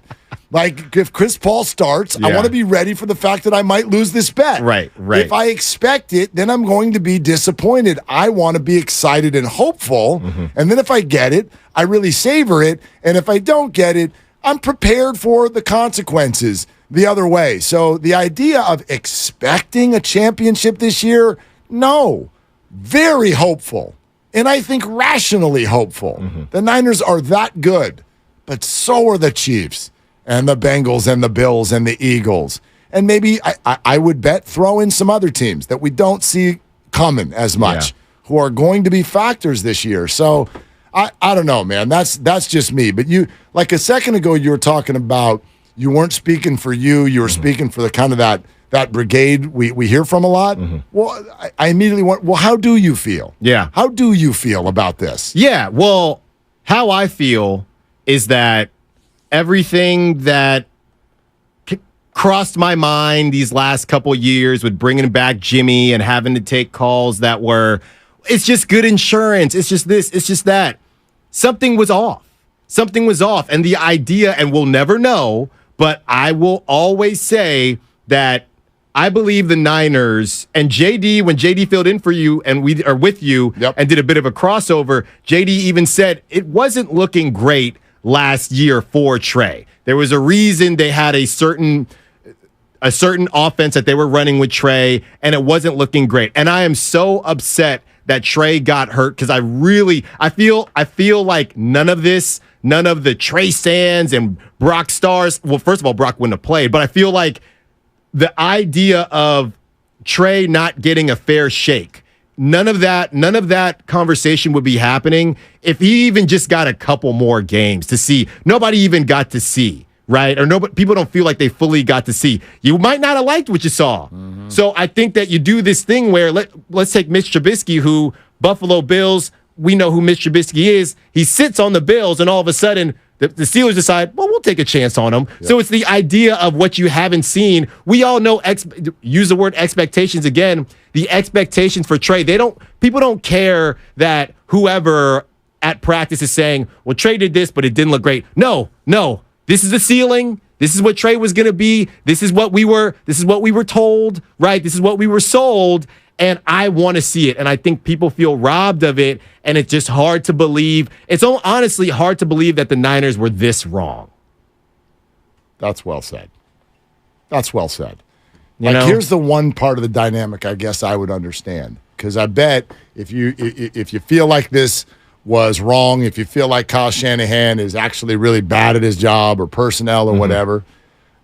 If Chris Paul starts, I want to be ready for the fact that I might lose this bet.
Right.
If I expect it, then I'm going to be disappointed. I want to be excited and hopeful. Mm-hmm. And then if I get it, I really savor it. And if I don't get it, I'm prepared for the consequences the other way. So the idea of expecting a championship this year, no. Very hopeful. And I think rationally hopeful. Mm-hmm. The Niners are that good, but so are the Chiefs and the Bengals and the Bills and the Eagles. And maybe I would bet throw in some other teams that we don't see coming as much, who are going to be factors this year. So I don't know, man. That's just me. But you, a second ago, you were talking about, you weren't speaking for you. You were speaking for the kind of that brigade we hear from a lot. Mm-hmm. Well, I immediately went, well, how do you feel?
Yeah.
How do you feel about this?
Yeah. Well, how I feel is that everything that crossed my mind these last couple years with bringing back Jimmy and having to take calls that were, it's just good insurance. It's just this. It's just that. Something was off. Something was off. And the idea, and we'll never know, but I will always say that I believe the Niners and JD, when JD filled in for you and we are with you and did a bit of a crossover, JD even said it wasn't looking great last year for Trey. There was a reason they had a certain offense that they were running with Trey, and it wasn't looking great. And I am so upset that Trey got hurt because I feel like none of the Trey Sands and Brock Stars. Well, first of all, Brock wouldn't have played, but I feel like the idea of Trey not getting a fair shake, none of that conversation would be happening if he even just got a couple more games to see. Nobody even got to see, right? Or people don't feel like they fully got to see. You might not have liked what you saw. Mm-hmm. So I think that you do this thing where let's take Mitch Trubisky, who Buffalo Bills, we know who Mitch Trubisky is. He sits on the Bills, and all of a sudden the Steelers decide, well, we'll take a chance on him. Yep. So it's the idea of what you haven't seen. We all know, use the word expectations again, the expectations for Trey. People don't care that whoever at practice is saying, well, Trey did this, but it didn't look great. No. This is the ceiling. This is what Trey was going to be. This is what we were told, right? This is what we were sold. And I want to see it. And I think people feel robbed of it. And it's just hard to believe. It's honestly hard to believe that the Niners were this wrong.
That's well said. Here's the one part of the dynamic I guess I would understand. Because I bet if you feel like this was wrong, if you feel like Kyle Shanahan is actually really bad at his job or personnel or whatever,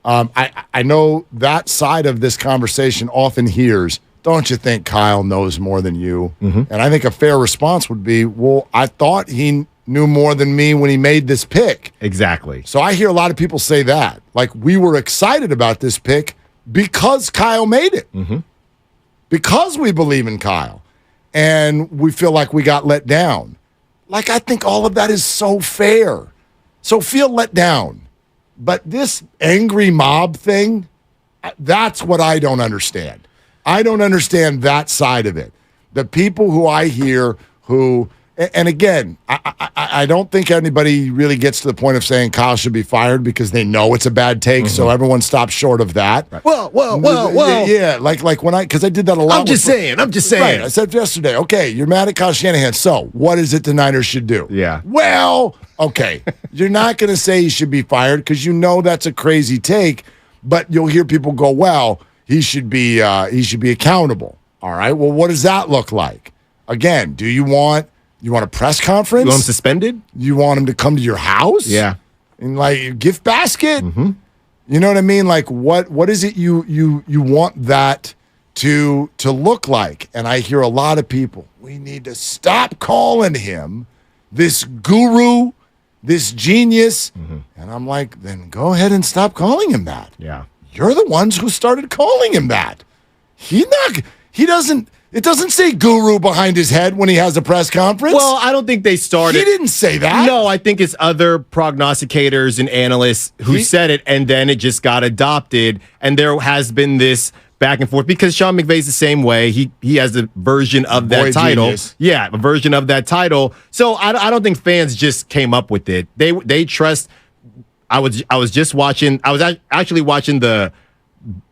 I know that side of this conversation often hears, don't you think Kyle knows more than you? Mm-hmm. And I think a fair response would be, well, I thought he knew more than me when he made this pick.
Exactly.
So I hear a lot of people say that. Like, we were excited about this pick because Kyle made it. Mm-hmm. Because we believe in Kyle. And we feel like we got let down. Like, I think all of that is so fair. So feel let down. But this angry mob thing, that's what I don't understand. I don't understand that side of it. The people who I hear who, and again, I don't think anybody really gets to the point of saying Kyle should be fired because they know it's a bad take, so everyone stops short of that.
Right. Well.
Yeah, like when because I did that a lot.
I'm just saying.
Right, I said yesterday, okay, you're mad at Kyle Shanahan, so what is it the Niners should do?
Yeah.
Well, okay, you're not going to say he should be fired because you know that's a crazy take, but you'll hear people go, well, he should be accountable. All right. Well, what does that look like? Again, do you want a press conference?
You want him suspended?
You want him to come to your house?
Yeah.
And like gift basket? Mm-hmm. You know what I mean? Like what is it you want that to look like? And I hear a lot of people, we need to stop calling him this guru, this genius. Mm-hmm. And I'm like, then go ahead and stop calling him that.
Yeah.
You're the ones who started calling him that. It doesn't say guru behind his head when he has a press conference.
Well, I don't think they started.
He didn't say that.
No, I think it's other prognosticators and analysts who said it, and then it just got adopted. And there has been this back and forth because Sean McVay's the same way. He has a version of that title.
Genius.
Yeah, a version of that title. So I don't think fans just came up with it. They trust. I was actually watching the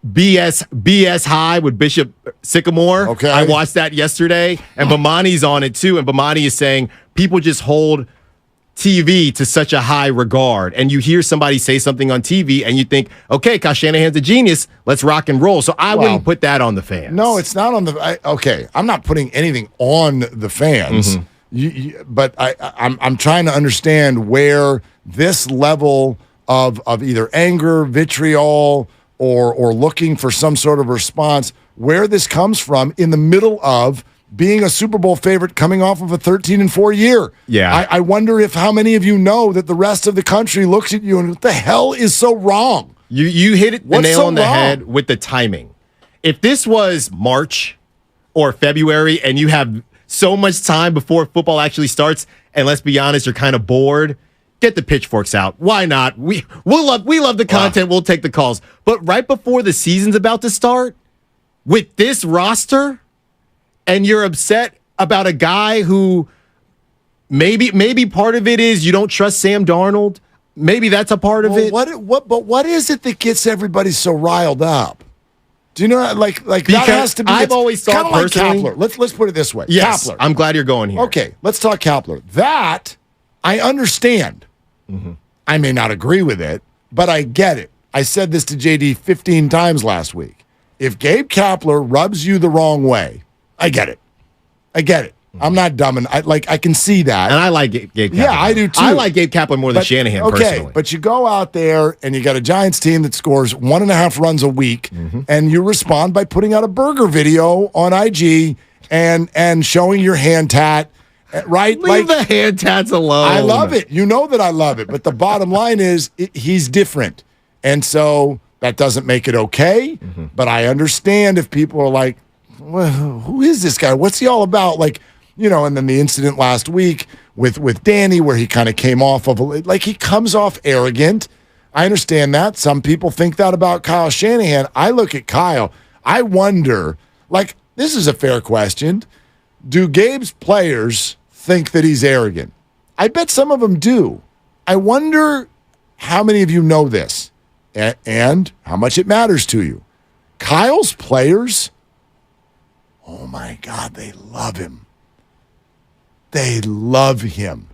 BS High with Bishop Sycamore.
Okay.
I watched that yesterday, and Bomani's on it too. And Bomani is saying people just hold TV to such a high regard. And you hear somebody say something on TV, and you think, okay, Kyle Shanahan's a genius. Let's rock and roll. So I wouldn't put that on the fans.
No, it's not on the. I'm not putting anything on the fans. Mm-hmm. But I'm trying to understand where this level of either anger, vitriol, or looking for some sort of response, where this comes from in the middle of being a Super Bowl favorite coming off of a 13-4 year.
Yeah.
I wonder if how many of you know that the rest of the country looks at you and what the hell is so wrong?
You hit the nail on the head with the timing. If this was March or February and you have so much time before football actually starts, and let's be honest, you're kind of bored, get the pitchforks out. Why not? We love the content. Wow. We'll take the calls. But right before the season's about to start, with this roster, and you're upset about a guy who maybe part of it is you don't trust Sam Darnold. Maybe that's a part of it.
But what is it that gets everybody so riled up? Do you know like that has to be?
I've always thought
kind of like
personally.
Kapler. Let's put it this way.
Yes,
Kapler.
I'm glad you're going here.
Okay, let's talk Kapler. That I understand. I may not agree with it, but I get it. I said this to JD 15 times last week. If Gabe Kapler rubs you the wrong way, I get it. I'm not dumb, and I can see that.
And I like Gabe Kapler.
Yeah, I do too.
I like Gabe Kapler more than Shanahan personally.
But you go out there and you got a Giants team that scores 1.5 runs a week, and you respond by putting out a burger video on IG and showing your hand tat, right?
Leave the hand tats alone.
I love it. You know that I love it. But the bottom line is he's different. And so that doesn't make it okay. But I understand if people are like, well, who is this guy? What's he all about? Like, and then the incident last week with Danny where he kind of came off of, like he comes off arrogant. I understand that. Some people think that about Kyle Shanahan. I look at Kyle. I wonder, like, this is a fair question. Do Gabe's players think that he's arrogant? I bet some of them do. I wonder how many of you know this and how much it matters to you. Kyle's players, oh my God, they love him. They love him.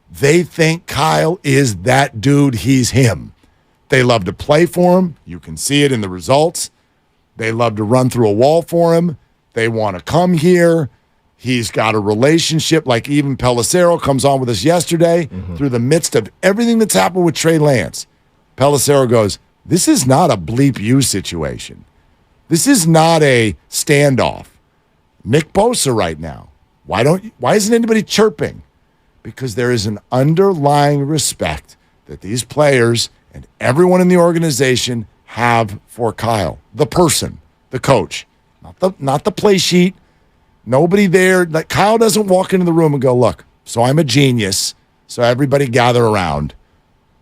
They think Kyle is that dude. He's him. They love to play for him. You can see it in the results. They love to run through a wall for him. They want to come here. He's got a relationship, like even Pelissero comes on with us yesterday through the midst of everything that's happened with Trey Lance. Pelissero goes, this is not a bleep you situation. This is not a standoff. Nick Bosa right now. Why isn't anybody chirping? Because there is an underlying respect that these players and everyone in the organization have for Kyle, the person, the coach, not the play sheet. Nobody there. Like Kyle doesn't walk into the room and go, look, so I'm a genius, so everybody gather around.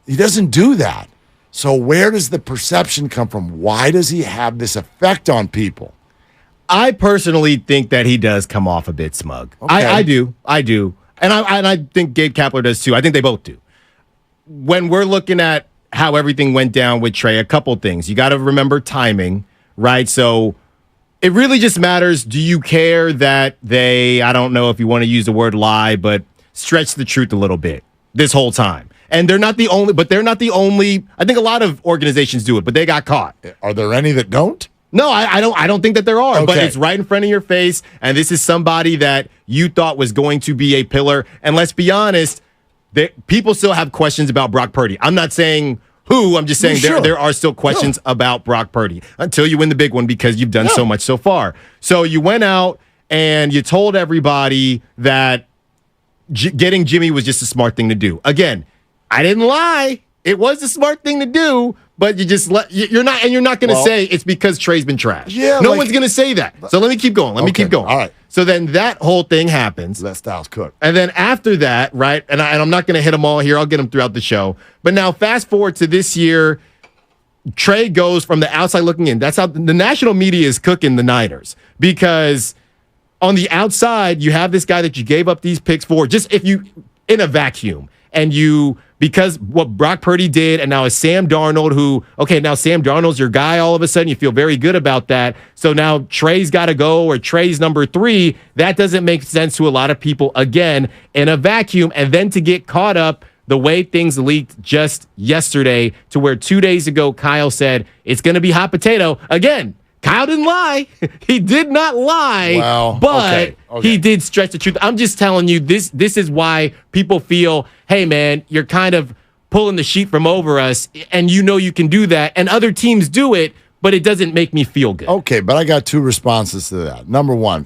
He doesn't do that. So where does the perception come from? Why does he have this effect on people?
I personally think that he does come off a bit smug.
Okay.
I do. And I think Gabe Kapler does too. I think they both do. When we're looking at how everything went down with Trey, a couple things. You got to remember timing, right? So it really just matters. Do you care that they, I don't know if you want to use the word lie, but stretch the truth a little bit this whole time? And they're not the only, I think a lot of organizations do it, but they got caught.
Are there any that don't?
No, I don't think that there are,
Okay.
but it's right in front of your face, and this is somebody that you thought was going to be a pillar. And let's be honest, people still have questions about Brock Purdy. I'm not saying who, I'm just saying there are still questions about Brock Purdy until you win the big one because you've done so much so far. So you went out and you told everybody that getting Jimmy was just a smart thing to do. Again, I didn't lie. It was a smart thing to do. But you're not going to say it's because Trey's been trash.
Yeah,
no one's going to say that. So let me keep going. Let me keep going.
All right.
So then that whole thing happens.
Let Styles cook.
And then after that, right? And I'm not going to hit them all here. I'll get them throughout the show. But now fast forward to this year, Trey goes from the outside looking in. That's how the national media is cooking the Niners because on the outside you have this guy that you gave up these picks for. Just if you in a vacuum and you. Because what Brock Purdy did, and now it's Sam Darnold now Sam Darnold's your guy all of a sudden. You feel very good about that. So now Trey's got to go or Trey's number 3. That doesn't make sense to a lot of people, again, in a vacuum. And then to get caught up the way things leaked just yesterday to where 2 days ago Kyle said it's going to be hot potato. Again, Kyle didn't lie. He did not lie, but he did stretch the truth. I'm just telling you, this is why people feel, hey, man, you're kind of pulling the sheet from over us, and you can do that, and other teams do it, but it doesn't make me feel good.
Okay, but I got 2 responses to that. Number one,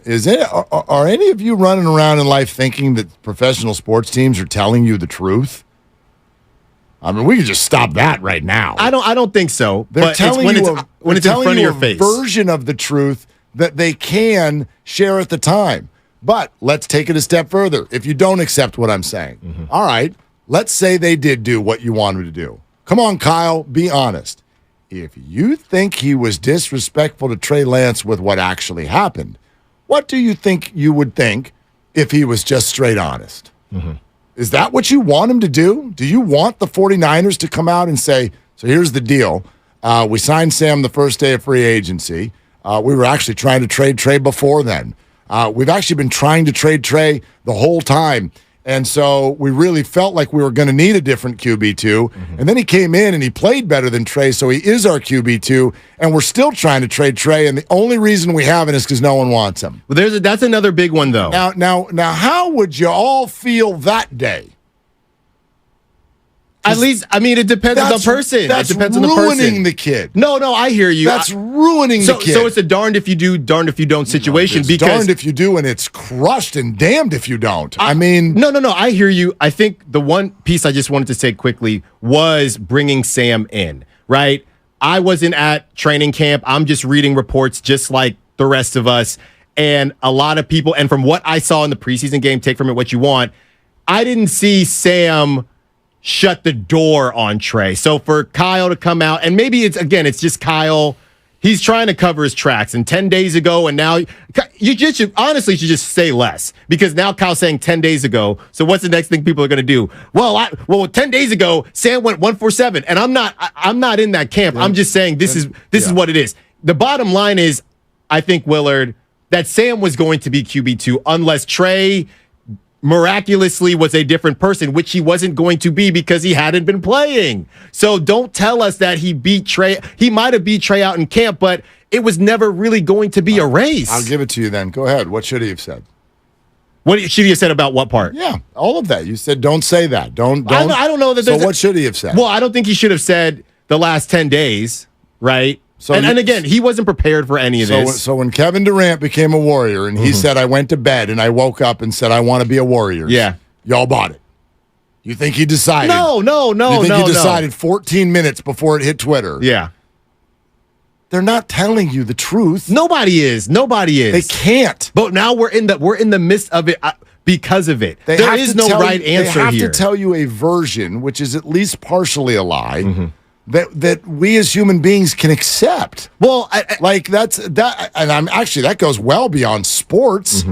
are any of you running around in life thinking that professional sports teams are telling you the truth? I mean, we could just stop that right now.
I don't think so.
They're telling you
when it's in front of your face.
Version of the truth that they can share at the time. But let's take it a step further. If you don't accept what I'm saying, all right, let's say they did do what you wanted to do. Come on, Kyle, be honest. If you think he was disrespectful to Trey Lance with what actually happened, what do you think you would think if he was just straight honest? Is that what you want him to do? Do you want the 49ers to come out and say, so here's the deal. We signed Sam the first day of free agency. We were actually trying to trade Trey before then. We've actually been trying to trade Trey the whole time. And so we really felt like we were going to need a different QB2. And then he came in and he played better than Trey, so he is our QB2. And we're still trying to trade Trey, and the only reason we haven't is because no one wants him.
Well, that's another big one, though.
Now, how would you all feel that day?
At least, I mean, it depends on the person.
That's
it depends on the person.
ruining the kid.
No, I hear you.
That's ruining the kid.
So it's a darned if you do, darned if you don't situation.
It's
because
darned if you do, and it's crushed and damned if you don't. I mean,
no. I hear you. I think the one piece I just wanted to say quickly was bringing Sam in. Right? I wasn't at training camp. I'm just reading reports, just like the rest of us, and a lot of people. And from what I saw in the preseason game, take from it what you want. I didn't see Sam shut the door on Trey. So for Kyle to come out, and maybe it's just Kyle, he's trying to cover his tracks. And 10 days ago, and now you should honestly just say less, because now Kyle's saying 10 days ago. So what's the next thing people are going to do? Well, 10 days ago, Sam went 147, and I'm not in that camp. Yeah. I'm just saying this is what it is. The bottom line is, I think, Willard, that Sam was going to be QB2 unless Trey miraculously was a different person, which he wasn't going to be because he hadn't been playing. So don't tell us that he beat Trey. He might have beat Trey out in camp, but it was never really going to be a race.
I'll give it to you then. Go ahead. What should he have said?
What should he have said about what part?
Yeah, all of that. You said don't say that. Don't.
I don't know that.
So what should he have said?
Well, I don't think he should have said the last 10 days, right? So and again, he wasn't prepared for any of this.
So when Kevin Durant became a Warrior and he said, I went to bed and I woke up and said, I want to be a Warrior.
Yeah.
Y'all bought it. You think he decided?
No.
You think he decided 14 minutes before it hit Twitter?
Yeah.
They're not telling you the truth.
Nobody is. They
can't.
But now we're in the midst of it because of it. There is no right answer
here. They have
to
tell you a version, which is at least partially a lie. That we as human beings can accept.
Well,
that goes well beyond sports.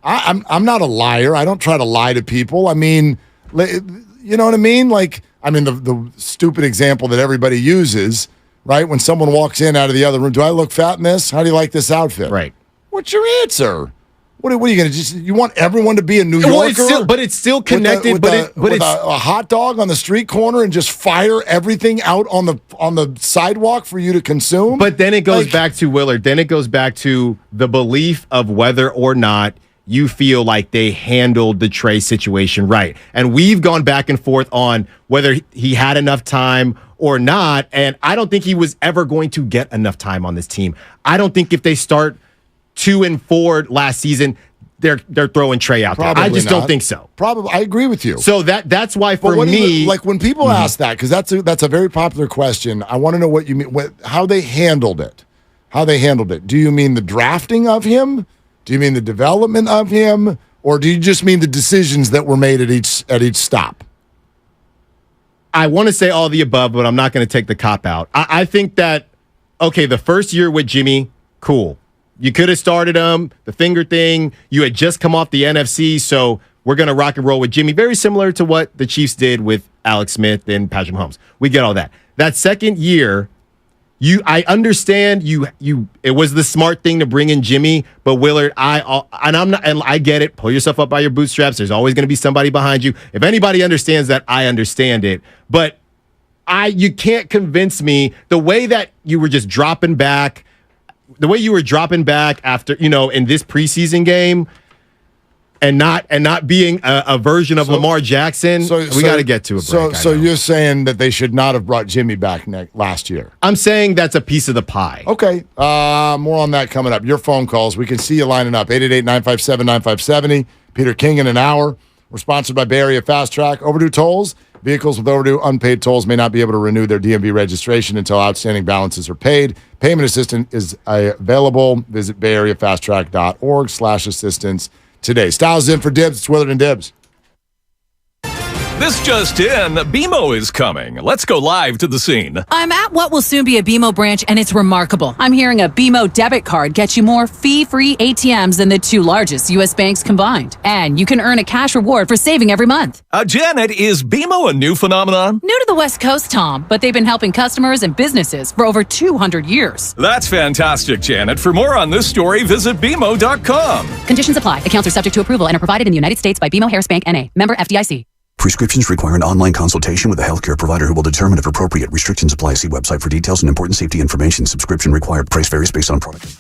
I'm not a liar. I don't try to lie to people. I mean, you know what I mean? The stupid example that everybody uses, right? When someone walks in out of the other room, do I look fat in this? How do you like this outfit?
Right.
What's your answer? What are you going to just? You want everyone to be a New Yorker?
Well, it's still connected.
With a hot dog on the street corner and just fire everything out on the sidewalk for you to consume.
But then it goes back to Willard. Then it goes back to the belief of whether or not you feel like they handled the Trey situation right. And we've gone back and forth on whether he had enough time or not. And I don't think he was ever going to get enough time on this team. I don't think if they start 2-4 last season, they're throwing Trey out there. I just don't think so.
Probably, I agree with you.
So that's why for me,
when people ask that, because that's a very popular question. I want to know what you mean, how they handled it. How they handled it. Do you mean the drafting of him? Do you mean the development of him, or do you just mean the decisions that were made at each stop?
I want to say all the above, but I'm not going to take the cop out. I think that the first year with Jimmy, cool. You could have started him, the finger thing. You had just come off the NFC, so we're going to rock and roll with Jimmy. Very similar to what the Chiefs did with Alex Smith and Patrick Mahomes. We get all that. That second year, I understand it was the smart thing to bring in Jimmy, but Willard, I get it. Pull yourself up by your bootstraps. There's always going to be somebody behind you. If anybody understands that, I understand it. But you can't convince me the way that you were just dropping back. The way you were dropping back after, in this preseason game and not being a version of Lamar Jackson, we got to get to a break.
So you're saying that they should not have brought Jimmy back last year?
I'm saying that's a piece of the pie.
Okay. More on that coming up. Your phone calls. We can see you lining up. 888-957-9570. Peter King in an hour. We're sponsored by Bay Area Fast Track. Overdue tolls. Vehicles with overdue unpaid tolls may not be able to renew their DMV registration until outstanding balances are paid. Payment assistance is available. Visit BayAreaFastTrack.org/assistance today. Styles in for Dibs. It's Willard and Dibs.
This just in, BMO is coming. Let's go live to the scene.
I'm at what will soon be a BMO branch, and it's remarkable. I'm hearing a BMO debit card gets you more fee-free ATMs than the two largest U.S. banks combined. And you can earn a cash reward for saving every month.
Janet, is BMO a new phenomenon?
New to the West Coast, Tom, but they've been helping customers and businesses for over 200 years.
That's fantastic, Janet. For more on this story, visit BMO.com.
Conditions apply. Accounts are subject to approval and are provided in the United States by BMO Harris Bank, N.A., member FDIC.
Prescriptions require an online consultation with a healthcare provider who will determine if appropriate. Restrictions apply. See website for details and important safety information. Subscription required. Price varies based on product.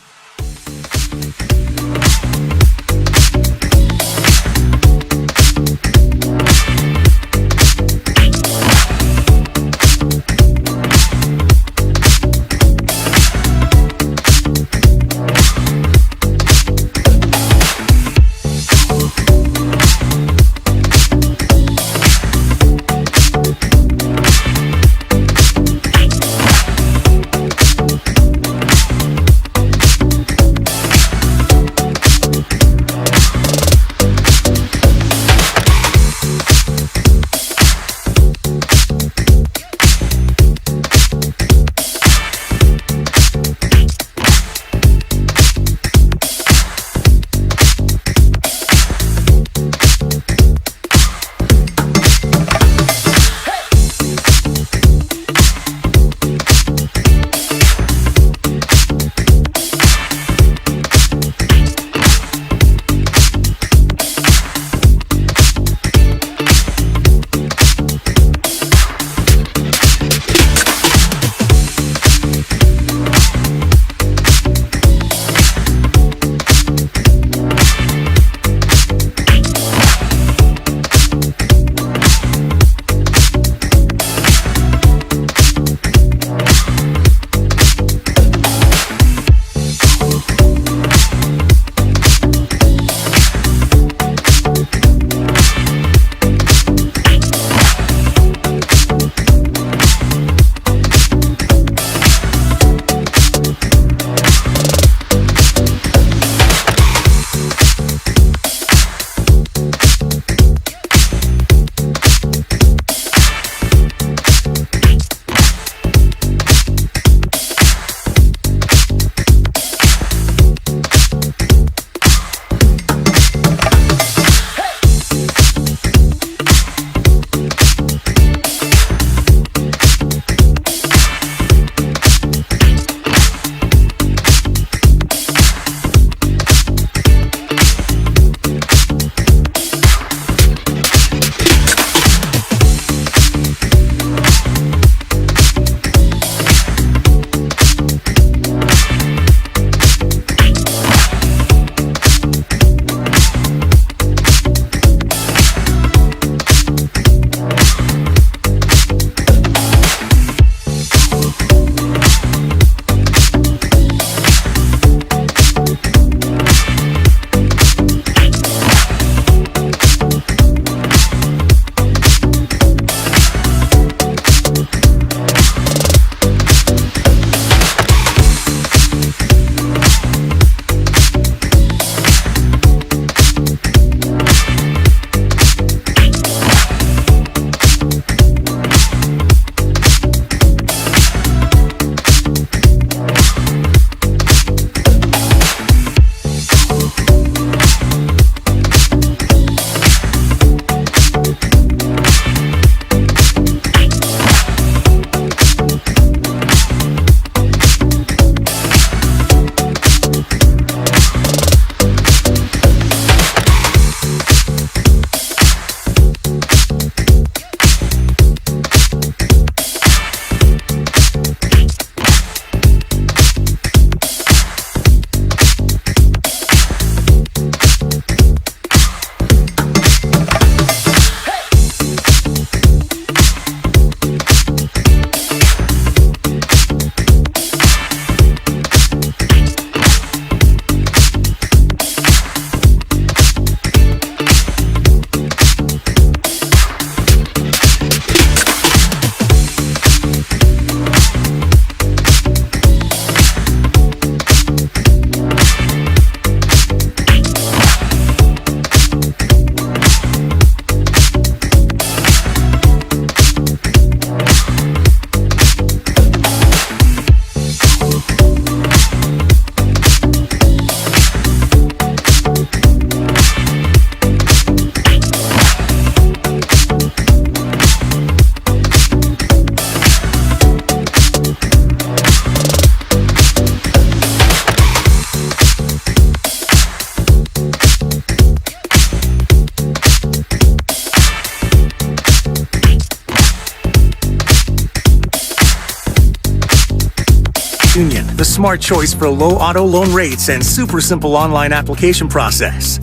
Credit Union, the smart choice for low auto loan rates and super simple online application process.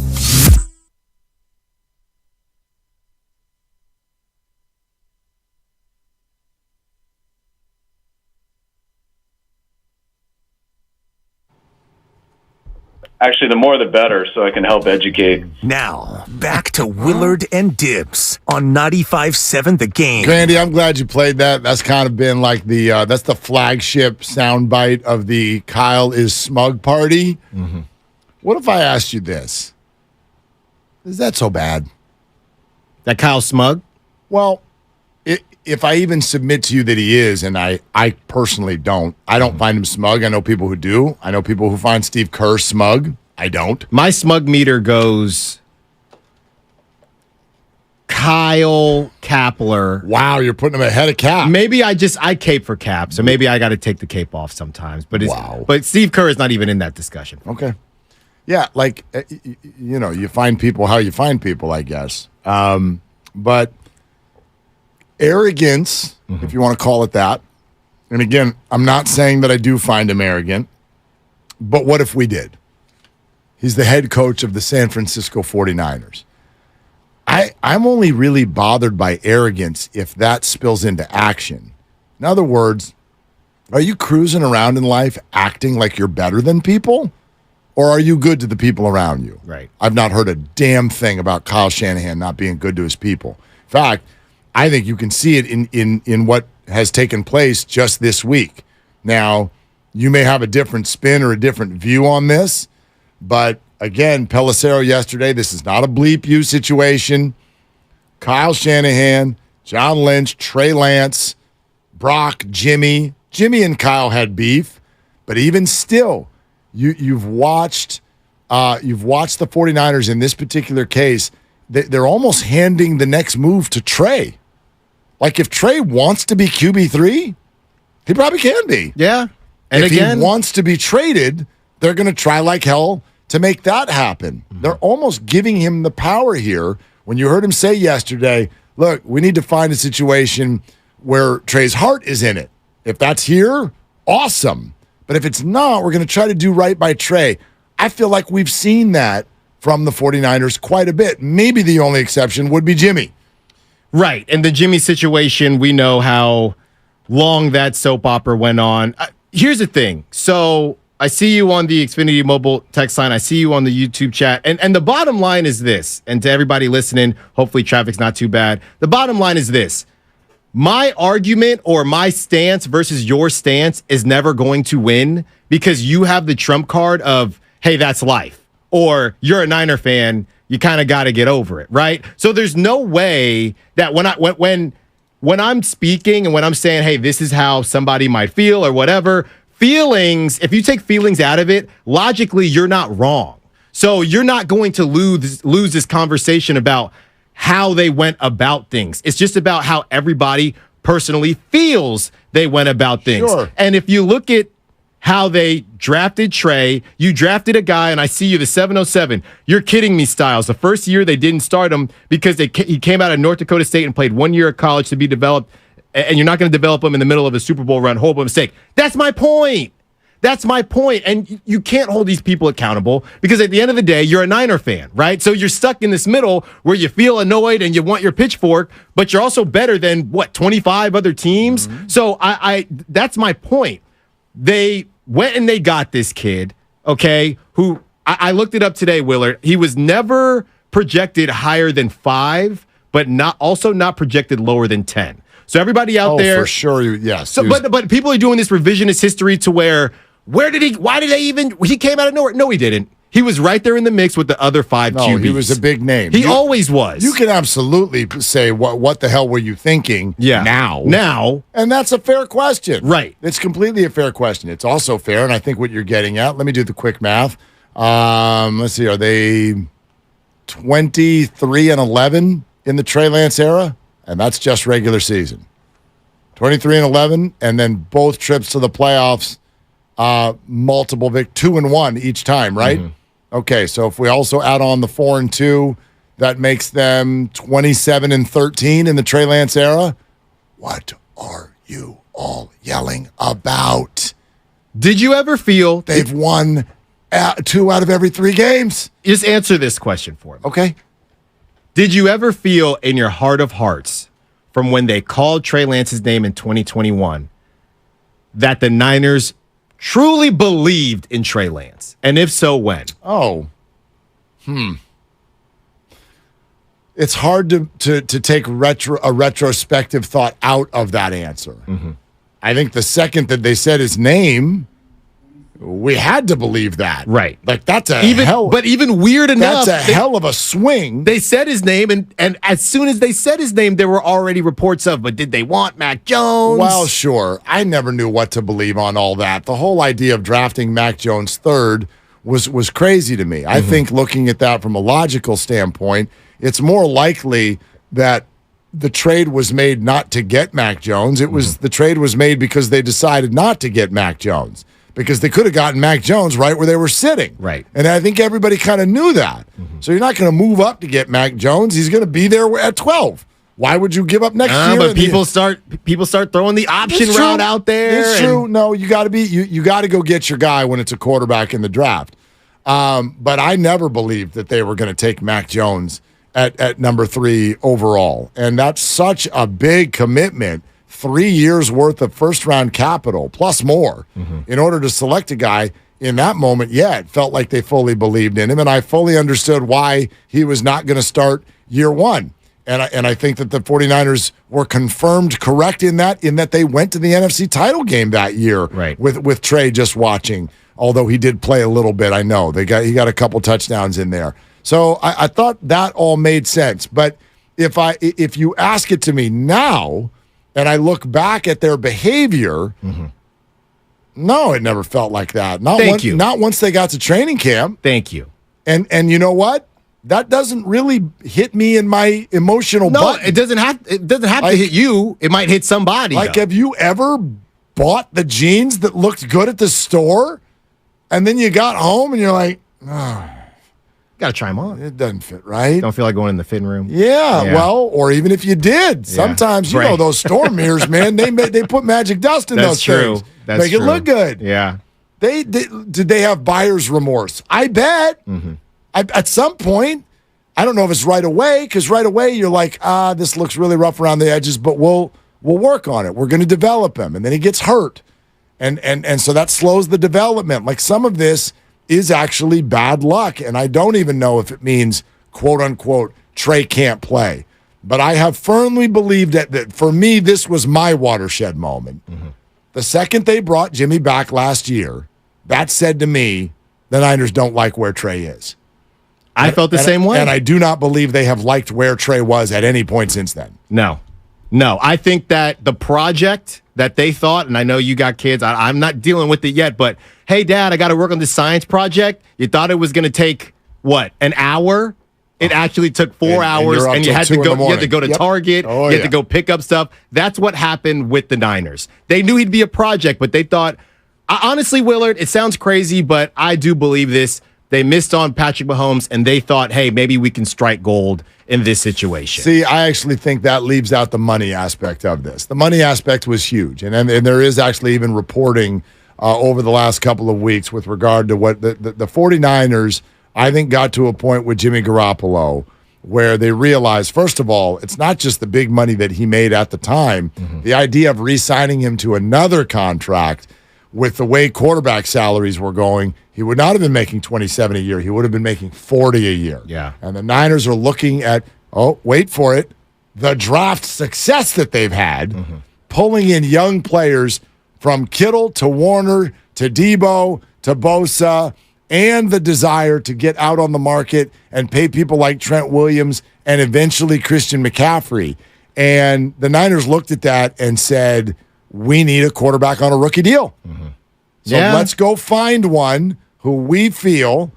Actually, the more the better, so I can help educate.
Now, back to Willard and Dibs on 95.7 The Game.
Grandy, I'm glad you played that. That's kind of been like that's the flagship soundbite of the Kyle is smug party.
Mm-hmm.
What if I asked you this? Is that so bad?
That Kyle smug?
Well, if I even submit to you that he is, and I personally don't, I don't find him smug. I know people who do. I know people who find Steve Kerr smug. I don't.
My smug meter goes Kyle Kapler.
Wow, you're putting him ahead of Cap.
Maybe I cape for Cap, so maybe I got to take the cape off sometimes. But but Steve Kerr is not even in that discussion.
Okay. Yeah, like, you find people how you find people, I guess. But arrogance, if you want to call it that. And again, I'm not saying that I do find him arrogant, but what if we did? He's the head coach of the San Francisco 49ers. I'm only really bothered by arrogance if that spills into action. In other words, are you cruising around in life acting like you're better than people? Or are you good to the people around you?
Right.
I've not heard a damn thing about Kyle Shanahan not being good to his people. In fact, I think you can see it in what has taken place just this week. Now, you may have a different spin or a different view on this, but again, Pelissero yesterday, this is not a bleep you situation. Kyle Shanahan, John Lynch, Trey Lance, Brock, Jimmy. Jimmy and Kyle had beef, but even still, you've watched the 49ers in this particular case. They're almost handing the next move to Trey. Like, if Trey wants to be QB3, he probably can be.
Yeah. And
if
again,
he wants to be traded, they're going to try like hell to make that happen. Mm-hmm. They're almost giving him the power here. When you heard him say yesterday, look, we need to find a situation where Trey's heart is in it. If that's here, awesome. But if it's not, we're going to try to do right by Trey. I feel like we've seen that from the 49ers quite a bit. Maybe the only exception would be Jimmy.
Right. And the Jimmy situation, we know how long that soap opera went on. Here's the thing. So I see you on the Xfinity mobile text line. I see you on the YouTube chat. And the bottom line is this. And to everybody listening, hopefully traffic's not too bad. The bottom line is this. My argument or my stance versus your stance is never going to win because you have the trump card of, hey, that's life. Or you're a Niner fan, you kind of got to get over it, right? So there's no way that when I'm speaking and when I'm saying, hey, this is how somebody might feel or whatever, feelings, if you take feelings out of it, logically, you're not wrong. So you're not going to lose this conversation about how they went about things. It's just about how everybody personally feels they went about things.
Sure.
And if you look at how they drafted Trey, you drafted a guy, and I see you, the 707. You're kidding me, Styles. The first year they didn't start him because he came out of North Dakota State and played 1 year at college to be developed, and you're not going to develop him in the middle of a Super Bowl run. Horrible mistake. That's my point. That's my point. And you can't hold these people accountable because at the end of the day, you're a Niner fan, right? So you're stuck in this middle where you feel annoyed and you want your pitchfork, but you're also better than, 25 other teams? Mm-hmm. So I that's my point. They went and they got this kid, okay, who I looked it up today, Willard. He was never projected higher than 5, but not projected lower than 10. So everybody out there,
for sure, yes.
So, but people are doing this revisionist history to why did he came out of nowhere? No, he didn't. He was right there in the mix with the other 5 QBs.
He was a big name.
He always was.
You can absolutely say, what the hell were you thinking now? And that's a fair question.
Right.
It's completely a fair question. It's also fair, and I think what you're getting at, let me do the quick math. Let's see, are they 23-11 in the Trey Lance era? And that's just regular season. 23-11, and then both trips to the playoffs, multiple 2-1 each time, right? Mm-hmm. Okay, so if we also add on the 4-2, that makes them 27-13 in the Trey Lance era. What are you all yelling about?
Did you ever feel
they've won 2 out of every 3 games?
Just answer this question for me.
Okay.
Did you ever feel in your heart of hearts from when they called Trey Lance's name in 2021 that the Niners truly believed in Trey Lance? And if so, when?
It's hard to take a retrospective thought out of that answer.
Mm-hmm.
I think the second that they said his name, we had to believe that.
Right.
Like, that's
even weird enough.
That's a hell of a swing.
They said his name, and as soon as they said his name, there were already reports of, but did they want Mac Jones?
Well, sure. I never knew what to believe on all that. The whole idea of drafting Mac Jones third was crazy to me. I think looking at that from a logical standpoint, it's more likely that the trade was made not to get Mac Jones. It was the trade was made because they decided not to get Mac Jones, because they could have gotten Mac Jones right where they were sitting.
Right.
And I think everybody kind of knew that. So you're not going to move up to get Mac Jones. He's going to be there at 12. Why would you give up next year?
But people start throwing the option route out there.
It's true. No, you got to be you got to go get your guy when it's a quarterback in the draft. But I never believed that they were going to take Mac Jones at number 3 overall. And that's such a big commitment. 3 years worth of first-round capital, plus more, in order to select a guy in that moment. Yeah, it felt like they fully believed in him, and I fully understood why he was not going to start year 1. And I think that the 49ers were confirmed correct in that they went to the NFC title game that year with Trey just watching, although he did play a little bit, I know. He got a couple touchdowns in there. So I thought that all made sense. But if you ask it to me now, and I look back at their behavior, no, it never felt like that. Not once they got to training camp.
Thank you.
And you know what? That doesn't really hit me in my emotional button.
It doesn't have to hit you. It might hit somebody.
Like, have you ever bought the jeans that looked good at the store, and then you got home and you're like,
gotta try them on.
It doesn't fit right.
Don't feel like going in the fitting room.
Yeah, well, or even if you did, sometimes you know those store mirrors, man. They put magic dust in those things.
That's
Make it look good.
Yeah.
Did they have buyer's remorse? I bet. At some point, I don't know if it's right away, because right away you're like, this looks really rough around the edges, but we'll work on it. We're going to develop him, and then he gets hurt, and so that slows the development. Like, some of this is actually bad luck, and I don't even know if it means, quote unquote, Trey can't play. But I have firmly believed that for me, this was my watershed moment. The second they brought Jimmy back last year, that said to me, the Niners don't like where Trey is.
I felt the same way.
And I do not believe they have liked where Trey was at any point since then.
No. I think that the project that they thought, and I know you got kids, I'm not dealing with it yet, but hey, Dad, I got to work on this science project. You thought it was going to take, what, an hour? It actually took 4 hours, and you had to go to Target. You had to go pick up stuff. That's what happened with the Niners. They knew he'd be a project, but they thought, honestly, Willard, it sounds crazy, but I do believe this. They missed on Patrick Mahomes, and they thought, hey, maybe we can strike gold in this situation.
See, I actually think that leaves out the money aspect of this. The money aspect was huge, and there is actually even reporting over the last couple of weeks with regard to what the 49ers, I think, got to a point with Jimmy Garoppolo where they realized, first of all, it's not just the big money that he made at the time. The idea of re-signing him to another contract with the way quarterback salaries were going, he would not have been making $27 a year. He would have been making $40 a year.
Yeah.
And the Niners are looking at, wait for it, the draft success that they've had, pulling in young players from Kittle to Warner to Debo to Bosa, and the desire to get out on the market and pay people like Trent Williams and eventually Christian McCaffrey. And the Niners looked at that and said, we need a quarterback on a rookie deal. So let's go find one who we feel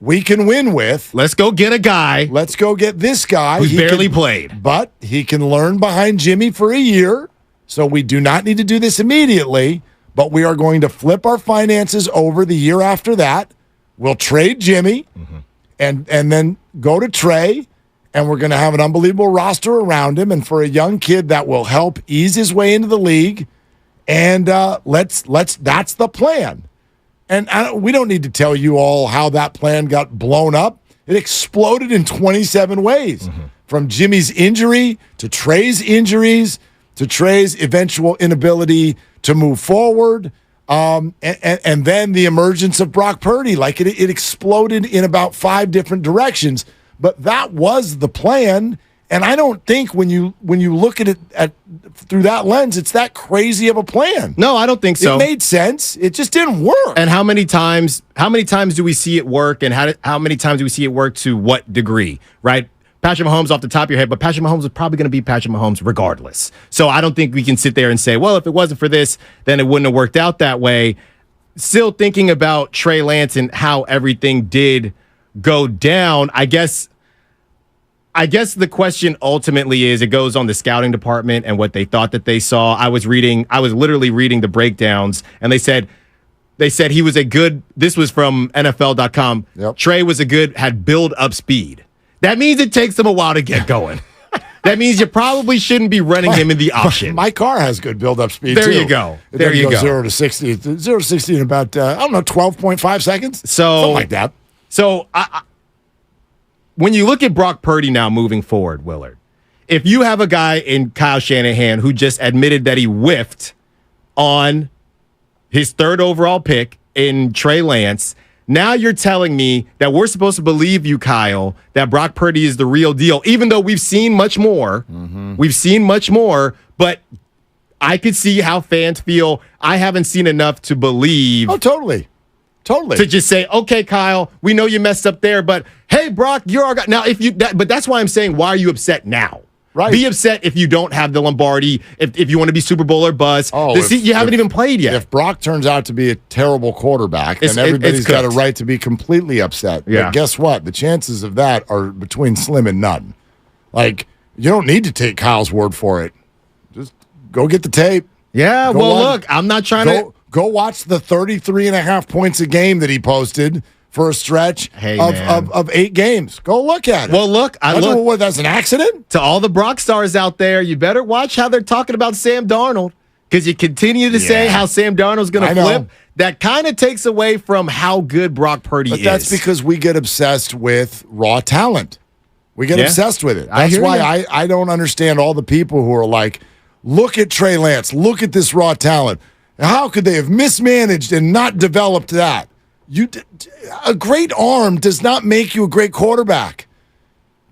we can win with.
Let's go get a guy.
Let's go get this guy.
Who's barely played.
But he can learn behind Jimmy for a year. So we do not need to do this immediately, but we are going to flip our finances over the year after that. We'll trade Jimmy and then go to Trey, and we're going to have an unbelievable roster around him. And for a young kid, that will help ease his way into the league. And that's the plan. And we don't need to tell you all how that plan got blown up. It exploded in 27 ways, from Jimmy's injury to Trey's injuries to Trey's eventual inability to move forward, and then the emergence of Brock Purdy. Like it exploded in about 5 different directions. But that was the plan. And I don't think when you look at it through that lens, it's that crazy of a plan.
No, I don't think so.
It made sense. It just didn't work.
And how many times do we see it work, and how many times do we see it work to what degree, right? Patrick Mahomes off the top of your head, but Patrick Mahomes is probably going to be Patrick Mahomes regardless. So I don't think we can sit there and say, well, if it wasn't for this, then it wouldn't have worked out that way. Still thinking about Trey Lance and how everything did go down, I guess the question ultimately is, it goes on the scouting department and what they thought that they saw. I was literally reading the breakdowns, and they said he was this was from NFL.com.
Yep.
Trey had build-up speed. That means it takes him a while to get going. That means you probably shouldn't be running him in the option.
My car has good build-up speed,
there
too.
You go.
It
there you go.
0 to 60. 0 to 60 in about, 12.5 seconds?
Something
like that.
So, when you look at Brock Purdy now moving forward, Willard, if you have a guy in Kyle Shanahan who just admitted that he whiffed on his 3rd overall pick in Trey Lance, now you're telling me that we're supposed to believe you, Kyle, that Brock Purdy is the real deal, even though we've seen much more. We've seen much more, but I could see how fans feel. I haven't seen enough to believe.
Oh, totally.
To just say, okay, Kyle, we know you messed up there, but hey, Brock, you're our guy. Now, but that's why I'm saying, why are you upset now?
Right.
Be upset if you don't have the Lombardi, if you want to be Super Bowl or bust. You haven't even played yet.
If Brock turns out to be a terrible quarterback, then everybody's got a right to be completely upset.
Yeah.
But guess what? The chances of that are between slim and none. Like, you don't need to take Kyle's word for it. Just go get the tape.
Yeah, look, I'm not trying to...
Go watch the 33.5 points a game that he posted for a stretch of 8 games. Go look at it.
Well, look,
that's an accident?
To all the Brock stars out there, you better watch how they're talking about Sam Darnold, because you continue to say how Sam Darnold's going to flip. That kind of takes away from how good Brock Purdy is.
But that's because we get obsessed with raw talent. We get obsessed with it. That's why I don't understand all the people who are like, look at Trey Lance, look at this raw talent. How could they have mismanaged and not developed that? A great arm does not make you a great quarterback.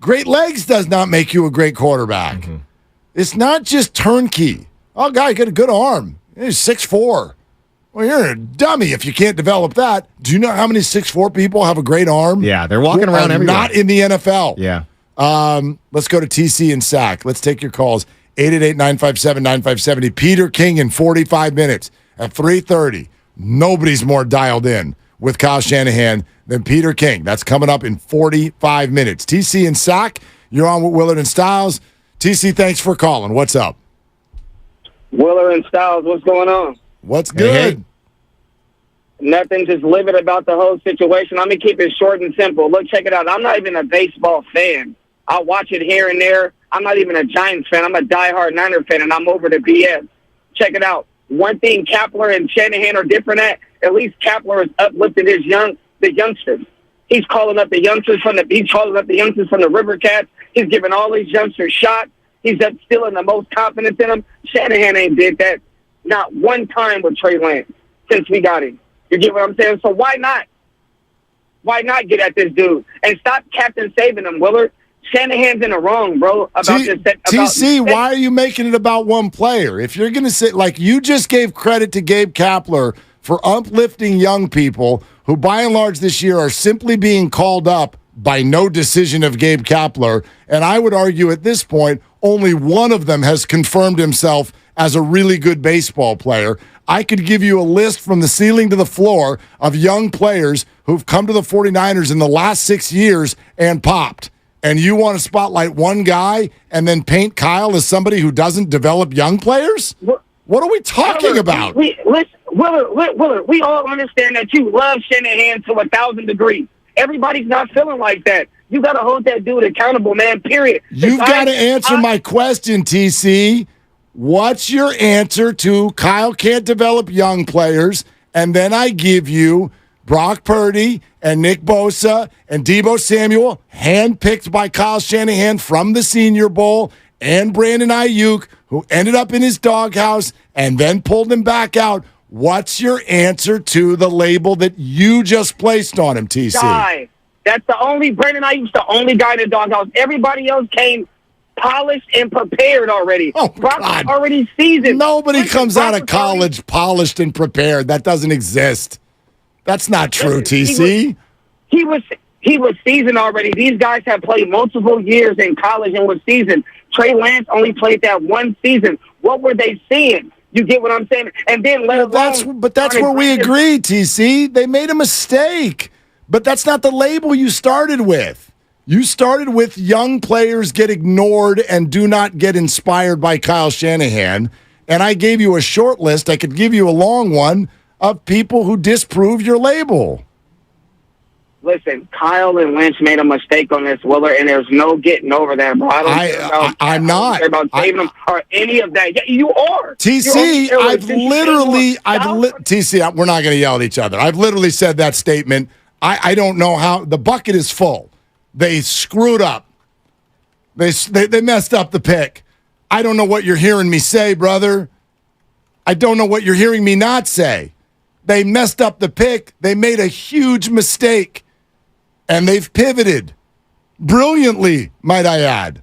Great legs does not make you a great quarterback. It's not just turnkey. Oh, guy got a good arm. He's 6'4". Well, you're a dummy if you can't develop that. Do you know how many 6'4" people have a great arm?
Yeah, they're walking around everywhere.
Not in the NFL.
Yeah.
Let's go to TC and SAC. Let's take your calls. 888-957-9570. Peter King in 45 minutes at 3:30. Nobody's more dialed in with Kyle Shanahan than Peter King. That's coming up in 45 minutes. TC and SAC, you're on with Willard and Styles. TC, thanks for calling. What's up?
Willard and Styles, what's going on?
What's good?
Hey. Nothing, just livid about the whole situation. I'm going to keep it short and simple. Look, check it out. I'm not even a baseball fan. I watch it here and there. I'm not even a Giants fan. I'm a diehard Niner fan, and I'm over the BS. Check it out. One thing Kapler and Shanahan are different at least Kapler has uplifted the youngsters. He's calling up the youngsters from the River Cats. He's giving all these youngsters shots. He's instilling the most confidence in them. Shanahan ain't did that not one time with Trey Lance since we got him. You get what I'm saying? So why not? Why not get at this dude and stop Captain saving him, Willard? Shanahan's in the wrong, bro.
TC, why are you making it about one player? If you're going to say, like, you just gave credit to Gabe Kapler for uplifting young people who, by and large, this year are simply being called up by no decision of Gabe Kapler. And I would argue at this point, only one of them has confirmed himself as a really good baseball player. I could give you a list from the ceiling to the floor of young players who've come to the 49ers in the last 6 years and popped. And you want to spotlight one guy and then paint Kyle as somebody who doesn't develop young players? What are we talking about?
Willard, we all understand that you love Shanahan to 1,000 degrees. Everybody's not feeling like that. You got to hold that dude accountable, man, period.
You've got to answer my question, TC. What's your answer to Kyle can't develop young players? And then I give you Brock Purdy and Nick Bosa and Deebo Samuel, handpicked by Kyle Shanahan from the Senior Bowl, and Brandon Ayuk, who ended up in his doghouse and then pulled him back out. What's your answer to the label that you just placed on him, TC?
Guy. That's the only, Brandon Ayuk's the only guy in the doghouse. Everybody else came polished and prepared already.
Oh,
Brock
God.
already seasoned.
Nobody comes out of college polished and prepared. That doesn't exist. That's not true, TC.
He was seasoned already. These guys have played multiple years in college and was seasoned. Trey Lance only played that one season. What were they seeing? You get what I'm saying? And then
that's where we agree, TC. They made a mistake. But that's not the label you started with. You started with young players get ignored and do not get inspired by Kyle Shanahan. And I gave you a short list. I could give you a long one of people who disprove your label.
Listen, Kyle and Lynch made a mistake on this, Willer, and there's no getting over that, bro.
I'm not.
Care about saving them or any of that. Yeah, you are.
TC, TC, we're not going to yell at each other. I've literally said that statement. I don't know how. The bucket is full. They screwed up. They messed up the pick. I don't know what you're hearing me say, brother. I don't know what you're hearing me not say. They messed up the pick. They made a huge mistake. And they've pivoted brilliantly, might I add.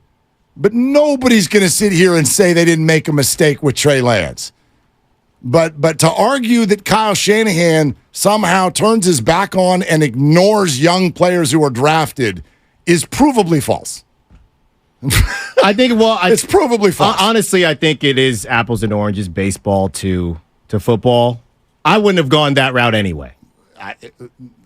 But nobody's going to sit here and say they didn't make a mistake with Trey Lance. But to argue that Kyle Shanahan somehow turns his back on and ignores young players who are drafted is provably false.
I think,
it's provably false.
Honestly, I think it is apples and oranges, baseball to football. I wouldn't have gone that route anyway.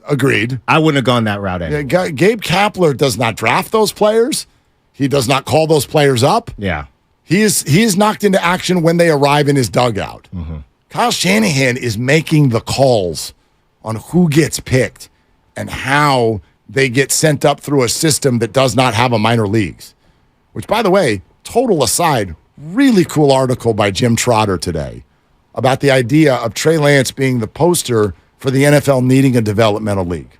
Agreed.
I wouldn't have gone that route anyway.
Yeah, Gabe Kapler does not draft those players. He does not call those players up.
Yeah.
He is knocked into action when they arrive in his dugout.
Mm-hmm.
Kyle Shanahan is making the calls on who gets picked and how they get sent up through a system that does not have a minor leagues. Which, by the way, total aside, really cool article by Jim Trotter today about the idea of Trey Lance being the poster for the NFL needing a developmental league.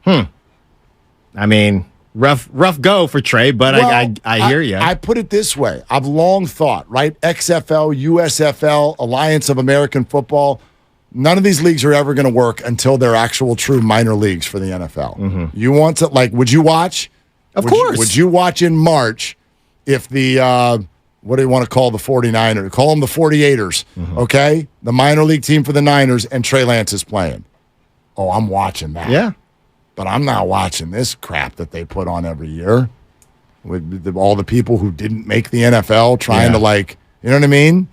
I mean, rough go for Trey, but well, I hear you.
I put it this way. I've long thought, right? XFL, USFL, Alliance of American Football, none of these leagues are ever going to work until they're actual true minor leagues for the NFL.
Mm-hmm.
You want to, would you watch?
Of course.
Would you watch in March if the, what do you want to call the 49ers? Call them the 48ers, okay? The minor league team for the Niners, and Trey Lance is playing. Oh, I'm watching that.
Yeah.
But I'm not watching this crap that they put on every year with all the people who didn't make the NFL trying to, you know what I mean?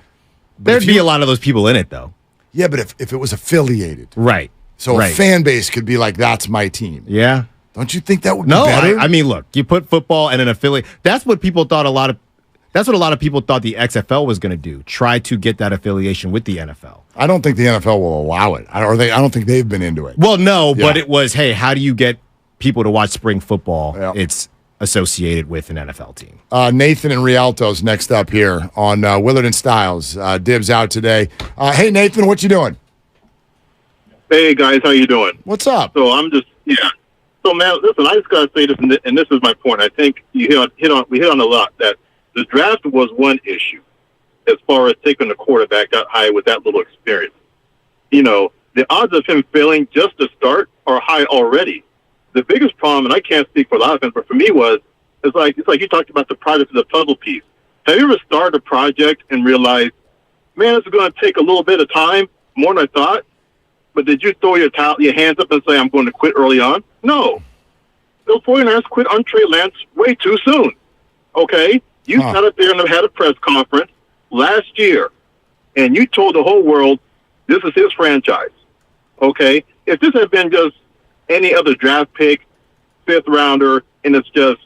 But
there'd be a lot of those people in it, though.
Yeah, but if it was affiliated.
Right.
So a fan base could be like, that's my team.
Yeah.
Don't you think that would be better?
I mean, look, you put football and an affiliate. That's what people thought That's what a lot of people thought the XFL was going to do. Try to get that affiliation with the NFL.
I don't think the NFL will allow it. I don't think they've been into it.
Well, no, but it was, hey, how do you get people to watch spring football? Yeah. It's associated with an NFL team.
Nathan and Rialto's next up here on Willard and Styles. Dibs out today. Hey, Nathan, what you doing?
Hey, guys, how you doing?
What's up?
So I'm just, So, man, listen, I just got to say this, and this is my point. I think we hit on a lot that the draft was one issue as far as taking the quarterback that high with that little experience. The odds of him failing just to start are high already. The biggest problem, and I can't speak for a lot of them, but for me it's like you talked about the project as a puzzle piece. Have you ever started a project and realized, man, this is going to take a little bit of time, more than I thought? But did you throw your hands up and say, I'm going to quit early on? No. The 49ers quit on Trey Lance way too soon. Okay? You sat up there and had a press conference last year, and you told the whole world this is his franchise. Okay? If this had been just any other draft pick, fifth rounder, and it's just,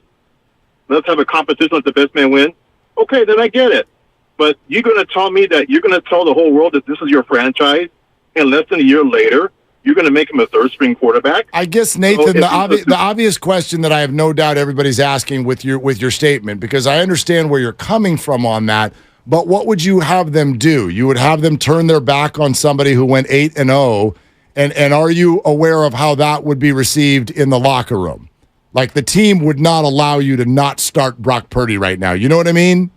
let's have a competition, let the best man win, okay, then I get it. But you're going to tell me that you're going to tell the whole world that this is your franchise, and less than a year later, you're going to make him a third-string quarterback?
I guess, Nathan, the obvious question that I have no doubt everybody's asking with your statement, because I understand where you're coming from on that, But what would you have them do? You would have them turn their back on somebody who went 8-0, and are you aware of how that would be received in the locker room? Like, the team would not allow you to not start Brock Purdy right now. You know what I mean?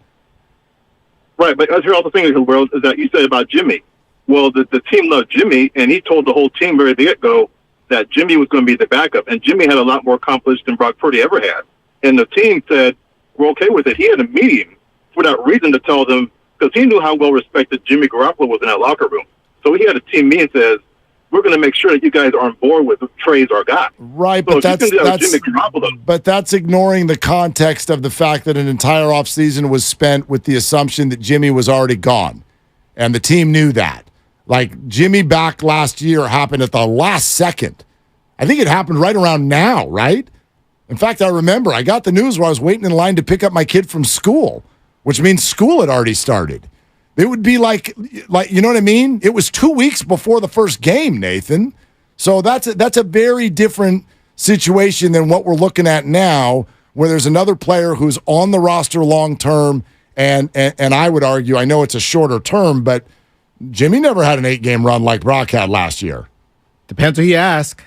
Right, but as you're also saying, world, is that you said about Jimmy. Well, the team loved Jimmy, and he told the whole team very at the get-go that Jimmy was going to be the backup, and Jimmy had a lot more accomplished than Brock Purdy ever had. And the team said, we're okay with it. He had a meeting without reason to tell them, because he knew how well-respected Jimmy Garoppolo was in that locker room. So he had a team meeting and says, we're going to make sure that you guys are on board with Trey's our guy.
Right,
so
but
Jimmy Garoppolo.
But that's ignoring the context of the fact that an entire offseason was spent with the assumption that Jimmy was already gone. And the team knew that. Like, Jimmy back last year happened at the last second. I think it happened right around now, right? In fact, I remember I got the news where I was waiting in line to pick up my kid from school, which means school had already started. It would be like you know what I mean? It was 2 weeks before the first game, Nathan. So that's a very different situation than what we're looking at now, where there's another player who's on the roster long term, and I would argue, I know it's a shorter term, but Jimmy never had an 8-game run like Brock had last year.
Depends who you ask.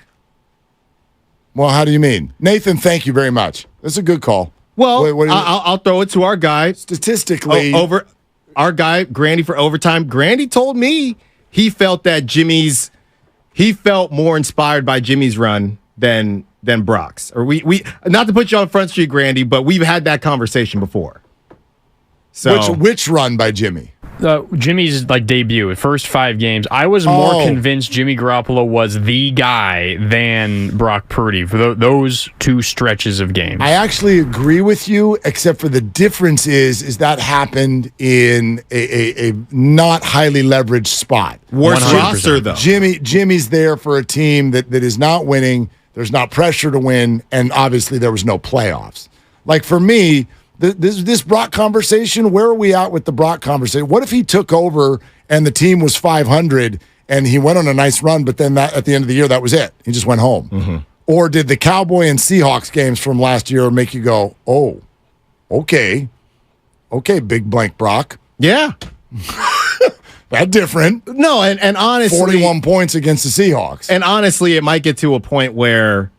Well, how do you mean? Nathan, thank you very much. That's a good call.
Well, I'll throw it to our guy.
Statistically.
Over our guy, Grandy, for overtime. Grandy told me he felt that he felt more inspired by Jimmy's run than Brock's. Or we not to put you on Front Street, Grandy, but we've had that conversation before. So
which run by Jimmy?
Jimmy's debut, first 5 games. I was more convinced Jimmy Garoppolo was the guy than Brock Purdy for those 2 stretches of games.
I actually agree with you, except for the difference is that happened in a not highly leveraged spot.
Worse roster, though.
Jimmy's there for a team that is not winning. There's not pressure to win, and obviously there was no playoffs. Like, for me, this Brock conversation, where are we at with the Brock conversation? What if he took over and the team was 500 and he went on a nice run, but then at the end of the year, that was it? He just went home.
Mm-hmm.
Or did the Cowboy and Seahawks games from last year make you go, oh, okay, big blank Brock?
Yeah.
That's different.
No, and honestly,
41 points against the Seahawks.
And honestly, it might get to a point where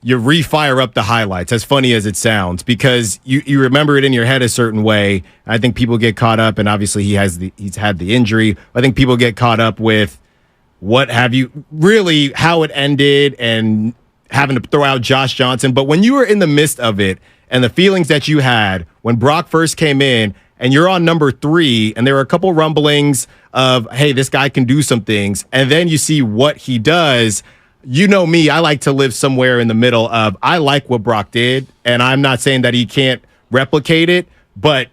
you refire up the highlights, as funny as it sounds, because you remember it in your head a certain way. I think people get caught up, and obviously he's had the injury. I think people get caught up with how it ended and having to throw out Josh Johnson. But when you were in the midst of it and the feelings that you had when Brock first came in and you're on number 3 and there were a couple rumblings of, hey, this guy can do some things, and then you see what he does. You know me, I like to live somewhere in the middle of, I like what Brock did, and I'm not saying that he can't replicate it, but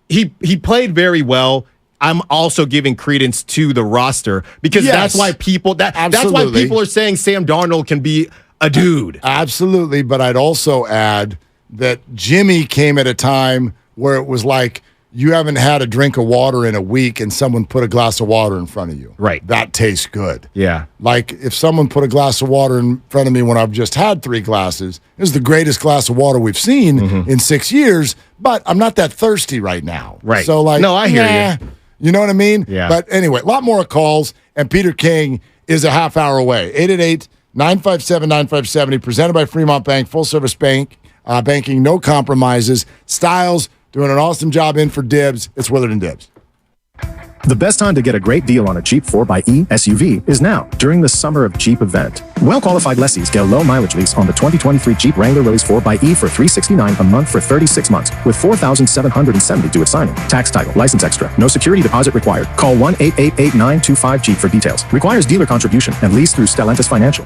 he played very well. I'm also giving credence to the roster because that's why people are saying Sam Darnold can be a dude.
Absolutely, but I'd also add that Jimmy came at a time where it was like, you haven't had a drink of water in a week and someone put a glass of water in front of you.
Right.
That tastes good.
Yeah.
Like, if someone put a glass of water in front of me when I've just had 3 glasses, this is the greatest glass of water we've seen in 6 years, but I'm not that thirsty right now.
Right.
So,
no, I hear you.
You know what I mean?
Yeah.
But anyway, a lot more calls, and Peter King is a half hour away. 888-957-9570, presented by Fremont Bank, full-service banking, no compromises. Styles doing an awesome job in for Dibs. It's Willard and Dibs.
The best time to get a great deal on a Jeep 4xe SUV is now, during the Summer of Jeep event. Well-qualified lessees get a low-mileage lease on the 2023 Jeep Wrangler Release 4xe for $369 a month for 36 months, with $4,770 due at signing. Tax title, license extra, no security deposit required. Call 1-888-925-JEEP for details. Requires dealer contribution and lease through Stellantis Financial.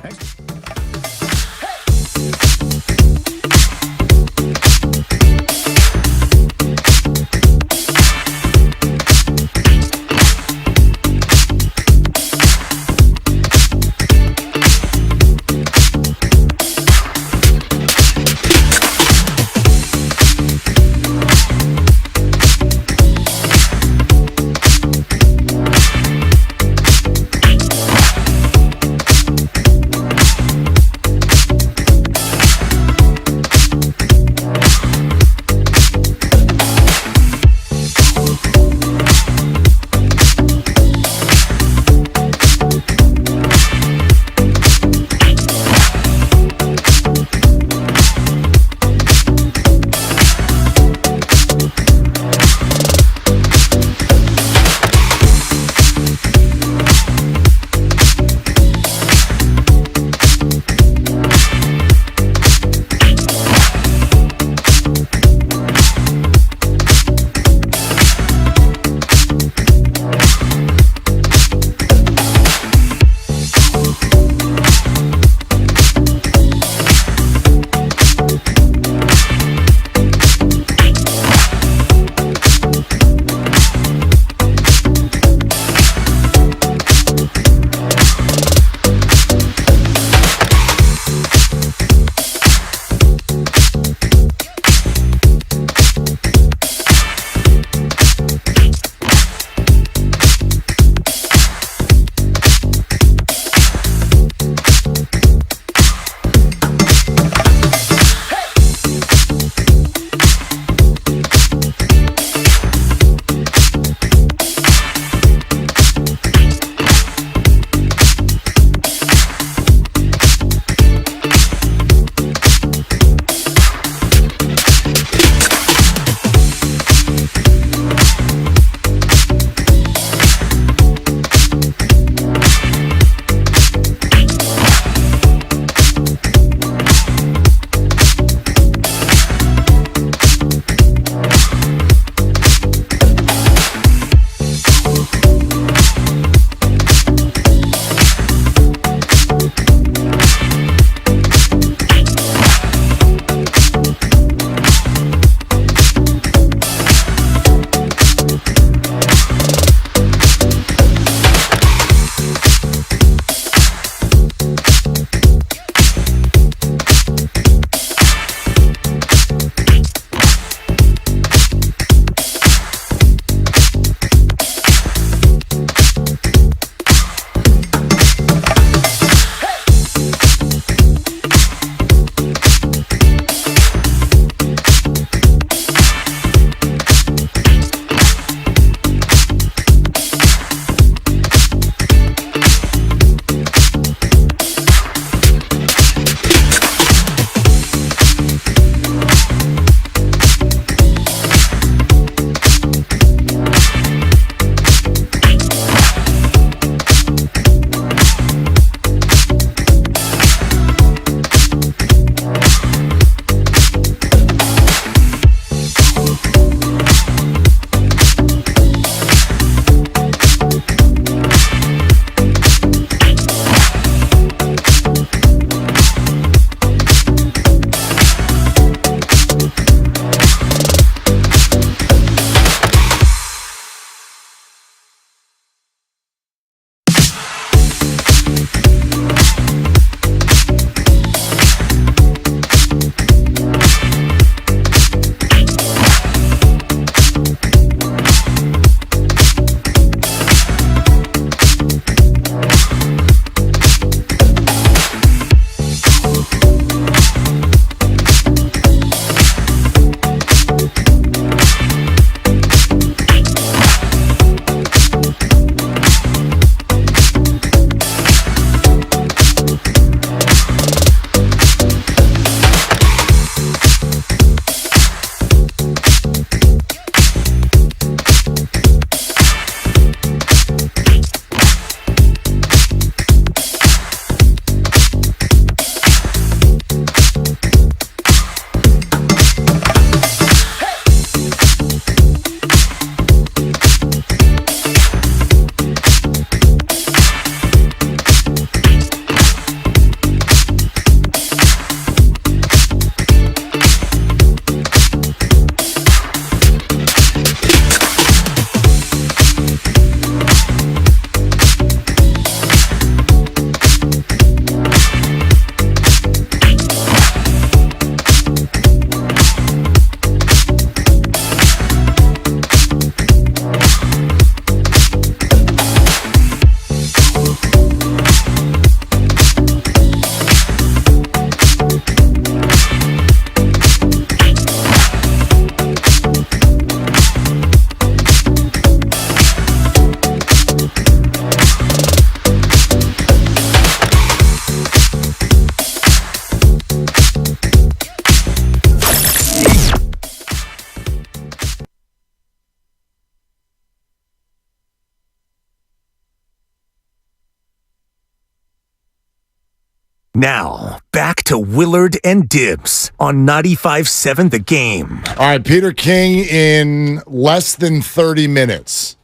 Now, back to Willard and Dibs on 95.7 The Game.
All right, Peter King in less than 30 minutes.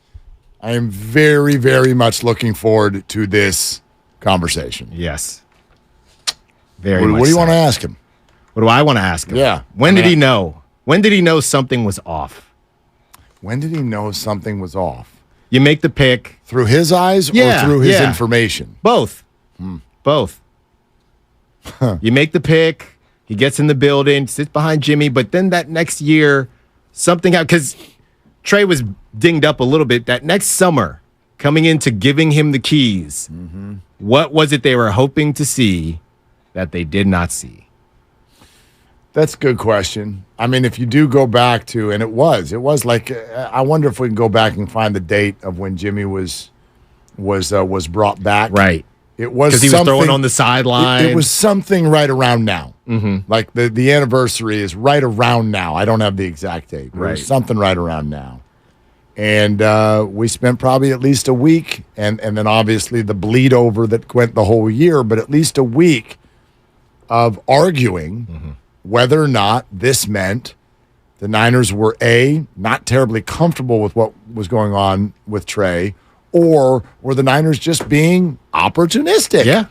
I am very, very much looking forward to this conversation.
Yes.
What do you want to ask him?
What do I want to ask him?
Yeah.
When did he know? When did he know something was off?
When did he know something was off?
You make the pick.
Through his eyes or through his information?
Both. Both. You make the pick. He gets in the building, sits behind Jimmy, but then that next year, something happened because Trey was dinged up a little bit. That next summer, coming into giving him the keys, what was it they were hoping to see that they did not see?
That's a good question. I mean, if you do go back to, and it was like, I wonder if we can go back and find the date of when Jimmy was brought back.
Right.
It was
because he was throwing on the sideline.
It was something right around now. Like the anniversary is right around now. I don't have the exact date. But it was something right around now. And we spent probably at least a week, and then obviously the bleed over that went the whole year, but at least a week of arguing whether or not this meant the Niners were not terribly comfortable with what was going on with Trey, or were the Niners just being opportunistic?
Yeah.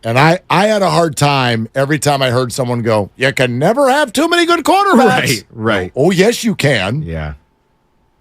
And I had a hard time every time I heard someone go, you can never have too many good quarterbacks.
Right.
Oh, yes, you can.
Yeah.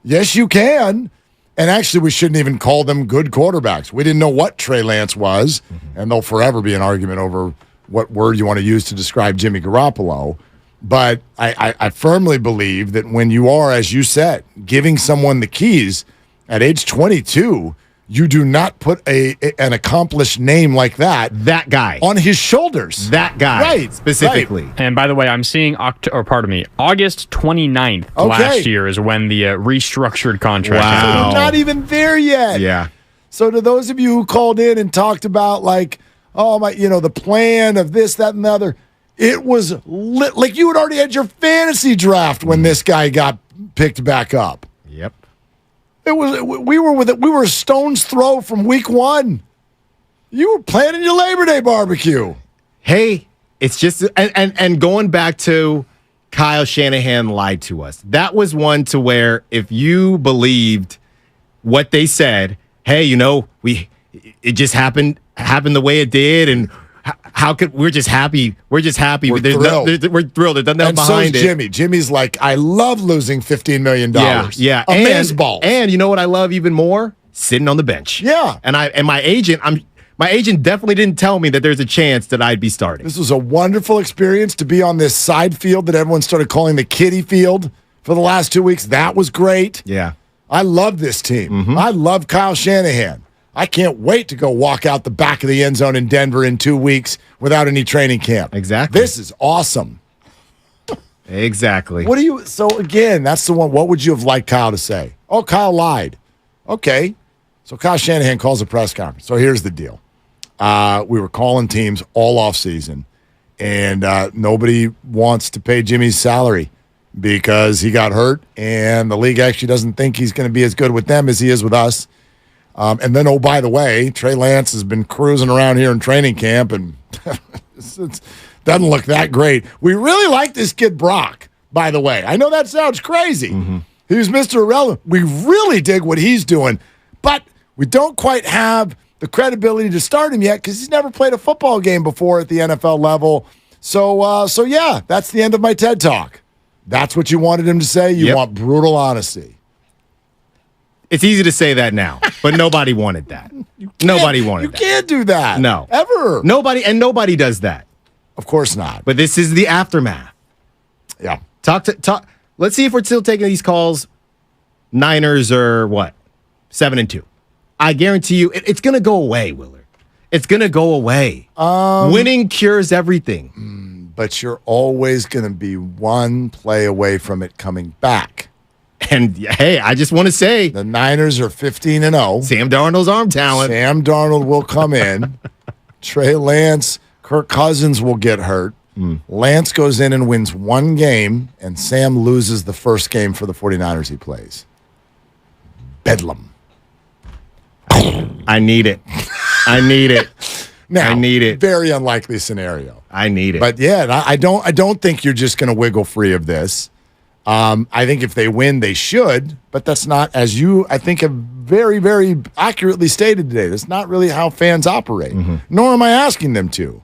Yes, you can. And actually, we shouldn't even call them good quarterbacks. We didn't know what Trey Lance was, and there'll forever be an argument over what word you want to use to describe Jimmy Garoppolo. But I firmly believe that when you are, as you said, giving someone the keys at age 22, you do not put an accomplished name like that
guy
on his shoulders.
That guy,
right?
Specifically.
Right.
And by the way, I'm seeing August 29th last year is when the restructured contract.
So we're not even there yet.
Yeah.
So to those of you who called in and talked about like, oh my, the plan of this, that, and the other, it was like you had already had your fantasy draft when this guy got picked back up.
Yep.
It was we were a stone's throw from week one. You were planning your Labor Day barbecue.
Hey, it's just and going back to Kyle Shanahan lied to us. That was one to where if you believed what they said, hey, it just happened the way it did, and how could we're just happy? We're thrilled. We're thrilled. There's nothing behind it.
Jimmy. Jimmy's like, I love losing $15 million.
Yeah.
Amazeballs.
And you know what I love even more? Sitting on the bench.
Yeah.
And my agent definitely didn't tell me that there's a chance that I'd be starting.
This was a wonderful experience to be on this side field that everyone started calling the kiddie field for the last 2 weeks. That was great.
Yeah.
I love this team. I love Kyle Shanahan. I can't wait to go walk out the back of the end zone in Denver in 2 weeks without any training camp.
Exactly.
This is awesome.
Exactly.
So again, that's the one. What would you have liked Kyle to say? Oh, Kyle lied. Okay. So Kyle Shanahan calls a press conference. So here's the deal. We were calling teams all off season, and nobody wants to pay Jimmy's salary because he got hurt, and the league actually doesn't think he's going to be as good with them as he is with us. And then, oh, by the way, Trey Lance has been cruising around here in training camp, and it doesn't look that great. We really like this kid Brock, by the way. I know that sounds crazy. He's Mr. Irrelevant. We really dig what he's doing, but we don't quite have the credibility to start him yet because he's never played a football game before at the NFL level. So yeah, that's the end of my TED Talk. That's what you wanted him to say? You want brutal honesty.
It's easy to say that now, but nobody wanted that. Nobody wanted that.
You can't do that.
No.
Ever.
Nobody does that.
Of course not.
But this is the aftermath.
Yeah.
Talk. Let's see if we're still taking these calls. Niners are what? 7-2. I guarantee you it's going to go away, Willard. It's going to go away. Winning cures everything.
But you're always going to be one play away from it coming back.
And hey, I just want to say
the Niners are 15-0.
Sam Darnold's arm talent.
Sam Darnold will come in. Trey Lance, Kirk Cousins will get hurt. Lance goes in and wins one game, and Sam loses the first game for the 49ers he plays. Bedlam.
I need it. I need it.
Now,
I need it.
Very unlikely scenario.
I need it.
But yeah, I don't think you're just going to wiggle free of this. I think if they win, they should. But that's not, as you, I think, have very, very accurately stated today. That's not really how fans operate. Nor am I asking them to.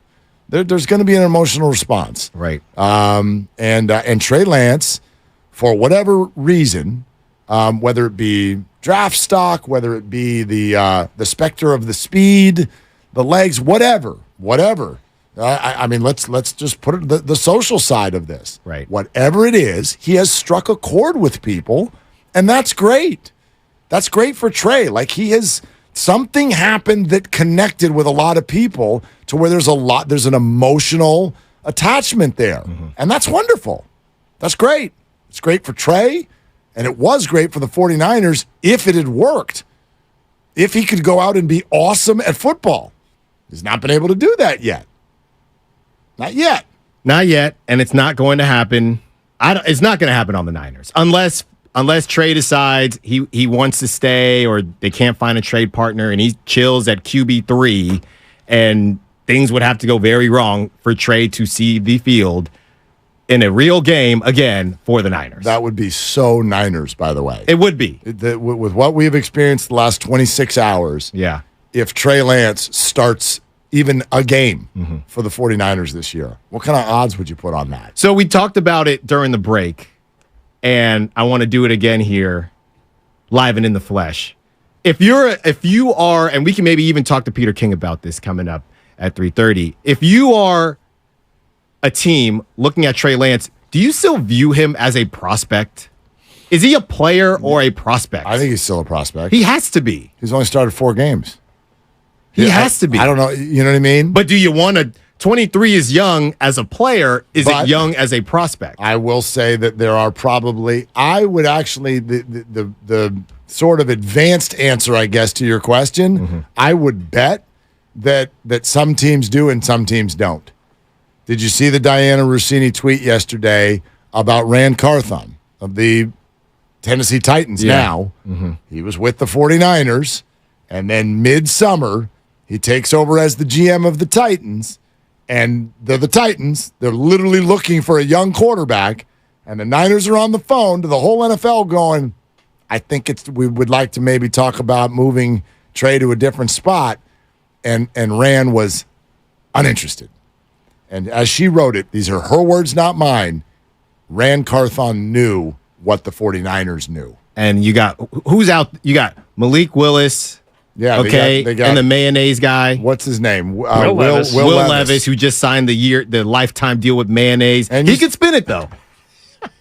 There's going to be an emotional response,
right?
And Trey Lance, for whatever reason, whether it be draft stock, whether it be the specter of the speed, the legs, whatever. I mean, let's just put it the social side of this.
Right.
Whatever it is, he has struck a chord with people, and that's great. That's great for Trey. Like something happened that connected with a lot of people to where there's an emotional attachment there. And that's wonderful. That's great. It's great for Trey, and it was great for the 49ers if it had worked. If he could go out and be awesome at football. He's not been able to do that yet. Not yet.
Not yet, and it's not going to happen. It's not going to happen on the Niners unless Trey decides he wants to stay or they can't find a trade partner and he chills at QB3, and things would have to go very wrong for Trey to see the field in a real game again for the Niners.
That would be so Niners, by the way.
It would be.
With what we have experienced the last 26 hours,
yeah.
If Trey Lance starts even a game for the 49ers this year, what kind of odds would you put on that?
So we talked about it during the break, and I want to do it again here, live and in the flesh. If you are, and we can maybe even talk to Peter King about this coming up at 3:30. If you are a team looking at Trey Lance, do you still view him as a prospect? Is he a player or a prospect?
I think he's still a prospect.
He has to be.
He's only started 4 games.
He has to be.
I don't know. You know what I mean?
But do you want to? 23 is young as a player. Is it young as a prospect?
I will say that there are probably. I would actually the sort of advanced answer, I guess, to your question. I would bet that some teams do and some teams don't. Did you see the Diana Rossini tweet yesterday about Rand Carthon of the Tennessee Titans?
Yeah.
Now he was with the 49ers, and then midsummer he takes over as the GM of the Titans, and they're the Titans. They're literally looking for a young quarterback, and the Niners are on the phone to the whole NFL going, I think we would like to maybe talk about moving Trey to a different spot, and Rand was uninterested. And as she wrote it, these are her words, not mine, Rand Carthon knew what the 49ers knew.
And you got, who's out? You got Malik Willis.
Yeah,
okay,
they got,
and the mayonnaise guy.
What's his name?
Will Levis, who just signed the lifetime deal with mayonnaise. And he can spin it, though.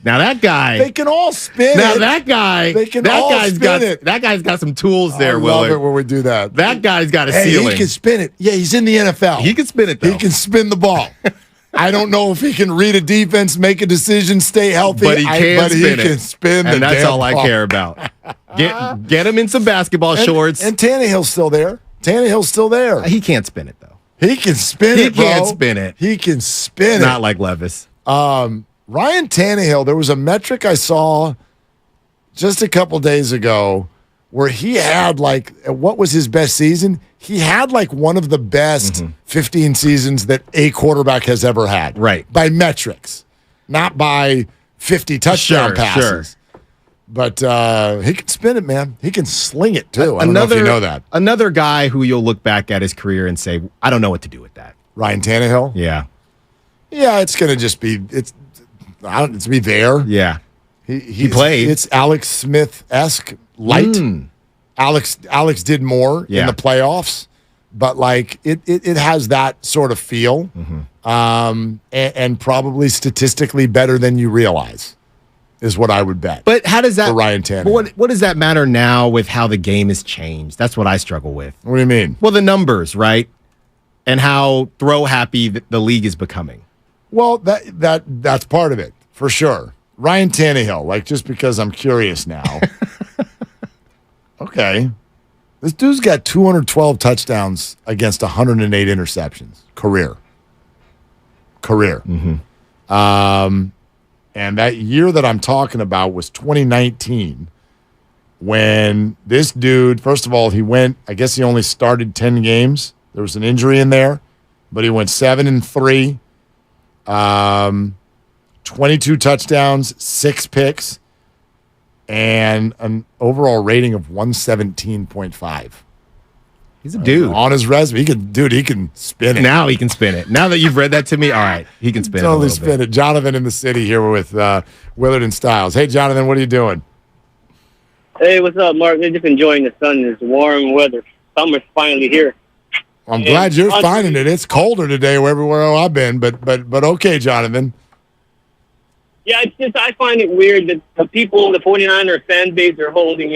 Now that guy,
they can all spin it.
Now that guy, that guy's got some tools there.
I love it when we do that.
That guy's got a ceiling.
He can spin it. Yeah, he's in the NFL.
He can spin it, though.
He can spin the ball. I don't know if he can read a defense, make a decision, stay healthy,
but he can
spin it.
And that's all I care about. Get him in some basketball shorts.
And Tannehill's still there. Tannehill's still there.
He can't spin it, though.
He can spin it, bro.
He can't spin it.
He can spin it.
Not like Levis.
Ryan Tannehill, there was a metric I saw just a couple days ago where he had what was his best season? He had one of the best 15 seasons that a quarterback has ever had.
Right.
By metrics, not by 50 touchdown passes. Sure. But he can spin it, man. He can sling it, too. I don't know if you know that.
Another guy who you'll look back at his career and say, I don't know what to do with that.
Ryan Tannehill?
Yeah.
Yeah, it's going to just be it's be there.
Yeah.
He
played.
It's Alex Smith-esque light. Alex did more in the playoffs, but it has that sort of feel, and probably statistically better than you realize, is what I would bet.
But how does that
for Ryan Tannehill?
What does that matter now with how the game has changed? That's what I struggle with.
What do you mean?
Well, the numbers, right, and how throw happy the league is becoming.
Well, that's part of it, for sure. Ryan Tannehill, just because I'm curious now. Okay. This dude's got 212 touchdowns against 108 interceptions. Career. And that year that I'm talking about was 2019, when this dude, first of all, he only started 10 games. There was an injury in there, but he went 7-3, 22 touchdowns, 6 picks, and an overall rating of 117.5.
He's a dude.
On his resume, he can spin it.
Now he can spin it. Now that you've read that to me, all right, he can spin
totally
it.
Spin it. Jonathan in the city here with Willard and Styles. Hey, Jonathan, what are you doing?
Hey, what's up, Mark? They're just enjoying the sun. It's warm weather. Summer's finally here.
I'm glad you're finding it. It's colder today everywhere I've been, but okay, Jonathan.
Yeah, it's just I find it weird that the 49er fan base are holding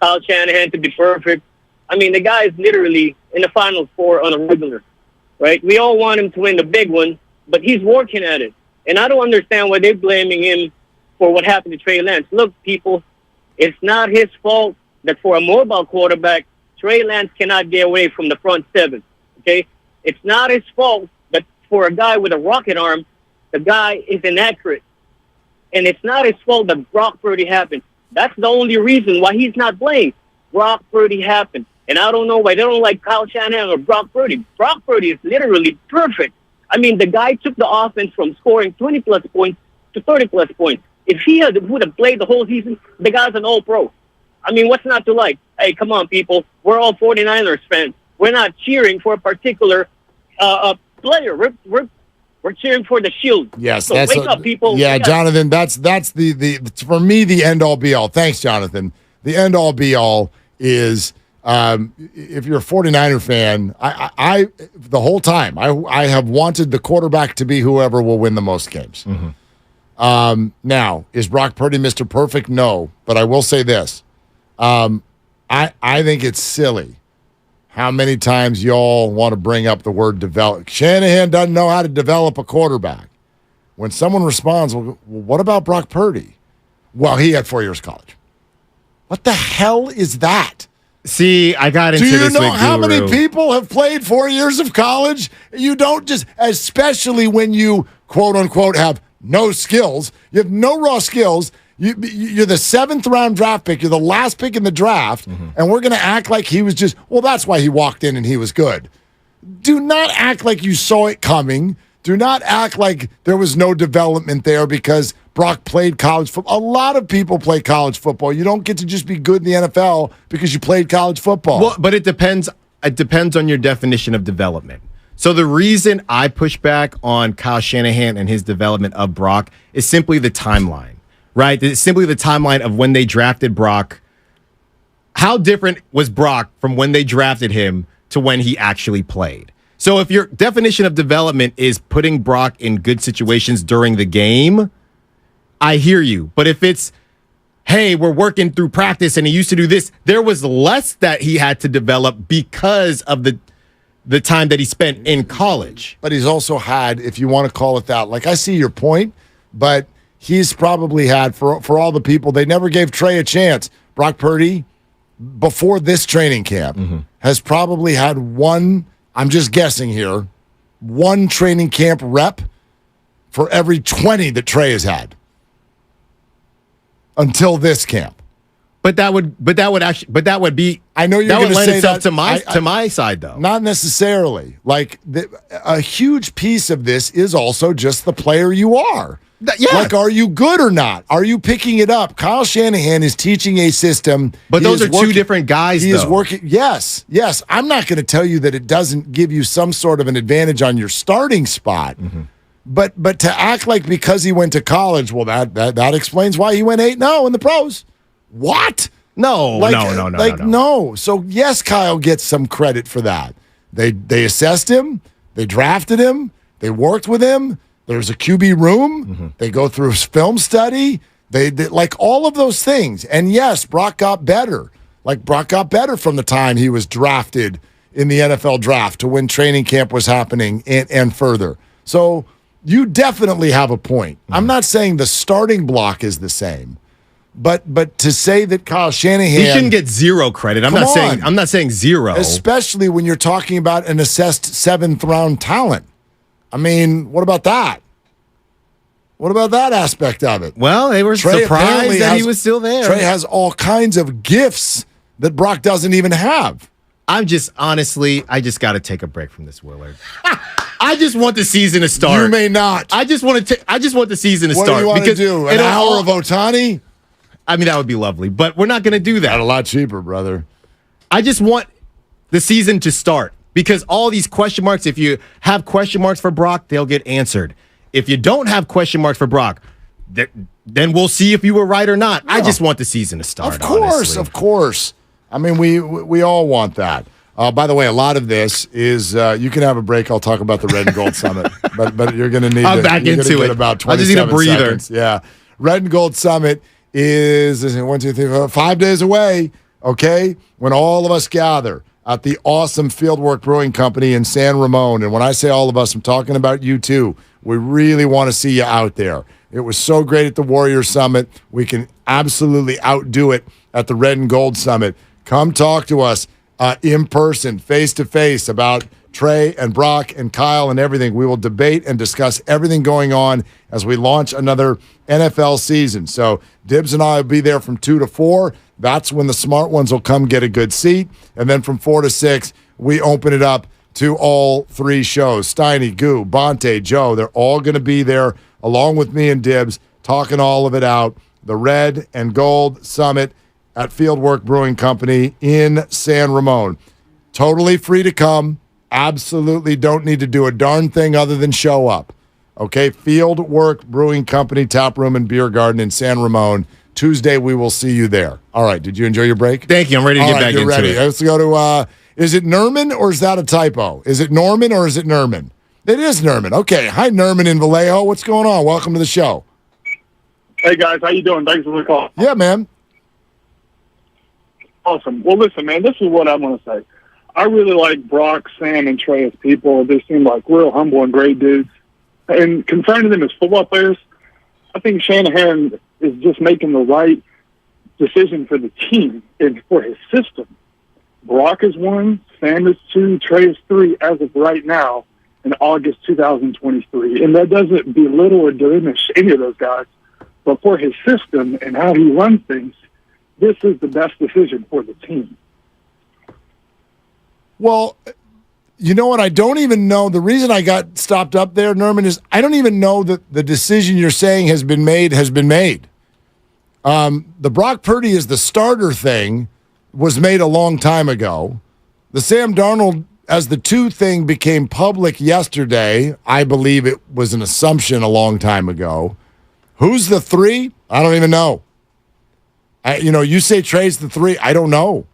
Kyle Shanahan to be perfect. I mean, the guy is literally in the Final Four on a regular, right? We all want him to win the big one, but he's working at it. And I don't understand why they're blaming him for what happened to Trey Lance. Look, people, it's not his fault that for a mobile quarterback, Trey Lance cannot get away from the front seven, okay? It's not his fault that for a guy with a rocket arm, the guy is inaccurate. And it's not his fault that Brock Purdy happened. That's the only reason why he's not blamed. Brock Purdy happened. And I don't know why they don't like Kyle Shanahan or Brock Purdy. Brock Purdy is literally perfect. I mean, the guy took the offense from scoring 20-plus points to 30-plus points. If he would have played the whole season, the guy's an all-pro. I mean, what's not to like? Hey, come on, people. We're all 49ers fans. We're not cheering for a particular player. We're cheering for the Shield.
Yes,
so wake up, people.
Yeah, Jonathan, that's the for me the end all be all. Thanks, Jonathan. The end all be all is if you're a 49er fan, I the whole time I have wanted the quarterback to be whoever will win the most games.
Mm-hmm.
Now, is Brock Purdy Mr. Perfect? No, but I will say this: I think it's silly how many times y'all want to bring up the word develop. Shanahan doesn't know how to develop a quarterback. When someone responds, well, what about Brock Purdy? Well, he had 4 years of college. What the hell is that?
See, I got into this.
Do you know how many people have played 4 years of college? You don't just, especially when you, quote unquote, have no skills. You have no raw skills. You're the 7th round draft pick. You're the last pick in the draft. And we're going to act like he was just, well, that's why he walked in and he was good. Do not act like you saw it coming. Do not act like there was no development there because Brock played college football. A lot of people play college football. You don't get to just be good in the NFL because you played college football.
Well, but it depends. It depends on your definition of development. So the reason I push back on Kyle Shanahan and his development of Brock is simply the timeline, right? It's simply the timeline of when they drafted Brock. How different was Brock from when they drafted him to when he actually played? So if your definition of development is putting Brock in good situations during the game, I hear you. But if it's, hey, we're working through practice and he used to do this, there was less that he had to develop because of the time that he spent in college.
But he's also had, if you want to call it that, like I see your point, but he's probably had, for all the people, they never gave Trey a chance. Brock Purdy, before this training camp, has probably had one, I'm just guessing here, one training camp rep for every 20 that Trey has had until this camp.
But that would be.
I know you're
that
going
would
to
lend
say
itself
that,
to my side though.
Not necessarily. Like a huge piece of this is also just the player you are.
Yeah.
Like, are you good or not? Are you picking it up? Kyle Shanahan is teaching a system.
But those are two different guys,
He is working. Yes. I'm not going to tell you that it doesn't give you some sort of an advantage on your starting spot. But to act like because he went to college, well, that explains why he went 8-0 in the pros. What?
No.
No. So, yes, Kyle gets some credit for that. They assessed him. They drafted him. They worked with him. There's a QB room. They go through film study. They like all of those things. And yes, Brock got better. Like Brock got better from the time he was drafted in the NFL draft to when training camp was happening and further. So you definitely have a point. I'm not saying the starting block is the same. But to say that Kyle Shanahan,
he shouldn't get zero credit. I'm not saying zero.
Especially when you're talking about an assessed 7th round talent. I mean, what about that? What about that aspect of it?
Well, they were surprised that he was still there.
Trey has all kinds of gifts that Brock doesn't even have.
I'm just honestly, I just got to take a break from this, Willard. I just want the season to start.
You may not.
I just want the season to
What
start.
do you want to do? An hour of Ohtani?
I mean, that would be lovely, but we're not going to do that.
Not a lot cheaper, brother.
I just want the season to start because all these question marks, if you have question marks for Brock, they'll get answered. If you don't have question marks for Brock, then we'll see if you were right or not. I just want the season to start.
Of course,
honestly.
of course. I mean, we all want that. By the way, a lot of this is you can have a break. I'll talk about the Red and Gold Summit, but you're going to need.
I'm back into it.
About 27
I just need a breather.
Seconds. Yeah, Red and Gold Summit is 1, 2, 3, 4, 5 days away. Okay, when all of us gather at the awesome Fieldwork Brewing Company in San Ramon, and when I say all of us, I'm talking about you too. We really want to see you out there. It was so great at the Warrior Summit. We can absolutely outdo it at the Red and Gold Summit. Come talk to us in person, face-to-face about Trey and Brock and Kyle and everything. We will debate and discuss everything going on as we launch another NFL season. So Dibbs and I will be there from 2 to 4. That's when the smart ones will come get a good seat. And then from 4 to 6, we open it up to all 3 shows. Steiny, Goo, Bonte, Joe, they're all going to be there along with me and Dibbs talking all of it out. The Red and Gold Summit at Fieldwork Brewing Company in San Ramon. Totally free to come. Absolutely don't need to do a darn thing other than show up. Okay, Fieldwork Brewing Company, Tap Room and Beer Garden in San Ramon. Tuesday, we will see you there. All right, did you enjoy your break?
Thank you. I'm ready to get back into it.
Let's go to, is it Nerman or is that a typo? Is it Norman or is it Nerman? It is Nerman. Okay, hi, Nerman in Vallejo. What's going on? Welcome to the show.
Hey, guys, how you doing? Thanks for the call.
Yeah, man.
Awesome. Well, listen, man, this is what I want to say. I really like Brock, Sam, and Trey as people. They seem like real humble and great dudes. And concerning them as football players, I think Shanahan is just making the right decision for the team and for his system. Brock is 1, Sam is 2, Trey is 3 as of right now in August 2023. And that doesn't belittle or diminish any of those guys. But for his system and how he runs things, this is the best decision for the team.
Well, you know what? I don't even know. The reason I got stopped up there, Nerman, is I don't even know that the decision you're saying has been made. The Brock Purdy is the starter thing was made a long time ago. The Sam Darnold as the 2 thing became public yesterday. I believe it was an assumption a long time ago. Who's the 3? I don't even know. You say Trey's the 3. I don't know.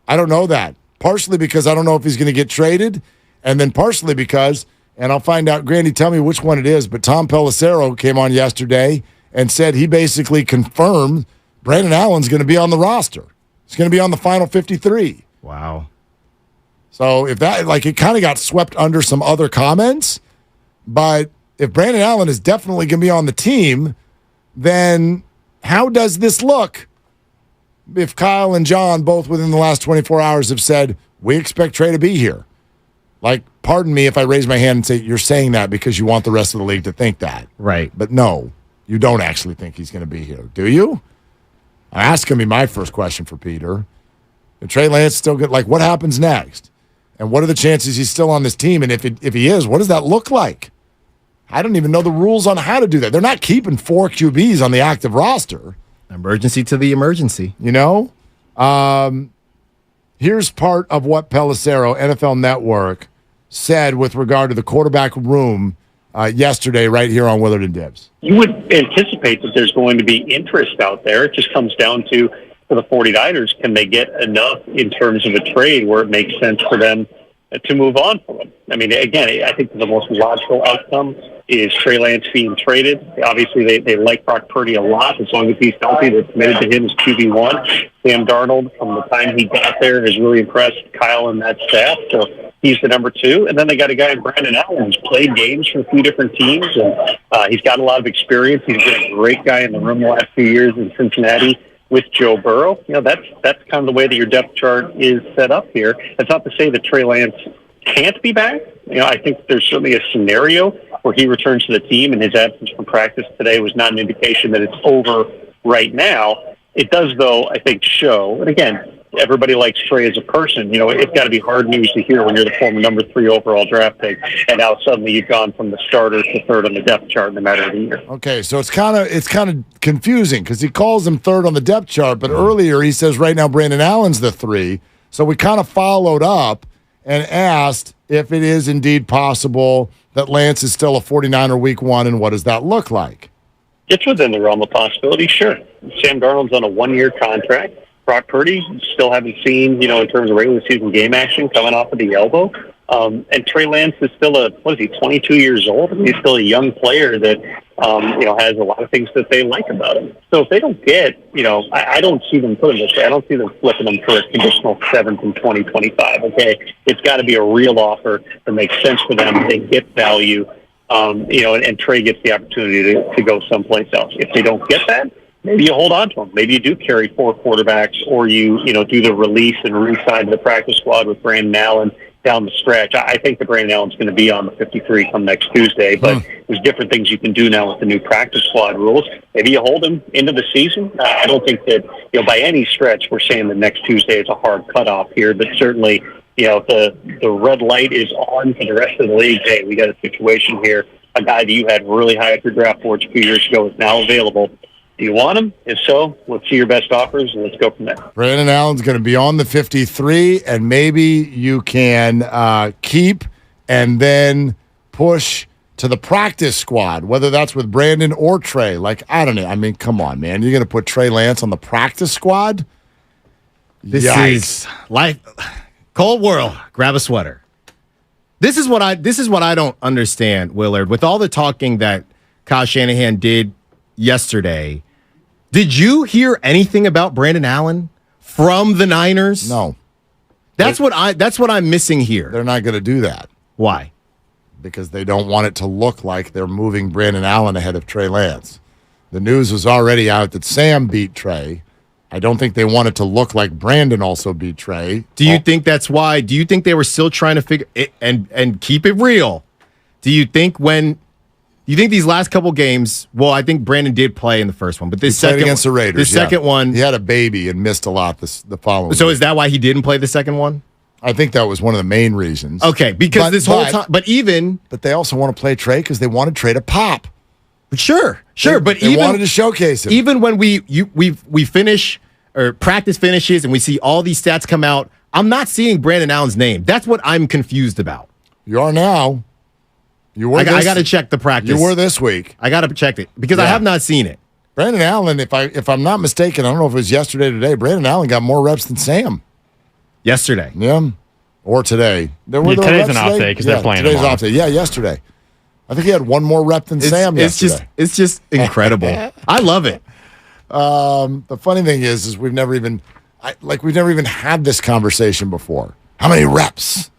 I don't know that. Partially because I don't know if he's going to get traded, and then partially because, and I'll find out, Grandy, tell me which one it is, but Tom Pelissero came on yesterday and said he basically confirmed Brandon Allen's going to be on the roster. He's going to be on the final 53.
Wow.
So if that, it kind of got swept under some other comments, but if Brandon Allen is definitely going to be on the team, then how does this look? If Kyle and John, both within the last 24 hours, have said, we expect Trey to be here. Pardon me if I raise my hand and say, you're saying that because you want the rest of the league to think that.
Right.
But no, you don't actually think he's going to be here, do you? That's going to be my first question for Peter. If Trey Lance still good, what happens next? And what are the chances he's still on this team? And if he is, what does that look like? I don't even know the rules on how to do that. They're not keeping 4 QBs on the active roster.
Emergency to the emergency.
Here's part of what Pelissero, NFL Network, said with regard to the quarterback room yesterday right here on Willard and Dibbs.
You would anticipate that there's going to be interest out there. It just comes down to, for the 49ers, can they get enough in terms of a trade where it makes sense for them to move on from him? I mean, again, I think the most logical outcome is Trey Lance being traded. Obviously, they like Brock Purdy a lot. As long as he's healthy, they're committed to him as QB1. Sam Darnold, from the time he got there, has really impressed Kyle and that staff. So he's the number 2. And then they got a guy, Brandon Allen, who's played games for a few different teams, and he's got a lot of experience. He's been a great guy in the room the last few years in Cincinnati with Joe Burrow. That's kind of the way that your depth chart is set up here. That's not to say that Trey Lance can't be back. I think there's certainly a scenario where he returns to the team, and his absence from practice today was not an indication that it's over right now. It does, though, I think, show, and again, everybody likes Trey as a person. It's got to be hard news to hear when you're the former number 3 overall draft pick, and now suddenly you've gone from the starter to third on the depth chart in the matter of a year.
Okay, so it's kind of confusing because he calls him third on the depth chart, but earlier he says right now Brandon Allen's the 3. So we kind of followed up and asked if it is indeed possible that Lance is still a 49er week 1, and what does that look like?
It's within the realm of possibility, sure. Sam Darnold's on a 1-year contract. Brock Purdy, still haven't seen, in terms of regular season game action, coming off of the elbow. And Trey Lance is still 22 years old? He's still a young player that, has a lot of things that they like about him. So if they don't get, I don't see them putting this way. I don't see them flipping them for a conditional 7th in 2025, okay? It's got to be a real offer that makes sense for them. They get value, and Trey gets the opportunity to go someplace else. If they don't get that, maybe you hold on to them. Maybe you do carry 4 quarterbacks, or you do the release and re-sign to the practice squad with Brandon Allen down the stretch. I think that Brandon Allen's going to be on the 53 come next Tuesday, but there's different things you can do now with the new practice squad rules. Maybe you hold him into the season. I don't think that, by any stretch we're saying that next Tuesday is a hard cutoff here, but certainly, if the red light is on for the rest of the league, hey, we got a situation here. A guy that you had really high up your draft boards a few years ago is now available. Do you want him? If so, let's see your best offers, and let's go from there.
Brandon Allen's going to be on the 53, and maybe you can keep and then push to the practice squad, whether that's with Brandon or Trey. I don't know. I mean, come on, man. You're going to put Trey Lance on the practice squad?
This is life. Cold world. Grab a sweater. This is what I don't understand, Willard. With all the talking that Kyle Shanahan did yesterday, did you hear anything about Brandon Allen from the Niners?
No.
That's what I'm missing here.
They're not going to do that.
Why?
Because they don't want it to look like they're moving Brandon Allen ahead of Trey Lance. The news was already out that Sam beat Trey. I don't think they want it to look like Brandon also beat Trey.
Do you think that's why? Do you think they were still trying to figure it and keep it real? Do you think these last couple games? Well, I think Brandon did play in the first one, but this second
against the Raiders,
the second one,
he had a baby and missed a lot the following.
So
week.
Is that why he didn't play the second one?
I think that was one of the main reasons.
Okay, because this whole time, but they also want to play Trey because they wanted Trey to pop. Sure, but
they wanted to showcase him.
Even when we finish or practice finishes and we see all these stats come out, I'm not seeing Brandon Allen's name. That's what I'm confused about.
You are now.
I got to check the practice.
You were this week.
I got to check it because I have not seen it.
Brandon Allen, if I'm not mistaken, I don't know if it was yesterday or today, Brandon Allen got more reps than Sam.
Yesterday.
Yeah. Or today.
Today's an off day because they're playing
today's
tomorrow.
off day. Yeah, yesterday. I think he had one more rep than Sam yesterday.
It's just incredible. I love it.
The funny thing is we've never even had this conversation before. How many reps?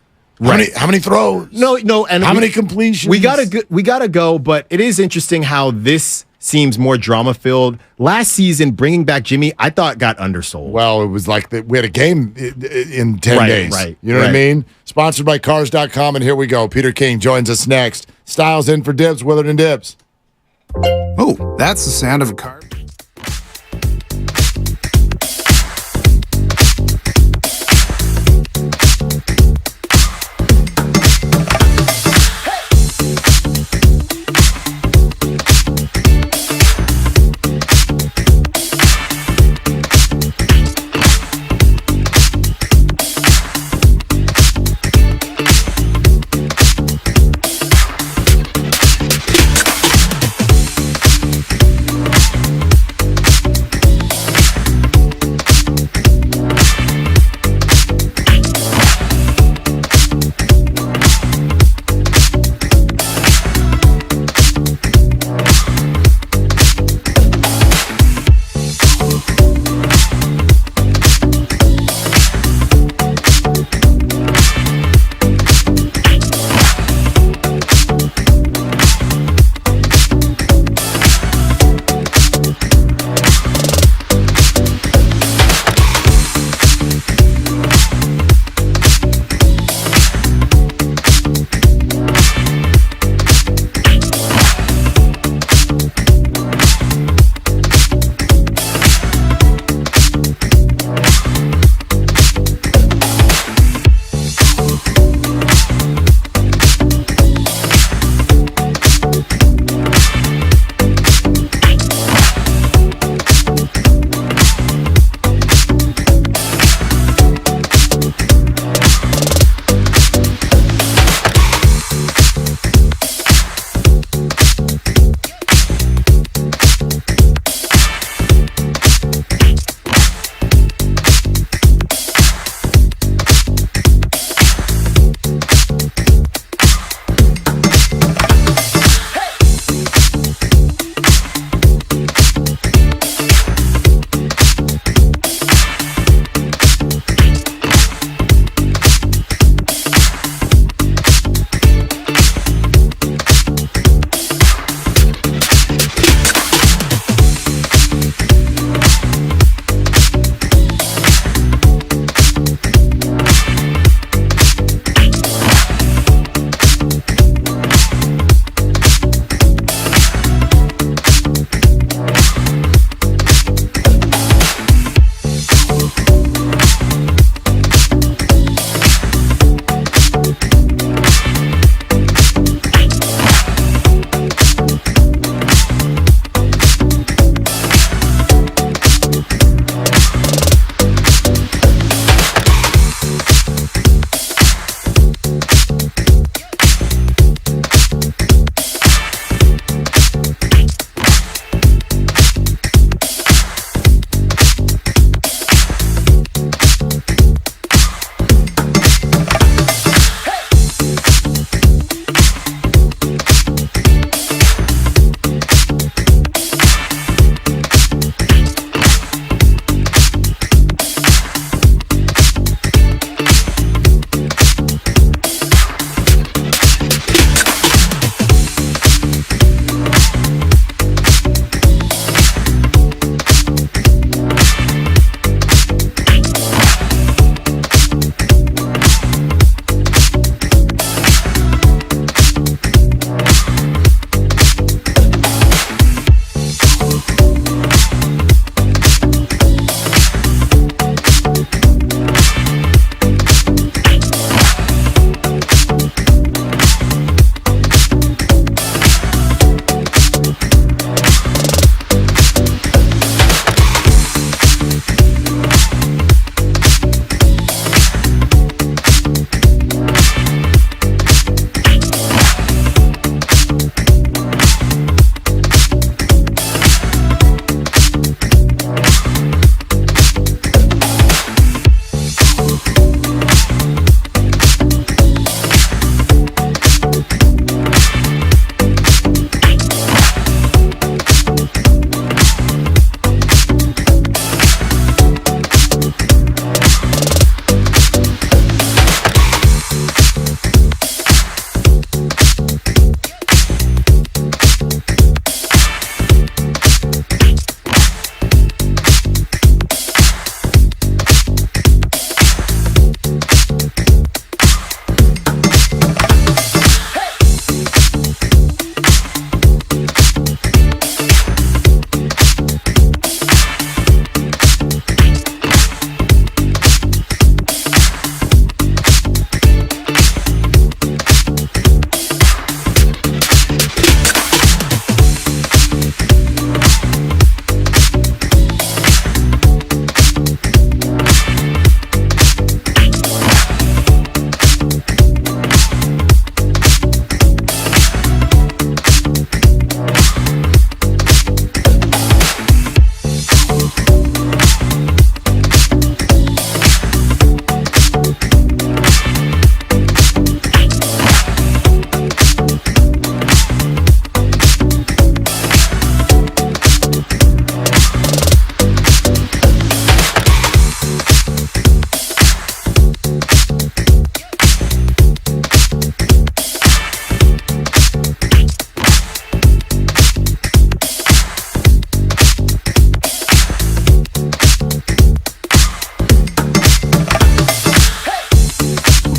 How many throws?
No, and
how many completions?
We gotta go, but it is interesting how this seems more drama filled. Last season, bringing back Jimmy, I thought got undersold.
Well, it was like we had a game in 10 days.
Right.
You know what I mean? Sponsored by Cars.com, and here we go. Peter King joins us next. Styles in for Dibs, Willard and Dibs.
Oh, that's the sound of a car.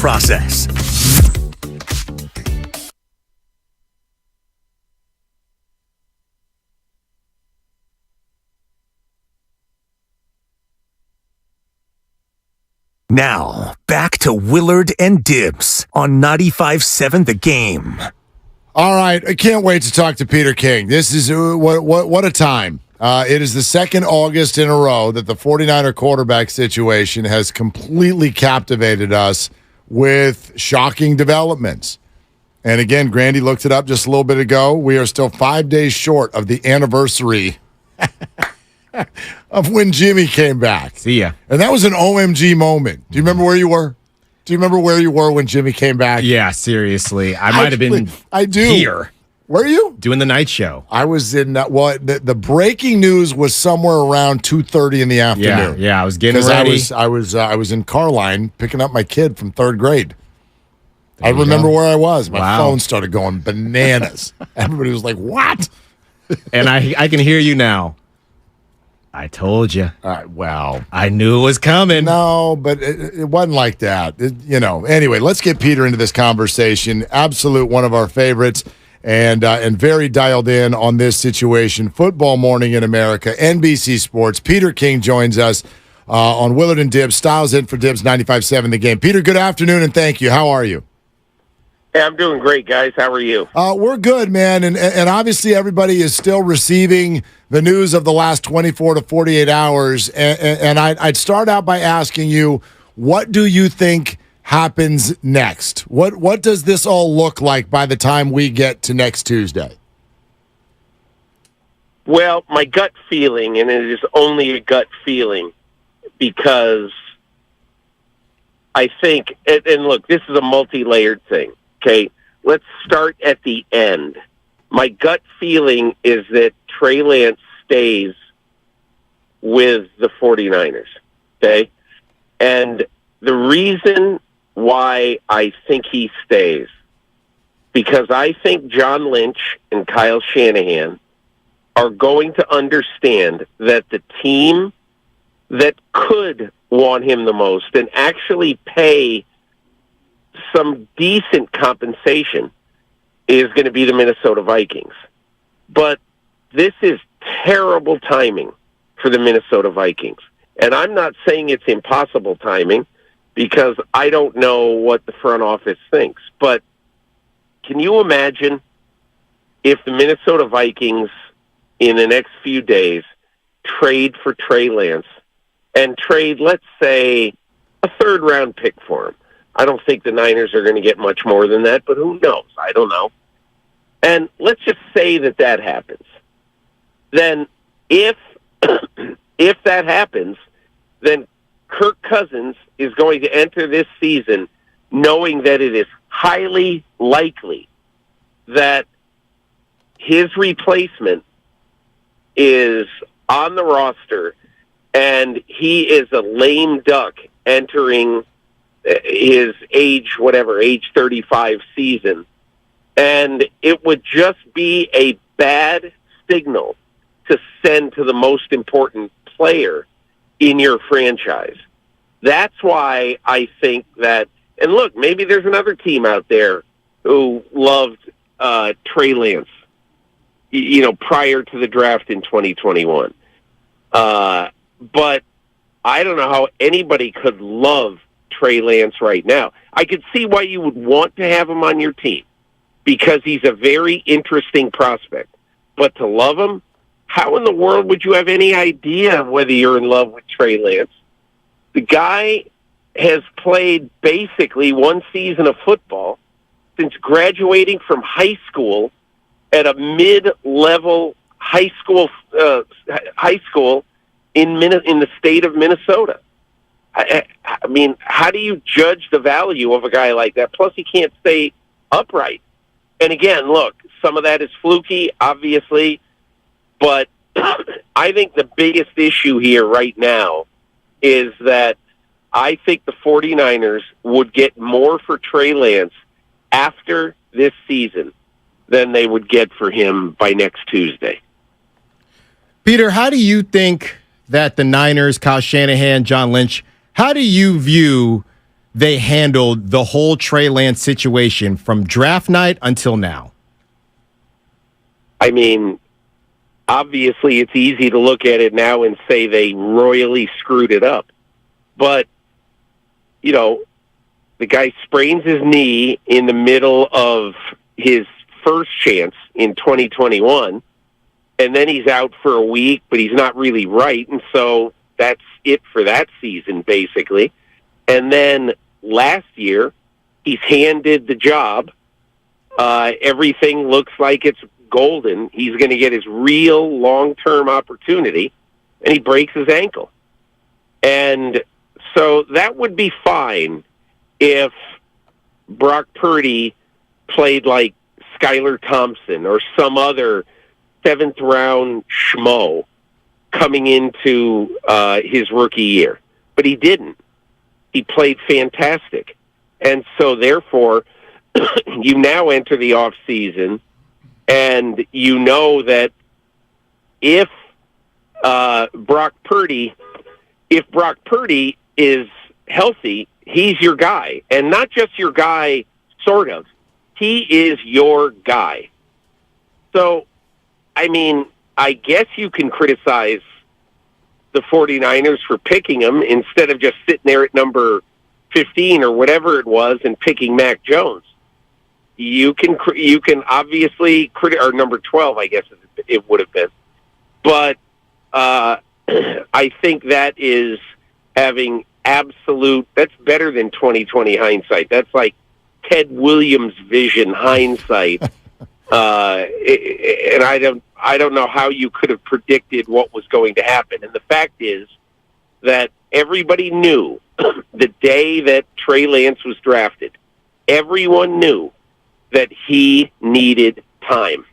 process.
Now, back to Willard and Dibbs on 95.7 The Game.
All right, I can't wait to talk to Peter King. This is what a time. It is the second August in a row that the 49er quarterback situation has completely captivated us with shocking developments. And again, Grandy looked it up just a little bit ago. We are still 5 days short of the anniversary of when Jimmy came back.
See ya.
And that was an OMG moment. Do you remember where you were? Do you remember where you were when Jimmy came back?
Yeah, seriously. I might have been here.
Were you?
Doing the night show.
I was in the breaking news was somewhere around 2:30 in the afternoon.
Yeah, I was getting ready.
I was in Carline picking up my kid from third grade. I remember where I was. My phone started going bananas. Everybody was like, "What?"
And I can hear you now. I told you.
All right, well,
I knew it was coming.
No, but it wasn't like that. Anyway, let's get Peter into this conversation. Absolute one of our favorites, and very dialed in on this situation. Football morning in America, NBC Sports. Peter King joins us on Willard and Dibbs. Styles in for Dibbs 95.7 The Game. Peter, good afternoon, and thank you. How are you?
Hey, I'm doing great, guys. How are you?
We're good, man. And obviously everybody is still receiving the news of the last 24 to 48 hours. And I'd start out by asking you, what do you think happens next? What does this all look like by the time we get to next Tuesday?
Well, my gut feeling, and it is only a gut feeling, because I think, and look, this is a multi-layered thing. Okay, let's start at the end. My gut feeling is that Trey Lance stays with the 49ers, okay? And the reason why I think he stays, because I think John Lynch and Kyle Shanahan are going to understand that the team that could want him the most and actually pay some decent compensation is going to be the Minnesota Vikings. But this is terrible timing for the Minnesota Vikings. And I'm not saying it's impossible timing, because I don't know what the front office thinks. But can you imagine if the Minnesota Vikings in the next few days trade for Trey Lance and trade, let's say, a third-round pick for him? I don't think the Niners are going to get much more than that, but who knows? I don't know. And let's just say that happens. Then if if that happens, then Kirk Cousins is going to enter this season knowing that it is highly likely that his replacement is on the roster and he is a lame duck entering his age 35 season. And it would just be a bad signal to send to the most important player in your franchise. That's why I think that, and look, maybe there's another team out there who loved Trey Lance, prior to the draft in 2021. But I don't know how anybody could love Trey Lance right now. I could see why you would want to have him on your team, because he's a very interesting prospect. But to love him, how in the world would you have any idea whether you're in love with Trey Lance? The guy has played basically one season of football since graduating from high school at a mid-level high school in the state of Minnesota. I mean, how do you judge the value of a guy like that? Plus, he can't stay upright. And again, look, some of that is fluky, obviously, but I think the biggest issue here right now is that I think the 49ers would get more for Trey Lance after this season than they would get for him by next Tuesday.
Peter, how do you think that the Niners, Kyle Shanahan, John Lynch, how do you view they handled the whole Trey Lance situation from draft night until now?
I mean, obviously it's easy to look at it now and say they royally screwed it up. But, you know, the guy sprains his knee in the middle of his first chance in 2021, and then he's out for a week, but he's not really right, and so that's it for that season, basically. And then last year, he's handed the job. Everything looks like it's golden. He's going to get his real long-term opportunity, and he breaks his ankle. And so that would be fine if Brock Purdy played like Skylar Thompson or some other seventh-round schmo coming into his rookie year. But he didn't. He played fantastic. And so, therefore, you now enter the offseason, and you know that if Brock Purdy is healthy, he's your guy. And not just your guy, sort of. He is your guy. So, I mean, I guess you can criticize the 49ers for picking him instead of just sitting there at number 15 or whatever it was and picking Mac Jones. You can obviously or number 12, I guess it would have been. But I think that is having that's better than 20/20 hindsight. That's like Ted Williams' vision hindsight. And I don't know how you could have predicted what was going to happen. And the fact is that everybody knew the day that Trey Lance was drafted, everyone knew that he needed time.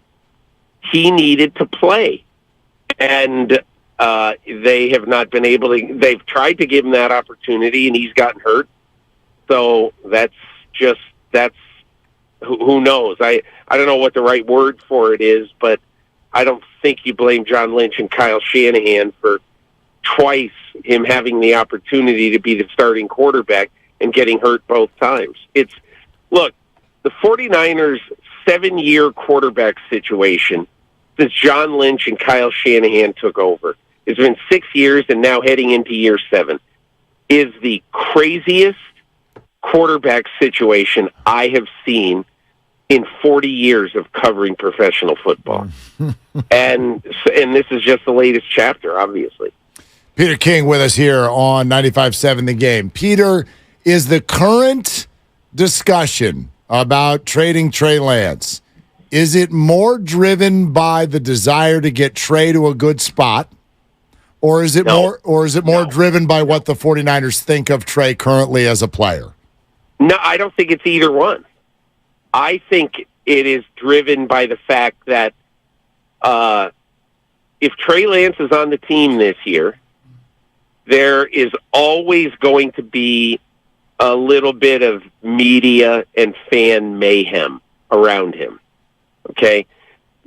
He needed to play. And they have not been able to. They've tried to give him that opportunity, and he's gotten hurt. So that's who knows. I don't know what the right word for it is, but I don't think you blame John Lynch and Kyle Shanahan for twice him having the opportunity to be the starting quarterback and getting hurt both times. Look, the 49ers' 7-year quarterback situation since John Lynch and Kyle Shanahan took over, it's been 6 years and now heading into year 7, is the craziest quarterback situation I have seen in 40 years of covering professional football. and this is just the latest chapter, obviously.
Peter King with us here on 95.7 The Game. Peter, is the current discussion about trading Trey Lance, is it more driven by the desire to get Trey to a good spot, or is it more driven by what the 49ers think of Trey currently as a player?
No, I don't think it's either one. I think it is driven by the fact that if Trey Lance is on the team this year, there is always going to be a little bit of media and fan mayhem around him. Okay?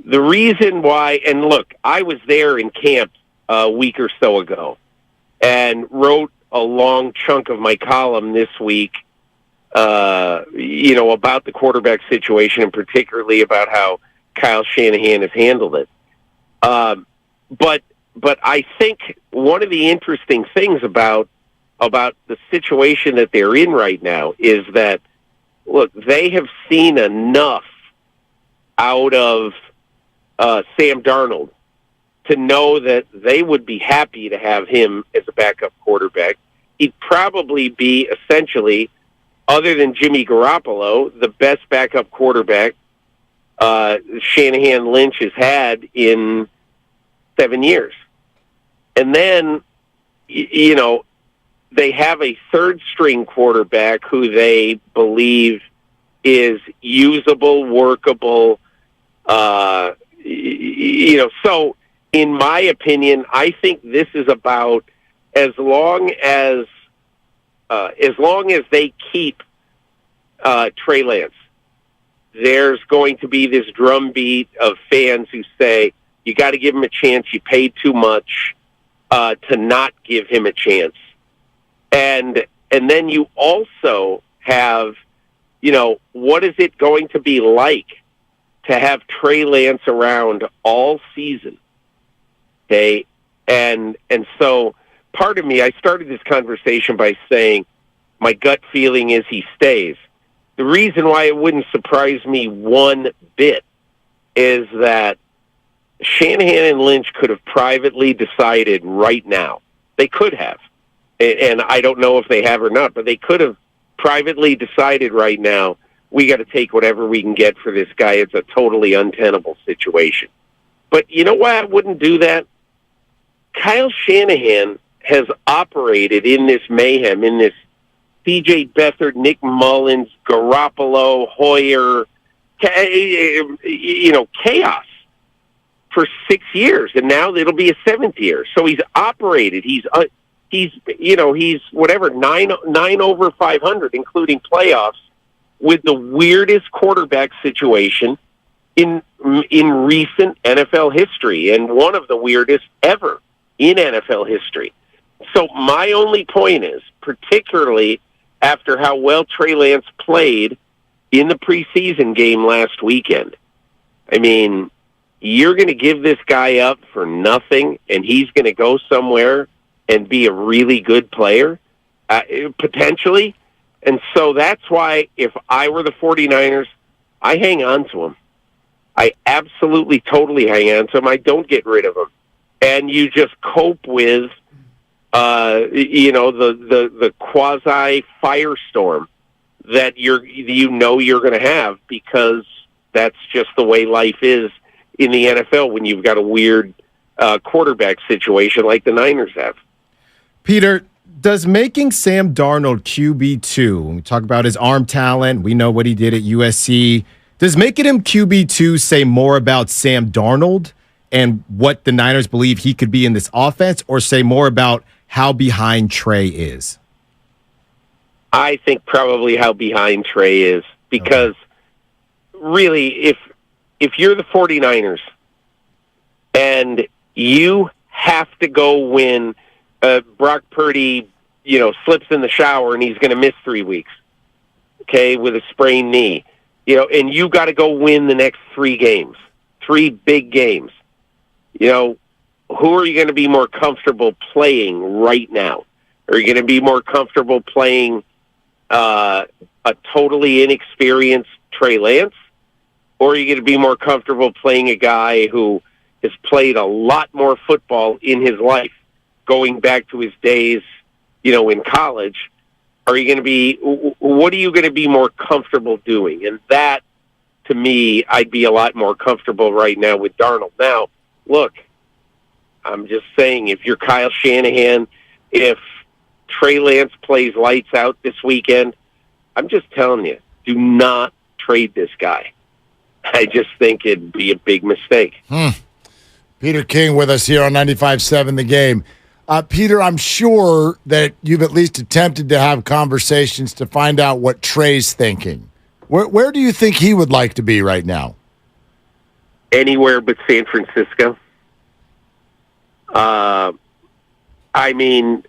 The reason why, and look, I was there in camp a week or so ago and wrote a long chunk of my column this week about the quarterback situation and particularly about how Kyle Shanahan has handled it. But I think one of the interesting things about the situation that they're in right now is that, look, they have seen enough out of Sam Darnold to know that they would be happy to have him as a backup quarterback. He'd probably be essentially, other than Jimmy Garoppolo, the best backup quarterback Shanahan Lynch has had in 7 years. And then, they have a third-string quarterback who they believe is usable, workable. So, in my opinion, I think this is about as long as they keep Trey Lance, there's going to be this drumbeat of fans who say, you got to give him a chance. You paid too much to not give him a chance. And And then you also have, what is it going to be like to have Trey Lance around all season? Okay. And so part of me, I started this conversation by saying my gut feeling is he stays. The reason why it wouldn't surprise me one bit is that Shanahan and Lynch could have privately decided right now. They could have. And I don't know if they have or not, but they could have privately decided right now, we got to take whatever we can get for this guy. It's a totally untenable situation. But you know why I wouldn't do that? Kyle Shanahan has operated in this mayhem, in this C.J. Beathard, Nick Mullins, Garoppolo, Hoyer, chaos for 6 years, and now it'll be a 7th year. So he's operated. He's whatever 9 over 500, including playoffs, with the weirdest quarterback situation in recent NFL history, and one of the weirdest ever in NFL history. So my only point is, particularly after how well Trey Lance played in the preseason game last weekend, I mean, you're going to give this guy up for nothing, and he's going to go somewhere and be a really good player, potentially. And so that's why if I were the 49ers, I hang on to him. I absolutely, totally hang on to him. I don't get rid of him. And you just cope with, the quasi firestorm that you're going to have, because that's just the way life is in the NFL when you've got a weird quarterback situation like the Niners have.
Peter, does making Sam Darnold QB2, when we talk about his arm talent, we know what he did at USC, does making him QB2 say more about Sam Darnold and what the Niners believe he could be in this offense, or say more about how behind Trey is?
I think probably how behind Trey is, because really, if you're the 49ers and you have to go win, Brock Purdy, slips in the shower and he's going to miss 3 weeks, okay, with a sprained knee, and you got to go win the next 3 games, 3 big games. Who are you going to be more comfortable playing right now? Are you going to be more comfortable playing a totally inexperienced Trey Lance? Or are you going to be more comfortable playing a guy who has played a lot more football in his life, going back to his days, in college? What are you going to be more comfortable doing? And that, to me, I'd be a lot more comfortable right now with Darnold. Now, look, I'm just saying, if you're Kyle Shanahan, if Trey Lance plays lights out this weekend, I'm just telling you, do not trade this guy. I just think it'd be a big mistake.
Peter King with us here on 95.7 The Game. Peter, I'm sure that you've at least attempted to have conversations to find out what Trey's thinking. Where do you think he would like to be right now?
Anywhere but San Francisco. I mean,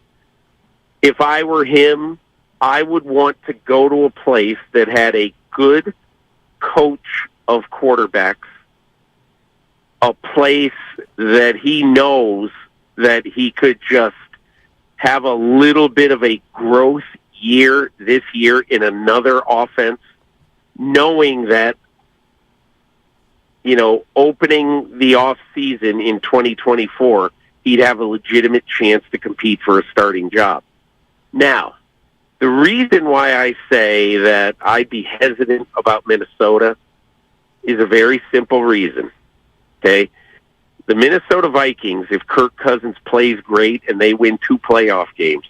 if I were him, I would want to go to a place that had a good coach of quarterbacks, a place that he knows that he could just have a little bit of a growth year this year in another offense, knowing that, opening the off season in 2024, he'd have a legitimate chance to compete for a starting job. Now, the reason why I say that I'd be hesitant about Minnesota is a very simple reason, okay? The Minnesota Vikings, if Kirk Cousins plays great and they win 2 playoff games,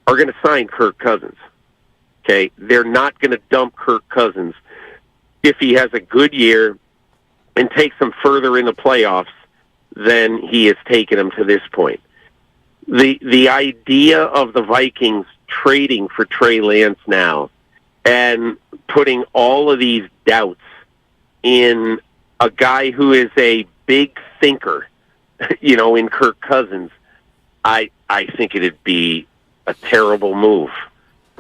are going to sign Kirk Cousins, okay? They're not going to dump Kirk Cousins if he has a good year and takes them further in the playoffs than he has taken them to this point. The idea of the Vikings trading for Trey Lance now and putting all of these doubts in a guy who is a big thinker, in Kirk Cousins, I think it'd be a terrible move.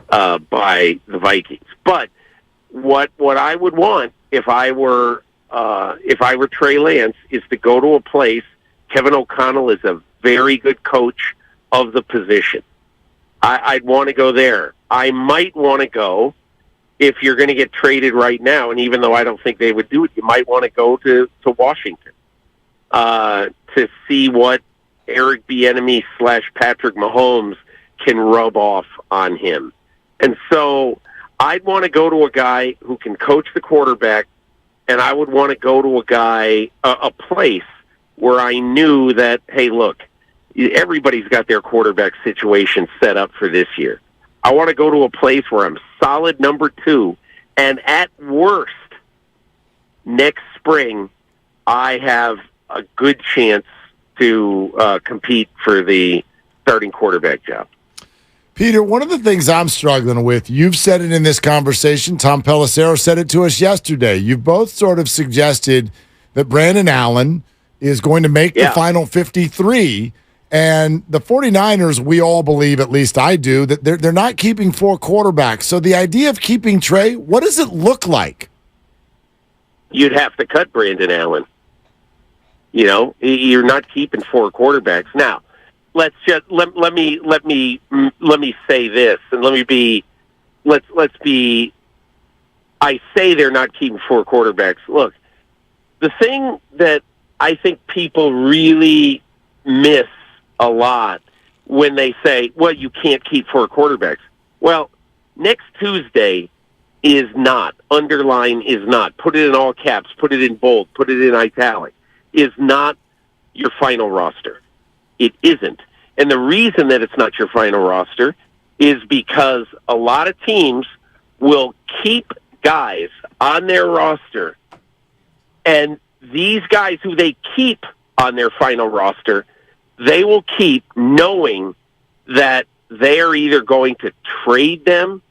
by the Vikings. But what I would want if I were Trey Lance is to go to a place. Kevin O'Connell is a very good coach of the position. I'd want to go there. I might want to go if you're going to get traded right now, and even though I don't think they would do it, you might want to go to Washington to see what Eric Bieniemy / Patrick Mahomes can rub off on him. And so I'd want to go to a guy who can coach the quarterback, and I would want to go to a place where I knew that, hey, look, everybody's got their quarterback situation set up for this year. I want to go to a place where I'm solid number 2, and at worst, next spring, I have a good chance to compete for the starting quarterback job.
Peter, one of the things I'm struggling with, you've said it in this conversation, Tom Pelissero said it to us yesterday. You've both sort of suggested that Brandon Allen is going to make the final 53, and the 49ers, we all believe, at least I do, that they're not keeping 4 quarterbacks. So the idea of keeping Trey, what does it look like?
You'd have to cut Brandon Allen. You know, you're not keeping 4 quarterbacks. Now, let's just let me say this, and let's be. I say they're not keeping 4 quarterbacks. Look, the thing that I think people really miss a lot when they say, "Well, you can't keep 4 quarterbacks." Well, next Tuesday is not, underline is not, put it in all caps, put it in bold, put it in italic, is not your final roster. It isn't. And the reason that it's not your final roster is because a lot of teams will keep guys on their roster, and these guys who they keep on their final roster, they will keep knowing that they are either going to trade them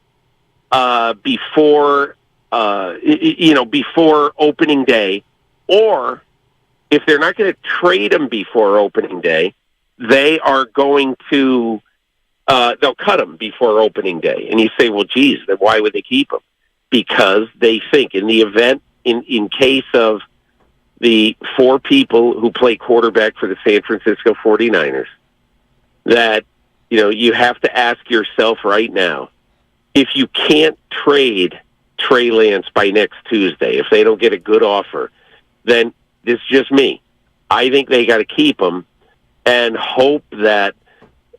before opening day, or if they're not going to trade them before opening day, they are going to they'll cut them before opening day. And you say, well, geez, then why would they keep them? Because they think in the event, in case of the 4 people who play quarterback for the San Francisco 49ers, that, you have to ask yourself right now, if you can't trade Trey Lance by next Tuesday, if they don't get a good offer, then this is just me. I think they got to keep him and hope that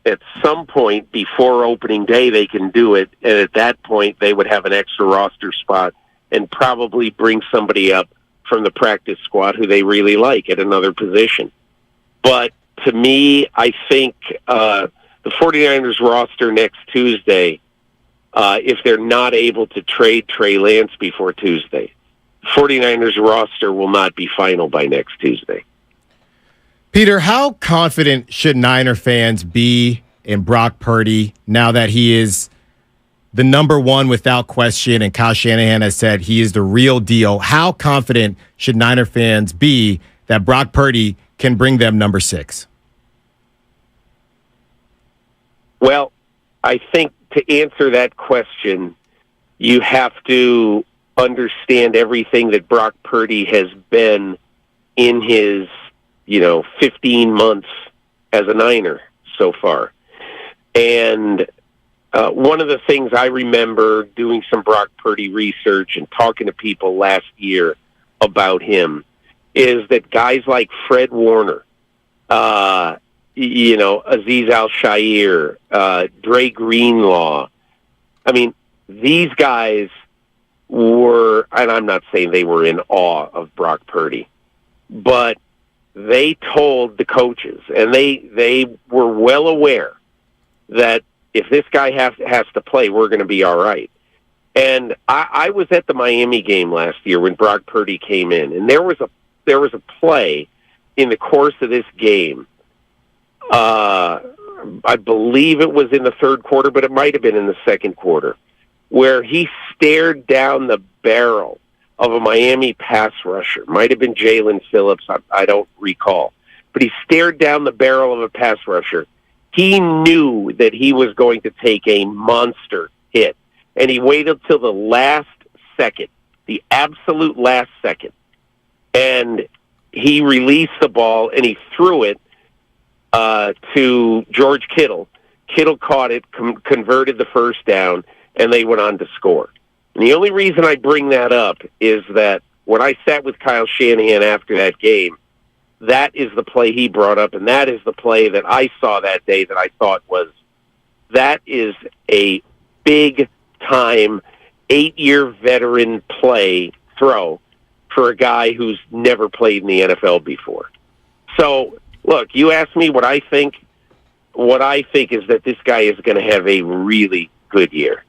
at some point before opening day they can do it, and at that point they would have an extra roster spot and probably bring somebody up from the practice squad who they really like at another position. But to me, I think the 49ers roster next Tuesday, if they're not able to trade Trey Lance before Tuesday, 49ers roster will not be final by next Tuesday.
Peter, how confident should Niner fans be in Brock Purdy now that he is the number 1 without question, and Kyle Shanahan has said he is the real deal? How confident should Niner fans be that Brock Purdy can bring them number 6?
Well, I think to answer that question, you have to understand everything that Brock Purdy has been in his 15 months as a Niner so far. And one of the things I remember doing some Brock Purdy research and talking to people last year about him is that guys like Fred Warner, Azeez Al-Shaair, Dre Greenlaw, I mean, these guys were, and I'm not saying they were in awe of Brock Purdy, but they told the coaches, and they were well aware that if this guy has to play, we're going to be all right. And I was at the Miami game last year when Brock Purdy came in, and there was a play in the course of this game. I believe it was in the third quarter, but it might have been in the second quarter, where he stared down the barrel of a Miami pass rusher. Might have been Jalen Phillips. I don't recall. But he stared down the barrel of a pass rusher. He knew that he was going to take a monster hit. And he waited till the last second, the absolute last second. And he released the ball and he threw it to George Kittle. Kittle caught it, converted the first down, and they went on to score. And the only reason I bring that up is that when I sat with Kyle Shanahan after that game, that is the play he brought up, and that is the play that I saw that day that I thought that is a big-time, 8-year veteran throw for a guy who's never played in the NFL before. So, look, you asked me what I think. What I think is that this guy is going to have a really good year.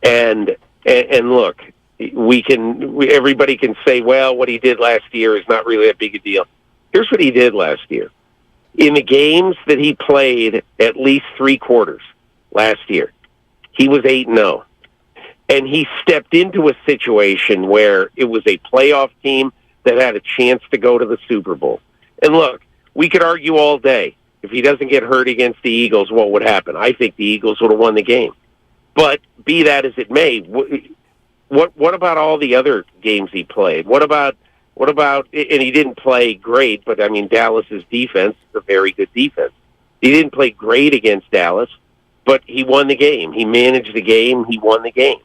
And look, everybody can say, well, what he did last year is not really that big a deal. Here's what he did last year. In the games that he played at least 3 quarters last year, he was 8-0. And he stepped into a situation where it was a playoff team that had a chance to go to the Super Bowl. And look, we could argue all day. If he doesn't get hurt against the Eagles, what would happen? I think the Eagles would have won the game. But be that as it may, what about all the other games he played? What about? And he didn't play great, but I mean, Dallas's defense is a very good defense. He didn't play great against Dallas, but he won the game. He managed the game. He won the game.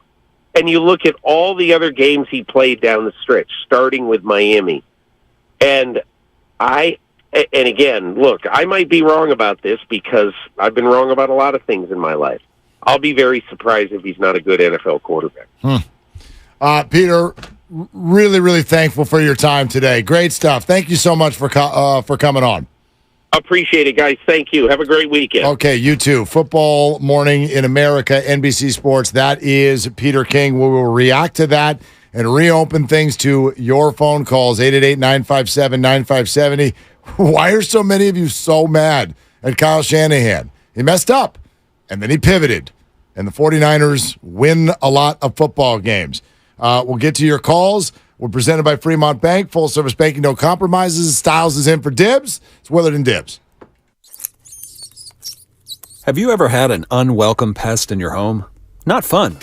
And you look at all the other games he played down the stretch, starting with Miami, and again, look, I might be wrong about this because I've been wrong about a lot of things in my life. I'll be very surprised if he's not a good NFL quarterback.
Peter, really, really thankful for your time today. Great stuff. Thank you so much for coming on.
Appreciate it, guys. Thank you. Have a great weekend.
Okay, you too. Football Morning in America, NBC Sports. That is Peter King. We will react to that and reopen things to your phone calls, 888-957-9570. Why are so many of you so mad at Kyle Shanahan? He messed up, and then he pivoted, and the 49ers win a lot of football games. We'll get to your calls. We're presented by Fremont Bank. Full-service banking, no compromises. Styles is in for Dibs. It's Willard and Dibs.
Have you ever had an unwelcome pest in your home? Not fun.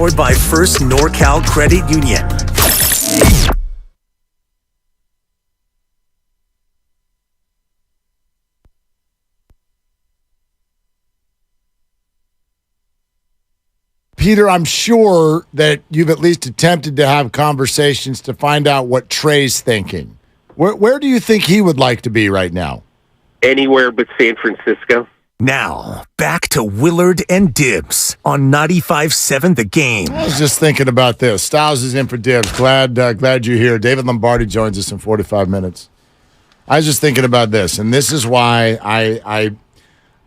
powered by First NorCal Credit Union.
Peter, I'm sure that you've at least attempted to have conversations to find out what Trey's thinking. Where do you think he would like to be right now?
Anywhere but San Francisco.
Now, back to Willard and Dibs on 95.7 The Game.
I was just thinking about this. Styles is in for Dibs. Glad you're here. David Lombardi joins us in 45 minutes. I was just thinking about this, and this is why I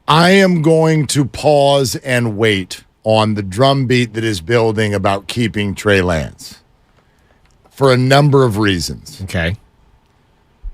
am going to pause and wait on the drumbeat that is building about keeping Trey Lance for a number of reasons.
Okay.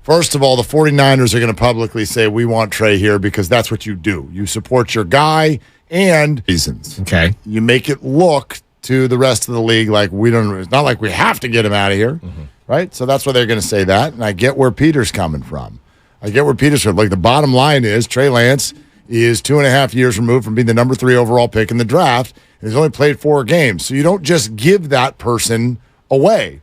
First of all, the 49ers are going to publicly say, we want Trey here because that's what you do. You support your guy and reasons.
Okay.
You make it look to the rest of the league like it's not like we have to get him out of here, right? So that's why they're going to say that, and I get where Peter's coming from. Like, the bottom line is Trey Lance is 2.5 years removed from being the number 3 overall pick in the draft, and he's only played 4 games. So you don't just give that person away.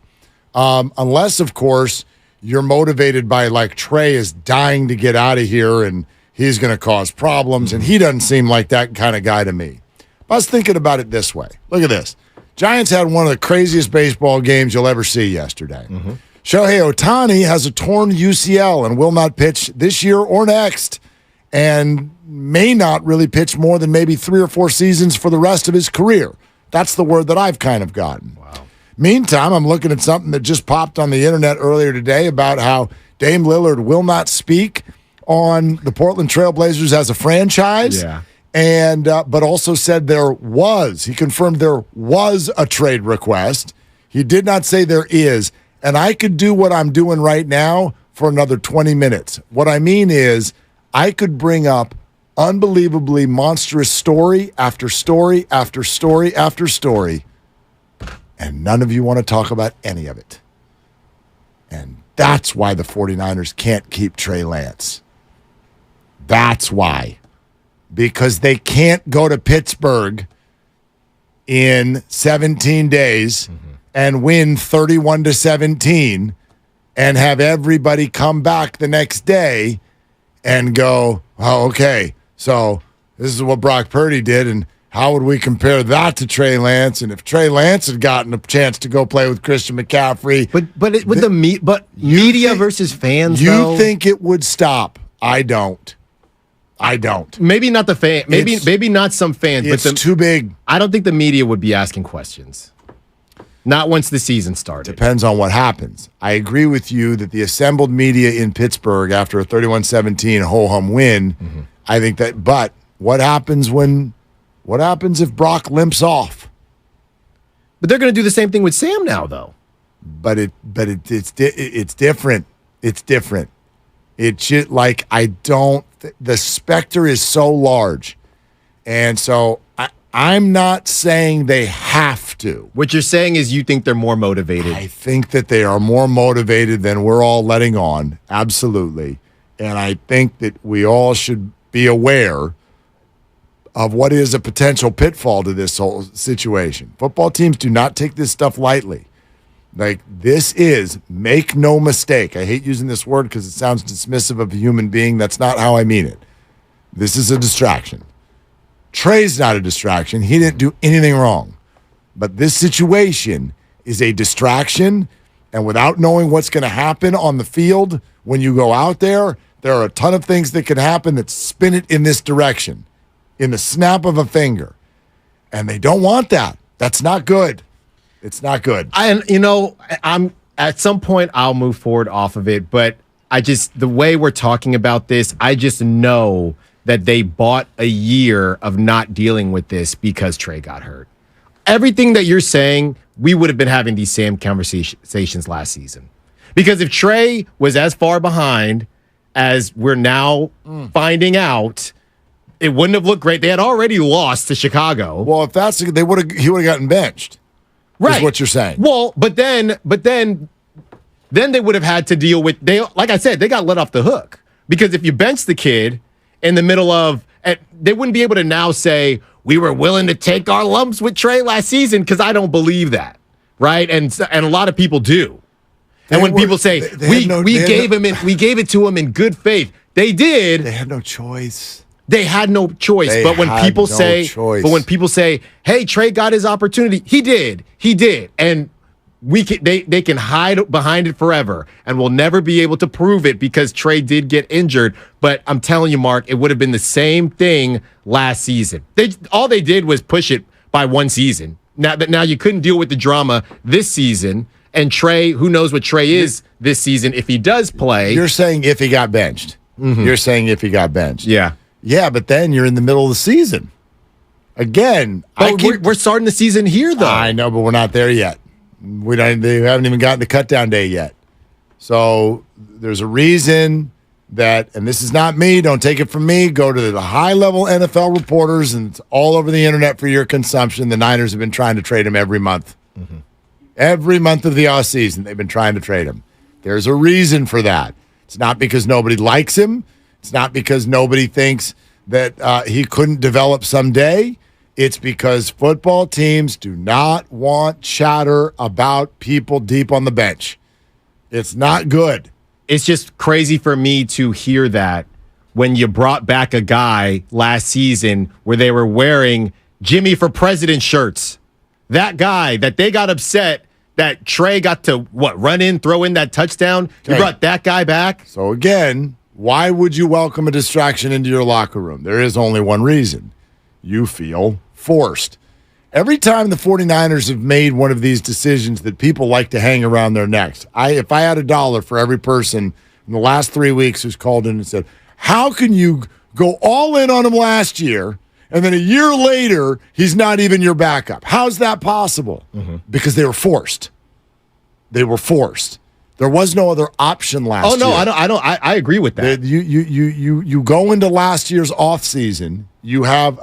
Unless, of course, you're motivated by, like, Trey is dying to get out of here and he's going to cause problems, and he doesn't seem like that kind of guy to me. But I was thinking about it this way. Look at this. Giants had one of the craziest baseball games you'll ever see yesterday. Shohei Ohtani has a torn UCL and will not pitch this year or next, and may not really pitch more than maybe 3 or 4 seasons for the rest of his career. That's the word that I've kind of gotten. Wow. Meantime, I'm looking at something that just popped on the internet earlier today about how Dame Lillard will not speak on the Portland Trail Blazers as a franchise.
Yeah.
And but also said he confirmed there was a trade request. He did not say there is. And I could do what I'm doing right now for another 20 minutes. What I mean is I could bring up unbelievably monstrous story after story after story after story, and none of you want to talk about any of it. And that's why the 49ers can't keep Trey Lance. That's why. Because they can't go to Pittsburgh in 17 days and win 31-17 and have everybody come back the next day and go, oh, okay, so this is what Brock Purdy did, and how would we compare that to Trey Lance? And if Trey Lance had gotten a chance to go play with Christian McCaffrey,
media versus fans,
you think it would stop? I don't.
Maybe not the fan. Maybe not some fans.
It's too big.
I don't think the media would be asking questions. Not once the season started.
Depends on what happens. I agree with you that the assembled media in Pittsburgh after a 31-17 ho-hum win, I think that, but what happens if Brock limps off?
But they're going to do the same thing with Sam now, though.
But it's different. It's different. It's just like the specter is so large. And so I'm not saying they have to.
What you're saying is you think they're more motivated.
I think that they are more motivated than we're all letting on. Absolutely. And I think that we all should be aware of what is a potential pitfall to this whole situation. Football teams do not take this stuff lightly. Like, this is, make no mistake. I hate using this word because it sounds dismissive of a human being. That's not how I mean it. This is a distraction. Trey's not a distraction. He didn't do anything wrong. But this situation is a distraction, and without knowing what's going to happen on the field when you go out there are a ton of things that can happen that spin it in this direction in the snap of a finger. And they don't want that. That's not good. It's not good.
I'm at some point I'll move forward off of it, but the way we're talking about this, I just know that they bought a year of not dealing with this because Trey got hurt. Everything that you're saying, we would have been having these same conversations last season. Because if Trey was as far behind as we're now finding out, it wouldn't have looked great. They had already lost to Chicago.
Well, if that's he would have gotten benched.
Right.
Is what you're saying.
Well, but then they would have had to deal with, like I said, they got let off the hook. Because if you bench the kid in the middle of, they wouldn't be able to now say, we were willing to take our lumps with Trey last season, because I don't believe that, right? And a lot of people do. And when people say we gave it to him in good faith, they did.
They had no choice.
They had no choice. But when people say, "Hey, Trey got his opportunity," he did, and they can hide behind it forever, and we'll never be able to prove it because Trey did get injured. But I'm telling you, Mark, it would have been the same thing last season. All they did was push it by one season. Now you couldn't deal with the drama this season. And Trey, who knows what Trey is this season if he does play.
You're saying if he got benched. Mm-hmm. You're saying if he got benched.
Yeah.
Yeah, but then you're in the middle of the season. Again.
We're starting the season here, though.
I know, but we're not there yet. They haven't even gotten to cutdown day yet. So there's a reason that, and this is not me, don't take it from me, go to the high-level NFL reporters, and it's all over the internet for your consumption. The Niners have been trying to trade him every month. Mm-hmm. Every month of the offseason, they've been trying to trade him. There's a reason for that. It's not because nobody likes him. It's not because nobody thinks that he couldn't develop someday. It's because football teams do not want chatter about people deep on the bench. It's not good.
It's just crazy for me to hear that when you brought back a guy last season where they were wearing Jimmy for President shirts. That guy that they got upset that Trey got to, run in, throw in that touchdown? Okay. You brought that guy back?
So again, why would you welcome a distraction into your locker room? There is only one reason. You feel forced. Every time the 49ers have made one of these decisions that people like to hang around their necks, if I had $1 for every person in the last 3 weeks who's called in and said, how can you go all in on him last year, and then a year later, he's not even your backup? How's that possible? Mm-hmm. Because they were forced. They were forced. There was no other option last year.
Oh no, I agree with that.
You go into last year's offseason, you have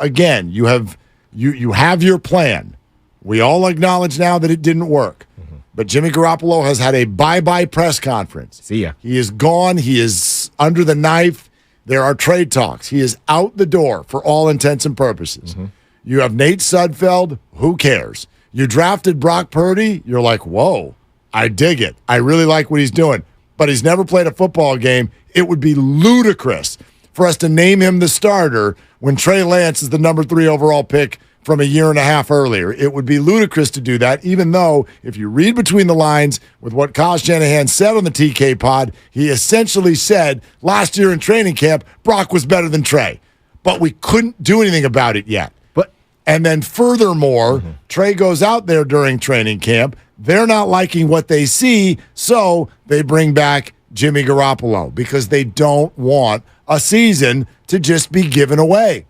your plan. We all acknowledge now that it didn't work. Mm-hmm. But Jimmy Garoppolo has had a bye-bye press conference.
See ya.
He is gone. He is under the knife. There are trade talks. He is out the door for all intents and purposes. Mm-hmm. You have Nate Sudfeld. Who cares? You drafted Brock Purdy. You're like, whoa, I dig it. I really like what he's doing. But he's never played a football game. It would be ludicrous for us to name him the starter when Trey Lance is the number 3 overall pick from a year and a half earlier. It would be ludicrous to do that, even though if you read between the lines with what Kyle Shanahan said on the TK pod, he essentially said last year in training camp, Brock was better than Trey. But we couldn't do anything about it yet. And then furthermore, Trey goes out there during training camp. They're not liking what they see, so they bring back Jimmy Garoppolo because they don't want a season to just be given away.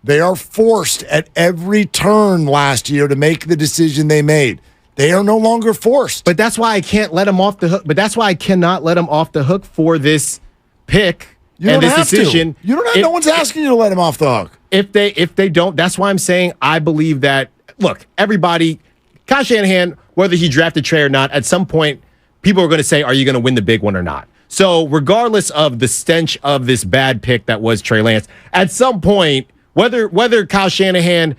They are forced at every turn last year to make the decision they made. They are no longer forced.
But that's why I can't let him off the hook. But that's why I cannot let him off the hook for this pick and this decision.
You don't have, no one's asking you to let him off the hook.
If they don't, that's why I'm saying I believe that, look, everybody, Kyle Shanahan, whether he drafted Trey or not, at some point, people are going to say, are you going to win the big one or not? So regardless of the stench of this bad pick that was Trey Lance, at some point, whether Kyle Shanahan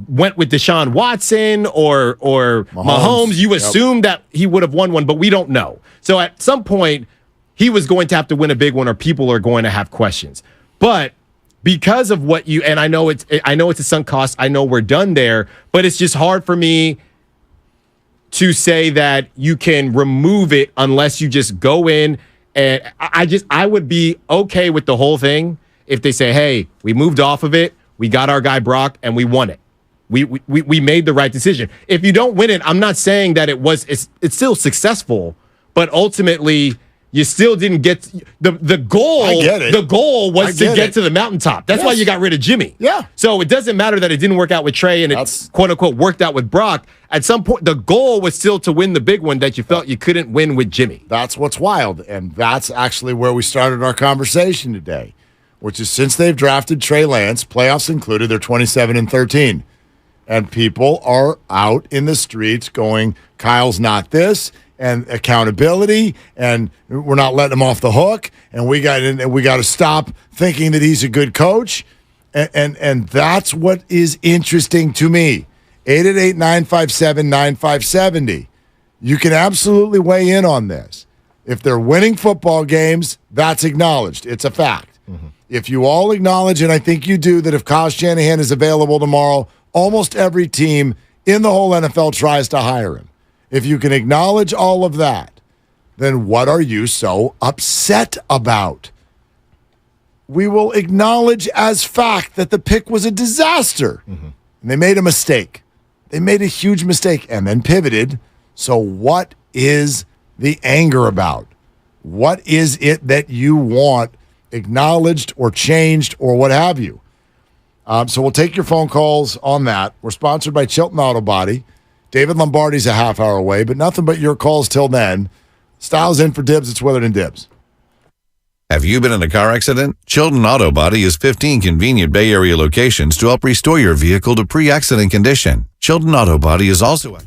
went with Deshaun Watson or Mahomes, you assume that he would have won one, but we don't know. So at some point, he was going to have to win a big one or people are going to have questions. But because of what you, and I know it's a sunk cost, I know we're done there, but it's just hard for me to say that you can remove it unless you just go in. And I would be okay with the whole thing if they say, hey, we moved off of it, we got our guy Brock, and we won it. We made the right decision. If you don't win it, I'm not saying that it's still successful, but ultimately you still didn't get the goal.
I get it.
The goal was to get to the mountaintop. That's why you got rid of Jimmy.
Yeah.
So it doesn't matter that it didn't work out with Trey and it quote unquote worked out with Brock. At some point, the goal was still to win the big one that you felt you couldn't win with Jimmy.
That's what's wild, and that's actually where we started our conversation today, which is since they've drafted Trey Lance, playoffs included, they're 27-13. And people are out in the streets going, Kyle's not this, and accountability, and we're not letting him off the hook, and we got to stop thinking that he's a good coach. And that's what is interesting to me. 888-957-9570. You can absolutely weigh in on this. If they're winning football games, that's acknowledged. It's a fact. If you all acknowledge, and I think you do, that if Kyle Shanahan is available tomorrow, almost every team in the whole NFL tries to hire him. If you can acknowledge all of that, then what are you so upset about? We will acknowledge as fact that the pick was a disaster. And they made a mistake. They made a huge mistake and then pivoted. So what is the anger about? What is it that you want acknowledged or changed or what have you? So we'll take your phone calls on that. We're sponsored by Chilton Auto Body. David Lombardi's a half hour away, but nothing but your calls till then. Styles in for Dibs. It's Willard and Dibs.
Have you been in a car accident? Chilton Auto Body has 15 convenient Bay Area locations to help restore your vehicle to pre-accident condition. Chilton Auto Body is also a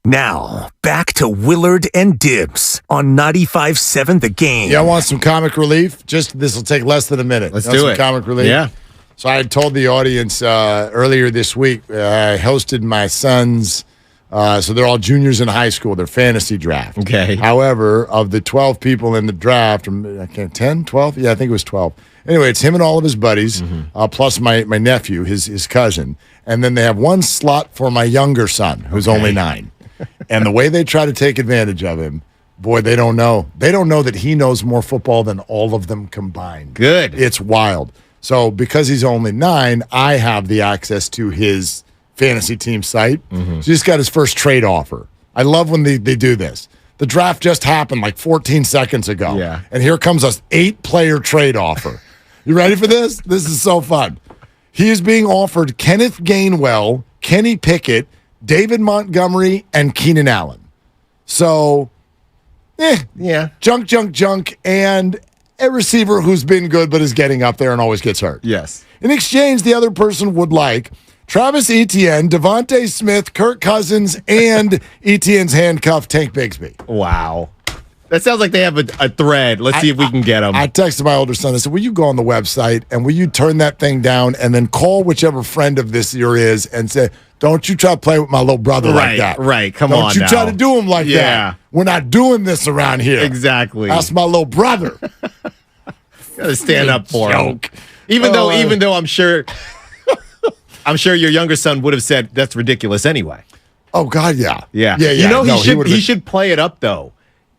Now, back to Willard and Dibs on 95.7 The Game.
Yeah, I want some comic relief. This will take less than a minute.
Let's
Want
do
some
it.
Comic relief.
Yeah.
So I had told the audience earlier this week, I hosted my sons, so they're all juniors in high school, their fantasy draft.
Okay.
However, of the 12 people in the draft, 10, 12? Yeah, I think it was 12. Anyway, it's him and all of his buddies, plus my nephew, his cousin. And then they have one slot for my younger son, who's only 9. And the way they try to take advantage of him, boy, they don't know. They don't know that he knows more football than all of them combined.
Good.
It's wild. So because he's only 9, I have the access to his fantasy team site. So he just got his first trade offer. I love when they do this. The draft just happened like 14 seconds ago.
Yeah.
And here comes us 8-player trade offer. You ready for this? This is so fun. He is being offered Kenneth Gainwell, Kenny Pickett, David Montgomery, and Keenan Allen. So,
yeah.
Junk, and a receiver who's been good but is getting up there and always gets hurt.
Yes.
In exchange, the other person would like Travis Etienne, Devontae Smith, Kirk Cousins, and Etienne's handcuff, Tank Bigsby.
Wow. That sounds like they have a thread. Let's see if we can get them.
I texted my older son. I said, will you go on the website and will you turn that thing down and then call whichever friend of this yours is and say, don't you try to play with my little brother like that.
Right, come on
Don't you try to do him like that. We're not doing this around here.
Exactly.
That's my little brother.
Gotta stand up for him. Even though I'm sure your younger son would have said that's ridiculous anyway.
Oh God, yeah.
Yeah. You know, he should play it up though.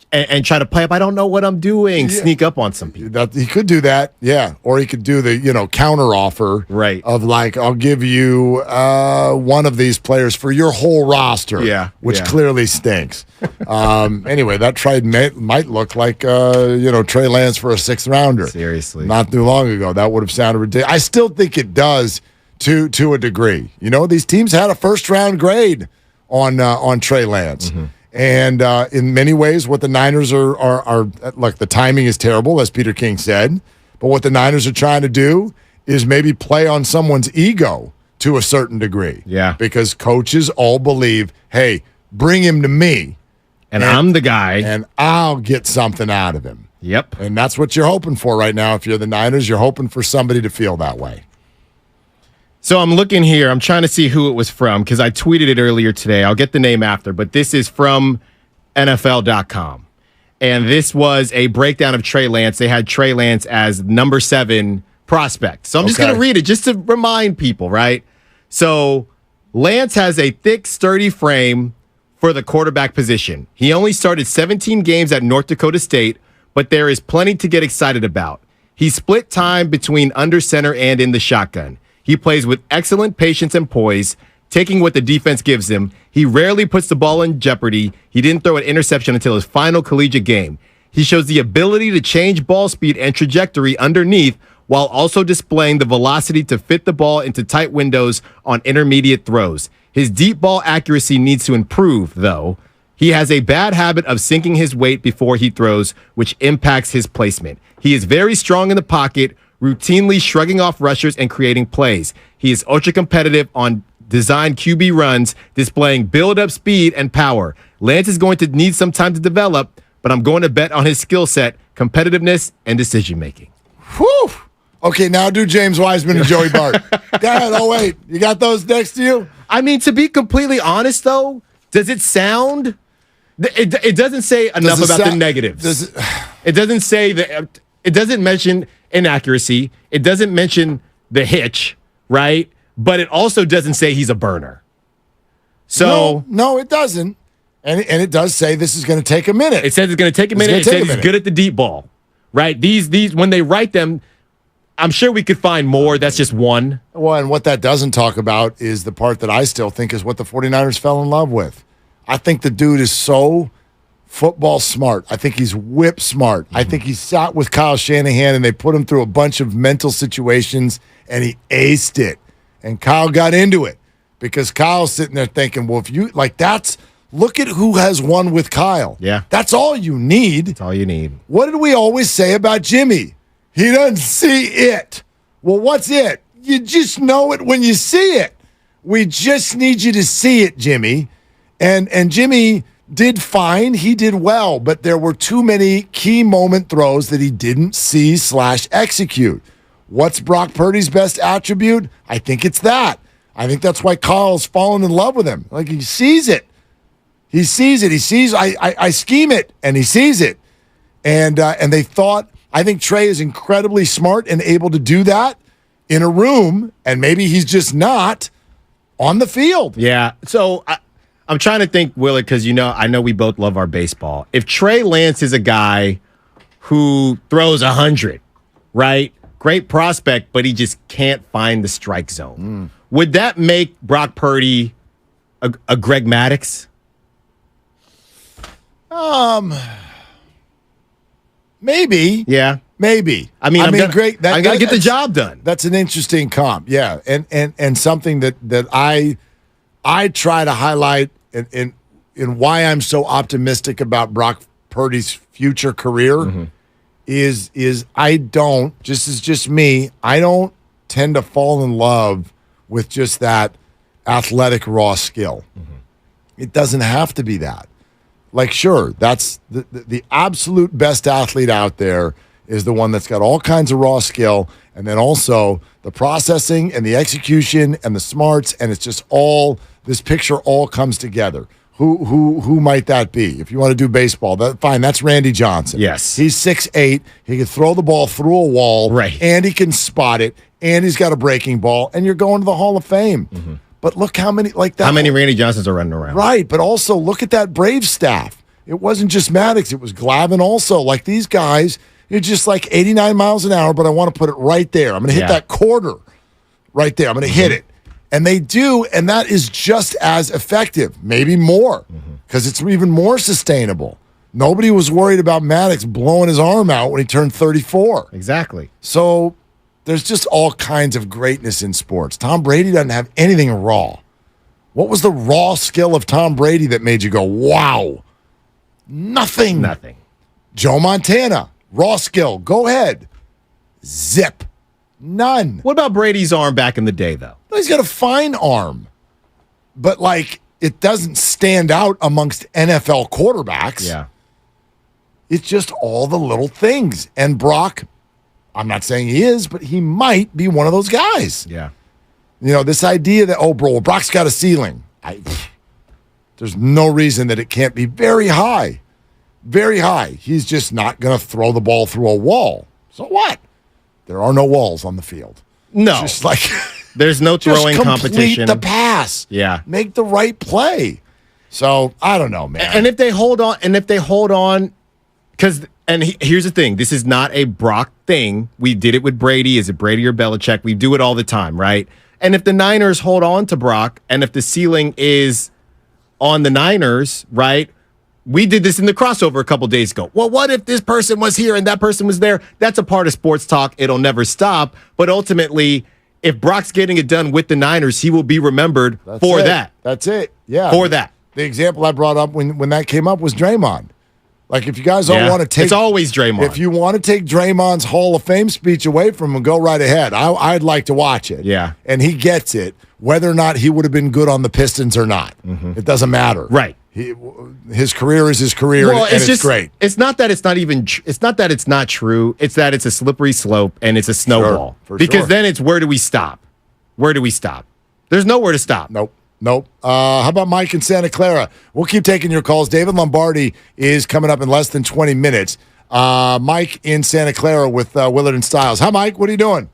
And try to play up. I don't know what I'm doing. Yeah. Sneak up on some people.
He could do that, yeah. Or he could do the counter offer,
right?
Of like, I'll give you one of these players for your whole roster, which clearly stinks. Anyway, that trade might look like Trey Lance for a 6th rounder.
Seriously,
not too long ago, that would have sounded ridiculous. I still think it does to a degree. These teams had a 1st-round grade on Trey Lance. And in many ways, what the Niners are look, the timing is terrible, as Peter King said. But what the Niners are trying to do is maybe play on someone's ego to a certain degree.
Yeah.
Because coaches all believe, hey, bring him to me.
And I'm the guy.
And I'll get something out of him.
Yep.
And that's what you're hoping for right now. If you're the Niners, you're hoping for somebody to feel that way.
So I'm looking here. I'm trying to see who it was from because I tweeted it earlier today. I'll get the name after, but this is from NFL.com. And this was a breakdown of Trey Lance. They had Trey Lance as number 7 prospect. So I'm just going to read it just to remind people, right? So Lance has a thick, sturdy frame for the quarterback position. He only started 17 games at North Dakota State, but there is plenty to get excited about. He split time between under center and in the shotgun. He plays with excellent patience and poise, taking what the defense gives him. He rarely puts the ball in jeopardy. He didn't throw an interception until his final collegiate game. He shows the ability to change ball speed and trajectory underneath while also displaying the velocity to fit the ball into tight windows on intermediate throws. His deep ball accuracy needs to improve, though. He has a bad habit of sinking his weight before he throws, which impacts his placement. He is very strong in the pocket, routinely shrugging off rushers and creating plays. He is ultra competitive on design QB runs, displaying build-up speed and power. Lance is going to need some time to develop, but I'm going to bet on his skill set, competitiveness, and decision-making.
Whew! Okay, now do James Wiseman and Joey Bart. Go ahead. Oh, wait. You got those next to you?
I mean, to be completely honest, though, does it sound... It doesn't say enough about the negatives. It doesn't say that... It doesn't mention inaccuracy. It doesn't mention the hitch, right? But it also doesn't say he's a burner. So
no, it doesn't. And it does say this is going to take a minute.
It says it's going to take a minute. It says he's good at the deep ball, right? These when they write them, I'm sure we could find more. That's just one.
Well, and what that doesn't talk about is the part that I still think is what the 49ers fell in love with. I think the dude is so football smart. I think he's whip smart. I think he sat with Kyle Shanahan and they put him through a bunch of mental situations and he aced it. And Kyle got into it because Kyle's sitting there thinking, well, if you look at who has won with Kyle.
Yeah.
That's all you need.
That's all you need.
What did we always say about Jimmy? He doesn't see it. Well, what's it? You just know it when you see it. We just need you to see it, Jimmy. And Jimmy did fine. He did well, but there were too many key moment throws that he didn't see / execute. What's Brock Purdy's best attribute? I think it's that. I think that's why Kyle's fallen in love with him. Like, he sees it. He sees it. He sees, I scheme it, and he sees it. And they thought, I think Trey is incredibly smart and able to do that in a room, and maybe he's just not on the field.
Yeah. So I'm trying to think, Willard, because I know we both love our baseball. If Trey Lance is a guy who throws 100, right? Great prospect, but he just can't find the strike zone. Would that make Brock Purdy a Greg Maddux?
Maybe.
Yeah.
Maybe.
I mean,
great.
I got to get the job done.
That's an interesting comp. Yeah. And something that I try to highlight in why I'm so optimistic about Brock Purdy's future career is I don't, just me, I don't tend to fall in love with just that athletic raw skill. It doesn't have to be that. Like, sure, that's the absolute best athlete out there is the one that's got all kinds of raw skill, and then also the processing and the execution and the smarts, and it's just all, this picture all comes together. Who might that be? If you want to do baseball, fine, that's Randy Johnson.
Yes.
He's 6'8", he can throw the ball through a wall,
right,
and he can spot it, and he's got a breaking ball, and you're going to the Hall of Fame. But look how many like that.
How many Randy Johnsons are running around?
Right, but also look at that Braves staff. It wasn't just Maddox, it was Glavine also. Like, these guys, you're just like 89 miles an hour, but I want to put it right there. I'm going to hit that quarter right there. I'm going to hit it. And they do, and that is just as effective, maybe more, because it's even more sustainable. Nobody was worried about Maddox blowing his arm out when he turned 34.
Exactly.
So there's just all kinds of greatness in sports. Tom Brady doesn't have anything raw. What was the raw skill of Tom Brady that made you go, wow? Nothing.
Nothing.
Joe Montana, raw skill. Go ahead. Zip. None.
What about Brady's arm back in the day, though?
He's got a fine arm. But, like, it doesn't stand out amongst NFL quarterbacks.
Yeah.
It's just all the little things. And Brock, I'm not saying he is, but he might be one of those guys.
Yeah.
You know, this idea that, Brock's got a ceiling. There's no reason that it can't be very high. Very high. He's just not going to throw the ball through a wall. So what? There are no walls on the field.
No.
Just like
there's no throwing
just
competition.
Complete the pass.
Yeah.
Make the right play. So, I don't know, man.
And if they hold on, here's the thing. This is not a Brock thing. We did it with Brady. Is it Brady or Belichick? We do it all the time, right? And if the Niners hold on to Brock, and if the ceiling is on the Niners, right? We did this in the crossover a couple days ago. Well, what if this person was here and that person was there? That's a part of sports talk. It'll never stop. But ultimately, if Brock's getting it done with the Niners, he will be remembered for that.
That's it. Yeah.
For that.
The example I brought up when that came up was Draymond. Like, if you guys don't want to take...
It's always Draymond.
If you want to take Draymond's Hall of Fame speech away from him, go right ahead. I'd like to watch it.
Yeah.
And he gets it, whether or not he would have been good on the Pistons or not. It doesn't matter.
Right.
His career is his career, and it's great.
It's not that it's not even. It's not that it's not true. It's that it's a slippery slope and it's a snowball. Because then it's where do we stop? Where do we stop? There's nowhere to stop.
Nope. How about Mike in Santa Clara? We'll keep taking your calls. David Lombardi is coming up in less than 20 minutes. Mike in Santa Clara with Willard and Styles. Hi, Mike. What are you doing?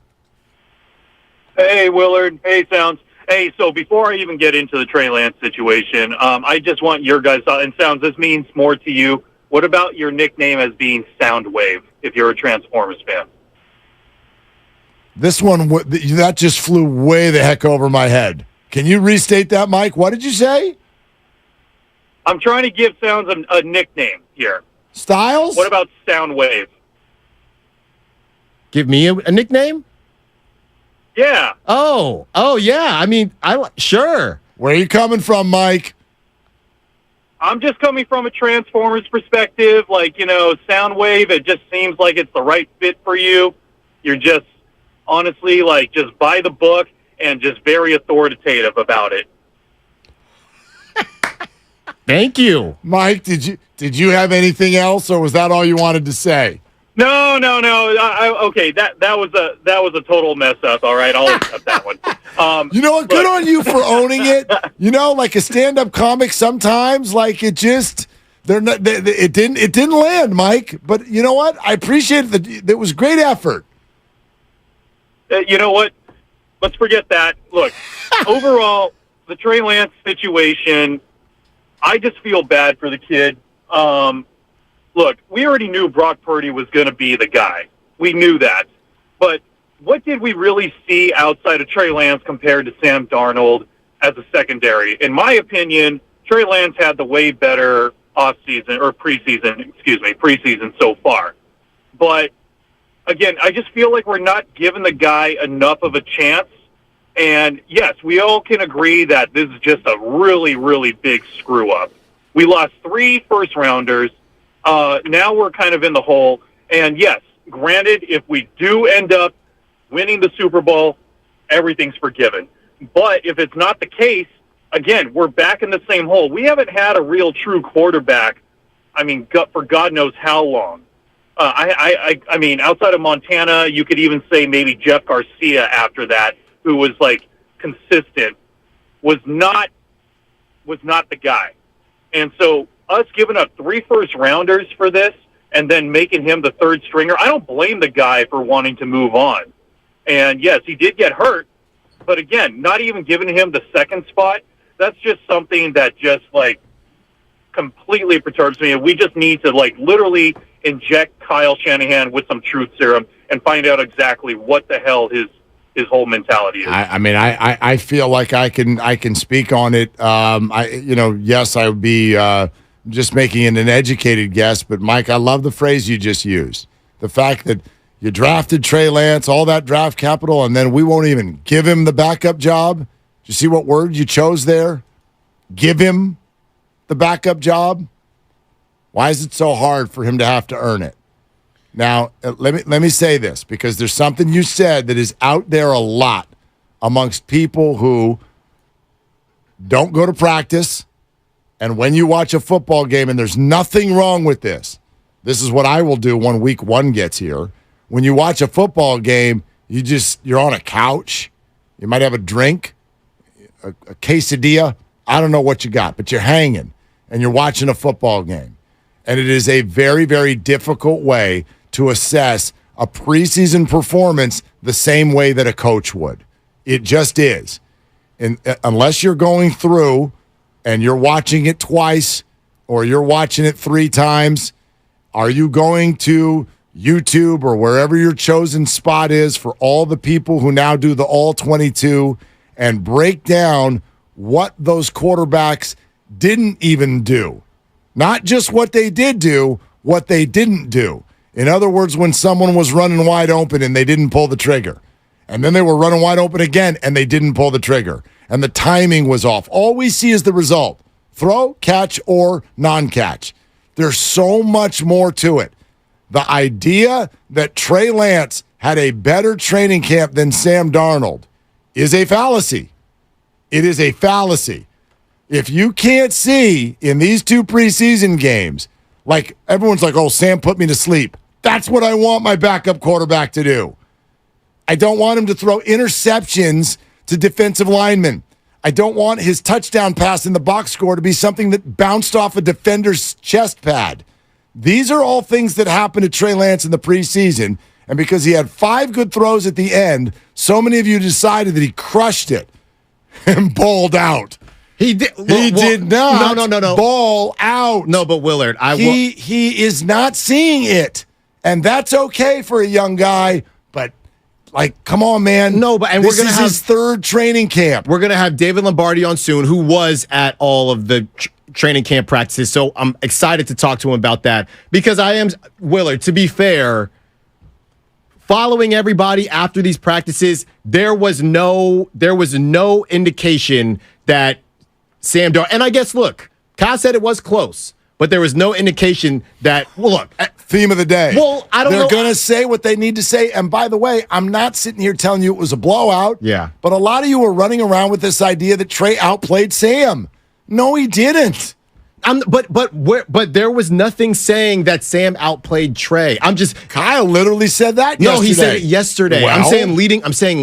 Hey, Willard. Hey, Sounds. Hey, so before I even get into the Trey Lance situation, I just want your guys' thoughts. And Sounds, this means more to you. What about your nickname as being Soundwave, if you're a Transformers fan?
This one, that just flew way the heck over my head. Can you restate that, Mike? What did you say?
I'm trying to give Sounds a nickname here.
Styles?
What about Soundwave?
Give me a nickname?
Yeah.
Oh, yeah. I mean, sure.
Where are you coming from, Mike?
I'm just coming from a Transformers perspective. Like, Soundwave, it just seems like it's the right fit for you. You're just, honestly, just by the book and just very authoritative about it.
Thank you.
Mike, did you have anything else, or was that all you wanted to say?
No. Okay, that was a total mess up. All right, I'll accept that one.
You know what? Good on you for owning it. You know, like a stand-up comic, sometimes like it just it didn't land, Mike. But you know what? I appreciate it. It was great effort.
You know what? Let's forget that. Look, overall, the Trey Lance situation, I just feel bad for the kid. Look, we already knew Brock Purdy was going to be the guy. We knew that. But what did we really see outside of Trey Lance compared to Sam Darnold as a secondary? In my opinion, Trey Lance had the way better preseason so far. But, again, I just feel like we're not giving the guy enough of a chance. And, yes, we all can agree that this is just a really, really big screw-up. We lost 3 first-rounders. Now we're kind of in the hole. And, yes, granted, if we do end up winning the Super Bowl, everything's forgiven. But if it's not the case, again, we're back in the same hole. We haven't had a real true quarterback, for God knows how long. I mean, outside of Montana, you could even say maybe Jeff Garcia after that, who was, consistent, was not the guy. And so us giving up 3 first-rounders for this and then making him the third stringer, I don't blame the guy for wanting to move on. And, yes, he did get hurt, but, again, not even giving him the second spot, that's just something that just, completely perturbs me. And we just need to, literally inject Kyle Shanahan with some truth serum and find out exactly what the hell his whole mentality is.
I feel like I can speak on it. Yes, I would be just making an educated guess, but Mike, I love the phrase you just used. The fact that you drafted Trey Lance, all that draft capital, and then we won't even give him the backup job. Did you see what word you chose there? Give him the backup job? Why is it so hard for him to have to earn it? Now, let me say this, because there's something you said that is out there a lot amongst people who don't go to practice, and when you watch a football game, and there's nothing wrong with this. This is what I will do when week 1 gets here. When you watch a football game, you're on a couch. You might have a drink, a quesadilla. I don't know what you got, but you're hanging, and you're watching a football game. And it is a very, very difficult way to assess a preseason performance the same way that a coach would. It just is. And unless you're going through and you're watching it twice or you're watching it 3 times, are you going to YouTube or wherever your chosen spot is for all the people who now do the all 22 and break down what those quarterbacks didn't even do? Not just what they did do, what they didn't do. In other words, when someone was running wide open and they didn't pull the trigger, and then they were running wide open again and they didn't pull the trigger, and the timing was off. All we see is the result. Throw, catch, or non-catch. There's so much more to it. The idea that Trey Lance had a better training camp than Sam Darnold is a fallacy. It is a fallacy. If you can't see in these 2 preseason games, like everyone's like, oh, Sam put me to sleep. That's what I want my backup quarterback to do. I don't want him to throw interceptions to defensive linemen. I don't want his touchdown pass in the box score to be something that bounced off a defender's chest pad. These are all things that happened to Trey Lance in the preseason, and because he had 5 good throws at the end, so many of you decided that he crushed it and balled out.
He did.
He did not.
No.
Ball out.
No, but Willard,
he is not seeing it, and that's okay for a young guy. But come on, man.
No, but
this is his 3rd training camp.
We're gonna have David Lombardi on soon, who was at all of the training camp practices. So I'm excited to talk to him about that because I am Willard. To be fair, following everybody after these practices, there was no indication that Sam Darnold, and I guess, look, Kyle said it was close, but there was no indication that,
theme of the day.
Well, I don't know.
They're going to say what they need to say. And by the way, I'm not sitting here telling you it was a blowout.
Yeah.
But a lot of you were running around with this idea that Trey outplayed Sam. No, he didn't.
But there was nothing saying that Sam outplayed Trey.
Kyle literally said that.
No, he said it yesterday.
Well,
I'm saying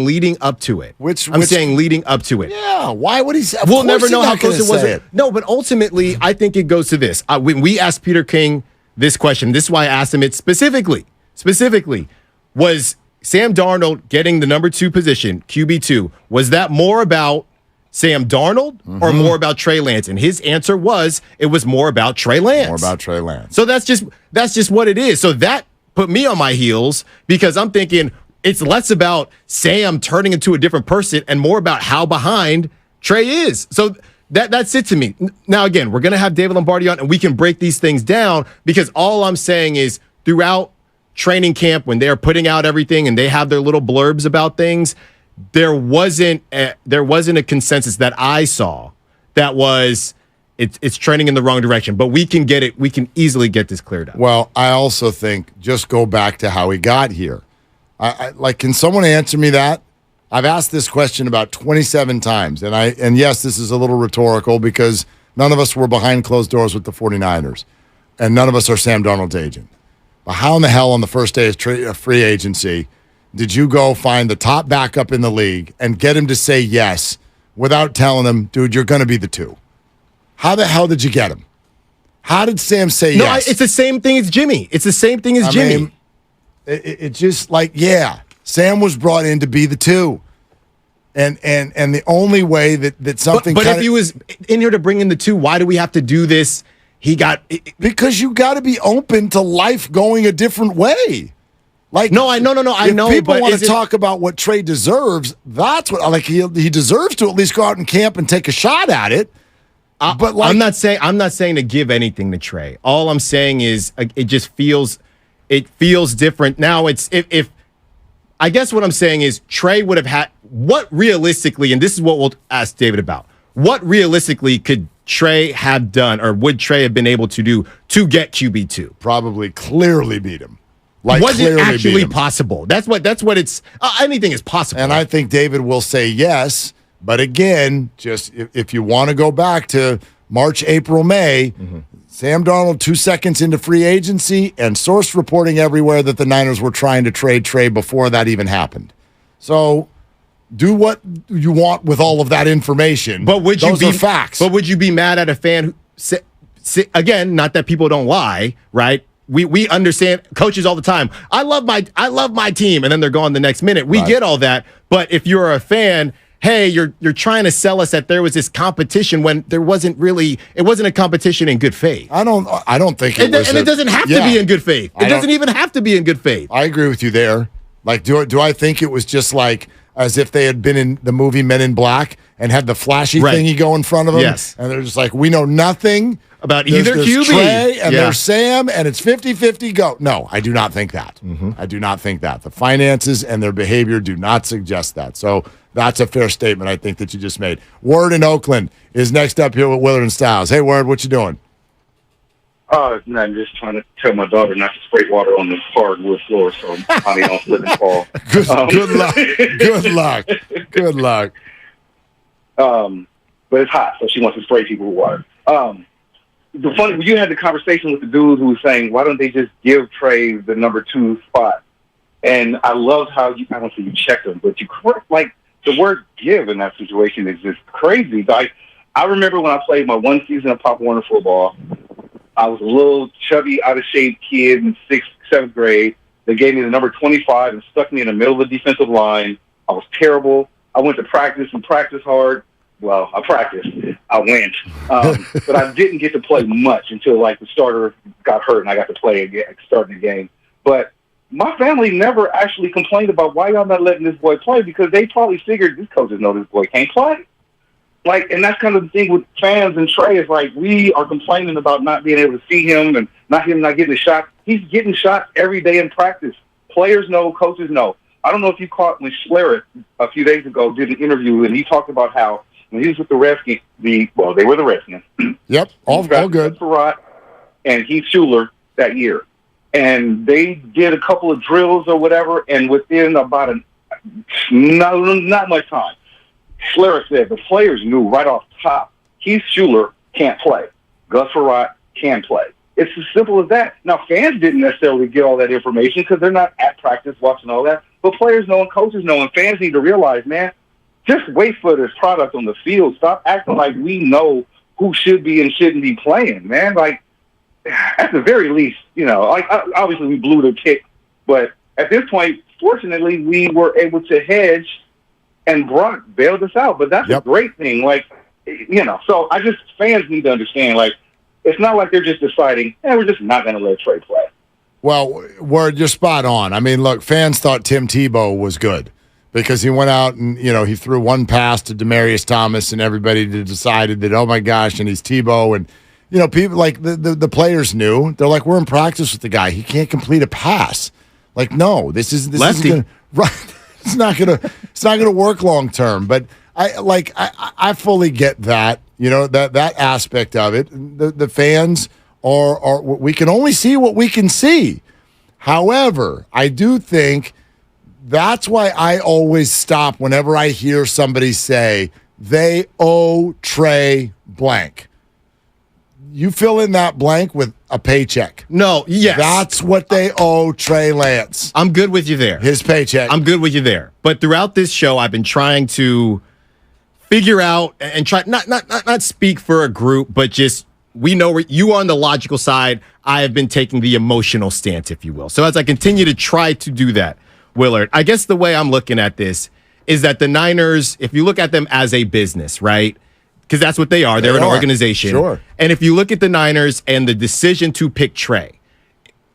leading up to it. I'm saying leading up to it.
Yeah. Why would he say?
We'll never know how close it was. No, but ultimately, I think it goes to this. When we asked Peter King this question, this is why I asked him it specifically. Specifically, was Sam Darnold getting the number 2 position, QB2? Was that more about Sam Darnold or more about Trey Lance? And his answer was it was more about Trey Lance.
More about Trey Lance.
So that's just what it is. So that put me on my heels because I'm thinking it's less about Sam turning into a different person and more about how behind Trey is. So that's it to me. Now, again, we're going to have David Lombardi on and we can break these things down because all I'm saying is throughout training camp when they're putting out everything and they have their little blurbs about things, there wasn't a consensus that I saw that was it's trending in the wrong direction. But we can get it. We can easily get this cleared up.
Well, I also think just go back to how he got here. Can someone answer me that? I've asked this question about 27 times, and yes, this is a little rhetorical because none of us were behind closed doors with the 49ers, and none of us are Sam Darnold's agent. But how in the hell on the first day of free agency did you go find the top backup in the league and get him to say yes without telling him, dude, you're going to be the 2? How the hell did you get him? How did Sam say yes?
It's the same thing as Jimmy. It's the same thing as Jimmy.
It's just Sam was brought in to be the 2. And the only way that something
But if he was in here to bring in the 2, why do we have to do this?
Because you got to be open to life going a different way. I know.
If
people want to talk about what Trey deserves, that's what he deserves to at least go out in camp and take a shot at it. But
I'm not saying to give anything to Trey. All I'm saying is it just feels different now. If I guess what I'm saying is Trey would have had what realistically, and this is what we'll ask David about. What realistically could Trey have done, or would Trey have been able to do to get QB2?
Probably clearly beat him.
Was it actually possible? That's what it's. Anything is possible.
And I think David will say yes. But again, just if you want to go back to March, April, May, Sam Darnold 2 seconds into free agency and source reporting everywhere that the Niners were trying to trade Trey before that even happened. So do what you want with all of that information.
But those
are facts.
But would you be mad at a fan who, again, not that people don't lie, right? We understand coaches all the time. I love my team, and then they're gone the next minute. We get all that. But if you're a fan, hey, you're trying to sell us that there was this competition when there wasn't really. It wasn't a competition in good faith.
I don't think it was.
And it doesn't have to be in good faith. It doesn't even have to be in good faith.
I agree with you there. Do I think it was just as if they had been in the movie Men in Black and had the flashy thingy go in front of them?
Yes.
And they're just we know nothing
about either QB.
Trey and there's Sam, and it's 50-50 go. No, I do not think that. I do not think that. The finances and their behavior do not suggest that. So that's a fair statement, I think, that you just made. Ward in Oakland is next up here with Willard and Styles. Hey, Ward, what you doing?
I'm just trying to tell my daughter not to spray water on the hardwood floor, so I don't slip and fall.
Good luck. Good luck. Good luck.
But it's hot, so she wants to spray people with water. You had the conversation with the dude who was saying, why don't they just give Trey the number 2 spot? And I loved how I don't say you checked him, but you correct, the word give in that situation is just crazy. I remember when I played my one season of Pop Warner football, I was a little chubby, out of shape kid in 6th, 7th grade. They gave me the number 25 and stuck me in the middle of the defensive line. I was terrible. I went to practice and practiced hard. Well, I practiced. I went. But I didn't get to play much until the starter got hurt and I got to play again, starting the game. But my family never actually complained about why y'all not letting this boy play because they probably figured these coaches know this boy can't play. And that's kind of the thing with fans and Trey is we are complaining about not being able to see him and not getting a shot. He's getting shots every day in practice. Players know, coaches know. I don't know if you caught when Schlereth a few days ago did an interview and he talked about how when he was with the Redskins, they were the Redskins.
Yep, all good.
Farad and Heath Schuler that year. And they did a couple of drills or whatever, and within about not much time, Schlereth said the players knew right off the top, Heath Schuler can't play. Gus Frerotte can play. It's as simple as that. Now, fans didn't necessarily get all that information because they're not at practice watching all that. But players know and coaches know, and fans need to realize, man, just wait for this product on the field. Stop acting like we know who should be and shouldn't be playing, man. Like, at the very least, obviously we blew the kick, but at this point, fortunately, we were able to hedge, and Brock bailed us out. But that's a great thing. Like, so fans need to understand, like, it's not like they're just deciding, we're just not going to let Trey play.
Well, you're spot on. I mean, look, fans thought Tim Tebow was good because he went out and, he threw one pass to Demaryius Thomas, and everybody decided that, oh, my gosh, and he's Tebow. And, people like the players knew. They're like, we're in practice with the guy. He can't complete a pass. Like, no, this isn't gonna, right. It's not gonna work long term. But I fully get that. That aspect of it. The fans are we can only see what we can see. However, I do think that's why I always stop whenever I hear somebody say they owe Trey blank. You fill in that blank with a paycheck.
No, yes.
That's what they owe Trey Lance.
I'm good with you there.
His paycheck.
I'm good with you there. But throughout this show, I've been trying to figure out and try not speak for a group, but just we know where you are on the logical side. I have been taking the emotional stance, if you will. So as I continue to try to do that, Willard, I guess the way I'm looking at this is that the Niners, if you look at them as a business, right? Because that's what they are. They're an organization.
Sure.
And if you look at the Niners and the decision to pick Trey,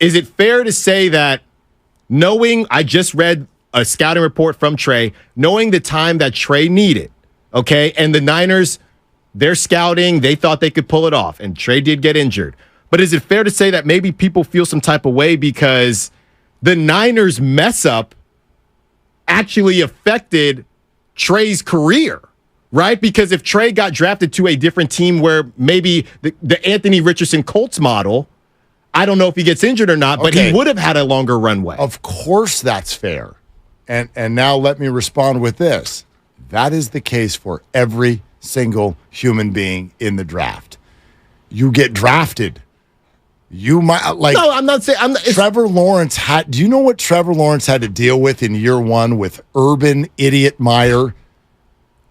is it fair to say that knowing, I just read a scouting report from Trey, knowing the time that Trey needed, okay, and the Niners, they're scouting, they thought they could pull it off, and Trey did get injured. But is it fair to say that maybe people feel some type of way because the Niners mess up actually affected Trey's career? Right? Because if Trey got drafted to a different team where maybe the Anthony Richardson Colts model, I don't know if he gets injured or not, but he would have had a longer runway.
Of course that's fair. And now let me respond with this. That is the case for every single human being in the draft. You get drafted. You might
No, I'm not saying
Trevor Lawrence had. Do you know what Trevor Lawrence had to deal with in year one with Urban Idiot Meyer?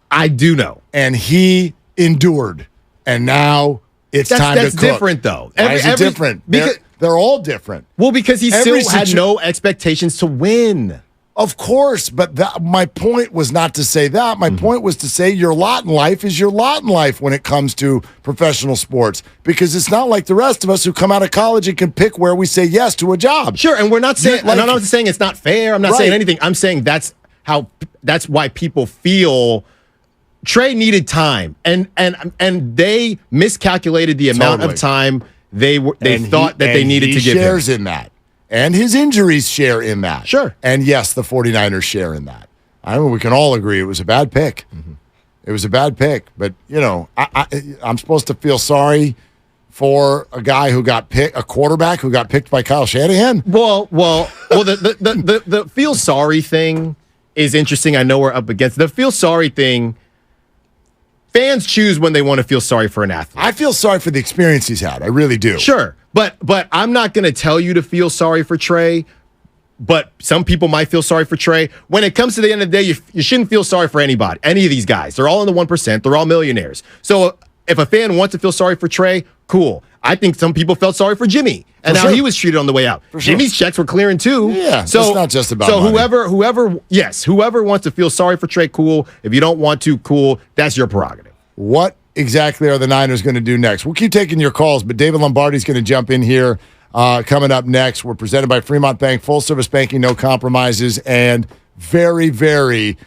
I do know.
And he endured. And now it's time to cook.
That's different, though.
Why is it different? They're all different.
Well, because he still had no expectations to win.
Of course, but my point was not to say that. My point was to say your lot in life is your lot in life when it comes to professional sports, because it's not like the rest of us who come out of college and can pick where we say yes to a job.
Sure, and we're not saying, I'm not saying it's not fair. I'm not saying anything. I'm saying that's why people feel Trey needed time, and they miscalculated the amount of time they thought that they needed to give him.
He shares in that. And his injuries share in that.
Sure.
And yes, the 49ers share in that. I mean, we can all agree it was a bad pick. Mm-hmm. It was a bad pick. But, I'm supposed to feel sorry for a guy who got picked, a quarterback who got picked by Kyle Shanahan?
Well, the feel sorry thing is interesting. I know we're up against the feel sorry thing. Fans choose when they want to feel sorry for an athlete.
I feel sorry for the experience he's had. I really do.
Sure. But I'm not going to tell you to feel sorry for Trey, but some people might feel sorry for Trey. When it comes to the end of the day, you shouldn't feel sorry for anybody, any of these guys. They're all in the 1%. They're all millionaires. So if a fan wants to feel sorry for Trey, cool. I think some people felt sorry for Jimmy and how he was treated on the way out. Jimmy's checks were clearing too.
Yeah,
so
it's not just about
money. whoever wants to feel sorry for Trey, cool. If you don't want to, cool. That's your prerogative.
What exactly are the Niners going to do next? We'll keep taking your calls, but David Lombardi's going to jump in here coming up next. We're presented by Fremont Bank, full-service banking, no compromises, and very, very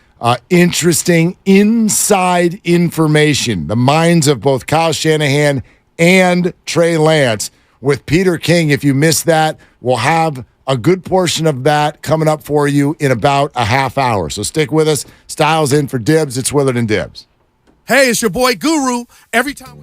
interesting inside information. The minds of both Kyle Shanahan and Trey Lance with Peter King. If you missed that, we'll have a good portion of that coming up for you in about a half hour. So stick with us. Styles in for Dibs. It's Willard and Dibs.
Hey, it's your boy Guru. Every time.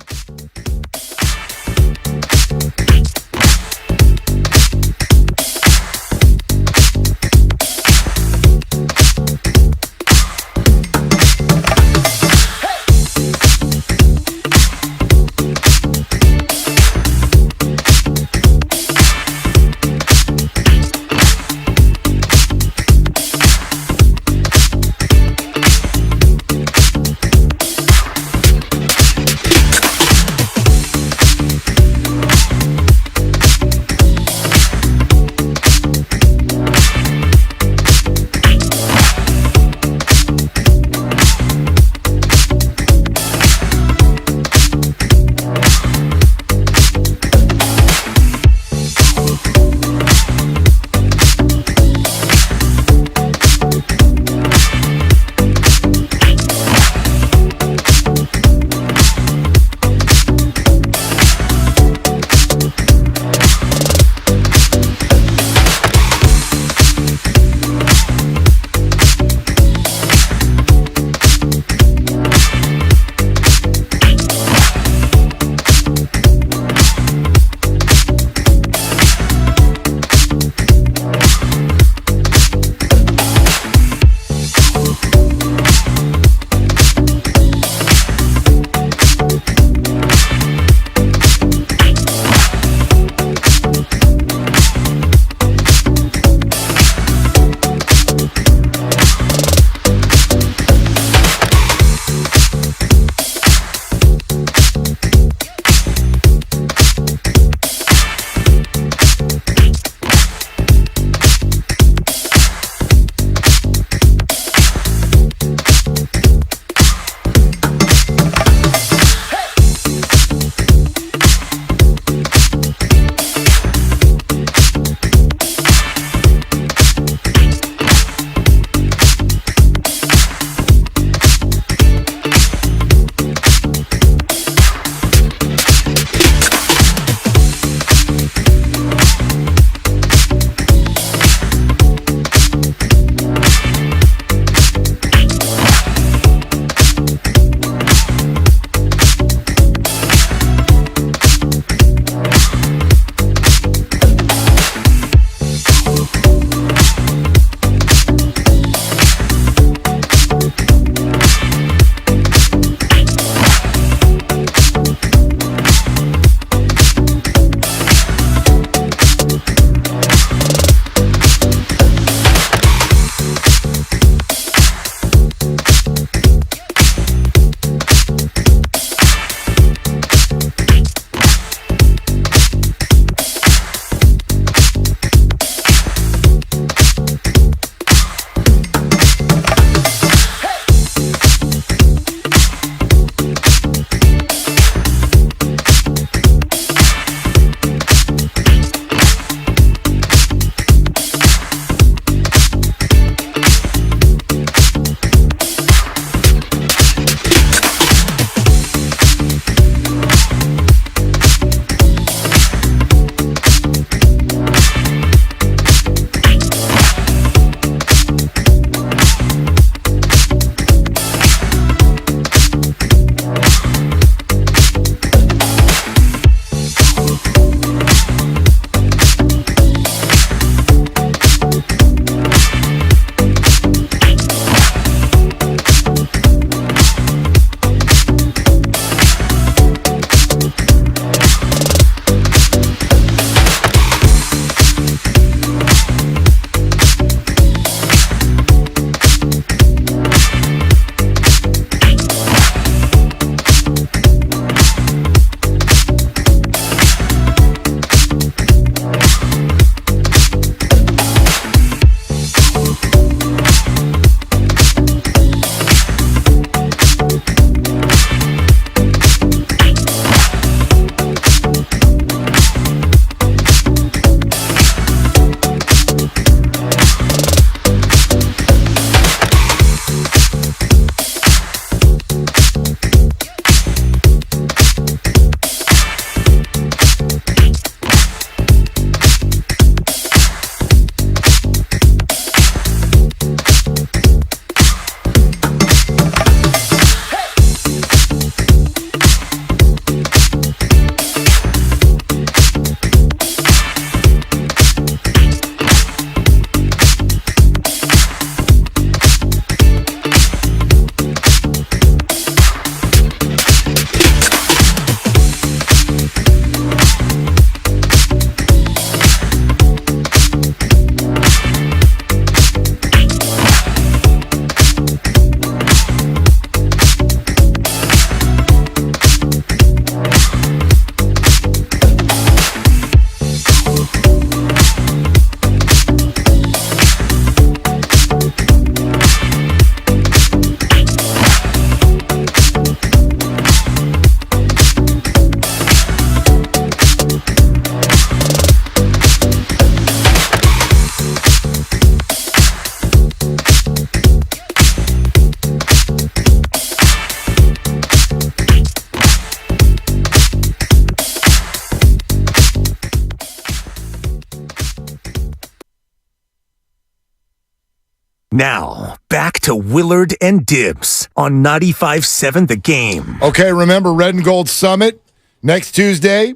Now, back to Willard and Dibbs on 95.7 The Game.
Okay, remember Red and Gold Summit next Tuesday.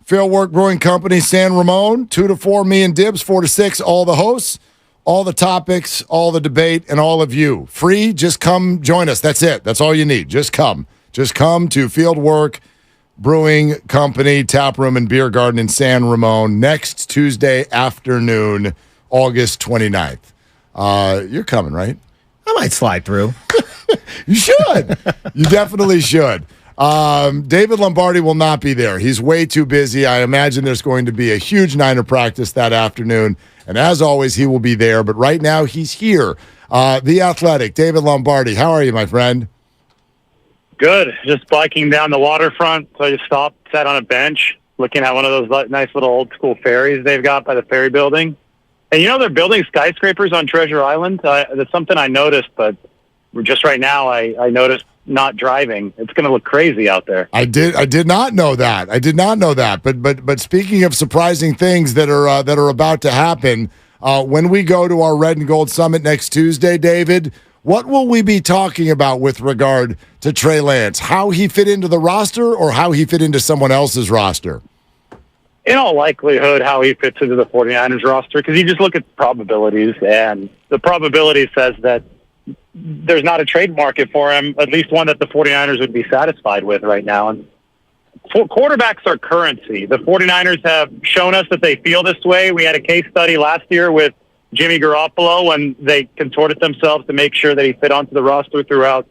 Fieldwork Brewing Company, San Ramon, 2 to 4, me and Dibbs, 4 to 6, all the hosts, all the topics, all the debate, and all of you. Free, just come join us. That's it. That's all you need. Just come. Just come to Fieldwork Brewing Company, Tap Room and Beer Garden in San Ramon next Tuesday afternoon, August 29th. You're coming, right?
I might slide through.
You should. You definitely should. David Lombardi will not be there. He's way too busy. I imagine there's going to be a huge Niner practice that afternoon. And as always, he will be there. But right now, he's here. The Athletic, David Lombardi. How are you, my friend?
Good. Just biking down the waterfront. So I just stopped, sat on a bench, looking at one of those nice little old school ferries they've got by the ferry building. And they're building skyscrapers on Treasure Island. That's something I noticed, but just right now I noticed not driving. It's going to look crazy out there.
I did not know that. But speaking of surprising things that are about to happen, when we go to our Red and Gold Summit next Tuesday, David, what will we be talking about with regard to Trey Lance? How he fit into the roster or how he fit into someone else's roster?
In all likelihood, how he fits into the 49ers roster, because you just look at probabilities, and the probability says that there's not a trade market for him, at least one that the 49ers would be satisfied with right now. And quarterbacks are currency. The 49ers have shown us that they feel this way. We had a case study last year with Jimmy Garoppolo when they contorted themselves to make sure that he fit onto the roster throughout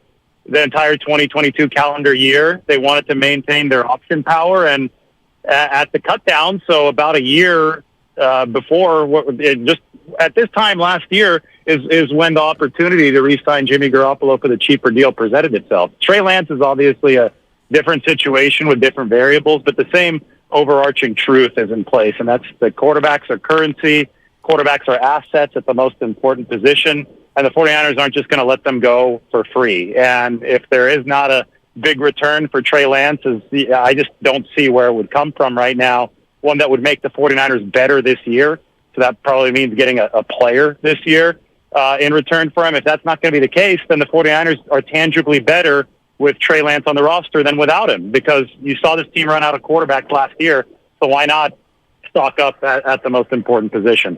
the entire 2022 calendar year. They wanted to maintain their option power, and at the cut down, so about a year before, just at this time last year is when the opportunity to re-sign Jimmy Garoppolo for the cheaper deal presented itself. Trey Lance is obviously a different situation with different variables, but the same overarching truth is in place, and that's that quarterbacks are currency, quarterbacks are assets at the most important position, and the 49ers aren't just going to let them go for free. And if there is not a big return for Trey Lance, I just don't see where it would come from right now, one that would make the 49ers better this year. So that probably means getting a player this year in return for him. If that's not going to be the case, then the 49ers are tangibly better with Trey Lance on the roster than without him, because you saw this team run out of quarterbacks last year. So why not stock up at the most important position?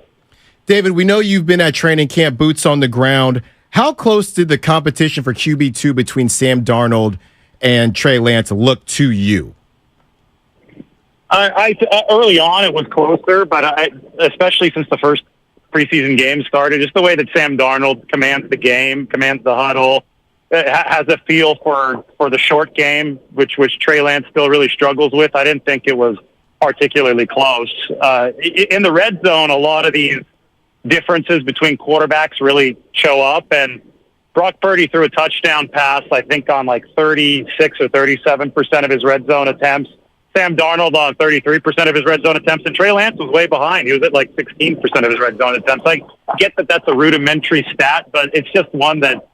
David, we know you've been at training camp, boots on the ground. How close did the competition for QB2 between Sam Darnold and Trey Lance look to you?
Early on, it was closer, but especially since the first preseason game started, just the way that Sam Darnold commands the game, commands the huddle, has a feel for the short game, which Trey Lance still really struggles with. I didn't think it was particularly close. In the red zone, a lot of these differences between quarterbacks really show up, and Brock Purdy threw a touchdown pass, I think, on like 36 or 37% of his red zone attempts. Sam Darnold on 33% of his red zone attempts, and Trey Lance was way behind. He was at like 16% of his red zone attempts. I get that that's a rudimentary stat, but it's just one that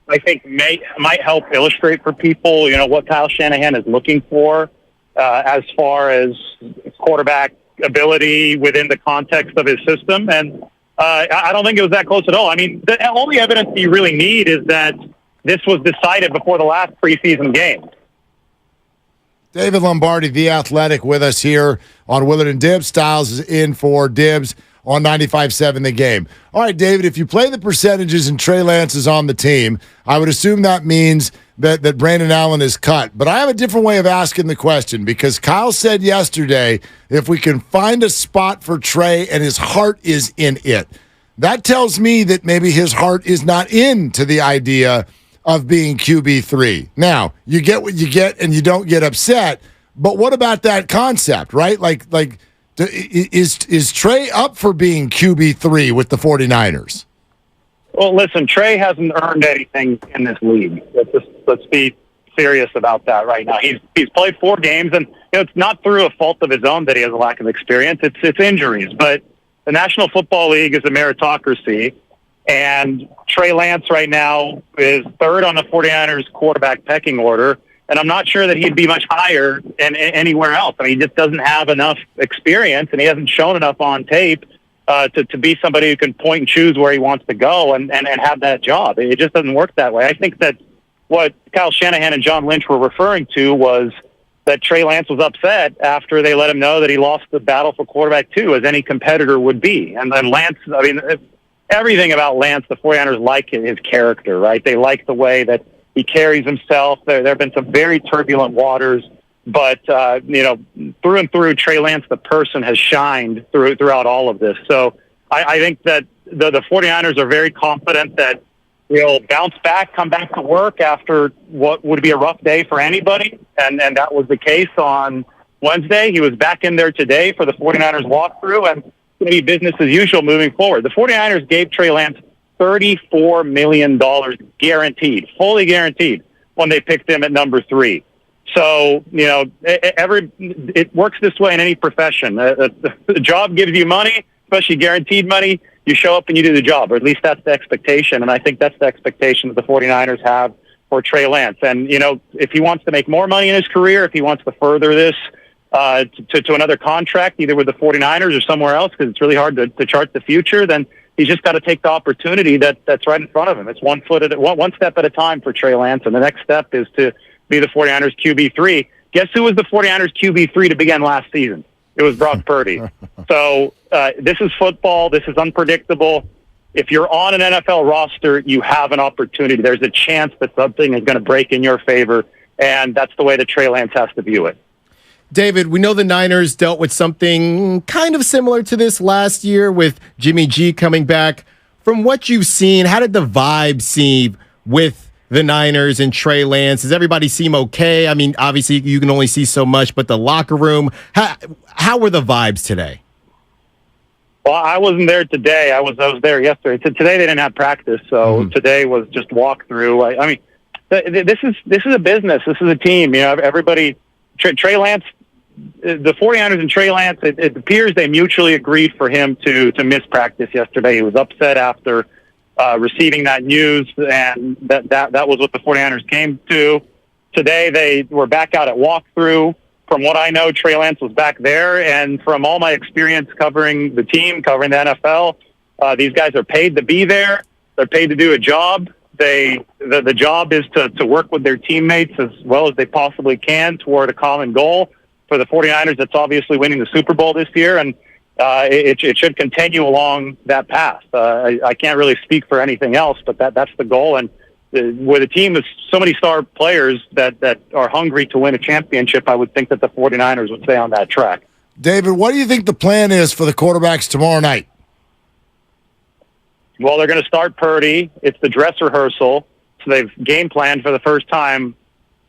I think might help illustrate for people, what Kyle Shanahan is looking for as far as quarterback ability within the context of his system. And I don't think it was that close at all. I mean, the only evidence you really need is that this was decided before the last preseason game.
David Lombardi, The Athletic, with us here on Willard and Dibbs. Styles is in for Dibbs on 95.7 The Game. All right, David, if you play the percentages and Trey Lance is on the team, I would assume that means that Brandon Allen is cut. But I have a different way of asking the question, because Kyle said yesterday, if we can find a spot for Trey and his heart is in it, that tells me that maybe his heart is not into the idea of being QB3. Now, you get what you get and you don't get upset, but what about that concept, right? Is Trey up for being QB3 with the 49ers?
Well, listen, Trey hasn't earned anything in this league. Let's be serious about that right now. He's played 4 games, and it's not through a fault of his own that he has a lack of experience. It's injuries, but the National Football League is a meritocracy, and Trey Lance right now is 3rd on the 49ers quarterback pecking order, and I'm not sure that he'd be much higher anywhere else. I mean, he just doesn't have enough experience, and he hasn't shown enough on tape to be somebody who can point and choose where he wants to go and have that job. It just doesn't work that way. I think that what Kyle Shanahan and John Lynch were referring to was that Trey Lance was upset after they let him know that he lost the battle for quarterback 2, as any competitor would be. And then Lance, I mean, everything about Lance, the 49ers like his character, right? They like the way that he carries himself. There have been some very turbulent waters, but, through and through, Trey Lance, the person, has shined throughout all of this. So I think that the 49ers are very confident that he'll bounce back, come back to work after what would be a rough day for anybody. And that was the case on Wednesday. He was back in there today for the 49ers walkthrough, and it's going to be business as usual moving forward. The 49ers gave Trey Lance $34 million guaranteed, fully guaranteed, when they picked him at number 3. So, it works this way in any profession. The job gives you money, especially guaranteed money. You show up and you do the job, or at least that's the expectation. And I think that's the expectation that the 49ers have for Trey Lance. And, if he wants to make more money in his career, if he wants to further this to another contract, either with the 49ers or somewhere else, because it's really hard to chart the future, then he's just got to take the opportunity that's right in front of him. It's one step at a time for Trey Lance. And the next step is to be the 49ers QB3. Guess who was the 49ers QB3 to begin last season? It was Brock Purdy. So this is football. This is unpredictable. If you're on an NFL roster, you have an opportunity. There's a chance that something is going to break in your favor, and that's the way that Trey Lance has to view it.
David, we know the Niners dealt with something kind of similar to this last year with Jimmy G coming back. From what you've seen, how did the vibe seem with the Niners and Trey Lance? Does everybody seem okay? I mean, obviously you can only see so much, but the locker room, how were the vibes today?
Well, I wasn't there today. I was there yesterday. Today they didn't have practice, so today was just walkthrough. I mean, this is a business. This is a team. Everybody. Trey Lance, the 49ers and Trey Lance. It appears they mutually agreed for him to miss practice yesterday. He was upset after receiving that news, and that was what the 49ers came to. Today they were back out at walkthrough. From what I know, Trey Lance was back there, and from all my experience covering the team, covering the NFL, these guys are paid to be there. They're paid to do a job. The job is to work with their teammates as well as they possibly can toward a common goal. For the 49ers, that's obviously winning the Super Bowl this year, and it should continue along that path. I can't really speak for anything else, but that's the goal. And with a team with so many star players that are hungry to win a championship, I would think that the 49ers would stay on that track.
David, what do you think the plan is for the quarterbacks tomorrow night?
Well, they're going to start Purdy. It's the dress rehearsal. So they've game planned for the first time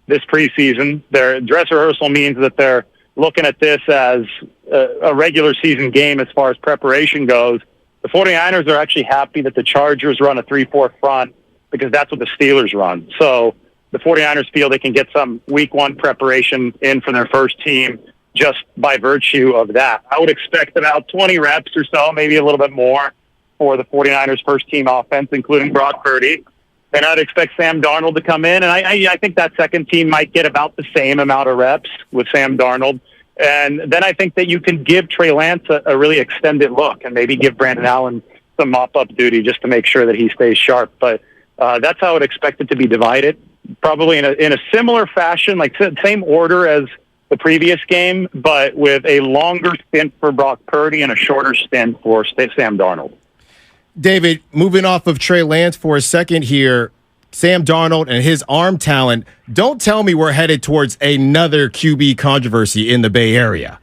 this preseason. Their dress rehearsal means that they're looking at this as a regular season game as far as preparation goes. The 49ers are actually happy that the Chargers run a 3-4 front because that's what the Steelers run. So the 49ers feel they can get some week 1 preparation in for their first team just by virtue of that. I would expect about 20 reps or so, maybe a little bit more, for the 49ers first team offense, including Brock Purdy. Then I'd expect Sam Darnold to come in, and I think that second team might get about the same amount of reps with Sam Darnold. And then I think that you can give Trey Lance a really extended look and maybe give Brandon Allen some mop-up duty just to make sure that he stays sharp. But that's how I would expect it to be divided, probably in a similar fashion, like same order as the previous game, but with a longer stint for Brock Purdy and a shorter stint for Sam Darnold.
David, moving off of Trey Lance for a second here, Sam Darnold and his arm talent, don't tell me we're headed towards another QB controversy in the Bay Area.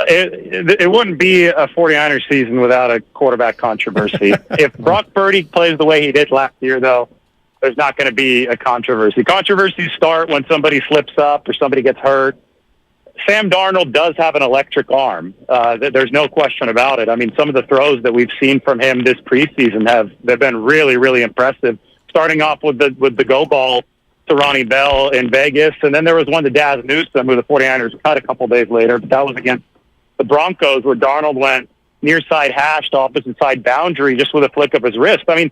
It wouldn't be a 49ers season without a quarterback controversy. If Brock Purdy plays the way he did last year, though, there's not going to be a controversy. Controversies start when somebody slips up or somebody gets hurt. Sam Darnold does have an electric arm. There's no question about it. I mean, some of the throws that we've seen from him this preseason they've been really, really impressive. Starting off with the go ball to Ronnie Bell in Vegas, and then there was one to Daz Newsome, who the 49ers cut a couple days later, but that was against the Broncos, where Darnold went near side hash to opposite side boundary just with a flick of his wrist. I mean,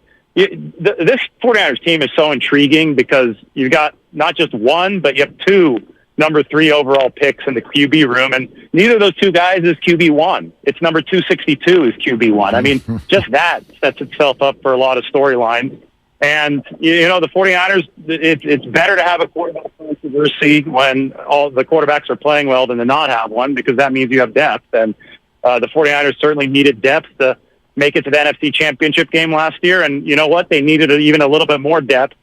this 49ers team is so intriguing because you've got not just one, but you have two number 3 overall picks in the QB room, and neither of those two guys is QB1. It's number 262 is QB1. I mean, just that sets itself up for a lot of storylines. And, the 49ers, it's better to have a quarterback controversy when all the quarterbacks are playing well than to not have one, because that means you have depth. And the 49ers certainly needed depth to make it to the NFC Championship game last year. And you know what? They needed even a little bit more depth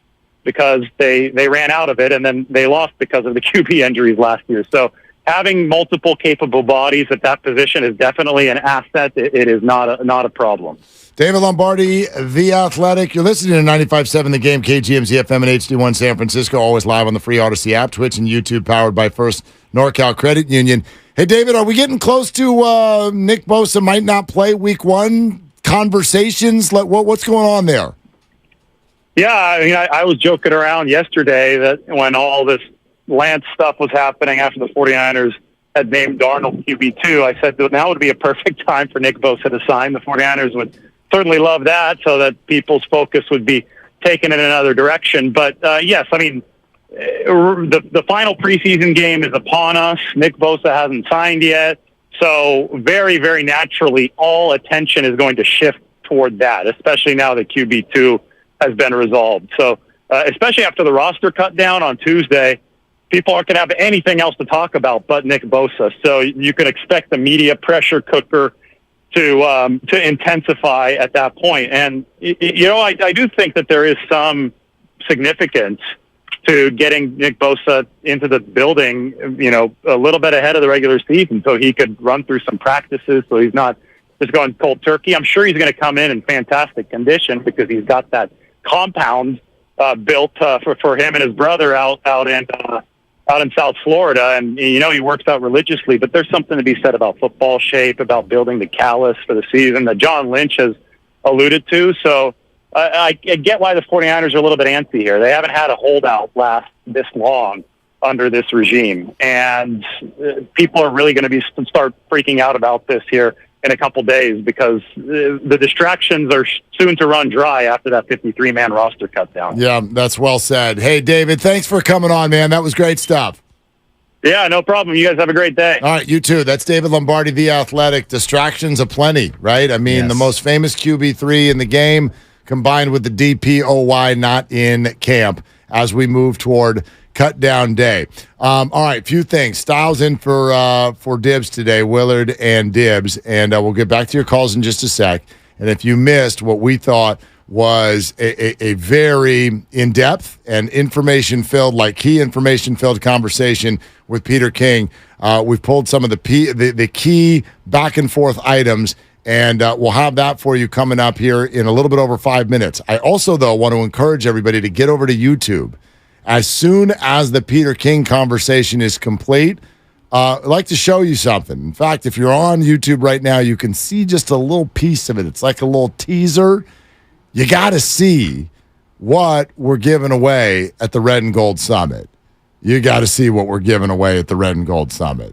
because they ran out of it, and then they lost because of the QB injuries last year. So having multiple capable bodies at that position is definitely an asset. It is not a problem.
David Lombardi, The Athletic. You're listening to 95.7 The Game, KGMZ FM and HD1 San Francisco, always live on the free Odyssey app, Twitch and YouTube, powered by First NorCal Credit Union. Hey, David, are we getting close to Nick Bosa might not play week 1 conversations? What's going on there?
Yeah, I mean, I was joking around yesterday that when all this Lance stuff was happening after the 49ers had named Darnold QB2, I said that now would be a perfect time for Nick Bosa to sign. The 49ers would certainly love that, so that people's focus would be taken in another direction. But, yes, I mean, the final preseason game is upon us. Nick Bosa hasn't signed yet. So very, very naturally, all attention is going to shift toward that, especially now that QB2 has been resolved. So especially after the roster cut down on Tuesday, people aren't going to have anything else to talk about but Nick Bosa. So you can expect the media pressure cooker to intensify at that point. And, I do think that there is some significance to getting Nick Bosa into the building, a little bit ahead of the regular season so he could run through some practices so he's not just going cold turkey. I'm sure he's going to come in fantastic condition because he's got that compound built for him and his brother out in South Florida. And, he works out religiously, but there's something to be said about football shape, about building the callus for the season that John Lynch has alluded to. So I get why the 49ers are a little bit antsy here. They haven't had a holdout last this long under this regime. And people are really going to start freaking out about this here in a couple days because the distractions are soon to run dry after that 53-man roster cut down.
Yeah, that's well said. Hey, David, thanks for coming on, man. That was great stuff.
Yeah, no problem. You guys have a great day.
All right, you too. That's David Lombardi, The Athletic. Distractions aplenty, right? I mean, The most famous QB3 in the game combined with the DPOY not in camp as we move toward cut down day. All right, few things. Styles in for Dibs today, Willard and Dibs, and we'll get back to your calls in just a sec. And if you missed what we thought was a very in-depth and information-filled, key information-filled conversation with Peter King, we've pulled some of the key back-and-forth items, and we'll have that for you coming up here in a little bit over 5 minutes. I also, though, want to encourage everybody to get over to YouTube. As soon as the Peter King conversation is complete, I'd like to show you something. In fact, if you're on YouTube right now, you can see just a little piece of it. It's like a little teaser. You got to see what we're giving away at the Red and Gold Summit. You got to see what we're giving away at the Red and Gold Summit.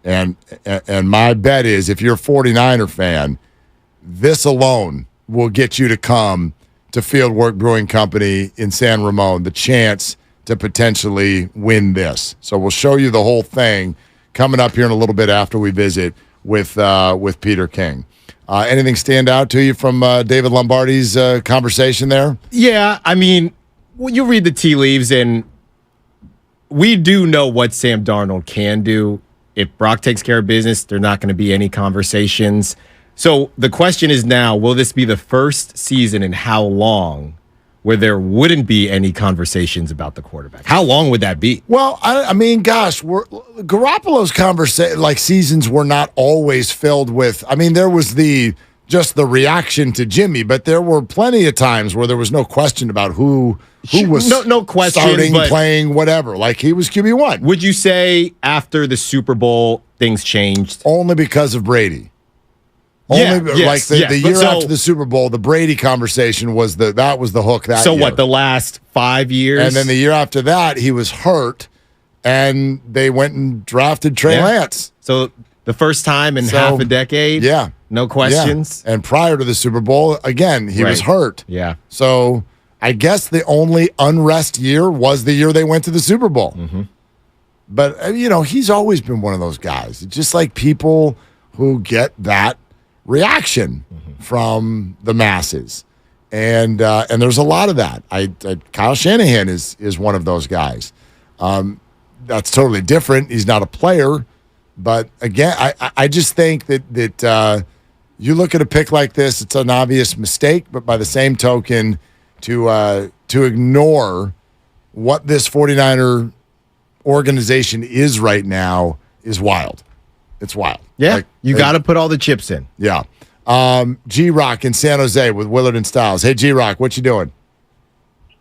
And my bet is if you're a 49er fan, this alone will get you to come to Fieldwork Brewing Company in San Ramon, the chance to potentially win this. So we'll show you the whole thing coming up here in a little bit after we visit with Peter King. Anything stand out to you from David Lombardi's conversation there?
Yeah, I mean, you read the tea leaves, and we do know what Sam Darnold can do. If Brock takes care of business, there are not going to be any conversations. So the question is now, will this be the first season in how long where there wouldn't be any conversations about the quarterback? How long would that be?
Well, I mean, gosh, Garoppolo's seasons were not always filled with. I mean, there was just the reaction to Jimmy, but there were plenty of times where there was no question about who was
no question,
starting, playing, whatever. Like he was QB1.
Would you say after the Super Bowl things changed?
Only because of Brady. The year after the Super Bowl, the Brady conversation was the hook that year.
What, the last 5 years?
And then the year after that, he was hurt, and they went and drafted Trey Lance.
So the first time in half a decade?
Yeah.
No questions?
Yeah. And prior to the Super Bowl, again, he was hurt.
Yeah.
So I guess the only unrest year was the year they went to the Super Bowl.
Mm-hmm.
But, he's always been one of those guys. It's just like people who get that reaction from the masses. And there's a lot of that. Kyle Shanahan is one of those guys. That's totally different. He's not a player. But, again, I just think that you look at a pick like this, it's an obvious mistake. But by the same token, to ignore what this 49er organization is right now is wild. It's wild.
Yeah, you got to put all the chips in.
Yeah. G-Rock in San Jose with Willard and Styles. Hey, G-Rock, what you doing?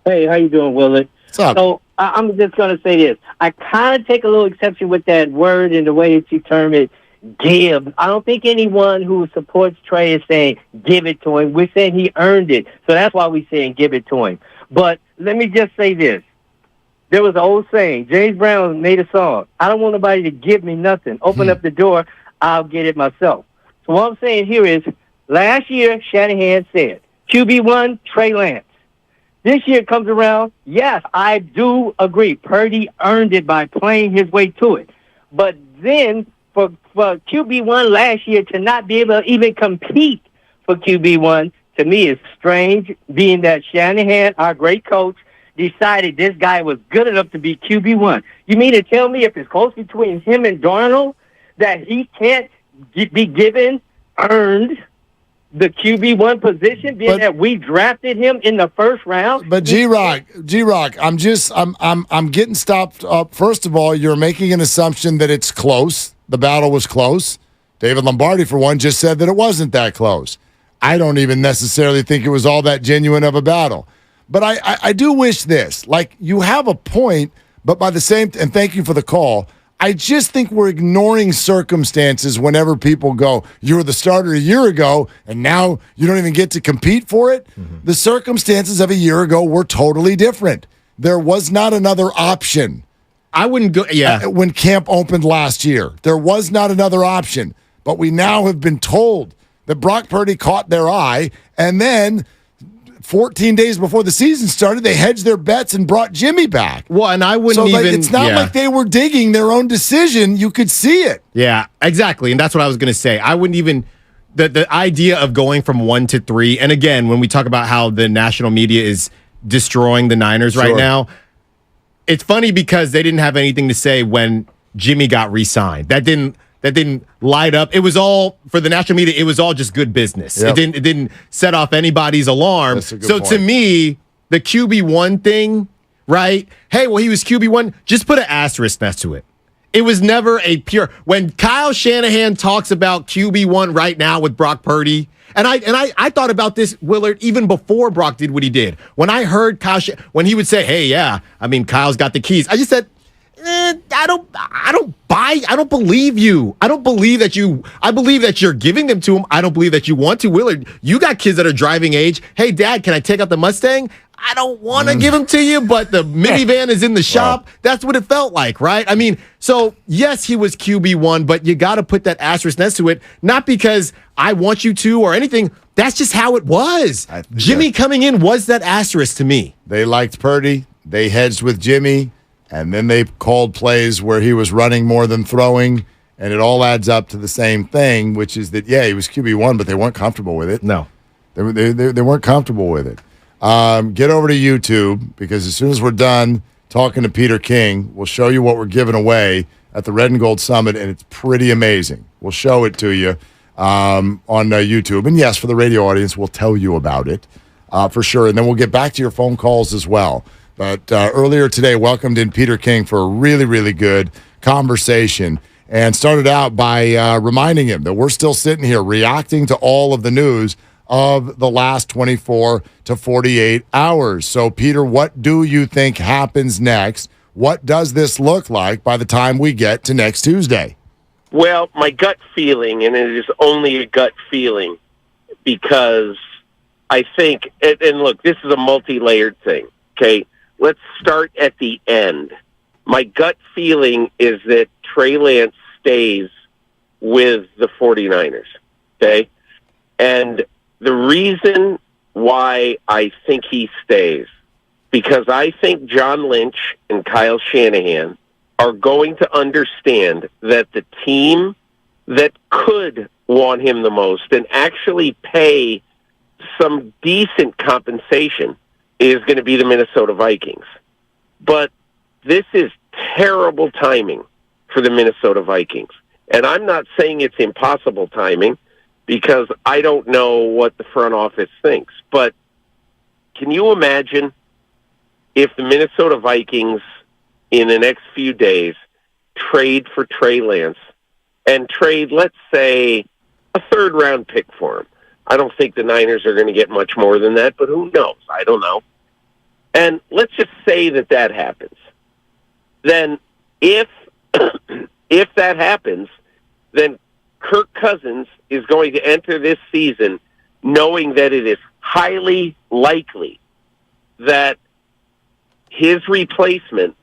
Hey, how you doing, Willard?
What's up?
So I'm just going to say this. I kind of take a little exception with that word and the way that you term it, give. I don't think anyone who supports Trey is saying give it to him. We're saying he earned it. So that's why we're saying give it to him. But let me just say this. There was an old saying. James Brown made a song. I don't want nobody to give me nothing. Open up the door. I'll get it myself. So what I'm saying here is last year Shanahan said QB1, Trey Lance. This year comes around. Yes, I do agree. Purdy earned it by playing his way to it. But then for QB1 last year to not be able to even compete for QB1, to me is strange, being that Shanahan, our great coach, decided this guy was good enough to be QB1. You mean to tell me if it's close between him and Darnold that he can't be given, earned the QB1 position, being that we drafted him in the first round?
But G-Rock, I'm getting stopped up. First of all, you're making an assumption that it's close. The battle was close. David Lombardi, for one, just said that it wasn't that close. I don't even necessarily think it was all that genuine of a battle. But I do wish this. Like, you have a point, but by the same and thank you for the call, I just think we're ignoring circumstances whenever people go, you were the starter a year ago, and now you don't even get to compete for it. The circumstances of a year ago were totally different. There was not another option.
I wouldn't go,
when camp opened last year. There was not another option. But we now have been told that Brock Purdy caught their eye, and then 14 days before the season started, they hedged their bets and brought Jimmy back.
Well, and I wouldn't
it's not like they were digging their own decision. You could see it.
Yeah, exactly. And that's what I was going to say. I wouldn't even the idea of going from 1 to 3. And again, when we talk about how the national media is destroying the Niners right now, it's funny because they didn't have anything to say when Jimmy got re-signed. That didn't light up. It was all for the national media. It was all just good business.
Yep.
It didn't set off anybody's alarm.
That's a good point.
To me, the QB1 thing, right? Hey, well, he was QB1. Just put an asterisk next to it. It was never a pure. When Kyle Shanahan talks about QB1 right now with Brock Purdy, and I thought about this, Willard, even before Brock did what he did. When I heard when he would say, "Hey, yeah, I mean, Kyle's got the keys," I just said, I don't believe you. I believe that you're giving them to him. I don't believe that you want to. Willard, you got kids that are driving age. Hey, Dad, can I take out the Mustang? I don't want to give them to you, but the minivan is in the shop. That's what it felt like, right? I mean, so yes, he was QB1, but you got to put that asterisk next to it, not because I want you to or anything. That's just how it was. Jimmy coming in was that asterisk to me.
They liked Purdy. They hedged with Jimmy. And then they called plays where he was running more than throwing, and it all adds up to the same thing, which is that, he was QB1, but they weren't comfortable with it.
No.
They weren't comfortable with it. Get over to YouTube, because as soon as we're done talking to Peter King, we'll show you what we're giving away at the Red and Gold Summit, and it's pretty amazing. We'll show it to you on YouTube. And, yes, for the radio audience, we'll tell you about it for sure. And then we'll get back to your phone calls as well. But earlier today, welcomed in Peter King for a really, really good conversation, and started out by reminding him that we're still sitting here reacting to all of the news of the last 24 to 48 hours. So, Peter, what do you think happens next? What does this look like by the time we get to next Tuesday?
Well, my gut feeling, and it is only a gut feeling, because I think, and look, this is a multi-layered thing, okay? Let's start at the end. My gut feeling is that Trey Lance stays with the 49ers, okay? And the reason why I think he stays, because I think John Lynch and Kyle Shanahan are going to understand that the team that could want him the most and actually pay some decent compensation is going to be the Minnesota Vikings. But this is terrible timing for the Minnesota Vikings. And I'm not saying it's impossible timing because I don't know what the front office thinks. But can you imagine if the Minnesota Vikings in the next few days trade for Trey Lance and trade, let's say, a third-round pick for him? I don't think the Niners are going to get much more than that, but who knows? I don't know. And let's just say that happens. Then if if that happens, then Kirk Cousins is going to enter this season knowing that it is highly likely that his replacement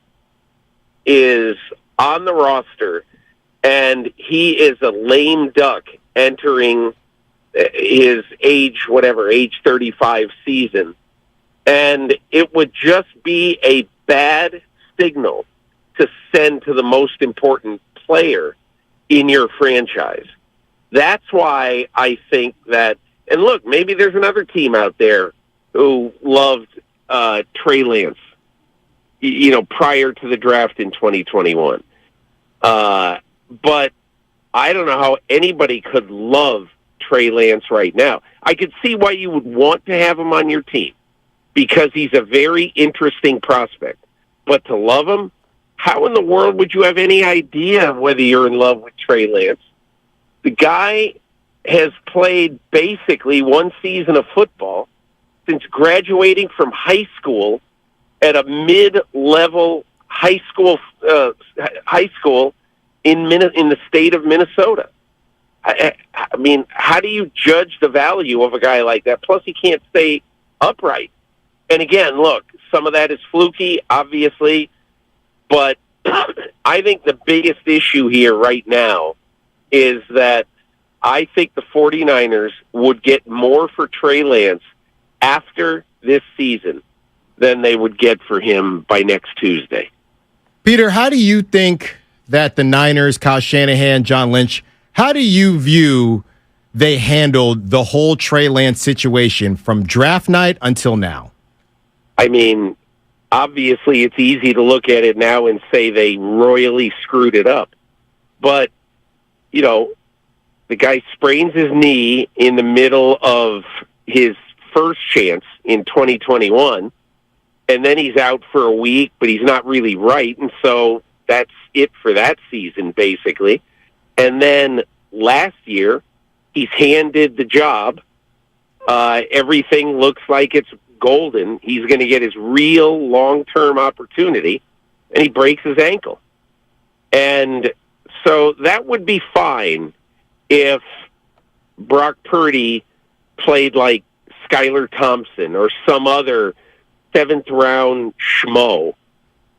is on the roster and he is a lame duck entering his age 35 season. And it would just be a bad signal to send to the most important player in your franchise. That's why I think that, and look, maybe there's another team out there who loved Trey Lance, prior to the draft in 2021. But I don't know how anybody could love Trey Lance right now. I could see why you would want to have him on your team because he's a very interesting prospect. But to love him, how in the world would you have any idea whether you're in love with Trey Lance? The guy has played basically one season of football since graduating from high school at a mid-level high school in the state of Minnesota. I mean, how do you judge the value of a guy like that? Plus, he can't stay upright. And again, look, some of that is fluky, obviously, but I think the biggest issue here right now is that I think the 49ers would get more for Trey Lance after this season than they would get for him by next Tuesday.
Peter, how do you think that the Niners, Kyle Shanahan, John Lynch, how do you view they handled the whole Trey Lance situation from draft night until now?
I mean, obviously it's easy to look at it now and say they royally screwed it up. But, the guy sprains his knee in the middle of his first chance in 2021, and then he's out for a week, but he's not really right, and so that's it for that season, basically. And then last year, he's handed the job. Everything looks like it's golden. He's going to get his real long-term opportunity, and he breaks his ankle. And so that would be fine if Brock Purdy played like Skylar Thompson or some other seventh-round schmo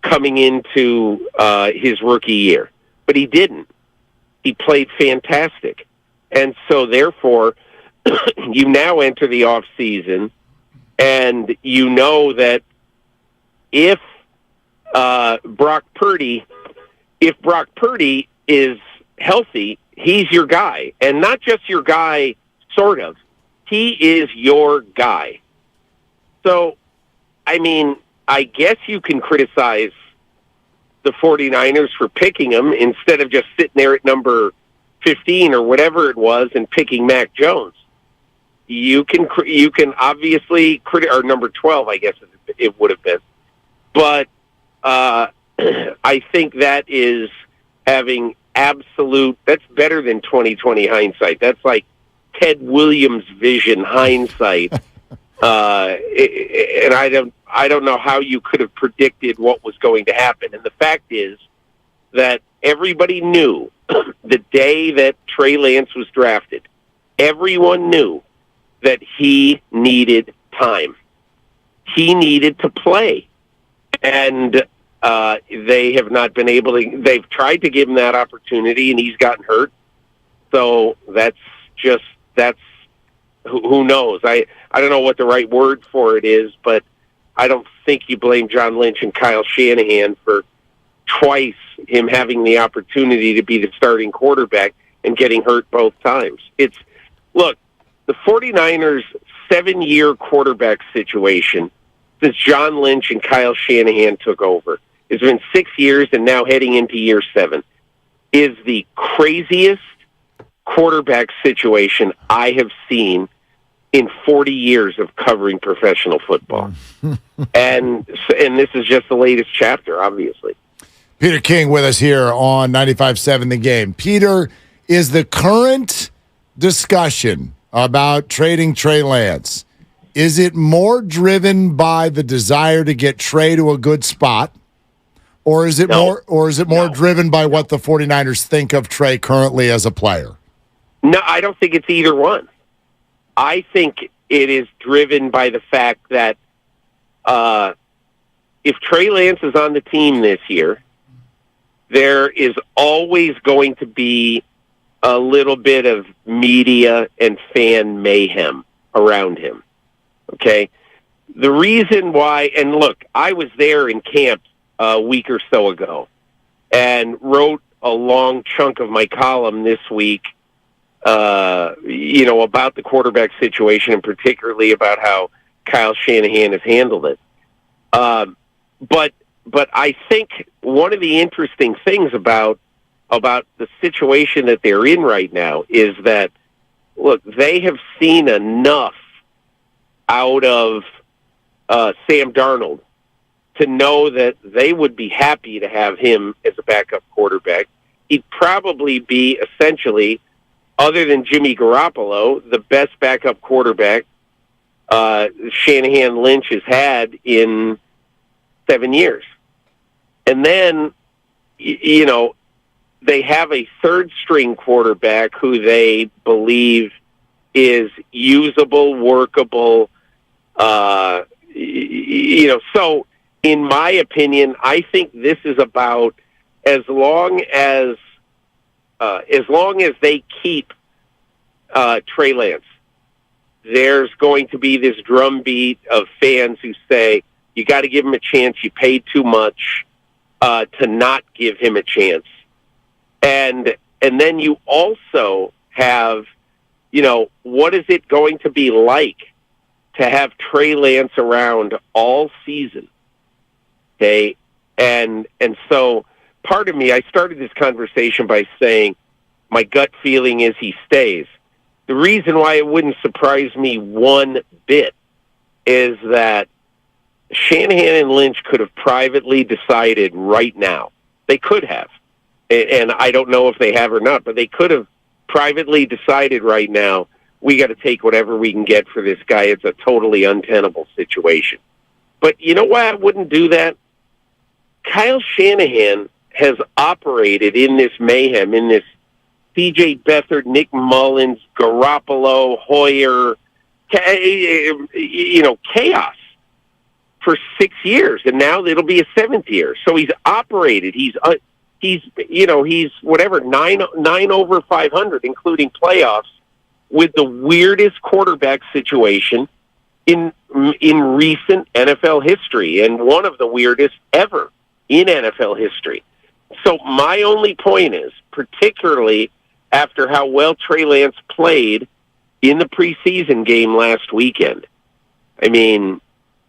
coming into his rookie year. But he didn't. He played fantastic. And so, therefore, you now enter the offseason, and you know that if Brock Purdy is healthy, he's your guy. And not just your guy, sort of. He is your guy. So, I mean, I guess you can criticize the 49ers for picking him instead of just sitting there at number 15 or whatever it was and picking Mac Jones. You can obviously or number 12, I guess it would have been. But I think that is having that's better than 20/20 hindsight. That's like Ted Williams' vision hindsight. And I don't know how you could have predicted what was going to happen. And the fact is that everybody knew the day that Trey Lance was drafted, everyone knew that he needed time. He needed to play. And they have not been able to. They've tried to give him that opportunity, and he's gotten hurt. So that's who knows. I don't know what the right word for it is, but I don't think you blame John Lynch and Kyle Shanahan for twice him having the opportunity to be the starting quarterback and getting hurt both times. Look, the 49ers' 7-year quarterback situation since John Lynch and Kyle Shanahan took over, it's been 6 years and now heading into year 7, is the craziest quarterback situation I have seen in 40 years of covering professional football. and this is just the latest chapter, obviously.
Peter King with us here on 95.7 The Game. Peter, is the current discussion about trading Trey Lance, is it more driven by the desire to get Trey to a good spot, or is it more driven by what the 49ers think of Trey currently as a player?
No, I don't think it's either one. I think it is driven by the fact that if Trey Lance is on the team this year, there is always going to be a little bit of media and fan mayhem around him. Okay? The reason why, and look, I was there in camp a week or so ago and wrote a long chunk of my column this week, about the quarterback situation and particularly about how Kyle Shanahan has handled it. But I think one of the interesting things about the situation that they're in right now is that, look, they have seen enough out of Sam Darnold to know that they would be happy to have him as a backup quarterback. He'd probably be essentially, other than Jimmy Garoppolo, the best backup quarterback Shanahan Lynch has had in 7 years. And then, they have a third-string quarterback who they believe is usable, workable. So, in my opinion, I think this is about as long as they keep Trey Lance, there's going to be this drumbeat of fans who say, you got to give him a chance. You paid too much to not give him a chance. And then you also have, what is it going to be like to have Trey Lance around all season? Okay. And so part of me, I started this conversation by saying my gut feeling is he stays. The reason why it wouldn't surprise me one bit is that Shanahan and Lynch could have privately decided right now. They could have. And I don't know if they have or not, but they could have privately decided right now, we got to take whatever we can get for this guy. It's a totally untenable situation. But you know why I wouldn't do that? Kyle Shanahan has operated in this mayhem, in this C.J. Beathard, Nick Mullins, Garoppolo, Hoyer, chaos for 6 years, and now it'll be a 7th year. So he's operated. He's whatever 9 over 500, including playoffs, with the weirdest quarterback situation in recent NFL history, and one of the weirdest ever in NFL history. So my only point is, particularly after how well Trey Lance played in the preseason game last weekend, I mean,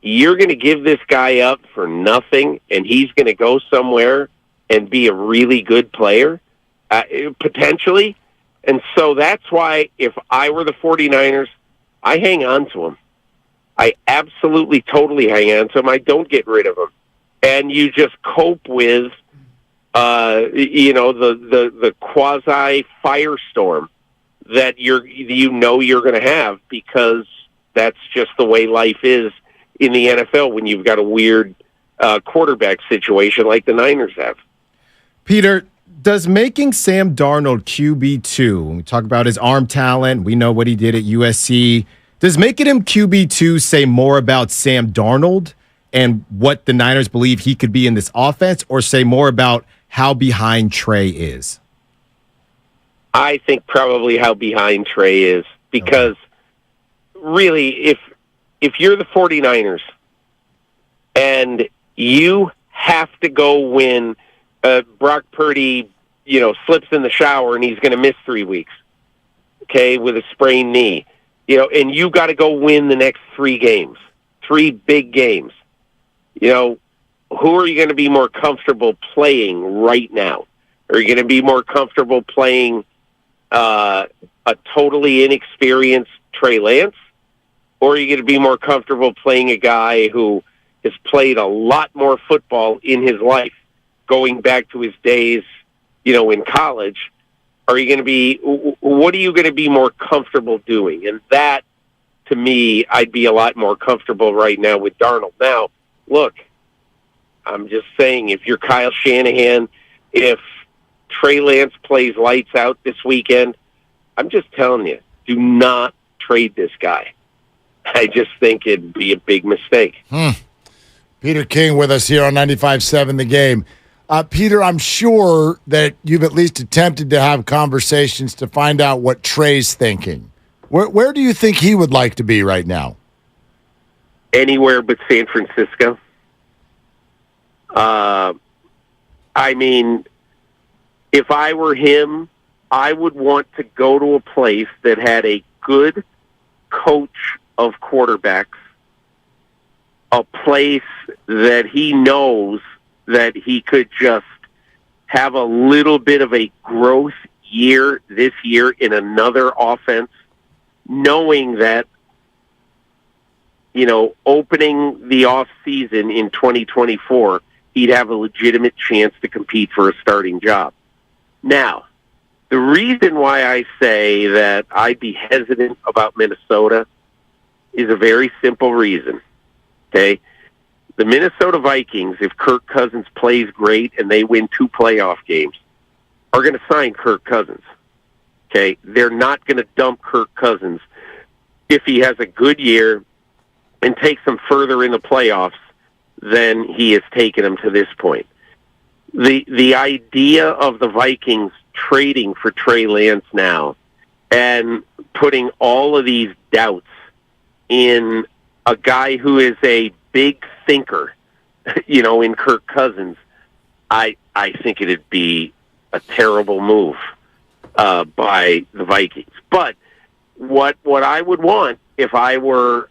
you're going to give this guy up for nothing, and he's going to go somewhere and be a really good player, potentially. And so that's why if I were the 49ers, I hang on to him. I absolutely, totally hang on to him. I don't get rid of him. And you just cope with, the quasi firestorm that you're going to have, because that's just the way life is in the NFL when you've got a weird quarterback situation like the Niners have.
Peter, does making Sam Darnold QB2, when we talk about his arm talent, we know what he did at USC, does making him QB2 say more about Sam Darnold and what the Niners believe he could be in this offense, or say more about how behind Trey is?
I think probably how behind Trey is, because really, if you're the 49ers and you have to go win Brock Purdy, slips in the shower and he's going to miss 3 weeks, okay, with a sprained knee. And you got to go win the next 3 games, 3 big games. Who are you going to be more comfortable playing right now? Are you going to be more comfortable playing a totally inexperienced Trey Lance? Or are you going to be more comfortable playing a guy who has played a lot more football in his life, going back to his days, in college? What are you going to be more comfortable doing? And that, to me, I'd be a lot more comfortable right now with Darnold. Now, look, I'm just saying, if you're Kyle Shanahan, if Trey Lance plays lights out this weekend, I'm just telling you, do not trade this guy. I just think it'd be a big mistake.
Peter King with us here on 95.7 The Game. Peter, I'm sure that you've at least attempted to have conversations to find out what Trey's thinking. Where do you think he would like to be right now?
Anywhere but San Francisco. If I were him, I would want to go to a place that had a good coach of quarterbacks, a place that he knows that he could just have a little bit of a growth year this year in another offense, knowing that, opening the off season in 2024, he'd have a legitimate chance to compete for a starting job. Now, the reason why I say that I'd be hesitant about Minnesota is a very simple reason, okay? The Minnesota Vikings, if Kirk Cousins plays great and they win 2 playoff games, are going to sign Kirk Cousins, okay? They're not going to dump Kirk Cousins if he has a good year and takes them further in the playoffs than he has taken them to this point. The idea of the Vikings trading for Trey Lance now and putting all of these doubts in a guy who is a big thinker, in Kirk Cousins, I think it'd be a terrible move by the Vikings. But what I would want if I were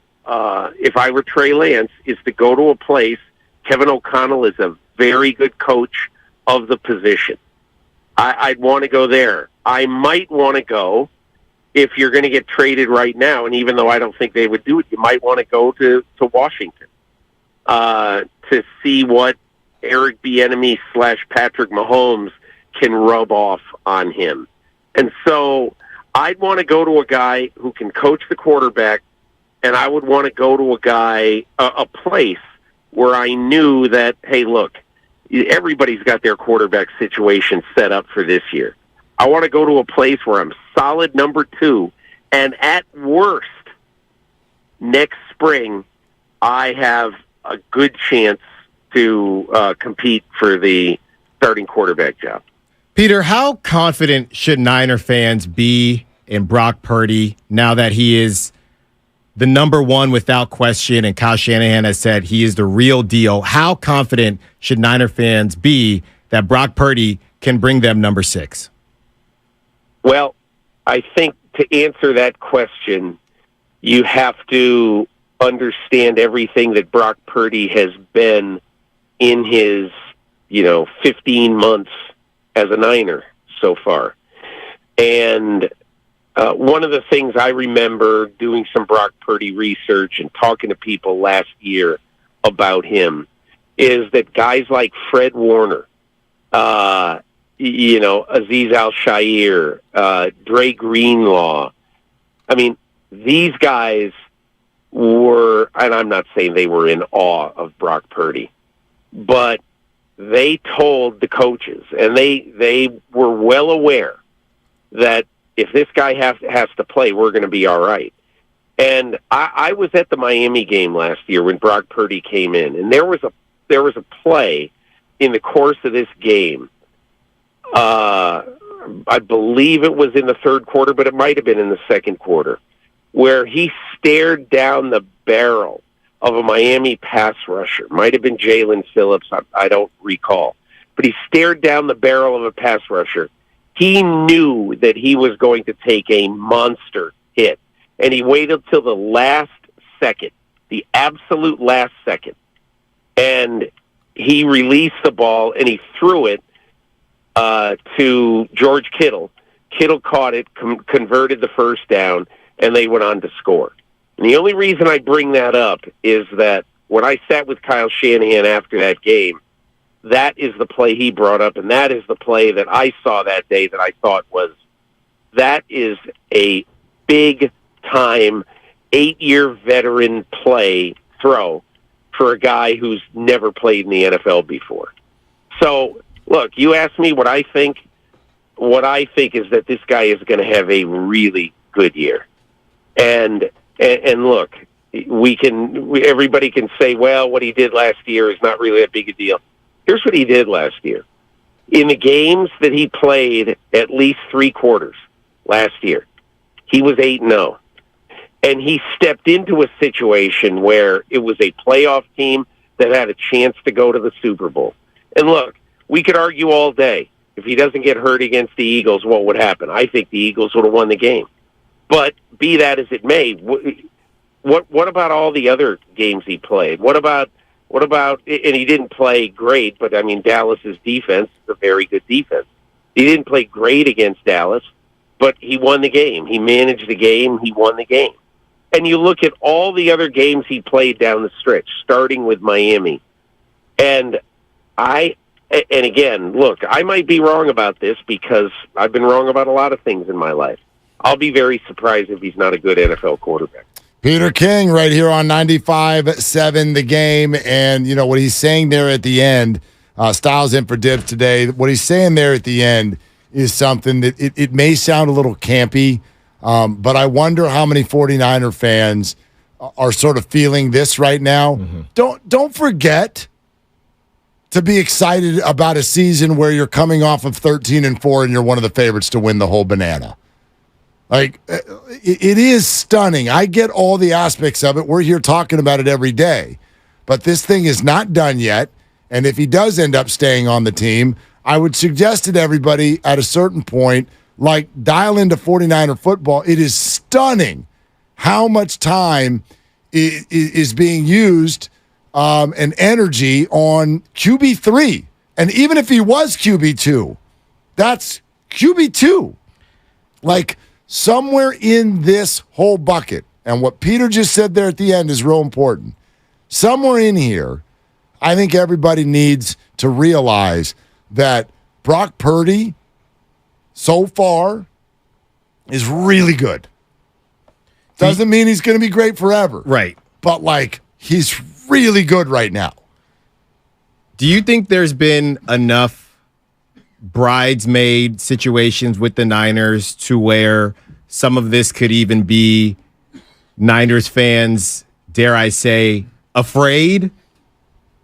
Trey Lance is to go to a place. Kevin O'Connell is a very good coach of the position. I'd want to go there. I might want to go, if you're going to get traded right now, and even though I don't think they would do it, you might want to go to Washington to see what Eric Bieniemy / Patrick Mahomes can rub off on him. And so I'd want to go to a guy who can coach the quarterback, and I would want to go to a place where I knew that, hey, look, everybody's got their quarterback situation set up for this year. I want to go to a place where I'm solid number 2, and at worst, next spring, I have a good chance to compete for the starting quarterback job.
Peter, how confident should Niner fans be in Brock Purdy now that he is the number 1 without question, and Kyle Shanahan has said he is the real deal? How confident should Niner fans be that Brock Purdy can bring them number 6?
Well, I think to answer that question, you have to understand everything that Brock Purdy has been in his, 15 months as a Niner so far. And one of the things I remember doing some Brock Purdy research and talking to people last year about him is that guys like Fred Warner, Azeez Al-Shaair, Dre Greenlaw, these guys were, and I'm not saying they were in awe of Brock Purdy, but they told the coaches, and they were well aware that if this guy has to play, we're going to be all right. And I was at the Miami game last year when Brock Purdy came in, and there was a play in the course of this game. I believe it was in the third quarter, but it might have been in the second quarter, where he stared down the barrel of a Miami pass rusher. Might have been Jalen Phillips. I don't recall. but he stared down the barrel of a pass rusher. He knew that he was going to take a monster hit, and he waited till the last second, the absolute last second, and he released the ball and he threw it to George Kittle. Kittle caught it, converted the first down, and they went on to score. And the only reason I bring that up is that when I sat with Kyle Shanahan after that game, that is the play he brought up, and that is the play that I saw that day that I thought that is a big-time, 8-year veteran throw for a guy who's never played in the NFL before. So, look, you asked me what I think. What I think is that this guy is going to have a really good year. And look, everybody can say, well, what he did last year is not really that big a deal. Here's what he did last year. In the games that he played at least 3 quarters last year, he was 8-0. And he stepped into a situation where it was a playoff team that had a chance to go to the Super Bowl. And look, we could argue all day. If he doesn't get hurt against the Eagles, what would happen? I think the Eagles would have won the game. But be that as it may, what about all the other games he played? What about, and he didn't play great, but I mean, Dallas's defense is a very good defense. He didn't play great against Dallas, but he won the game. He managed the game. He won the game. And you look at all the other games he played down the stretch, starting with Miami. And again, look, I might be wrong about this because I've been wrong about a lot of things in my life. I'll be very surprised if he's not a good NFL quarterback.
Peter King right here on 95.7 The Game. And, you know, what he's saying there at the end, Styles in for Dibs today, what he's saying there at the end is something that it may sound a little campy, but I wonder how many 49er fans are sort of feeling this right now. Mm-hmm. Don't forget to be excited about a season where you're coming off of 13-4 and you're one of the favorites to win the whole banana. Like, it is stunning. I get all the aspects of it. We're here talking about it every day. But this thing is not done yet. And if he does end up staying on the team, I would suggest to everybody at a certain point, like, dial into 49er football. It is stunning how much time is being used and energy on QB3. And even if he was QB2, that's QB2. Like, somewhere in this whole bucket, and what Peter just said there at the end is real important. Somewhere in here, I think everybody needs to realize that Brock Purdy, so far, is really good. Doesn't mean he's going to be great forever.
Right.
But, like, he's really good right now.
Do you think there's been enough bridesmaid situations with the Niners to where some of this could even be Niners fans, dare I say, afraid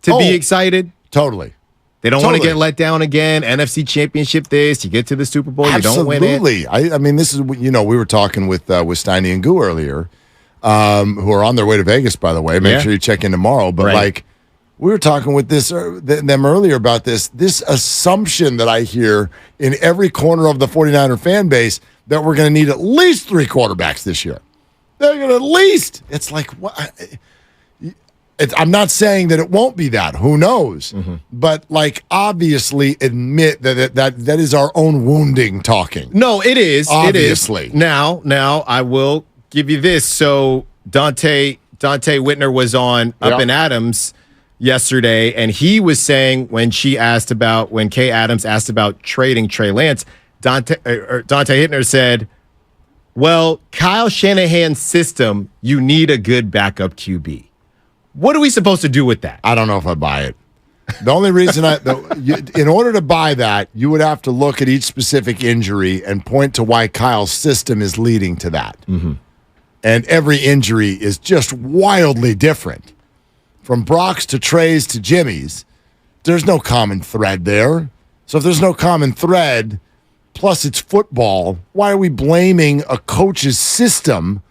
to be excited?
Totally.
They don't want to get let down again. NFC Championship this, you get to the Super Bowl, you don't win it.
Absolutely. I mean, this is, we were talking with Steiny and Goo earlier, who are on their way to Vegas, by the way. Make sure you check in tomorrow. But, like, we were talking with them earlier about this assumption that I hear in every corner of the 49er fan base that we're going to need at least 3 quarterbacks this year. They're going to at least. It's like, what? I'm not saying that it won't be that. Who knows? Mm-hmm. But, like, obviously admit that is our own wounding talking.
No, it is.
Obviously.
It is. Now, I will give you this. So Dante Whitner was on Up and Adams yesterday, and he was saying when Kay Adams asked about trading Trey Lance, Dante Whitner said, well, Kyle Shanahan's system, you need a good backup QB. What are we supposed to do with that?
I don't know if I buy it. The only reason in order to buy that, you would have to look at each specific injury and point to why Kyle's system is leading to that. Mm-hmm. And every injury is just wildly different. From Brock's to Trey's to Jimmy's, there's no common thread there. So if there's no common thread, plus it's football, why are we blaming a coach's system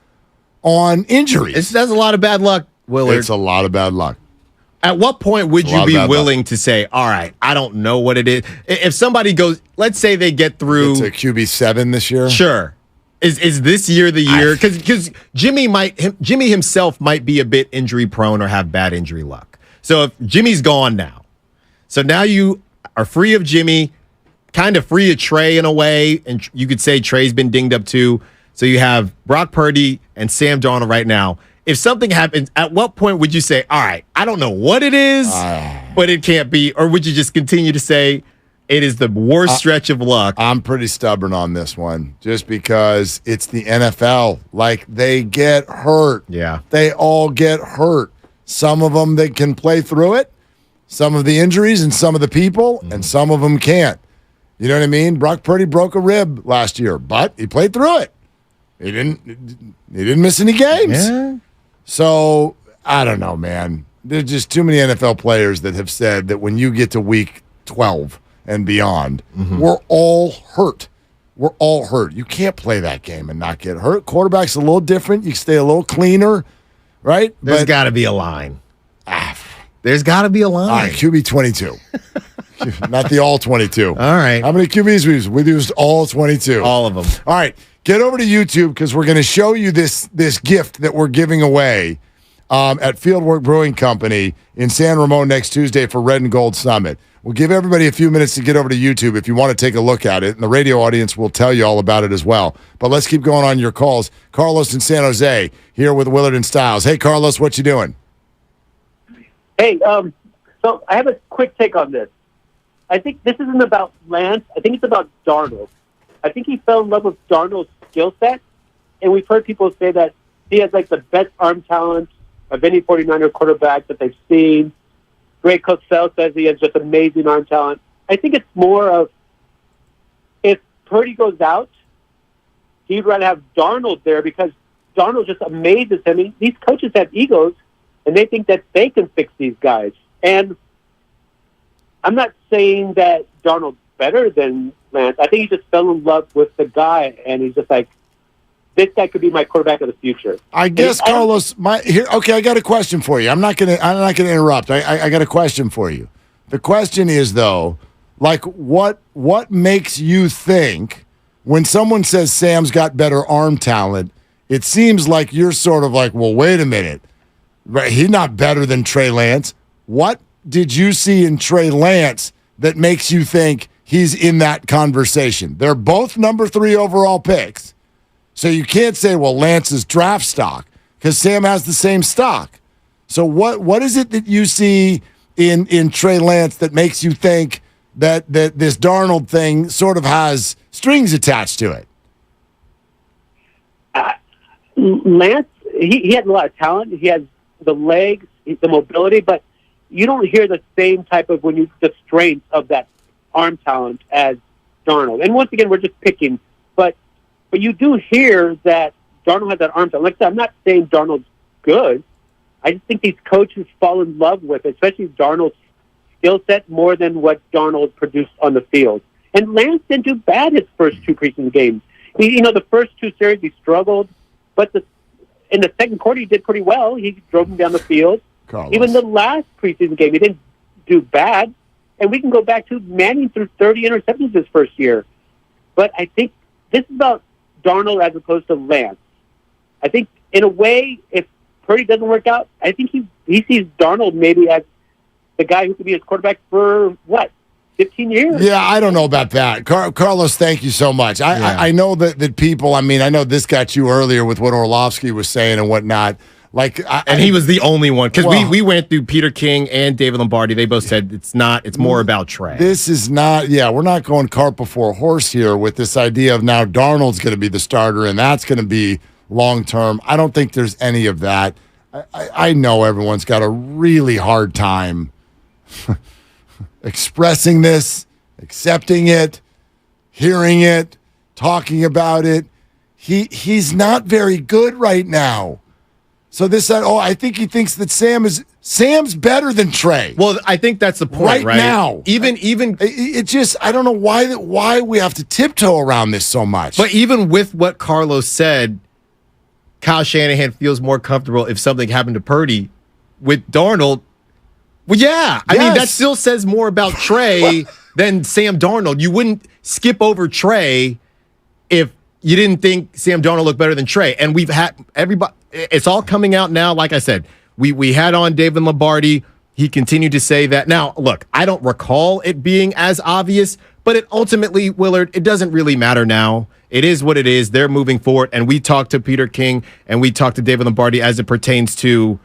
on injuries?
That's a lot of bad luck, Willard.
It's a lot of bad luck.
At what point would
A
you
lot of
be
bad luck.
willing to say, all right, I don't know what it is? If somebody goes, let's say they get through
to QB7 this year.
Sure. Is this year the year? Because Jimmy himself might be a bit injury prone or have bad injury luck. So if Jimmy's gone now, so now you are free of Jimmy, kind of free of Trey in a way, and you could say Trey's been dinged up too. So you have Brock Purdy and Sam Darnold right now. If something happens, at what point would you say, all right, I don't know what it is, but it can't be, or would you just continue to say it is the worst stretch of luck?
I'm pretty stubborn on this one just because it's the NFL. Like, they get hurt.
Yeah.
They all get hurt. Some of them, they can play through it. Some of the injuries and some of the people, and some of them can't. You know what I mean? Brock Purdy broke a rib last year, but he played through it. He didn't miss any games.
Yeah.
So, I don't know, man. There's just too many NFL players that have said that when you get to week 12 and beyond, we're all hurt. We're all hurt. You can't play that game and not get hurt. Quarterback's a little different. You stay a little cleaner, right?
There's got to be a line. There's got to be a line.
All right, QB 22. Not the all 22.
All right.
How many QBs we used? We used all 22.
All of them.
All right. Get over to YouTube because we're going to show you this gift that we're giving away at Fieldwork Brewing Company in San Ramon next Tuesday for Red and Gold Summit. We'll give everybody a few minutes to get over to YouTube if you want to take a look at it, and the radio audience will tell you all about it as well. But let's keep going on your calls. Carlos in San Jose here with Willard and Styles. Hey, Carlos, what you doing?
Hey, so I have a quick take on this. I think this isn't about Lance. I think it's about Darnold. I think he fell in love with Darnold's skill set, and we've heard people say that he has like the best arm talent of any 49er quarterback that they've seen. Greg Cosell says he has just amazing arm talent. I think it's more of if Purdy goes out, he'd rather have Darnold there because Darnold just amazes him. I mean, these coaches have egos, and they think that they can fix these guys. And I'm not saying that Darnold's better than Lance. I think he just fell in love with the guy, and he's just like, this guy could be my quarterback of the future.
I guess, Carlos, I got a question for you. I'm not gonna interrupt. I got a question for you. The question is, though, like, what makes you think when someone says Sam's got better arm talent, it seems like you're sort of like, well, wait a minute. Right? He's not better than Trey Lance. What did you see in Trey Lance that makes you think he's in that conversation? They're both number 3 overall picks. So you can't say, well, Lance is draft stock because Sam has the same stock. So what is it that you see in Trey Lance that makes you think that this Darnold thing sort of has strings attached to it?
Lance, he has a lot of talent. He has the legs, the mobility, but you don't hear the same type of the strength of that arm talent as Darnold. And once again, we're just picking, but you do hear that Darnold has that arm talent. Like I said, I'm not saying Darnold's good. I just think these coaches fall in love with, especially Darnold's skill set more than what Darnold produced on the field. And Lance didn't do bad his first 2 preseason games. The first 2 series he struggled, but in the second quarter he did pretty well. He drove him down the field.
Carlos.
Even the last preseason game, he didn't do bad. And we can go back to Manning threw 30 interceptions his first year. But I think this is about Darnold as opposed to Lance. I think, in a way, if Purdy doesn't work out, I think he sees Darnold maybe as the guy who could be his quarterback for, 15 years?
Yeah, I don't know about that. Carlos, thank you so much. I know that people, I know this got you earlier with what Orlovsky was saying and whatnot.
And he was the only one because we went through Peter King and David Lombardi. They both said it's more about Trey.
This is not, we're not going cart before horse here with this idea of now Darnold's going to be the starter and that's going to be long term. I don't think there's any of that. I know everyone's got a really hard time expressing this, accepting it, hearing it, talking about it. He's not very good right now. So I think he thinks that Sam's better than Trey.
Well, I think that's the point, right?
Now.
Even
it just, I don't know why we have to tiptoe around this so much.
But even with what Carlos said, Kyle Shanahan feels more comfortable if something happened to Purdy. With Darnold, Well, yeah. I mean,
Yes.
that still says more about Trey than Sam Darnold. You wouldn't skip over Trey if you didn't think Sam Darnold looked better than Trey. And we've had everybody, it's all coming out now. Like I said, we had on David Lombardi. He continued to say that. Now, look, I don't recall it being as obvious, but it ultimately, Willard, it doesn't really matter now. It is what it is. They're moving forward. And we talked to Peter King and we talked to David Lombardi as it pertains to,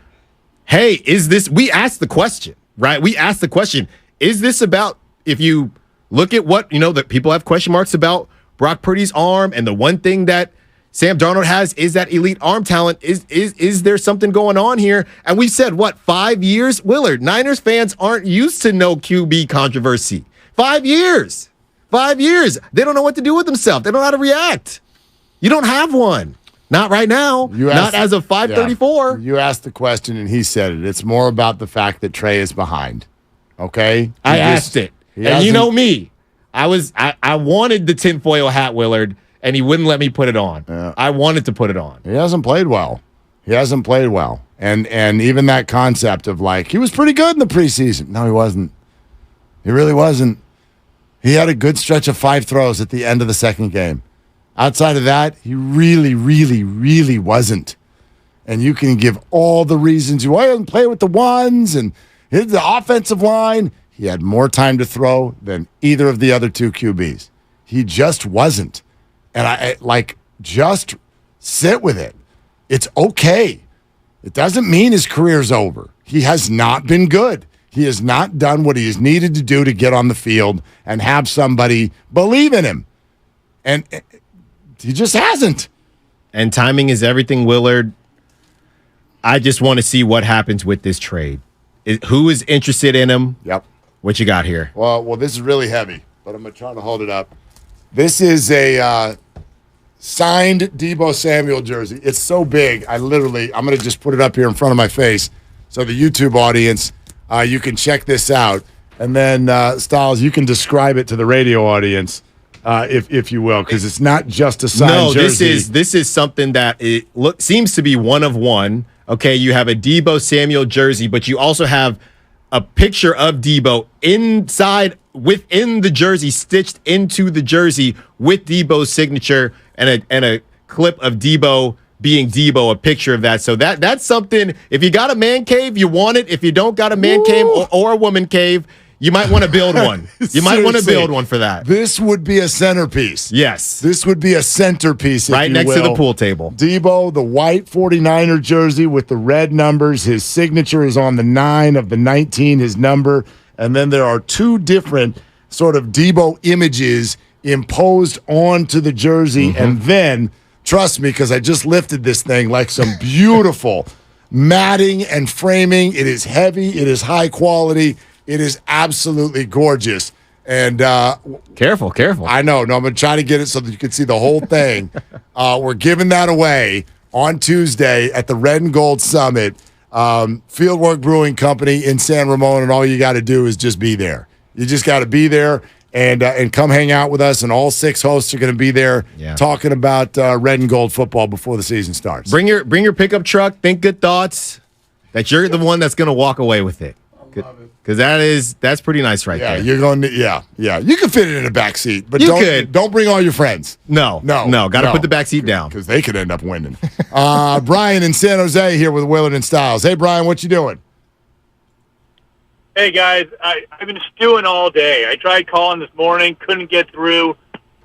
hey, is this, we asked the question, right? We asked the question, is this about, if you look at what, that people have question marks about Brock Purdy's arm, and the one thing that Sam Darnold has is that elite arm talent. Is there something going on here? And we said, 5 years? Willard, Niners fans aren't used to no QB controversy. 5 years. 5 years. They don't know what to do with themselves. They don't know how to react. You don't have one. Not right now. Not as of 5:34.
You asked the question, and he said it. It's more about the fact that Trey is behind. Okay?
I asked it. And you know me. I wanted the tinfoil hat, Willard, and he wouldn't let me put it on. I wanted to put it on.
He hasn't played well. And even that concept of he was pretty good in the preseason. No, he wasn't. He really wasn't. He had a good stretch of 5 throws at the end of the second game. Outside of that, he really, really, really wasn't. And you can give all the reasons why he doesn't play with the ones and the offensive line. He had more time to throw than either of the other 2 QBs. He just wasn't. And just sit with it. It's okay. It doesn't mean his career's over. He has not been good. He has not done what he has needed to do to get on the field and have somebody believe in him. And he just hasn't.
And timing is everything, Willard. I just want to see what happens with this trade. Who is interested in him?
Yep.
What you got here?
Well, this is really heavy, but I'm going to try to hold it up. This is a signed Deebo Samuel jersey. It's so big, I'm going to just put it up here in front of my face so the YouTube audience, you can check this out. And then, Styles, you can describe it to the radio audience, if you will, because it's not just a signed jersey.
This is something that seems to be one of one. Okay, you have a Deebo Samuel jersey, but you also have a picture of Deebo within the jersey, stitched into the jersey with Deebo's signature and a clip of Deebo being Deebo, a picture of that. So that's something, if you got a man cave, you want it. If you don't got a man cave or a woman cave, you might want to build one. You might want to build one for that.
This would be a centerpiece.
Yes.
This would be a centerpiece, if
right
you
next
will.
to the pool table.
Deebo, the white 49er jersey with the red numbers. His signature is on the 9 of the 19, his number. And then there are 2 different sort of Deebo images imposed onto the jersey. Mm-hmm. And then, trust me, because I just lifted this thing, like some beautiful matting and framing. It is heavy. It is high quality. It is absolutely gorgeous. And
careful.
I know. No, I'm going to try to get it so that you can see the whole thing. We're giving that away on Tuesday at the Red and Gold Summit. Fieldwork Brewing Company in San Ramon, and all you got to do is just be there. You just got to be there and come hang out with us, and all 6 hosts are going to be there talking about Red and Gold football before the season starts.
Bring your pickup truck. Think good thoughts. That you're the one that's going to walk away with it. Because that's pretty nice there.
You're going to, you can fit it in a back seat, but
you
don't bring all your friends.
No. Got to put the back seat down
because they could end up winning. Brian in San Jose here with Willard and Styles. Hey, Brian, what you doing?
Hey guys, I've been stewing all day. I tried calling this morning, couldn't get through.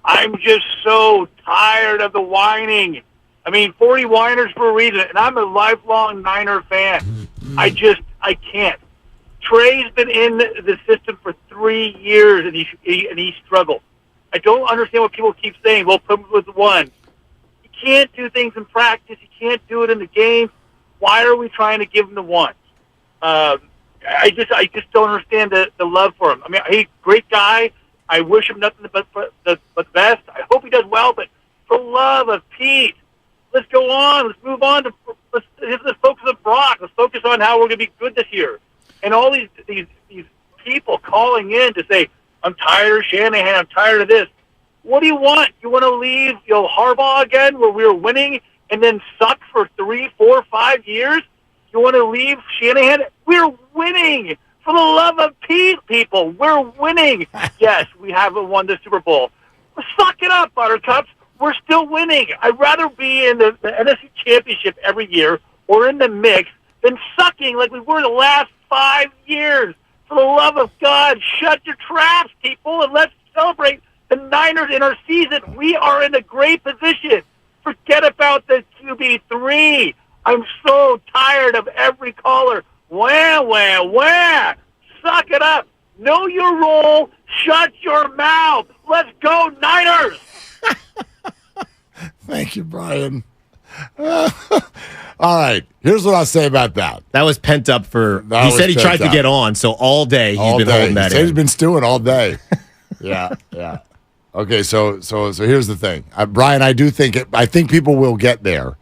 I'm just so tired of the whining. 40 whiners for a reason, and I'm a lifelong Niner fan. I can't. Trey's been in the system for 3 years, and he struggled. I don't understand what people keep saying. Well, put him with the one. You can't do things in practice. You can't do it in the game. Why are we trying to give him the one? I just don't understand the love for him. Great guy. I wish him nothing but the best. I hope he does well. But for love of Pete, let's go on. Let's move on. Let's focus on Brock. Let's focus on how we're going to be good this year. And all these people calling in to say, I'm tired of Shanahan, I'm tired of this. What do you want? You want to leave Harbaugh again where we were winning and then suck for 3, 4, 5 years? You want to leave Shanahan? We're winning For the love of people, we're winning. Yes, we haven't won the Super Bowl. Suck it up, Buttercups. We're still winning. I'd rather be in the NFC Championship every year or in the mix than sucking like we were the last 5 years. For the love of God, shut your traps, people, and let's celebrate the Niners in our season. We are in a great position. Forget about the QB3. I'm so tired of every caller. Wah. Suck it up. Know your role. Shut your mouth. Let's go, Niners.
Thank you, Brian. All right. Here's what I'll say about that.
That was pent up he said he tried to get on, so all day he's been holding that in.
He's been stewing all day. Yeah. Okay, so here's the thing. Brian, I think people will get there,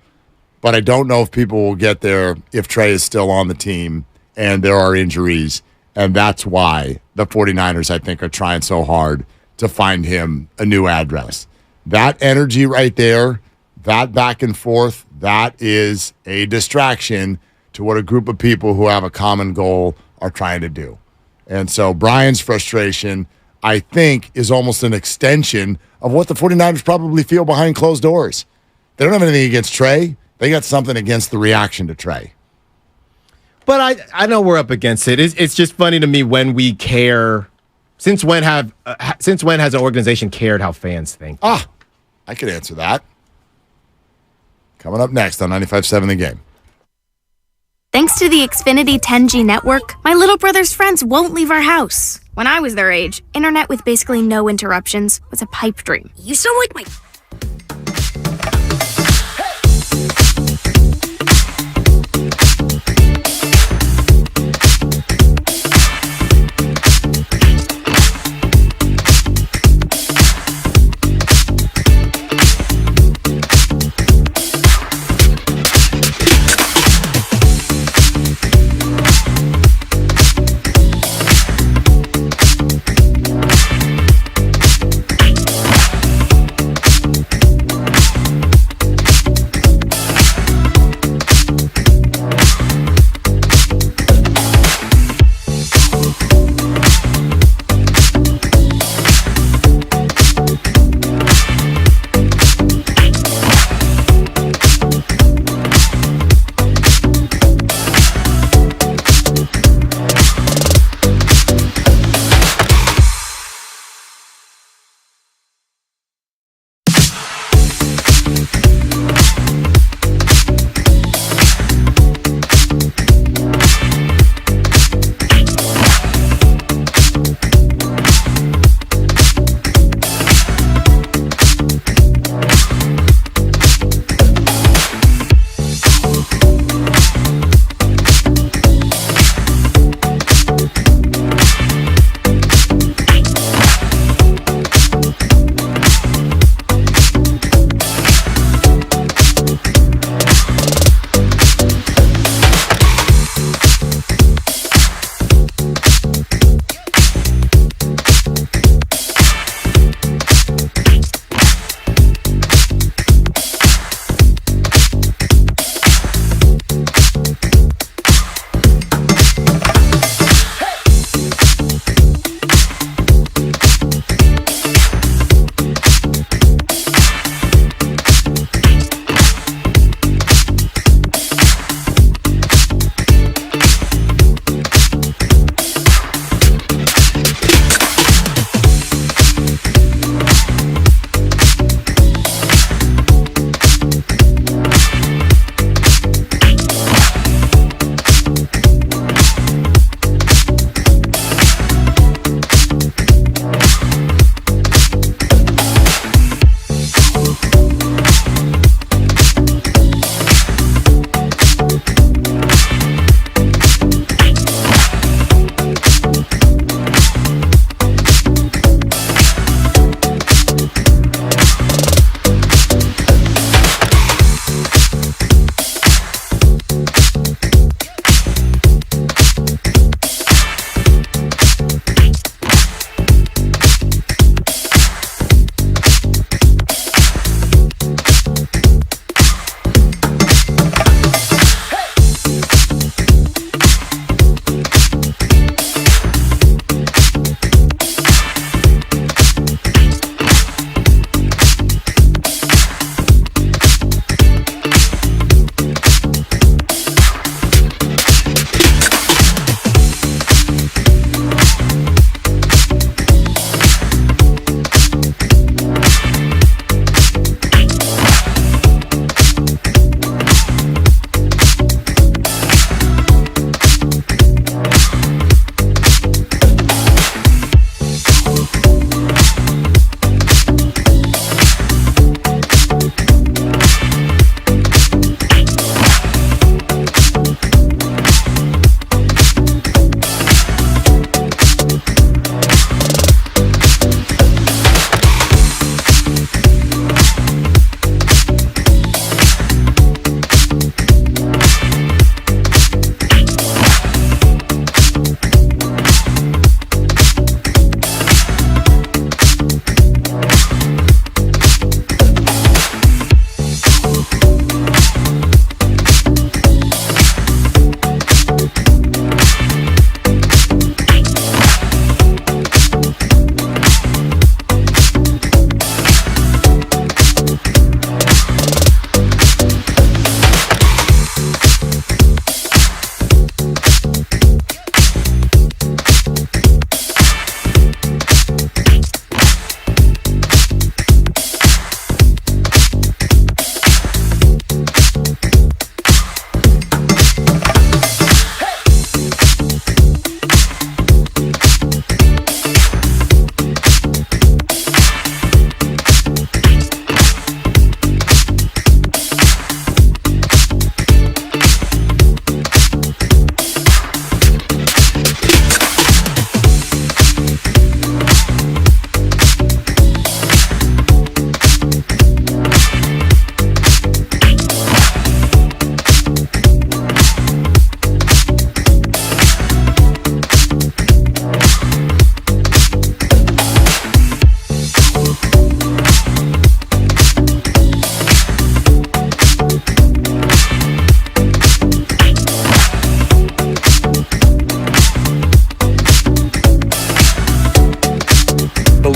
but I don't know if people will get there if Trey is still on the team and there are injuries, and that's why the 49ers, I think, are trying so hard to find him a new address. That energy right there, that back and forth, that is a distraction to what a group of people who have a common goal are trying to do. And so Brian's frustration, I think, is almost an extension of what the 49ers probably feel behind closed doors. They don't have anything against Trey. They got something against the reaction to Trey.
But I know we're up against it. It's just funny to me when we care. Since when has an organization cared how fans think?
I could answer that. Coming up next on 95.7 The Game.
Thanks to the Xfinity 10G network, my little brother's friends won't leave our house. When I was their age, internet with basically no interruptions was a pipe dream. You sound like my...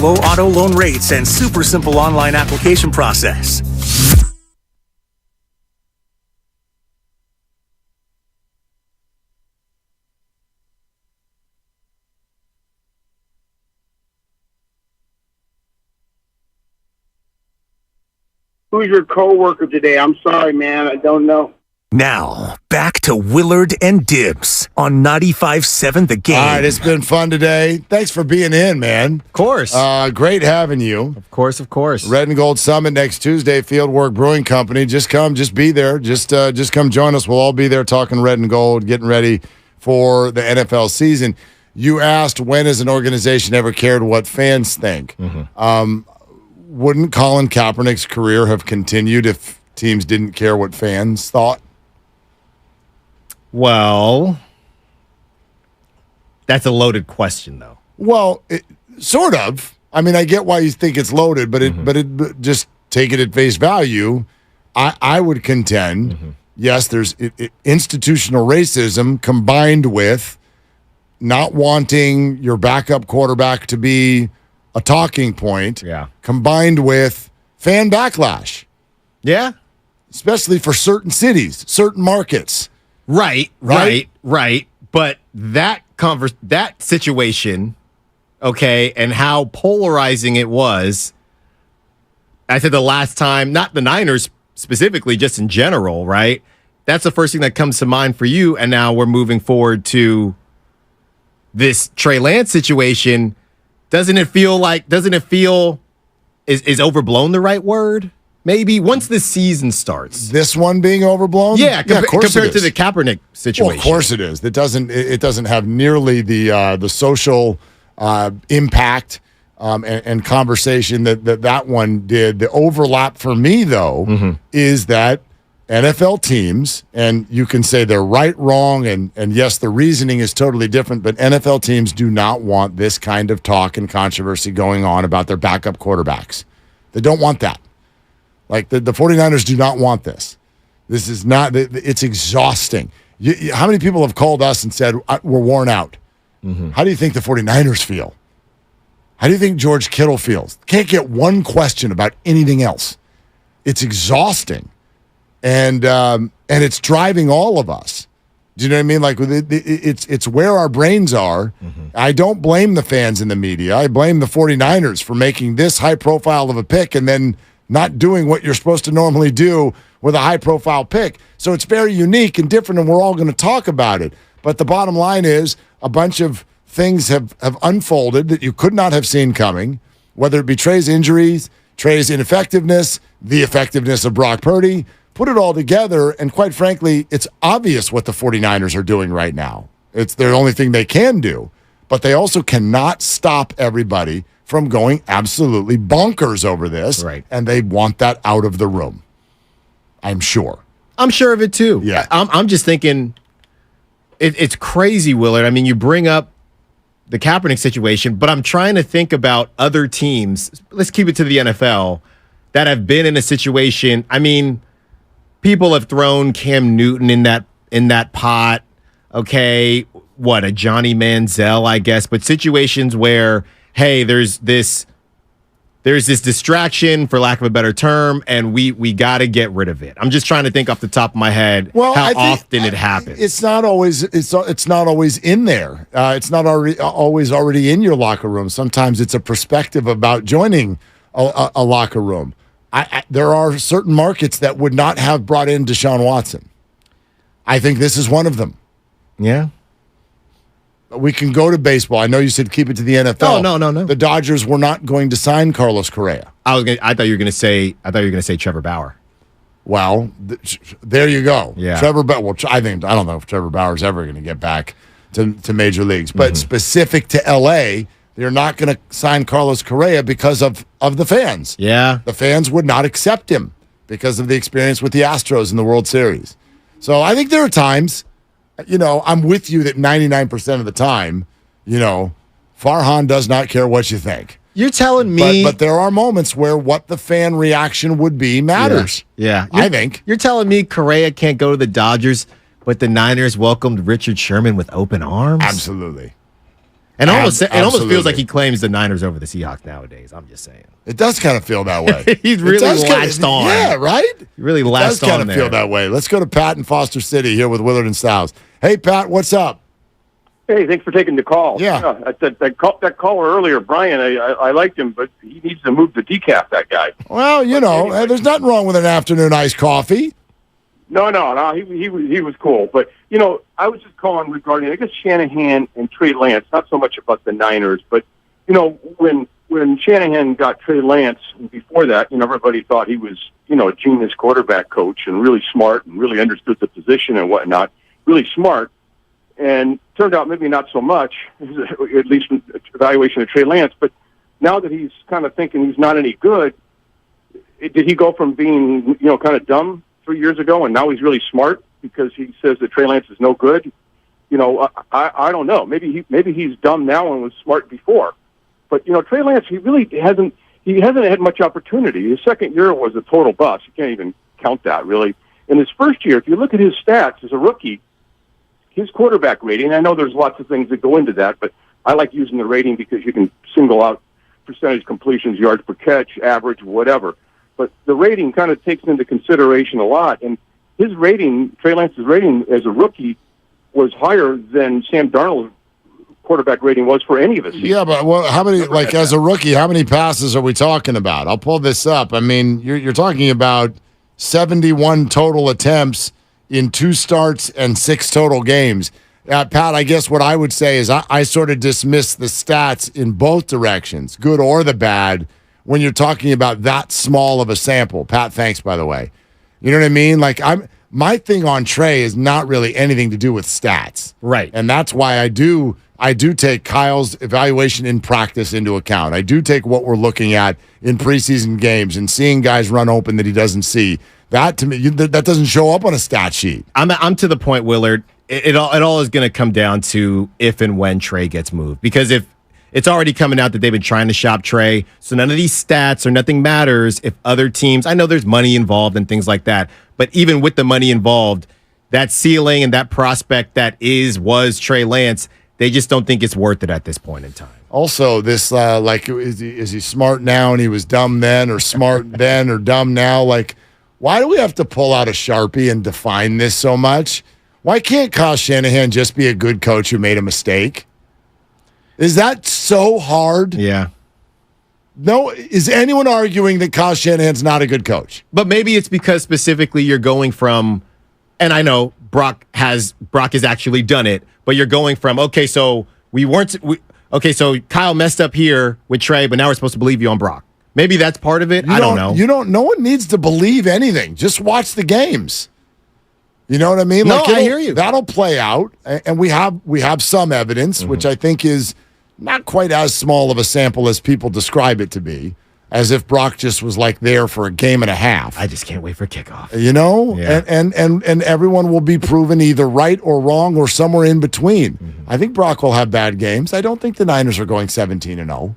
low auto loan rates and super simple online application process.
Who's your coworker today? I'm sorry, man. I don't know.
Now, back to Willard and Dibs on 95.7 The Game.
All right, it's been fun today. Thanks for being in, man.
Of course.
Great having you.
Of course.
Red and Gold Summit next Tuesday, Fieldwork Brewing Company. Just be there. Just come join us. We'll all be there talking Red and Gold, getting ready for the NFL season. You asked, when has an organization ever cared what fans think? Wouldn't Colin Kaepernick's career have continued if teams didn't care what fans thought?
Well, that's a loaded question, though.
Well, sort of. I mean, I get why you think it's loaded, but but just take it at face value. I would contend, yes, there's institutional racism combined with not wanting your backup quarterback to be a talking point, combined with fan backlash.
Yeah.
Especially for certain cities, certain markets.
Right. But that situation, okay, and how polarizing it was, I said the last time, not the Niners specifically, just in general, right? That's the first thing that comes to mind for you, and now we're moving forward to this Trey Lance situation. Doesn't it feel, is overblown the right word? Maybe once the season starts.
This one being overblown?
Yeah,
of course
compared to the Kaepernick situation.
Well, of course it is. It doesn't have nearly the social impact and conversation that one did. The overlap for me, though, is that NFL teams, and you can say they're right, wrong, and yes, the reasoning is totally different, but NFL teams do not want this kind of talk and controversy going on about their backup quarterbacks. They don't want that. Like the 49ers do not want this. This is not, it's exhausting. How many people have called us and said, we're worn out? How do you think the 49ers feel? How do you think George Kittle feels? Can't get one question about anything else. It's exhausting. And it's driving all of us. Do you know what I mean? Like it's where our brains are. I don't blame the fans and the media. I blame the 49ers for making this high profile of a pick and then not doing what you're supposed to normally do with a high-profile pick. So it's very unique and different, and we're all going to talk about it. But the bottom line is a bunch of things have unfolded that you could not have seen coming, whether it be Trey's injuries, Trey's ineffectiveness, the effectiveness of Brock Purdy. Put it all together, and quite frankly, it's obvious what the 49ers are doing right now. It's the only thing they can do. But they also cannot stop everybody from going absolutely bonkers over this, and they want that out of the room. I'm sure.
I'm sure of it too.
Yeah,
I'm just thinking, it's crazy, Willard. I mean, you bring up the Kaepernick situation, but I'm trying to think about other teams. Let's keep it to the NFL that have been in a situation. I mean, people have thrown Cam Newton in that pot. Okay, what, a Johnny Manziel, I guess, but situations where, hey, there's this distraction, for lack of a better term, and we got to get rid of it. I'm just trying to think off the top of my head how often it happens.
It's not always in there. It's not always already in your locker room. Sometimes it's a perspective about joining a locker room. There are certain markets that would not have brought in Deshaun Watson. I think this is one of them.
Yeah.
We can go to baseball. I know you said keep it to the NFL.
Oh, no.
The Dodgers were not going to sign Carlos Correa.
I thought you were going to say Trevor Bauer.
Well, there you go.
Yeah.
Trevor Bauer. Well, I don't know if Trevor Bauer's ever going to get back to major leagues. But specific to LA, they're not going to sign Carlos Correa because of the fans.
Yeah.
The fans would not accept him because of the experience with the Astros in the World Series. So I think there are times, I'm with you that 99% of the time, Farhan does not care what you think.
You're telling me.
But there are moments where what the fan reaction would be matters.
Yeah.
I think.
You're telling me Correa can't go to the Dodgers, but the Niners welcomed Richard Sherman with open arms?
Absolutely.
And it almost
Absolutely.
feels like he claims the Niners over the Seahawks nowadays. I'm just saying.
It does kind of feel that way.
He's really latched on.
Yeah, right?
He really
It
latched
does kind
on
of feel
there.
that way. Let's go to Pat in Foster City here with Willard and Styles. Hey, Pat, what's up?
Hey, thanks for taking the call.
Yeah.
That caller earlier, Brian, I liked him, but he needs to move the decaf, that guy.
Well, there's nothing wrong with an afternoon iced coffee.
No, he was cool. But, I was just calling regarding, I guess, Shanahan and Trey Lance, not so much about the Niners, but, when Shanahan got Trey Lance, and before that, everybody thought he was, a genius quarterback coach and really smart and really understood the position and whatnot, really smart. And turned out maybe not so much, at least in evaluation of Trey Lance. But now that he's kind of thinking he's not any good, did he go from being, kind of dumb 3 years ago, and now he's really smart because he says that Trey Lance is no good? I don't know. Maybe he's dumb now and was smart before. But Trey Lance, he really hasn't had much opportunity. His second year was a total bust. You can't even count that really. In his first year, if you look at his stats as a rookie, his quarterback rating, I know there's lots of things that go into that, but I like using the rating because you can single out percentage completions, yards per catch, average, whatever. But the rating kind of takes into consideration a lot. And his rating, Trey Lance's rating as a rookie, was higher than Sam Darnold's quarterback rating was for any of us.
Yeah, but how many, as a rookie, how many passes are we talking about? I'll pull this up. I mean, you're talking about 71 total attempts in 2 starts and 6 total games. Pat, I guess what I would say is I sort of dismiss the stats in both directions, good or the bad, when you're talking about that small of a sample. Pat, thanks, by the way. You know what I mean? My thing on Trey is not really anything to do with stats.
Right.
And that's why I do take Kyle's evaluation in practice into account. I do take what we're looking at in preseason games and seeing guys run open that he doesn't see. That, to me, that doesn't show up on a stat sheet.
I'm to the point, Willard. It all is going to come down to if and when Trey gets moved. Because if it's already coming out that they've been trying to shop Trey, so none of these stats or nothing matters if other teams, I know there's money involved and things like that, but even with the money involved, that ceiling and that prospect that was Trey Lance, they just don't think it's worth it at this point in time.
Also, this is he smart now and he was dumb then, or smart then or dumb now? Why do we have to pull out a Sharpie and define this so much? Why can't Kyle Shanahan just be a good coach who made a mistake? Is that so hard?
Yeah.
No, is anyone arguing that Kyle Shanahan's not a good coach?
But maybe it's because specifically you're going from, and I know Brock has actually done it, but you're going from, so Kyle messed up here with Trey, but now we're supposed to believe you on Brock. Maybe that's part of it. I don't know.
No one needs to believe anything. Just watch the games. You know what I mean?
No, I hear you.
That'll play out, and we have some evidence, which I think is not quite as small of a sample as people describe it to be, as if Brock just was there for a game and a half.
I just can't wait for kickoff.
Yeah. And everyone will be proven either right or wrong or somewhere in between. I think Brock will have bad games. I don't think the Niners are going 17-0.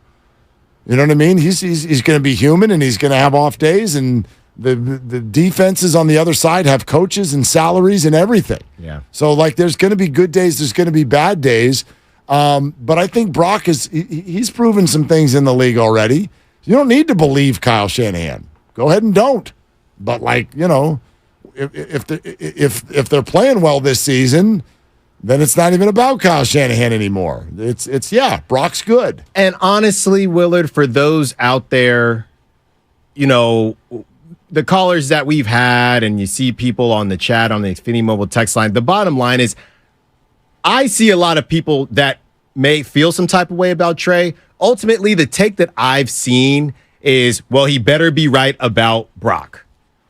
You know what I mean? He's going to be human, and he's going to have off days, and the defenses on the other side have coaches and salaries and everything.
Yeah.
So there's going to be good days, there's going to be bad days. But I think Brock he's proven some things in the league already. You don't need to believe Kyle Shanahan. Go ahead and don't. But if they're playing well this season, then it's not even about Kyle Shanahan anymore. It's Brock's good.
And honestly, Willard, for those out there, the callers that we've had, and you see people on the chat on the Xfinity Mobile text line, the bottom line is I see a lot of people that may feel some type of way about Trey. Ultimately, the take that I've seen is, well, he better be right about Brock,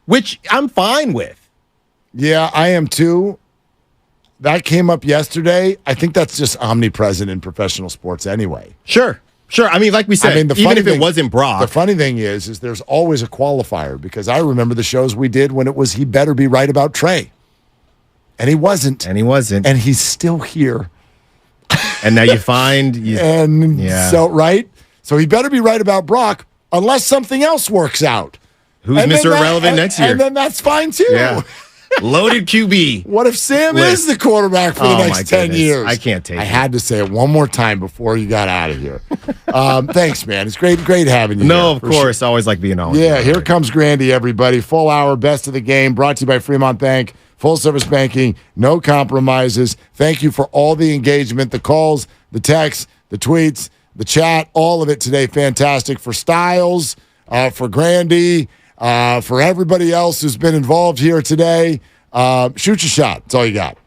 which I'm fine with.
Yeah, I am too. That came up yesterday. I think that's just omnipresent in professional sports anyway.
Sure. I mean, like we said, even if it wasn't Brock.
The funny thing is there's always a qualifier, because I remember the shows we did when it was he better be right about Trey. And he wasn't. And he's still here.
And now you find...
So he better be right about Brock unless something else works out.
Who's Mr. Irrelevant next year?
And then that's fine too.
Yeah. Loaded QB.
What if Sam
List.
is the quarterback for the
Oh,
next
my
10
goodness.
years?
I can't take
I
it.
had to say it one more time before you got out of here. Thanks, man. It's great having you
No,
here,
of
for
course. I always like being on.
Yeah, here comes Grandy, everybody. Full hour, best of the game, brought to you by Fremont Bank. Full service banking, no compromises. Thank you for all the engagement, the calls, the texts, the tweets, the chat, all of it today. Fantastic. For Styles, for Grandy, for everybody else who's been involved here today. Shoot your shot. That's all you got.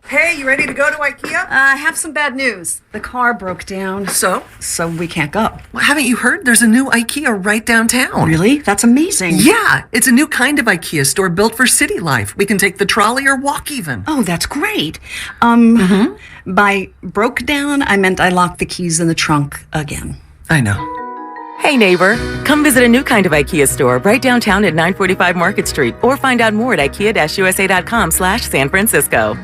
Hey, you ready to go to IKEA? I have some bad news. The car broke down. So we can't go.
Well, haven't you heard? There's a new IKEA right downtown.
Really? That's amazing.
Yeah, it's a new kind of IKEA store built for city life. We can take the trolley or walk even.
Oh, that's great. By broke down, I meant I locked the keys in the trunk again.
I know.
Hey neighbor, come visit a new kind of IKEA store right downtown at 945 Market Street or find out more at ikea-usa.com/San Francisco.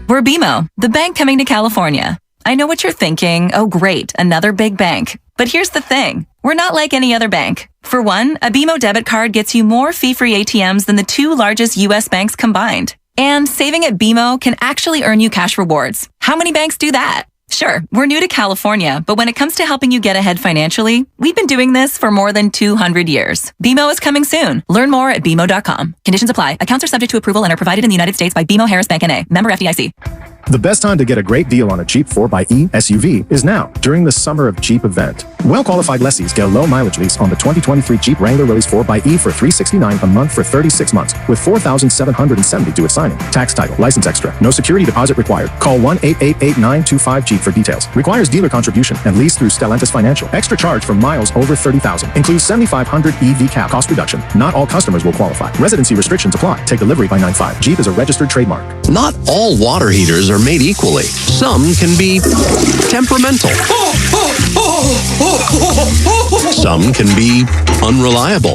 We're BMO, the bank coming to California. I know what you're thinking. Oh, great, another big bank. But here's the thing. We're not like any other bank. For one, a BMO debit card gets you more fee-free ATMs than the 2 largest U.S. banks combined. And saving at BMO can actually earn you cash rewards. How many banks do that? Sure, we're new to California, but when it comes to helping you get ahead financially, we've been doing this for more than 200 years. BMO is coming soon. Learn more at BMO.com. Conditions apply. Accounts are subject to approval and are provided in the United States by BMO Harris Bank N.A. Member FDIC.
The best time to get a great deal on a Jeep 4xe SUV is now, during the Summer of Jeep event. Well-qualified lessees get a low-mileage lease on the 2023 Jeep Wrangler Willys 4xe for $369 a month for 36 months, with $4,770 due at signing. Tax title, license extra, no security deposit required. Call 1-888-925-JEEP for details. Requires dealer contribution and lease through Stellantis Financial. Extra charge for miles over 30,000. Includes 7,500 EV cap cost reduction. Not all customers will qualify. Residency restrictions apply. Take delivery by 9/5. Jeep is a registered trademark.
Not all water heaters are made equally. Some can be temperamental. Some can be unreliable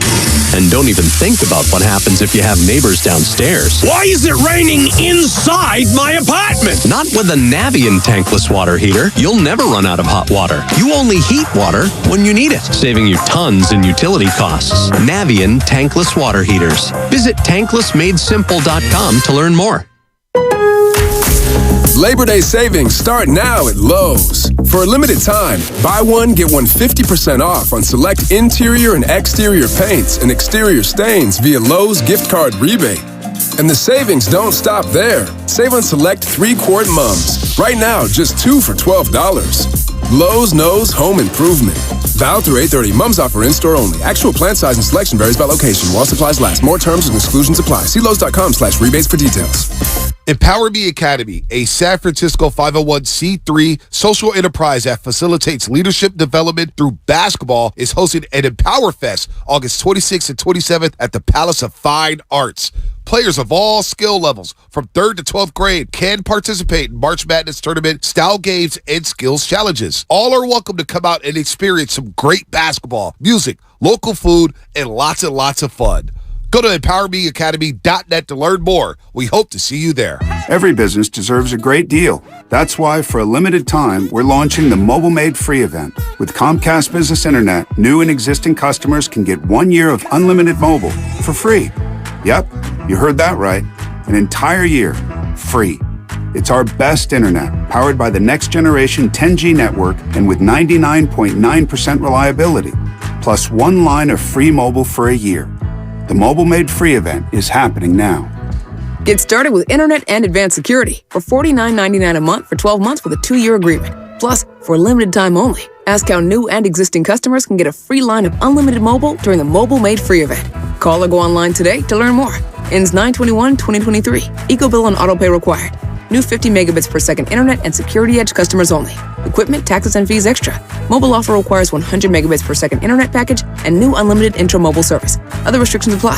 and don't even think about what happens if you have neighbors downstairs.
Why is it raining inside my apartment?
Not with a Navien tankless water heater. You'll never run out of hot water. You only heat water when you need it, saving you tons in utility costs. Navien tankless water heaters. Visit tanklessmadesimple.com to learn more.
Labor Day savings start now at Lowe's. For a limited time, buy one, get one 50% off on select interior and exterior paints and exterior stains via Lowe's gift card rebate. And the savings don't stop there. Save on select 3-quart mums. Right now, just 2 for $12. Lowe's knows home improvement. Valid through 8/30. Mums offer in-store only. Actual plant size and selection varies by location. While supplies last. More terms and exclusions apply. See Lowe's.com/rebates for details.
Empower Me Academy, a San Francisco 501c3 social enterprise that facilitates leadership development through basketball, is hosting an Empower Fest August 26th and 27th at the Palace of Fine Arts. Players of all skill levels, from 3rd to 12th grade, can participate in March Madness tournament, style games, and skills challenges. All are welcome to come out and experience some great basketball, music, local food, and lots of fun. Go to empowermeacademy.net to learn more. We hope to see you there.
Every business deserves a great deal. That's why, for a limited time, we're launching the Mobile Made Free event. With Comcast Business Internet, new and existing customers can get 1 year of unlimited mobile for free. Yep, you heard that right. An entire year, free. It's our best internet, powered by the next generation 10G network and with 99.9% reliability. Plus 1 line of free mobile for a year. The Mobile Made Free event is happening now.
Get started with internet and advanced security for $49.99 a month for 12 months with a 2-year agreement. Plus, for a limited time only, ask how new and existing customers can get a free line of unlimited mobile during the Mobile Made Free event. Call or go online today to learn more. Ends 9/21/2023. EcoBill and autopay required. New 50 megabits per second internet and Security Edge customers only. Equipment, taxes, and fees extra. Mobile offer requires 100 megabits per second internet package and new unlimited intro mobile service. Other restrictions apply.